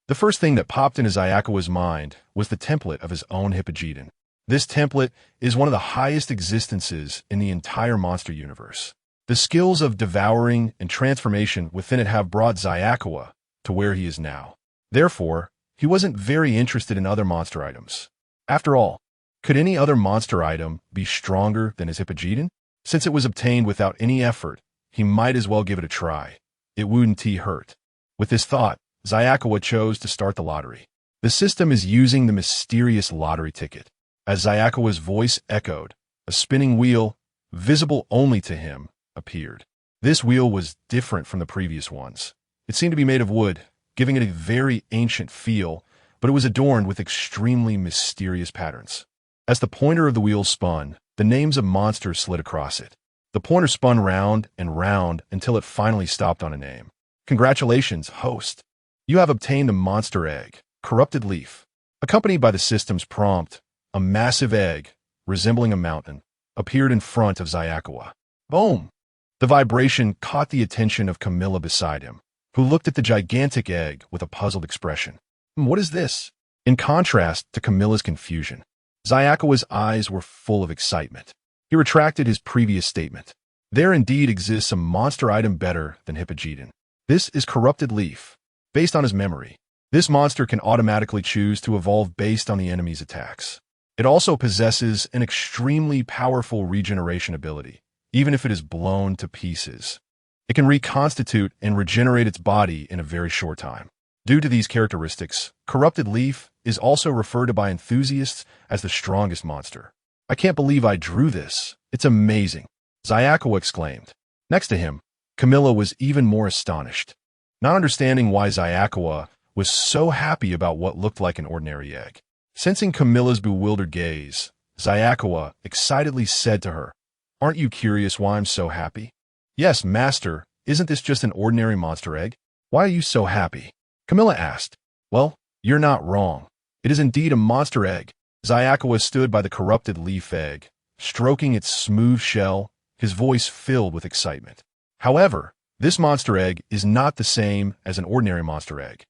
The first thing that popped into Xia mind was the template of his own Hippogyton. This template is one of the highest existences in the entire monster universe. The skills of devouring and transformation within it have brought Xia to where he is now. Therefore, he wasn't very interested in other monster items. After all, could any other monster item be stronger than his Hippogyton? Since it was obtained without any effort, he might as well give it a try. It wouldn't hurt. With this thought, Xia chose to start the lottery. The system is using the mysterious lottery ticket. As Xia's voice echoed, a spinning wheel, visible only to him, appeared. This wheel was different from the previous ones. It seemed to be made of wood, giving it a very ancient feel, but it was adorned with extremely mysterious patterns. As the pointer of the wheel spun, the names of monsters slid across it. The pointer spun round and round until it finally stopped on a name. Congratulations, host. You have obtained the monster egg, Corrupted Leaf. Accompanied by the system's prompt, a massive egg, resembling a mountain, appeared in front of Xia. Boom! The vibration caught the attention of Camilla beside him, who looked at the gigantic egg with a puzzled expression. What is this? In contrast to Camilla's confusion, Xia's eyes were full of excitement. He retracted his previous statement. There indeed exists a monster item better than Hippogyton. This is Corrupted Leaf. Based on his memory, this monster can automatically choose to evolve based on the enemy's attacks. It also possesses an extremely powerful regeneration ability, even if it is blown to pieces. It can reconstitute and regenerate its body in a very short time. Due to these characteristics, Corrupted Leaf is also referred to by enthusiasts as the strongest monster. I can't believe I drew this. It's amazing, Xia exclaimed. Next to him, Camilla was even more astonished. Not understanding why Xia was so happy about what looked like an ordinary egg. Sensing Camilla's bewildered gaze, Xia excitedly said to her, "Aren't you curious why I'm so happy?" "Yes, master. Isn't this just an ordinary monster egg? Why are you so happy?" Camilla asked. "Well, you're not wrong. It is indeed a monster egg." Xia stood by the Corrupted Leaf egg, stroking its smooth shell, his voice filled with excitement. However, this monster egg is not the same as an ordinary monster egg.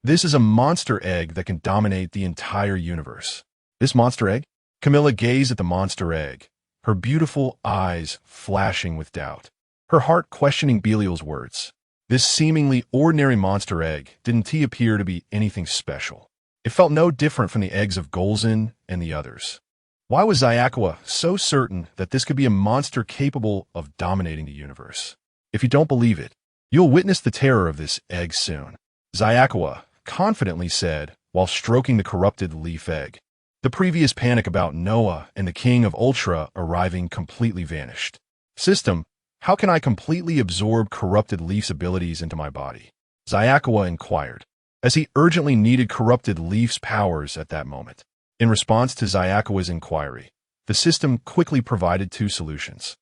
This is a monster egg that can dominate the entire universe. This monster egg? Camilla gazed at the monster egg, her beautiful eyes flashing with doubt, her heart questioning Belial's words. This seemingly ordinary monster egg didn't appear to be anything special. It felt no different from the eggs of Golzin and the others. Why was Xia so certain that this could be a monster capable of dominating the universe? If you don't believe it, you'll witness the terror of this egg soon, Xia confidently said while stroking the Corrupted Leaf egg. The previous panic about Noah and the King of Ultra arriving completely vanished. System, how can I completely absorb Corrupted Leaf's abilities into my body? Xia inquired, as he urgently needed Corrupted Leaf's powers at that moment. In response to Xia's inquiry, the system quickly provided two solutions.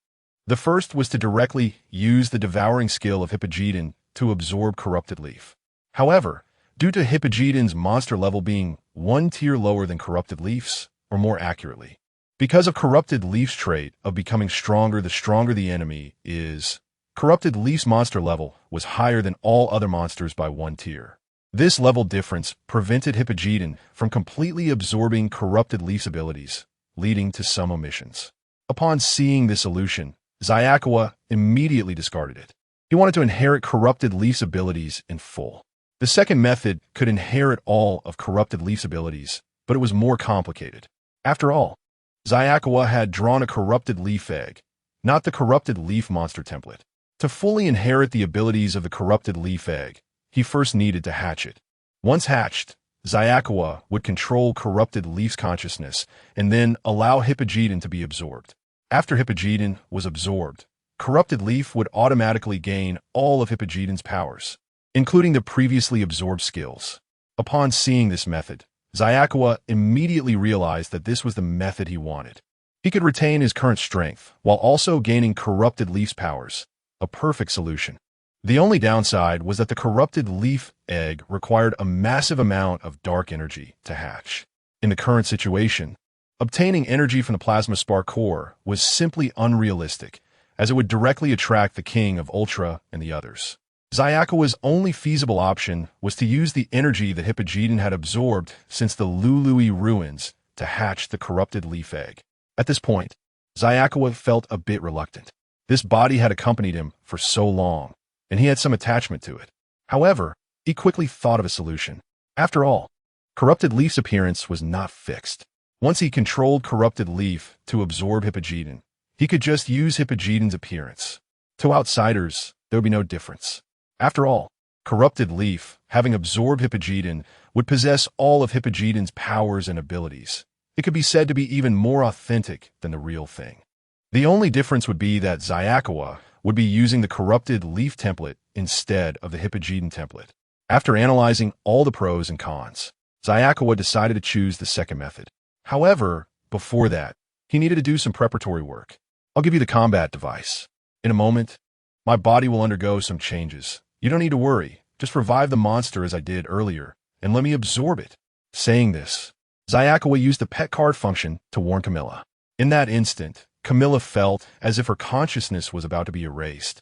The first was to directly use the devouring skill of Hippogyton to absorb Corrupted Leaf. However, due to Hippogyton's monster level being one tier lower than Corrupted Leaf's, or more accurately, because of Corrupted Leaf's trait of becoming stronger the stronger the enemy is, Corrupted Leaf's monster level was higher than all other monsters by one tier. This level difference prevented Hippogyton from completely absorbing Corrupted Leaf's abilities, leading to some omissions. Upon seeing this solution, Xia immediately discarded it. He wanted to inherit Corrupted Leaf's abilities in full. The second method could inherit all of Corrupted Leaf's abilities, but it was more complicated. After all, Xia had drawn a Corrupted Leaf egg, not the Corrupted Leaf monster template. To fully inherit the abilities of the Corrupted Leaf egg, he first needed to hatch it. Once hatched, Xia would control Corrupted Leaf's consciousness and then allow Hippogyton to be absorbed. After Hippogyton was absorbed, Corrupted Leaf would automatically gain all of Hippogyton's powers, including the previously absorbed skills. Upon seeing this method, Xia immediately realized that this was the method he wanted. He could retain his current strength while also gaining Corrupted Leaf's powers, a perfect solution. The only downside was that the corrupted leaf egg required a massive amount of dark energy to hatch. In the current situation, obtaining energy from the plasma spark core was simply unrealistic, as it would directly attract the king of Ultra and the others. Xia only feasible option was to use the energy that Jetton had absorbed since the Luluye ruins to hatch the corrupted leaf egg. At this point, Xia felt a bit reluctant. This body had accompanied him for so long, and he had some attachment to it. However, he quickly thought of a solution. After all, corrupted leaf's appearance was not fixed. Once he controlled corrupted leaf to absorb Jetton, he could just use Jetton's appearance. To outsiders, there would be no difference. After all, corrupted leaf, having absorbed Jetton, would possess all of Jetton's powers and abilities. It could be said to be even more authentic than the real thing. The only difference would be that Xia would be using the corrupted leaf template instead of the Jetton template. After analyzing all the pros and cons, Xia decided to choose the second method. However, before that, he needed to do some preparatory work. I'll give you the combat device. In a moment, my body will undergo some changes. You don't need to worry. Just revive the monster as I did earlier, and let me absorb it. Saying this, Xia used the pet card function to warn Camilla. In that instant, Camilla felt as if her consciousness was about to be erased,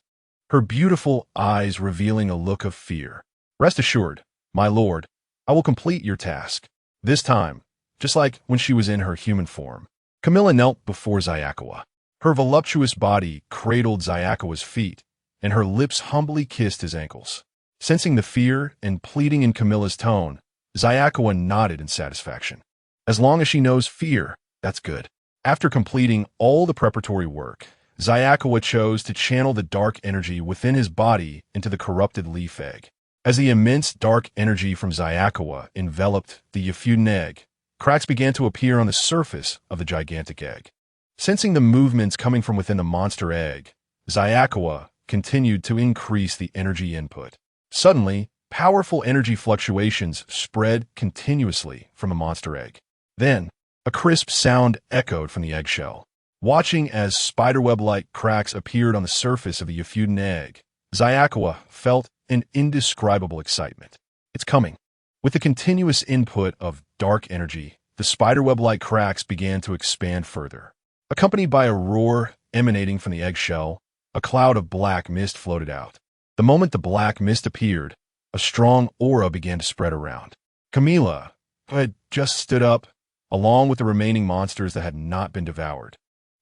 her beautiful eyes revealing a look of fear. Rest assured, my lord, I will complete your task. This time, just like when she was in her human form. Camilla knelt before Xia. Her voluptuous body cradled Xiao's feet, and her lips humbly kissed his ankles. Sensing the fear and pleading in Camilla's tone, Xia nodded in satisfaction. As long as she knows fear, that's good. After completing all the preparatory work, Xia chose to channel the dark energy within his body into the corrupted leaf egg. As the immense dark energy from Xia enveloped the Jetton egg, cracks began to appear on the surface of the gigantic egg. Sensing the movements coming from within the monster egg, Xia continued to increase the energy input. Suddenly, powerful energy fluctuations spread continuously from the monster egg. Then, a crisp sound echoed from the eggshell. Watching as spiderweb-like cracks appeared on the surface of the Jetton egg, Xia felt an indescribable excitement. It's coming. With the continuous input of dark energy, the spiderweb-like cracks began to expand further. Accompanied by a roar emanating from the eggshell, a cloud of black mist floated out. The moment the black mist appeared, a strong aura began to spread around. Camilla, who had just stood up, along with the remaining monsters that had not been devoured,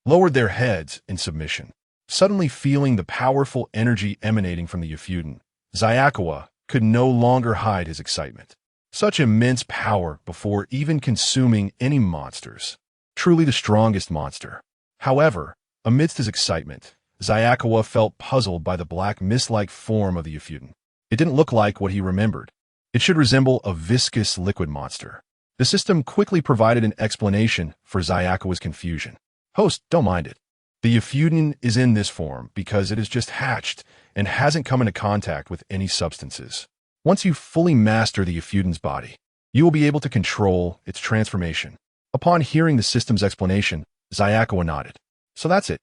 lowered their heads in submission. Suddenly feeling the powerful energy emanating from the Jetton, Xia could no longer hide his excitement. Such immense power before even consuming any monsters. Truly the strongest monster. However, amidst his excitement, Xia felt puzzled by the black mist-like form of the Jetton. It didn't look like what he remembered. It should resemble a viscous liquid monster. The system quickly provided an explanation for Xiao's confusion. Host, don't mind it. The Jetton is in this form because it has just hatched and hasn't come into contact with any substances. Once you fully master the Jetton's body, you will be able to control its transformation. Upon hearing the system's explanation, Xia nodded. So that's it.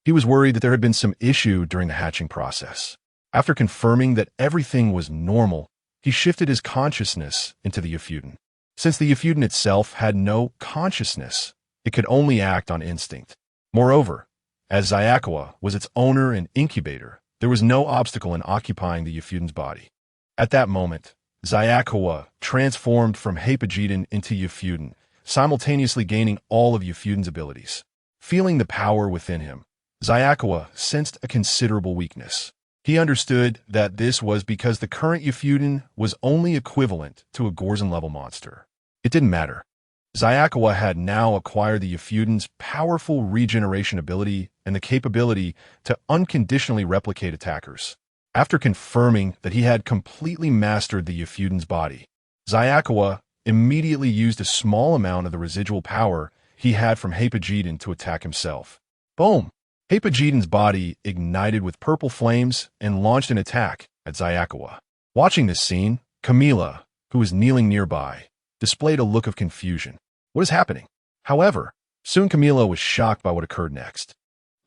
He was worried that there had been some issue during the hatching process. After confirming that everything was normal, he shifted his consciousness into the Jetton. Since the Jetton itself had no consciousness, it could only act on instinct. Moreover, as Xia was its owner and incubator, there was no obstacle in occupying the Jetton's body. At that moment, Xia transformed from Jetton into Jetton, simultaneously gaining all of Jetton's abilities. Feeling the power within him, Xia sensed a considerable weakness. He understood that this was because the current Jetton was only equivalent to a Gorzen-level monster. It didn't matter. Xia had now acquired the Jetton's powerful regeneration ability and the capability to unconditionally replicate attackers. After confirming that he had completely mastered the Jetton's body, Xia immediately used a small amount of the residual power he had from Jetton to attack himself. Boom! Jetton's body ignited with purple flames and launched an attack at Xia. Watching this scene, Camilla, who was kneeling nearby, displayed a look of confusion. What is happening? However, soon Camilla was shocked by what occurred next.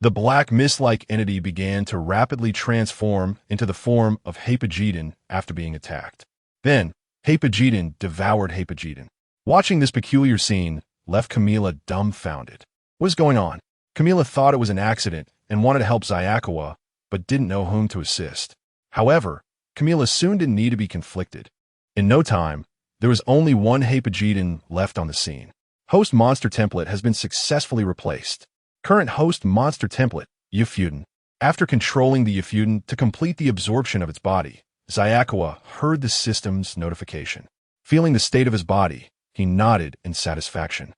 The black mist-like entity began to rapidly transform into the form of Jetton after being attacked. Then, Jetton devoured Jetton. Watching this peculiar scene left Camila dumbfounded. What is going on? Camila thought it was an accident and wanted to help Xia, but didn't know whom to assist. However, Camila soon didn't need to be conflicted. In no time, there was only one Jetton left on the scene. Host monster template has been successfully replaced. Current host monster template, Yifuden. After controlling the Yifuden to complete the absorption of its body, Xia heard the system's notification. Feeling the state of his body, he nodded in satisfaction.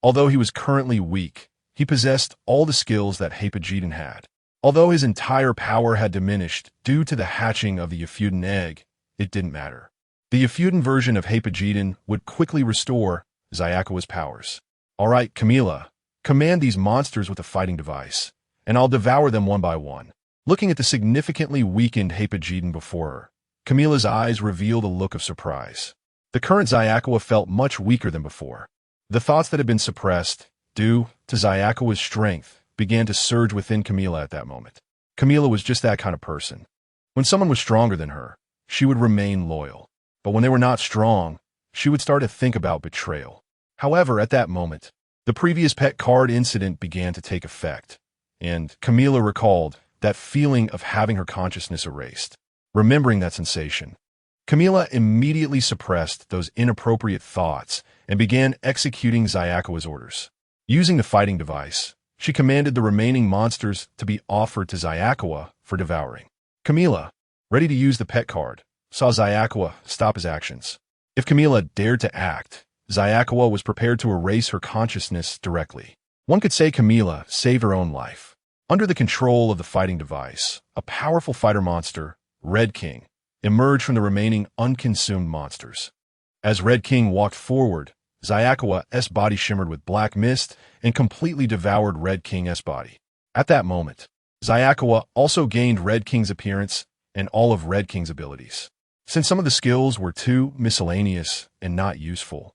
Although he was currently weak, he possessed all the skills that Jetton had. Although his entire power had diminished due to the hatching of the Yifuden egg, it didn't matter. The Yifuden version of Jetton would quickly restore Xia's powers. Alright, Camila, command these monsters with a fighting device, and I'll devour them one by one. Looking at the significantly weakened Jetton before her, Camila's eyes revealed a look of surprise. The current Xia felt much weaker than before. The thoughts that had been suppressed, due to Xia's strength, began to surge within Camila at that moment. Camila was just that kind of person. When someone was stronger than her, she would remain loyal. But when they were not strong, she would start to think about betrayal. However, at that moment, the previous pet card incident began to take effect, and Camila recalled that feeling of having her consciousness erased. Remembering that sensation, Camila immediately suppressed those inappropriate thoughts and began executing Xia's orders. Using the fighting device, she commanded the remaining monsters to be offered to Xia for devouring. Camila, ready to use the pet card, saw Xia stop his actions. If Camila dared to act, Xia was prepared to erase her consciousness directly. One could say Camila saved her own life. Under the control of the fighting device, a powerful fighter monster, Red King, emerged from the remaining unconsumed monsters. As Red King walked forward, Xia's body shimmered with black mist and completely devoured Red King's body. At that moment, Xia also gained Red King's appearance and all of Red King's abilities. Since some of the skills were too miscellaneous and not useful,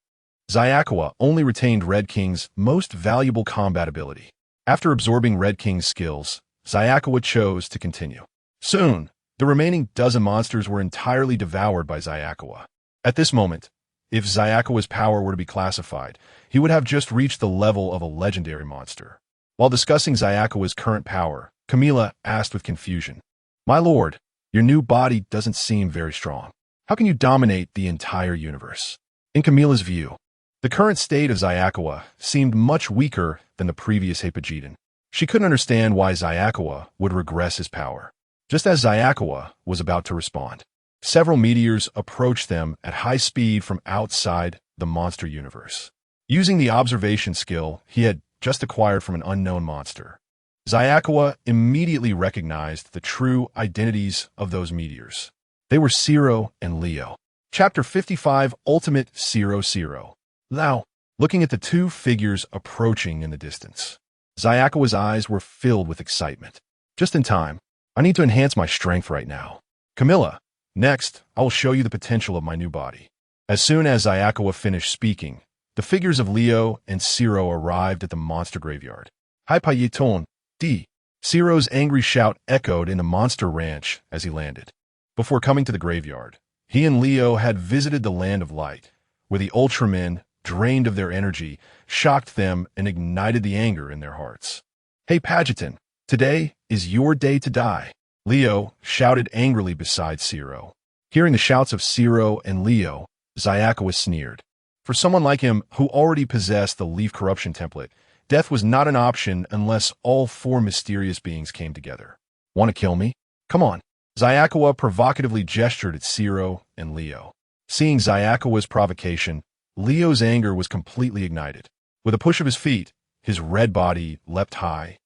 Xia only retained Red King's most valuable combat ability. After absorbing Red King's skills, Xia chose to continue. Soon, the remaining dozen monsters were entirely devoured by Xia. At this moment, if Xia's power were to be classified, he would have just reached the level of a legendary monster. While discussing Xia's current power, Camila asked with confusion, "My lord, your new body doesn't seem very strong. How can you dominate the entire universe?" In Camila's view, the current state of Xia seemed much weaker than the previous Jetton. She couldn't understand why Xia would regress his power. Just as Xia was about to respond, several meteors approached them at high speed from outside the monster universe. Using the observation skill he had just acquired from an unknown monster, Xia immediately recognized the true identities of those meteors. They were Zero and Leo. Chapter 55 Ultimate 00. Now, looking at the two figures approaching in the distance, Xia's eyes were filled with excitement. Just in time. I need to enhance my strength right now. Camila, next, I will show you the potential of my new body. As soon as Xia finished speaking, the figures of Leo and Zero arrived at the monster graveyard. Hi Payeton, D. Zero's angry shout echoed in the monster ranch as he landed. Before coming to the graveyard, he and Leo had visited the Land of Light, where the Ultramen, drained of their energy, shocked them and ignited the anger in their hearts. Hey Pageton, today is your day to die, Leo shouted angrily beside Zero. Hearing the shouts of Zero and Leo, Xia sneered. For someone like him who already possessed the Leaf Corruption template, death was not an option unless all four mysterious beings came together. Want to kill me? Come on. Xia provocatively gestured at Zero and Leo. Seeing Xia's provocation, Leo's anger was completely ignited. With a push of his feet, his red body leapt high,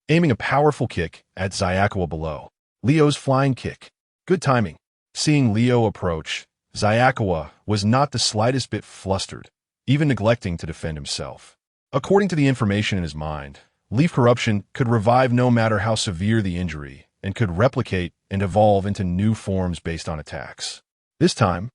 aiming a powerful kick at Xia below. Leo's flying kick. Good timing. Seeing Leo approach, Xia was not the slightest bit flustered, even neglecting to defend himself. According to the information in his mind, Leaf Corruption could revive no matter how severe the injury and could replicate and evolve into new forms based on attacks. This time,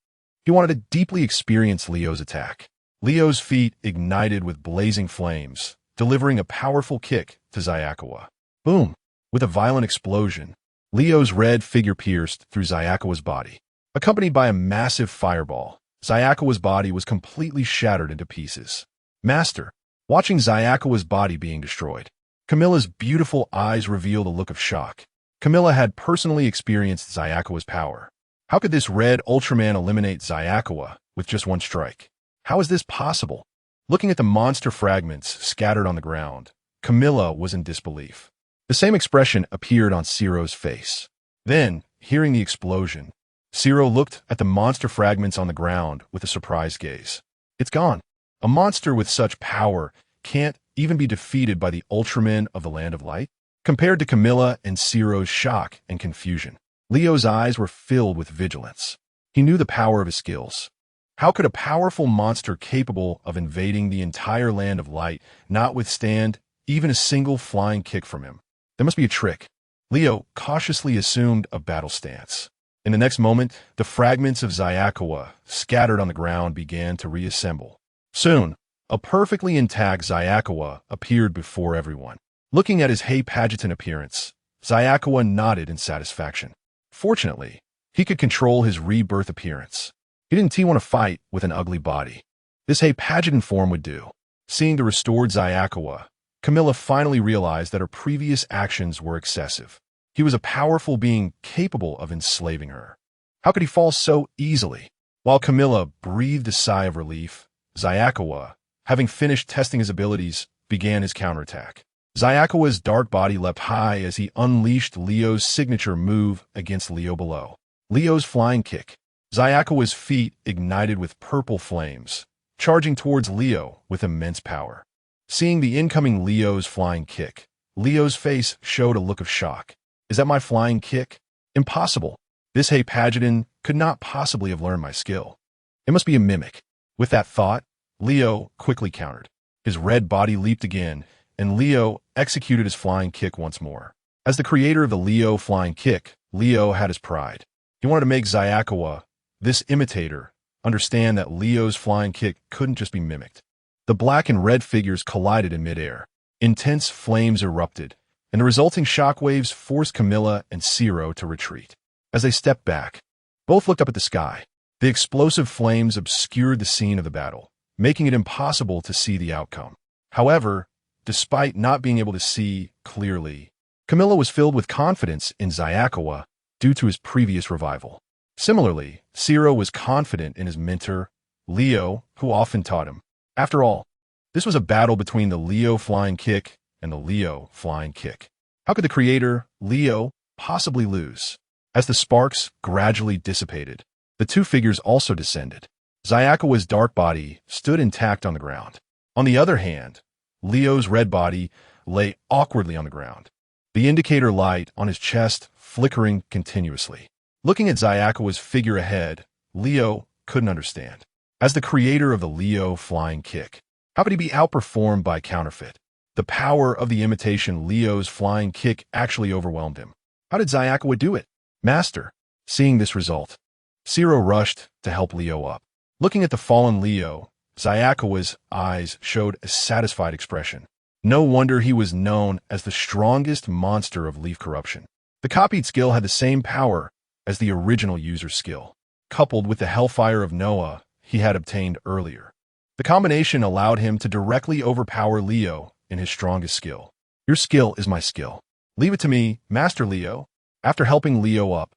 he wanted to deeply experience Leo's attack. Leo's feet ignited with blazing flames, delivering a powerful kick to Xia. Boom! With a violent explosion, Leo's red figure pierced through Xayakawa's body. Accompanied by a massive fireball, Xayakawa's body was completely shattered into pieces. Master, watching Xayakawa's body being destroyed, Camilla's beautiful eyes revealed a look of shock. Camilla had personally experienced Xayakawa's power. How could this red Ultraman eliminate Xayakawa with just one strike? How is this possible? Looking at the monster fragments scattered on the ground, Camilla was in disbelief. The same expression appeared on Ciro's face. Then, hearing the explosion, Ciro looked at the monster fragments on the ground with a surprised gaze. It's gone. A monster with such power can't even be defeated by the Ultraman of the Land of Light? Compared to Camilla and Ciro's shock and confusion, Leo's eyes were filled with vigilance. He knew the power of his skills. How could a powerful monster capable of invading the entire Land of Light not withstand even a single flying kick from him? There must be a trick. Leo cautiously assumed a battle stance. In the next moment, the fragments of Xayakawa scattered on the ground began to reassemble. Soon, a perfectly intact Xayakawa appeared before everyone. Looking at his Pageton appearance, Xayakawa nodded in satisfaction. Fortunately, he could control his rebirth appearance. He didn't want to fight with an ugly body. This Pageton form would do. Seeing the restored Xayakawa, Camilla finally realized that her previous actions were excessive. He was a powerful being capable of enslaving her. How could he fall so easily? While Camilla breathed a sigh of relief, Xayakawa, having finished testing his abilities, began his counterattack. Xayakawa's dark body leapt high as he unleashed Leo's signature move against Leo below. Leo's flying kick. Xayakawa's feet ignited with purple flames, charging towards Leo with immense power. Seeing the incoming Leo's flying kick, Leo's face showed a look of shock. Is that my flying kick? Impossible. This Pageton could not possibly have learned my skill. It must be a mimic. With that thought, Leo quickly countered. His red body leaped again, and Leo executed his flying kick once more. As the creator of the Leo flying kick, Leo had his pride. He wanted to make Xayakawa, this imitator, understand that Leo's flying kick couldn't just be mimicked. The black and red figures collided in midair. Intense flames erupted, and the resulting shockwaves forced Camilla and Ciro to retreat. As they stepped back, both looked up at the sky. The explosive flames obscured the scene of the battle, making it impossible to see the outcome. However, despite not being able to see clearly, Camilla was filled with confidence in Xayakawa due to his previous revival. Similarly, Ciro was confident in his mentor, Leo, who often taught him. After all, this was a battle between the Leo flying kick and the Leo flying kick. How could the creator, Leo, possibly lose? As the sparks gradually dissipated, the two figures also descended. Xayakawa's dark body stood intact on the ground. On the other hand, Leo's red body lay awkwardly on the ground, the indicator light on his chest flickering continuously. Looking at Xayakawa's figure ahead, Leo couldn't understand. As the creator of the Leo flying kick, how could he be outperformed by counterfeit? The power of the imitation Leo's flying kick actually overwhelmed him. How did Xayakawa do it? Master. Seeing this result, Ciro rushed to help Leo up. Looking at the fallen Leo, Xayakawa's eyes showed a satisfied expression. No wonder he was known as the strongest monster of leaf corruption. The copied skill had the same power as the original user's skill, coupled with the Hellfire of Noah he had obtained earlier. The combination allowed him to directly overpower Leo in his strongest skill. Your skill is my skill. Leave it to me, Master Leo. After helping Leo up,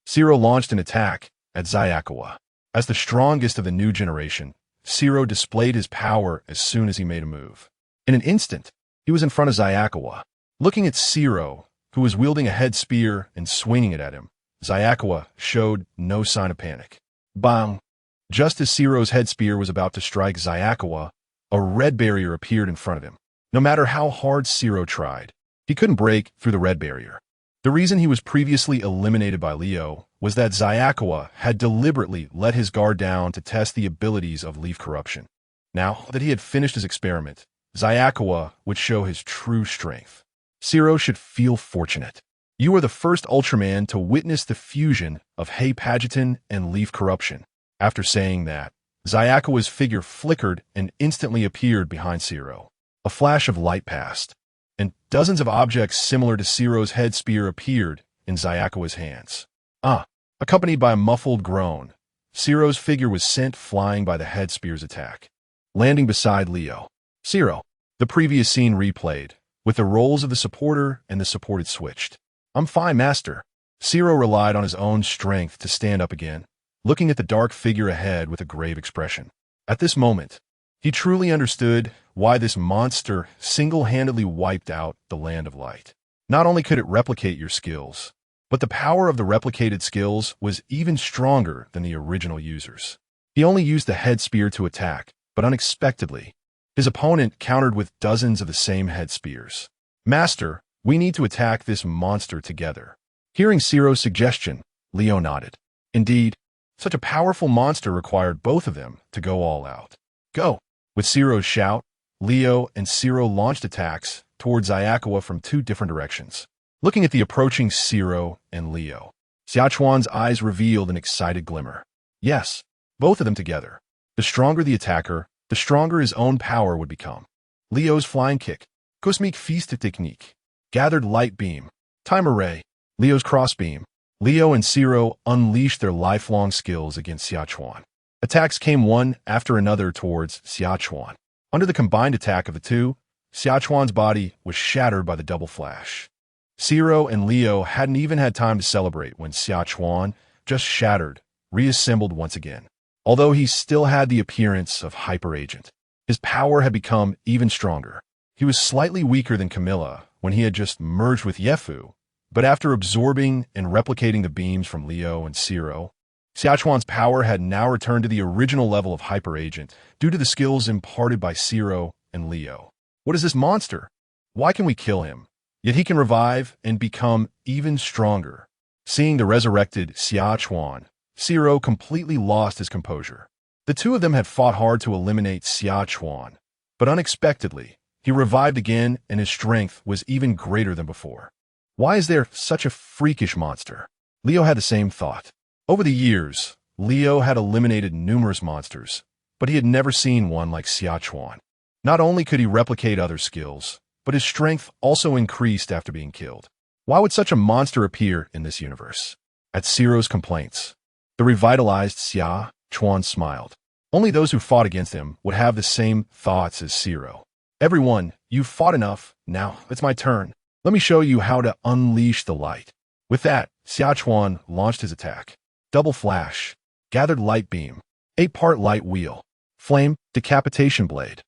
Ciro launched an attack at Xayakawa. As the strongest of the new generation, Ciro displayed his power as soon as he made a move. In an instant, he was in front of Xayakawa. Looking at Ciro, who was wielding a head spear and swinging it at him, Xayakawa showed no sign of panic. Bang! Just as Ciro's head spear was about to strike Xayakawa, a red barrier appeared in front of him. No matter how hard Ciro tried, he couldn't break through the red barrier. The reason he was previously eliminated by Leo was that Xayakawa had deliberately let his guard down to test the abilities of leaf corruption. Now that he had finished his experiment, Xayakawa would show his true strength. Ciro should feel fortunate. You are the first Ultraman to witness the fusion of Pageton and leaf corruption. After saying that, Xayakawa's figure flickered and instantly appeared behind Ciro. A flash of light passed. and dozens of objects similar to Zero's head spear appeared in Zayakawa's hands. Accompanied by a muffled groan, Zero's figure was sent flying by the head spear's attack, landing beside Leo. Zero. The previous scene replayed, with the roles of the supporter and the supported switched. "I'm fine, Master." Zero relied on his own strength to stand up again, looking at the dark figure ahead with a grave expression. At this moment, he truly understood why this monster single-handedly wiped out the Land of Light. Not only could it replicate your skills, but the power of the replicated skills was even stronger than the original users. He only used the head spear to attack, but unexpectedly, his opponent countered with dozens of the same head spears. "Master, we need to attack this monster together." Hearing Zero's suggestion, Leo nodded. Indeed, such a powerful monster required both of them to go all out. "Go!" With Zero's shout, Leo and Zero launched attacks towards Zayakawa from two different directions. Looking at the approaching Zero and Leo, Xia Chuan's eyes revealed an excited glimmer. Yes, both of them together. The stronger the attacker, the stronger his own power would become. Leo's flying kick, Cosmic Feast Technique, gathered light beam, timer ray, Leo's cross beam. Leo and Zero unleashed their lifelong skills against Xia Chuan. Attacks came one after another towards Xia Chuan. Under the combined attack of the two, Xia Chuan's body was shattered by the double flash. Zero and Leo hadn't even had time to celebrate when Xia Chuan, just shattered, reassembled once again. Although he still had the appearance of Hyper Agent, his power had become even stronger. He was slightly weaker than Camilla when he had just merged with Yefu, but after absorbing and replicating the beams from Leo and Zero, Xia Chuan's power had now returned to the original level of Hyper Agent due to the skills imparted by Zero and Leo. What is this monster? Why can we kill him? Yet he can revive and become even stronger. Seeing the resurrected Xia Chuan, Zero completely lost his composure. The two of them had fought hard to eliminate Xia Chuan, but unexpectedly, he revived again and his strength was even greater than before. Why is there such a freakish monster? Leo had the same thought. Over the years, Leo had eliminated numerous monsters, but he had never seen one like Xia Chuan. Not only could he replicate other skills, but his strength also increased after being killed. Why would such a monster appear in this universe? At Zero's complaints, the revitalized Xia Chuan smiled. Only those who fought against him would have the same thoughts as Zero. "Everyone, you've fought enough. Now, it's my turn. Let me show you how to unleash the light." With that, Xia Chuan launched his attack. Double flash, gathered light beam, 8-part light wheel, flame, decapitation blade,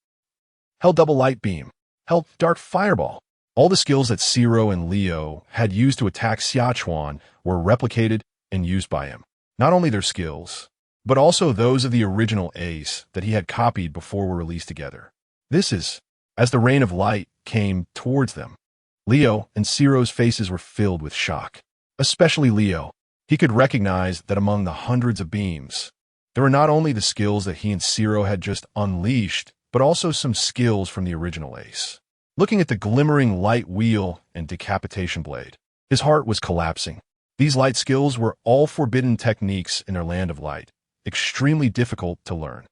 held double light beam, held dark fireball. All the skills that Zero and Leo had used to attack Xia Chuan were replicated and used by him. Not only their skills, but also those of the original ace that he had copied before were released together. This is, as the rain of light came towards them, Leo and Zero's faces were filled with shock. Especially Leo. He could recognize that among the hundreds of beams, there were not only the skills that he and Zero had just unleashed, but also some skills from the original ace. Looking at the glimmering light wheel and decapitation blade, his heart was collapsing. These light skills were all forbidden techniques in their Land of Light, extremely difficult to learn.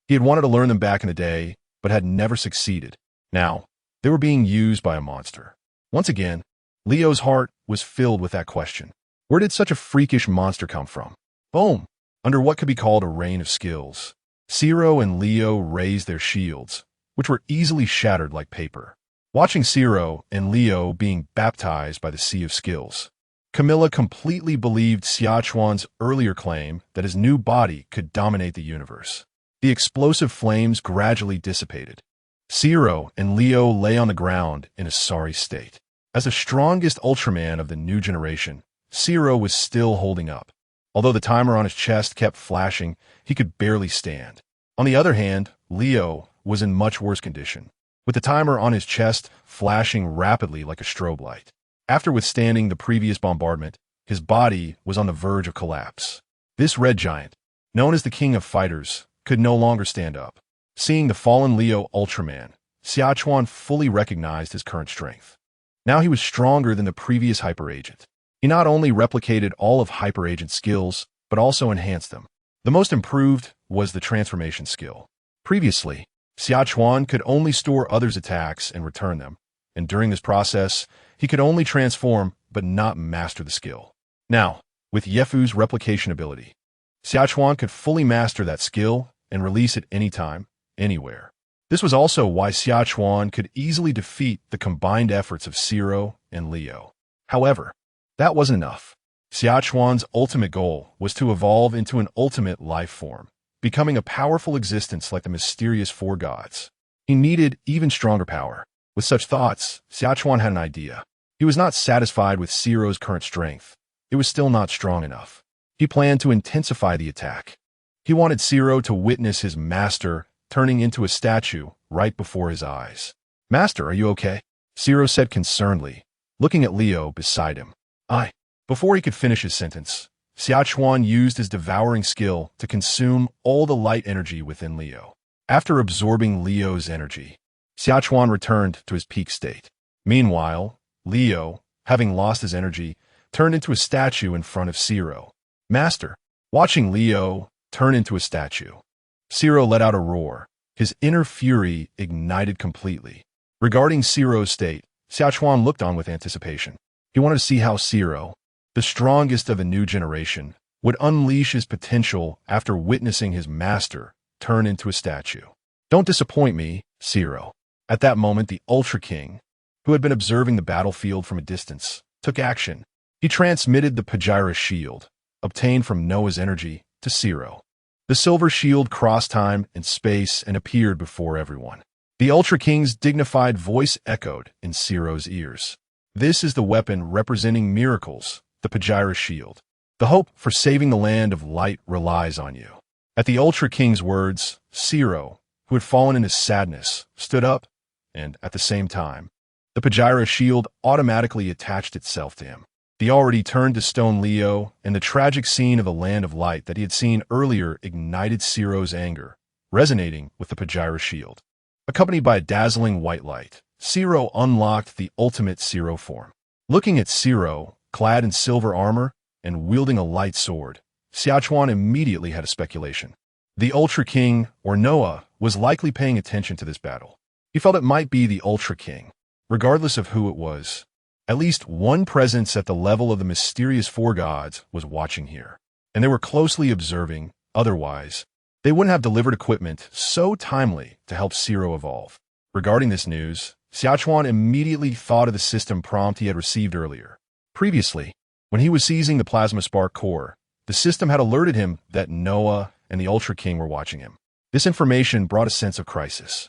He had wanted to learn them back in the day, but had never succeeded. Now, they were being used by a monster. Once again, Leo's heart was filled with that question. Where did such a freakish monster come from? Boom! Under what could be called a rain of skills, Zero and Leo raised their shields, which were easily shattered like paper. Watching Zero and Leo being baptized by the sea of skills, Camilla completely believed Xia Chuan's earlier claim that his new body could dominate the universe. The explosive flames gradually dissipated. Zero and Leo lay on the ground in a sorry state. As the strongest Ultraman of the new generation, Zero was still holding up. Although the timer on his chest kept flashing, he could barely stand. On the other hand, Leo was in much worse condition, with the timer on his chest flashing rapidly like a strobe light. After withstanding the previous bombardment, his body was on the verge of collapse. This red giant, known as the King of Fighters, could no longer stand up. Seeing the fallen Leo Ultraman, Xia Chuan fully recognized his current strength. Now he was stronger than the previous Hyper Agent. He not only replicated all of Hyper Agent's skills, but also enhanced them. The most improved was the transformation skill. Previously, Xia Chuan could only store others' attacks and return them, and during this process, he could only transform but not master the skill. Now, with Yefu's replication ability, Xia Chuan could fully master that skill and release it anytime, anywhere. This was also why Xia Chuan could easily defeat the combined efforts of Zero and Leo. However, that wasn't enough. Xia Chuan's ultimate goal was to evolve into an ultimate life form, becoming a powerful existence like the mysterious four gods. He needed even stronger power. With such thoughts, Xia Chuan had an idea. He was not satisfied with Zero's current strength. It was still not strong enough. He planned to intensify the attack. He wanted Zero to witness his master turning into a statue right before his eyes. "Master, are you okay?" Zero said concernedly, looking at Leo beside him. Before he could finish his sentence, Xia Chuan used his devouring skill to consume all the light energy within Leo. After absorbing Leo's energy, Xia Chuan returned to his peak state. Meanwhile, Leo, having lost his energy, turned into a statue in front of Zero. "Master." Watching Leo turn into a statue, Zero let out a roar. His inner fury ignited completely. Regarding Zero's state, Xia Chuan looked on with anticipation. He wanted to see how Zero, the strongest of the new generation, would unleash his potential after witnessing his master turn into a statue. "Don't disappoint me, Zero." At that moment, the Ultra King, who had been observing the battlefield from a distance, took action. He transmitted the Pajira shield, obtained from Noah's energy, to Zero. The silver shield crossed time and space and appeared before everyone. The Ultra King's dignified voice echoed in Zero's ears. "This is the weapon representing miracles, the Pajira shield. The hope for saving the land of light relies on you." At the Ultra King's words, Zero, who had fallen into sadness, stood up, and at the same time, the Pajira shield automatically attached itself to him. The already turned to stone Leo and the tragic scene of the land of light that he had seen earlier ignited Zero's anger, resonating with the Pajira shield. Accompanied by a dazzling white light, Zero unlocked the ultimate Zero form. Looking at Zero, clad in silver armor and wielding a light sword, Xia Chuan immediately had a speculation. The Ultra King, or Noah, was likely paying attention to this battle. He felt it might be the Ultra King. Regardless of who it was, at least one presence at the level of the mysterious four gods was watching here, and they were closely observing. Otherwise, they wouldn't have delivered equipment so timely to help Zero evolve. Regarding this news, Xia Chuan immediately thought of the system prompt he had received earlier. Previously, when he was seizing the plasma spark core, the system had alerted him that Noah and the Ultra King were watching him. This information brought a sense of crisis.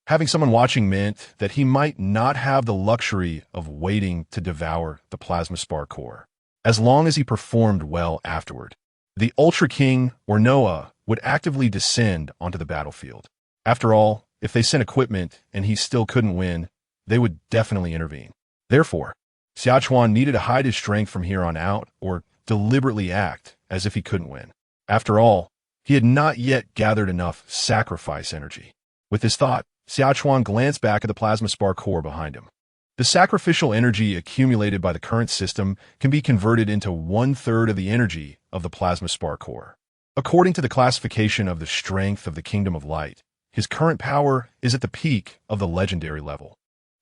Having someone watching meant that he might not have the luxury of waiting to devour the plasma spark core, as long as he performed well afterward. The Ultra King, or Noah, would actively descend onto the battlefield. After all, if they sent equipment and he still couldn't win, they would definitely intervene. Therefore, Xia Chuan needed to hide his strength from here on out or deliberately act as if he couldn't win. After all, he had not yet gathered enough sacrifice energy. With this thought, Xia Chuan glanced back at the plasma spark core behind him. The sacrificial energy accumulated by the current system can be converted into 1/3 of the energy of the plasma spark core. According to the classification of the strength of the Kingdom of Light, his current power is at the peak of the legendary level,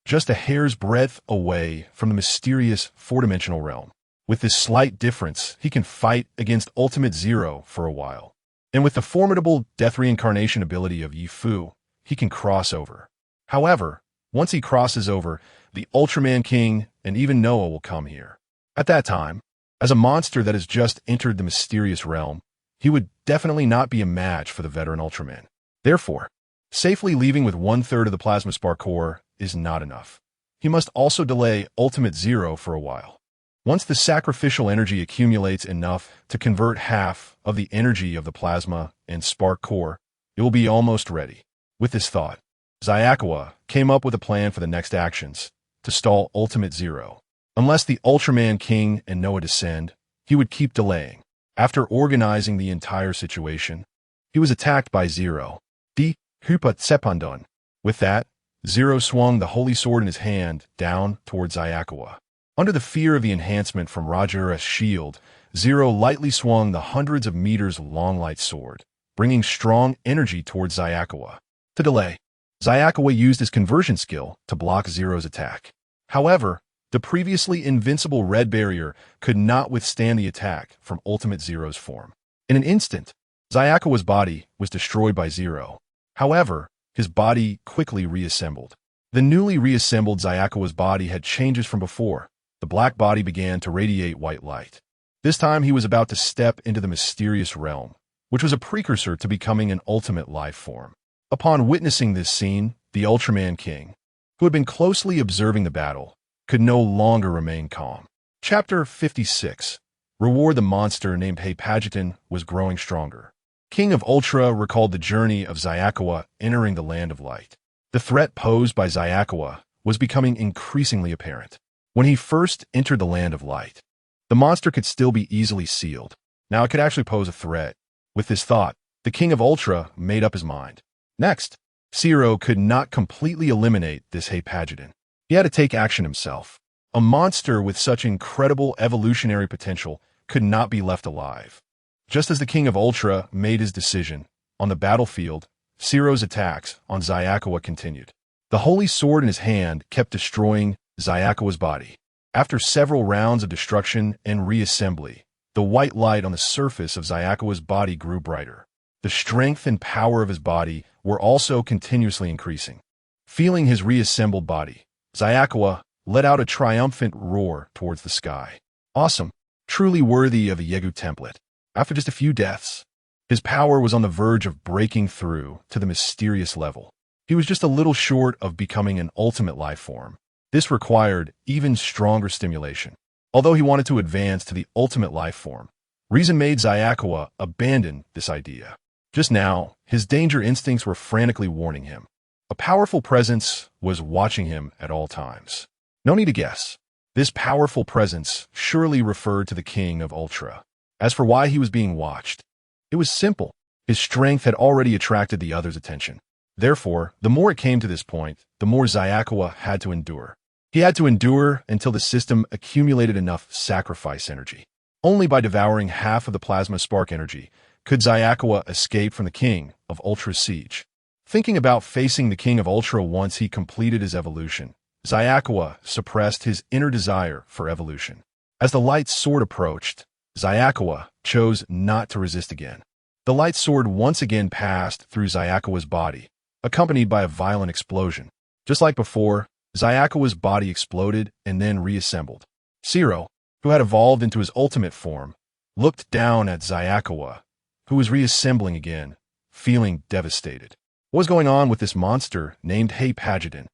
just a hair's breadth away from the mysterious four-dimensional realm. With this slight difference, he can fight against Ultimate Zero for a while. And with the formidable death reincarnation ability of Yifu, he can cross over. However, once he crosses over, the Ultraman King and even Noah will come here. At that time, as a monster that has just entered the mysterious realm, he would definitely not be a match for the veteran Ultraman. Therefore, safely leaving with 1/3 of the plasma spark core is not enough. He must also delay Ultimate Zero for a while. Once the sacrificial energy accumulates enough to convert half of the energy of the plasma and spark core, it will be almost ready. With this thought, Zyakawa came up with a plan for the next actions to stall Ultimate Zero. Unless the Ultraman King and Noah descend, he would keep delaying. After organizing the entire situation, he was attacked by Zero. The Hupa Tsepandon. With that, Zero swung the holy sword in his hand down towards Zyakawa. Under the fear of the enhancement from Rajura's shield, Zero lightly swung the hundreds of meters long light sword, bringing strong energy towards Zyakawa. To delay, Xia used his conversion skill to block Zero's attack. However, the previously invincible red barrier could not withstand the attack from Ultimate Zero's form. In an instant, Xia's body was destroyed by Zero. However, his body quickly reassembled. The newly reassembled Xia's body had changes from before. The black body began to radiate white light. This time he was about to step into the mysterious realm, which was a precursor to becoming an ultimate life form. Upon witnessing this scene, the Ultraman King, who had been closely observing the battle, could no longer remain calm. Chapter 56. Reward. The monster named Jetton was growing stronger. King of Ultra recalled the journey of Xia's entering the land of light. The threat posed by Xia's was becoming increasingly apparent. When he first entered the land of light, the monster could still be easily sealed. Now it could actually pose a threat. With this thought, the King of Ultra made up his mind. Next, Zero could not completely eliminate this Jetton. He had to take action himself. A monster with such incredible evolutionary potential could not be left alive. Just as the King of Ultra made his decision, on the battlefield, Zero's attacks on Xia's continued. The holy sword in his hand kept destroying Xia's body. After several rounds of destruction and reassembly, the white light on the surface of Xia's body grew brighter. The strength and power of his body were also continuously increasing. Feeling his reassembled body, Xia let out a triumphant roar towards the sky. Awesome! Truly worthy of a Yegu template. After just a few deaths, his power was on the verge of breaking through to the mysterious level. He was just a little short of becoming an ultimate life form. This required even stronger stimulation. Although he wanted to advance to the ultimate life form, reason made Xia's abandon this idea. Just now, his danger instincts were frantically warning him. A powerful presence was watching him at all times. No need to guess. This powerful presence surely referred to the King of Ultra. As for why he was being watched, it was simple. His strength had already attracted the others' attention. Therefore, the more it came to this point, the more Xia's had to endure. He had to endure until the system accumulated enough sacrifice energy. Only by devouring half of the plasma spark energy could Xia's escape from the King of Ultra's siege. Thinking about facing the King of Ultra once he completed his evolution, Xia's suppressed his inner desire for evolution. As the light sword approached, Xia's chose not to resist again. The light sword once again passed through Xia's body, accompanied by a violent explosion. Just like before, Xia's body exploded and then reassembled. Zero, who had evolved into his ultimate form, looked down at Xia's, who was reassembling again, feeling devastated. What was going on with this monster named Jetton?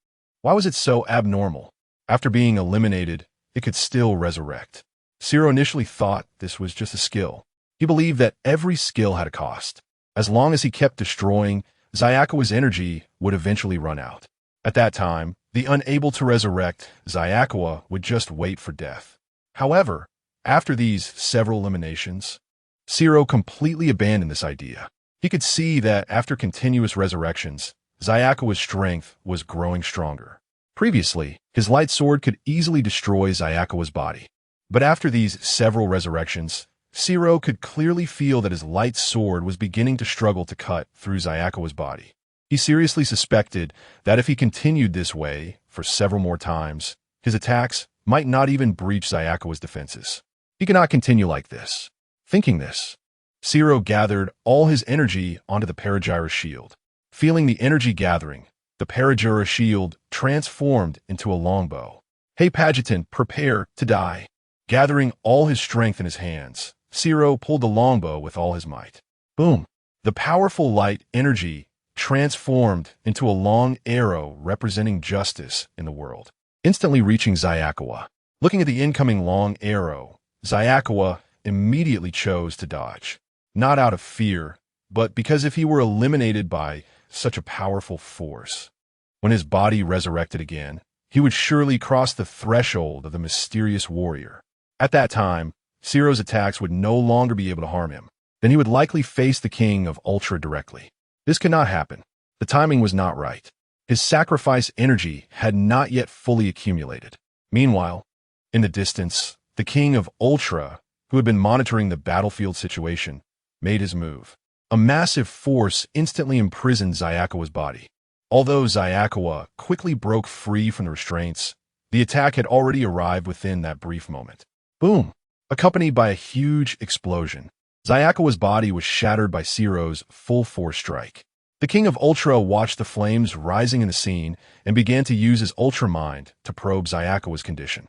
Why was it so abnormal? After being eliminated, it could still resurrect. Zero initially thought this was just a skill. He believed that every skill had a cost. As long as he kept destroying, Xia's energy would eventually run out. At that time, the unable to resurrect Xia would just wait for death. However, after these several eliminations, Zero completely abandoned this idea. He could see that after continuous resurrections, Xia's strength was growing stronger. Previously, his light sword could easily destroy Xia's body. But after these several resurrections, Zero could clearly feel that his light sword was beginning to struggle to cut through Xia's body. He seriously suspected that if he continued this way for several more times, his attacks might not even breach Xia's defenses. He could not continue like this. Thinking this, Zero gathered all his energy onto the Paragyra shield. Feeling the energy gathering, the Paragyra shield transformed into a longbow. Jetton, prepare to die. Gathering all his strength in his hands, Zero pulled the longbow with all his might. Boom! The powerful light energy transformed into a long arrow representing justice in the world, instantly reaching Xia. Looking at the incoming long arrow, Xia immediately chose to dodge. Not out of fear, but because if he were eliminated by such a powerful force, when his body resurrected again, he would surely cross the threshold of the mysterious warrior. At that time, Zero's attacks would no longer be able to harm him. Then he would likely face the King of Ultra directly. This could not happen. The timing was not right. His sacrifice energy had not yet fully accumulated. Meanwhile, in the distance, the King of Ultra, who had been monitoring the battlefield situation, made his move. A massive force instantly imprisoned Xia's body. Although Xia quickly broke free from the restraints, the attack had already arrived within that brief moment. Boom! Accompanied by a huge explosion, Xia body was shattered by Zero's full-force strike. The King of Ultra watched the flames rising in the scene and began to use his Ultramind to probe Xia condition.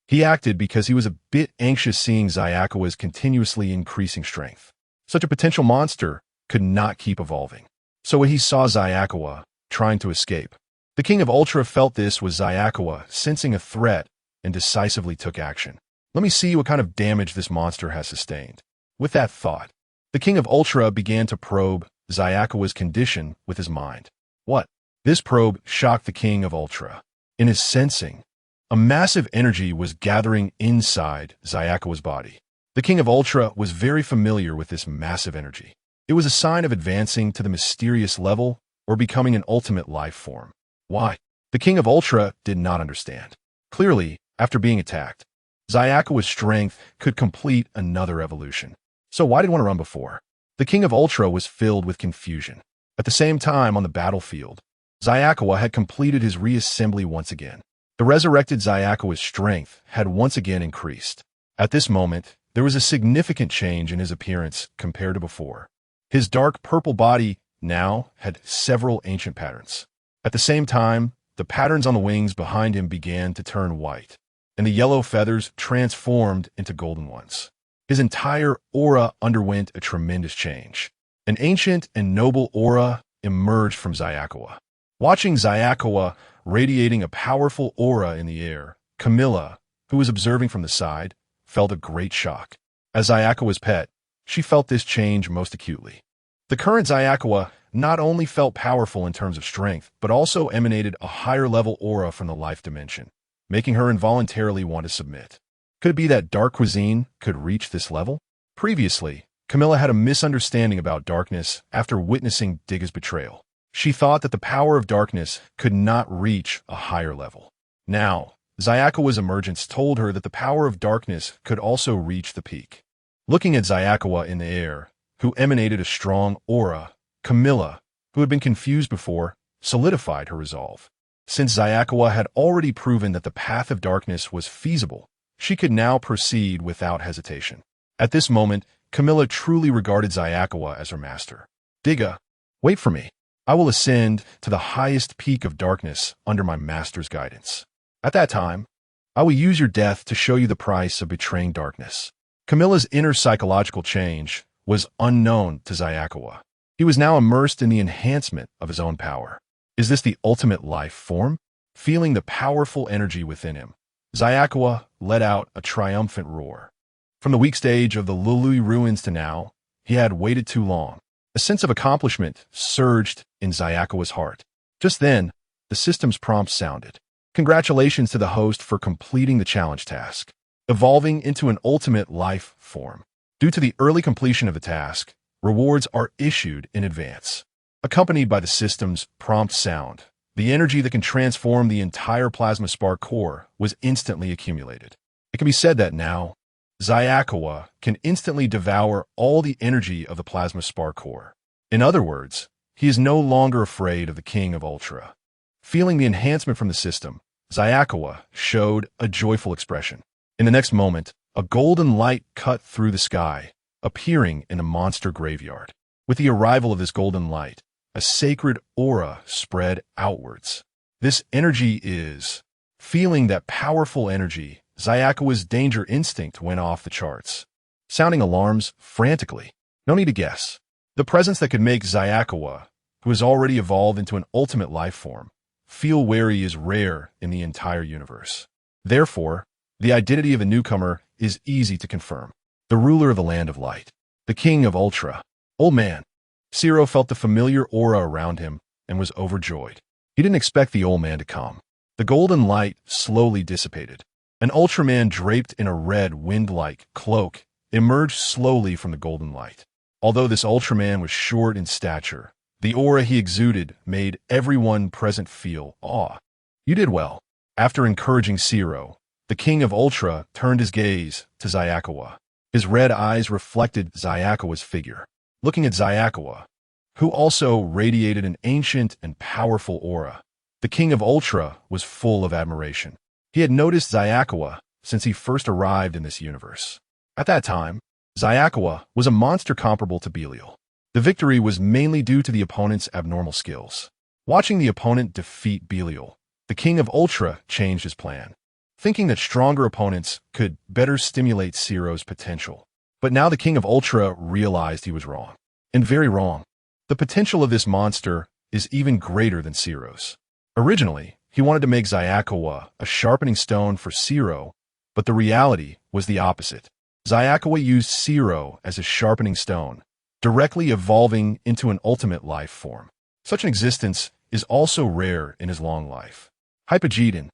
He acted because he was a bit anxious seeing Xia continuously increasing strength. Such a potential monster could not keep evolving. So when he saw Xia trying to escape, the King of Ultra felt this was Xia sensing a threat and decisively took action. Let me see what kind of damage this monster has sustained. With that thought, the King of Ultra began to probe Xia condition with his mind. What? This probe shocked the King of Ultra. In his sensing, a massive energy was gathering inside Xia body. The King of Ultra was very familiar with this massive energy. It was a sign of advancing to the mysterious level or becoming an ultimate life form. Why? The King of Ultra did not understand. Clearly, after being attacked, Xia strength could complete another evolution. So why did one run before? The King of Ultra was filled with confusion. At the same time, on the battlefield, Xia had completed his reassembly once again. The resurrected Xia strength had once again increased. At this moment, there was a significant change in his appearance compared to before. His dark purple body now had several ancient patterns. At the same time, the patterns on the wings behind him began to turn white, and the yellow feathers transformed into golden ones. His entire aura underwent a tremendous change. An ancient and noble aura emerged from Xia. Watching Xia radiating a powerful aura in the air, Camilla, who was observing from the side, felt a great shock. As Xia pet, she felt this change most acutely. The current Xia not only felt powerful in terms of strength, but also emanated a higher-level aura from the life dimension, making her involuntarily want to submit. Could it be that dark cuisine could reach this level? Previously, Camilla had a misunderstanding about darkness after witnessing Tiga's betrayal. She thought that the power of darkness could not reach a higher level. Now, Xia's emergence told her that the power of darkness could also reach the peak. Looking at Xia in the air, who emanated a strong aura, Camilla, who had been confused before, solidified her resolve. Since Xia had already proven that the path of darkness was feasible, she could now proceed without hesitation. At this moment, Camilla truly regarded Xia as her master. Tiga, wait for me. I will ascend to the highest peak of darkness under my master's guidance. At that time, I will use your death to show you the price of betraying darkness. Camilla's inner psychological change was unknown to Xia. He was now immersed in the enhancement of his own power. Is this the ultimate life form? Feeling the powerful energy within him, Xia let out a triumphant roar. From the weak stage of the Luluye ruins to now, he had waited too long. A sense of accomplishment surged in Xia's heart. Just then, the system's prompt sounded. Congratulations to the host for completing the challenge task, evolving into an ultimate life form. Due to the early completion of the task, rewards are issued in advance. Accompanied by the system's prompt sound, the energy that can transform the entire plasma spark core was instantly accumulated. It can be said that now, Xia can instantly devour all the energy of the plasma spark core. In other words, he is no longer afraid of the King of Ultra. Feeling the enhancement from the system, Xia showed a joyful expression. In the next moment, a golden light cut through the sky, appearing in a monster graveyard. With the arrival of this golden light, a sacred aura spread outwards. This energy is... Feeling that powerful energy, Xia's danger instinct went off the charts, sounding alarms frantically. No need to guess. The presence that could make Xia, who has already evolved into an ultimate life form, feel wary is rare in the entire universe. Therefore, the identity of a newcomer is easy to confirm. The ruler of the land of light, the King of Ultra. Old man. Zero felt the familiar aura around him and was overjoyed. He didn't expect the old man to come. The golden light slowly dissipated. An Ultraman draped in a red wind-like cloak emerged slowly from the golden light. Although this Ultraman was short in stature, the aura he exuded made everyone present feel awe. You did well. After encouraging Zero, the King of Ultra turned his gaze to Xia. His red eyes reflected Xia's figure. Looking at Xia, who also radiated an ancient and powerful aura. The King of Ultra was full of admiration. He had noticed Xia since he first arrived in this universe. At that time, Xia was a monster comparable to Belial. The victory was mainly due to the opponent's abnormal skills. Watching the opponent defeat Belial, the King of Ultra changed his plan, thinking that stronger opponents could better stimulate Zero's potential. But now the King of Ultra realized he was wrong. And very wrong. The potential of this monster is even greater than Zero's. Originally, he wanted to make Xia a sharpening stone for Zero, but the reality was the opposite. Xia used Zero as a sharpening stone, directly evolving into an ultimate life form. Such an existence is also rare in his long life. Jetton,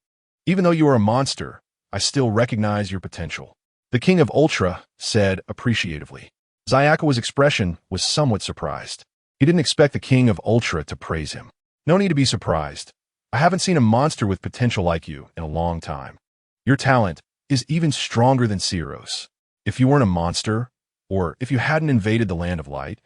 even though you are a monster, I still recognize your potential. The King of Ultra said appreciatively. Xia's expression was somewhat surprised. He didn't expect the King of Ultra to praise him. No need to be surprised. I haven't seen a monster with potential like you in a long time. Your talent is even stronger than Zero's. If you weren't a monster, or if you hadn't invaded the Land of Light,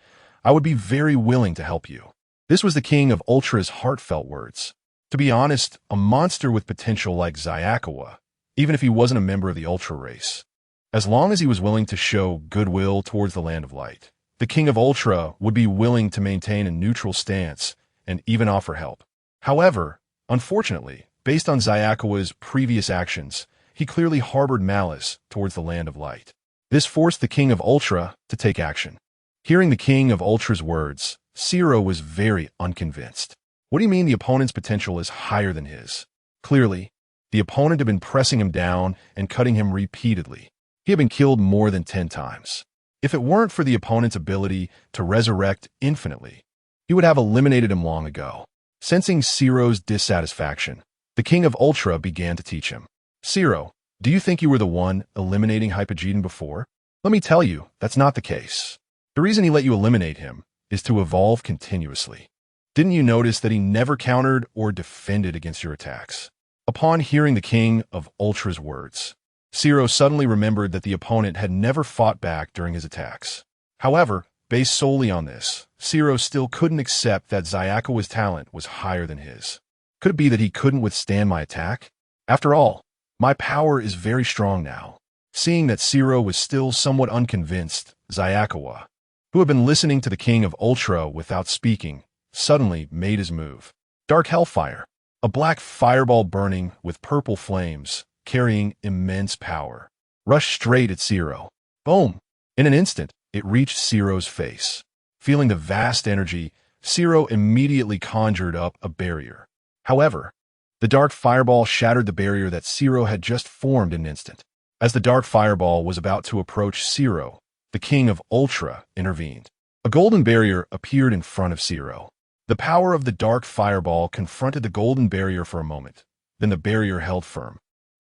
I would be very willing to help you. This was the King of Ultra's heartfelt words. To be honest, a monster with potential like Xia, even if he wasn't a member of the Ultra race, as long as he was willing to show goodwill towards the Land of Light, the King of Ultra would be willing to maintain a neutral stance and even offer help. However, unfortunately, based on Xia's previous actions, he clearly harbored malice towards the Land of Light. This forced the King of Ultra to take action. Hearing the King of Ultra's words, Zero was very unconvinced. What do you mean the opponent's potential is higher than his? Clearly, the opponent had been pressing him down and cutting him repeatedly. He had been killed more than 10 times. If it weren't for the opponent's ability to resurrect infinitely, he would have eliminated him long ago. Sensing Zero's dissatisfaction, the King of Ultra began to teach him. Zero, do you think you were the one eliminating Jetton before? Let me tell you, that's not the case. The reason he let you eliminate him is to evolve continuously. Didn't you notice that he never countered or defended against your attacks? Upon hearing the King of Ultra's words, Zero suddenly remembered that the opponent had never fought back during his attacks. However, based solely on this, Zero still couldn't accept that Xia's talent was higher than his. Could it be that he couldn't withstand my attack? After all, my power is very strong now. Seeing that Zero was still somewhat unconvinced, Xia, who had been listening to the King of Ultra without speaking, suddenly made his move. Dark Hellfire, a black fireball burning with purple flames, carrying immense power, rushed straight at Zero. Boom! In an instant, it reached Zero's face. Feeling the vast energy, Zero immediately conjured up a barrier. However, the dark fireball shattered the barrier that Zero had just formed in an instant. As the dark fireball was about to approach Zero, the King of Ultra intervened. A golden barrier appeared in front of Zero. The power of the dark fireball confronted the golden barrier for a moment. Then the barrier held firm.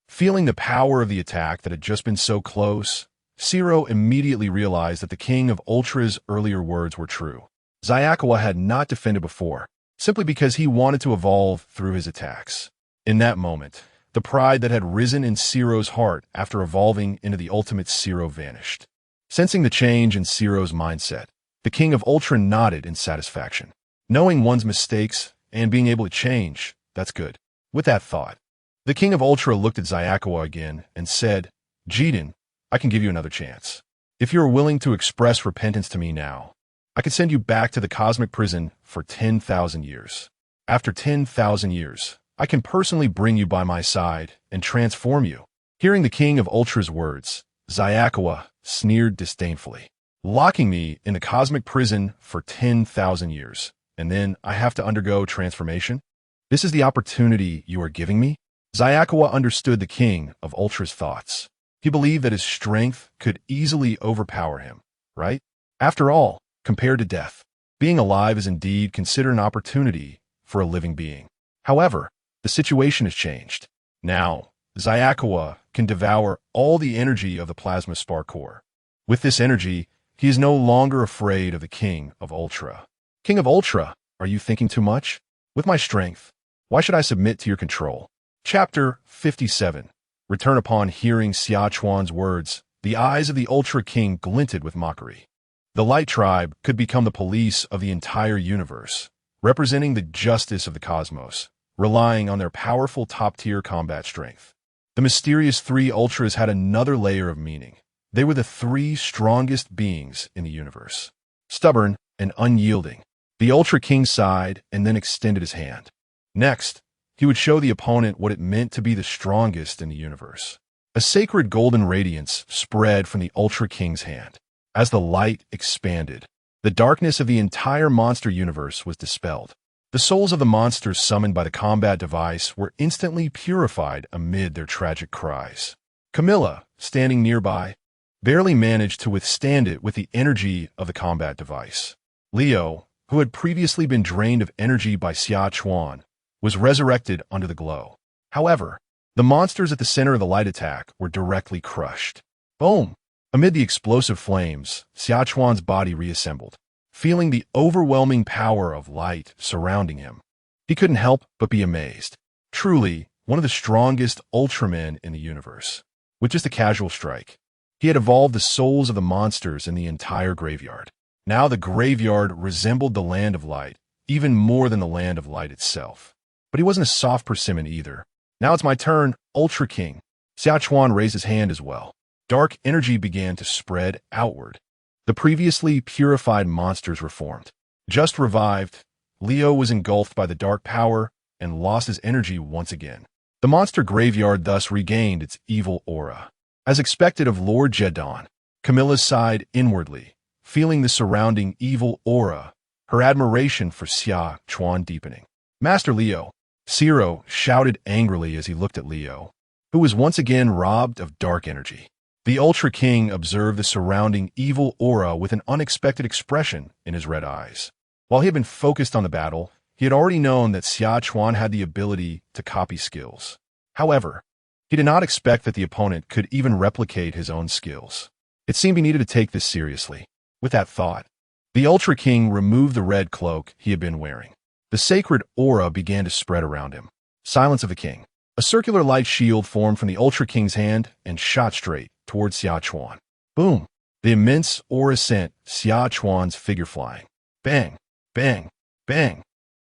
Feeling the power of the attack that had just been so close, Zero immediately realized that the King of Ultra's earlier words were true. Xia had not defended before, simply because he wanted to evolve through his attacks. In that moment, the pride that had risen in Zero's heart after evolving into the ultimate Zero vanished. Sensing the change in Zero's mindset, the King of Ultra nodded in satisfaction. Knowing one's mistakes and being able to change, that's good. With that thought, the King of Ultra looked at Xia again and said, Jetton, I can give you another chance. If you're willing to express repentance to me now, I can send you back to the cosmic prison for 10,000 years. After 10,000 years, I can personally bring you by my side and transform you. Hearing the King of Ultra's words, Xia sneered disdainfully. Locking me in the cosmic prison for 10,000 years, and then I have to undergo transformation? This is the opportunity you are giving me? Xia understood the King of Ultra's thoughts. He believed that his strength could easily overpower him, right? After all, compared to death, being alive is indeed considered an opportunity for a living being. However, the situation has changed. Now, Xia can devour all the energy of the plasma spark core. With this energy, he is no longer afraid of the King of Ultra. King of Ultra, are you thinking too much? With my strength, why should I submit to your control? Chapter 57. Return. Upon hearing Xia Chuan's words, the eyes of the Ultra King glinted with mockery. The Light Tribe could become the police of the entire universe, representing the justice of the cosmos, relying on their powerful top-tier combat strength. The mysterious three Ultras had another layer of meaning. They were the three strongest beings in the universe. Stubborn and unyielding, the Ultra King sighed and then extended his hand. Next, he would show the opponent what it meant to be the strongest in the universe. A sacred golden radiance spread from the Ultra King's hand. As the light expanded, the darkness of the entire monster universe was dispelled. The souls of the monsters summoned by the combat device were instantly purified amid their tragic cries. Camilla, standing nearby, barely managed to withstand it with the energy of the combat device. Leo, who had previously been drained of energy by Xia Chuan, was resurrected under the glow. However, the monsters at the center of the light attack were directly crushed. Boom! Amid the explosive flames, Xia Chuan's body reassembled. Feeling the overwhelming power of light surrounding him, he couldn't help but be amazed. Truly, one of the strongest Ultramen in the universe. With just a casual strike, he had evolved the souls of the monsters in the entire graveyard. Now the graveyard resembled the Land of Light, even more than the Land of Light itself. But he wasn't a soft persimmon either. Now it's my turn, Ultra King. Xia Chuan raised his hand as well. Dark energy began to spread outward. The previously purified monsters were formed. Just revived, Leo was engulfed by the dark power and lost his energy once again. The monster graveyard thus regained its evil aura. As expected of Lord Jetton, Camilla sighed inwardly, feeling the surrounding evil aura, her admiration for Xia Chuan deepening. Master Leo, Zero shouted angrily as he looked at Leo, who was once again robbed of dark energy. The Ultra King observed the surrounding evil aura with an unexpected expression in his red eyes. While he had been focused on the battle, he had already known that Xia Chuan had the ability to copy skills. However, he did not expect that the opponent could even replicate his own skills. It seemed he needed to take this seriously. With that thought, the Ultra King removed the red cloak he had been wearing. The sacred aura began to spread around him. Silence of the King. A circular light shield formed from the Ultra King's hand and shot straight towards Xia Chuan. Boom! The immense aura sent Xia Chuan's figure flying. Bang! Bang! Bang!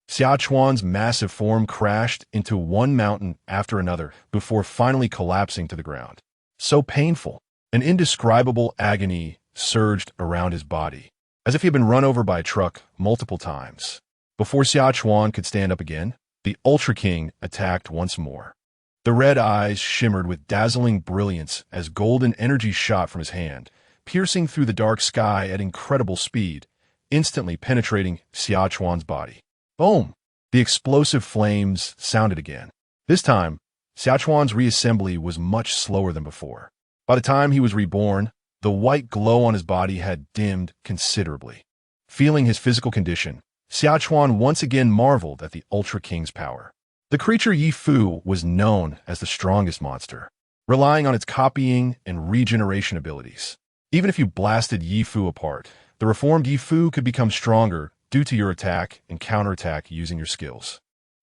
Xia Chuan's massive form crashed into one mountain after another before finally collapsing to the ground. So painful. An indescribable agony surged around his body, as if he had been run over by a truck multiple times. Before Xia Chuan could stand up again, the Ultra King attacked once more. The red eyes shimmered with dazzling brilliance as golden energy shot from his hand, piercing through the dark sky at incredible speed, instantly penetrating Xia Chuan's body. Boom! The explosive flames sounded again. This time, Xia Chuan's reassembly was much slower than before. By the time he was reborn, the white glow on his body had dimmed considerably. Feeling his physical condition, Xia Chuan once again marveled at the Ultra King's power. The creature Yi Fu was known as the strongest monster, relying on its copying and regeneration abilities. Even if you blasted Yi Fu apart, the reformed Yi Fu could become stronger due to your attack and counterattack using your skills.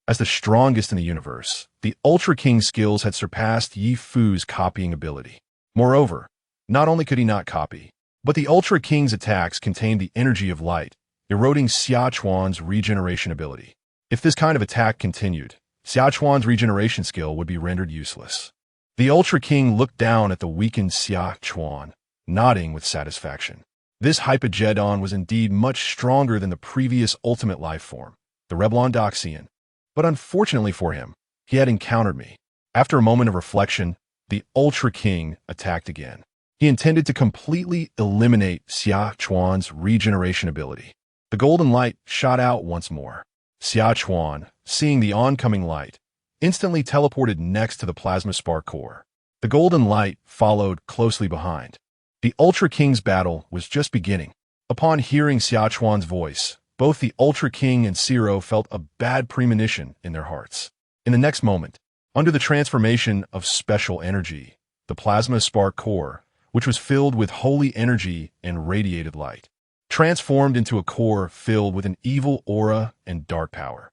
As the strongest in the universe, the Ultra King's skills had surpassed Yi Fu's copying ability. Moreover, not only could he not copy, but the Ultra King's attacks contained the energy of light, eroding Xia Chuan's regeneration ability. If this kind of attack continued, Xia Chuan's regeneration skill would be rendered useless. The Ultra King looked down at the weakened Xia Chuan, nodding with satisfaction. This Hypogedon was indeed much stronger than the previous ultimate life form, the Rebelondoxian. But unfortunately for him, he had encountered me. After a moment of reflection, the Ultra King attacked again. He intended to completely eliminate Xia Chuan's regeneration ability. The golden light shot out once more. Xia Chuan, seeing the oncoming light, instantly teleported next to the plasma spark core. The golden light followed closely behind. The Ultra King's battle was just beginning. Upon hearing Xia Chuan's voice, both the Ultra King and Zero felt a bad premonition in their hearts. In the next moment, under the transformation of special energy, the plasma spark core, which was filled with holy energy and radiated light, transformed into a core filled with an evil aura and dark power.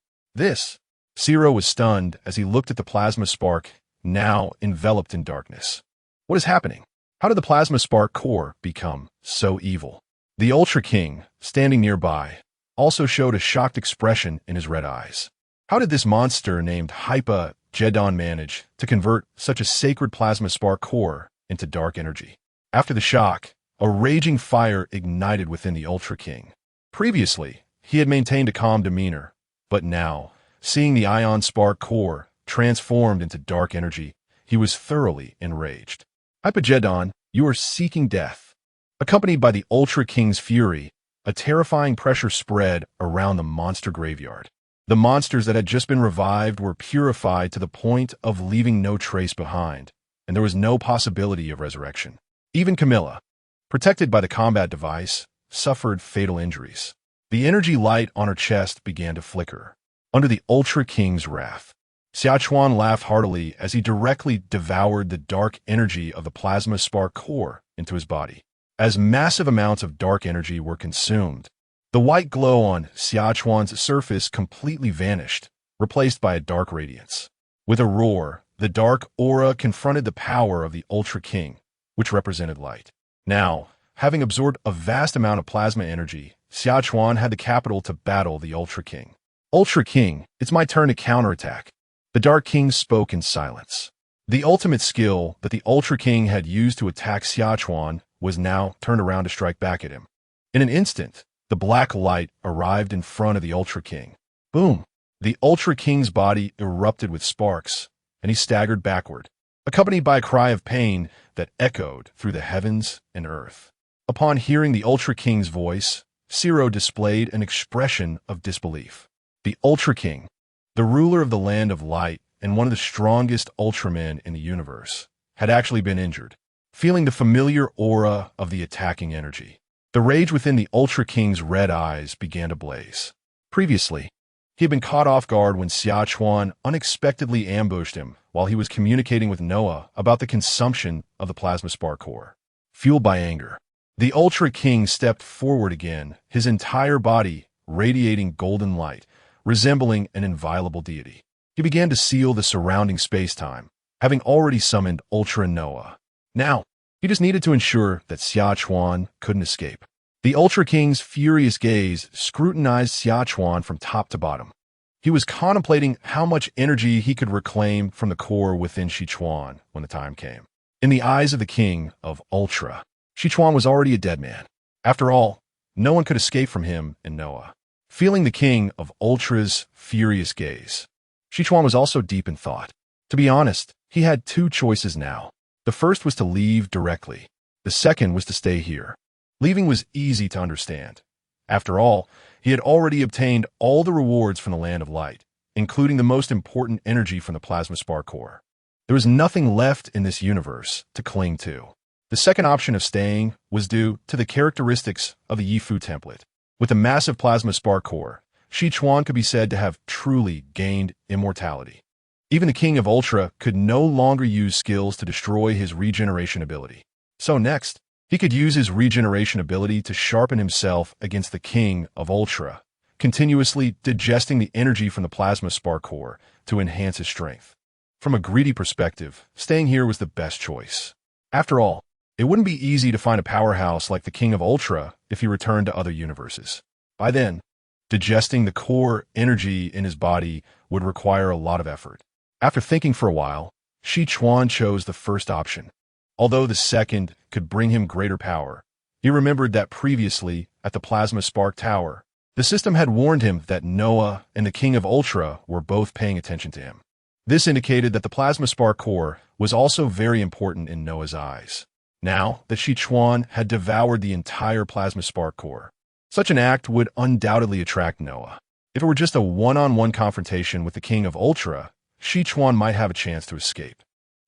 Zero was stunned as he looked at the plasma spark, now enveloped in darkness. What is happening? How did the plasma spark core become so evil? The Ultra King, standing nearby, also showed a shocked expression in his red eyes. How did this monster named Jetton manage to convert such a sacred plasma spark core into dark energy? After the shock, a raging fire ignited within the Ultra King. Previously, he had maintained a calm demeanor, but now, seeing the ion spark core transformed into dark energy, he was thoroughly enraged. Jetton, you are seeking death. Accompanied by the Ultra King's fury, a terrifying pressure spread around the monster graveyard. The monsters that had just been revived were purified to the point of leaving no trace behind, and there was no possibility of resurrection. Even Camilla, protected by the combat device, suffered fatal injuries. The energy light on her chest began to flicker. Under the Ultra King's wrath, Xia Chuan laughed heartily as he directly devoured the dark energy of the plasma spark core into his body. As massive amounts of dark energy were consumed, the white glow on Xia Chuan's surface completely vanished, replaced by a dark radiance. With a roar, the dark aura confronted the power of the Ultra King, which represented light. Now, having absorbed a vast amount of plasma energy, Xia Chuan had the capital to battle the Ultra King. Ultra King, it's my turn to counterattack. The Dark King spoke in silence. The ultimate skill that the Ultra King had used to attack Xia Chuan was now turned around to strike back at him. In an instant, the black light arrived in front of the Ultra King. Boom! The Ultra King's body erupted with sparks, and he staggered backward, accompanied by a cry of pain that echoed through the heavens and earth. Upon hearing the Ultra King's voice, Zero displayed an expression of disbelief. The Ultra King, the ruler of the Land of Light and one of the strongest Ultramen in the universe, had actually been injured. Feeling the familiar aura of the attacking energy, the rage within the Ultra King's red eyes began to blaze. Previously, he had been caught off guard when Xia Chuan unexpectedly ambushed him while he was communicating with Noah about the consumption of the plasma spark core. Fueled by anger, the Ultra King stepped forward again, his entire body radiating golden light, resembling an inviolable deity. He began to seal the surrounding space-time, having already summoned Ultra Noah. Now, he just needed to ensure that Xia Chuan couldn't escape. The Ultra King's furious gaze scrutinized Xia Chuan from top to bottom. He was contemplating how much energy he could reclaim from the core within Xia Chuan when the time came. In the eyes of the King of Ultra, Xia Chuan was already a dead man. After all, no one could escape from him and Noah. Feeling the King of Ultra's furious gaze, Xia Chuan was also deep in thought. To be honest, he had two choices now. The first was to leave directly. The second was to stay here. Leaving was easy to understand. After all, he had already obtained all the rewards from the Land of Light, including the most important energy from the plasma spark core. There was nothing left in this universe to cling to. The second option of staying was due to the characteristics of the Yifu template. With a massive plasma spark core, Xia Chuan could be said to have truly gained immortality. Even the King of Ultra could no longer use skills to destroy his regeneration ability. So next, he could use his regeneration ability to sharpen himself against the King of Ultra, continuously digesting the energy from the plasma spark core to enhance his strength. From a greedy perspective, staying here was the best choice. After all, it wouldn't be easy to find a powerhouse like the King of Ultra if he returned to other universes. By then, digesting the core energy in his body would require a lot of effort. After thinking for a while, Xia Chuan chose the first option. Although the second could bring him greater power, he remembered that previously, at the Plasma Spark Tower, the system had warned him that Noah and the King of Ultra were both paying attention to him. This indicated that the Plasma Spark Core was also very important in Noah's eyes. Now that Xia Chuan had devoured the entire Plasma Spark Core, such an act would undoubtedly attract Noah. If it were just a one-on-one confrontation with the King of Ultra, Xia Chuan might have a chance to escape.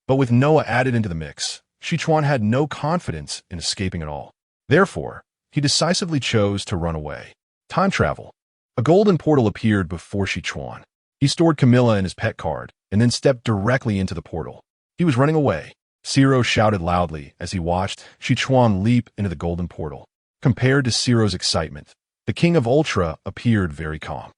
But with Noah added into the mix, Xia Chuan had no confidence in escaping at all. Therefore, he decisively chose to run away. Time travel. A golden portal appeared before Xia Chuan. He stored Camilla in his pet card, and then stepped directly into the portal. He was running away. Zero shouted loudly as he watched Xia Chuan leap into the golden portal. Compared to Zero's excitement, the King of Ultra appeared very calm.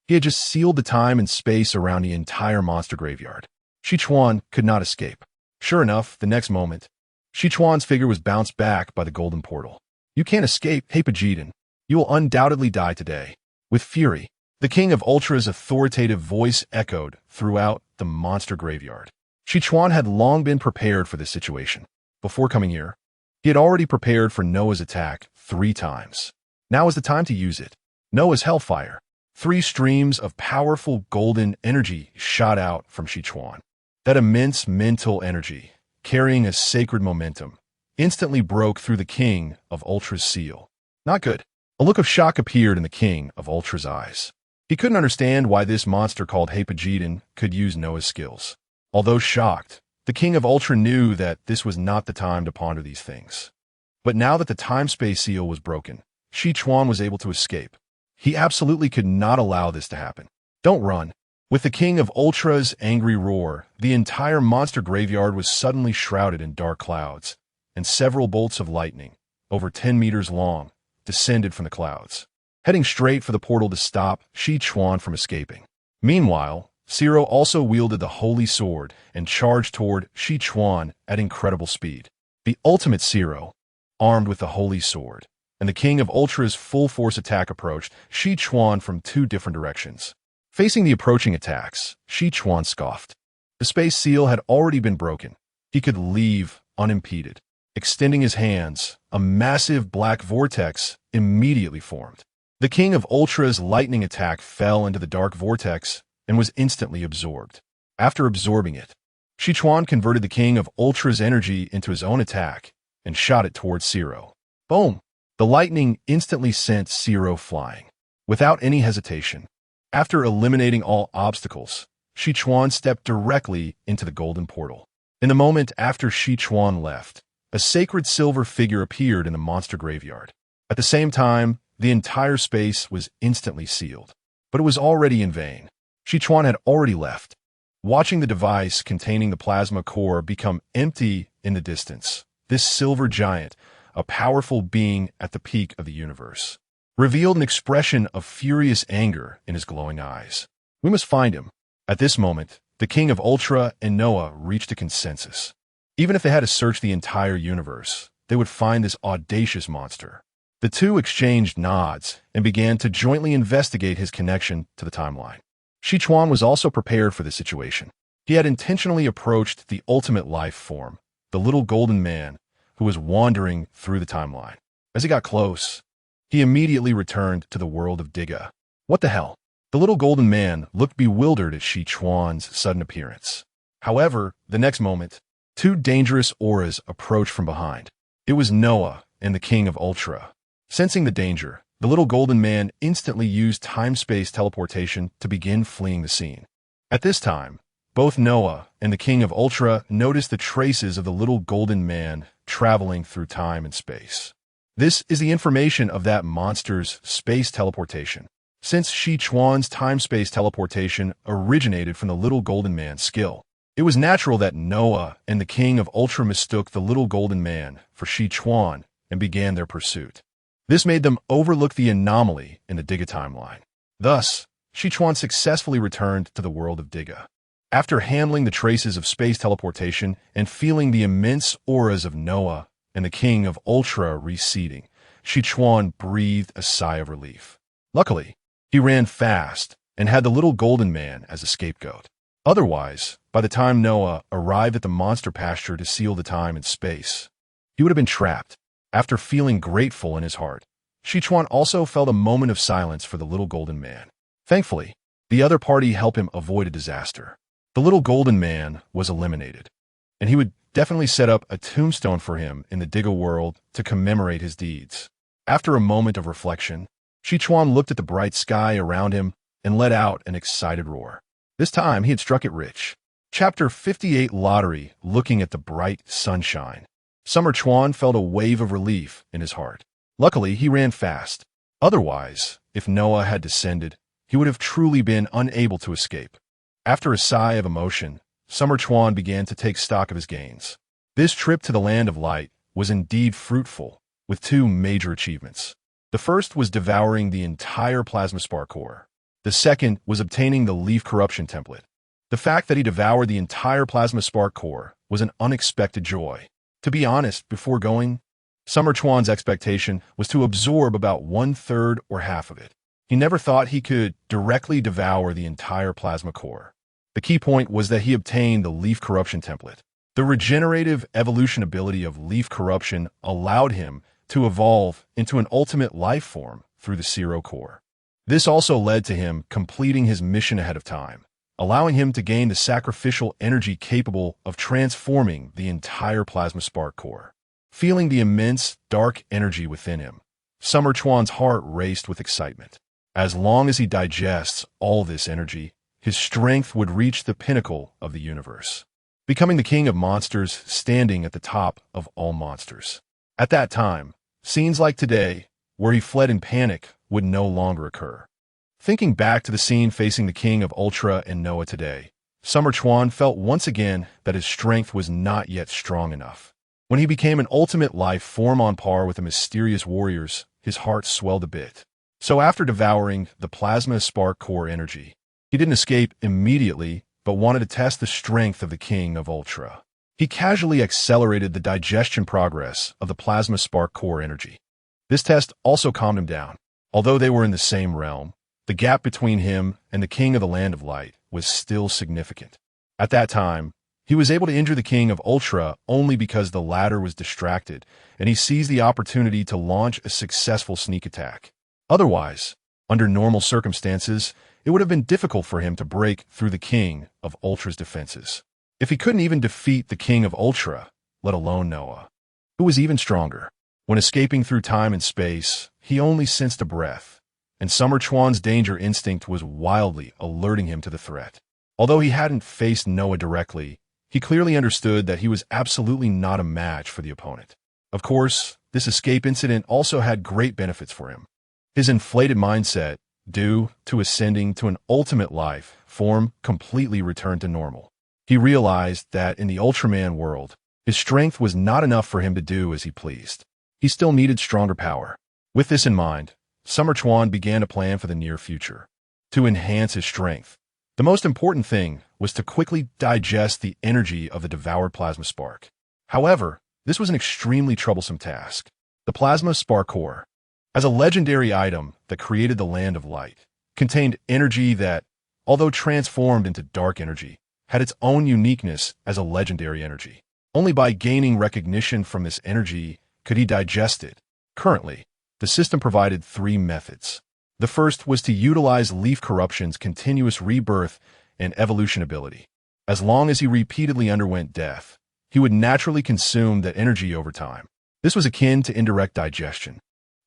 He had just sealed the time and space around the entire monster graveyard. Xia Chuan could not escape. Sure enough, the next moment, Xia Chuan's figure was bounced back by the golden portal. You can't escape, Jetton. You will undoubtedly die today. With fury, the King of Ultra's authoritative voice echoed throughout the monster graveyard. Xia Chuan had long been prepared for this situation. Before coming here, he had already prepared for Noah's attack 3 times. Now is the time to use it. Noah's Hellfire. 3 streams of powerful golden energy shot out from Xia Chuan. That immense mental energy, carrying a sacred momentum, instantly broke through the King of Ultra's seal. Not good. A look of shock appeared in the King of Ultra's eyes. He couldn't understand why this monster called Jetton could use Noah's skills. Although shocked, the King of Ultra knew that this was not the time to ponder these things. But now that the time-space seal was broken, Xia Chuan was able to escape. He absolutely could not allow this to happen. Don't run. With the King of Ultra's angry roar, the entire monster graveyard was suddenly shrouded in dark clouds, and several bolts of lightning, over 10 meters long, descended from the clouds, heading straight for the portal to stop Xia Chuan from escaping. Meanwhile, Zero also wielded the Holy Sword and charged toward Xia Chuan at incredible speed. The ultimate Zero, armed with the Holy Sword, and the King of Ultra's full-force attack approached Xia Chuan from 2 different directions. Facing the approaching attacks, Xia Chuan scoffed. The space seal had already been broken. He could leave unimpeded. Extending his hands, a massive black vortex immediately formed. The King of Ultra's lightning attack fell into the dark vortex and was instantly absorbed. After absorbing it, Xia Chuan converted the King of Ultra's energy into his own attack and shot it towards Zero. Boom! The lightning instantly sent Zero flying. Without any hesitation, after eliminating all obstacles, Xia Chuan stepped directly into the golden portal. In the moment after Xia Chuan left, a sacred silver figure appeared in the monster graveyard. At the same time, the entire space was instantly sealed. But it was already in vain. Xia Chuan had already left. Watching the device containing the plasma core become empty in the distance, this silver giant, a powerful being at the peak of the universe, revealed an expression of furious anger in his glowing eyes. We must find him. At this moment, the King of Ultra and Noah reached a consensus. Even if they had to search the entire universe, they would find this audacious monster. The 2 exchanged nods and began to jointly investigate his connection to the timeline. Xia Chuan was also prepared for the situation. He had intentionally approached the ultimate life form, the little golden man, who was wandering through the timeline. As he got close, he immediately returned to the world of Tiga. What the hell? The little golden man looked bewildered at Xia Chuan's sudden appearance. However, the next moment, 2 dangerous auras approached from behind. It was Noah and the King of Ultra. Sensing the danger, the little golden man instantly used time-space teleportation to begin fleeing the scene. At this time, both Noah and the King of Ultra noticed the traces of the little golden man traveling through time and space. This is the information of that monster's space teleportation. Since Xia Chuan's time-space teleportation originated from the little golden man's skill, it was natural that Noah and the King of Ultra mistook the little golden man for Xia Chuan and began their pursuit. This made them overlook the anomaly in the Tiga timeline. Thus, Xia Chuan successfully returned to the world of Tiga. After handling the traces of space teleportation and feeling the immense auras of Noah and the King of Ultra receding, Xia Chuan breathed a sigh of relief. Luckily, he ran fast and had the little golden man as a scapegoat. Otherwise, by the time Noah arrived at the monster pasture to seal the time and space, he would have been trapped. After feeling grateful in his heart, Xia Chuan also felt a moment of silence for the little golden man. Thankfully, the other party helped him avoid a disaster. The little golden man was eliminated, and he would definitely set up a tombstone for him in the Tiga world to commemorate his deeds. After a moment of reflection, Xia Chuan looked at the bright sky around him and let out an excited roar. This time, he had struck it rich. Chapter 58 Lottery. Looking at the bright sunshine, Summer Chuan felt a wave of relief in his heart. Luckily, he ran fast. Otherwise, if Noah had descended, he would have truly been unable to escape. After a sigh of emotion, Summer Chuan began to take stock of his gains. This trip to the Land of Light was indeed fruitful, with 2 major achievements. The first was devouring the entire Plasma Spark Core. The second was obtaining the Leaf Corruption template. The fact that he devoured the entire Plasma Spark Core was an unexpected joy. To be honest, before going, Summer Chuan's expectation was to absorb about one-third or half of it. He never thought he could directly devour the entire plasma core. The key point was that he obtained the leaf corruption template. The regenerative evolution ability of leaf corruption allowed him to evolve into an ultimate life form through the Zero core. This also led to him completing his mission ahead of time, allowing him to gain the sacrificial energy capable of transforming the entire plasma spark core. Feeling the immense dark energy within him, Summer Chuan's heart raced with excitement. As long as he digests all this energy, his strength would reach the pinnacle of the universe, becoming the king of monsters, standing at the top of all monsters. At that time, scenes like today, where he fled in panic, would no longer occur. Thinking back to the scene facing the king of Ultra and Noah today, Summer Chuan felt once again that his strength was not yet strong enough. When he became an ultimate life form on par with the mysterious warriors, his heart swelled a bit. So after devouring the plasma spark core energy, he didn't escape immediately, but wanted to test the strength of the king of Ultra. He casually accelerated the digestion progress of the plasma spark core energy. This test also calmed him down. Although they were in the same realm, the gap between him and the king of the Land of Light was still significant. At that time, he was able to injure the king of Ultra only because the latter was distracted, and he seized the opportunity to launch a successful sneak attack. Otherwise, under normal circumstances, it would have been difficult for him to break through the king of Ultra's defenses. If he couldn't even defeat the king of Ultra, let alone Noah, who was even stronger. When escaping through time and space, he only sensed a breath, and Summer Chuan's danger instinct was wildly alerting him to the threat. Although he hadn't faced Noah directly, he clearly understood that he was absolutely not a match for the opponent. Of course, this escape incident also had great benefits for him. His inflated mindset, due to ascending to an ultimate life form, completely returned to normal. He realized that in the Ultraman world, his strength was not enough for him to do as he pleased. He still needed stronger power. With this in mind, Summer Chuan began to plan for the near future. To enhance his strength, the most important thing was to quickly digest the energy of the devoured plasma spark. However, this was an extremely troublesome task. The plasma spark core, as a legendary item that created the Land of Light, contained energy that, although transformed into dark energy, had its own uniqueness as a legendary energy. Only by gaining recognition from this energy could he digest it. Currently, the system provided 3 methods. The first was to utilize Leaf Corruption's continuous rebirth and evolution ability. As long as he repeatedly underwent death, he would naturally consume that energy over time. This was akin to indirect digestion.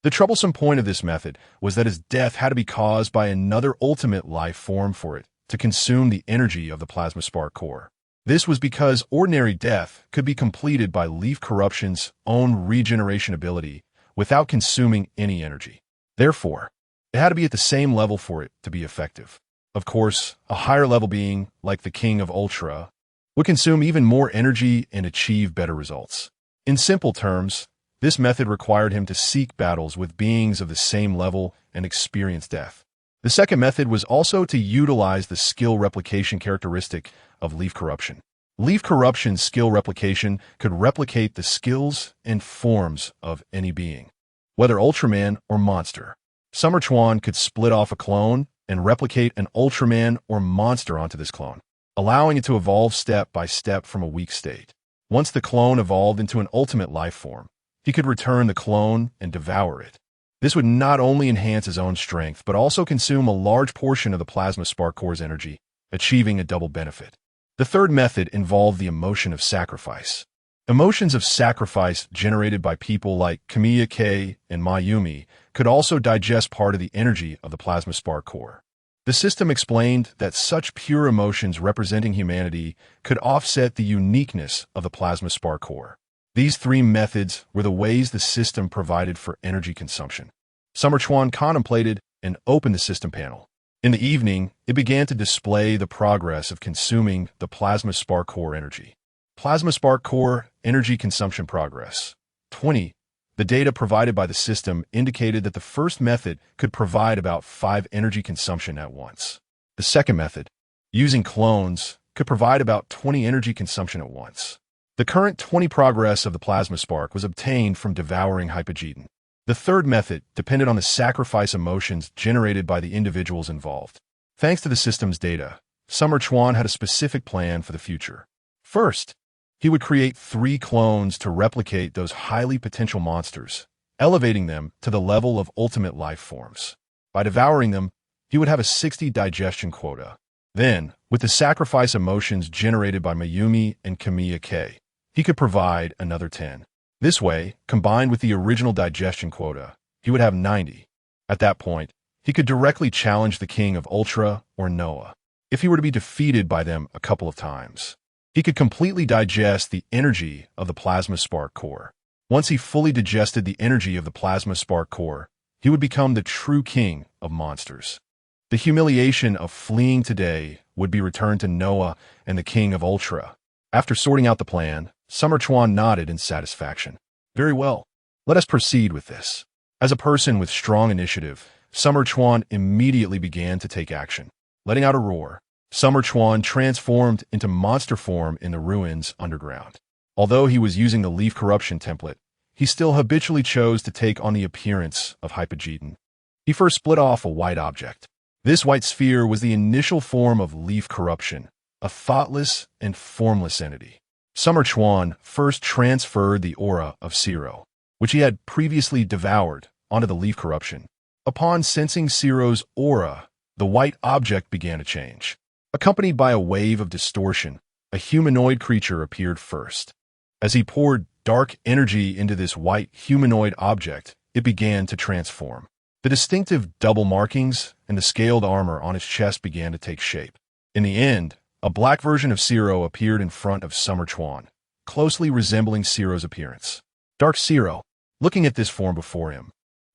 The troublesome point of this method was that his death had to be caused by another ultimate life form for it to consume the energy of the plasma spark core. This was because ordinary death could be completed by Leaf Corruption's own regeneration ability without consuming any energy. Therefore, it had to be at the same level for it to be effective. Of course, a higher level being, like the King of Ultra, would consume even more energy and achieve better results. In simple terms, this method required him to seek battles with beings of the same level and experience death. The second method was also to utilize the skill replication characteristic of Leaf Corruption. Leaf Corruption's skill replication could replicate the skills and forms of any being, whether Ultraman or monster. Summer Chuan could split off a clone and replicate an Ultraman or monster onto this clone, allowing it to evolve step by step from a weak state. Once the clone evolved into an ultimate life form, he could return the clone and devour it. This would not only enhance his own strength, but also consume a large portion of the plasma spark core's energy, achieving a double benefit. The third method involved the emotion of sacrifice. Emotions of sacrifice generated by people like Kyouka and Mayumi could also digest part of the energy of the plasma spark core. The system explained that such pure emotions representing humanity could offset the uniqueness of the plasma spark core. These 3 methods were the ways the system provided for energy consumption. Summer Chuan contemplated and opened the system panel. In the evening, it began to display the progress of consuming the plasma spark core energy. Plasma spark core energy consumption progress. 20. The data provided by the system indicated that the first method could provide about 5 energy consumption at once. The second method, using clones, could provide about 20 energy consumption at once. The current 20 progress of the plasma spark was obtained from devouring Hypogeton. The third method depended on the sacrifice emotions generated by the individuals involved. Thanks to the system's data, Xia Chuan had a specific plan for the future. First, he would create 3 clones to replicate those highly potential monsters, elevating them to the level of ultimate life forms. By devouring them, he would have a 60 digestion quota. Then, with the sacrifice emotions generated by Mayumi and Kyouka, he could provide another 10. This way, combined with the original digestion quota, he would have 90. At that point, he could directly challenge the King of Ultra or Noah. If he were to be defeated by them a couple of times, he could completely digest the energy of the plasma spark core. Once he fully digested the energy of the plasma spark core, he would become the true king of monsters. The humiliation of fleeing today would be returned to Noah and the King of Ultra. After sorting out the plan, Xia Chuan nodded in satisfaction. Very well. Let us proceed with this. As a person with strong initiative, Xia Chuan immediately began to take action. Letting out a roar, Xia Chuan transformed into monster form in the ruins underground. Although he was using the leaf corruption template, he still habitually chose to take on the appearance of Hypogeton. He first split off a white object. This white sphere was the initial form of leaf corruption, a thoughtless and formless entity. Xia Chuan first transferred the aura of Zero, which he had previously devoured, onto the leaf corruption. Upon sensing Zero's aura, the white object began to change. Accompanied by a wave of distortion, a humanoid creature appeared first. As he poured dark energy into this white humanoid object, it began to transform. The distinctive double markings and the scaled armor on his chest began to take shape. In the end, a black version of Zero appeared in front of Xia Chuan, closely resembling Zero's appearance. Dark Zero. Looking at this form before him,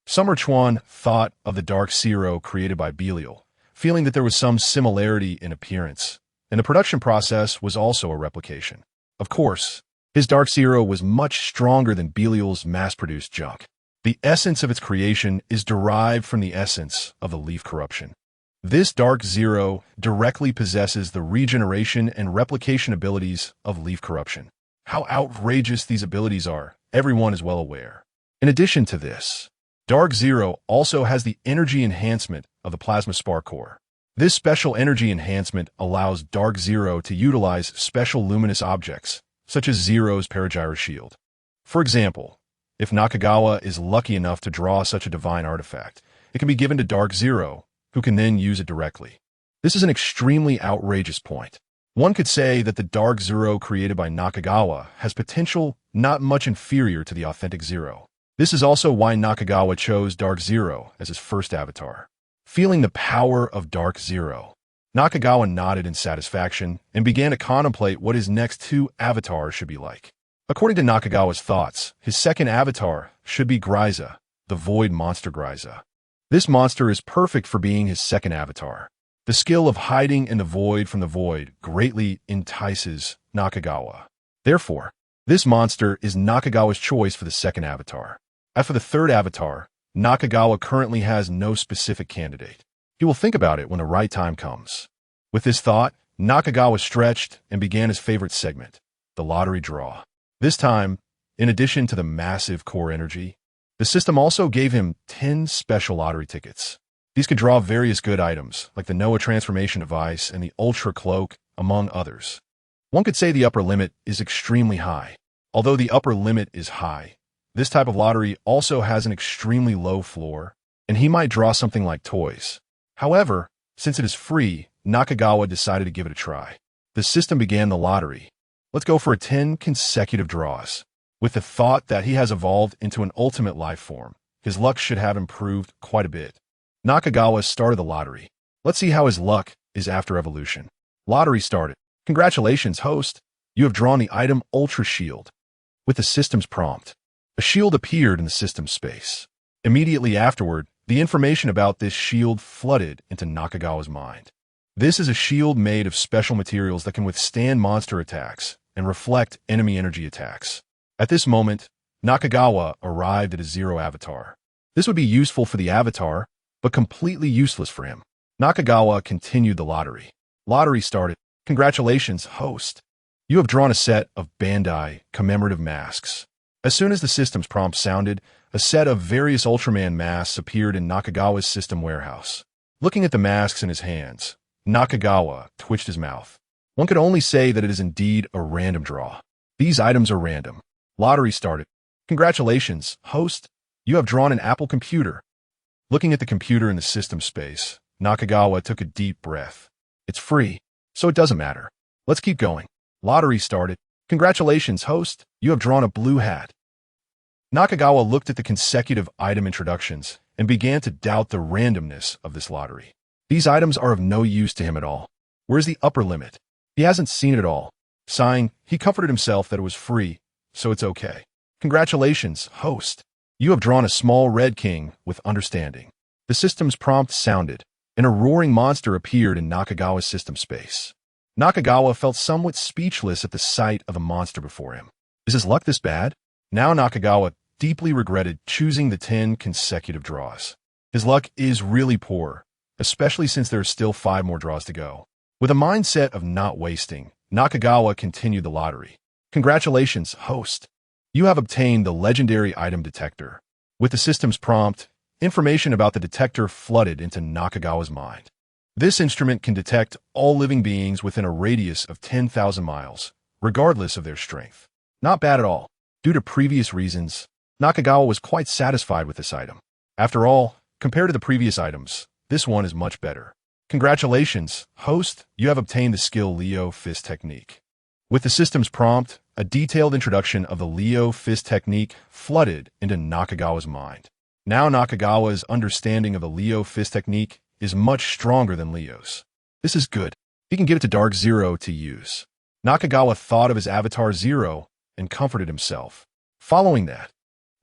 Xia Chuan thought of the Dark Zero created by Belial, feeling that there was some similarity in appearance, and the production process was also a replication. Of course, his Dark Zero was much stronger than Belial's mass-produced junk. The essence of its creation is derived from the essence of the leaf corruption. This Dark Zero directly possesses the regeneration and replication abilities of leaf corruption. How outrageous these abilities are, everyone is well aware. In addition to this, Dark Zero also has the energy enhancement of the plasma spark core. This special energy enhancement allows Dark Zero to utilize special luminous objects, such as Zero's Paragyra shield. For example, if Nakagawa is lucky enough to draw such a divine artifact, it can be given to Dark Zero, who can then use it directly. This is an extremely outrageous point. One could say that the Dark Zero created by Nakagawa has potential not much inferior to the authentic Zero. This is also why Nakagawa chose Dark Zero as his first avatar. Feeling the power of Dark Zero, Nakagawa nodded in satisfaction and began to contemplate what his next 2 avatars should be like. According to Nakagawa's thoughts, his second avatar should be Gryza, the Void Monster Gryza. This monster is perfect for being his second avatar. The skill of hiding in the void from the void greatly entices Nakagawa. Therefore, this monster is Nakagawa's choice for the second avatar. As for the third avatar, Nakagawa currently has no specific candidate. He will think about it when the right time comes. With this thought, Nakagawa stretched and began his favorite segment, the lottery draw. This time, in addition to the massive core energy, the system also gave him 10 special lottery tickets. These could draw various good items, like the Noah transformation device and the Ultra Cloak, among others. One could say the upper limit is extremely high. Although the upper limit is high, this type of lottery also has an extremely low floor, and he might draw something like toys. However, since it is free, Nakagawa decided to give it a try. The system began the lottery. Let's go for 10 consecutive draws. With the thought that he has evolved into an ultimate life form, his luck should have improved quite a bit. Nakagawa started the lottery. Let's see how his luck is after evolution. Lottery started. Congratulations, host. You have drawn the item Ultra Shield. With the system's prompt, a shield appeared in the system's space. Immediately afterward, the information about this shield flooded into Nakagawa's mind. This is a shield made of special materials that can withstand monster attacks and reflect enemy energy attacks. At this moment, Nakagawa arrived at a Zero avatar. This would be useful for the avatar, but completely useless for him. Nakagawa continued the lottery. Lottery started. Congratulations, host. You have drawn a set of Bandai commemorative masks. As soon as the system's prompt sounded, a set of various Ultraman masks appeared in Nakagawa's system warehouse. Looking at the masks in his hands, Nakagawa twitched his mouth. One could only say that it is indeed a random draw. These items are random. Lottery started. Congratulations, host. You have drawn an Apple computer. Looking at the computer in the system space, Nakagawa took a deep breath. It's free, so it doesn't matter. Let's keep going. Lottery started. Congratulations, host. You have drawn a blue hat. Nakagawa looked at the consecutive item introductions and began to doubt the randomness of this lottery. These items are of no use to him at all. Where's the upper limit? He hasn't seen it all. Sighing, he comforted himself that it was free, so it's okay. Congratulations, host. You have drawn a small red king with understanding. The system's prompt sounded, and a roaring monster appeared in Nakagawa's system space. Nakagawa felt somewhat speechless at the sight of a monster before him. Is his luck this bad? Now Nakagawa deeply regretted choosing the 10 consecutive draws. His luck is really poor, especially since there are still 5 more draws to go. With a mindset of not wasting, Nakagawa continued the lottery. Congratulations, host. You have obtained the legendary item detector. With the system's prompt, information about the detector flooded into Nakagawa's mind. This instrument can detect all living beings within a radius of 10,000 miles, regardless of their strength. Not bad at all. Due to previous reasons, Nakagawa was quite satisfied with this item. After all, compared to the previous items, this one is much better. Congratulations, host. You have obtained the skill Leo Fist Technique. With the system's prompt, a detailed introduction of the Leo Fist Technique flooded into Nakagawa's mind. Now Nakagawa's understanding of the Leo Fist Technique is much stronger than Leo's. This is good. He can give it to Dark Zero to use. Nakagawa thought of his avatar Zero and comforted himself. Following that,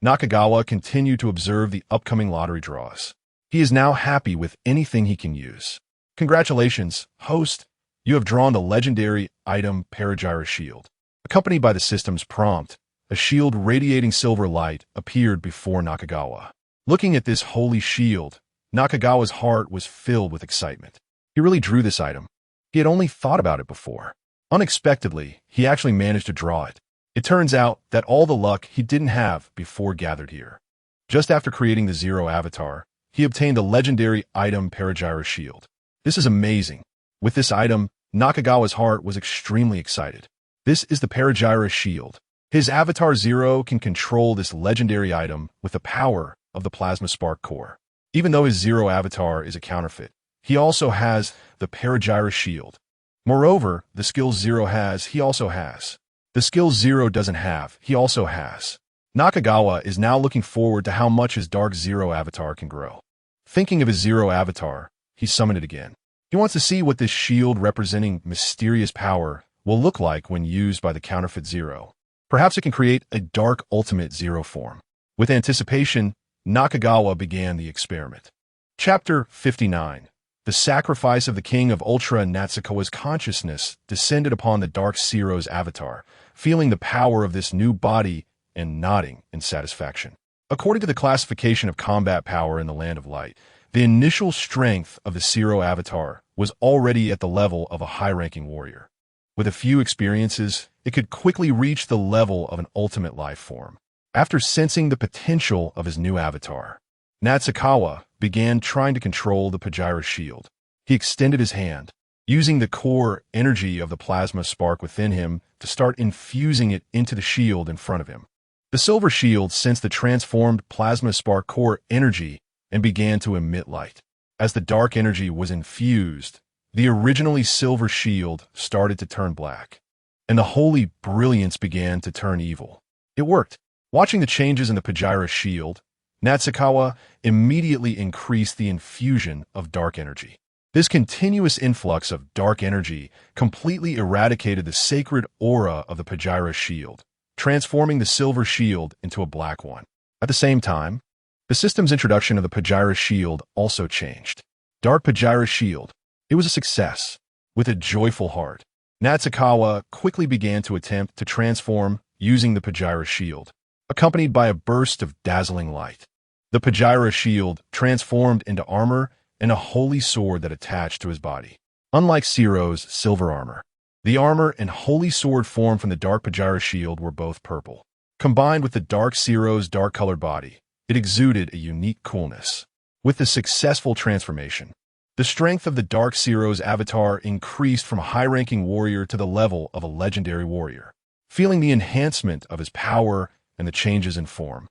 Nakagawa continued to observe the upcoming lottery draws. He is now happy with anything he can use. Congratulations, host. You have drawn the legendary item Paragyra Shield. Accompanied by the system's prompt, a shield radiating silver light appeared before Nakagawa. Looking at this holy shield, Nakagawa's heart was filled with excitement. He really drew this item. He had only thought about it before. Unexpectedly, he actually managed to draw it. It turns out that all the luck he didn't have before gathered here. Just after creating the Zero avatar, he obtained the legendary item Paragyra Shield. This is amazing. With this item, Nakagawa's heart was extremely excited. This is the Paragyra Shield. His avatar Zero can control this legendary item with the power of the Plasma Spark Core. Even though his Zero avatar is a counterfeit, he also has the Paragyra Shield. Moreover, the skill Zero has, he also has. The skill Zero doesn't have, he also has. Nakagawa is now looking forward to how much his Dark Zero avatar can grow. Thinking of his Zero avatar, he summoned it again. He wants to see what this shield representing mysterious power will look like when used by the counterfeit Zero. Perhaps it can create a Dark Ultimate Zero form. With anticipation, Nakagawa began the experiment. Chapter 59. The sacrifice of the king of Ultra. Natsukawa's consciousness descended upon the Dark Zero's avatar, feeling the power of this new body and nodding in satisfaction. According to the classification of combat power in the Land of Light, the initial strength of the Zero avatar was already at the level of a high-ranking warrior. With a few experiences, it could quickly reach the level of an ultimate life form. After sensing the potential of his new avatar, Natsukawa began trying to control the Paragyra Shield. He extended his hand, using the core energy of the plasma spark within him to start infusing it into the shield in front of him. The silver shield sensed the transformed plasma spark core energy and began to emit light. As the dark energy was infused, the originally silver shield started to turn black, and the holy brilliance began to turn evil. It worked. Watching the changes in the Paragyra Shield, Natsukawa immediately increased the infusion of dark energy. This continuous influx of dark energy completely eradicated the sacred aura of the Paragyra Shield, transforming the silver shield into a black one. At the same time, the system's introduction of the Paragyra Shield also changed. Dark Paragyra Shield. It was a success. With a joyful heart, Natsukawa quickly began to attempt to transform using the Paragyra Shield, accompanied by a burst of dazzling light. The Paragyra Shield transformed into armor and a holy sword that attached to his body. Unlike Zero's silver armor, The armor and holy sword formed from the Dark Gatanjyer shield were both purple. Combined with the Dark Zero's dark-colored body, it exuded a unique coolness. With the successful transformation, the strength of the Dark Zero's avatar increased from a high-ranking warrior to the level of a legendary warrior. Feeling the enhancement of his power and the changes in form,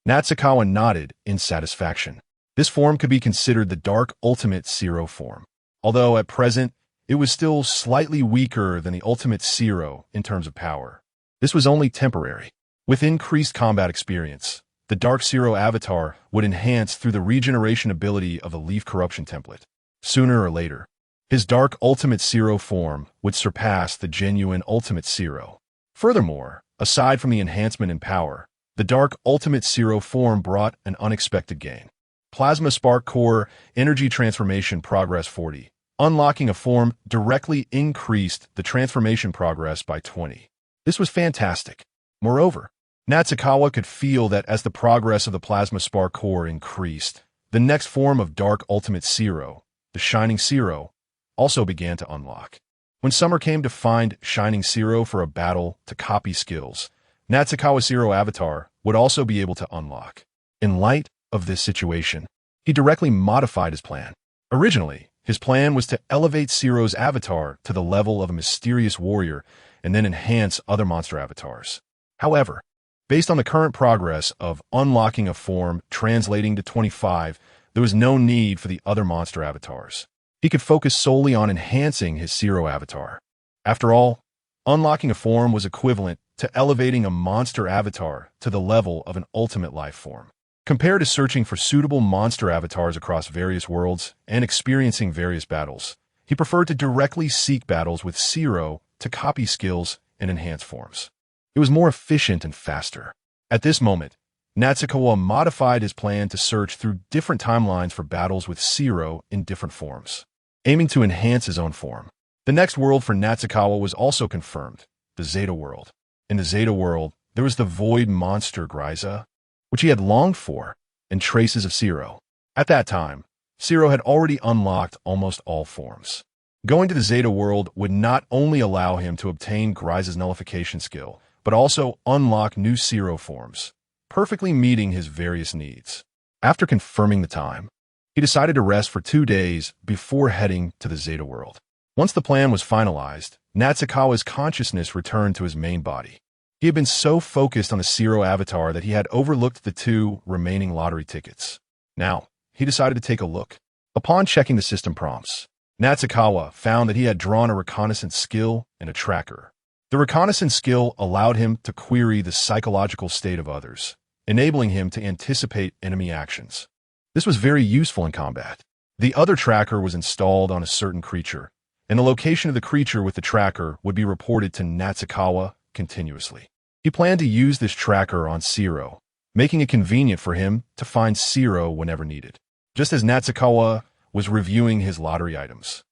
Natsukawa nodded in satisfaction. This form could be considered the Dark Ultimate Zero form, although at present it was still slightly weaker than the Ultimate Zero in terms of power. This was only temporary. With increased combat experience, the Dark Zero avatar would enhance through the regeneration ability of the Leaf Corruption template. Sooner or later, his Dark Ultimate Zero form would surpass the genuine Ultimate Zero. Furthermore, aside from the enhancement in power, the Dark Ultimate Zero form brought an unexpected gain. Plasma Spark Core Energy Transformation Progress 40. Unlocking a form directly increased the transformation progress by 20. This was fantastic. Moreover, Natsukawa could feel that as the progress of the Plasma Spark Core increased, the next form of Dark Ultimate Zero, the Shining Zero, also began to unlock. When Summer came to find Shining Zero for a battle to copy skills, Natsukawa's Zero avatar would also be able to unlock. In light of this situation, he directly modified his plan. Originally, his plan was to elevate Zero's avatar to the level of a mysterious warrior and then enhance other monster avatars. However, based on the current progress of unlocking a form translating to 25, there was no need for the other monster avatars. He could focus solely on enhancing his Zero avatar. After all, unlocking a form was equivalent to elevating a monster avatar to the level of an ultimate life form. Compared to searching for suitable monster avatars across various worlds and experiencing various battles, he preferred to directly seek battles with Zero to copy skills and enhance forms. It was more efficient and faster. At this moment, Natsukawa modified his plan to search through different timelines for battles with Zero in different forms, aiming to enhance his own form. The next world for Natsukawa was also confirmed, the Zeta world. In the Zeta world, there was the void monster Gryza, which he had longed for, and traces of Zero. At that time, Zero had already unlocked almost all forms. Going to the Zeta world would not only allow him to obtain Gryza's nullification skill, but also unlock new Zero forms, perfectly meeting his various needs. After confirming the time, he decided to rest for 2 days before heading to the Zeta world. Once the plan was finalized, Natsukawa's consciousness returned to his main body. He had been so focused on the Zero avatar that he had overlooked the 2 remaining lottery tickets. Now, he decided to take a look. Upon checking the system prompts, Natsukawa found that he had drawn a reconnaissance skill and a tracker. The reconnaissance skill allowed him to query the psychological state of others, enabling him to anticipate enemy actions. This was very useful in combat. The other tracker was installed on a certain creature, and the location of the creature with the tracker would be reported to Natsukawa continuously. He planned to use this tracker on Zero, making it convenient for him to find Zero whenever needed. Just as Natsukawa was reviewing his lottery items,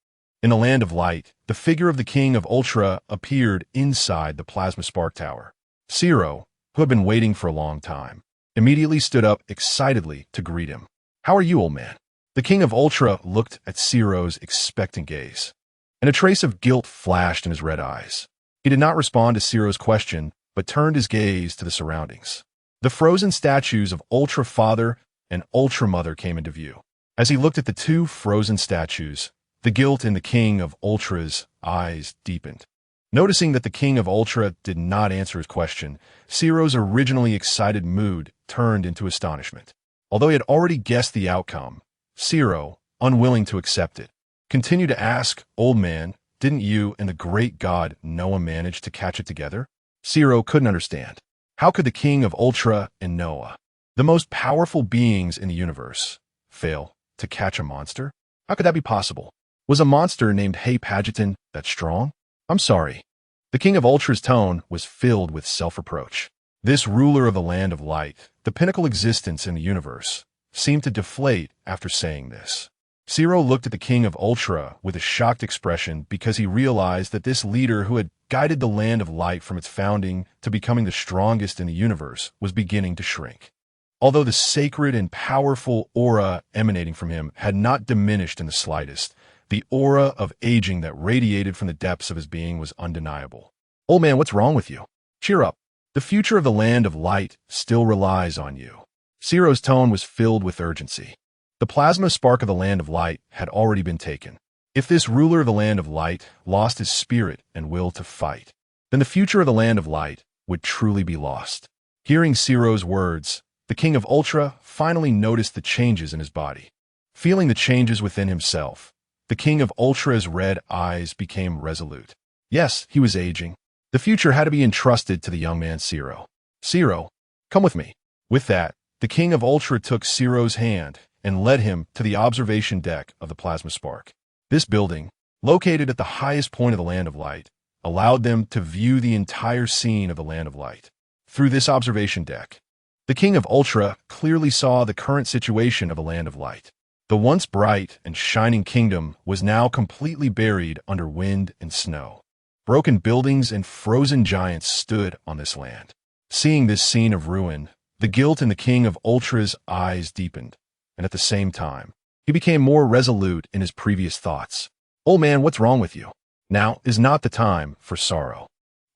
in the Land of Light, the figure of the King of Ultra appeared inside the Plasma Spark Tower. Zero, who had been waiting for a long time, immediately stood up excitedly to greet him. "How are you, old man?" The King of Ultra looked at Zero's expectant gaze, and a trace of guilt flashed in his red eyes. He did not respond to Zero's question, but turned his gaze to the surroundings. The frozen statues of Ultra Father and Ultra Mother came into view. As he looked at the 2 frozen statues, the guilt in the King of Ultra's eyes deepened. Noticing that the King of Ultra did not answer his question, Zero's originally excited mood turned into astonishment. Although he had already guessed the outcome, Zero, unwilling to accept it, continued to ask, "Old man, didn't you and the great god Noah manage to catch it together?" Zero couldn't understand. How could the King of Ultra and Noah, the most powerful beings in the universe, fail to catch a monster? How could that be possible? Was a monster named Hey Pageton that strong? "I'm sorry." The King of Ultra's tone was filled with self-reproach. This ruler of the Land of Light, the pinnacle existence in the universe, seemed to deflate after saying this. Zero looked at the King of Ultra with a shocked expression because he realized that this leader who had guided the Land of Light from its founding to becoming the strongest in the universe was beginning to shrink. Although the sacred and powerful aura emanating from him had not diminished in the slightest, The aura of aging that radiated from the depths of his being was undeniable. "Old man, what's wrong with you? Cheer up. The future of the Land of Light still relies on you." Zero's tone was filled with urgency. The plasma spark of the Land of Light had already been taken. If this ruler of the Land of Light lost his spirit and will to fight, then the future of the Land of Light would truly be lost. Hearing Zero's words, the King of Ultra finally noticed the changes in his body. Feeling the changes within himself, the King of Ultra's red eyes became resolute. Yes, he was aging. The future had to be entrusted to the young man Zero. "Zero, come with me." With that, the King of Ultra took Zero's hand and led him to the observation deck of the plasma spark. This building, located at the highest point of the Land of Light, allowed them to view the entire scene of the Land of Light. Through this observation deck, the King of Ultra clearly saw the current situation of the Land of Light. The once bright and shining kingdom was now completely buried under wind and snow. Broken buildings and frozen giants stood on this land. Seeing this scene of ruin, the guilt in the King of Ultra's eyes deepened, and at the same time, he became more resolute in his previous thoughts. "Old man, what's wrong with you? Now is not the time for sorrow.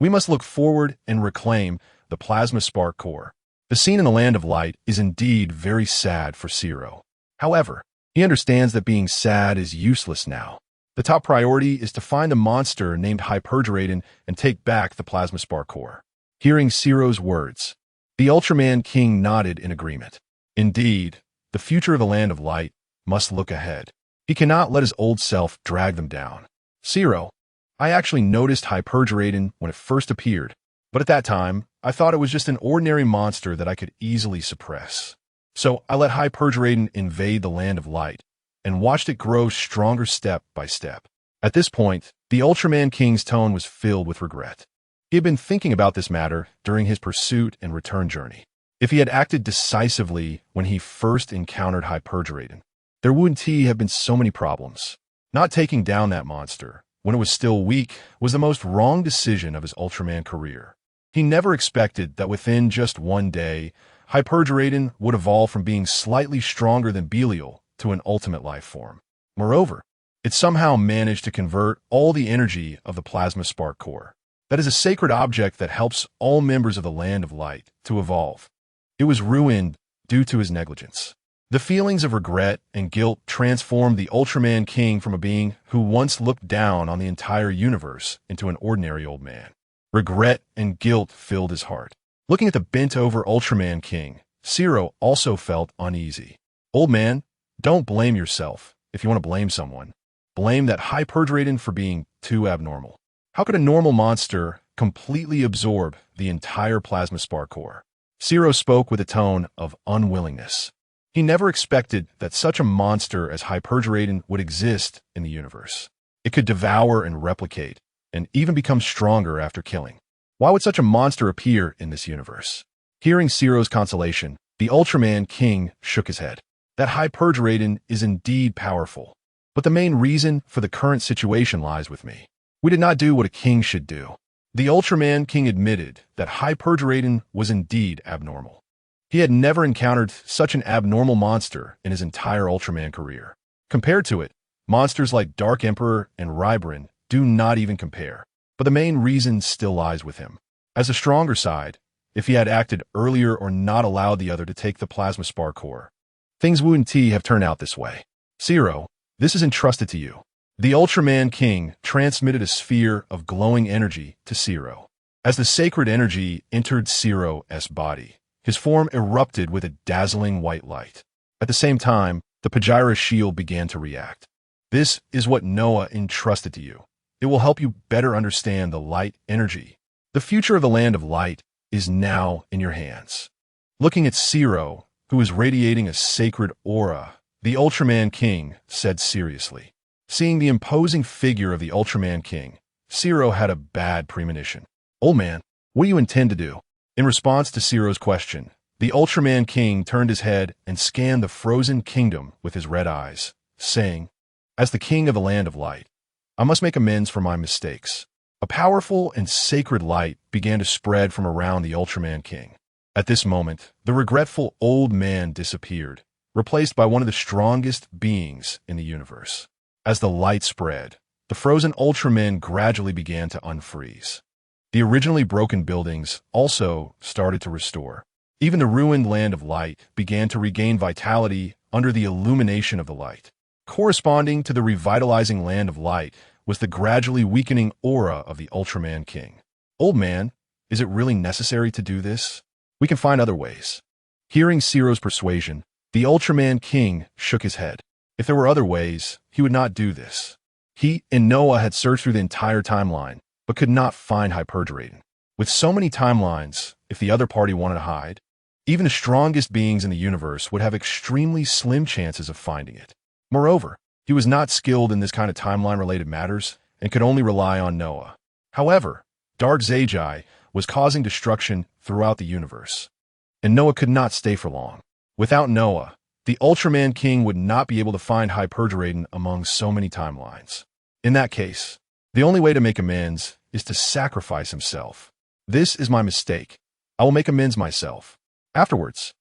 We must look forward and reclaim the plasma spark core." The scene in the Land of Light is indeed very sad for Zero. However, he understands that being sad is useless now. The top priority is to find the monster named Hypergeratin and take back the plasma spark core. Hearing Zero's words, the Ultraman King nodded in agreement. Indeed, the future of the Land of Light must look ahead. He cannot let his old self drag them down. "Zero, I actually noticed Hypergeratin when it first appeared, but at that time, I thought it was just an ordinary monster that I could easily suppress. So I let Hypergeratin invade the Land of Light and watched it grow stronger step by step." At this point, the Ultraman King's tone was filled with regret. He had been thinking about this matter during his pursuit and return journey. If he had acted decisively when he first encountered Hypergeratin, there wouldn't have been so many problems. Not taking down that monster, when it was still weak, was the most wrong decision of his Ultraman career. He never expected that within just one day, Hypergeratin would evolve from being slightly stronger than Belial to an ultimate life form. Moreover, it somehow managed to convert all the energy of the plasma spark core. That is a sacred object that helps all members of the Land of Light to evolve. It was ruined due to his negligence. The feelings of regret and guilt transformed the Ultraman King from a being who once looked down on the entire universe into an ordinary old man. Regret and guilt filled his heart. Looking at the bent-over Ultraman King, Zero also felt uneasy. "Old man, don't blame yourself. If you want to blame someone, blame that Hypergeratin for being too abnormal. How could a normal monster completely absorb the entire plasma spark core?" Zero spoke with a tone of unwillingness. He never expected that such a monster as Hypergeratin would exist in the universe. It could devour and replicate, and even become stronger after killing. Why would such a monster appear in this universe? Hearing Zero's consolation, the Ultraman King shook his head. That Hypergeratin is indeed powerful, but the main reason for the current situation lies with me. We did not do what a king should do. The Ultraman King admitted that Hypergeratin was indeed abnormal. He had never encountered such an abnormal monster in his entire Ultraman career. Compared to it, monsters like Dark Emperor and Rybrin do not even compare. But the main reason still lies with him. As a stronger side, if he had acted earlier or not allowed the other to take the plasma spark core, things wouldn't have turned out this way. "Zero, this is entrusted to you." The Ultraman King transmitted a sphere of glowing energy to Zero. As the sacred energy entered Zero's body, his form erupted with a dazzling white light. At the same time, the Pajira shield began to react. "This is what Noah entrusted to you. It will help you better understand the light energy. The future of the Land of Light is now in your hands." Looking at Zero, who was radiating a sacred aura, the Ultraman King said seriously. Seeing the imposing figure of the Ultraman King, Zero had a bad premonition. "Old man, what do you intend to do?" In response to Zero's question, the Ultraman King turned his head and scanned the frozen kingdom with his red eyes, saying, "As the king of the Land of Light, I must make amends for my mistakes." A powerful and sacred light began to spread from around the Ultraman King. At this moment, the regretful old man disappeared, replaced by one of the strongest beings in the universe. As the light spread, the frozen Ultramen gradually began to unfreeze. The originally broken buildings also started to restore. Even the ruined Land of Light began to regain vitality under the illumination of the light. Corresponding to the revitalizing Land of Light was the gradually weakening aura of the Ultraman King. Old man, is it really necessary to do this? We can find other ways. Hearing Zero's persuasion, the Ultraman King shook his head. If there were other ways, he would not do this. He and Noah had searched through the entire timeline, but could not find Hypergeratin. With so many timelines, if the other party wanted to hide, even the strongest beings in the universe would have extremely slim chances of finding it. Moreover, he was not skilled in this kind of timeline-related matters and could only rely on Noah. However, Dark Zagi was causing destruction throughout the universe, and Noah could not stay for long. Without Noah, the Ultraman King would not be able to find Hypergeratin among so many timelines. In that case, the only way to make amends is to sacrifice himself. This is my mistake. I will make amends myself. Afterwards,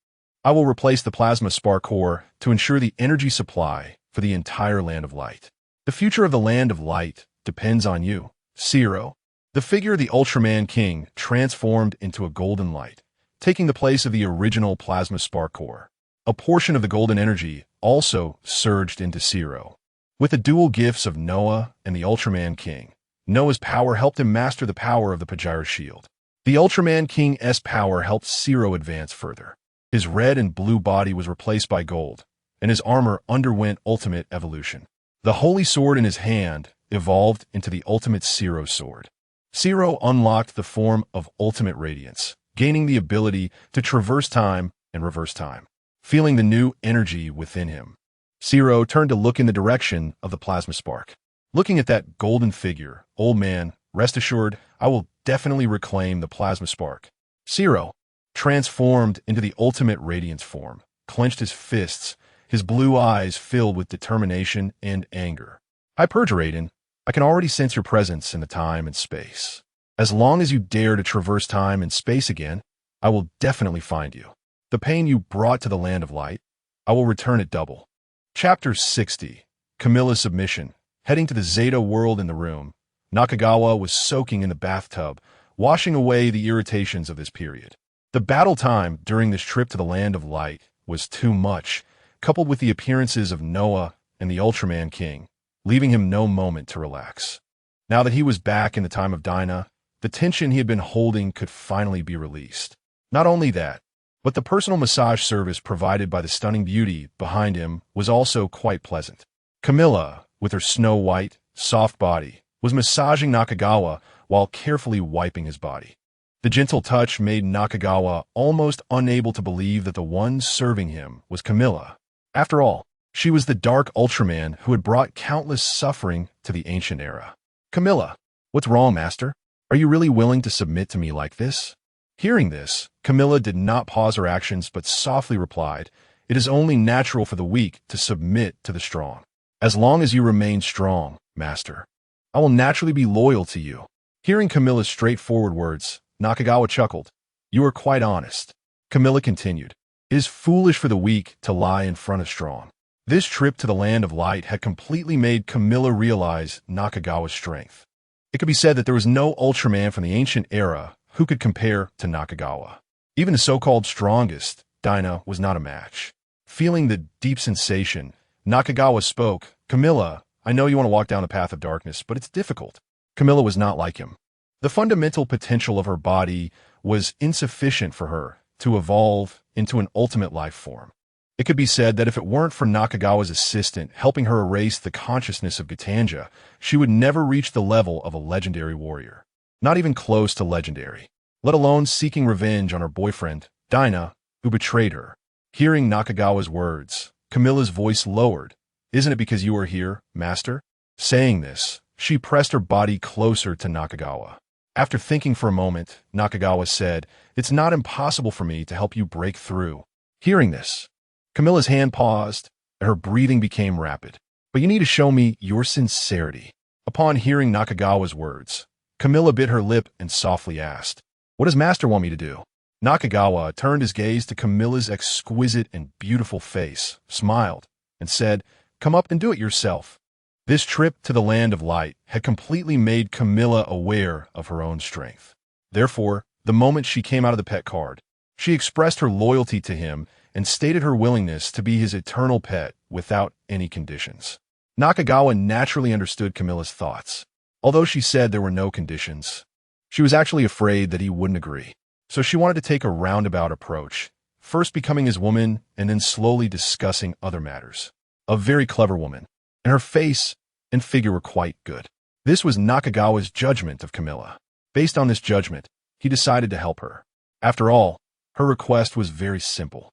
I will replace the plasma spark core to ensure the energy supply for the entire Land of Light. The future of the Land of Light depends on you, Zero. The figure of the Ultraman King transformed into a golden light, taking the place of the original plasma spark core. A portion of the golden energy also surged into Zero. With the dual gifts of Noah and the Ultraman King, Noah's power helped him master the power of the Pajira shield. The Ultraman King's power helped Zero advance further. His red and blue body was replaced by gold, and his armor underwent ultimate evolution. The holy sword in his hand evolved into the ultimate Zero sword. Zero unlocked the form of ultimate radiance, gaining the ability to traverse time and reverse time. Feeling the new energy within him, Zero turned to look in the direction of the plasma spark. Looking at that golden figure, old man, rest assured, I will definitely reclaim the plasma spark. Zero, transformed into the ultimate radiance form, clenched his fists, his blue eyes filled with determination and anger. Hypergeratin, I can already sense your presence in the time and space. As long as you dare to traverse time and space again, I will definitely find you. The pain you brought to the Land of Light, I will return it double. Chapter 60. Camilla's Submission. Heading to the Zeta world in the room, Nakagawa was soaking in the bathtub, washing away the irritations of this period. The battle time during this trip to the Land of Light was too much, coupled with the appearances of Noah and the Ultraman King, leaving him no moment to relax. Now that he was back in the time of Dinah, the tension he had been holding could finally be released. Not only that, but the personal massage service provided by the stunning beauty behind him was also quite pleasant. Camilla, with her snow-white, soft body, was massaging Nakagawa while carefully wiping his body. The gentle touch made Nakagawa almost unable to believe that the one serving him was Camilla. After all, she was the Dark Ultraman who had brought countless suffering to the ancient era. Camilla, what's wrong, master? Are you really willing to submit to me like this? Hearing this, Camilla did not pause her actions but softly replied, "It is only natural for the weak to submit to the strong. As long as you remain strong, master, I will naturally be loyal to you." Hearing Camilla's straightforward words, Nakagawa chuckled. "You are quite honest." Camilla continued, "It is foolish for the weak to lie in front of strong." This trip to the Land of Light had completely made Camilla realize Nakagawa's strength. It could be said that there was no Ultraman from the ancient era who could compare to Nakagawa. Even the so-called strongest, Dinah, was not a match. Feeling the deep sensation, Nakagawa spoke, "Camilla, I know you want to walk down the path of darkness, but it's difficult." Camilla was not like him. The fundamental potential of her body was insufficient for her to evolve into an ultimate life form. It could be said that if it weren't for Nakagawa's assistant helping her erase the consciousness of Gatanjyer, she would never reach the level of a legendary warrior. Not even close to legendary, let alone seeking revenge on her boyfriend, Dinah, who betrayed her. Hearing Nakagawa's words, Camilla's voice lowered. "Isn't it because you are here, master?" Saying this, she pressed her body closer to Nakagawa. After thinking for a moment, Nakagawa said, "It's not impossible for me to help you break through." Hearing this, Camilla's hand paused, and her breathing became rapid. "But you need to show me your sincerity." Upon hearing Nakagawa's words, Camilla bit her lip and softly asked, "What does master want me to do?" Nakagawa turned his gaze to Camilla's exquisite and beautiful face, smiled, and said, "Come up and do it yourself." This trip to the land of light had completely made Camilla aware of her own strength. Therefore, the moment she came out of the pet card, she expressed her loyalty to him and stated her willingness to be his eternal pet without any conditions. Nakagawa naturally understood Camilla's thoughts. Although she said there were no conditions, she was actually afraid that he wouldn't agree. So she wanted to take a roundabout approach, first becoming his woman and then slowly discussing other matters. A very clever woman, and her face and figure were quite good. This was Nakagawa's judgment of Camilla. Based on this judgment, he decided to help her. After all, her request was very simple.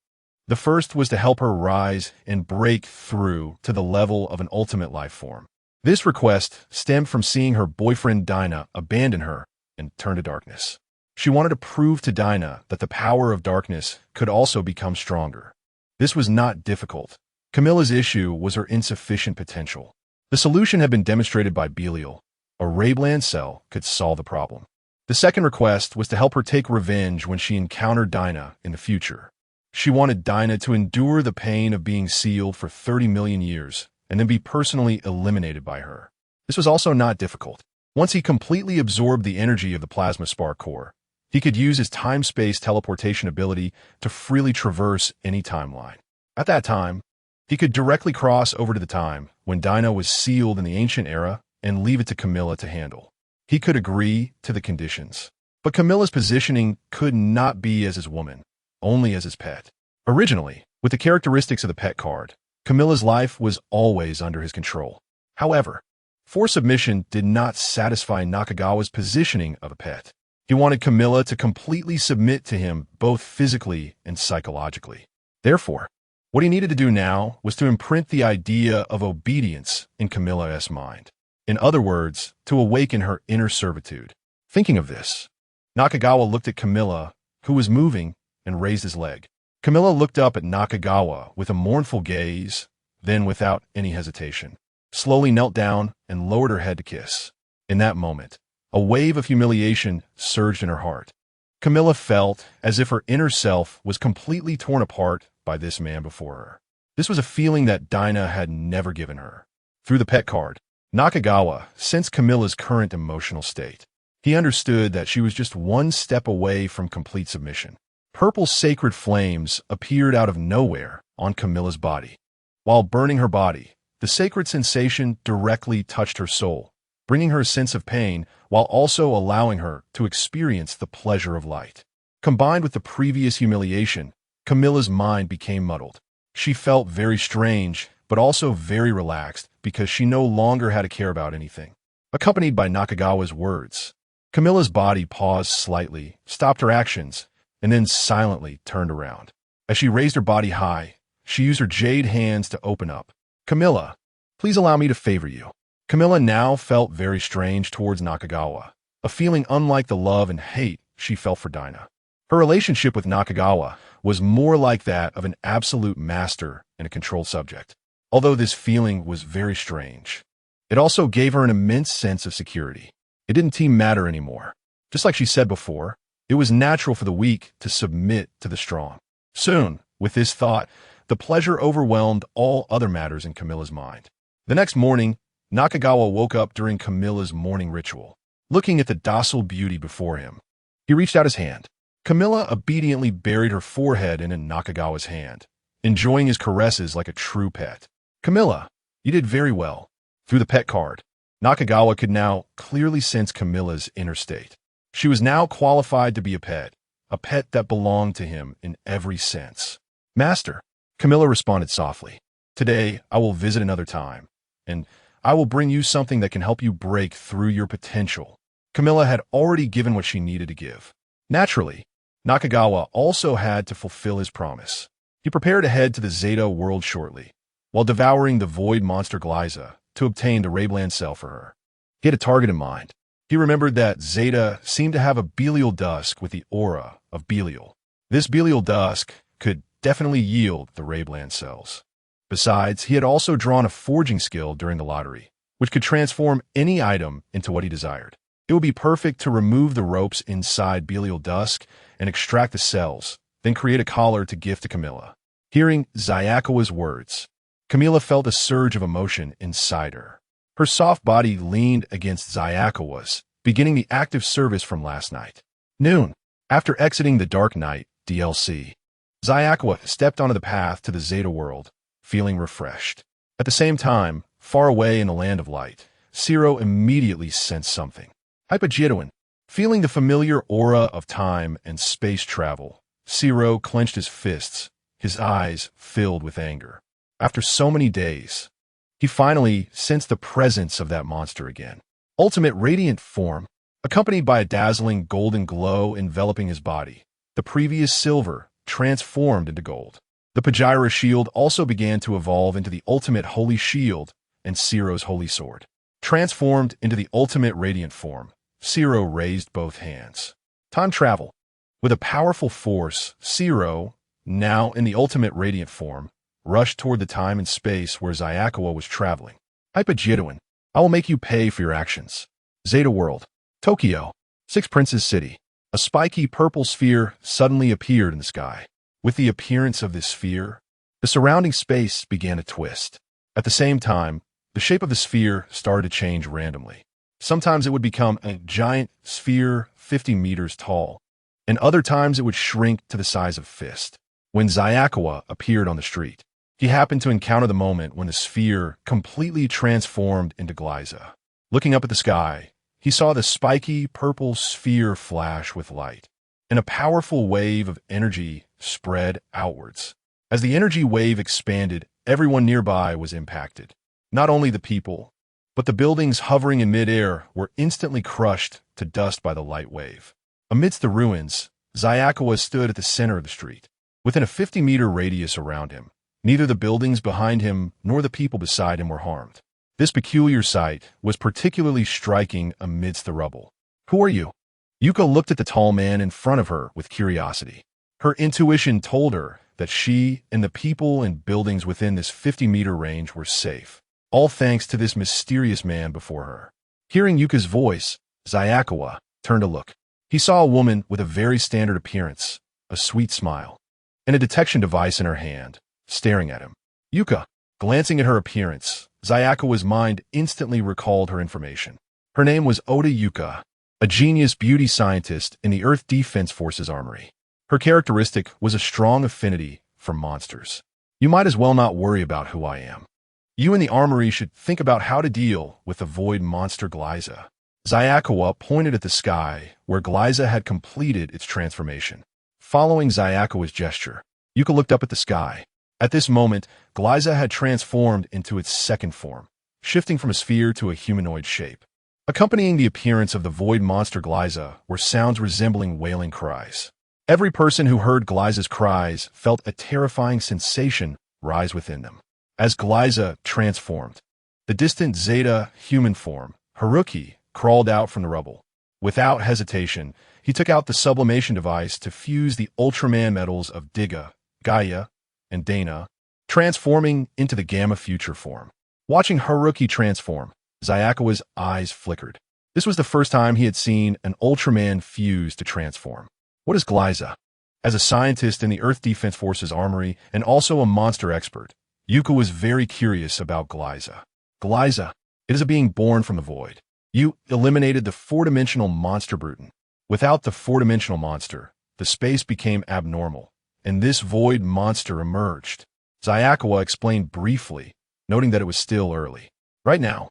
The first was to help her rise and break through to the level of an ultimate life form. This request stemmed from seeing her boyfriend Dinah abandon her and turn to darkness. She wanted to prove to Dinah that the power of darkness could also become stronger. This was not difficult. Camilla's issue was her insufficient potential. The solution had been demonstrated by Belial. A Raybland cell could solve the problem. The second request was to help her take revenge when she encountered Dinah in the future. She wanted Dinah to endure the pain of being sealed for 30 million years and then be personally eliminated by her. This was also not difficult. Once he completely absorbed the energy of the plasma spark core, he could use his time-space teleportation ability to freely traverse any timeline. At that time, he could directly cross over to the time when Dinah was sealed in the ancient era and leave it to Camilla to handle. He could agree to the conditions. But Camilla's positioning could not be as his woman, only as his pet. Originally, with the characteristics of the pet card, Camilla's life was always under his control. However, forced submission did not satisfy Nakagawa's positioning of a pet. He wanted Camilla to completely submit to him both physically and psychologically. Therefore, what he needed to do now was to imprint the idea of obedience in Camilla's mind. In other words, to awaken her inner servitude. Thinking of this, Nakagawa looked at Camilla, who was moving, and raised his leg. Camilla looked up at Nakagawa with a mournful gaze, then without any hesitation, slowly knelt down and lowered her head to kiss. In that moment, a wave of humiliation surged in her heart. Camilla felt as if her inner self was completely torn apart by this man before her. This was a feeling that Dinah had never given her. Through the pet card, Nakagawa sensed Camilla's current emotional state. He understood that she was just one step away from complete submission. Purple sacred flames appeared out of nowhere on Camilla's body. While burning her body, the sacred sensation directly touched her soul, bringing her a sense of pain while also allowing her to experience the pleasure of light. Combined with the previous humiliation, Camilla's mind became muddled. She felt very strange, but also very relaxed because she no longer had to care about anything. Accompanied by Nakagawa's words, Camilla's body paused slightly, stopped her actions, and then silently turned around. As she raised her body high, she used her jade hands to open up. "Camilla, please allow me to favor you." Camilla now felt very strange towards Nakagawa, a feeling unlike the love and hate she felt for Dinah. Her relationship with Nakagawa was more like that of an absolute master and a controlled subject. Although this feeling was very strange, it also gave her an immense sense of security. It didn't matter anymore. Just like she said before, it was natural for the weak to submit to the strong. Soon, with this thought, the pleasure overwhelmed all other matters in Camilla's mind. The next morning, Nakagawa woke up during Camilla's morning ritual. Looking at the docile beauty before him, he reached out his hand. Camilla obediently buried her forehead in Nakagawa's hand, enjoying his caresses like a true pet. "Camilla, you did very well." Through the pet card, Nakagawa could now clearly sense Camilla's inner state. She was now qualified to be a pet that belonged to him in every sense. "Master," Camilla responded softly, "today I will visit another time, and I will bring you something that can help you break through your potential." Camilla had already given what she needed to give. Naturally, Nakagawa also had to fulfill his promise. He prepared to head to the Zeta world shortly, while devouring the void monster Glyza to obtain the Raybland cell for her. He had a target in mind. He remembered that Zeta seemed to have a Belial dusk with the aura of Belial. This Belial dusk could definitely yield the Raybland cells. Besides, he had also drawn a forging skill during the lottery, which could transform any item into what he desired. It would be perfect to remove the ropes inside Belial dusk and extract the cells, then create a collar to gift to Camilla. Hearing Zayakawa's words, Camilla felt a surge of emotion inside her. Her soft body leaned against Xayakawa's, beginning the active service from last night. Noon. After exiting the Dark Knight DLC, Xayakawa stepped onto the path to the Zeta world, feeling refreshed. At the same time, far away in the land of light, Zero immediately sensed something. Hypogetoin. Feeling the familiar aura of time and space travel, Zero clenched his fists, his eyes filled with anger. After so many days, he finally sensed the presence of that monster again. Ultimate radiant form, accompanied by a dazzling golden glow enveloping his body. The previous silver transformed into gold. The Pajira shield also began to evolve into the ultimate holy shield and Zero's holy sword. Transformed into the ultimate radiant form, Zero raised both hands. Time travel. With a powerful force, Zero, now in the ultimate radiant form, rushed toward the time and space where Xayakawa was traveling. Hypogetoin. I will make you pay for your actions. Zeta World. Tokyo. Six Princes City. A spiky purple sphere suddenly appeared in the sky. With the appearance of this sphere, the surrounding space began to twist. At the same time, the shape of the sphere started to change randomly. Sometimes it would become a giant sphere 50 meters tall, and other times it would shrink to the size of a fist. When Xayakawa appeared on the street, he happened to encounter the moment when the sphere completely transformed into Glyza. Looking up at the sky, he saw the spiky purple sphere flash with light, and a powerful wave of energy spread outwards. As the energy wave expanded, everyone nearby was impacted. Not only the people, but the buildings hovering in midair were instantly crushed to dust by the light wave. Amidst the ruins, Xayakawa stood at the center of the street. Within a 50-meter radius around him, neither the buildings behind him nor the people beside him were harmed. This peculiar sight was particularly striking amidst the rubble. Who are you? Kyouka looked at the tall man in front of her with curiosity. Her intuition told her that she and the people and buildings within this 50-meter range were safe, all thanks to this mysterious man before her. Hearing Yuka's voice, Xayakawa turned to look. He saw a woman with a very standard appearance, a sweet smile, and a detection device in her hand, staring at him. Kyouka. Glancing at her appearance, Xayakawa's mind instantly recalled her information. Her name was Oda Kyouka, a genius beauty scientist in the Earth Defense Force's armory. Her characteristic was a strong affinity for monsters. You might as well not worry about who I am. You in the armory should think about how to deal with the void monster Glyza. Xayakawa pointed at the sky, where Glyza had completed its transformation. Following Xayakawa's gesture, Kyouka looked up at the sky. At this moment, Glyza had transformed into its second form, shifting from a sphere to a humanoid shape. Accompanying the appearance of the void monster Glyza were sounds resembling wailing cries. Every person who heard Glyza's cries felt a terrifying sensation rise within them. As Glyza transformed, the distant Zeta human form, Haruki, crawled out from the rubble. Without hesitation, he took out the sublimation device to fuse the Ultraman metals of Tiga, Gaia, and Dana, transforming into the Gamma Future form. Watching Haruki transform, Xayakawa's eyes flickered. This was the first time he had seen an Ultraman fuse to transform. What is Glyza? As a scientist in the Earth Defense Force's armory and also a monster expert, Kyouka was very curious about Glyza. Glyza, it is a being born from the void. You eliminated the four-dimensional monster Bruton. Without the four-dimensional monster, the space became abnormal, and this void monster emerged. Xayakawa explained briefly, noting that it was still early. Right now,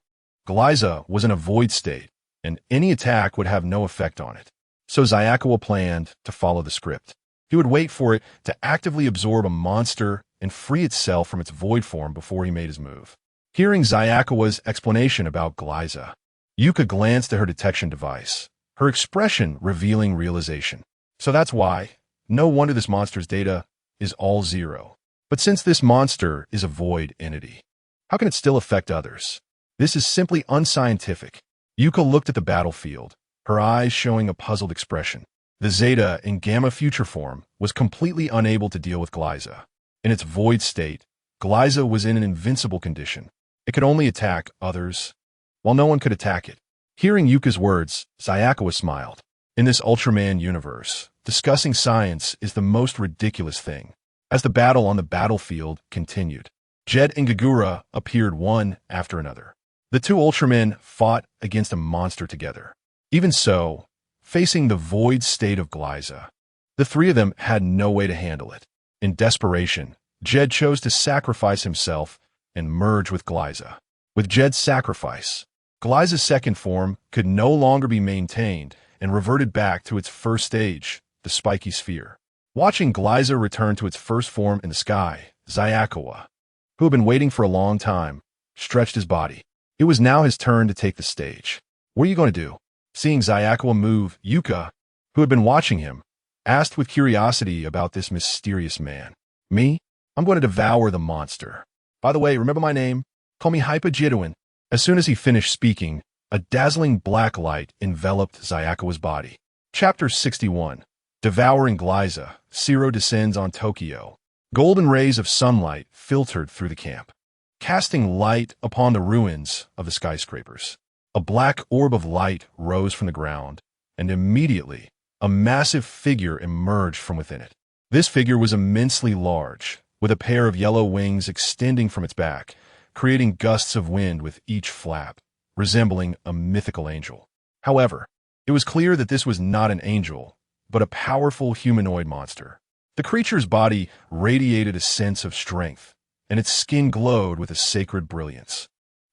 Glyza was in a void state, and any attack would have no effect on it. So Xayakawa planned to follow the script. He would wait for it to actively absorb a monster and free itself from its void form before he made his move. Hearing Xayakawa's explanation about Glyza, Kyouka glanced at her detection device, her expression revealing realization. So that's why. No wonder this monster's data is all zero. But since this monster is a void entity, how can it still affect others? This is simply unscientific. Kyouka looked at the battlefield, her eyes showing a puzzled expression. The Zeta in Gamma Future form was completely unable to deal with Glyza. In its void state, Glyza was in an invincible condition. It could only attack others, while no one could attack it. Hearing Yuka's words, Xayakawa smiled. In this Ultraman universe, discussing science is the most ridiculous thing. As the battle on the battlefield continued, Jet and Gagura appeared one after another. The two Ultramen fought against a monster together. Even so, facing the void state of Glyza, the three of them had no way to handle it. In desperation, Jed chose to sacrifice himself and merge with Glyza. With Jed's sacrifice, Glyza's second form could no longer be maintained and reverted back to its first stage, the spiky sphere. Watching Glyza return to its first form in the sky, Zyakawa, who had been waiting for a long time, stretched his body. It was now his turn to take the stage. What are you going to do? Seeing Zyakawa move, Kyouka, who had been watching him, asked with curiosity about this mysterious man. Me? I'm going to devour the monster. By the way, remember my name? Call me Jetton. As soon as he finished speaking, a dazzling black light enveloped Zyakawa's body. Chapter 61. Devouring Glyza, Zero descends on Tokyo. Golden rays of sunlight filtered through the camp, casting light upon the ruins of the skyscrapers. A black orb of light rose from the ground, and immediately, a massive figure emerged from within it. This figure was immensely large, with a pair of yellow wings extending from its back, creating gusts of wind with each flap, resembling a mythical angel. However, it was clear that this was not an angel, but a powerful humanoid monster. The creature's body radiated a sense of strength, and its skin glowed with a sacred brilliance,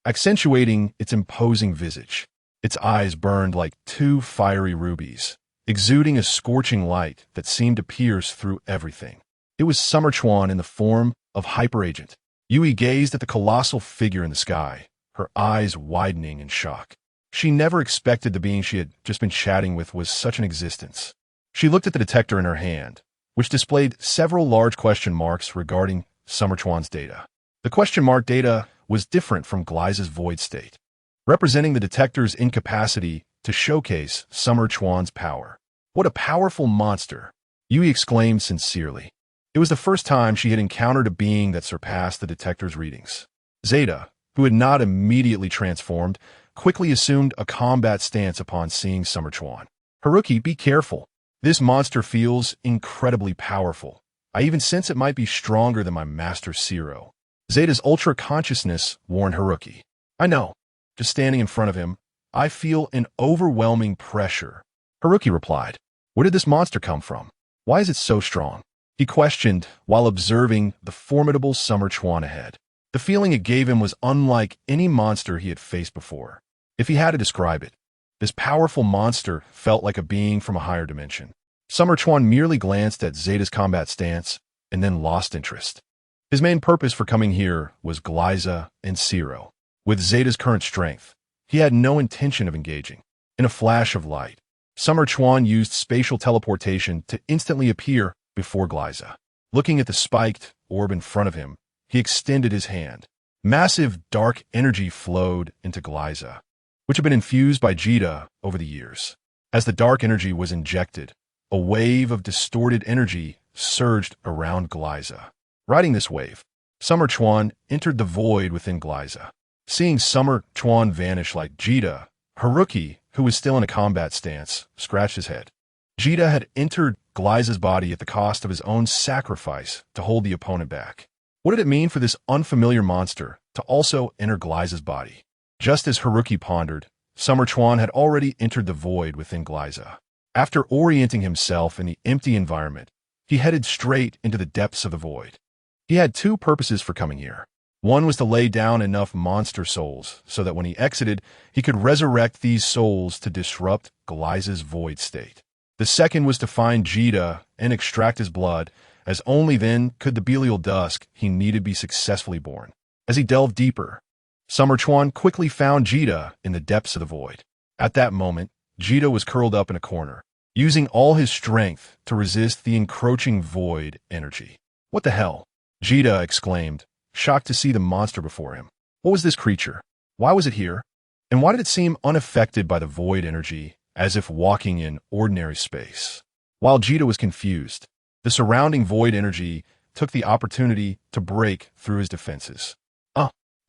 accentuating its imposing visage. Its eyes burned like two fiery rubies, exuding a scorching light that seemed to pierce through everything. It was Xia Chuan in the form of Hyper Agent. Yui gazed at the colossal figure in the sky, her eyes widening in shock. She never expected the being she had just been chatting with was such an existence. She looked at the detector in her hand, which displayed several large question marks regarding Xia Chuan's data. The question mark data was different from Glyza's void state, representing the detector's incapacity to showcase Xia Chuan's power. What a powerful monster! Yui exclaimed sincerely. It was the first time she had encountered a being that surpassed the detector's readings. Zeta, who had not immediately transformed, quickly assumed a combat stance upon seeing Xia Chuan. Haruki, be careful. This monster feels incredibly powerful. I even sense it might be stronger than my master Zero. Zeta's ultra-consciousness warned Haruki. I know. Just standing in front of him, I feel an overwhelming pressure. Haruki replied. Where did this monster come from? Why is it so strong? He questioned while observing the formidable Xia Chuan ahead. The feeling it gave him was unlike any monster he had faced before. If he had to describe it, this powerful monster felt like a being from a higher dimension. Xia Chuan merely glanced at Zeta's combat stance and then lost interest. His main purpose for coming here was Glyza and Zero. With Zeta's current strength, he had no intention of engaging. In a flash of light, Xia Chuan used spatial teleportation to instantly appear before Glyza. Looking at the spiked orb in front of him, he extended his hand. Massive dark energy flowed into Glyza, which had been infused by Jita over the years. As the dark energy was injected, a wave of distorted energy surged around Glyza. Riding this wave, Xia Chuan entered the void within Glyza. Seeing Xia Chuan vanish like Jita, Haruki, who was still in a combat stance, scratched his head. Jita had entered Glyza's body at the cost of his own sacrifice to hold the opponent back. What did it mean for this unfamiliar monster to also enter Glyza's body? Just as Haruki pondered, Xia Chuan had already entered the void within Glyza. After orienting himself in the empty environment, he headed straight into the depths of the void. He had two purposes for coming here. One was to lay down enough monster souls so that when he exited, he could resurrect these souls to disrupt Glyza's void state. The second was to find Jita and extract his blood, as only then could the Belial Dusk he needed be successfully born. As he delved deeper, Xia Chuan quickly found Jita in the depths of the void. At that moment, Jita was curled up in a corner, using all his strength to resist the encroaching void energy. What the hell? Jita exclaimed, shocked to see the monster before him. What was this creature? Why was it here? And why did it seem unaffected by the void energy, as if walking in ordinary space? While Jita was confused, the surrounding void energy took the opportunity to break through his defenses.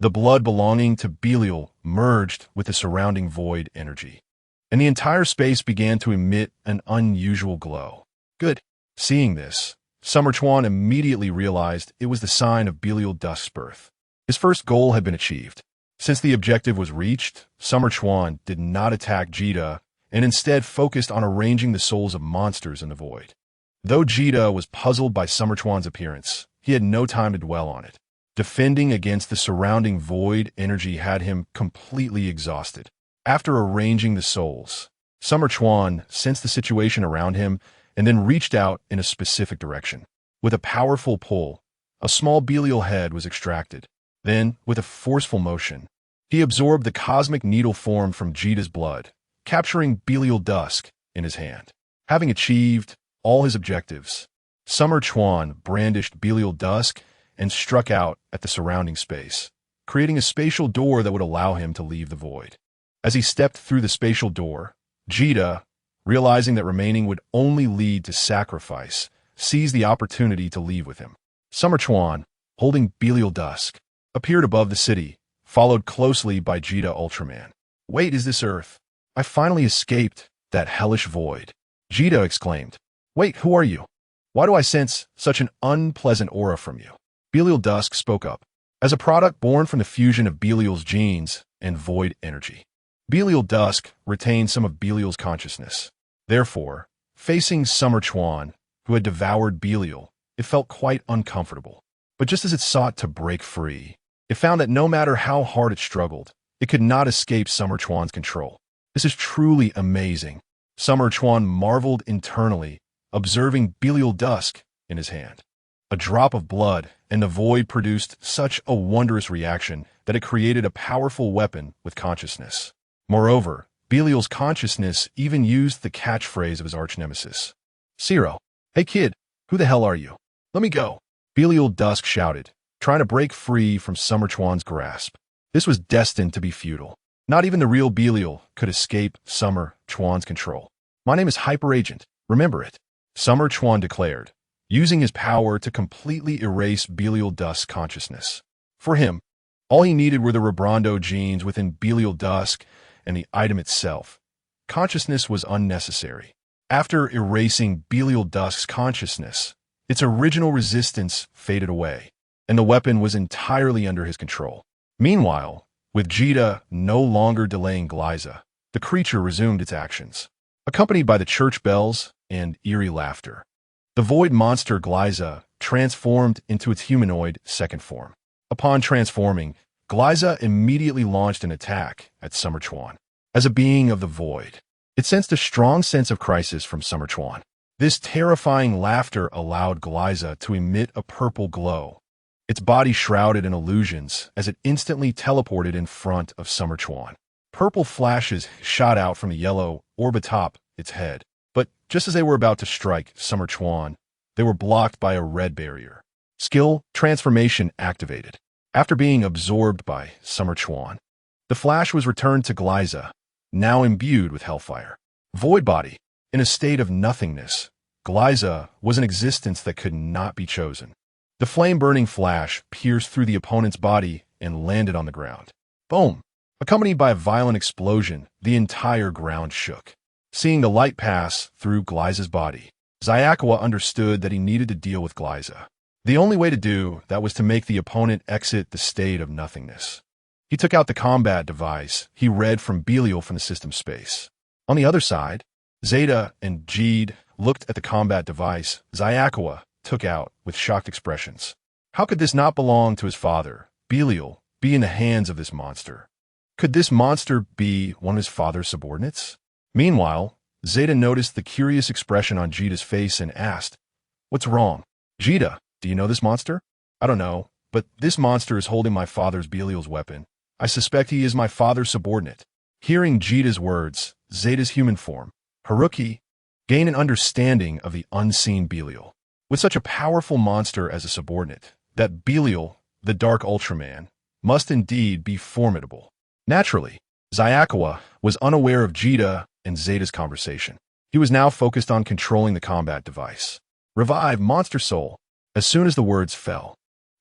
The blood belonging to Belial merged with the surrounding void energy, and the entire space began to emit an unusual glow. Good. Seeing this, Xia Chuan immediately realized it was the sign of Belial Dusk's birth. His first goal had been achieved. Since the objective was reached, Summer Chuan did not attack Jetton and instead focused on arranging the souls of monsters in the void. Though Jetton was puzzled by Summer Chuan's appearance, he had no time to dwell on it. Defending against the surrounding void energy had him completely exhausted. After arranging the souls, Summer Chuan sensed the situation around him and then reached out in a specific direction. With a powerful pull, a small Belial head was extracted. Then, with a forceful motion, he absorbed the cosmic needle form from Jetton's blood, capturing Belial Dusk in his hand. Having achieved all his objectives, Summer Chuan brandished Belial Dusk and struck out at the surrounding space, creating a spatial door that would allow him to leave the void. As he stepped through the spatial door, Jetton, realizing that remaining would only lead to sacrifice, seized the opportunity to leave with him. Summer Chuan, holding Belial Dusk, appeared above the city, followed closely by Dark Ultraman. "Wait, is this Earth? I finally escaped that hellish void," Jetton exclaimed. "Wait, who are you? Why do I sense such an unpleasant aura from you?" Belial Dusk spoke up. As a product born from the fusion of Belial's genes and void energy, Belial Dusk retained some of Belial's consciousness. Therefore, facing Summer Chuan, who had devoured Belial, it felt quite uncomfortable. But just as it sought to break free, it found that no matter how hard it struggled, it could not escape Summer Chuan's control. "This is truly amazing," Summer Chuan marveled internally, observing Belial Dusk in his hand. A drop of blood, and the void produced such a wondrous reaction that it created a powerful weapon with consciousness. Moreover, Belial's consciousness even used the catchphrase of his arch-nemesis. "Zero. Hey kid, who the hell are you? Let me go," Belial Dusk shouted, trying to break free from Summer Chuan's grasp. This was destined to be futile. Not even the real Belial could escape Summer Chuan's control. "My name is Hyper Agent, remember it," Summer Chuan declared, using his power to completely erase Belial Dusk's consciousness. For him, all he needed were the Rebrando genes within Belial Dusk and the item itself. Consciousness was unnecessary. After erasing Belial Dusk's consciousness, its original resistance faded away, and the weapon was entirely under his control. Meanwhile, with Jetton no longer delaying Glyza, the creature resumed its actions. Accompanied by the church bells and eerie laughter, the void monster Glyza transformed into its humanoid second form. Upon transforming, Glyza immediately launched an attack at Summer Chuan. As a being of the void, it sensed a strong sense of crisis from Summer Chuan. This terrifying laughter allowed Glyza to emit a purple glow, its body shrouded in illusions as it instantly teleported in front of Summer Chuan. Purple flashes shot out from the yellow orb atop its head, but just as they were about to strike Summer Chuan, they were blocked by a red barrier. Skill transformation activated. After being absorbed by Summer Chuan, the flash was returned to Glyza, now imbued with hellfire. Void body. In a state of nothingness, Glyza was an existence that could not be chosen. The flame-burning flash pierced through the opponent's body and landed on the ground. Boom! Accompanied by a violent explosion, the entire ground shook. Seeing the light pass through Glyza's body, Zyakawa understood that he needed to deal with Glyza. The only way to do that was to make the opponent exit the state of nothingness. He took out the combat device he read from Belial from the system space. On the other side, Zeta and Jeed looked at the combat device Zyakawa took out with shocked expressions. How could this not belong to his father, Belial, be in the hands of this monster? Could this monster be one of his father's subordinates? Meanwhile, Zeta noticed the curious expression on Jeeta's face and asked, "What's wrong? Jeeta, do you know this monster?" "I don't know, but this monster is holding my father's Belial's weapon. I suspect he is my father's subordinate." Hearing Jeeta's words, Zeta's human form, Haruki, gained an understanding of the unseen Belial. With such a powerful monster as a subordinate, that Belial, the Dark Ultraman, must indeed be formidable. Naturally, Zyakawa was unaware of Jeeta and Zeta's conversation. He was now focused on controlling the combat device. "Revive Monster Soul." As soon as the words fell,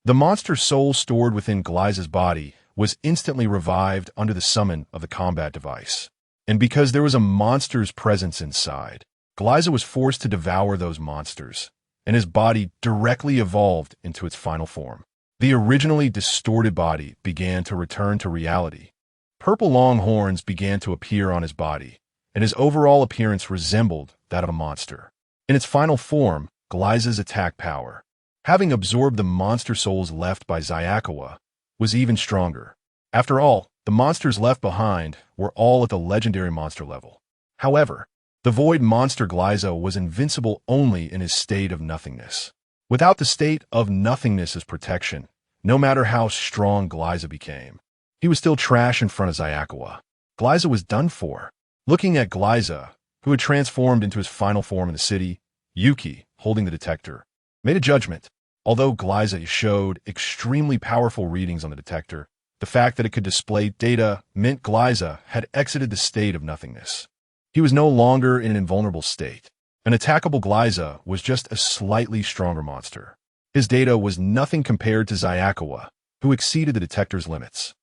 the monster soul stored within Glyza's body was instantly revived under the summon of the combat device. And because there was a monster's presence inside, Glyza was forced to devour those monsters, and his body directly evolved into its final form. The originally distorted body began to return to reality. Purple long horns began to appear on his body, and his overall appearance resembled that of a monster. In its final form, Glyza's attack power, having absorbed the monster souls left by Zyakawa, was even stronger. After all, the monsters left behind were all at the legendary monster level. However, the void monster Glyza was invincible only in his state of nothingness. Without the state of nothingness as protection, no matter how strong Glyza became, he was still trash in front of Zyakawa. Glyza was done for. Looking at Glyza, who had transformed into his final form in the city, Yuki, holding the detector, made a judgment. Although Glyza showed extremely powerful readings on the detector, the fact that it could display data meant Glyza had exited the state of nothingness. He was no longer in an invulnerable state. An attackable Glyza was just a slightly stronger monster. His data was nothing compared to Zyakawa, who exceeded the detector's limits.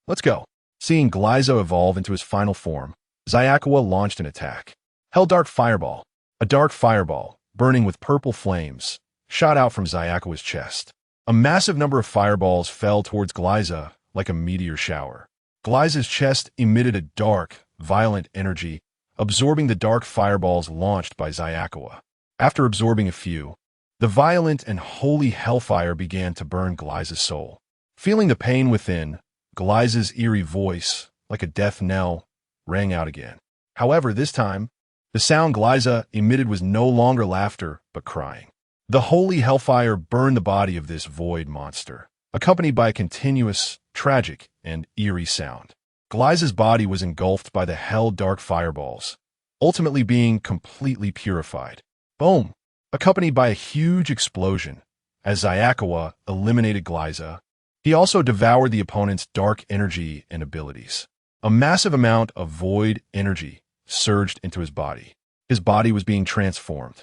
Let's go. Seeing Glyza evolve into his final form, Zyakawa launched an attack. Hell Dark Fireball. A dark fireball, burning with purple flames, shot out from Zyakawa's chest. A massive number of fireballs fell towards Glyza like a meteor shower. Glyza's chest emitted a dark, violent energy, absorbing the dark fireballs launched by Zyakawa. After absorbing a few, the violent and holy hellfire began to burn Glyza's soul. Feeling the pain within, Glyza's eerie voice, like a death knell, rang out again. However, this time, the sound Glyza emitted was no longer laughter, but crying. The holy hellfire burned the body of this void monster, accompanied by a continuous, tragic, and eerie sound. Glyza's body was engulfed by the hell-dark fireballs, ultimately being completely purified. Boom! Accompanied by a huge explosion. As Zyakawa eliminated Glyza, he also devoured the opponent's dark energy and abilities. A massive amount of void energy surged into his body. His body was being transformed.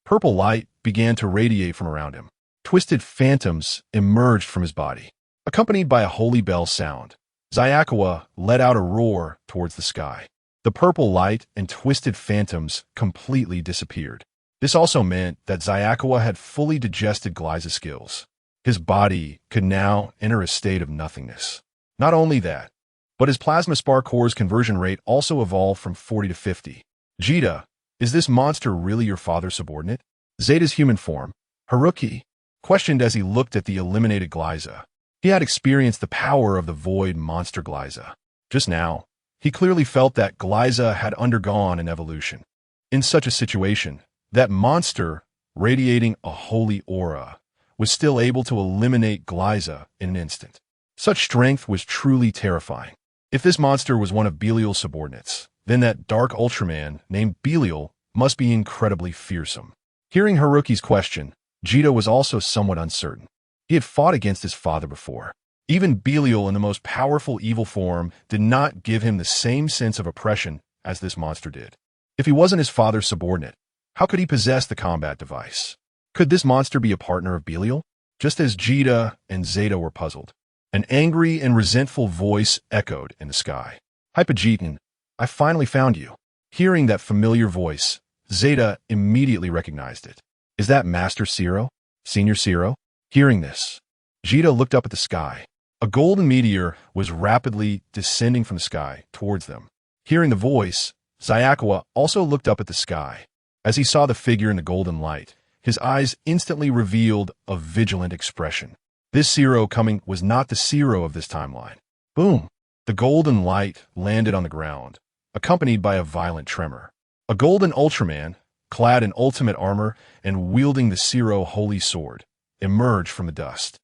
Purple light began to radiate from around him. Twisted phantoms emerged from his body. Accompanied by a holy bell sound, Zyakawa let out a roar towards the sky. The purple light and twisted phantoms completely disappeared. This also meant that Zyakawa had fully digested Glyza's skills. His body could now enter a state of nothingness. Not only that, but his plasma spark core's conversion rate also evolved from 40 to 50. Jita, is this monster really your father's subordinate? Zeta's human form, Haruki, questioned as he looked at the eliminated Glyza. He had experienced the power of the void monster Glyza. Just now, he clearly felt that Glyza had undergone an evolution. In such a situation, that monster, radiating a holy aura, was still able to eliminate Glyza in an instant. Such strength was truly terrifying. If this monster was one of Belial's subordinates, then that Dark Ultraman named Belial must be incredibly fearsome. Hearing Haruki's question, Jita was also somewhat uncertain. He had fought against his father before. Even Belial in the most powerful evil form did not give him the same sense of oppression as this monster did. If he wasn't his father's subordinate, how could he possess the combat device? Could this monster be a partner of Belial? Just as Jita and Zeta were puzzled, an angry and resentful voice echoed in the sky. Hypogeton, I finally found you. Hearing that familiar voice, Zeta immediately recognized it. Is that Master Zero? Senior Zero? Hearing this, Jita looked up at the sky. A golden meteor was rapidly descending from the sky towards them. Hearing the voice, Zyakawa also looked up at the sky. As he saw the figure in the golden light, his eyes instantly revealed a vigilant expression. This Zero coming was not the Zero of this timeline. Boom! The golden light landed on the ground, accompanied by a violent tremor. A golden Ultraman, clad in ultimate armor and wielding the Zero holy sword, emerged from the dust.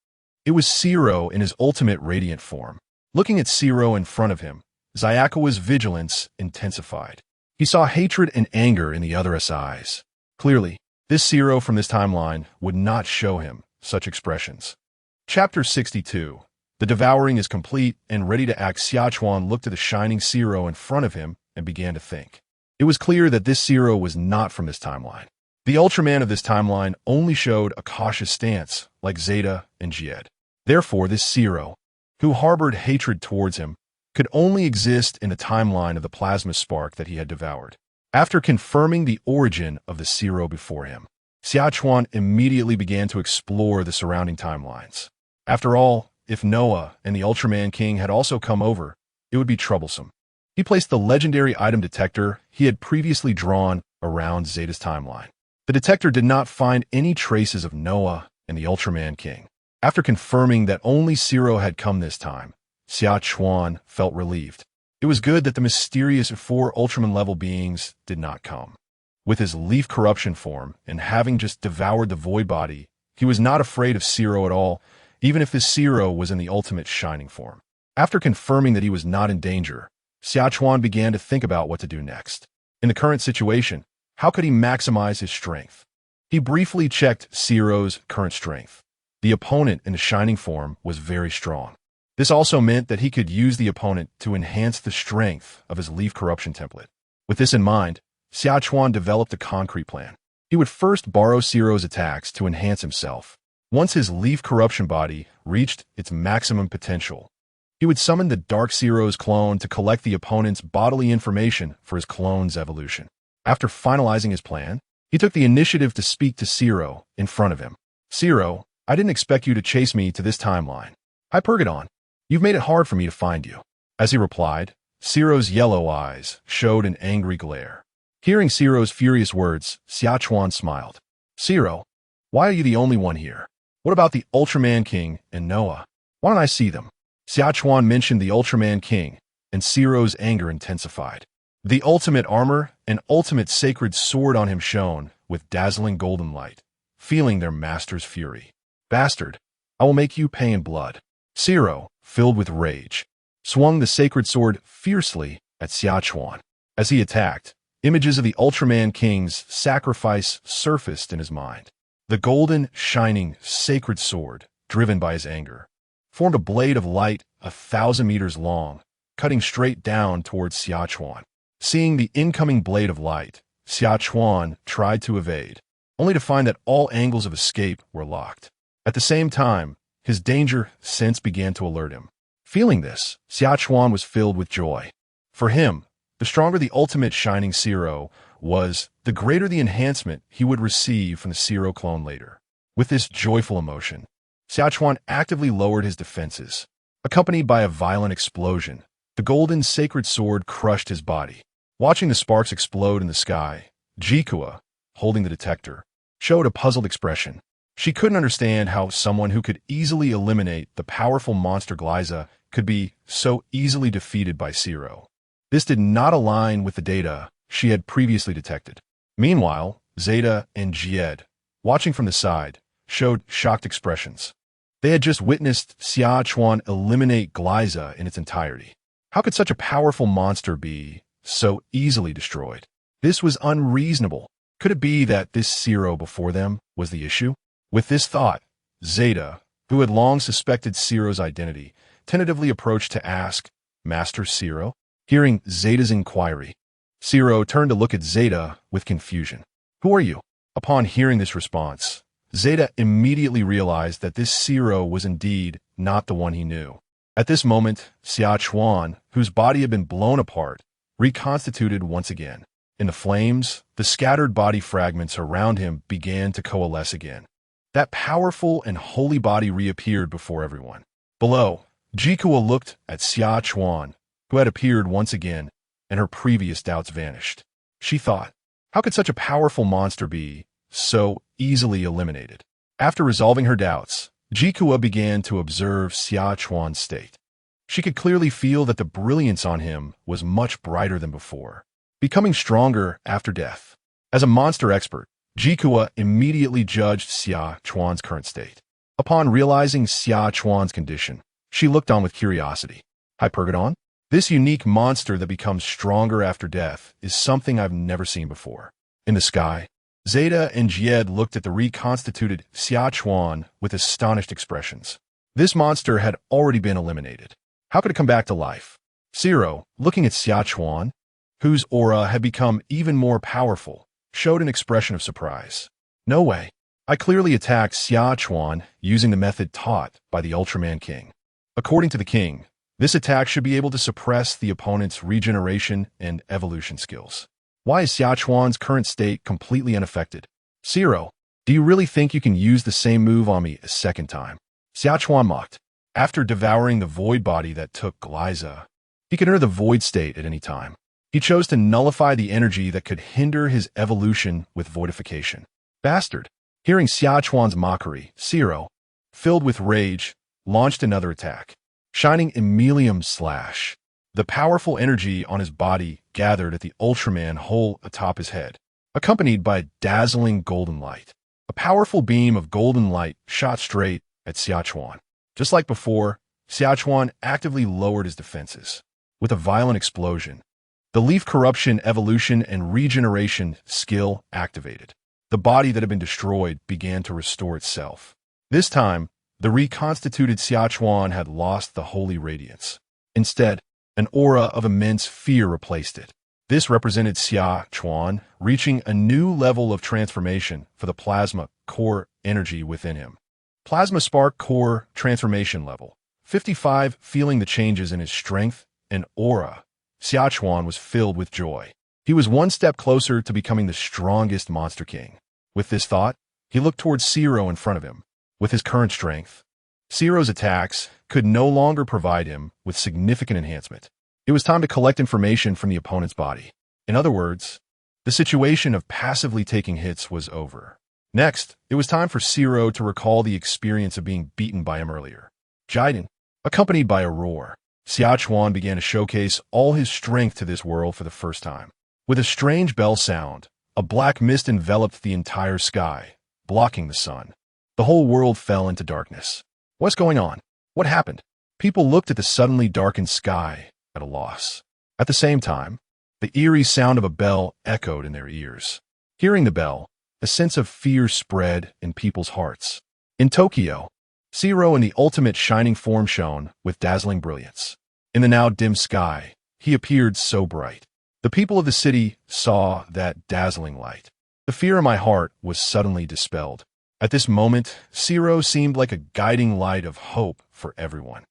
It was Zero in his ultimate radiant form. Looking at Zero in front of him, Zyakawa's vigilance intensified. He saw hatred and anger in the other's eyes. Clearly, this Zero from this timeline would not show him such expressions. Chapter 62. The devouring is complete and ready to act. Xia Chuan looked at the shining Zero in front of him and began to think. It was clear that this Zero was not from this timeline. The Ultraman of this timeline only showed a cautious stance, like Zeta and Jed. Therefore, this Zero, who harbored hatred towards him, could only exist in the timeline of the plasma spark that he had devoured. After confirming the origin of the Zero before him, Xia Chuan immediately began to explore the surrounding timelines. After all, if Noah and the Ultraman King had also come over, it would be troublesome. He placed the legendary item detector he had previously drawn around Zeta's timeline. The detector did not find any traces of Noah and the Ultraman King. After confirming that only Zero had come this time, Xia Chuan felt relieved. It was good that the mysterious 4 Ultraman-level beings did not come. With his leaf corruption form and having just devoured the void body, he was not afraid of Zero at all, even if his Zero was in the ultimate shining form. After confirming that he was not in danger, Xia Chuan began to think about what to do next. In the current situation, how could he maximize his strength? He briefly checked Zero's current strength. The opponent in the shining form was very strong. This also meant that he could use the opponent to enhance the strength of his leaf corruption template. With this in mind, Xia Chuan developed a concrete plan. He would first borrow Zero's attacks to enhance himself. Once his leaf corruption body reached its maximum potential, he would summon the Dark Zero's clone to collect the opponent's bodily information for his clone's evolution. After finalizing his plan, he took the initiative to speak to Zero in front of him. Zero, I didn't expect you to chase me to this timeline. Hypergadon, you've made it hard for me to find you. As he replied, Zero's yellow eyes showed an angry glare. Hearing Zero's furious words, Xia Chuan smiled. Zero, why are you the only one here? What about the Ultraman King and Noah? Why don't I see them? Xia Chuan mentioned the Ultraman King, and Zero's anger intensified. The ultimate armor and ultimate sacred sword on him shone with dazzling golden light, feeling their master's fury. Bastard, I will make you pay in blood. Zero, filled with rage, swung the sacred sword fiercely at Xia Chuan. As he attacked, images of the Ultraman King's sacrifice surfaced in his mind. The golden, shining, sacred sword, driven by his anger, formed a blade of light 1,000 meters long, cutting straight down towards Xia Chuan. Seeing the incoming blade of light, Xia Chuan tried to evade, only to find that all angles of escape were locked. At the same time, his danger sense began to alert him. Feeling this, Xia Chuan was filled with joy. For him, the stronger the ultimate shining Zero was, the greater the enhancement he would receive from the Zero clone later. With this joyful emotion, Xia Chuan actively lowered his defenses. Accompanied by a violent explosion, the golden sacred sword crushed his body. Watching the sparks explode in the sky, Kyouka, holding the detector, showed a puzzled expression. She couldn't understand how someone who could easily eliminate the powerful monster Glyza could be so easily defeated by Zero. This did not align with the data she had previously detected. Meanwhile, Zeta and Jetton, watching from the side, showed shocked expressions. They had just witnessed Xia Chuan eliminate Glyza in its entirety. How could such a powerful monster be so easily destroyed? This was unreasonable. Could it be that this Zero before them was the issue? With this thought, Zeta, who had long suspected Zero's identity, tentatively approached to ask, Master Zero? Hearing Zeta's inquiry, Zero turned to look at Zeta with confusion. Who are you? Upon hearing this response, Zeta immediately realized that this Zero was indeed not the one he knew. At this moment, Xia Chuan, whose body had been blown apart, reconstituted once again. In the flames, the scattered body fragments around him began to coalesce again. That powerful and holy body reappeared before everyone. Below, Kyouka looked at Xia Chuan, who had appeared once again, and her previous doubts vanished. She thought, how could such a powerful monster be so easily eliminated? After resolving her doubts, Kyouka began to observe Xia Chuan's state. She could clearly feel that the brilliance on him was much brighter than before, becoming stronger after death. As a monster expert, Kyouka immediately judged Xia Chuan's current state. Upon realizing Xia Chuan's condition, she looked on with curiosity. Hypergadon? This unique monster that becomes stronger after death is something I've never seen before. In the sky, Zeta and Jetton looked at the reconstituted Xia Chuan with astonished expressions. This monster had already been eliminated. How could it come back to life? Zero, looking at Xia Chuan, whose aura had become even more powerful, showed an expression of surprise. No way. I clearly attacked Xia Chuan using the method taught by the Ultraman King. According to the king, this attack should be able to suppress the opponent's regeneration and evolution skills. Why is Xia Chuan's current state completely unaffected? Zero, do you really think you can use the same move on me a second time? Xia Chuan mocked. After devouring the void body that took Glyza, he could enter the void state at any time. He chose to nullify the energy that could hinder his evolution with voidification. Bastard! Hearing Xia Chuan's mockery, Zero, filled with rage, launched another attack. Shining Emilium Slash. The powerful energy on his body gathered at the Ultraman hole atop his head, accompanied by dazzling golden light. A powerful beam of golden light shot straight at Xia Chuan. Just like before, Xia Chuan actively lowered his defenses. With a violent explosion, the Leaf Corruption Evolution and Regeneration skill activated. The body that had been destroyed began to restore itself. This time, the reconstituted Xia Chuan had lost the holy radiance. Instead, an aura of immense fear replaced it. This represented Xia Chuan reaching a new level of transformation for the plasma core energy within him. Plasma Spark Core Transformation Level 55. Feeling the changes in his strength and aura, Xia Chuan was filled with joy. He was one step closer to becoming the strongest Monster King. With this thought, he looked towards Zero in front of him. With his current strength, Zero's attacks could no longer provide him with significant enhancement. It was time to collect information from the opponent's body. In other words, the situation of passively taking hits was over. Next, it was time for Zero to recall the experience of being beaten by him earlier. Jetton, accompanied by a roar, Xia Chuan began to showcase all his strength to this world for the first time. With a strange bell sound, a black mist enveloped the entire sky, blocking the sun. The whole world fell into darkness. What's going on? What happened? People looked at the suddenly darkened sky at a loss. At the same time, the eerie sound of a bell echoed in their ears. Hearing the bell, a sense of fear spread in people's hearts. In Tokyo, Zero in the ultimate shining form shone with dazzling brilliance. In the now dim sky, he appeared so bright. The people of the city saw that dazzling light. The fear in my heart was suddenly dispelled. At this moment, Zero seemed like a guiding light of hope for everyone.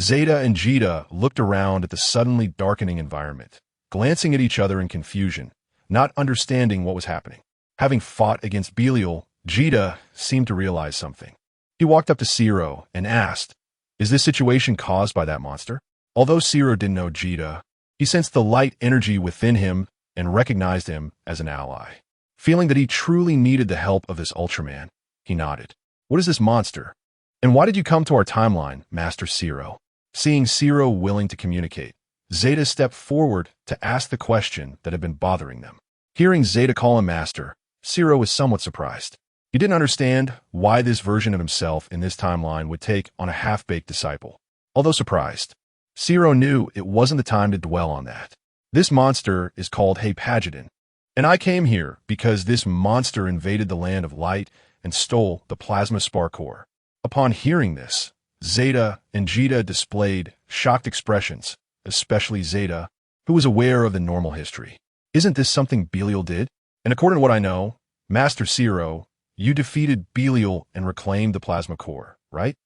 Zeta and Jita looked around at the suddenly darkening environment, glancing at each other in confusion, not understanding what was happening. Having fought against Belial, Jita seemed to realize something. He walked up to Zero and asked, "Is this situation caused by that monster?" Although Zero didn't know Jita, he sensed the light energy within him and recognized him as an ally. Feeling that he truly needed the help of this Ultraman, he nodded. "What is this monster? And why did you come to our timeline, Master Zero?" Seeing Zero willing to communicate, Zeta stepped forward to ask the question that had been bothering them. Hearing Zeta call him Master, Zero was somewhat surprised. He didn't understand why this version of himself in this timeline would take on a half-baked disciple. Although surprised, Zero knew it wasn't the time to dwell on that. This monster is called Hepagedon, and I came here because this monster invaded the land of light and stole the plasma spark core. Upon hearing this, Zeta and Jita displayed shocked expressions, especially Zeta, who was aware of the normal history. "Isn't this something Belial did? And according to what I know, Master Zero, you defeated Belial and reclaimed the plasma core, right?"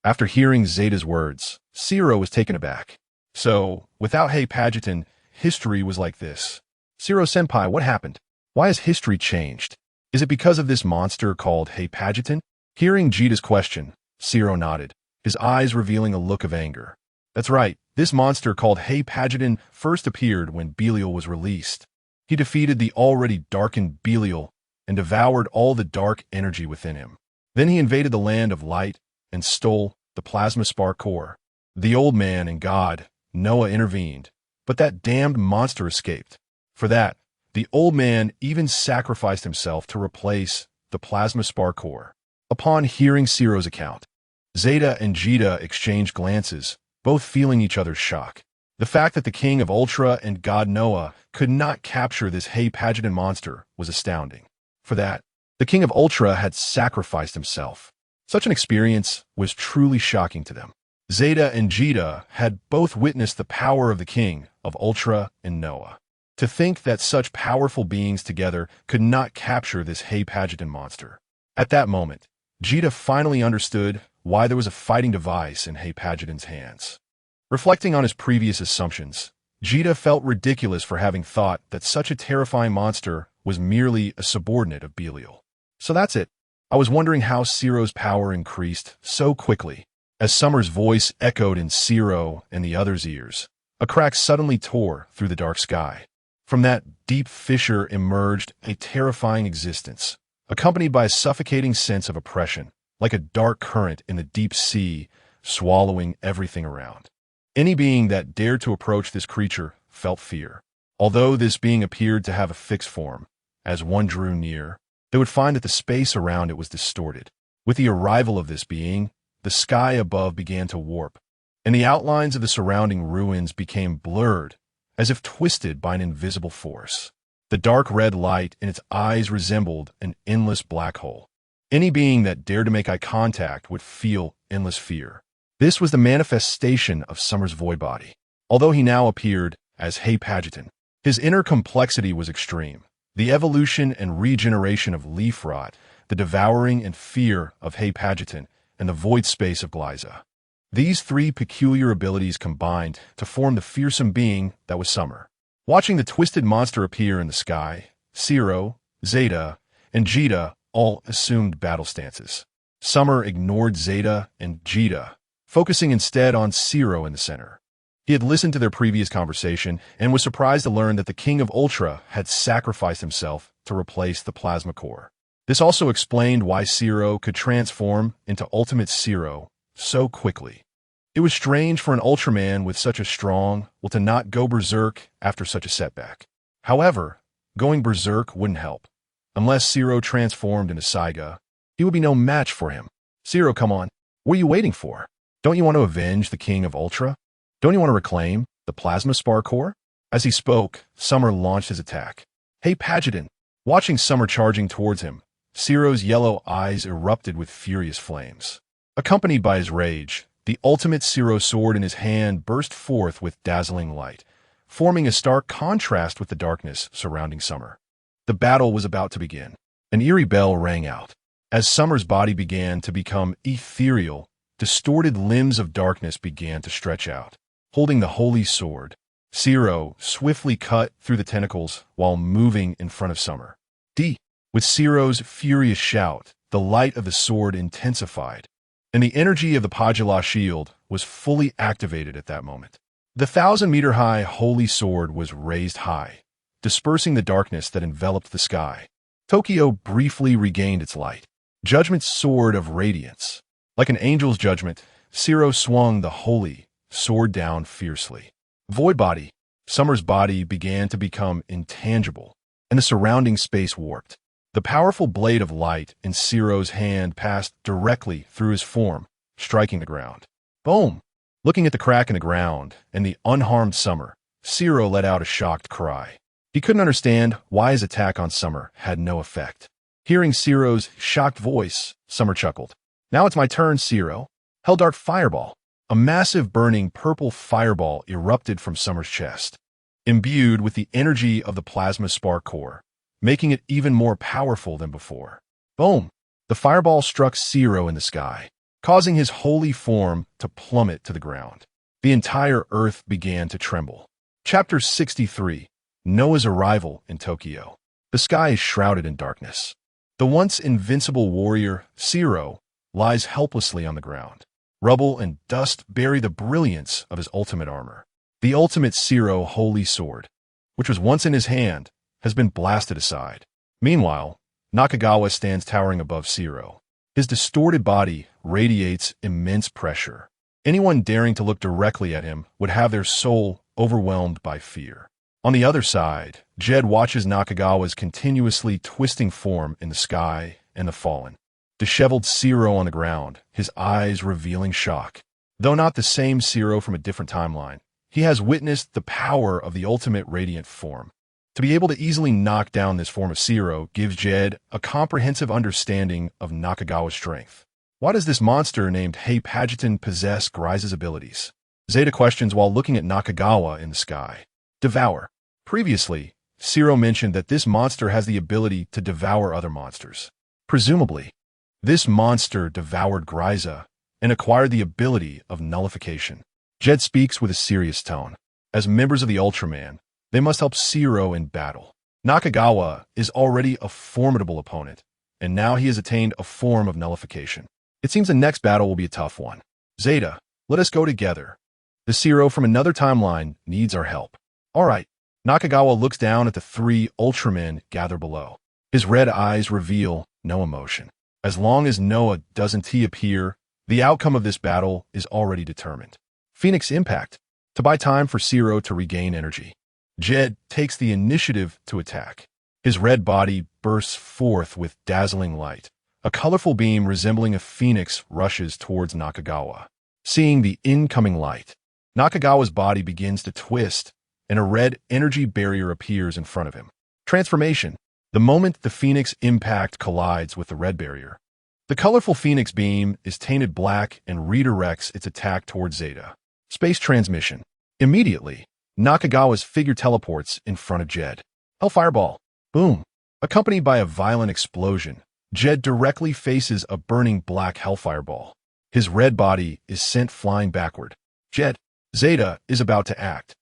After hearing Zeta's words, Zero was taken aback. So, without Hepagedon, history was like this. "Zero-senpai, what happened? Why has history changed? Is it because of this monster called Hepagedon?" Hearing Jita's question, Zero nodded, his eyes revealing a look of anger. "That's right, this monster called Hepagedon first appeared when Belial was released. He defeated the already darkened Belial and devoured all the dark energy within him. Then he invaded the land of light and stole the plasma spark core. The old man and God, Noah, intervened, but that damned monster escaped. For that, the old man even sacrificed himself to replace the plasma spark core." Upon hearing Zero's account, Zeta and Jita exchanged glances, both feeling each other's shock. The fact that the King of Ultra and God Noah could not capture this Hepagedon monster was astounding. For that, the King of Ultra had sacrificed himself. Such an experience was truly shocking to them. Zeta and Jita had both witnessed the power of the King of Ultra and Noah. To think that such powerful beings together could not capture this Hepagedon monster. At that moment, Jita finally understood why there was a fighting device in Hepagedon's hands. Reflecting on his previous assumptions, Jita felt ridiculous for having thought that such a terrifying monster was merely a subordinate of Belial. So that's it. I was wondering how Zero's power increased so quickly. As Summer's voice echoed in Zero and the others' ears, a crack suddenly tore through the dark sky. From that deep fissure emerged a terrifying existence, accompanied by a suffocating sense of oppression, like a dark current in the deep sea, swallowing everything around. Any being that dared to approach this creature felt fear. Although this being appeared to have a fixed form, as one drew near, they would find that the space around it was distorted. With the arrival of this being, the sky above began to warp, and the outlines of the surrounding ruins became blurred, as if twisted by an invisible force. The dark red light in its eyes resembled an endless black hole. Any being that dared to make eye contact would feel endless fear. This was the manifestation of Summer's void body. Although he now appeared as Jetton, his inner complexity was extreme. The evolution and regeneration of leaf rot, the devouring and fear of Jetton, and the void space of Glyza. These three peculiar abilities combined to form the fearsome being that was Summer. Watching the twisted monster appear in the sky, Zero, Zeta, and Jita all assumed battle stances. Summer ignored Zeta and Jita, focusing instead on Zero in the center. He had listened to their previous conversation and was surprised to learn that the King of Ultra had sacrificed himself to replace the plasma core. This also explained why Zero could transform into Ultimate Zero so quickly. It was strange for an Ultraman with such a strong will to not go berserk after such a setback. However, going berserk wouldn't help. Unless Zero transformed into Saiga, he would be no match for him. Zero, come on. What are you waiting for? Don't you want to avenge the King of Ultra? Don't you want to reclaim the Plasma Spar Core? As he spoke, Summer launched his attack. Jetton! Watching Summer charging towards him, Zero's yellow eyes erupted with furious flames. Accompanied by his rage, the ultimate Zero sword in his hand burst forth with dazzling light, forming a stark contrast with the darkness surrounding Summer. The battle was about to begin. An eerie bell rang out. As Summer's body began to become ethereal, distorted limbs of darkness began to stretch out. Holding the holy sword, Zero swiftly cut through the tentacles while moving in front of Summer. With Zero's furious shout, the light of the sword intensified, and the energy of the Pajala shield was fully activated at that moment. The 1,000-meter-high holy sword was raised high, dispersing the darkness that enveloped the sky. Tokyo briefly regained its light. Judgment's sword of radiance. Like an angel's judgment, Zero swung the holy sword down fiercely. Void body. Summer's body began to become intangible, and the surrounding space warped. The powerful blade of light in Zero's hand passed directly through his form, striking the ground. Boom! Looking at the crack in the ground and the unharmed Summer, Zero let out a shocked cry. He couldn't understand why his attack on Summer had no effect. Hearing Zero's shocked voice, Summer chuckled. Now it's my turn, Zero. Hell Dark Fireball. A massive burning purple fireball erupted from Summer's chest, imbued with the energy of the Plasma Spar Core, making it even more powerful than before. Boom! The fireball struck Zero in the sky, causing his holy form to plummet to the ground. The entire earth began to tremble. Chapter 63. Noah's Arrival in Tokyo. The sky is shrouded in darkness. The once invincible warrior, Zero, lies helplessly on the ground. Rubble and dust bury the brilliance of his ultimate armor. The ultimate Zero holy sword, which was once in his hand, has been blasted aside. Meanwhile, Nakagawa stands towering above Zero. His distorted body radiates immense pressure. Anyone daring to look directly at him would have their soul overwhelmed by fear. On the other side, Jed watches Nakagawa's continuously twisting form in the sky and the fallen. Disheveled Zero on the ground, his eyes revealing shock. Though not the same Zero from a different timeline, he has witnessed the power of the ultimate radiant form. To be able to easily knock down this form of Zero gives Jed a comprehensive understanding of Nakagawa's strength. Why does this monster named Jetton possess Gryza's abilities? Zeta questions while looking at Nakagawa in the sky. Devour. Previously, Zero mentioned that this monster has the ability to devour other monsters. Presumably, this monster devoured Gryza and acquired the ability of nullification. Jed speaks with a serious tone. As members of the Ultraman, they must help Zero in battle. Nakagawa is already a formidable opponent, and now he has attained a form of nullification. It seems the next battle will be a tough one. Zeta, let us go together. The Zero from another timeline needs our help. All right. Nakagawa looks down at the three Ultramen gathered below. His red eyes reveal no emotion. As long as Noah doesn't appear, the outcome of this battle is already determined. Phoenix Impact, to buy time for Zero to regain energy. Jed takes the initiative to attack. His red body bursts forth with dazzling light. A colorful beam resembling a phoenix rushes towards Nakagawa. Seeing the incoming light, Nakagawa's body begins to twist, and a red energy barrier appears in front of him. Transformation. The moment the Phoenix Impact collides with the red barrier, the colorful Phoenix beam is tainted black and redirects its attack towards Zeta. Space transmission. Immediately, Nakagawa's figure teleports in front of Jed. Hellfireball. Boom. Accompanied by a violent explosion, Jed directly faces a burning black hellfireball. His red body is sent flying backward. Zeta is about to act,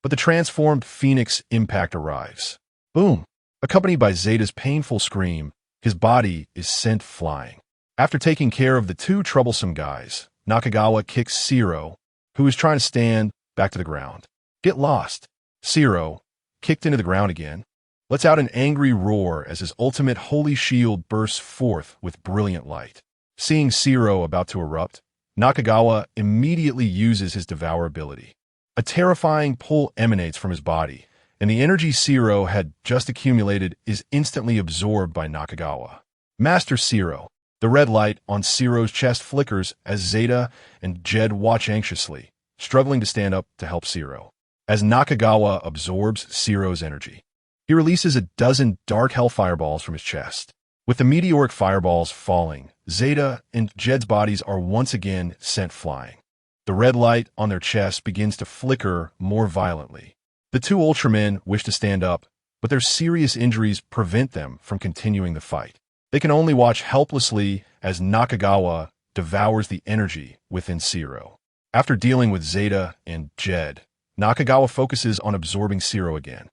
but the transformed Phoenix Impact arrives. Boom. Accompanied by Zeta's painful scream, his body is sent flying. After taking care of the two troublesome guys, Nakagawa kicks Zero, who is trying to stand, back to the ground. Get lost. Zero, kicked into the ground again, lets out an angry roar as his ultimate holy shield bursts forth with brilliant light. Seeing Zero about to erupt, Nakagawa immediately uses his Devour ability. A terrifying pull emanates from his body, and the energy Zero had just accumulated is instantly absorbed by Nakagawa. Master Zero. The red light on Zero's chest flickers as Zeta and Jed watch anxiously, struggling to stand up to help Zero. As Nakagawa absorbs Zero's energy, he releases a dozen dark hell fireballs from his chest. With the meteoric fireballs falling, Zeta and Jed's bodies are once again sent flying. The red light on their chests begins to flicker more violently. The two Ultramen wish to stand up, but their serious injuries prevent them from continuing the fight. They can only watch helplessly as Nakagawa devours the energy within Zero. After dealing with Zeta and Jed, Nakagawa focuses on absorbing Zero again.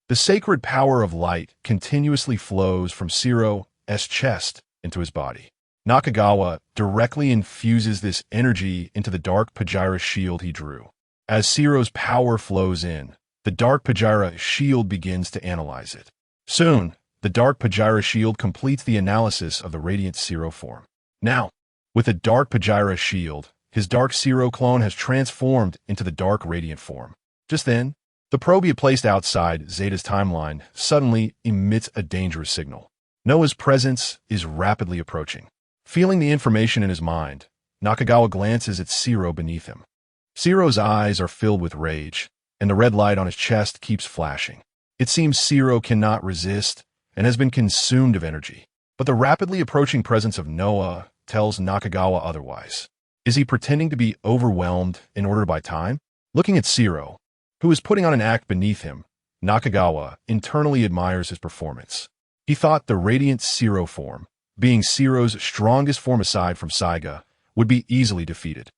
The sacred power of light continuously flows from Zero's chest into his body. Nakagawa directly infuses this energy into the Dark Pajira shield he drew. As Zero's power flows in, the Dark Pajira shield begins to analyze it. Soon, the Dark Pajira shield completes the analysis of the Radiant Zero form. Now, with the Dark Pajira shield, his Dark Zero clone has transformed into the Dark Radiant form. Just then, the probe he placed outside Zeta's timeline suddenly emits a dangerous signal. Noah's presence is rapidly approaching. Feeling the information in his mind, Nakagawa glances at Zero beneath him. Zero's eyes are filled with rage, and the red light on his chest keeps flashing. It seems Zero cannot resist and has been consumed of energy. But the rapidly approaching presence of Noah tells Nakagawa otherwise. Is he pretending to be overwhelmed in order to buy time? Looking at Zero, who is putting on an act beneath him, Nakagawa internally admires his performance. He thought the Radiant Zero form, being Zero's strongest form aside from Saiga, would be easily defeated.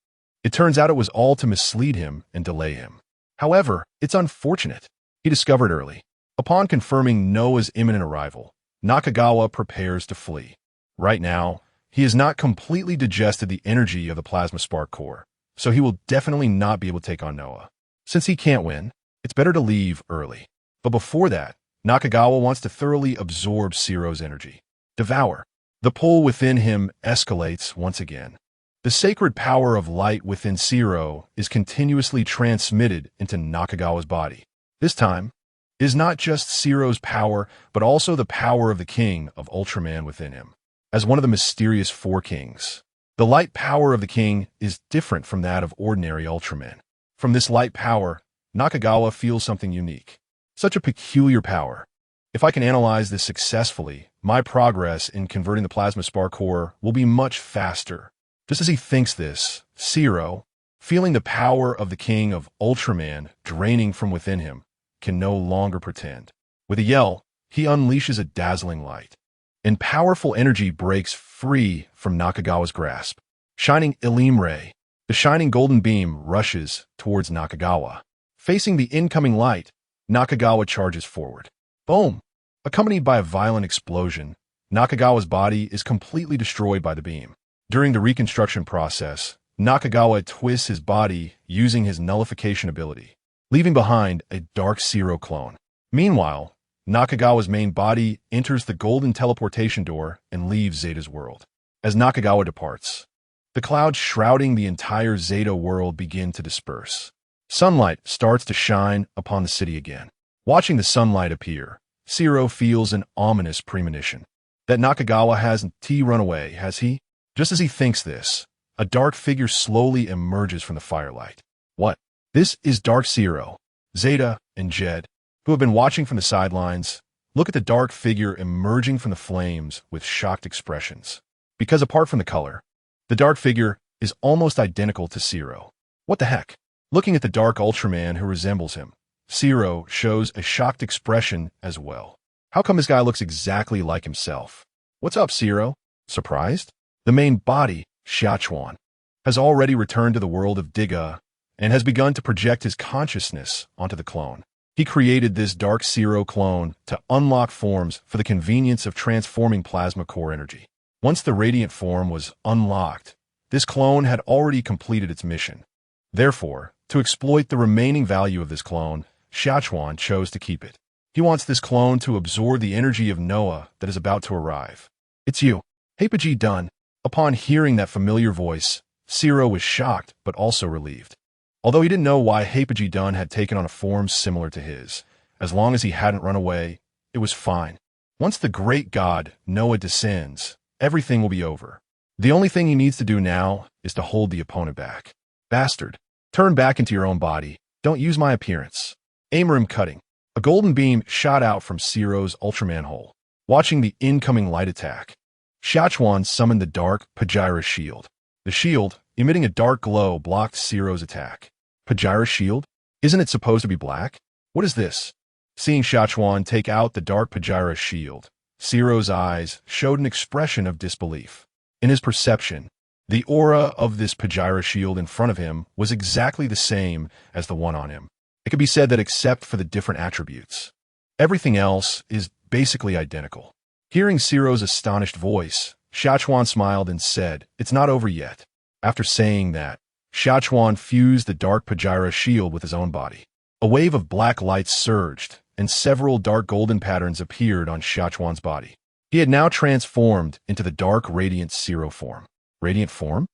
It turns out it was all to mislead him and delay him. However, it's unfortunate. He discovered early. Upon confirming Noah's imminent arrival, Nakagawa prepares to flee. Right now, he has not completely digested the energy of the Plasma Spark Core, so he will definitely not be able to take on Noah. Since he can't win, it's better to leave early. But before that, Nakagawa wants to thoroughly absorb Zero's energy. Devour. The pull within him escalates once again. The sacred power of light within Zero is continuously transmitted into Nakagawa's body. This time, it is not just Zero's power, but also the power of the King of Ultraman within him. As one of the mysterious four kings, the light power of the king is different from that of ordinary Ultraman. From this light power, Nakagawa feels something unique. Such a peculiar power. If I can analyze this successfully, my progress in converting the Plasma Spark Core will be much faster. Just as he thinks this, Zero, feeling the power of the King of Ultraman draining from within him, can no longer pretend. With a yell, he unleashes a dazzling light, and powerful energy breaks free from Nakagawa's grasp. Shining Elim Ray, the shining golden beam rushes towards Nakagawa. Facing the incoming light, Nakagawa charges forward. Boom! Accompanied by a violent explosion, Nakagawa's body is completely destroyed by the beam. During the reconstruction process, Nakagawa twists his body using his nullification ability, leaving behind a Dark Zero clone. Meanwhile, Nakagawa's main body enters the golden teleportation door and leaves Zeta's world. As Nakagawa departs, the clouds shrouding the entire Zeta world begin to disperse. Sunlight starts to shine upon the city again. Watching the sunlight appear, Zero feels an ominous premonition. That Nakagawa hasn't run away, has he? Just as he thinks this, a dark figure slowly emerges from the firelight. What? This is Dark Zero. Zeta and Jed, who have been watching from the sidelines, look at the dark figure emerging from the flames with shocked expressions. Because apart from the color, the dark figure is almost identical to Zero. What the heck? Looking at the Dark Ultraman who resembles him, Zero shows a shocked expression as well. How come this guy looks exactly like himself? What's up, Zero? Surprised? The main body, Xia Chuan, has already returned to the world of Tiga and has begun to project his consciousness onto the clone. He created this Dark Zero clone to unlock forms for the convenience of transforming plasma core energy. Once the radiant form was unlocked, this clone had already completed its mission. Therefore, to exploit the remaining value of this clone, Xia Chuan chose to keep it. He wants this clone to absorb the energy of Noah that is about to arrive. It's you. Hapagi done. Upon hearing that familiar voice, Zero was shocked but also relieved. Although he didn't know why Hapagi Dun had taken on a form similar to his, as long as he hadn't run away, it was fine. Once the great god, Noah, descends, everything will be over. The only thing he needs to do now is to hold the opponent back. Bastard. Turn back into your own body. Don't use my appearance. Aimerim cutting. A golden beam shot out from Zero's Ultraman hole. Watching the incoming light attack, Xia Chuan summoned the Dark Pajira shield. The shield, emitting a dark glow, blocked Zero's attack. Pajira shield? Isn't it supposed to be black? What is this? Seeing Xia Chuan take out the Dark Pajira shield, Zero's eyes showed an expression of disbelief. In his perception, the aura of this Pajira shield in front of him was exactly the same as the one on him. It could be said that except for the different attributes, everything else is basically identical. Hearing Zero's astonished voice, Xia Chuan smiled and said, "It's not over yet." After saying that, Xia Chuan fused the Dark Pajira shield with his own body. A wave of black light surged, and several dark golden patterns appeared on Xia Chuan's body. He had now transformed into the dark radiant Zero form. Radiant form?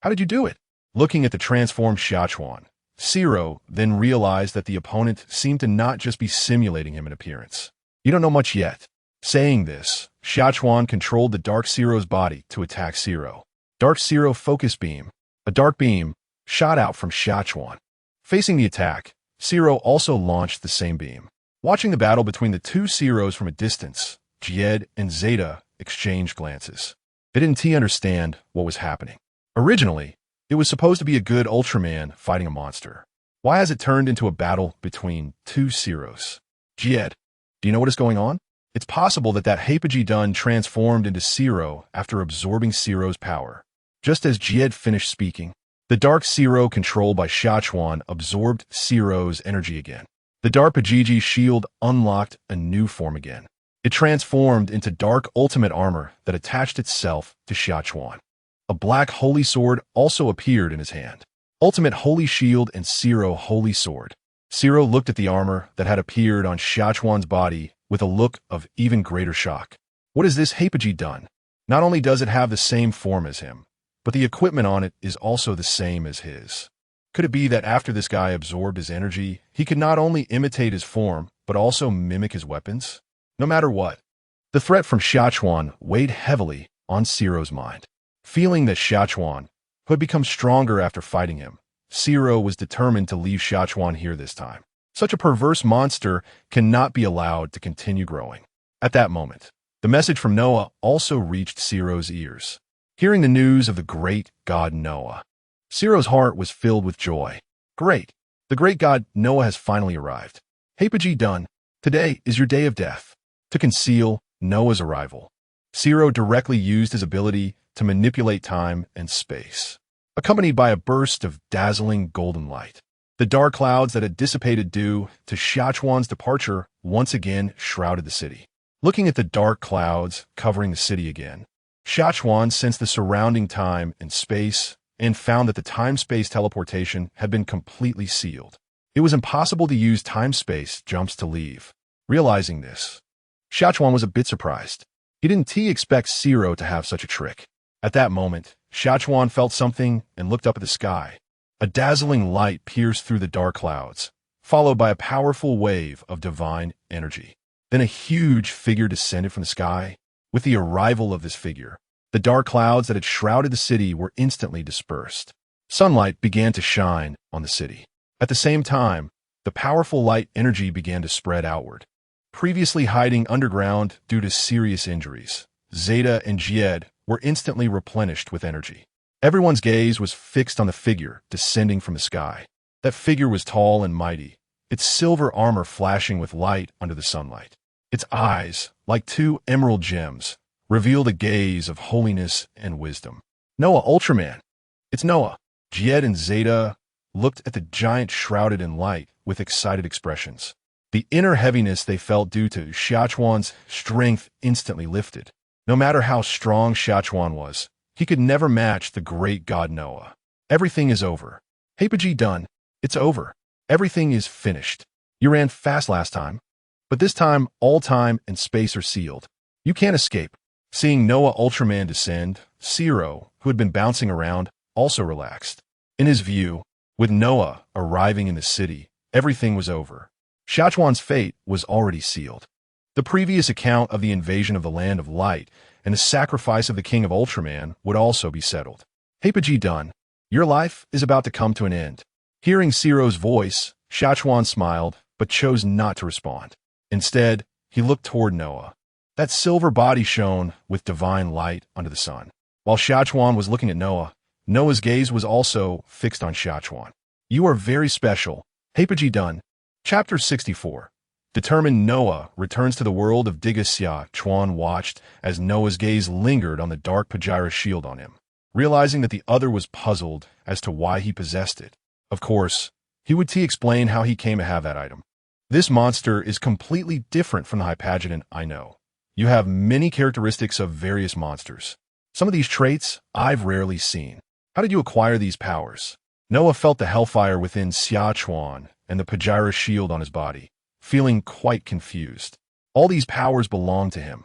How did you do it? Looking at the transformed Xia Chuan, Zero then realized that the opponent seemed to not just be simulating him in appearance. You don't know much yet. Saying this, Xia Chuan controlled the Dark Zero's body to attack Zero. Dark Zero Focus Beam. A dark beam shot out from Xia Chuan. Facing the attack, Zero also launched the same beam. Watching the battle between the two Zeros from a distance, Jed and Zeta exchanged glances. They didn't understand what was happening. Originally, it was supposed to be a good Ultraman fighting a monster. Why has it turned into a battle between two Zeros? Jed, do you know what is going on? It's possible that Hapagi Dun transformed into Zero after absorbing Zero's power. Just as Jed finished speaking, the Dark Zero controlled by Xia Chuan absorbed Zero's energy again. The Dark Pajiji shield unlocked a new form again. It transformed into Dark Ultimate Armor that attached itself to Xia Chuan. A black Holy Sword also appeared in his hand. Ultimate Holy Shield and Zero Holy Sword. Zero looked at the armor that had appeared on Xia Chuan's body with a look of even greater shock. What is this Hapagi Dun? Not only does it have the same form as him, but the equipment on it is also the same as his. Could it be that after this guy absorbed his energy, he could not only imitate his form, but also mimic his weapons? No matter what, the threat from Xia Chuan weighed heavily on Zero's mind. Feeling that Xia Chuan, who had become stronger after fighting him, Zero was determined to leave Xia Chuan here this time. Such a perverse monster cannot be allowed to continue growing. At that moment, the message from Noah also reached Zero's ears. Hearing the news of the great god Noah, Zero's heart was filled with joy. Great! The great god Noah has finally arrived. Hapagi Dun, today is your day of death. To conceal Noah's arrival, Zero directly used his ability to manipulate time and space, accompanied by a burst of dazzling golden light. The dark clouds that had dissipated due to Xia Chuan's departure once again shrouded the city. Looking at the dark clouds covering the city again, Xia Chuan sensed the surrounding time and space and found that the time-space teleportation had been completely sealed. It was impossible to use time-space jumps to leave. Realizing this, Xia Chuan was a bit surprised. He didn't expect Zero to have such a trick. At that moment, Xia Chuan felt something and looked up at the sky. A dazzling light pierced through the dark clouds, followed by a powerful wave of divine energy. Then a huge figure descended from the sky. With the arrival of this figure, the dark clouds that had shrouded the city were instantly dispersed. Sunlight began to shine on the city. At the same time, the powerful light energy began to spread outward. Previously hiding underground due to serious injuries, Zeta and Jed were instantly replenished with energy. Everyone's gaze was fixed on the figure descending from the sky. That figure was tall and mighty, its silver armor flashing with light under the sunlight. Its eyes, like two emerald gems, revealed a gaze of holiness and wisdom. Noah Ultraman. It's Noah. Jed and Zeta looked at the giant shrouded in light with excited expressions. The inner heaviness they felt due to Xia Chuan's strength instantly lifted. No matter how strong Xia Chuan was, he could never match the great god Noah. Everything is over. Hypage done. It's over. Everything is finished. You ran fast last time, but this time all time and space are sealed. You can't escape. Seeing Noah Ultraman descend, Zero, who had been bouncing around, also relaxed. In his view, with Noah arriving in the city, everything was over. Xia Chuan's fate was already sealed. The previous account of the invasion of the Land of Light and the sacrifice of the King of Ultraman would also be settled. Hypage done. Your life is about to come to an end. Hearing Zero's voice, Xia Chuan smiled, but chose not to respond. Instead, he looked toward Noah. That silver body shone with divine light under the sun. While Xia Chuan was looking at Noah, Noah's gaze was also fixed on Xia Chuan. You are very special. Hypage done. Chapter 64. Determined Noah returns to the world of Diga. Xia Chuan watched as Noah's gaze lingered on the dark Pajira shield on him, realizing that the other was puzzled as to why he possessed it. Of course, he would explain how he came to have that item. This monster is completely different from the Hypageddon I know. You have many characteristics of various monsters. Some of these traits I've rarely seen. How did you acquire these powers? Noah felt the hellfire within Xia Chuan and the Pajira shield on his body, feeling quite confused. All these powers belonged to him.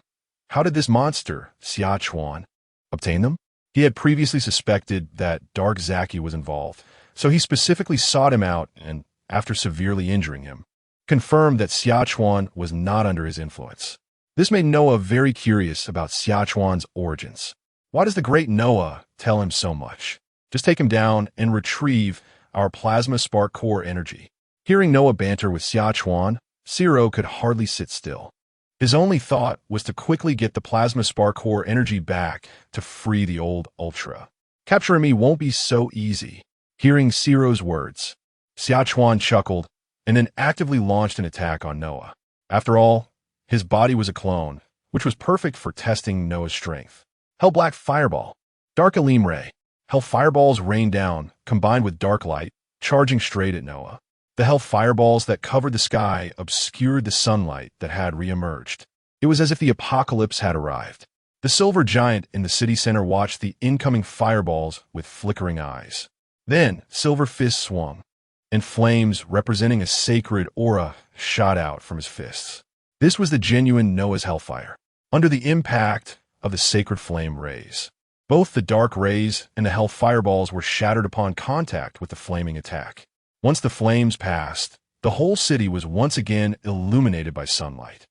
How did this monster, Xia Chuan, obtain them? He had previously suspected that Dark Zaki was involved, so he specifically sought him out and, after severely injuring him, confirmed that Xia Chuan was not under his influence. This made Noah very curious about Xia Chuan's origins. Why does the great Noah tell him so much? Just take him down and retrieve our plasma spark core energy. Hearing Noah banter with Xia Chuan, Zero could hardly sit still. His only thought was to quickly get the plasma spark core energy back to free the old Ultra. Capturing me won't be so easy. Hearing Zero's words, Xia Chuan chuckled and then actively launched an attack on Noah. After all, his body was a clone, which was perfect for testing Noah's strength. Hell Black Fireball. Dark Elim Ray. Hell Fireballs rained down, combined with Dark Light, charging straight at Noah. The hell fireballs that covered the sky obscured the sunlight that had re-emerged. It was as if the apocalypse had arrived. The silver giant in the city center watched the incoming fireballs with flickering eyes. Then, silver fists swung, and flames representing a sacred aura shot out from his fists. This was the genuine Noah's hellfire. Under the impact of the sacred flame rays, both the dark rays and the hell fireballs were shattered upon contact with the flaming attack. Once the flames passed, the whole city was once again illuminated by sunlight.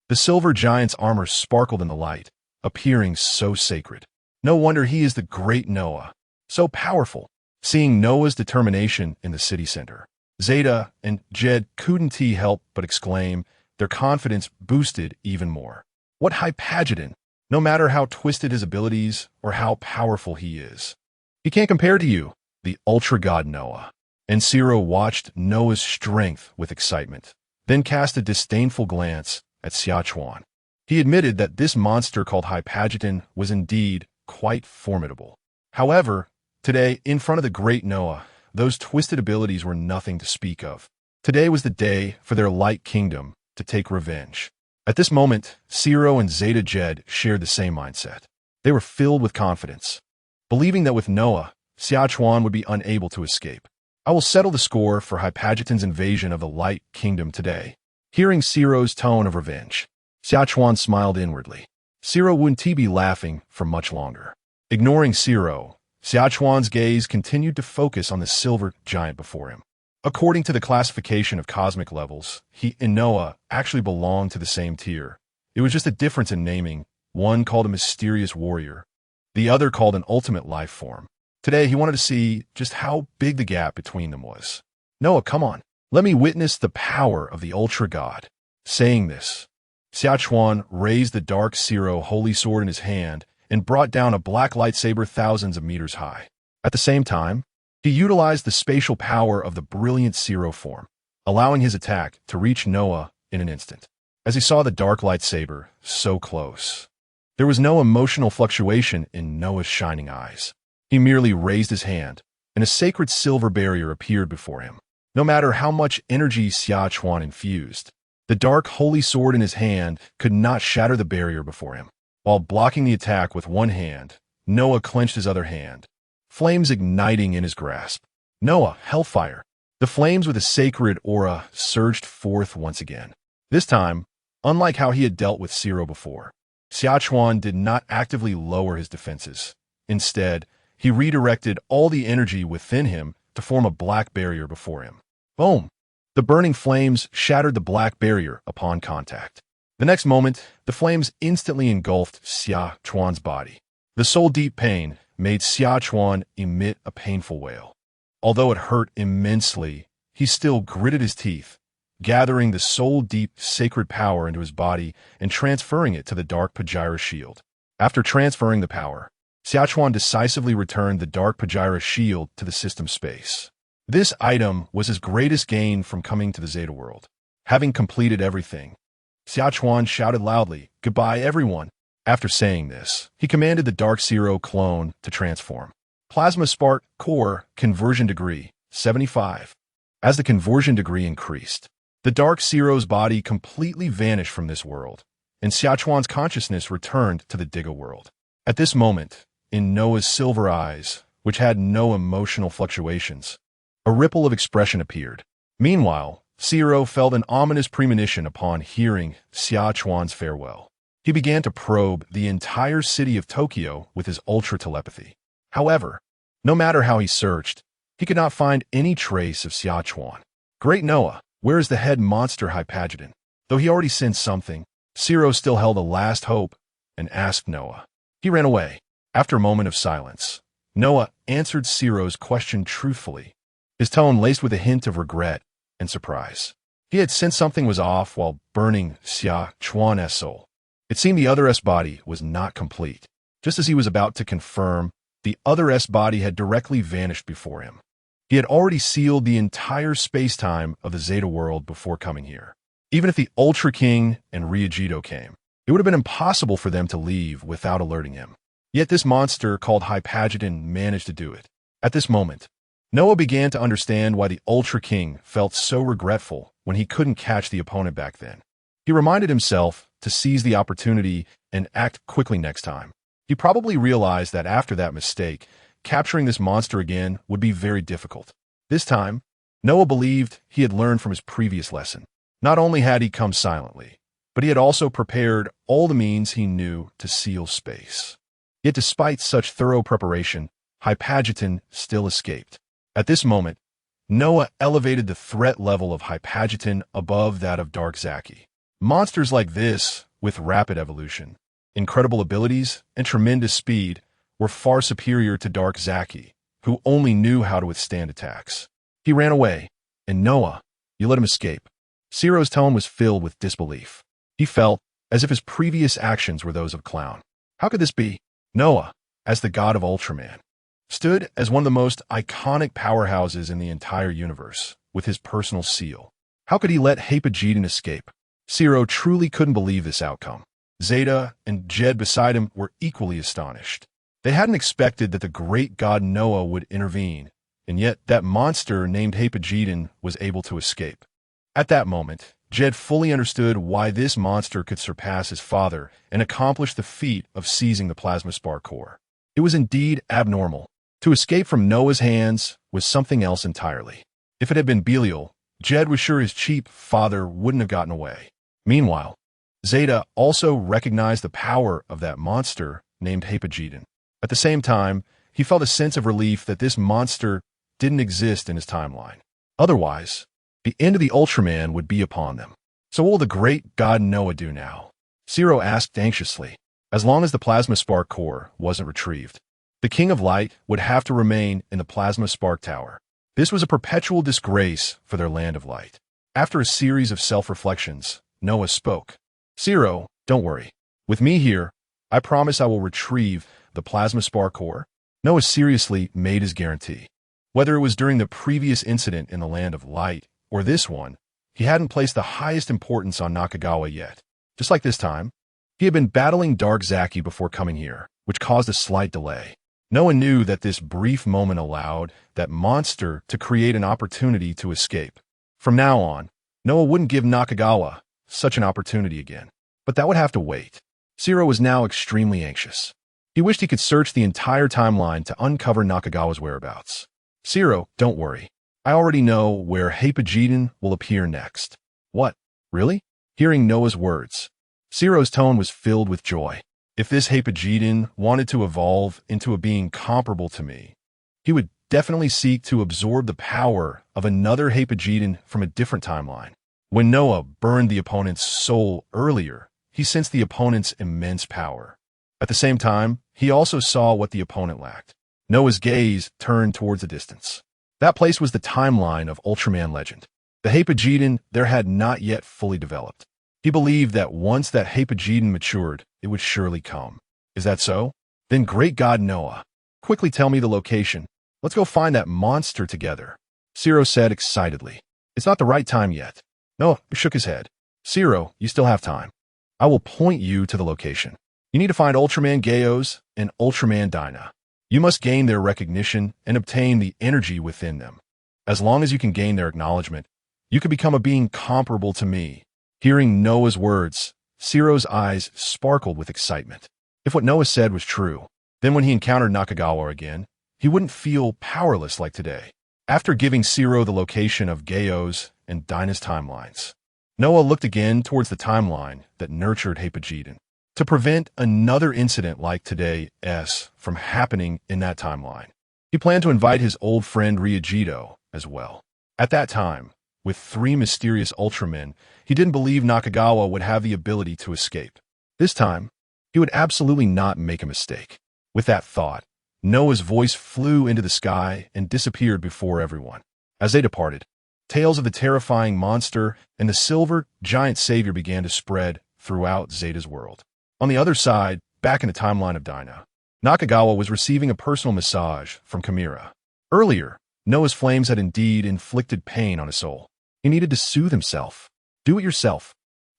The silver giant's armor sparkled in the light, appearing so sacred. No wonder he is the great Noah, so powerful. Seeing Noah's determination in the city center, Zeta and Jed couldn't help but exclaim, their confidence boosted even more. What Hypageddon? No matter how twisted his abilities or how powerful he is, he can't compare to you, the Ultra God Noah. And Zero watched Noah's strength with excitement, then cast a disdainful glance at Xia Chuan. He admitted that this monster called Hypageddon was indeed quite formidable. However, today, in front of the great Noah, those twisted abilities were nothing to speak of. Today was the day for their light kingdom to take revenge. At this moment, Zero and Zeta Jed shared the same mindset. They were filled with confidence, believing that with Noah, Xia Chuan would be unable to escape. I will settle the score for Hypageton's invasion of the Light Kingdom today. Hearing Zero's tone of revenge, Xia Chuan smiled inwardly. Zero wouldn't be laughing for much longer. Ignoring Zero, Xia Chuan's gaze continued to focus on the silver giant before him. According to the classification of cosmic levels, he and Noah actually belonged to the same tier. It was just a difference in naming, one called a mysterious warrior, the other called an ultimate life form. Today, he wanted to see just how big the gap between them was. Noah, come on. Let me witness the power of the Ultra God. Saying this, Xia Chuan raised the Dark Zero holy sword in his hand and brought down a black lightsaber thousands of meters high. At the same time, he utilized the spatial power of the brilliant Zero form, allowing his attack to reach Noah in an instant. As he saw the dark lightsaber so close, there was no emotional fluctuation in Noah's shining eyes. He merely raised his hand, and a sacred silver barrier appeared before him. No matter how much energy Xia Chuan infused, the dark holy sword in his hand could not shatter the barrier before him. While blocking the attack with one hand, Noah clenched his other hand, flames igniting in his grasp. Noah, Hellfire. The flames with a sacred aura surged forth once again. This time, unlike how he had dealt with Zero before, Xia Chuan did not actively lower his defenses. Instead, he redirected all the energy within him to form a black barrier before him. Boom! The burning flames shattered the black barrier upon contact. The next moment, the flames instantly engulfed Xia Chuan's body. The soul-deep pain made Xia Chuan emit a painful wail. Although it hurt immensely, he still gritted his teeth, gathering the soul-deep sacred power into his body and transferring it to the Dark Pajira shield. After transferring the power, Xia Chuan decisively returned the Dark Pajira shield to the system space. This item was his greatest gain from coming to the Zeta world. Having completed everything, Xia Chuan shouted loudly, "Goodbye, everyone." After saying this, he commanded the Dark Zero clone to transform. Plasma Spark Core Conversion Degree 75. As the conversion degree increased, the Dark Zero's body completely vanished from this world, and Xia Chuan's consciousness returned to the Diga world. At this moment, in Noah's silver eyes, which had no emotional fluctuations, a ripple of expression appeared. Meanwhile, Zero felt an ominous premonition upon hearing Xia Chuan's farewell. He began to probe the entire city of Tokyo with his ultra telepathy. However, no matter how he searched, he could not find any trace of Xia Chuan. Great Noah, where is the head monster Hypageton? Though he already sensed something, Zero still held a last hope and asked Noah. He ran away. After a moment of silence, Noah answered Zero's question truthfully, his tone laced with a hint of regret and surprise. He had sensed something was off while burning Xia Chuan's soul. It seemed the other S body was not complete. Just as he was about to confirm, the other S body had directly vanished before him. He had already sealed the entire space-time of the Zeta world before coming here. Even if the Ultra King and Ryujito came, it would have been impossible for them to leave without alerting him. Yet this monster called Hypageton managed to do it. At this moment, Noah began to understand why the Ultra King felt so regretful when he couldn't catch the opponent back then. He reminded himself to seize the opportunity and act quickly next time. He probably realized that after that mistake, capturing this monster again would be very difficult. This time, Noah believed he had learned from his previous lesson. Not only had he come silently, but he had also prepared all the means he knew to seal space. Yet despite such thorough preparation, Hypageton still escaped. At this moment, Noah elevated the threat level of Hypageton above that of Dark Zaki. Monsters like this, with rapid evolution, incredible abilities, and tremendous speed, were far superior to Dark Zaki, who only knew how to withstand attacks. He ran away, and Noah, you let him escape. Zero's tone was filled with disbelief. He felt as if his previous actions were those of a clown. How could this be? Noah, as the god of Ultraman, stood as one of the most iconic powerhouses in the entire universe, with his personal seal. How could he let Hypageton escape? Zero truly couldn't believe this outcome. Zeta and Jed beside him were equally astonished. They hadn't expected that the great god Noah would intervene, and yet that monster named Hypageton was able to escape. At that moment, Jed fully understood why this monster could surpass his father and accomplish the feat of seizing the plasma spark core. It was indeed abnormal. To escape from Noah's hands was something else entirely. If it had been Belial, Jed was sure his cheap father wouldn't have gotten away. Meanwhile, Zeta also recognized the power of that monster named Hypogeddon. At the same time, he felt a sense of relief that this monster didn't exist in his timeline. Otherwise, the end of the Ultraman would be upon them. So what will the great god Noah do now? Zero asked anxiously. As long as the plasma spark core wasn't retrieved, the King of Light would have to remain in the plasma spark tower. This was a perpetual disgrace for their land of light. After a series of self-reflections, Noah spoke. Zero, don't worry. With me here, I promise I will retrieve the plasma spark core. Noah seriously made his guarantee. Whether it was during the previous incident in the Land of Light or this one, he hadn't placed the highest importance on Nakagawa yet. Just like this time, he had been battling Dark Zaki before coming here, which caused a slight delay. Noah knew that this brief moment allowed that monster to create an opportunity to escape. From now on, Noah wouldn't give Nakagawa such an opportunity again. But that would have to wait. Zero was now extremely anxious. He wished he could search the entire timeline to uncover Nakagawa's whereabouts. Zero, don't worry. I already know where Hypogeddon will appear next. What? Really? Hearing Noah's words, Zero's tone was filled with joy. If this Hypogeddon wanted to evolve into a being comparable to me, he would definitely seek to absorb the power of another Hypogeddon from a different timeline. When Noah burned the opponent's soul earlier, he sensed the opponent's immense power. At the same time, he also saw what the opponent lacked. Noah's gaze turned towards the distance. That place was the timeline of Ultraman legend. The Hypogeddon there had not yet fully developed. He believed that once that Hypogeddon matured, it would surely come. Is that so? Then great god Noah, quickly tell me the location. Let's go find that monster together. Zero said excitedly. It's not the right time yet. Noah shook his head. Zero, you still have time. I will point you to the location. You need to find Ultraman Gayos and Ultraman Dyna. You must gain their recognition and obtain the energy within them. As long as you can gain their acknowledgement, you can become a being comparable to me. Hearing Noah's words, Zero's eyes sparkled with excitement. If what Noah said was true, then when he encountered Nakagawa again, he wouldn't feel powerless like today. After giving Zero the location of Gayos and Dyna's timelines, Noah looked again towards the timeline that nurtured Hypogeddon. To prevent another incident like today's from happening in that timeline, he planned to invite his old friend Ryujido as well. At that time, with 3 mysterious Ultramen, he didn't believe Nakagawa would have the ability to escape. This time, he would absolutely not make a mistake. With that thought, Noah's voice flew into the sky and disappeared before everyone. As they departed, tales of the terrifying monster and the silver giant savior began to spread throughout Zeta's world. On the other side, back in the timeline of Dyna, Nakagawa was receiving a personal massage from Chimera. Earlier, Noah's flames had indeed inflicted pain on his soul. He needed to soothe himself. Do it yourself,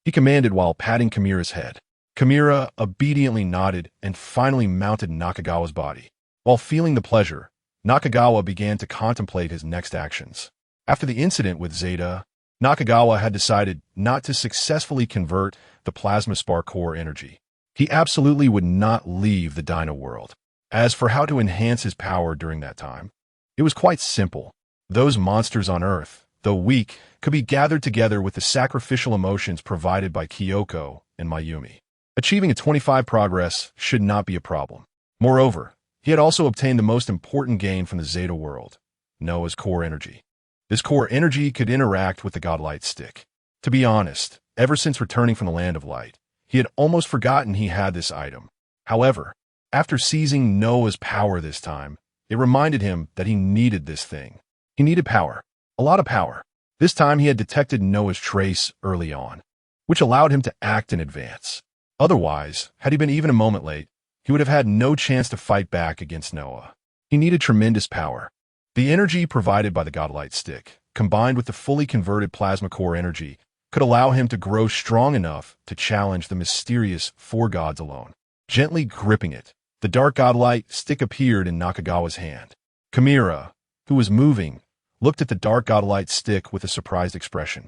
he commanded while patting Chimera's head. Chimera obediently nodded and finally mounted Nakagawa's body. While feeling the pleasure, Nakagawa began to contemplate his next actions. After the incident with Zeta, Nakagawa had decided not to successfully convert the plasma spark core energy. He absolutely would not leave the Dyna world. As for how to enhance his power during that time, it was quite simple. Those monsters on Earth, though weak, could be gathered together with the sacrificial emotions provided by Kyouka and Mayumi. Achieving a 25 progress should not be a problem. Moreover, he had also obtained the most important gain from the Zeta world, Noah's core energy. This core energy could interact with the Godlight stick. To be honest, ever since returning from the Land of Light, he had almost forgotten he had this item. However, after seizing Noah's power this time, it reminded him that he needed this thing. He needed power. A lot of power. This time he had detected Noah's trace early on, which allowed him to act in advance. Otherwise, had he been even a moment late, he would have had no chance to fight back against Noah. He needed tremendous power. The energy provided by the Godlight stick, combined with the fully converted plasma core energy, could allow him to grow strong enough to challenge the mysterious 4 gods alone. Gently gripping it, the dark Godlight stick appeared in Nakagawa's hand. Chimera, who was moving, looked at the dark Godlight stick with a surprised expression.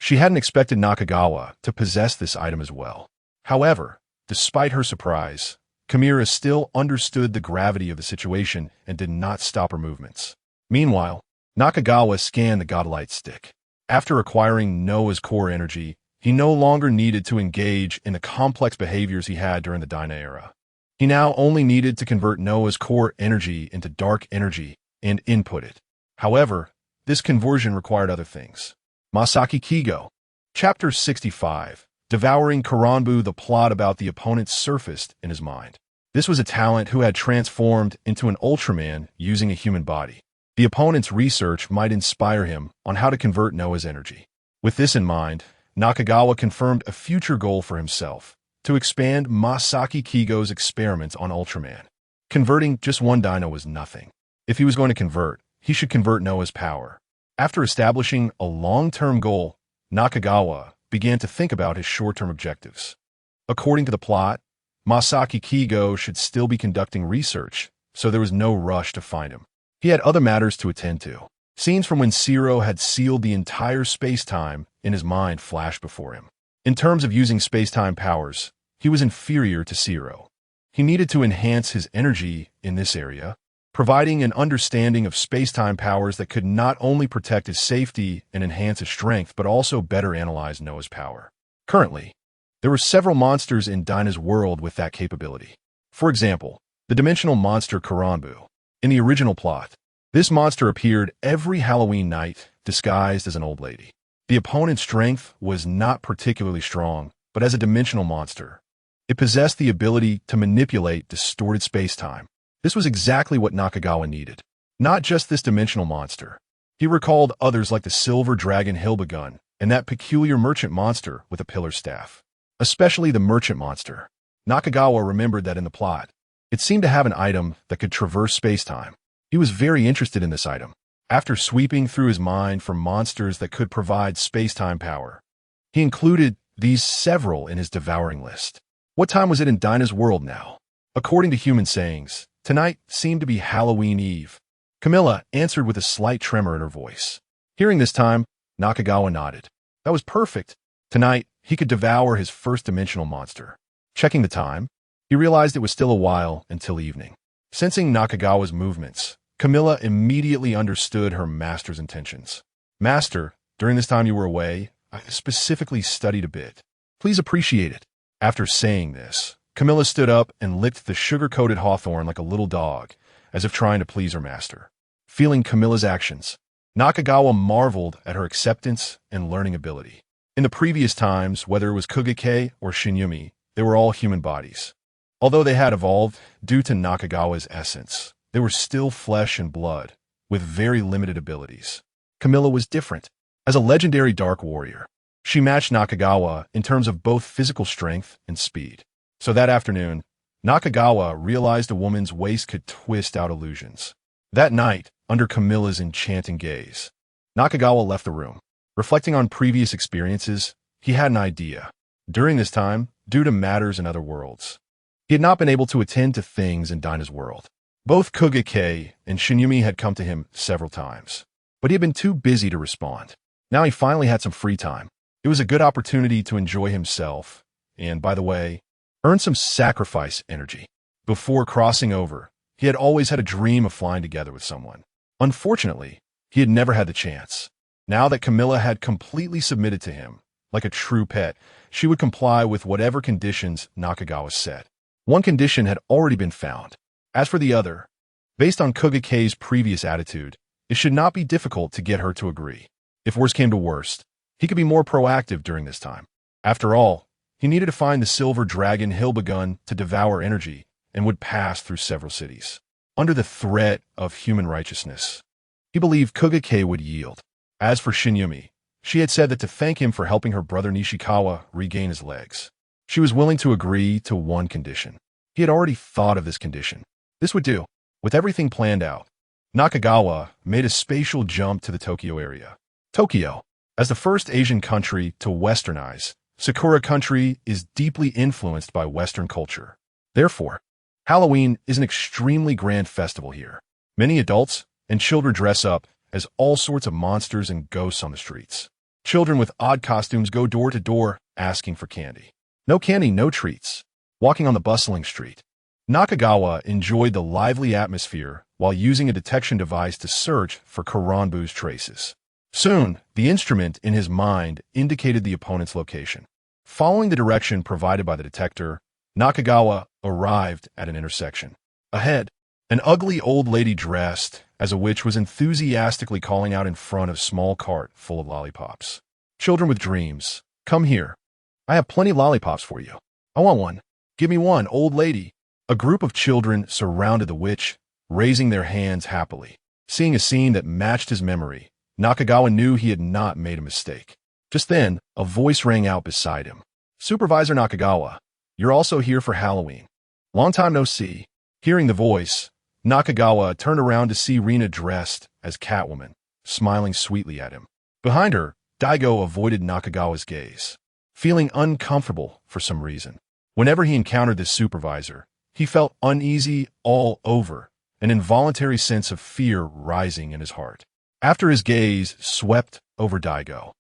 She hadn't expected Nakagawa to possess this item as well. However, despite her surprise, Chimera still understood the gravity of the situation and did not stop her movements. Meanwhile, Nakagawa scanned the godlite stick. After acquiring Noah's core energy, he no longer needed to engage in the complex behaviors he had during the Dyna era. He now only needed to convert Noah's core energy into dark energy and input it. However, this conversion required other things. Masaki Kigo. Chapter 65. Devouring Karanbu. The plot about the opponent surfaced in his mind. This was a talent who had transformed into an Ultraman using a human body. The opponent's research might inspire him on how to convert Noah's energy. With this in mind, Nakagawa confirmed a future goal for himself, to expand Masaki Kigo's experiment on Ultraman. Converting just one dino was nothing. If he was going to convert, he should convert Noah's power. After establishing a long-term goal, Nakagawa began to think about his short-term objectives. According to the plot, Masaki Kigo should still be conducting research, so there was no rush to find him. He had other matters to attend to. Scenes from when Zero had sealed the entire space-time in his mind flashed before him. In terms of using space-time powers, he was inferior to Zero. He needed to enhance his energy in this area, providing an understanding of space-time powers that could not only protect his safety and enhance his strength, but also better analyze Noah's power. Currently, there were several monsters in Dyna's world with that capability. For example, the dimensional monster Karanbu. In the original plot, this monster appeared every Halloween night, disguised as an old lady. The opponent's strength was not particularly strong, but as a dimensional monster, it possessed the ability to manipulate distorted space-time. This was exactly what Nakagawa needed. Not just this dimensional monster. He recalled others like the silver dragon Hilbegun and that peculiar merchant monster with a pillar staff. Especially the merchant monster. Nakagawa remembered that in the plot, it seemed to have an item that could traverse space-time. He was very interested in this item. After sweeping through his mind for monsters that could provide space-time power, he included these several in his devouring list. What time was it in Dyna's world now? According to human sayings, tonight seemed to be Halloween Eve. Camilla answered with a slight tremor in her voice. Hearing this time, Nakagawa nodded. That was perfect. Tonight, he could devour his first dimensional monster. Checking the time, he realized it was still a while until evening. Sensing Nakagawa's movements, Camilla immediately understood her master's intentions. Master, during this time you were away, I specifically studied a bit. Please appreciate it. After saying this, Camilla stood up and licked the sugar-coated hawthorn like a little dog, as if trying to please her master. Feeling Camilla's actions, Nakagawa marveled at her acceptance and learning ability. In the previous times, whether it was Kugekei or Shinyumi, they were all human bodies. Although they had evolved due to Nakagawa's essence, they were still flesh and blood, with very limited abilities. Camilla was different. As a legendary dark warrior, she matched Nakagawa in terms of both physical strength and speed. So that afternoon, Nakagawa realized a woman's waist could twist out illusions. That night, under Camilla's enchanting gaze, Nakagawa left the room. Reflecting on previous experiences, he had an idea. During this time, due to matters in other worlds, he had not been able to attend to things in Dyna's world. Both Kugekei and Shinyumi had come to him several times, but he had been too busy to respond. Now he finally had some free time. It was a good opportunity to enjoy himself, and, by the way, earn some sacrifice energy. Before crossing over, he had always had a dream of flying together with someone. Unfortunately, he had never had the chance. Now that Camilla had completely submitted to him, like a true pet, she would comply with whatever conditions Nakagawa set. One condition had already been found. As for the other, based on Kugekei's previous attitude, it should not be difficult to get her to agree. If worse came to worst, he could be more proactive during this time. After all, he needed to find the silver dragon Hilbegun to devour energy and would pass through several cities. Under the threat of human righteousness, he believed Kugekei would yield. As for Shinyumi, she had said that to thank him for helping her brother Nishikawa regain his legs, she was willing to agree to one condition. He had already thought of this condition. This would do. With everything planned out, Nakagawa made a spatial jump to the Tokyo area. Tokyo, as the first Asian country to westernize, Sakura country is deeply influenced by Western culture. Therefore, Halloween is an extremely grand festival here. Many adults and children dress up as all sorts of monsters and ghosts on the streets. Children with odd costumes go door to door, asking for candy. No candy, no treats. Walking on the bustling street. Nakagawa enjoyed the lively atmosphere while using a detection device to search for Karanbu's traces. Soon, the instrument in his mind indicated the opponent's location. Following the direction provided by the detector, Nakagawa arrived at an intersection. Ahead, an ugly old lady dressed as a witch was enthusiastically calling out in front of a small cart full of lollipops. Children with dreams, come here. I have plenty of lollipops for you. I want one. Give me one, old lady. A group of children surrounded the witch, raising their hands happily. Seeing a scene that matched his memory, Nakagawa knew he had not made a mistake. Just then, a voice rang out beside him. Supervisor Nakagawa, you're also here for Halloween. Long time no see. Hearing the voice, Nakagawa turned around to see Rina dressed as Catwoman, smiling sweetly at him. Behind her, Daigo avoided Nakagawa's gaze, feeling uncomfortable for some reason. Whenever he encountered this supervisor, he felt uneasy all over, an involuntary sense of fear rising in his heart. After his gaze swept over Daigo,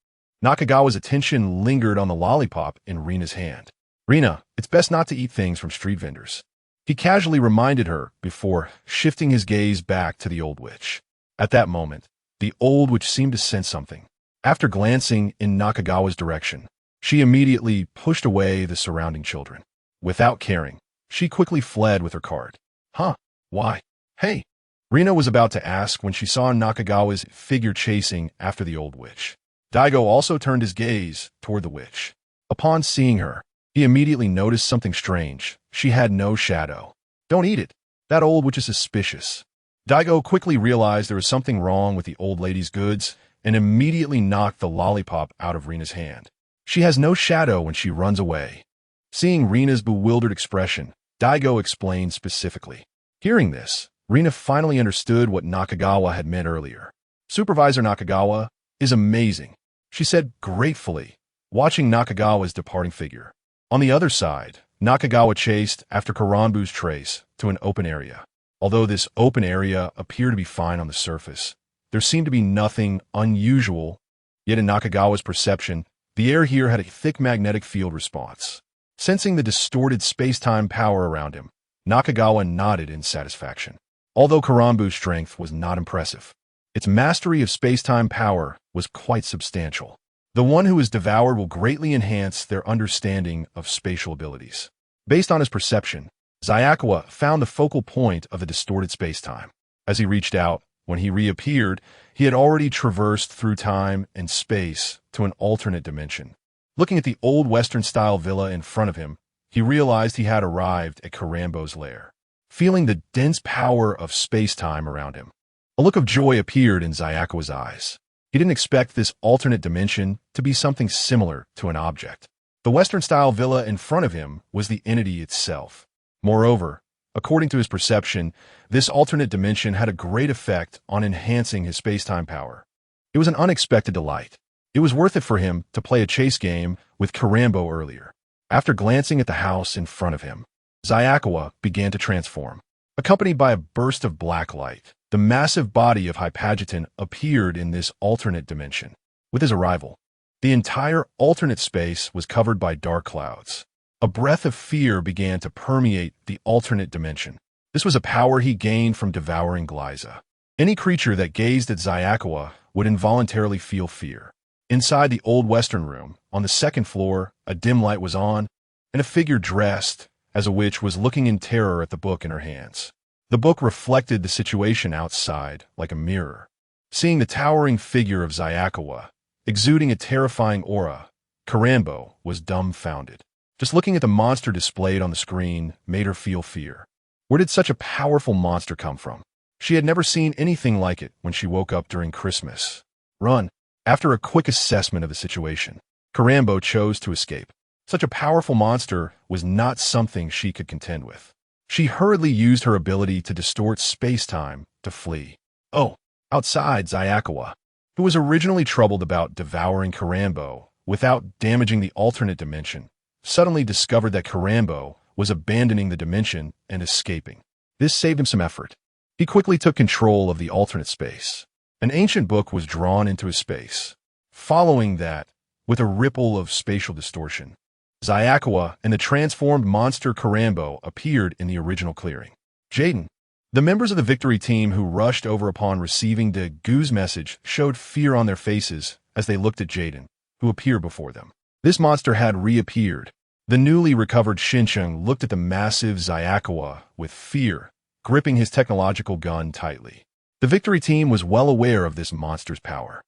Nakagawa's attention lingered on the lollipop in Rina's hand. Rina, it's best not to eat things from street vendors. He casually reminded her before shifting his gaze back to the old witch. At that moment, the old witch seemed to sense something. After glancing in Nakagawa's direction, she immediately pushed away the surrounding children. Without caring, she quickly fled with her cart. Huh? Why? Hey! Rina was about to ask when she saw Nakagawa's figure chasing after the old witch. Daigo also turned his gaze toward the witch. Upon seeing her, he immediately noticed something strange. She had no shadow. Don't eat it. That old witch is suspicious. Daigo quickly realized there was something wrong with the old lady's goods and immediately knocked the lollipop out of Rina's hand. She has no shadow when she runs away. Seeing Rina's bewildered expression, Daigo explained specifically. Hearing this, Rina finally understood what Nakagawa had meant earlier. Supervisor Nakagawa is amazing, she said gratefully, watching Nakagawa's departing figure. On the other side, Nakagawa chased after Karanbu's trace to an open area. Although this open area appeared to be fine on the surface, there seemed to be nothing unusual, yet in Nakagawa's perception, the air here had a thick magnetic field response. Sensing the distorted space-time power around him, Nakagawa nodded in satisfaction. Although Karanbu's strength was not impressive, its mastery of space-time power was quite substantial. The one who is devoured will greatly enhance their understanding of spatial abilities. Based on his perception, Xia found the focal point of the distorted space-time. As he reached out, when he reappeared, he had already traversed through time and space to an alternate dimension. Looking at the old Western-style villa in front of him, he realized he had arrived at Karanbu's lair. Feeling the dense power of space-time around him, a look of joy appeared in Xiao's eyes. He didn't expect this alternate dimension to be something similar to an object. The Western-style villa in front of him was the entity itself. Moreover, according to his perception, this alternate dimension had a great effect on enhancing his space-time power. It was an unexpected delight. It was worth it for him to play a chase game with Karanbu earlier. After glancing at the house in front of him, Xia began to transform. Accompanied by a burst of black light, the massive body of Hypageton appeared in this alternate dimension. With his arrival, the entire alternate space was covered by dark clouds. A breath of fear began to permeate the alternate dimension. This was a power he gained from devouring Glyza. Any creature that gazed at Xia would involuntarily feel fear. Inside the old Western room, on the second floor, a dim light was on, and a figure dressed as a witch was looking in terror at the book in her hands. The book reflected the situation outside like a mirror. Seeing the towering figure of Xia, exuding a terrifying aura, Karanbu was dumbfounded. Just looking at the monster displayed on the screen made her feel fear. Where did such a powerful monster come from? She had never seen anything like it when she woke up during Christmas. Run! After a quick assessment of the situation, Karanbu chose to escape. Such a powerful monster was not something she could contend with. She hurriedly used her ability to distort space-time to flee. Oh, outside, Xia, who was originally troubled about devouring Karanbu without damaging the alternate dimension, suddenly discovered that Karanbu was abandoning the dimension and escaping. This saved him some effort. He quickly took control of the alternate space. An ancient book was drawn into his space. Following that, with a ripple of spatial distortion, Xia and the transformed monster Karambo appeared in the original clearing. Jetton. The members of the victory team who rushed over upon receiving Dagu's message showed fear on their faces as they looked at Jetton, who appeared before them. This monster had reappeared. The newly recovered Xincheng looked at the massive Xia with fear, gripping his technological gun tightly. The victory team was well aware of this monster's power.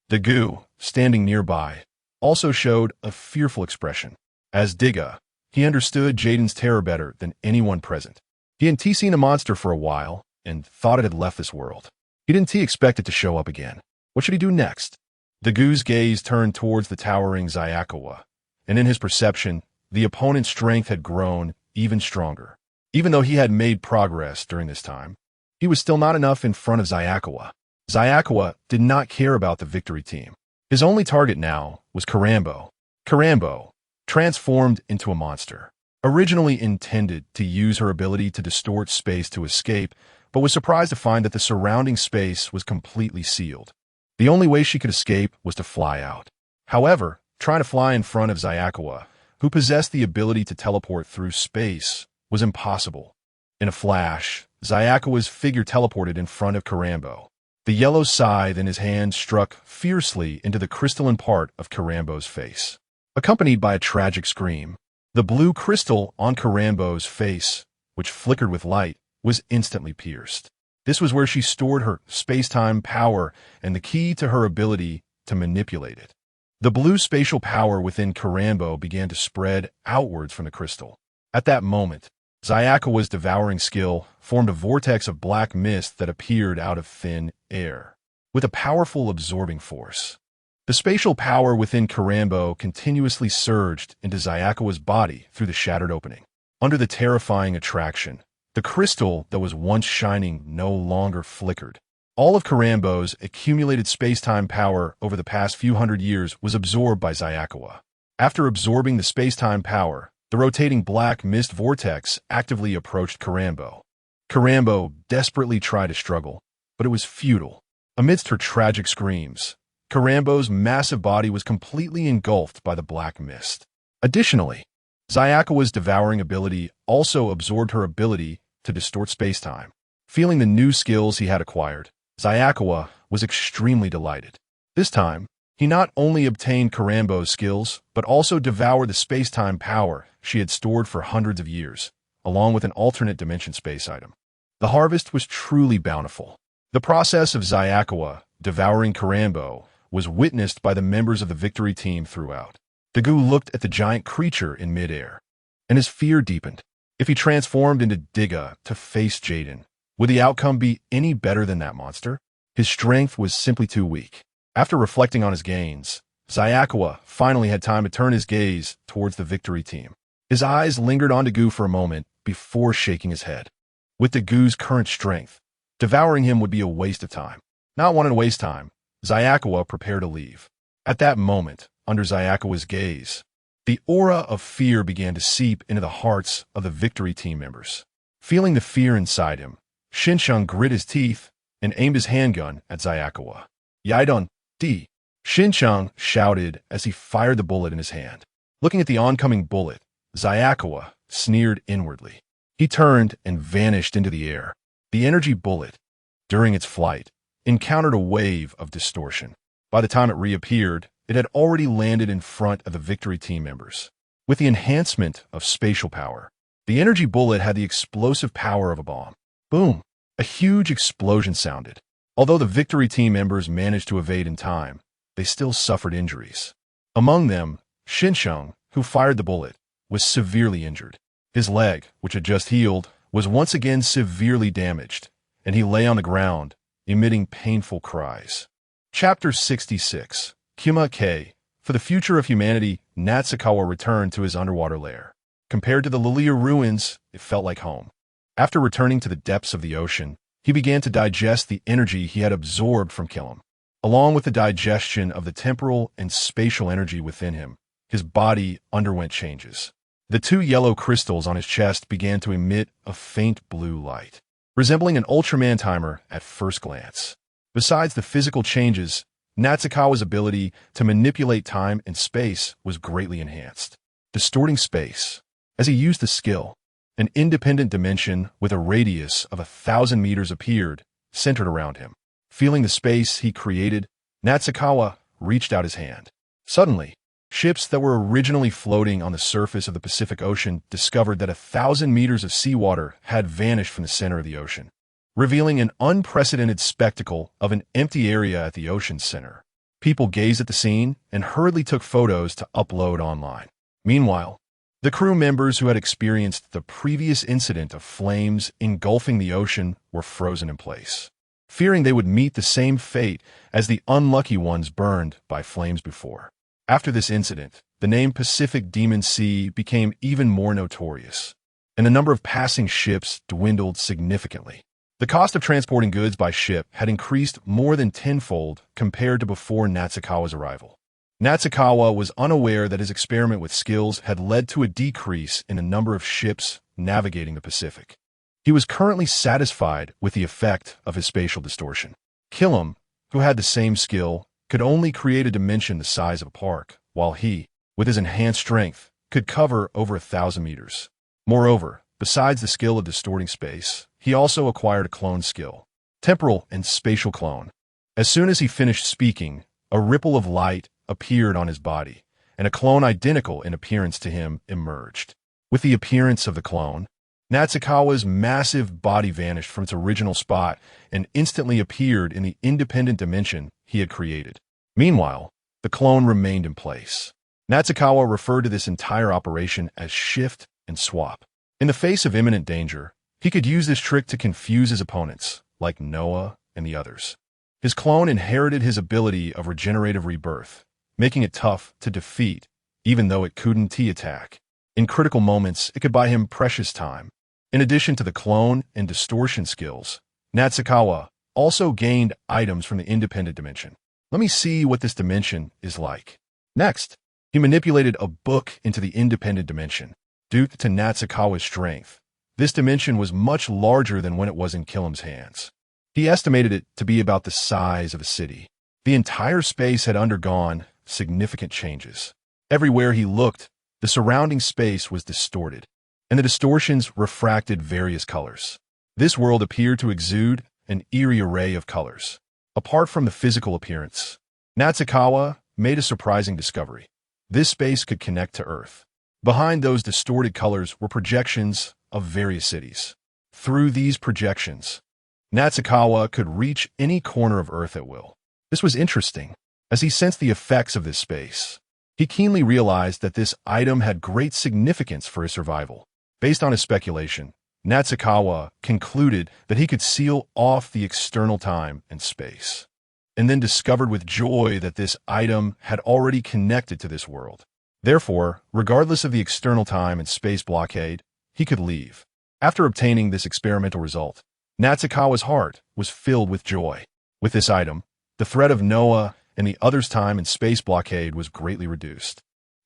Dagu, standing nearby, also showed a fearful expression. As Tiga, he understood Jetton's terror better than anyone present. He hadn't seen a monster for a while and thought it had left this world. He didn't expect it to show up again. What should he do next? Dagu's gaze turned towards the towering Xia, and in his perception, the opponent's strength had grown even stronger. Even though he had made progress during this time, he was still not enough in front of Xia. Xia did not care about the victory team. His only target now was Karambo. Karambo, transformed into a monster, originally intended to use her ability to distort space to escape, but was surprised to find that the surrounding space was completely sealed. The only way she could escape was to fly out. However, trying to fly in front of Xia, who possessed the ability to teleport through space, was impossible. In a flash, Xiao's figure teleported in front of Karambo. The yellow scythe in his hand struck fiercely into the crystalline part of Karambo's face, accompanied by a tragic scream. The blue crystal on Karambo's face, which flickered with light, was instantly pierced. This was where she stored her space-time power and the key to her ability to manipulate it. The blue spatial power within Karambo began to spread outwards from the crystal. At that moment, Xiao's devouring skill formed a vortex of black mist that appeared out of thin air, with a powerful absorbing force. The spatial power within Karambo continuously surged into Xiao's body through the shattered opening. Under the terrifying attraction, the crystal that was once shining no longer flickered. All of Karambo's accumulated space-time power over the past few hundred years was absorbed by Xiaowa. After absorbing the space-time power, the rotating black mist vortex actively approached Karambo. Karambo desperately tried to struggle, but it was futile. Amidst her tragic screams, Karambo's massive body was completely engulfed by the black mist. Additionally, Xiaowa's devouring ability also absorbed her ability to distort space-time. Feeling the new skills he had acquired, Xiaowa was extremely delighted. This time, he not only obtained Karambo's skills, but also devoured the space-time power she had stored for hundreds of years, along with an alternate dimension space item. The harvest was truly bountiful. The process of Xiaowa devouring Karambo was witnessed by the members of the victory team throughout. Dagu looked at the giant creature in midair, and his fear deepened. If he transformed into Tiga to face Jetton, would the outcome be any better than that monster? His strength was simply too weak. After reflecting on his gains, Xiaowa finally had time to turn his gaze towards the victory team. His eyes lingered on Dagu for a moment before shaking his head. With Dagu's current strength, devouring him would be a waste of time. Not wanting to waste time, Xiaowa prepared to leave. At that moment, under Xiaowa's gaze, the aura of fear began to seep into the hearts of the victory team members. Feeling the fear inside him, Xincheng grit his teeth and aimed his handgun at Xiaowa. Yidon, D. Xincheng shouted as he fired the bullet in his hand. Looking at the oncoming bullet, Xiaowa sneered inwardly. He turned and vanished into the air. The energy bullet, during its flight, encountered a wave of distortion. By the time it reappeared, it had already landed in front of the victory team members. With the enhancement of spatial power, the energy bullet had the explosive power of a bomb. Boom! A huge explosion sounded. Although the victory team members managed to evade in time, they still suffered injuries. Among them, Xincheng, who fired the bullet, was severely injured. His leg, which had just healed, was once again severely damaged, and he lay on the ground, emitting painful cries. Chapter 66. Kyouka K. For the future of humanity, Natsukawa returned to his underwater lair. Compared to the Luluye ruins, it felt like home. After returning to the depths of the ocean, he began to digest the energy he had absorbed from Killam. Along with the digestion of the temporal and spatial energy within him, his body underwent changes. The two yellow crystals on his chest began to emit a faint blue light, resembling an Ultraman timer at first glance. Besides the physical changes, Natsukawa's ability to manipulate time and space was greatly enhanced. Distorting space. As he used the skill, an independent dimension with a radius of 1,000 meters appeared, centered around him. Feeling the space he created, Natsukawa reached out his hand. Suddenly, ships that were originally floating on the surface of the Pacific Ocean discovered that 1,000 meters of seawater had vanished from the center of the ocean, revealing an unprecedented spectacle of an empty area at the ocean's center. People gazed at the scene and hurriedly took photos to upload online. Meanwhile, the crew members who had experienced the previous incident of flames engulfing the ocean were frozen in place, fearing they would meet the same fate as the unlucky ones burned by flames before. After this incident, the name Pacific Demon Sea became even more notorious, and the number of passing ships dwindled significantly. The cost of transporting goods by ship had increased more than tenfold compared to before Natsukawa's arrival. Natsukawa was unaware that his experiment with skills had led to a decrease in the number of ships navigating the Pacific. He was currently satisfied with the effect of his spatial distortion. Killam, who had the same skill, could only create a dimension the size of a park, while he, with his enhanced strength, could cover over 1,000 meters. Moreover, besides the skill of distorting space, he also acquired a clone skill, temporal and spatial clone. As soon as he finished speaking, a ripple of light appeared on his body, and a clone identical in appearance to him emerged. With the appearance of the clone, Natsukawa's massive body vanished from its original spot and instantly appeared in the independent dimension he had created. Meanwhile, the clone remained in place. Natsukawa referred to this entire operation as shift and swap. In the face of imminent danger, he could use this trick to confuse his opponents, like Noah and the others. His clone inherited his ability of regenerative rebirth, making it tough to defeat, even though it couldn't T-attack. In critical moments, it could buy him precious time. In addition to the clone and distortion skills, Natsukawa also gained items from the independent dimension. Let me see what this dimension is like. Next, he manipulated a book into the independent dimension. Due to Natsukawa's strength, this dimension was much larger than when it was in Killam's hands. He estimated it to be about the size of a city. The entire space had undergone significant changes. Everywhere he looked, the surrounding space was distorted, and the distortions refracted various colors. This world appeared to exude an eerie array of colors. Apart from the physical appearance, Natsukawa made a surprising discovery. This space could connect to Earth. Behind those distorted colors were projections of various cities. Through these projections, Natsukawa could reach any corner of Earth at will. This was interesting, as he sensed the effects of this space. He keenly realized that this item had great significance for his survival. Based on his speculation, Natsukawa concluded that he could seal off the external time and space, and then discovered with joy that this item had already connected to this world. Therefore, regardless of the external time and space blockade, he could leave. After obtaining this experimental result, Natsukawa's heart was filled with joy. With this item, the threat of Noah and the others' time and space blockade was greatly reduced.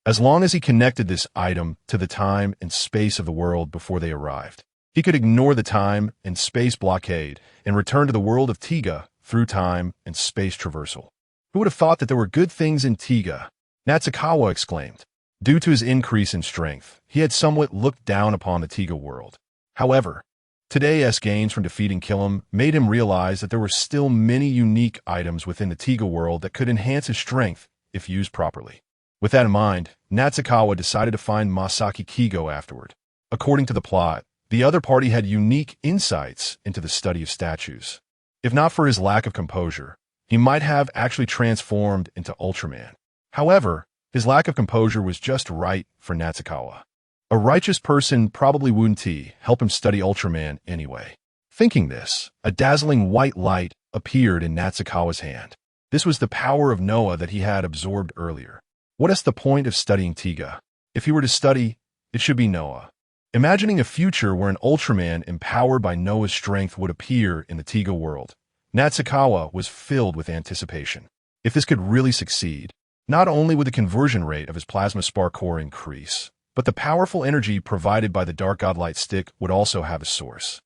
As long as he connected this item to the time and space of the world before they arrived, he could ignore the time and space blockade and return to the world of Tiga through time and space traversal. Who would have thought that there were good things in Tiga? Natsukawa exclaimed. Due to his increase in strength, he had somewhat looked down upon the Tiga world. However, today's gains from defeating Killam made him realize that there were still many unique items within the Tiga world that could enhance his strength if used properly. With that in mind, Natsukawa decided to find Masaki Kigo afterward. According to the plot, the other party had unique insights into the study of statues. If not for his lack of composure, he might have actually transformed into Ultraman. However, his lack of composure was just right for Natsukawa. A righteous person probably wouldn't help him study Ultraman anyway. Thinking this, a dazzling white light appeared in Natsukawa's hand. This was the power of Noah that he had absorbed earlier. What is the point of studying Tiga? If he were to study, it should be Noah. Imagining a future where an Ultraman empowered by Noah's strength would appear in the Tiga world, Natsukawa was filled with anticipation. If this could really succeed, not only would the conversion rate of his plasma spark core increase, but the powerful energy provided by the Dark Godlight stick would also have a source.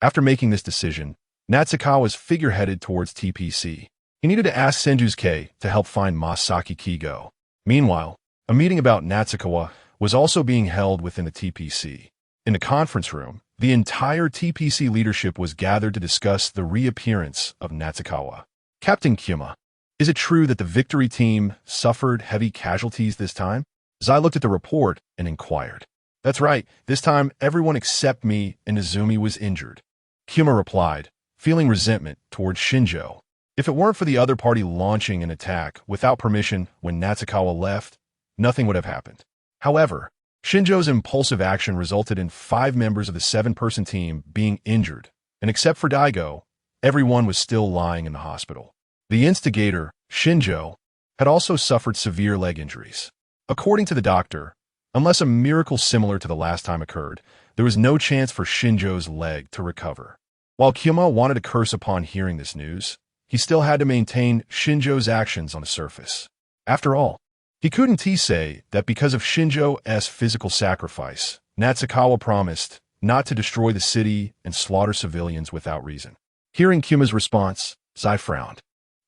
After making this decision, Natsukawa's figure headed towards TPC. He needed to ask Senjusuke to help find Masaki Kigo. Meanwhile, a meeting about Natsukawa was also being held within the TPC. In the conference room, the entire TPC leadership was gathered to discuss the reappearance of Natsukawa. Captain Kyuma, is it true that the victory team suffered heavy casualties this time? Zai looked at the report and inquired. That's right, this time everyone except me and Izumi was injured. Kyuma replied, feeling resentment towards Shinjo. If it weren't for the other party launching an attack without permission when Natsukawa left, nothing would have happened. However, Shinjo's impulsive action resulted in 5 members of the 7-person team being injured, and except for Daigo, everyone was still lying in the hospital. The instigator, Shinjo, had also suffered severe leg injuries. According to the doctor, unless a miracle similar to the last time occurred, there was no chance for Shinjo's leg to recover. While Kyuma wanted to curse upon hearing this news, he still had to maintain Shinjo's actions on the surface. After all, he couldn't say that because of Shinjo's physical sacrifice, Natsukawa promised not to destroy the city and slaughter civilians without reason. Hearing Kyuma's response, Zai frowned.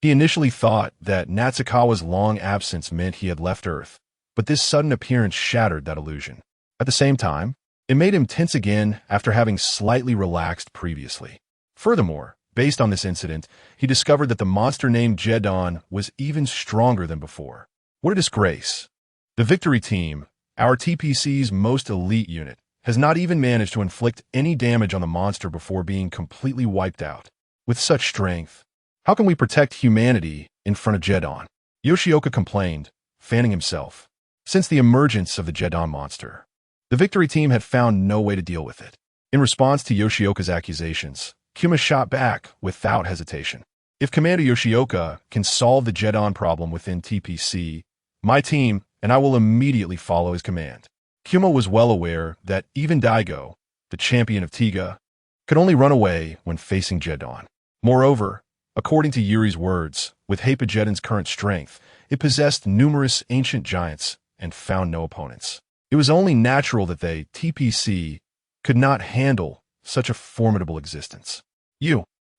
He initially thought that Natsukawa's long absence meant he had left Earth, but this sudden appearance shattered that illusion. At the same time, it made him tense again after having slightly relaxed previously. Furthermore, based on this incident, he discovered that the monster named Jetton was even stronger than before. What a disgrace. The victory team, our TPC's most elite unit, has not even managed to inflict any damage on the monster before being completely wiped out. With such strength, how can we protect humanity in front of Jetton? Yoshioka complained, fanning himself. Since the emergence of the Jetton monster, the victory team had found no way to deal with it. In response to Yoshioka's accusations, Kyuma shot back without hesitation. If Commander Yoshioka can solve the Jetton problem within TPC, my team and I will immediately follow his command. Kyuma was well aware that even Daigo, the champion of Tiga, could only run away when facing Jetton. Moreover, according to Yuri's words, with Jetton's current strength, it possessed numerous ancient giants and found no opponents. It was only natural that they, TPC, could not handle such a formidable existence.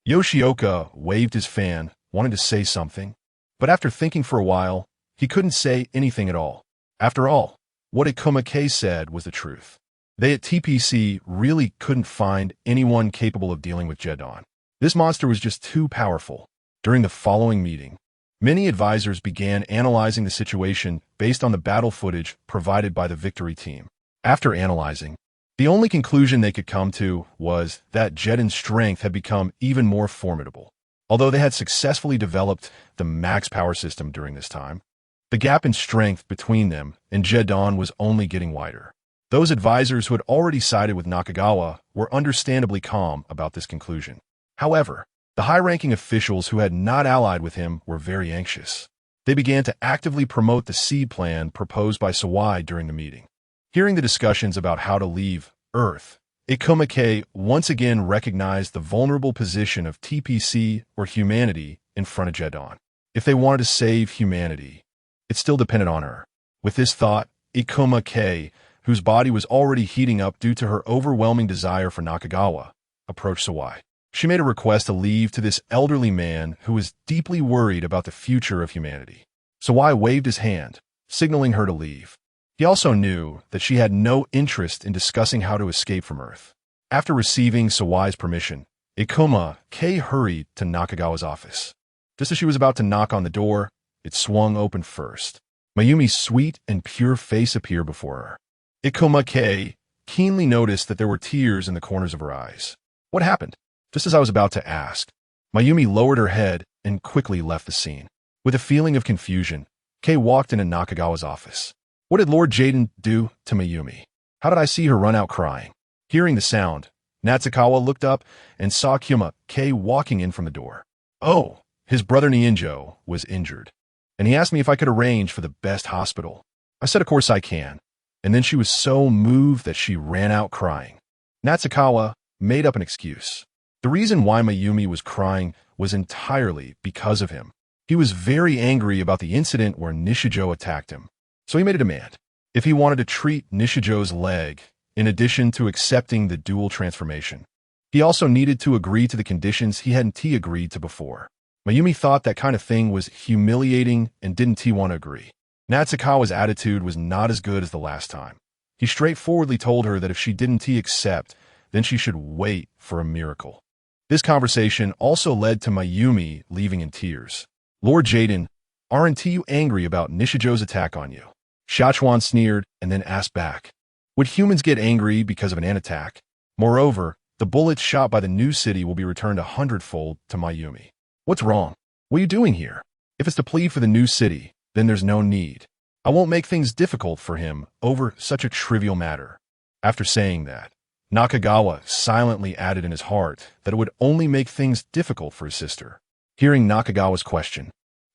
Yoshioka waved his fan, wanting to say something, but after thinking for a while, he couldn't say anything at all. After all, what Kyouka said was the truth. They at TPC really couldn't find anyone capable of dealing with Jetton. This monster was just too powerful. During the following meeting, many advisors began analyzing the situation based on the battle footage provided by the victory team. After analyzing, the only conclusion they could come to was that Jetton's strength had become even more formidable. Although they had successfully developed the max power system during this time, the gap in strength between them and Jetton was only getting wider. Those advisors who had already sided with Nakagawa were understandably calm about this conclusion. However, the high-ranking officials who had not allied with him were very anxious. They began to actively promote the seed plan proposed by Sawai during the meeting. Hearing the discussions about how to leave Earth, Kyouka once again recognized the vulnerable position of TPC or humanity in front of Jetton. If they wanted to save humanity, it still depended on her. With this thought, Kyouka, whose body was already heating up due to her overwhelming desire for Nakagawa, approached Sawai. She made a request to leave to this elderly man who was deeply worried about the future of humanity. Sawai waved his hand, signaling her to leave. He also knew that she had no interest in discussing how to escape from Earth. After receiving Sawai's permission, Kyouka hurried to Nakagawa's office. Just as she was about to knock on the door, it swung open first. Mayumi's sweet and pure face appeared before her. Kyouka keenly noticed that there were tears in the corners of her eyes. What happened? Just as I was about to ask, Mayumi lowered her head and quickly left the scene. With a feeling of confusion, Kei walked into Nakagawa's office. What did Lord Jetton do to Mayumi? How did I see her run out crying? Hearing the sound, Natsukawa looked up and saw Kyouka walking in from the door. Oh, his brother Nienjo was injured, and he asked me if I could arrange for the best hospital. I said of course I can, and then she was so moved that she ran out crying. Natsukawa made up an excuse. The reason why Mayumi was crying was entirely because of him. He was very angry about the incident where Nishijo attacked him, so he made a demand. If he wanted to treat Nishijo's leg, in addition to accepting the dual transformation, he also needed to agree to the conditions he hadn't agreed to before. Mayumi thought that kind of thing was humiliating and didn't want to agree. Natsukawa's attitude was not as good as the last time. He straightforwardly told her that if she didn't accept, then she should wait for a miracle. This conversation also led to Mayumi leaving in tears. Lord Jetton, aren't you angry about Nishijo's attack on you? Xia Chuan sneered and then asked back. Would humans get angry because of an ant attack? Moreover, the bullets shot by the new city will be returned 100-fold to Mayumi. What's wrong? What are you doing here? If it's to plead for the new city, then there's no need. I won't make things difficult for him over such a trivial matter. After saying that, Nakagawa silently added in his heart that it would only make things difficult for his sister. Hearing Nakagawa's question,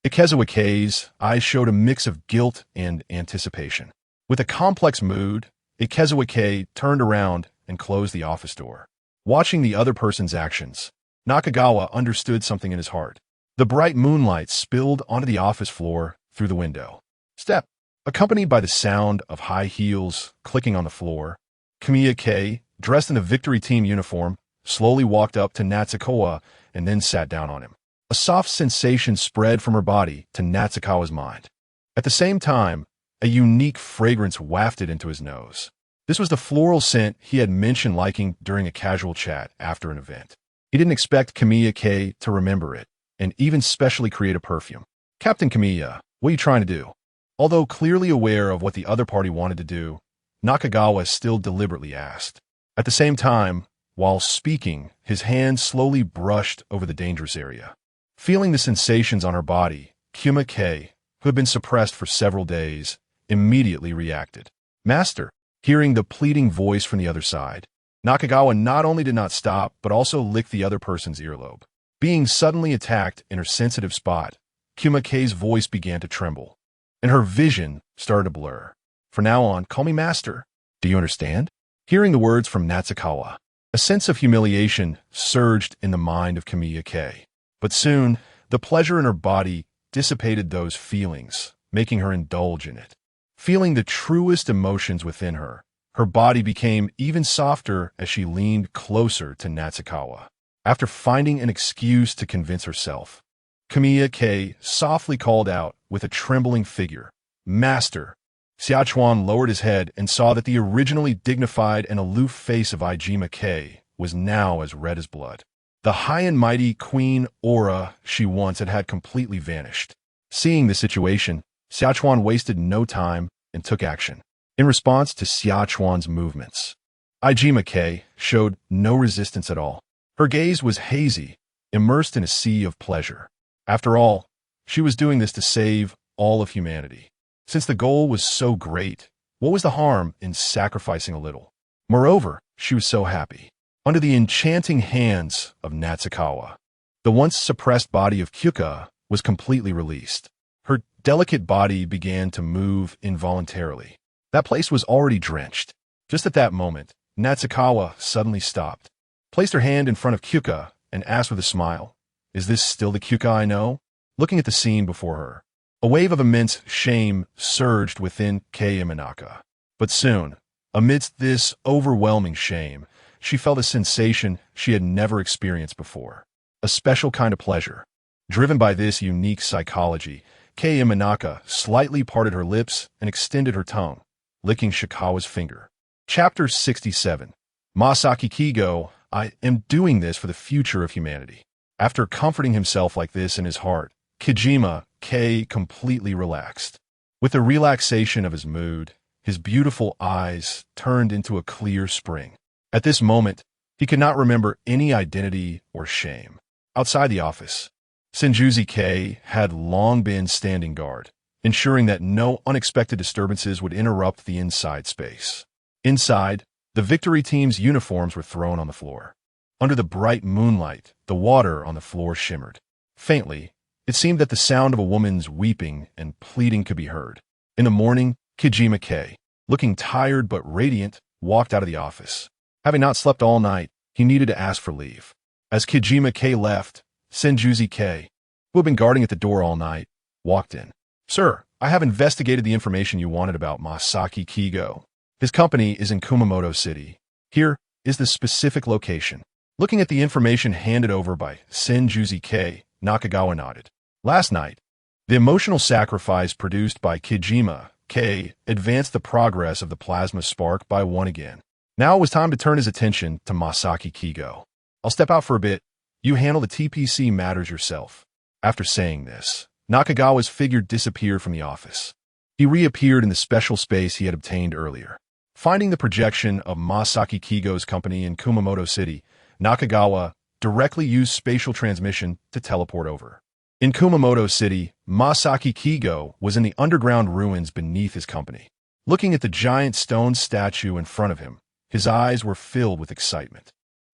Ikezuake's eyes showed a mix of guilt and anticipation. With a complex mood, Ikezuake turned around and closed the office door. Watching the other person's actions, Nakagawa understood something in his heart. The bright moonlight spilled onto the office floor through the window. Step, accompanied by the sound of high heels clicking on the floor, Kamiya K, dressed in the victory team uniform, slowly walked up to Natsukawa and then sat down on him. A soft sensation spread from her body to Natsukawa's mind. At the same time, a unique fragrance wafted into his nose. This was the floral scent he had mentioned liking during a casual chat after an event. He didn't expect Kamiya K to remember it, and even specially create a perfume. Captain Kamiya, what are you trying to do? Although clearly aware of what the other party wanted to do, Nakagawa still deliberately asked. At the same time, while speaking, his hand slowly brushed over the dangerous area. Feeling the sensations on her body, Kyouka K, who had been suppressed for several days, immediately reacted. Master, hearing the pleading voice from the other side, Nakagawa not only did not stop, but also licked the other person's earlobe. Being suddenly attacked in her sensitive spot, Kyouka K's voice began to tremble, and her vision started to blur. From now on, call me Master. Do you understand? Hearing the words from Natsukawa, a sense of humiliation surged in the mind of Kamiya K. But soon, the pleasure in her body dissipated those feelings, making her indulge in it. Feeling the truest emotions within her, her body became even softer as she leaned closer to Natsukawa. After finding an excuse to convince herself, Kamiya K softly called out with a trembling figure, Master. Xia Chuan lowered his head and saw that the originally dignified and aloof face of Ijima K was now as red as blood. The high and mighty queen aura she once had completely vanished. Seeing the situation, Xia Chuan wasted no time and took action. In response to Xia Chuan's movements, Ijima K showed no resistance at all. Her gaze was hazy, immersed in a sea of pleasure. After all, she was doing this to save all of humanity. Since the goal was so great, what was the harm in sacrificing a little? Moreover, she was so happy. Under the enchanting hands of Natsukawa, the once suppressed body of Kyouka was completely released. Her delicate body began to move involuntarily. That place was already drenched. Just at that moment, Natsukawa suddenly stopped, placed her hand in front of Kyouka, and asked with a smile, Is this still the Kyouka I know? Looking at the scene before her, a wave of immense shame surged within Kei Imanaka. But soon, amidst this overwhelming shame, she felt a sensation she had never experienced before. A special kind of pleasure. Driven by this unique psychology, Kei Imanaka slightly parted her lips and extended her tongue, licking Shikawa's finger. Chapter 67. Masaki Kigo, I am doing this for the future of humanity. After comforting himself like this in his heart, Kijima K completely relaxed. With the relaxation of his mood, his beautiful eyes turned into a clear spring. At this moment, he could not remember any identity or shame. Outside the office, Senjuzi K had long been standing guard, ensuring that no unexpected disturbances would interrupt the inside space. Inside, the victory team's uniforms were thrown on the floor. Under the bright moonlight, the water on the floor shimmered. Faintly, it seemed that the sound of a woman's weeping and pleading could be heard. In the morning, Kijima K, looking tired but radiant, walked out of the office. Having not slept all night, he needed to ask for leave. As Kijima K left, Senjuzi K, who had been guarding at the door all night, walked in. Sir, I have investigated the information you wanted about Masaki Kigo. His company is in Kumamoto City. Here is the specific location. Looking at the information handed over by Senjuzi K, Nakagawa nodded. Last night, the emotional sacrifice produced by Kijima K advanced the progress of the plasma spark by one again. Now it was time to turn his attention to Masaki Kigo. I'll step out for a bit. You handle the TPC matters yourself. After saying this, Nakagawa's figure disappeared from the office. He reappeared in the special space he had obtained earlier. Finding the projection of Masaki Kigo's company in Kumamoto City, Nakagawa directly used spatial transmission to teleport over. In Kumamoto City, Masaki Kigo was in the underground ruins beneath his company. Looking at the giant stone statue in front of him, his eyes were filled with excitement.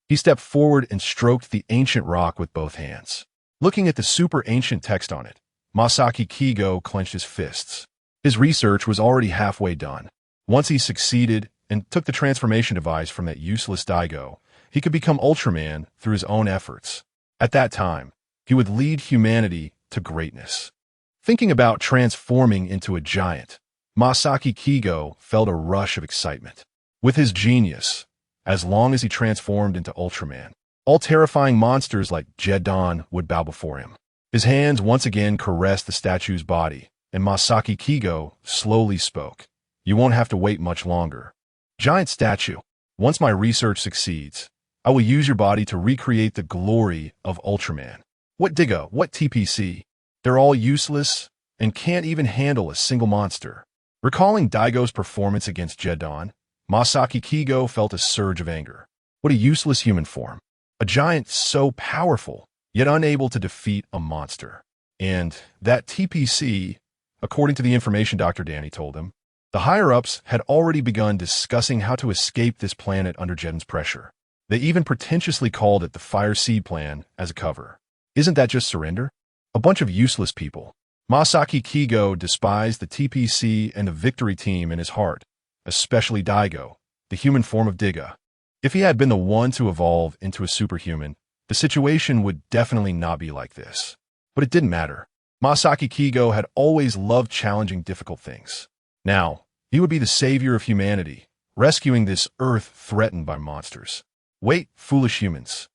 He stepped forward and stroked the ancient rock with both hands. Looking at the super ancient text on it, Masaki Kigo clenched his fists. His research was already halfway done. Once he succeeded and took the transformation device from that useless Dagu, he could become Ultraman through his own efforts. At that time, he would lead humanity to greatness. Thinking about transforming into a giant, Masaki Kigo felt a rush of excitement. With his genius, as long as he transformed into Ultraman, all terrifying monsters like Jetton would bow before him. His hands once again caressed the statue's body, and Masaki Kigo slowly spoke. You won't have to wait much longer. Giant statue, once my research succeeds, I will use your body to recreate the glory of Ultraman. What Diga, what TPC? They're all useless and can't even handle a single monster. Recalling Daigo's performance against Jetton, Masaki Kigo felt a surge of anger. What a useless human form. A giant so powerful, yet unable to defeat a monster. And that TPC, according to the information Dr. Danny told him, the higher-ups had already begun discussing how to escape this planet under Jetton's pressure. They even pretentiously called it the Fire Seed Plan as a cover. Isn't that just surrender? A bunch of useless people. Masaki Kigo despised the TPC and the Victory Team in his heart, especially Dagu, the human form of Diga. If he had been the one to evolve into a superhuman, the situation would definitely not be like this. But it didn't matter. Masaki Kigo had always loved challenging difficult things. Now, he would be the savior of humanity, rescuing this Earth threatened by monsters. Wait, foolish humans.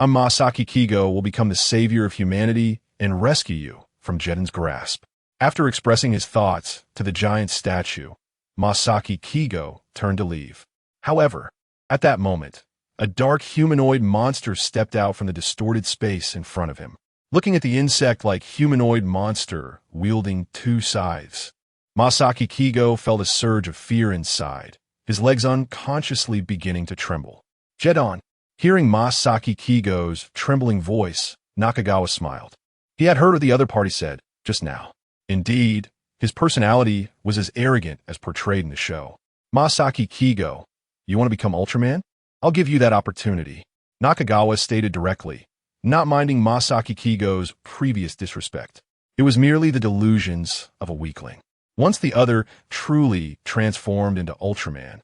Masaki Kigo will become the savior of humanity and rescue you from Jetton's grasp. After expressing his thoughts to the giant statue, Masaki Kigo turned to leave. However, at that moment, a dark humanoid monster stepped out from the distorted space in front of him. Looking at the insect-like humanoid monster wielding two scythes, Masaki Kigo felt a surge of fear inside, his legs unconsciously beginning to tremble. Jetton. Hearing Masaki Kigo's trembling voice, Nakagawa smiled. He had heard what the other party said just now. Indeed, his personality was as arrogant as portrayed in the show. Masaki Kigo, you want to become Ultraman? I'll give you that opportunity. Nakagawa stated directly, not minding Masaki Kigo's previous disrespect. It was merely the delusions of a weakling. Once the other truly transformed into Ultraman,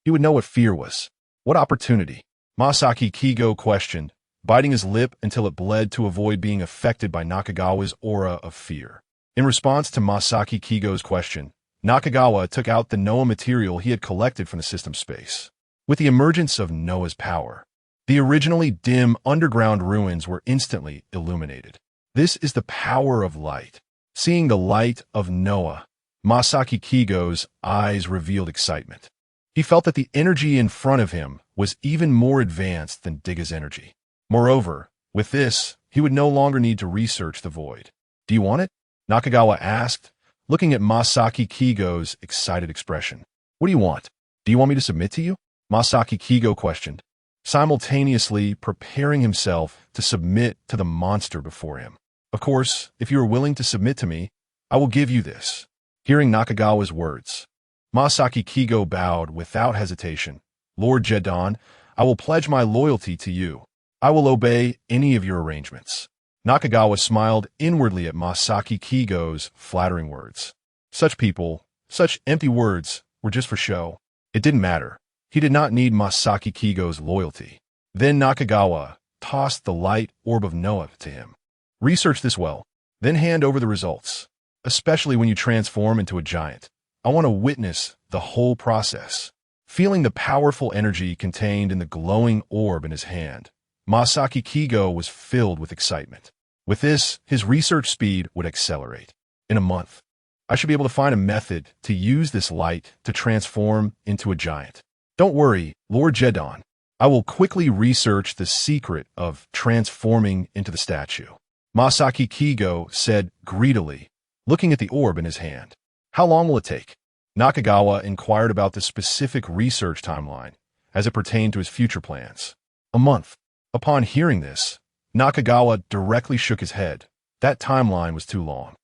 he would know what fear was. What opportunity? Masaki Kigo questioned, biting his lip until it bled to avoid being affected by Nakagawa's aura of fear. In response to Masaki Kigo's question, Nakagawa took out the Noah material he had collected from the system space. With the emergence of Noah's power, the originally dim underground ruins were instantly illuminated. This is the power of light. Seeing the light of Noah, Masaki Kigo's eyes revealed excitement. He felt that the energy in front of him was even more advanced than Diga's energy. Moreover, with this, he would no longer need to research the void. Do you want it? Nakagawa asked, looking at Masaki Kigo's excited expression. What do you want? Do you want me to submit to you? Masaki Kigo questioned, simultaneously preparing himself to submit to the monster before him. Of course, if you are willing to submit to me, I will give you this. Hearing Nakagawa's words, Masaki Kigo bowed without hesitation. Lord Jetton, I will pledge my loyalty to you. I will obey any of your arrangements. Nakagawa smiled inwardly at Masaki Kigo's flattering words. Such people, such empty words, were just for show. It didn't matter. He did not need Masaki Kigo's loyalty. Then Nakagawa tossed the light orb of Noah to him. Research this well, then hand over the results. Especially when you transform into a giant. I want to witness the whole process. Feeling the powerful energy contained in the glowing orb in his hand, Masaki Kigo was filled with excitement. With this, his research speed would accelerate. In a month, I should be able to find a method to use this light to transform into a giant. Don't worry, Lord Jetton. I will quickly research the secret of transforming into the statue. Masaki Kigo said greedily, looking at the orb in his hand. How long will it take? Nakagawa inquired about the specific research timeline as it pertained to his future plans. A month. Upon hearing this, Nakagawa directly shook his head. That timeline was too long.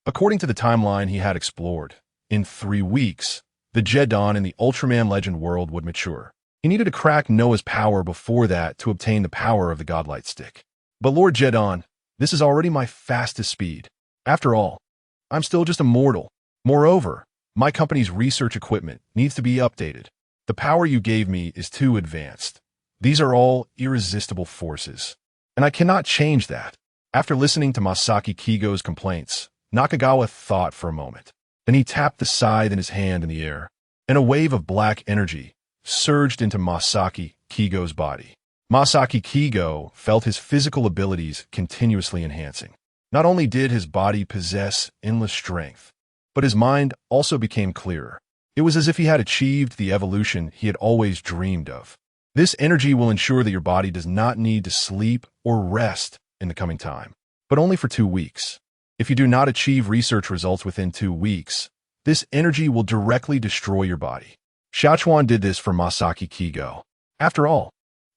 According to the timeline he had explored, in 3 weeks, the Jetton in the Ultraman legend world would mature. He needed to crack Noah's power before that to obtain the power of the Godlight Stick. But Lord Jetton, this is already my fastest speed. After all, I'm still just a mortal. Moreover, my company's research equipment needs to be updated. The power you gave me is too advanced. These are all irresistible forces, and I cannot change that. After listening to Masaki Kigo's complaints, Nakagawa thought for a moment. Then he tapped the scythe in his hand in the air, and a wave of black energy surged into Masaki Kigo's body. Masaki Kigo felt his physical abilities continuously enhancing. Not only did his body possess endless strength, but his mind also became clearer. It was as if he had achieved the evolution he had always dreamed of. This energy will ensure that your body does not need to sleep or rest in the coming time, but only for 2 weeks. If you do not achieve research results within 2 weeks, this energy will directly destroy your body. Xia Chuan did this for Masaki Kigo. After all,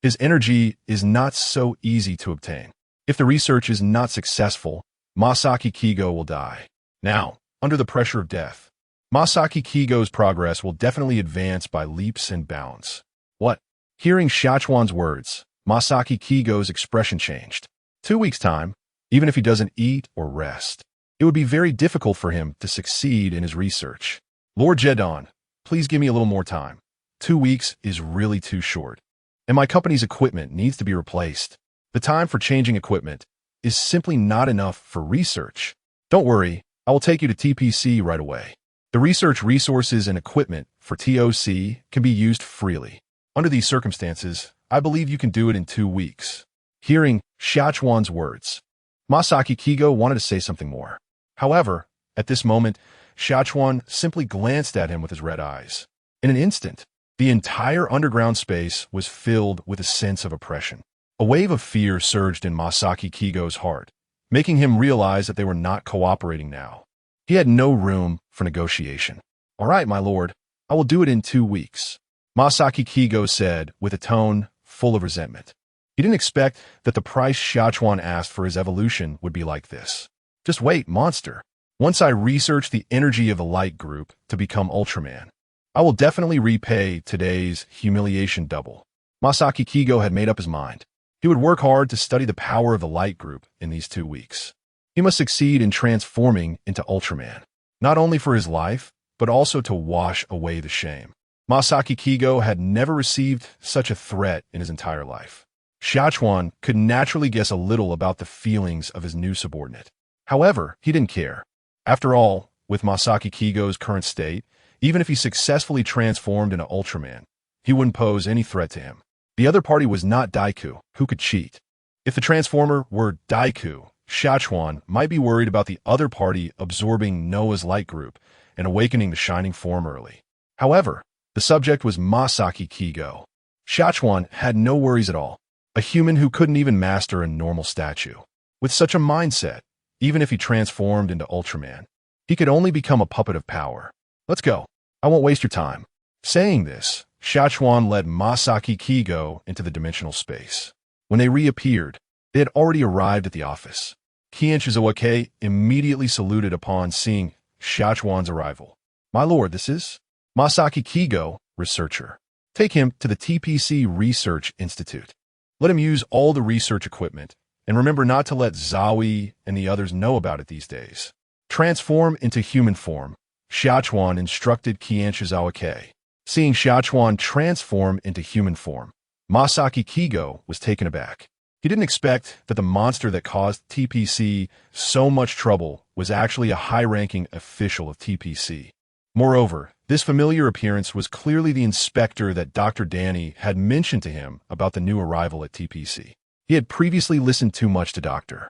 his energy is not so easy to obtain. If the research is not successful, Masaki Kigo will die. Now, under the pressure of death, Masaki Kigo's progress will definitely advance by leaps and bounds. What? Hearing Xia Chuan's words, Masaki Kigo's expression changed. 2 weeks' time, even if he doesn't eat or rest, it would be very difficult for him to succeed in his research. Lord Jetton, please give me a little more time. 2 weeks is really too short, and my company's equipment needs to be replaced. The time for changing equipment is simply not enough for research. Don't worry, I will take you to TPC right away. The research resources and equipment for TOC can be used freely. Under these circumstances, I believe you can do it in 2 weeks. Hearing Xia Chuan's words, Masaki Kigo wanted to say something more. However, at this moment, Xia Chuan simply glanced at him with his red eyes. In an instant, the entire underground space was filled with a sense of oppression. A wave of fear surged in Masaki Kigo's heart, making him realize that they were not cooperating now. He had no room for negotiation. All right, my lord, I will do it in 2 weeks, Masaki Kigo said with a tone full of resentment. He didn't expect that the price Xia Chuan asked for his evolution would be like this. Just wait, monster. Once I research the energy of the light group to become Ultraman, I will definitely repay today's humiliation double. Masaki Kigo had made up his mind. He would work hard to study the power of the light group in these 2 weeks. He must succeed in transforming into Ultraman, not only for his life, but also to wash away the shame. Masaki Kigo had never received such a threat in his entire life. Xia Chuan could naturally guess a little about the feelings of his new subordinate. However, he didn't care. After all, with Masaki Kigo's current state, even if he successfully transformed into Ultraman, he wouldn't pose any threat to him. The other party was not Dagu, who could cheat. If the transformer were Dagu, Xia Chuan might be worried about the other party absorbing Noah's light group and awakening the shining form early. However, the subject was Masaki Kigo. Xia Chuan had no worries at all. A human who couldn't even master a normal statue. With such a mindset, even if he transformed into Ultraman, he could only become a puppet of power. Let's go. I won't waste your time. Saying this, Xia Chuan led Masaki Kigo into the dimensional space. When they reappeared, they had already arrived at the office. Shizuoka immediately saluted upon seeing Xia Chuan's arrival. My lord, this is Masaki Kigo, researcher. Take him to the TPC Research Institute. Let him use all the research equipment, and remember not to let Zawi and the others know about it these days. Transform into human form, Xia Chuan instructed Shizuoka. Seeing Xia Chuan transform into human form, Masaki Kigo was taken aback. He didn't expect that the monster that caused TPC so much trouble was actually a high-ranking official of TPC. Moreover, this familiar appearance was clearly the inspector that Dr. Danny had mentioned to him about the new arrival at TPC. He had previously listened too much to Dr.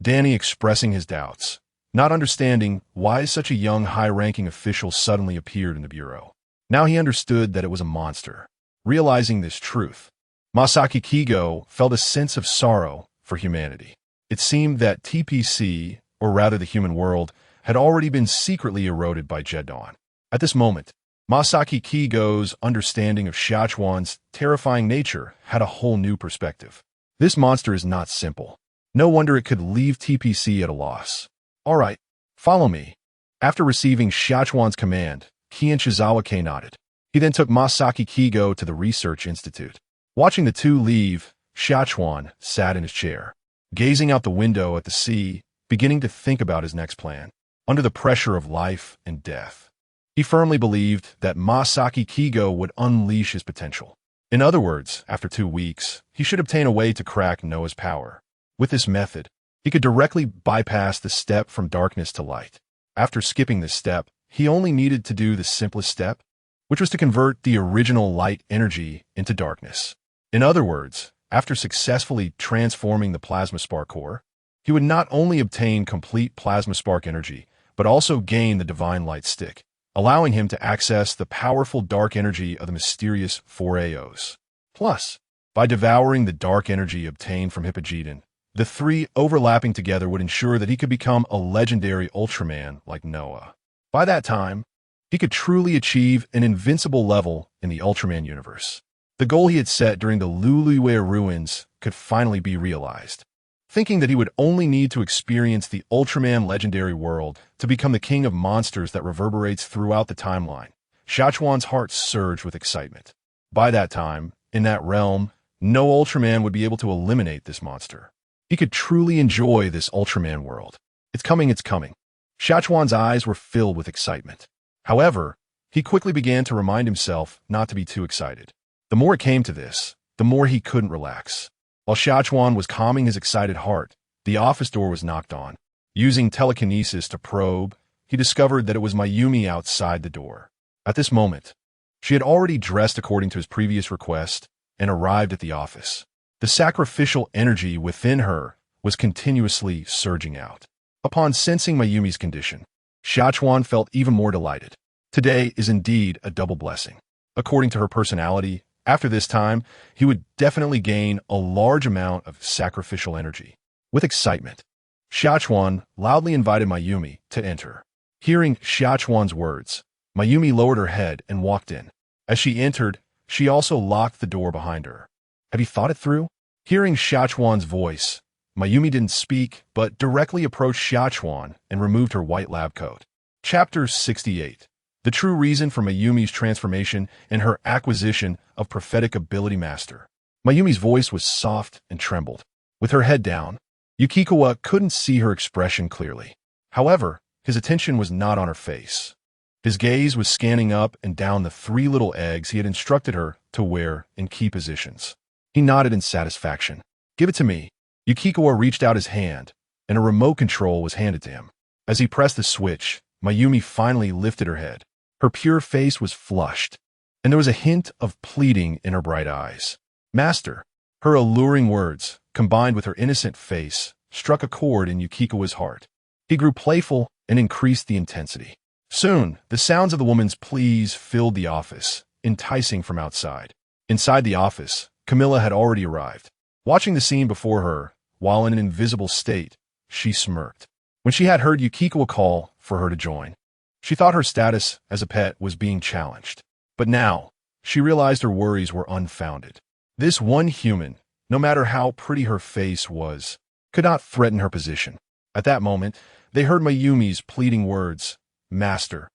Danny expressing his doubts, not understanding why such a young, high-ranking official suddenly appeared in the bureau. Now he understood that it was a monster. Realizing this truth, Masaki Kigo felt a sense of sorrow for humanity. It seemed that TPC, or rather the human world, had already been secretly eroded by Jetton. At this moment, Masaki Kigo's understanding of Xia Chuan's terrifying nature had a whole new perspective. This monster is not simple. No wonder it could leave TPC at a loss. All right, follow me. After receiving Xia Chuan's command, Kian Shizawa nodded. He then took Masaki Kigo to the research institute. Watching the two leave, Xia Chuan sat in his chair, gazing out the window at the sea, beginning to think about his next plan. Under the pressure of life and death, he firmly believed that Masaki Kigo would unleash his potential. In other words, after 2 weeks, he should obtain a way to crack Noah's power. With this method, he could directly bypass the step from darkness to light. After skipping this step, he only needed to do the simplest step, which was to convert the original light energy into darkness. In other words, after successfully transforming the plasma spark core, he would not only obtain complete plasma spark energy, but also gain the divine light stick, allowing him to access the powerful dark energy of the mysterious 4 AOs. Plus, by devouring the dark energy obtained from Hippogeton, the 3 overlapping together would ensure that he could become a legendary Ultraman like Noah. By that time, he could truly achieve an invincible level in the Ultraman universe. The goal he had set during the Luluye ruins could finally be realized. Thinking that he would only need to experience the Ultraman legendary world to become the king of monsters that reverberates throughout the timeline, Xia Chuan's heart surged with excitement. By that time, in that realm, no Ultraman would be able to eliminate this monster. He could truly enjoy this Ultraman world. It's coming, it's coming. Xia Chuan's eyes were filled with excitement. However, he quickly began to remind himself not to be too excited. The more it came to this, the more he couldn't relax. While Xia Chuan was calming his excited heart, the office door was knocked on. Using telekinesis to probe, he discovered that it was Mayumi outside the door. At this moment, she had already dressed according to his previous request and arrived at the office. The sacrificial energy within her was continuously surging out. Upon sensing Mayumi's condition, Xia Chuan felt even more delighted. Today is indeed a double blessing. According to her personality, after this time, he would definitely gain a large amount of sacrificial energy. With excitement, Xia Chuan loudly invited Mayumi to enter. Hearing Xia Chuan's words, Mayumi lowered her head and walked in. As she entered, she also locked the door behind her. Have you thought it through? Hearing Xia Chuan's voice, Mayumi didn't speak, but directly approached Xia Chuan and removed her white lab coat. Chapter 68. The true reason for Mayumi's transformation and her acquisition of prophetic ability master. Mayumi's voice was soft and trembled. With her head down, Yukikawa couldn't see her expression clearly. However, his attention was not on her face. His gaze was scanning up and down the 3 little eggs he had instructed her to wear in key positions. He nodded in satisfaction. Give it to me. Yukikawa reached out his hand, and a remote control was handed to him. As he pressed the switch, Mayumi finally lifted her head. Her pure face was flushed, and there was a hint of pleading in her bright eyes. Master, her alluring words, combined with her innocent face, struck a chord in Yukikawa's heart. He grew playful and increased the intensity. Soon, the sounds of the woman's pleas filled the office, enticing from outside. Inside the office, Camilla had already arrived. Watching the scene before her, while in an invisible state, she smirked. When she had heard Yukikawa call for her to join, she thought her status as a pet was being challenged. But now, she realized her worries were unfounded. This one human, no matter how pretty her face was, could not threaten her position. At that moment, they heard Mayumi's pleading words, Master,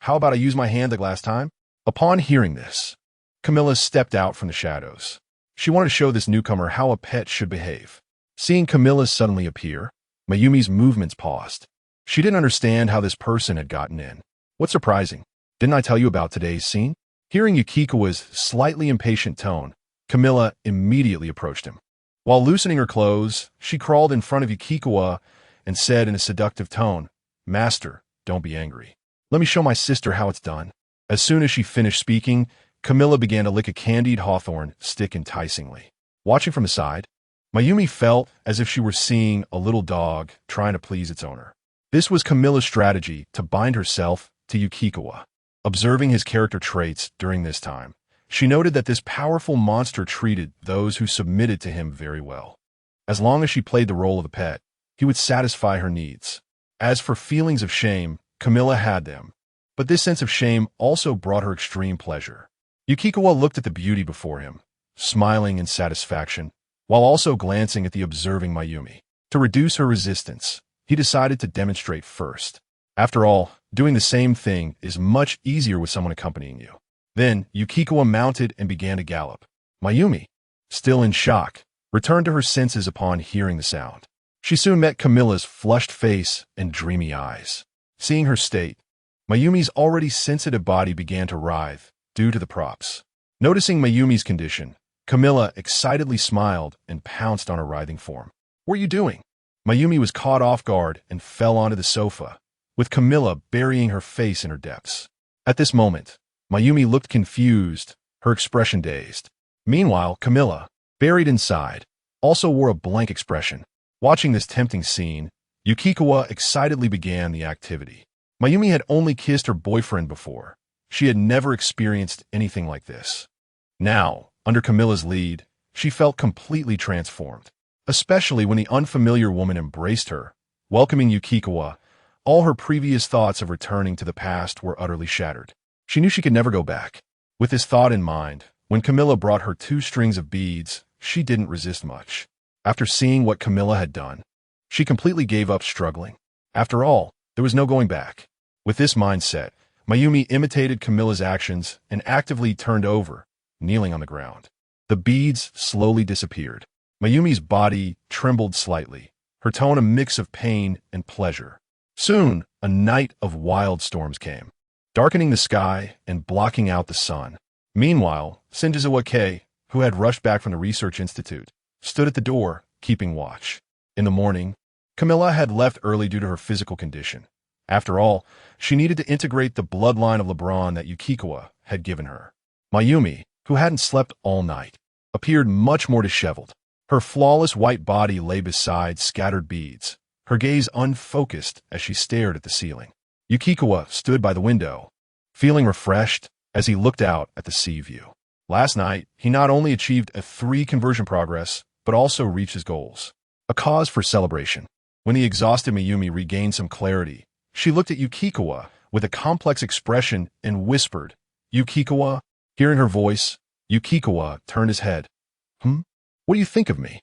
how about I use my hand like last time? Upon hearing this, Camilla stepped out from the shadows. She wanted to show this newcomer how a pet should behave. Seeing Camilla suddenly appear, Mayumi's movements paused. She didn't understand how this person had gotten in. What's surprising? Didn't I tell you about today's scene? Hearing Yukikawa's slightly impatient tone, Camilla immediately approached him. While loosening her clothes, she crawled in front of Yukikawa and said in a seductive tone, Master, don't be angry. Let me show my sister how it's done. As soon as she finished speaking, Camilla began to lick a candied hawthorn stick enticingly. Watching from the side, Mayumi felt as if she were seeing a little dog trying to please its owner. This was Camilla's strategy to bind herself to Yukikawa. Observing his character traits during this time, she noted that this powerful monster treated those who submitted to him very well. As long as she played the role of a pet, he would satisfy her needs. As for feelings of shame, Camilla had them. But this sense of shame also brought her extreme pleasure. Yukikawa looked at the beauty before him, smiling in satisfaction, while also glancing at the observing Mayumi. To reduce her resistance, he decided to demonstrate first. After all, doing the same thing is much easier with someone accompanying you. Then, Yukikawa mounted and began to gallop. Mayumi, still in shock, returned to her senses upon hearing the sound. She soon met Camilla's flushed face and dreamy eyes. Seeing her state, Mayumi's already sensitive body began to writhe due to the props. Noticing Mayumi's condition, Camilla excitedly smiled and pounced on her writhing form. "What are you doing?" Mayumi was caught off guard and fell onto the sofa, with Camilla burying her face in her depths. At this moment, Mayumi looked confused, her expression dazed. Meanwhile, Camilla, buried inside, also wore a blank expression. Watching this tempting scene, Yukikawa excitedly began the activity. Mayumi had only kissed her boyfriend before. She had never experienced anything like this. Now, under Camilla's lead, she felt completely transformed. Especially when the unfamiliar woman embraced her, welcoming Yukikawa, all her previous thoughts of returning to the past were utterly shattered. She knew she could never go back. With this thought in mind, when Camilla brought her 2 strings of beads, she didn't resist much. After seeing what Camilla had done, she completely gave up struggling. After all, there was no going back. With this mindset, Mayumi imitated Camilla's actions and actively turned over, kneeling on the ground. The beads slowly disappeared. Mayumi's body trembled slightly, her tone a mix of pain and pleasure. Soon, a night of wild storms came, darkening the sky and blocking out the sun. Meanwhile, Shinjizawa Kei, who had rushed back from the research institute, stood at the door, keeping watch. In the morning, Camilla had left early due to her physical condition. After all, she needed to integrate the bloodline of LeBron that Yukikawa had given her. Mayumi, who hadn't slept all night, appeared much more disheveled. Her flawless white body lay beside scattered beads, her gaze unfocused as she stared at the ceiling. Yukikawa stood by the window, feeling refreshed as he looked out at the sea view. Last night, he not only achieved a 3 conversion progress, but also reached his goals. A cause for celebration. When the exhausted Mayumi regained some clarity, she looked at Yukikawa with a complex expression and whispered, "Yukikawa?" Hearing her voice, Yukikawa turned his head. What do you think of me?"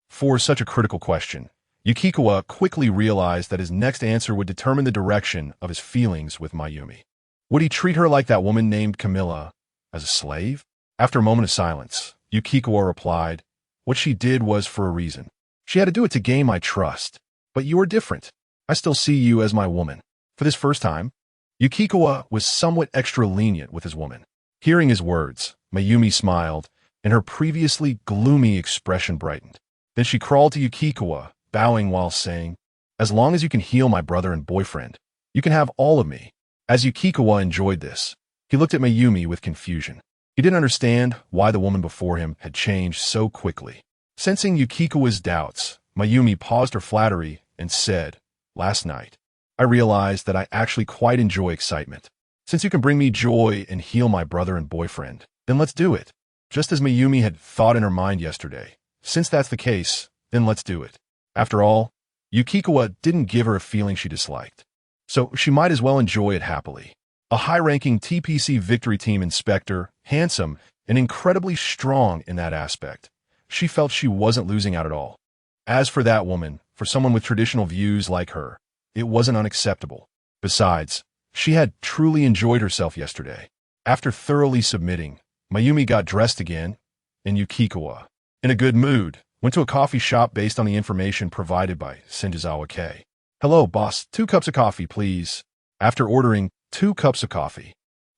For such a critical question, Yukikawa quickly realized that his next answer would determine the direction of his feelings with Mayumi. Would he treat her like that woman named Camilla, as a slave? After a moment of silence, Yukikawa replied, "What she did was for a reason. She had to do it to gain my trust. But you are different. I still see you as my woman." For this first time, Yukikawa was somewhat extra lenient with his woman. Hearing his words, Mayumi smiled, and her previously gloomy expression brightened. Then she crawled to Yukikawa, bowing while saying, "As long as you can heal my brother and boyfriend, you can have all of me." As Yukikawa enjoyed this, he looked at Mayumi with confusion. He didn't understand why the woman before him had changed so quickly. Sensing Yukikawa's doubts, Mayumi paused her flattery and said, "Last night, I realized that I actually quite enjoy excitement. Since you can bring me joy and heal my brother and boyfriend, then let's do it." Just as Mayumi had thought in her mind yesterday, since that's the case, then let's do it. After all, Yukikawa didn't give her a feeling she disliked, so she might as well enjoy it happily. A high-ranking TPC victory team inspector, handsome, and incredibly strong in that aspect, she felt she wasn't losing out at all. As for that woman, for someone with traditional views like her, it wasn't unacceptable. Besides, she had truly enjoyed herself yesterday. After thoroughly submitting, Mayumi got dressed again, and Yukikawa, in a good mood, went to a coffee shop based on the information provided by Shinjizawa Kei. "Hello, boss. 2 cups of coffee, please." After ordering 2 cups of coffee,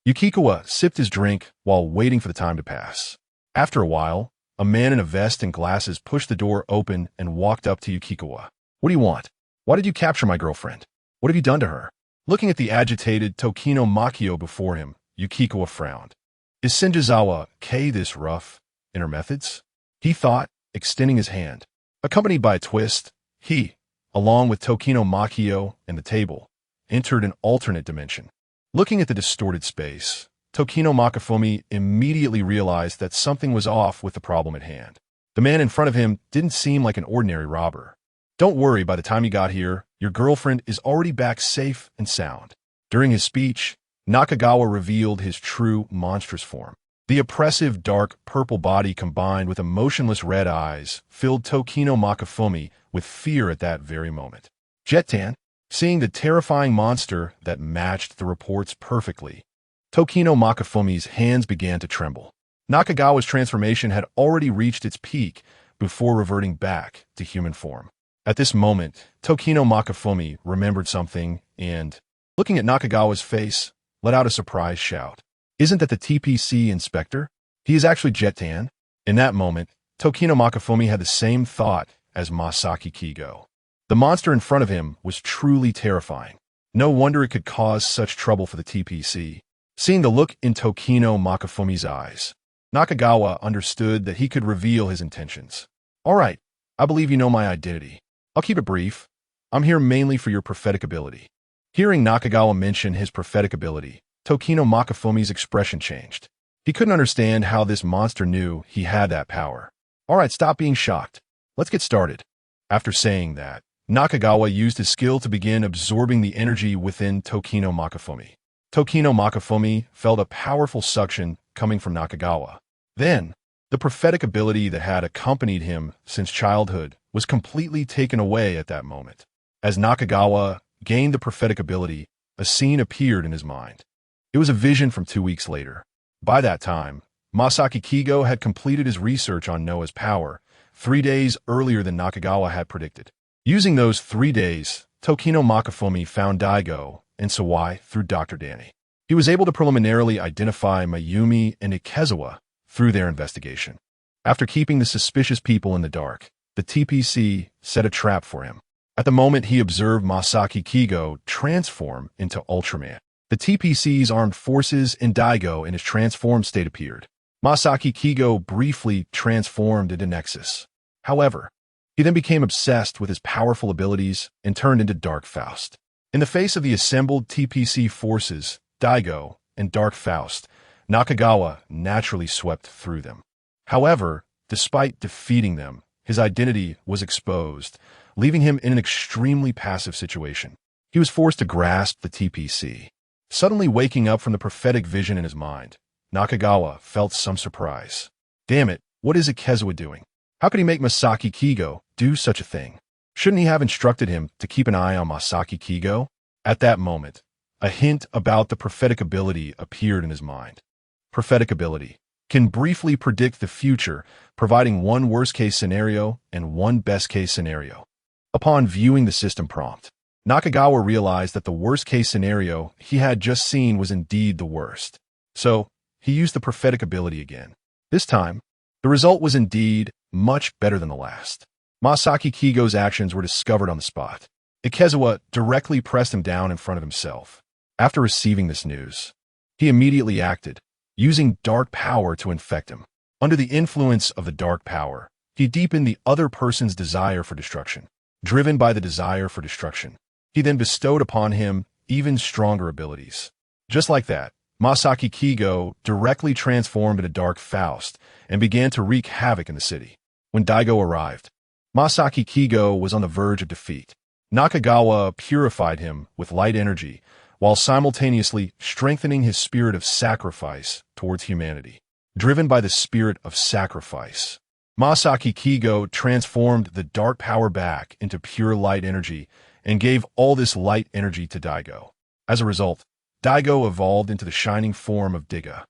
Yukikawa sipped his drink while waiting for the time to pass. After a while, a man in a vest and glasses pushed the door open and walked up to Yukikawa. "What do you want? Why did you capture my girlfriend? What have you done to her?" Looking at the agitated Tokino Makio before him, Yukikawa frowned. Is Shinjizawa Kei this rough in her methods? He thought extending his hand. Accompanied by a twist, he, along with Tokino Makio and the table, entered an alternate dimension. Looking at the distorted space, Tokino Makifumi immediately realized that something was off with the problem at hand. The man in front of him didn't seem like an ordinary robber. "Don't worry, by the time you got here, your girlfriend is already back safe and sound." During his speech, Nakagawa revealed his true monstrous form. The oppressive dark purple body combined with emotionless red eyes filled Tokino Makifumi with fear at that very moment. Jetton, seeing the terrifying monster that matched the reports perfectly, Tokino Makifumi's hands began to tremble. Nakagawa's transformation had already reached its peak before reverting back to human form. At this moment, Tokino Makifumi remembered something and, looking at Nakagawa's face, let out a surprised shout. "Isn't that the TPC inspector? He is actually Jetton." In that moment, Tokino Makifumi had the same thought as Masaki Kigo. The monster in front of him was truly terrifying. No wonder it could cause such trouble for the TPC. Seeing the look in Tokino Makifumi's eyes, Nakagawa understood that he could reveal his intentions. "All right, I believe you know my identity. I'll keep it brief. I'm here mainly for your prophetic ability." Hearing Nakagawa mention his prophetic ability, Tokino Makifumi's expression changed. He couldn't understand how this monster knew he had that power. "All right, stop being shocked. Let's get started." After saying that, Nakagawa used his skill to begin absorbing the energy within Tokino Makifumi. Tokino Makifumi felt a powerful suction coming from Nakagawa. Then, the prophetic ability that had accompanied him since childhood was completely taken away at that moment. As Nakagawa gained the prophetic ability, a scene appeared in his mind. It was a vision from 2 weeks later. By that time, Masaki Kigo had completed his research on Noah's power 3 days earlier than Nakagawa had predicted. Using those 3 days, Tokino Makifumi found Daigo and Sawai through Dr. Danny. He was able to preliminarily identify Mayumi and Ikezawa through their investigation. After keeping the suspicious people in the dark, the TPC set a trap for him. At the moment he observed Masaki Kigo transform into Ultraman, the TPC's armed forces and Daigo in his transformed state appeared. Masaki Kigo briefly transformed into Nexus. However, he then became obsessed with his powerful abilities and turned into Dark Faust. In the face of the assembled TPC forces, Daigo and Dark Faust, Nakagawa naturally swept through them. However, despite defeating them, his identity was exposed, leaving him in an extremely passive situation. He was forced to grasp the TPC. Suddenly waking up from the prophetic vision in his mind, Nakagawa felt some surprise. Damn it, what is Ikezawa doing? How could he make Masaki Kigo do such a thing? Shouldn't he have instructed him to keep an eye on Masaki Kigo? At that moment, a hint about the prophetic ability appeared in his mind. Prophetic ability can briefly predict the future, providing one worst-case scenario and one best-case scenario. Upon viewing the system prompt, Nakagawa realized that the worst-case scenario he had just seen was indeed the worst. So, he used the prophetic ability again. This time, the result was indeed much better than the last. Masaki Kigo's actions were discovered on the spot. Ikezawa directly pressed him down in front of himself. After receiving this news, he immediately acted, using dark power to infect him. Under the influence of the dark power, he deepened the other person's desire for destruction. Driven by the desire for destruction, he then bestowed upon him even stronger abilities. Just like that, Masaki Kigo directly transformed into Dark Faust and began to wreak havoc in the city. When Daigo arrived, Masaki Kigo was on the verge of defeat. Nakagawa purified him with light energy, while simultaneously strengthening his spirit of sacrifice towards humanity. Driven by the spirit of sacrifice, Masaki Kigo transformed the dark power back into pure light energy and gave all this light energy to Daigo. As a result, Daigo evolved into the shining form of Diga.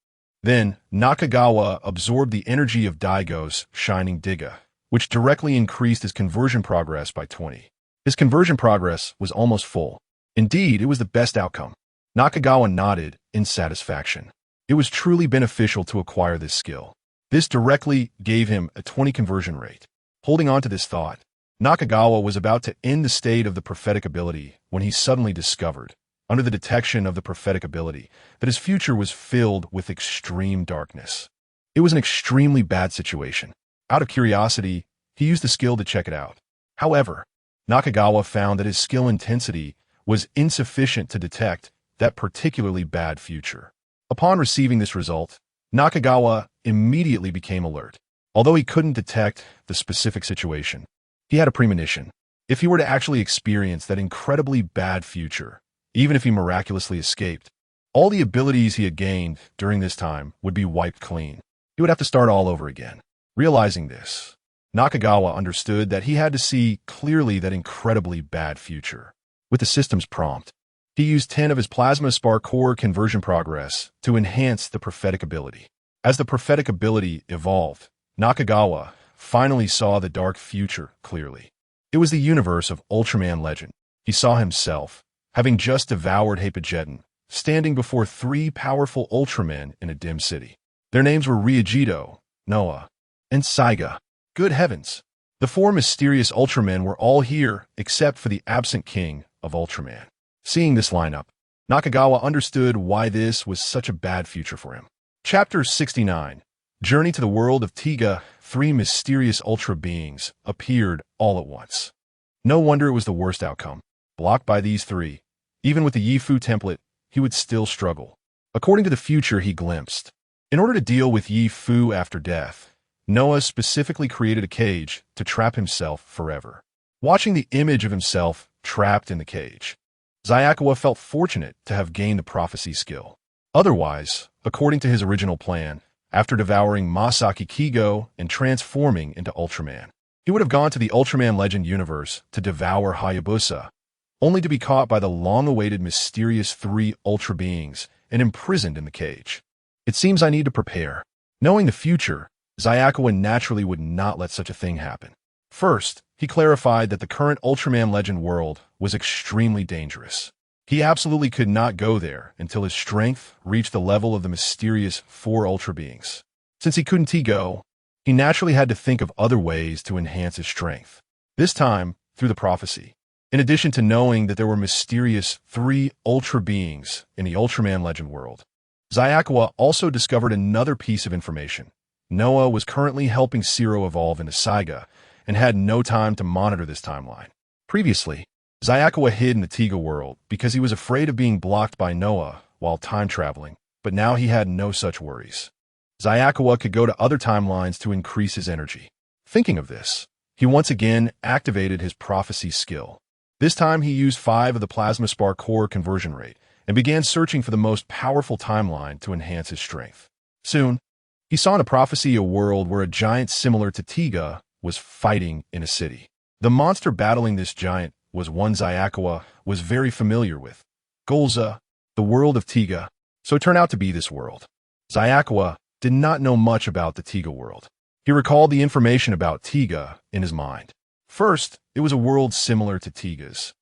Then, Nakagawa absorbed the energy of Daigo's shining Diga, which directly increased his conversion progress by 20. His conversion progress was almost full. Indeed, it was the best outcome. Nakagawa nodded in satisfaction. It was truly beneficial to acquire this skill. This directly gave him a 20 conversion rate. Holding on to this thought, Nakagawa was about to end the state of the prophetic ability when he suddenly discovered, under the detection of the prophetic ability, that his future was filled with extreme darkness. It was an extremely bad situation. Out of curiosity, he used the skill to check it out. However, Nakagawa found that his skill intensity was insufficient to detect that particularly bad future. Upon receiving this result, Nakagawa immediately became alert. Although he couldn't detect the specific situation, he had a premonition. If he were to actually experience that incredibly bad future, even if he miraculously escaped, all the abilities he had gained during this time would be wiped clean. He would have to start all over again. Realizing this, Nakagawa understood that he had to see clearly that incredibly bad future. With the system's prompt, he used 10 of his plasma spark core conversion progress to enhance the prophetic ability. As the prophetic ability evolved, Nakagawa finally saw the dark future clearly. It was the universe of Ultraman legend. He saw himself, having just devoured Jetton, standing before 3 powerful Ultramen in a dim city. Their names were Ryujito, Noah, and Saiga. Good heavens! The 4 mysterious Ultramen were all here except for the absent king of Ultraman. Seeing this lineup, Nakagawa understood why this was such a bad future for him. Chapter 69. Journey to the world of Tiga. 3 mysterious Ultra beings appeared all at once. No wonder it was the worst outcome. Blocked by these 3, even with the Yifu template, he would still struggle. According to the future he glimpsed, in order to deal with Yifu after death, Noah specifically created a cage to trap himself forever. Watching the image of himself trapped in the cage, Xia felt fortunate to have gained the prophecy skill. Otherwise, according to his original plan, after devouring Masaki Kigo and transforming into Ultraman, he would have gone to the Ultraman Legend universe to devour Hayabusa, only to be caught by the long-awaited mysterious 3 Ultra beings and imprisoned in the cage. It seems I need to prepare. Knowing the future, Xia naturally would not let such a thing happen. First, he clarified that the current Ultraman Legend world was extremely dangerous. He absolutely could not go there until his strength reached the level of the mysterious 4 Ultra beings. Since he couldn't go, he naturally had to think of other ways to enhance his strength. This time, through the prophecy. In addition to knowing that there were mysterious 3 Ultra beings in the Ultraman Legend world, Xia also discovered another piece of information. Noah was currently helping Zero evolve into Saiga and had no time to monitor this timeline. Previously, Xia hid in the Tiga world because he was afraid of being blocked by Noah while time traveling, but now he had no such worries. Xia could go to other timelines to increase his energy. Thinking of this, he once again activated his prophecy skill. This time he used 5 of the plasma spark core conversion rate and began searching for the most powerful timeline to enhance his strength. Soon, he saw in a prophecy a world where a giant similar to Tiga was fighting in a city. The monster battling this giant was one Xia was very familiar with. Golza, the world of Tiga, so it turned out to be this world. Xia did not know much about the Tiga world. He recalled the information about Tiga in his mind. First, it was a world similar to Tiga's,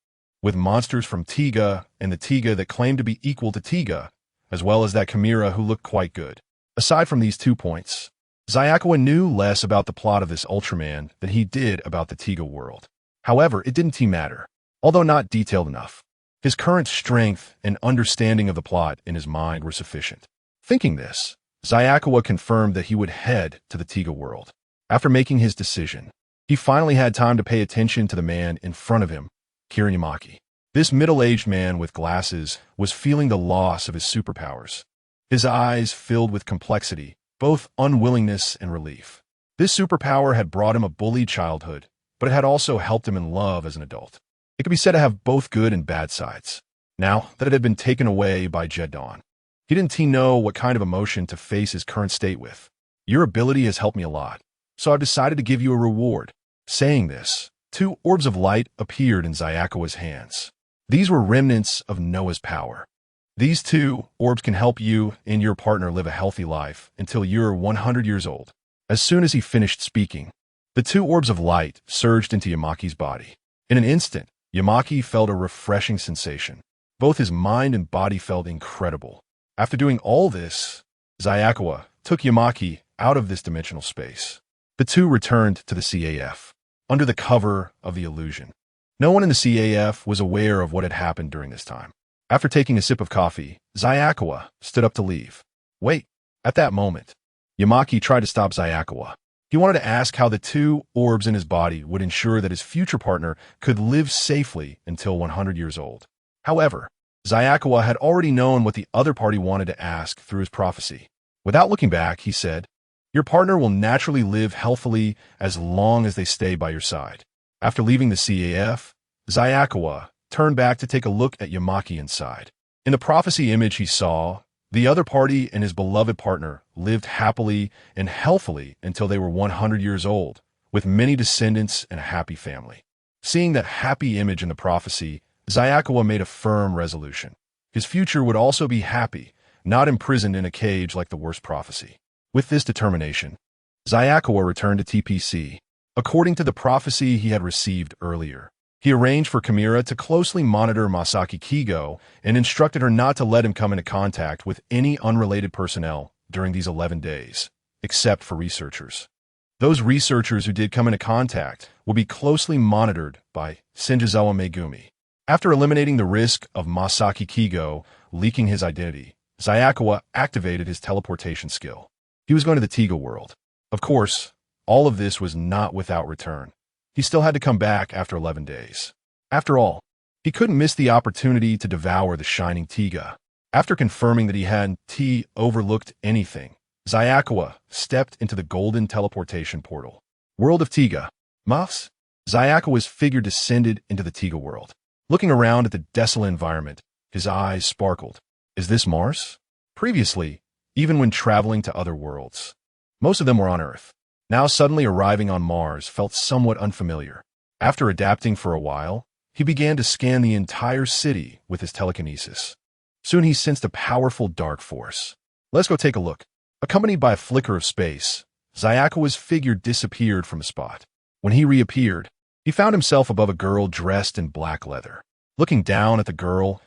with monsters from Tiga and the Tiga that claimed to be equal to Tiga, as well as that chimera who looked quite good. Aside from these 2 points, Xia knew less about the plot of this Ultraman than he did about the Tiga world. However, it didn't matter, although not detailed enough. His current strength and understanding of the plot in his mind were sufficient. Thinking this, Xia confirmed that he would head to the Tiga world. After making his decision, he finally had time to pay attention to the man in front of him, Kirinumaki. This middle-aged man with glasses was feeling the loss of his superpowers. His eyes filled with complexity, both unwillingness and relief. This superpower had brought him a bullied childhood, but it had also helped him in love as an adult. It could be said to have both good and bad sides. Now that it had been taken away by Jetton, he didn't know what kind of emotion to face his current state with. Your ability has helped me a lot, so I've decided to give you a reward. Saying this, 2 orbs of light appeared in Xiao's hands. These were remnants of Noah's power. These 2 orbs can help you and your partner live a healthy life until you're 100 years old. As soon as he finished speaking, the 2 orbs of light surged into Yamaki's body. In an instant, Yamaki felt a refreshing sensation. Both his mind and body felt incredible. After doing all this, Xia took Yamaki out of this dimensional space. The 2 returned to the CAF, under the cover of the illusion. No one in the CAF was aware of what had happened during this time. After taking a sip of coffee, Xia stood up to leave. Wait! At that moment, Yamaki tried to stop Xia. He wanted to ask how the two orbs in his body would ensure that his future partner could live safely until 100 years old. However, Xia had already known what the other party wanted to ask through his prophecy. Without looking back, he said, "Your partner will naturally live healthily as long as they stay by your side." After leaving the CAF, Xia turned back to take a look at Yamaki inside. In the prophecy image he saw, the other party and his beloved partner lived happily and healthily until they were 100 years old, with many descendants and a happy family. Seeing that happy image in the prophecy, Xia made a firm resolution. His future would also be happy, not imprisoned in a cage like the worst prophecy. With this determination, Xia returned to TPC. According to the prophecy he had received earlier, he arranged for Chimera to closely monitor Masaki Kigo and instructed her not to let him come into contact with any unrelated personnel during these 11 days, except for researchers. Those researchers who did come into contact will be closely monitored by Shinjizawa Megumi. After eliminating the risk of Masaki Kigo leaking his identity, Xia activated his teleportation skill. He was going to the Tiga world. Of course, all of this was not without return. He still had to come back after 11 days. After all, he couldn't miss the opportunity to devour the shining Tiga. After confirming that he hadn't overlooked anything, Xia stepped into the golden teleportation portal. World of Tiga. Mas? Xia figure descended into the Tiga world. Looking around at the desolate environment, his eyes sparkled. Is this Mars? Previously, even when traveling to other worlds, most of them were on Earth. Now suddenly arriving on Mars felt somewhat unfamiliar. After adapting for a while, he began to scan the entire city with his telekinesis. Soon he sensed a powerful dark force. Let's go take a look. Accompanied by a flicker of space, Xia figure disappeared from the spot. When he reappeared, he found himself above a girl dressed in black leather. Looking down at the girl's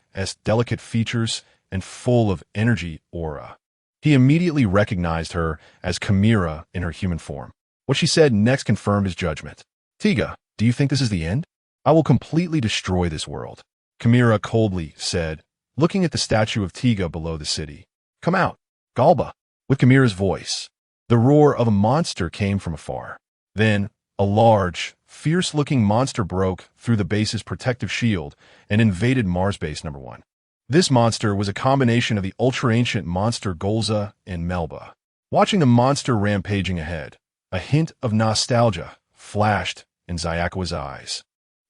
delicate features and full of energy aura, he immediately recognized her as Chimera in her human form. What she said next confirmed his judgment. "Tiga, do you think this is the end? I will completely destroy this world," Chimera coldly said, looking at the statue of Tiga below the city. "Come out, Galba." With Chimera's voice, the roar of a monster came from afar. Then, a large, fierce-looking monster broke through the base's protective shield and invaded Mars Base No. 1. This monster was a combination of the ultra-ancient monster Golza and Melba. Watching the monster rampaging ahead, a hint of nostalgia flashed in Xiakua's eyes.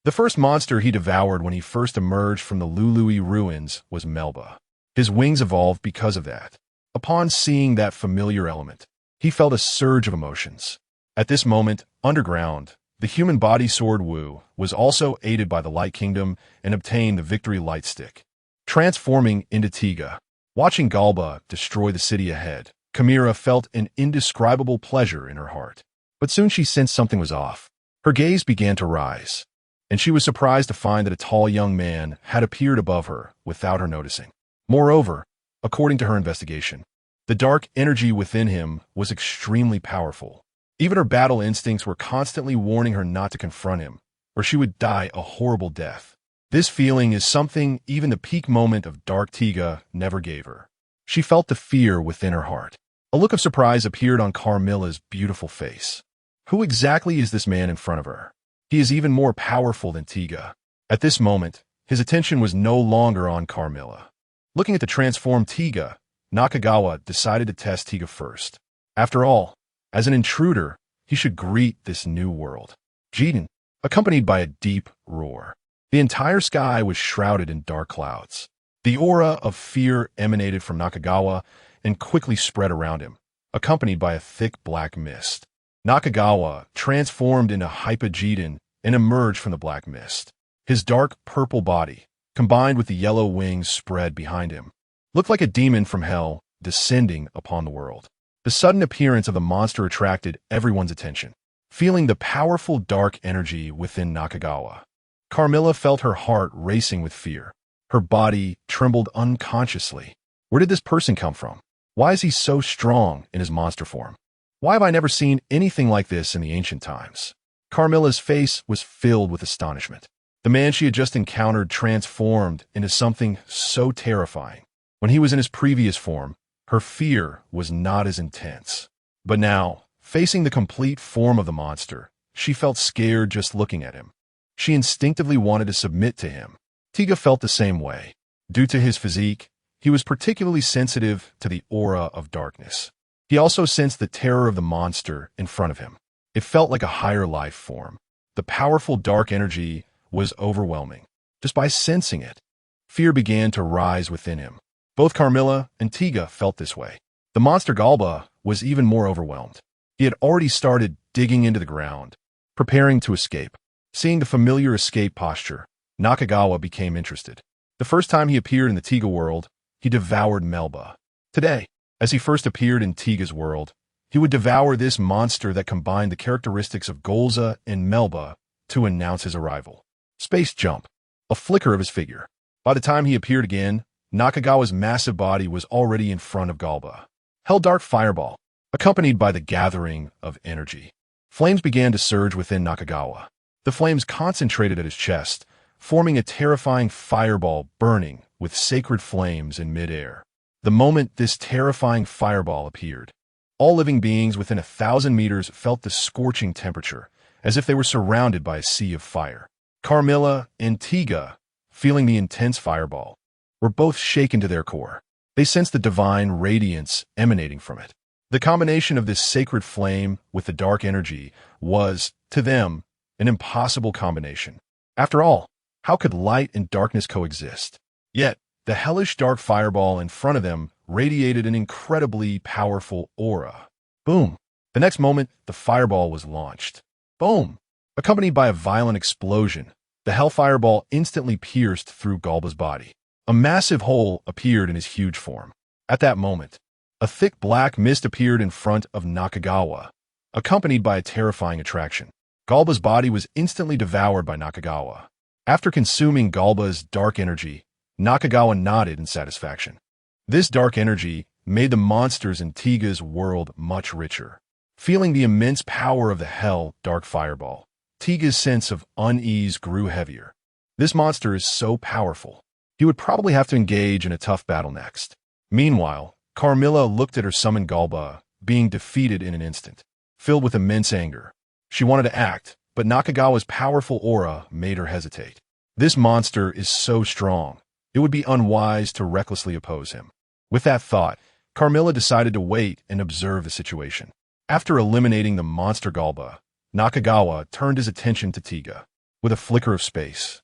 The first monster he devoured when he first emerged from the Luluye ruins was Melba. His wings evolved because of that. Upon seeing that familiar element, he felt a surge of emotions. At this moment, underground, the human body sword Wu was also aided by the Light Kingdom and obtained the Victory Light Stick. Transforming into Tiga, watching Galba destroy the city ahead, Chimera felt an indescribable pleasure in her heart. But soon she sensed something was off. Her gaze began to rise, and she was surprised to find that a tall young man had appeared above her without her noticing. Moreover, according to her investigation, the dark energy within him was extremely powerful. Even her battle instincts were constantly warning her not to confront him, or she would die a horrible death. This feeling is something even the peak moment of Dark Tiga never gave her. She felt the fear within her heart. A look of surprise appeared on Carmilla's beautiful face. Who exactly is this man in front of her? He is even more powerful than Tiga. At this moment, his attention was no longer on Carmilla. Looking at the transformed Tiga, Nakagawa decided to test Tiga first. After all, as an intruder, he should greet this new world. Jetton, accompanied by a deep roar. The entire sky was shrouded in dark clouds. The aura of fear emanated from Nakagawa and quickly spread around him, accompanied by a thick black mist. Nakagawa transformed into Jetton and emerged from the black mist. His dark purple body, combined with the yellow wings spread behind him, looked like a demon from hell descending upon the world. The sudden appearance of the monster attracted everyone's attention. Feeling the powerful dark energy within Nakagawa, Carmilla felt her heart racing with fear. Her body trembled unconsciously. Where did this person come from? Why is he so strong in his monster form? Why have I never seen anything like this in the ancient times? Carmilla's face was filled with astonishment. The man she had just encountered transformed into something so terrifying. When he was in his previous form, her fear was not as intense. But now, Facing the complete form of the monster, she felt scared just looking at him. She instinctively wanted to submit to him. Tiga felt the same way. Due to his physique, he was particularly sensitive to the aura of darkness. He also sensed the terror of the monster in front of him. It felt like a higher life form. The powerful dark energy was overwhelming. Just by sensing it, fear began to rise within him. Both Carmilla and Tiga felt this way. The monster Galba was even more overwhelmed. He had already started digging into the ground, preparing to escape. Seeing the familiar escape posture, Nakagawa became interested. The first time he appeared in the Tiga world, he devoured Melba. Today, as he first appeared in Tiga's world, he would devour this monster that combined the characteristics of Golza and Melba to announce his arrival. Space jump. A flicker of his figure. By the time he appeared again, Nakagawa's massive body was already in front of Galba. Hell Dark Fireball, accompanied by the gathering of energy. Flames began to surge within Nakagawa. The flames concentrated at his chest, forming a terrifying fireball burning with sacred flames in midair. The moment this terrifying fireball appeared, all living beings within 1,000 meters felt the scorching temperature, as if they were surrounded by a sea of fire. Carmilla and Tiga, feeling the intense fireball, were both shaken to their core. They sensed the divine radiance emanating from it. The combination of this sacred flame with the dark energy was, to them, an impossible combination. After all, how could light and darkness coexist? Yet, the hellish dark fireball in front of them radiated an incredibly powerful aura. Boom! The next moment, the fireball was launched. Boom! Accompanied by a violent explosion, the hell fireball instantly pierced through Galba's body. A massive hole appeared in his huge form. At that moment, a thick black mist appeared in front of Nakagawa, accompanied by a terrifying attraction. Galba's body was instantly devoured by Nakagawa. After consuming Galba's dark energy, Nakagawa nodded in satisfaction. This dark energy made the monsters in Tiga's world much richer. Feeling the immense power of the hell dark fireball, Tiga's sense of unease grew heavier. This monster is so powerful. He would probably have to engage in a tough battle next. Meanwhile, Carmilla looked at her summoned Galba, being defeated in an instant. Filled with immense anger, she wanted to act, but Nakagawa's powerful aura made her hesitate. This monster is so strong, it would be unwise to recklessly oppose him. With that thought, Carmilla decided to wait and observe the situation. After eliminating the monster Galba, Nakagawa turned his attention to Tiga. With a flicker of space,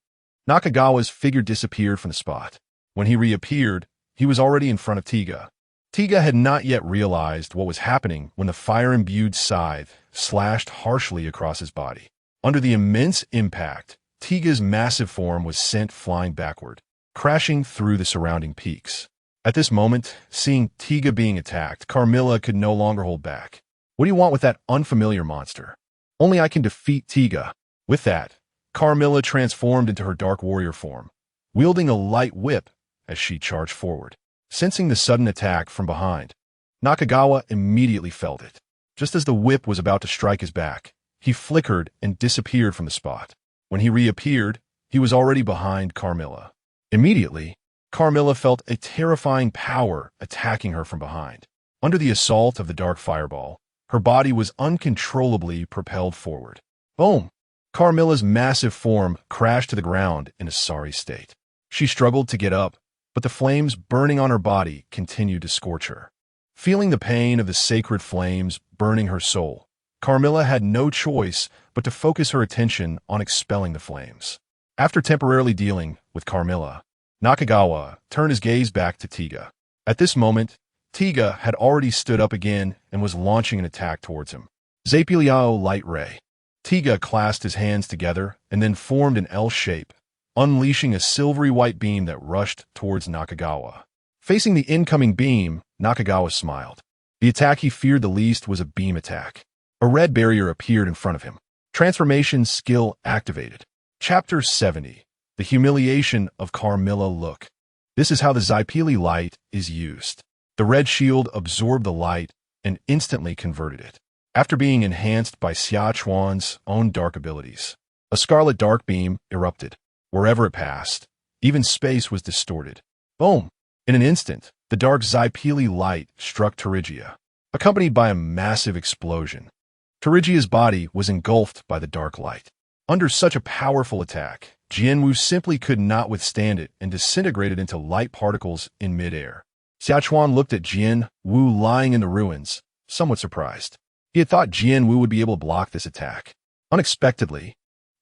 Nakagawa's figure disappeared from the spot. When he reappeared, he was already in front of Tiga. Tiga had not yet realized what was happening when the fire-imbued scythe slashed harshly across his body. Under the immense impact, Tiga's massive form was sent flying backward, crashing through the surrounding peaks. At this moment, seeing Tiga being attacked, Carmilla could no longer hold back. What do you want with that unfamiliar monster? Only I can defeat Tiga. With that, Carmilla transformed into her dark warrior form, wielding a light whip as she charged forward. Sensing the sudden attack from behind, Nakagawa immediately felt it. Just as the whip was about to strike his back, he flickered and disappeared from the spot. When he reappeared, he was already behind Carmilla. Immediately, Carmilla felt a terrifying power attacking her from behind. Under the assault of the dark fireball, her body was uncontrollably propelled forward. Boom! Carmilla's massive form crashed to the ground in a sorry state. She struggled to get up, but the flames burning on her body continued to scorch her. Feeling the pain of the sacred flames burning her soul, Carmilla had no choice but to focus her attention on expelling the flames. After temporarily dealing with Carmilla, Nakagawa turned his gaze back to Tiga. At this moment, Tiga had already stood up again and was launching an attack towards him. Zapiliao Light Ray. Tiga clasped his hands together and then formed an L shape, unleashing a silvery white beam that rushed towards Nakagawa. Facing the incoming beam, Nakagawa smiled. The attack he feared the least was a beam attack. A red barrier appeared in front of him. Transformation skill activated. Chapter 70. The Humiliation of Carmilla Look. This is how the Zypili light is used. The red shield absorbed the light and instantly converted it. After being enhanced by Xia Chuan's own dark abilities, a scarlet dark beam erupted. Wherever it passed, even space was distorted. Boom! In an instant, the dark Zypili light struck Terigia, accompanied by a massive explosion. Terigia's body was engulfed by the dark light. Under such a powerful attack, Jianwu simply could not withstand it and disintegrated into light particles in midair. Xia Chuan looked at Jianwu lying in the ruins, somewhat surprised. He had thought Jianwu would be able to block this attack. Unexpectedly,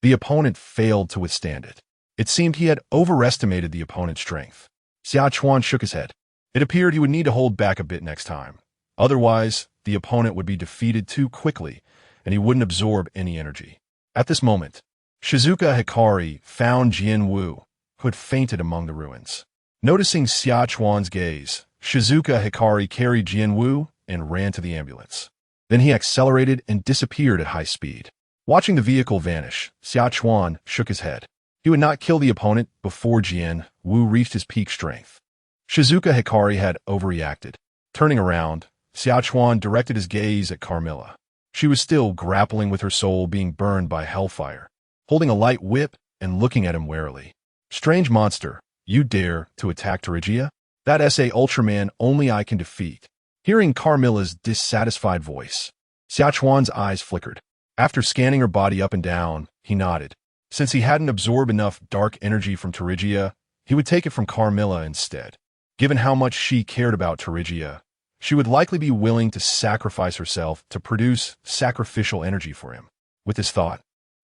the opponent failed to withstand it. It seemed he had overestimated the opponent's strength. Xia Chuan shook his head. It appeared he would need to hold back a bit next time. Otherwise, the opponent would be defeated too quickly, and he wouldn't absorb any energy. At this moment, Shizuka Hikari found Jianwu, who had fainted among the ruins. Noticing Xia Chuan's gaze, Shizuka Hikari carried Jianwu and ran to the ambulance. Then he accelerated and disappeared at high speed. Watching the vehicle vanish, Xia Chuan shook his head. He would not kill the opponent before Jianwu reached his peak strength. Shizuka Hikari had overreacted. Turning around, Xia Chuan directed his gaze at Carmilla. She was still grappling with her soul being burned by hellfire, holding a light whip and looking at him warily. Strange monster, you dare to attack Terigia? That SA Ultraman only I can defeat. Hearing Carmilla's dissatisfied voice, Xia Chuan's eyes flickered. After scanning her body up and down, he nodded. Since he hadn't absorbed enough dark energy from Terigia, he would take it from Carmilla instead. Given how much she cared about Terigia, she would likely be willing to sacrifice herself to produce sacrificial energy for him. With this thought,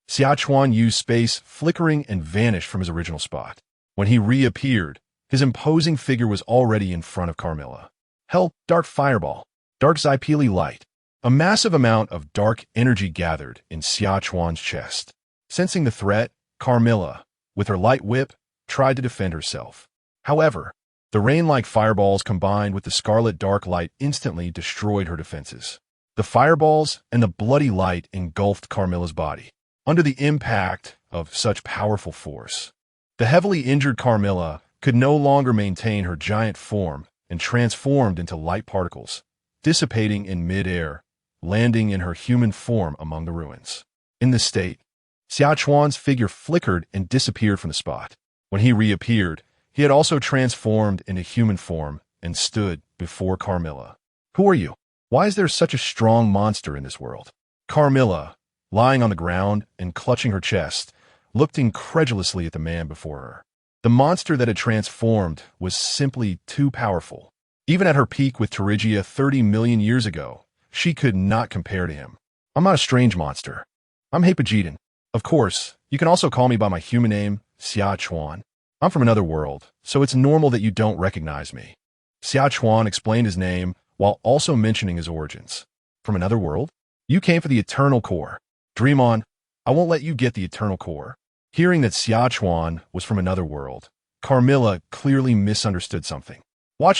Xia Chuan used space flickering and vanished from his original spot. When he reappeared, his imposing figure was already in front of Carmilla. Hell, dark fireball, dark Zypili light. A massive amount of dark energy gathered in Xia Chuan's chest. Sensing the threat, Carmilla, with her light whip, tried to defend herself. However, the rain-like fireballs combined with the scarlet dark light instantly destroyed her defenses. The fireballs and the bloody light engulfed Carmilla's body. Under the impact of such powerful force, the heavily injured Carmilla could no longer maintain her giant form and transformed into light particles, dissipating in mid-air, landing in her human form among the ruins. In this state, Xia Chuan's figure flickered and disappeared from the spot. When he reappeared, he had also transformed into human form and stood before Carmilla. Who are you? Why is there such a strong monster in this world? Carmilla, lying on the ground and clutching her chest, looked incredulously at the man before her. The monster that had transformed was simply too powerful. Even at her peak with Terigia 30 million years ago, she could not compare to him. I'm not a strange monster. I'm Jetton. Of course, you can also call me by my human name, Xia Chuan. I'm from another world, so it's normal that you don't recognize me. Xia Chuan explained his name while also mentioning his origins. From another world? You came for the eternal core. Dream on. I won't let you get the eternal core. Hearing that Xia Chuan was from another world, Carmilla clearly misunderstood something. Watching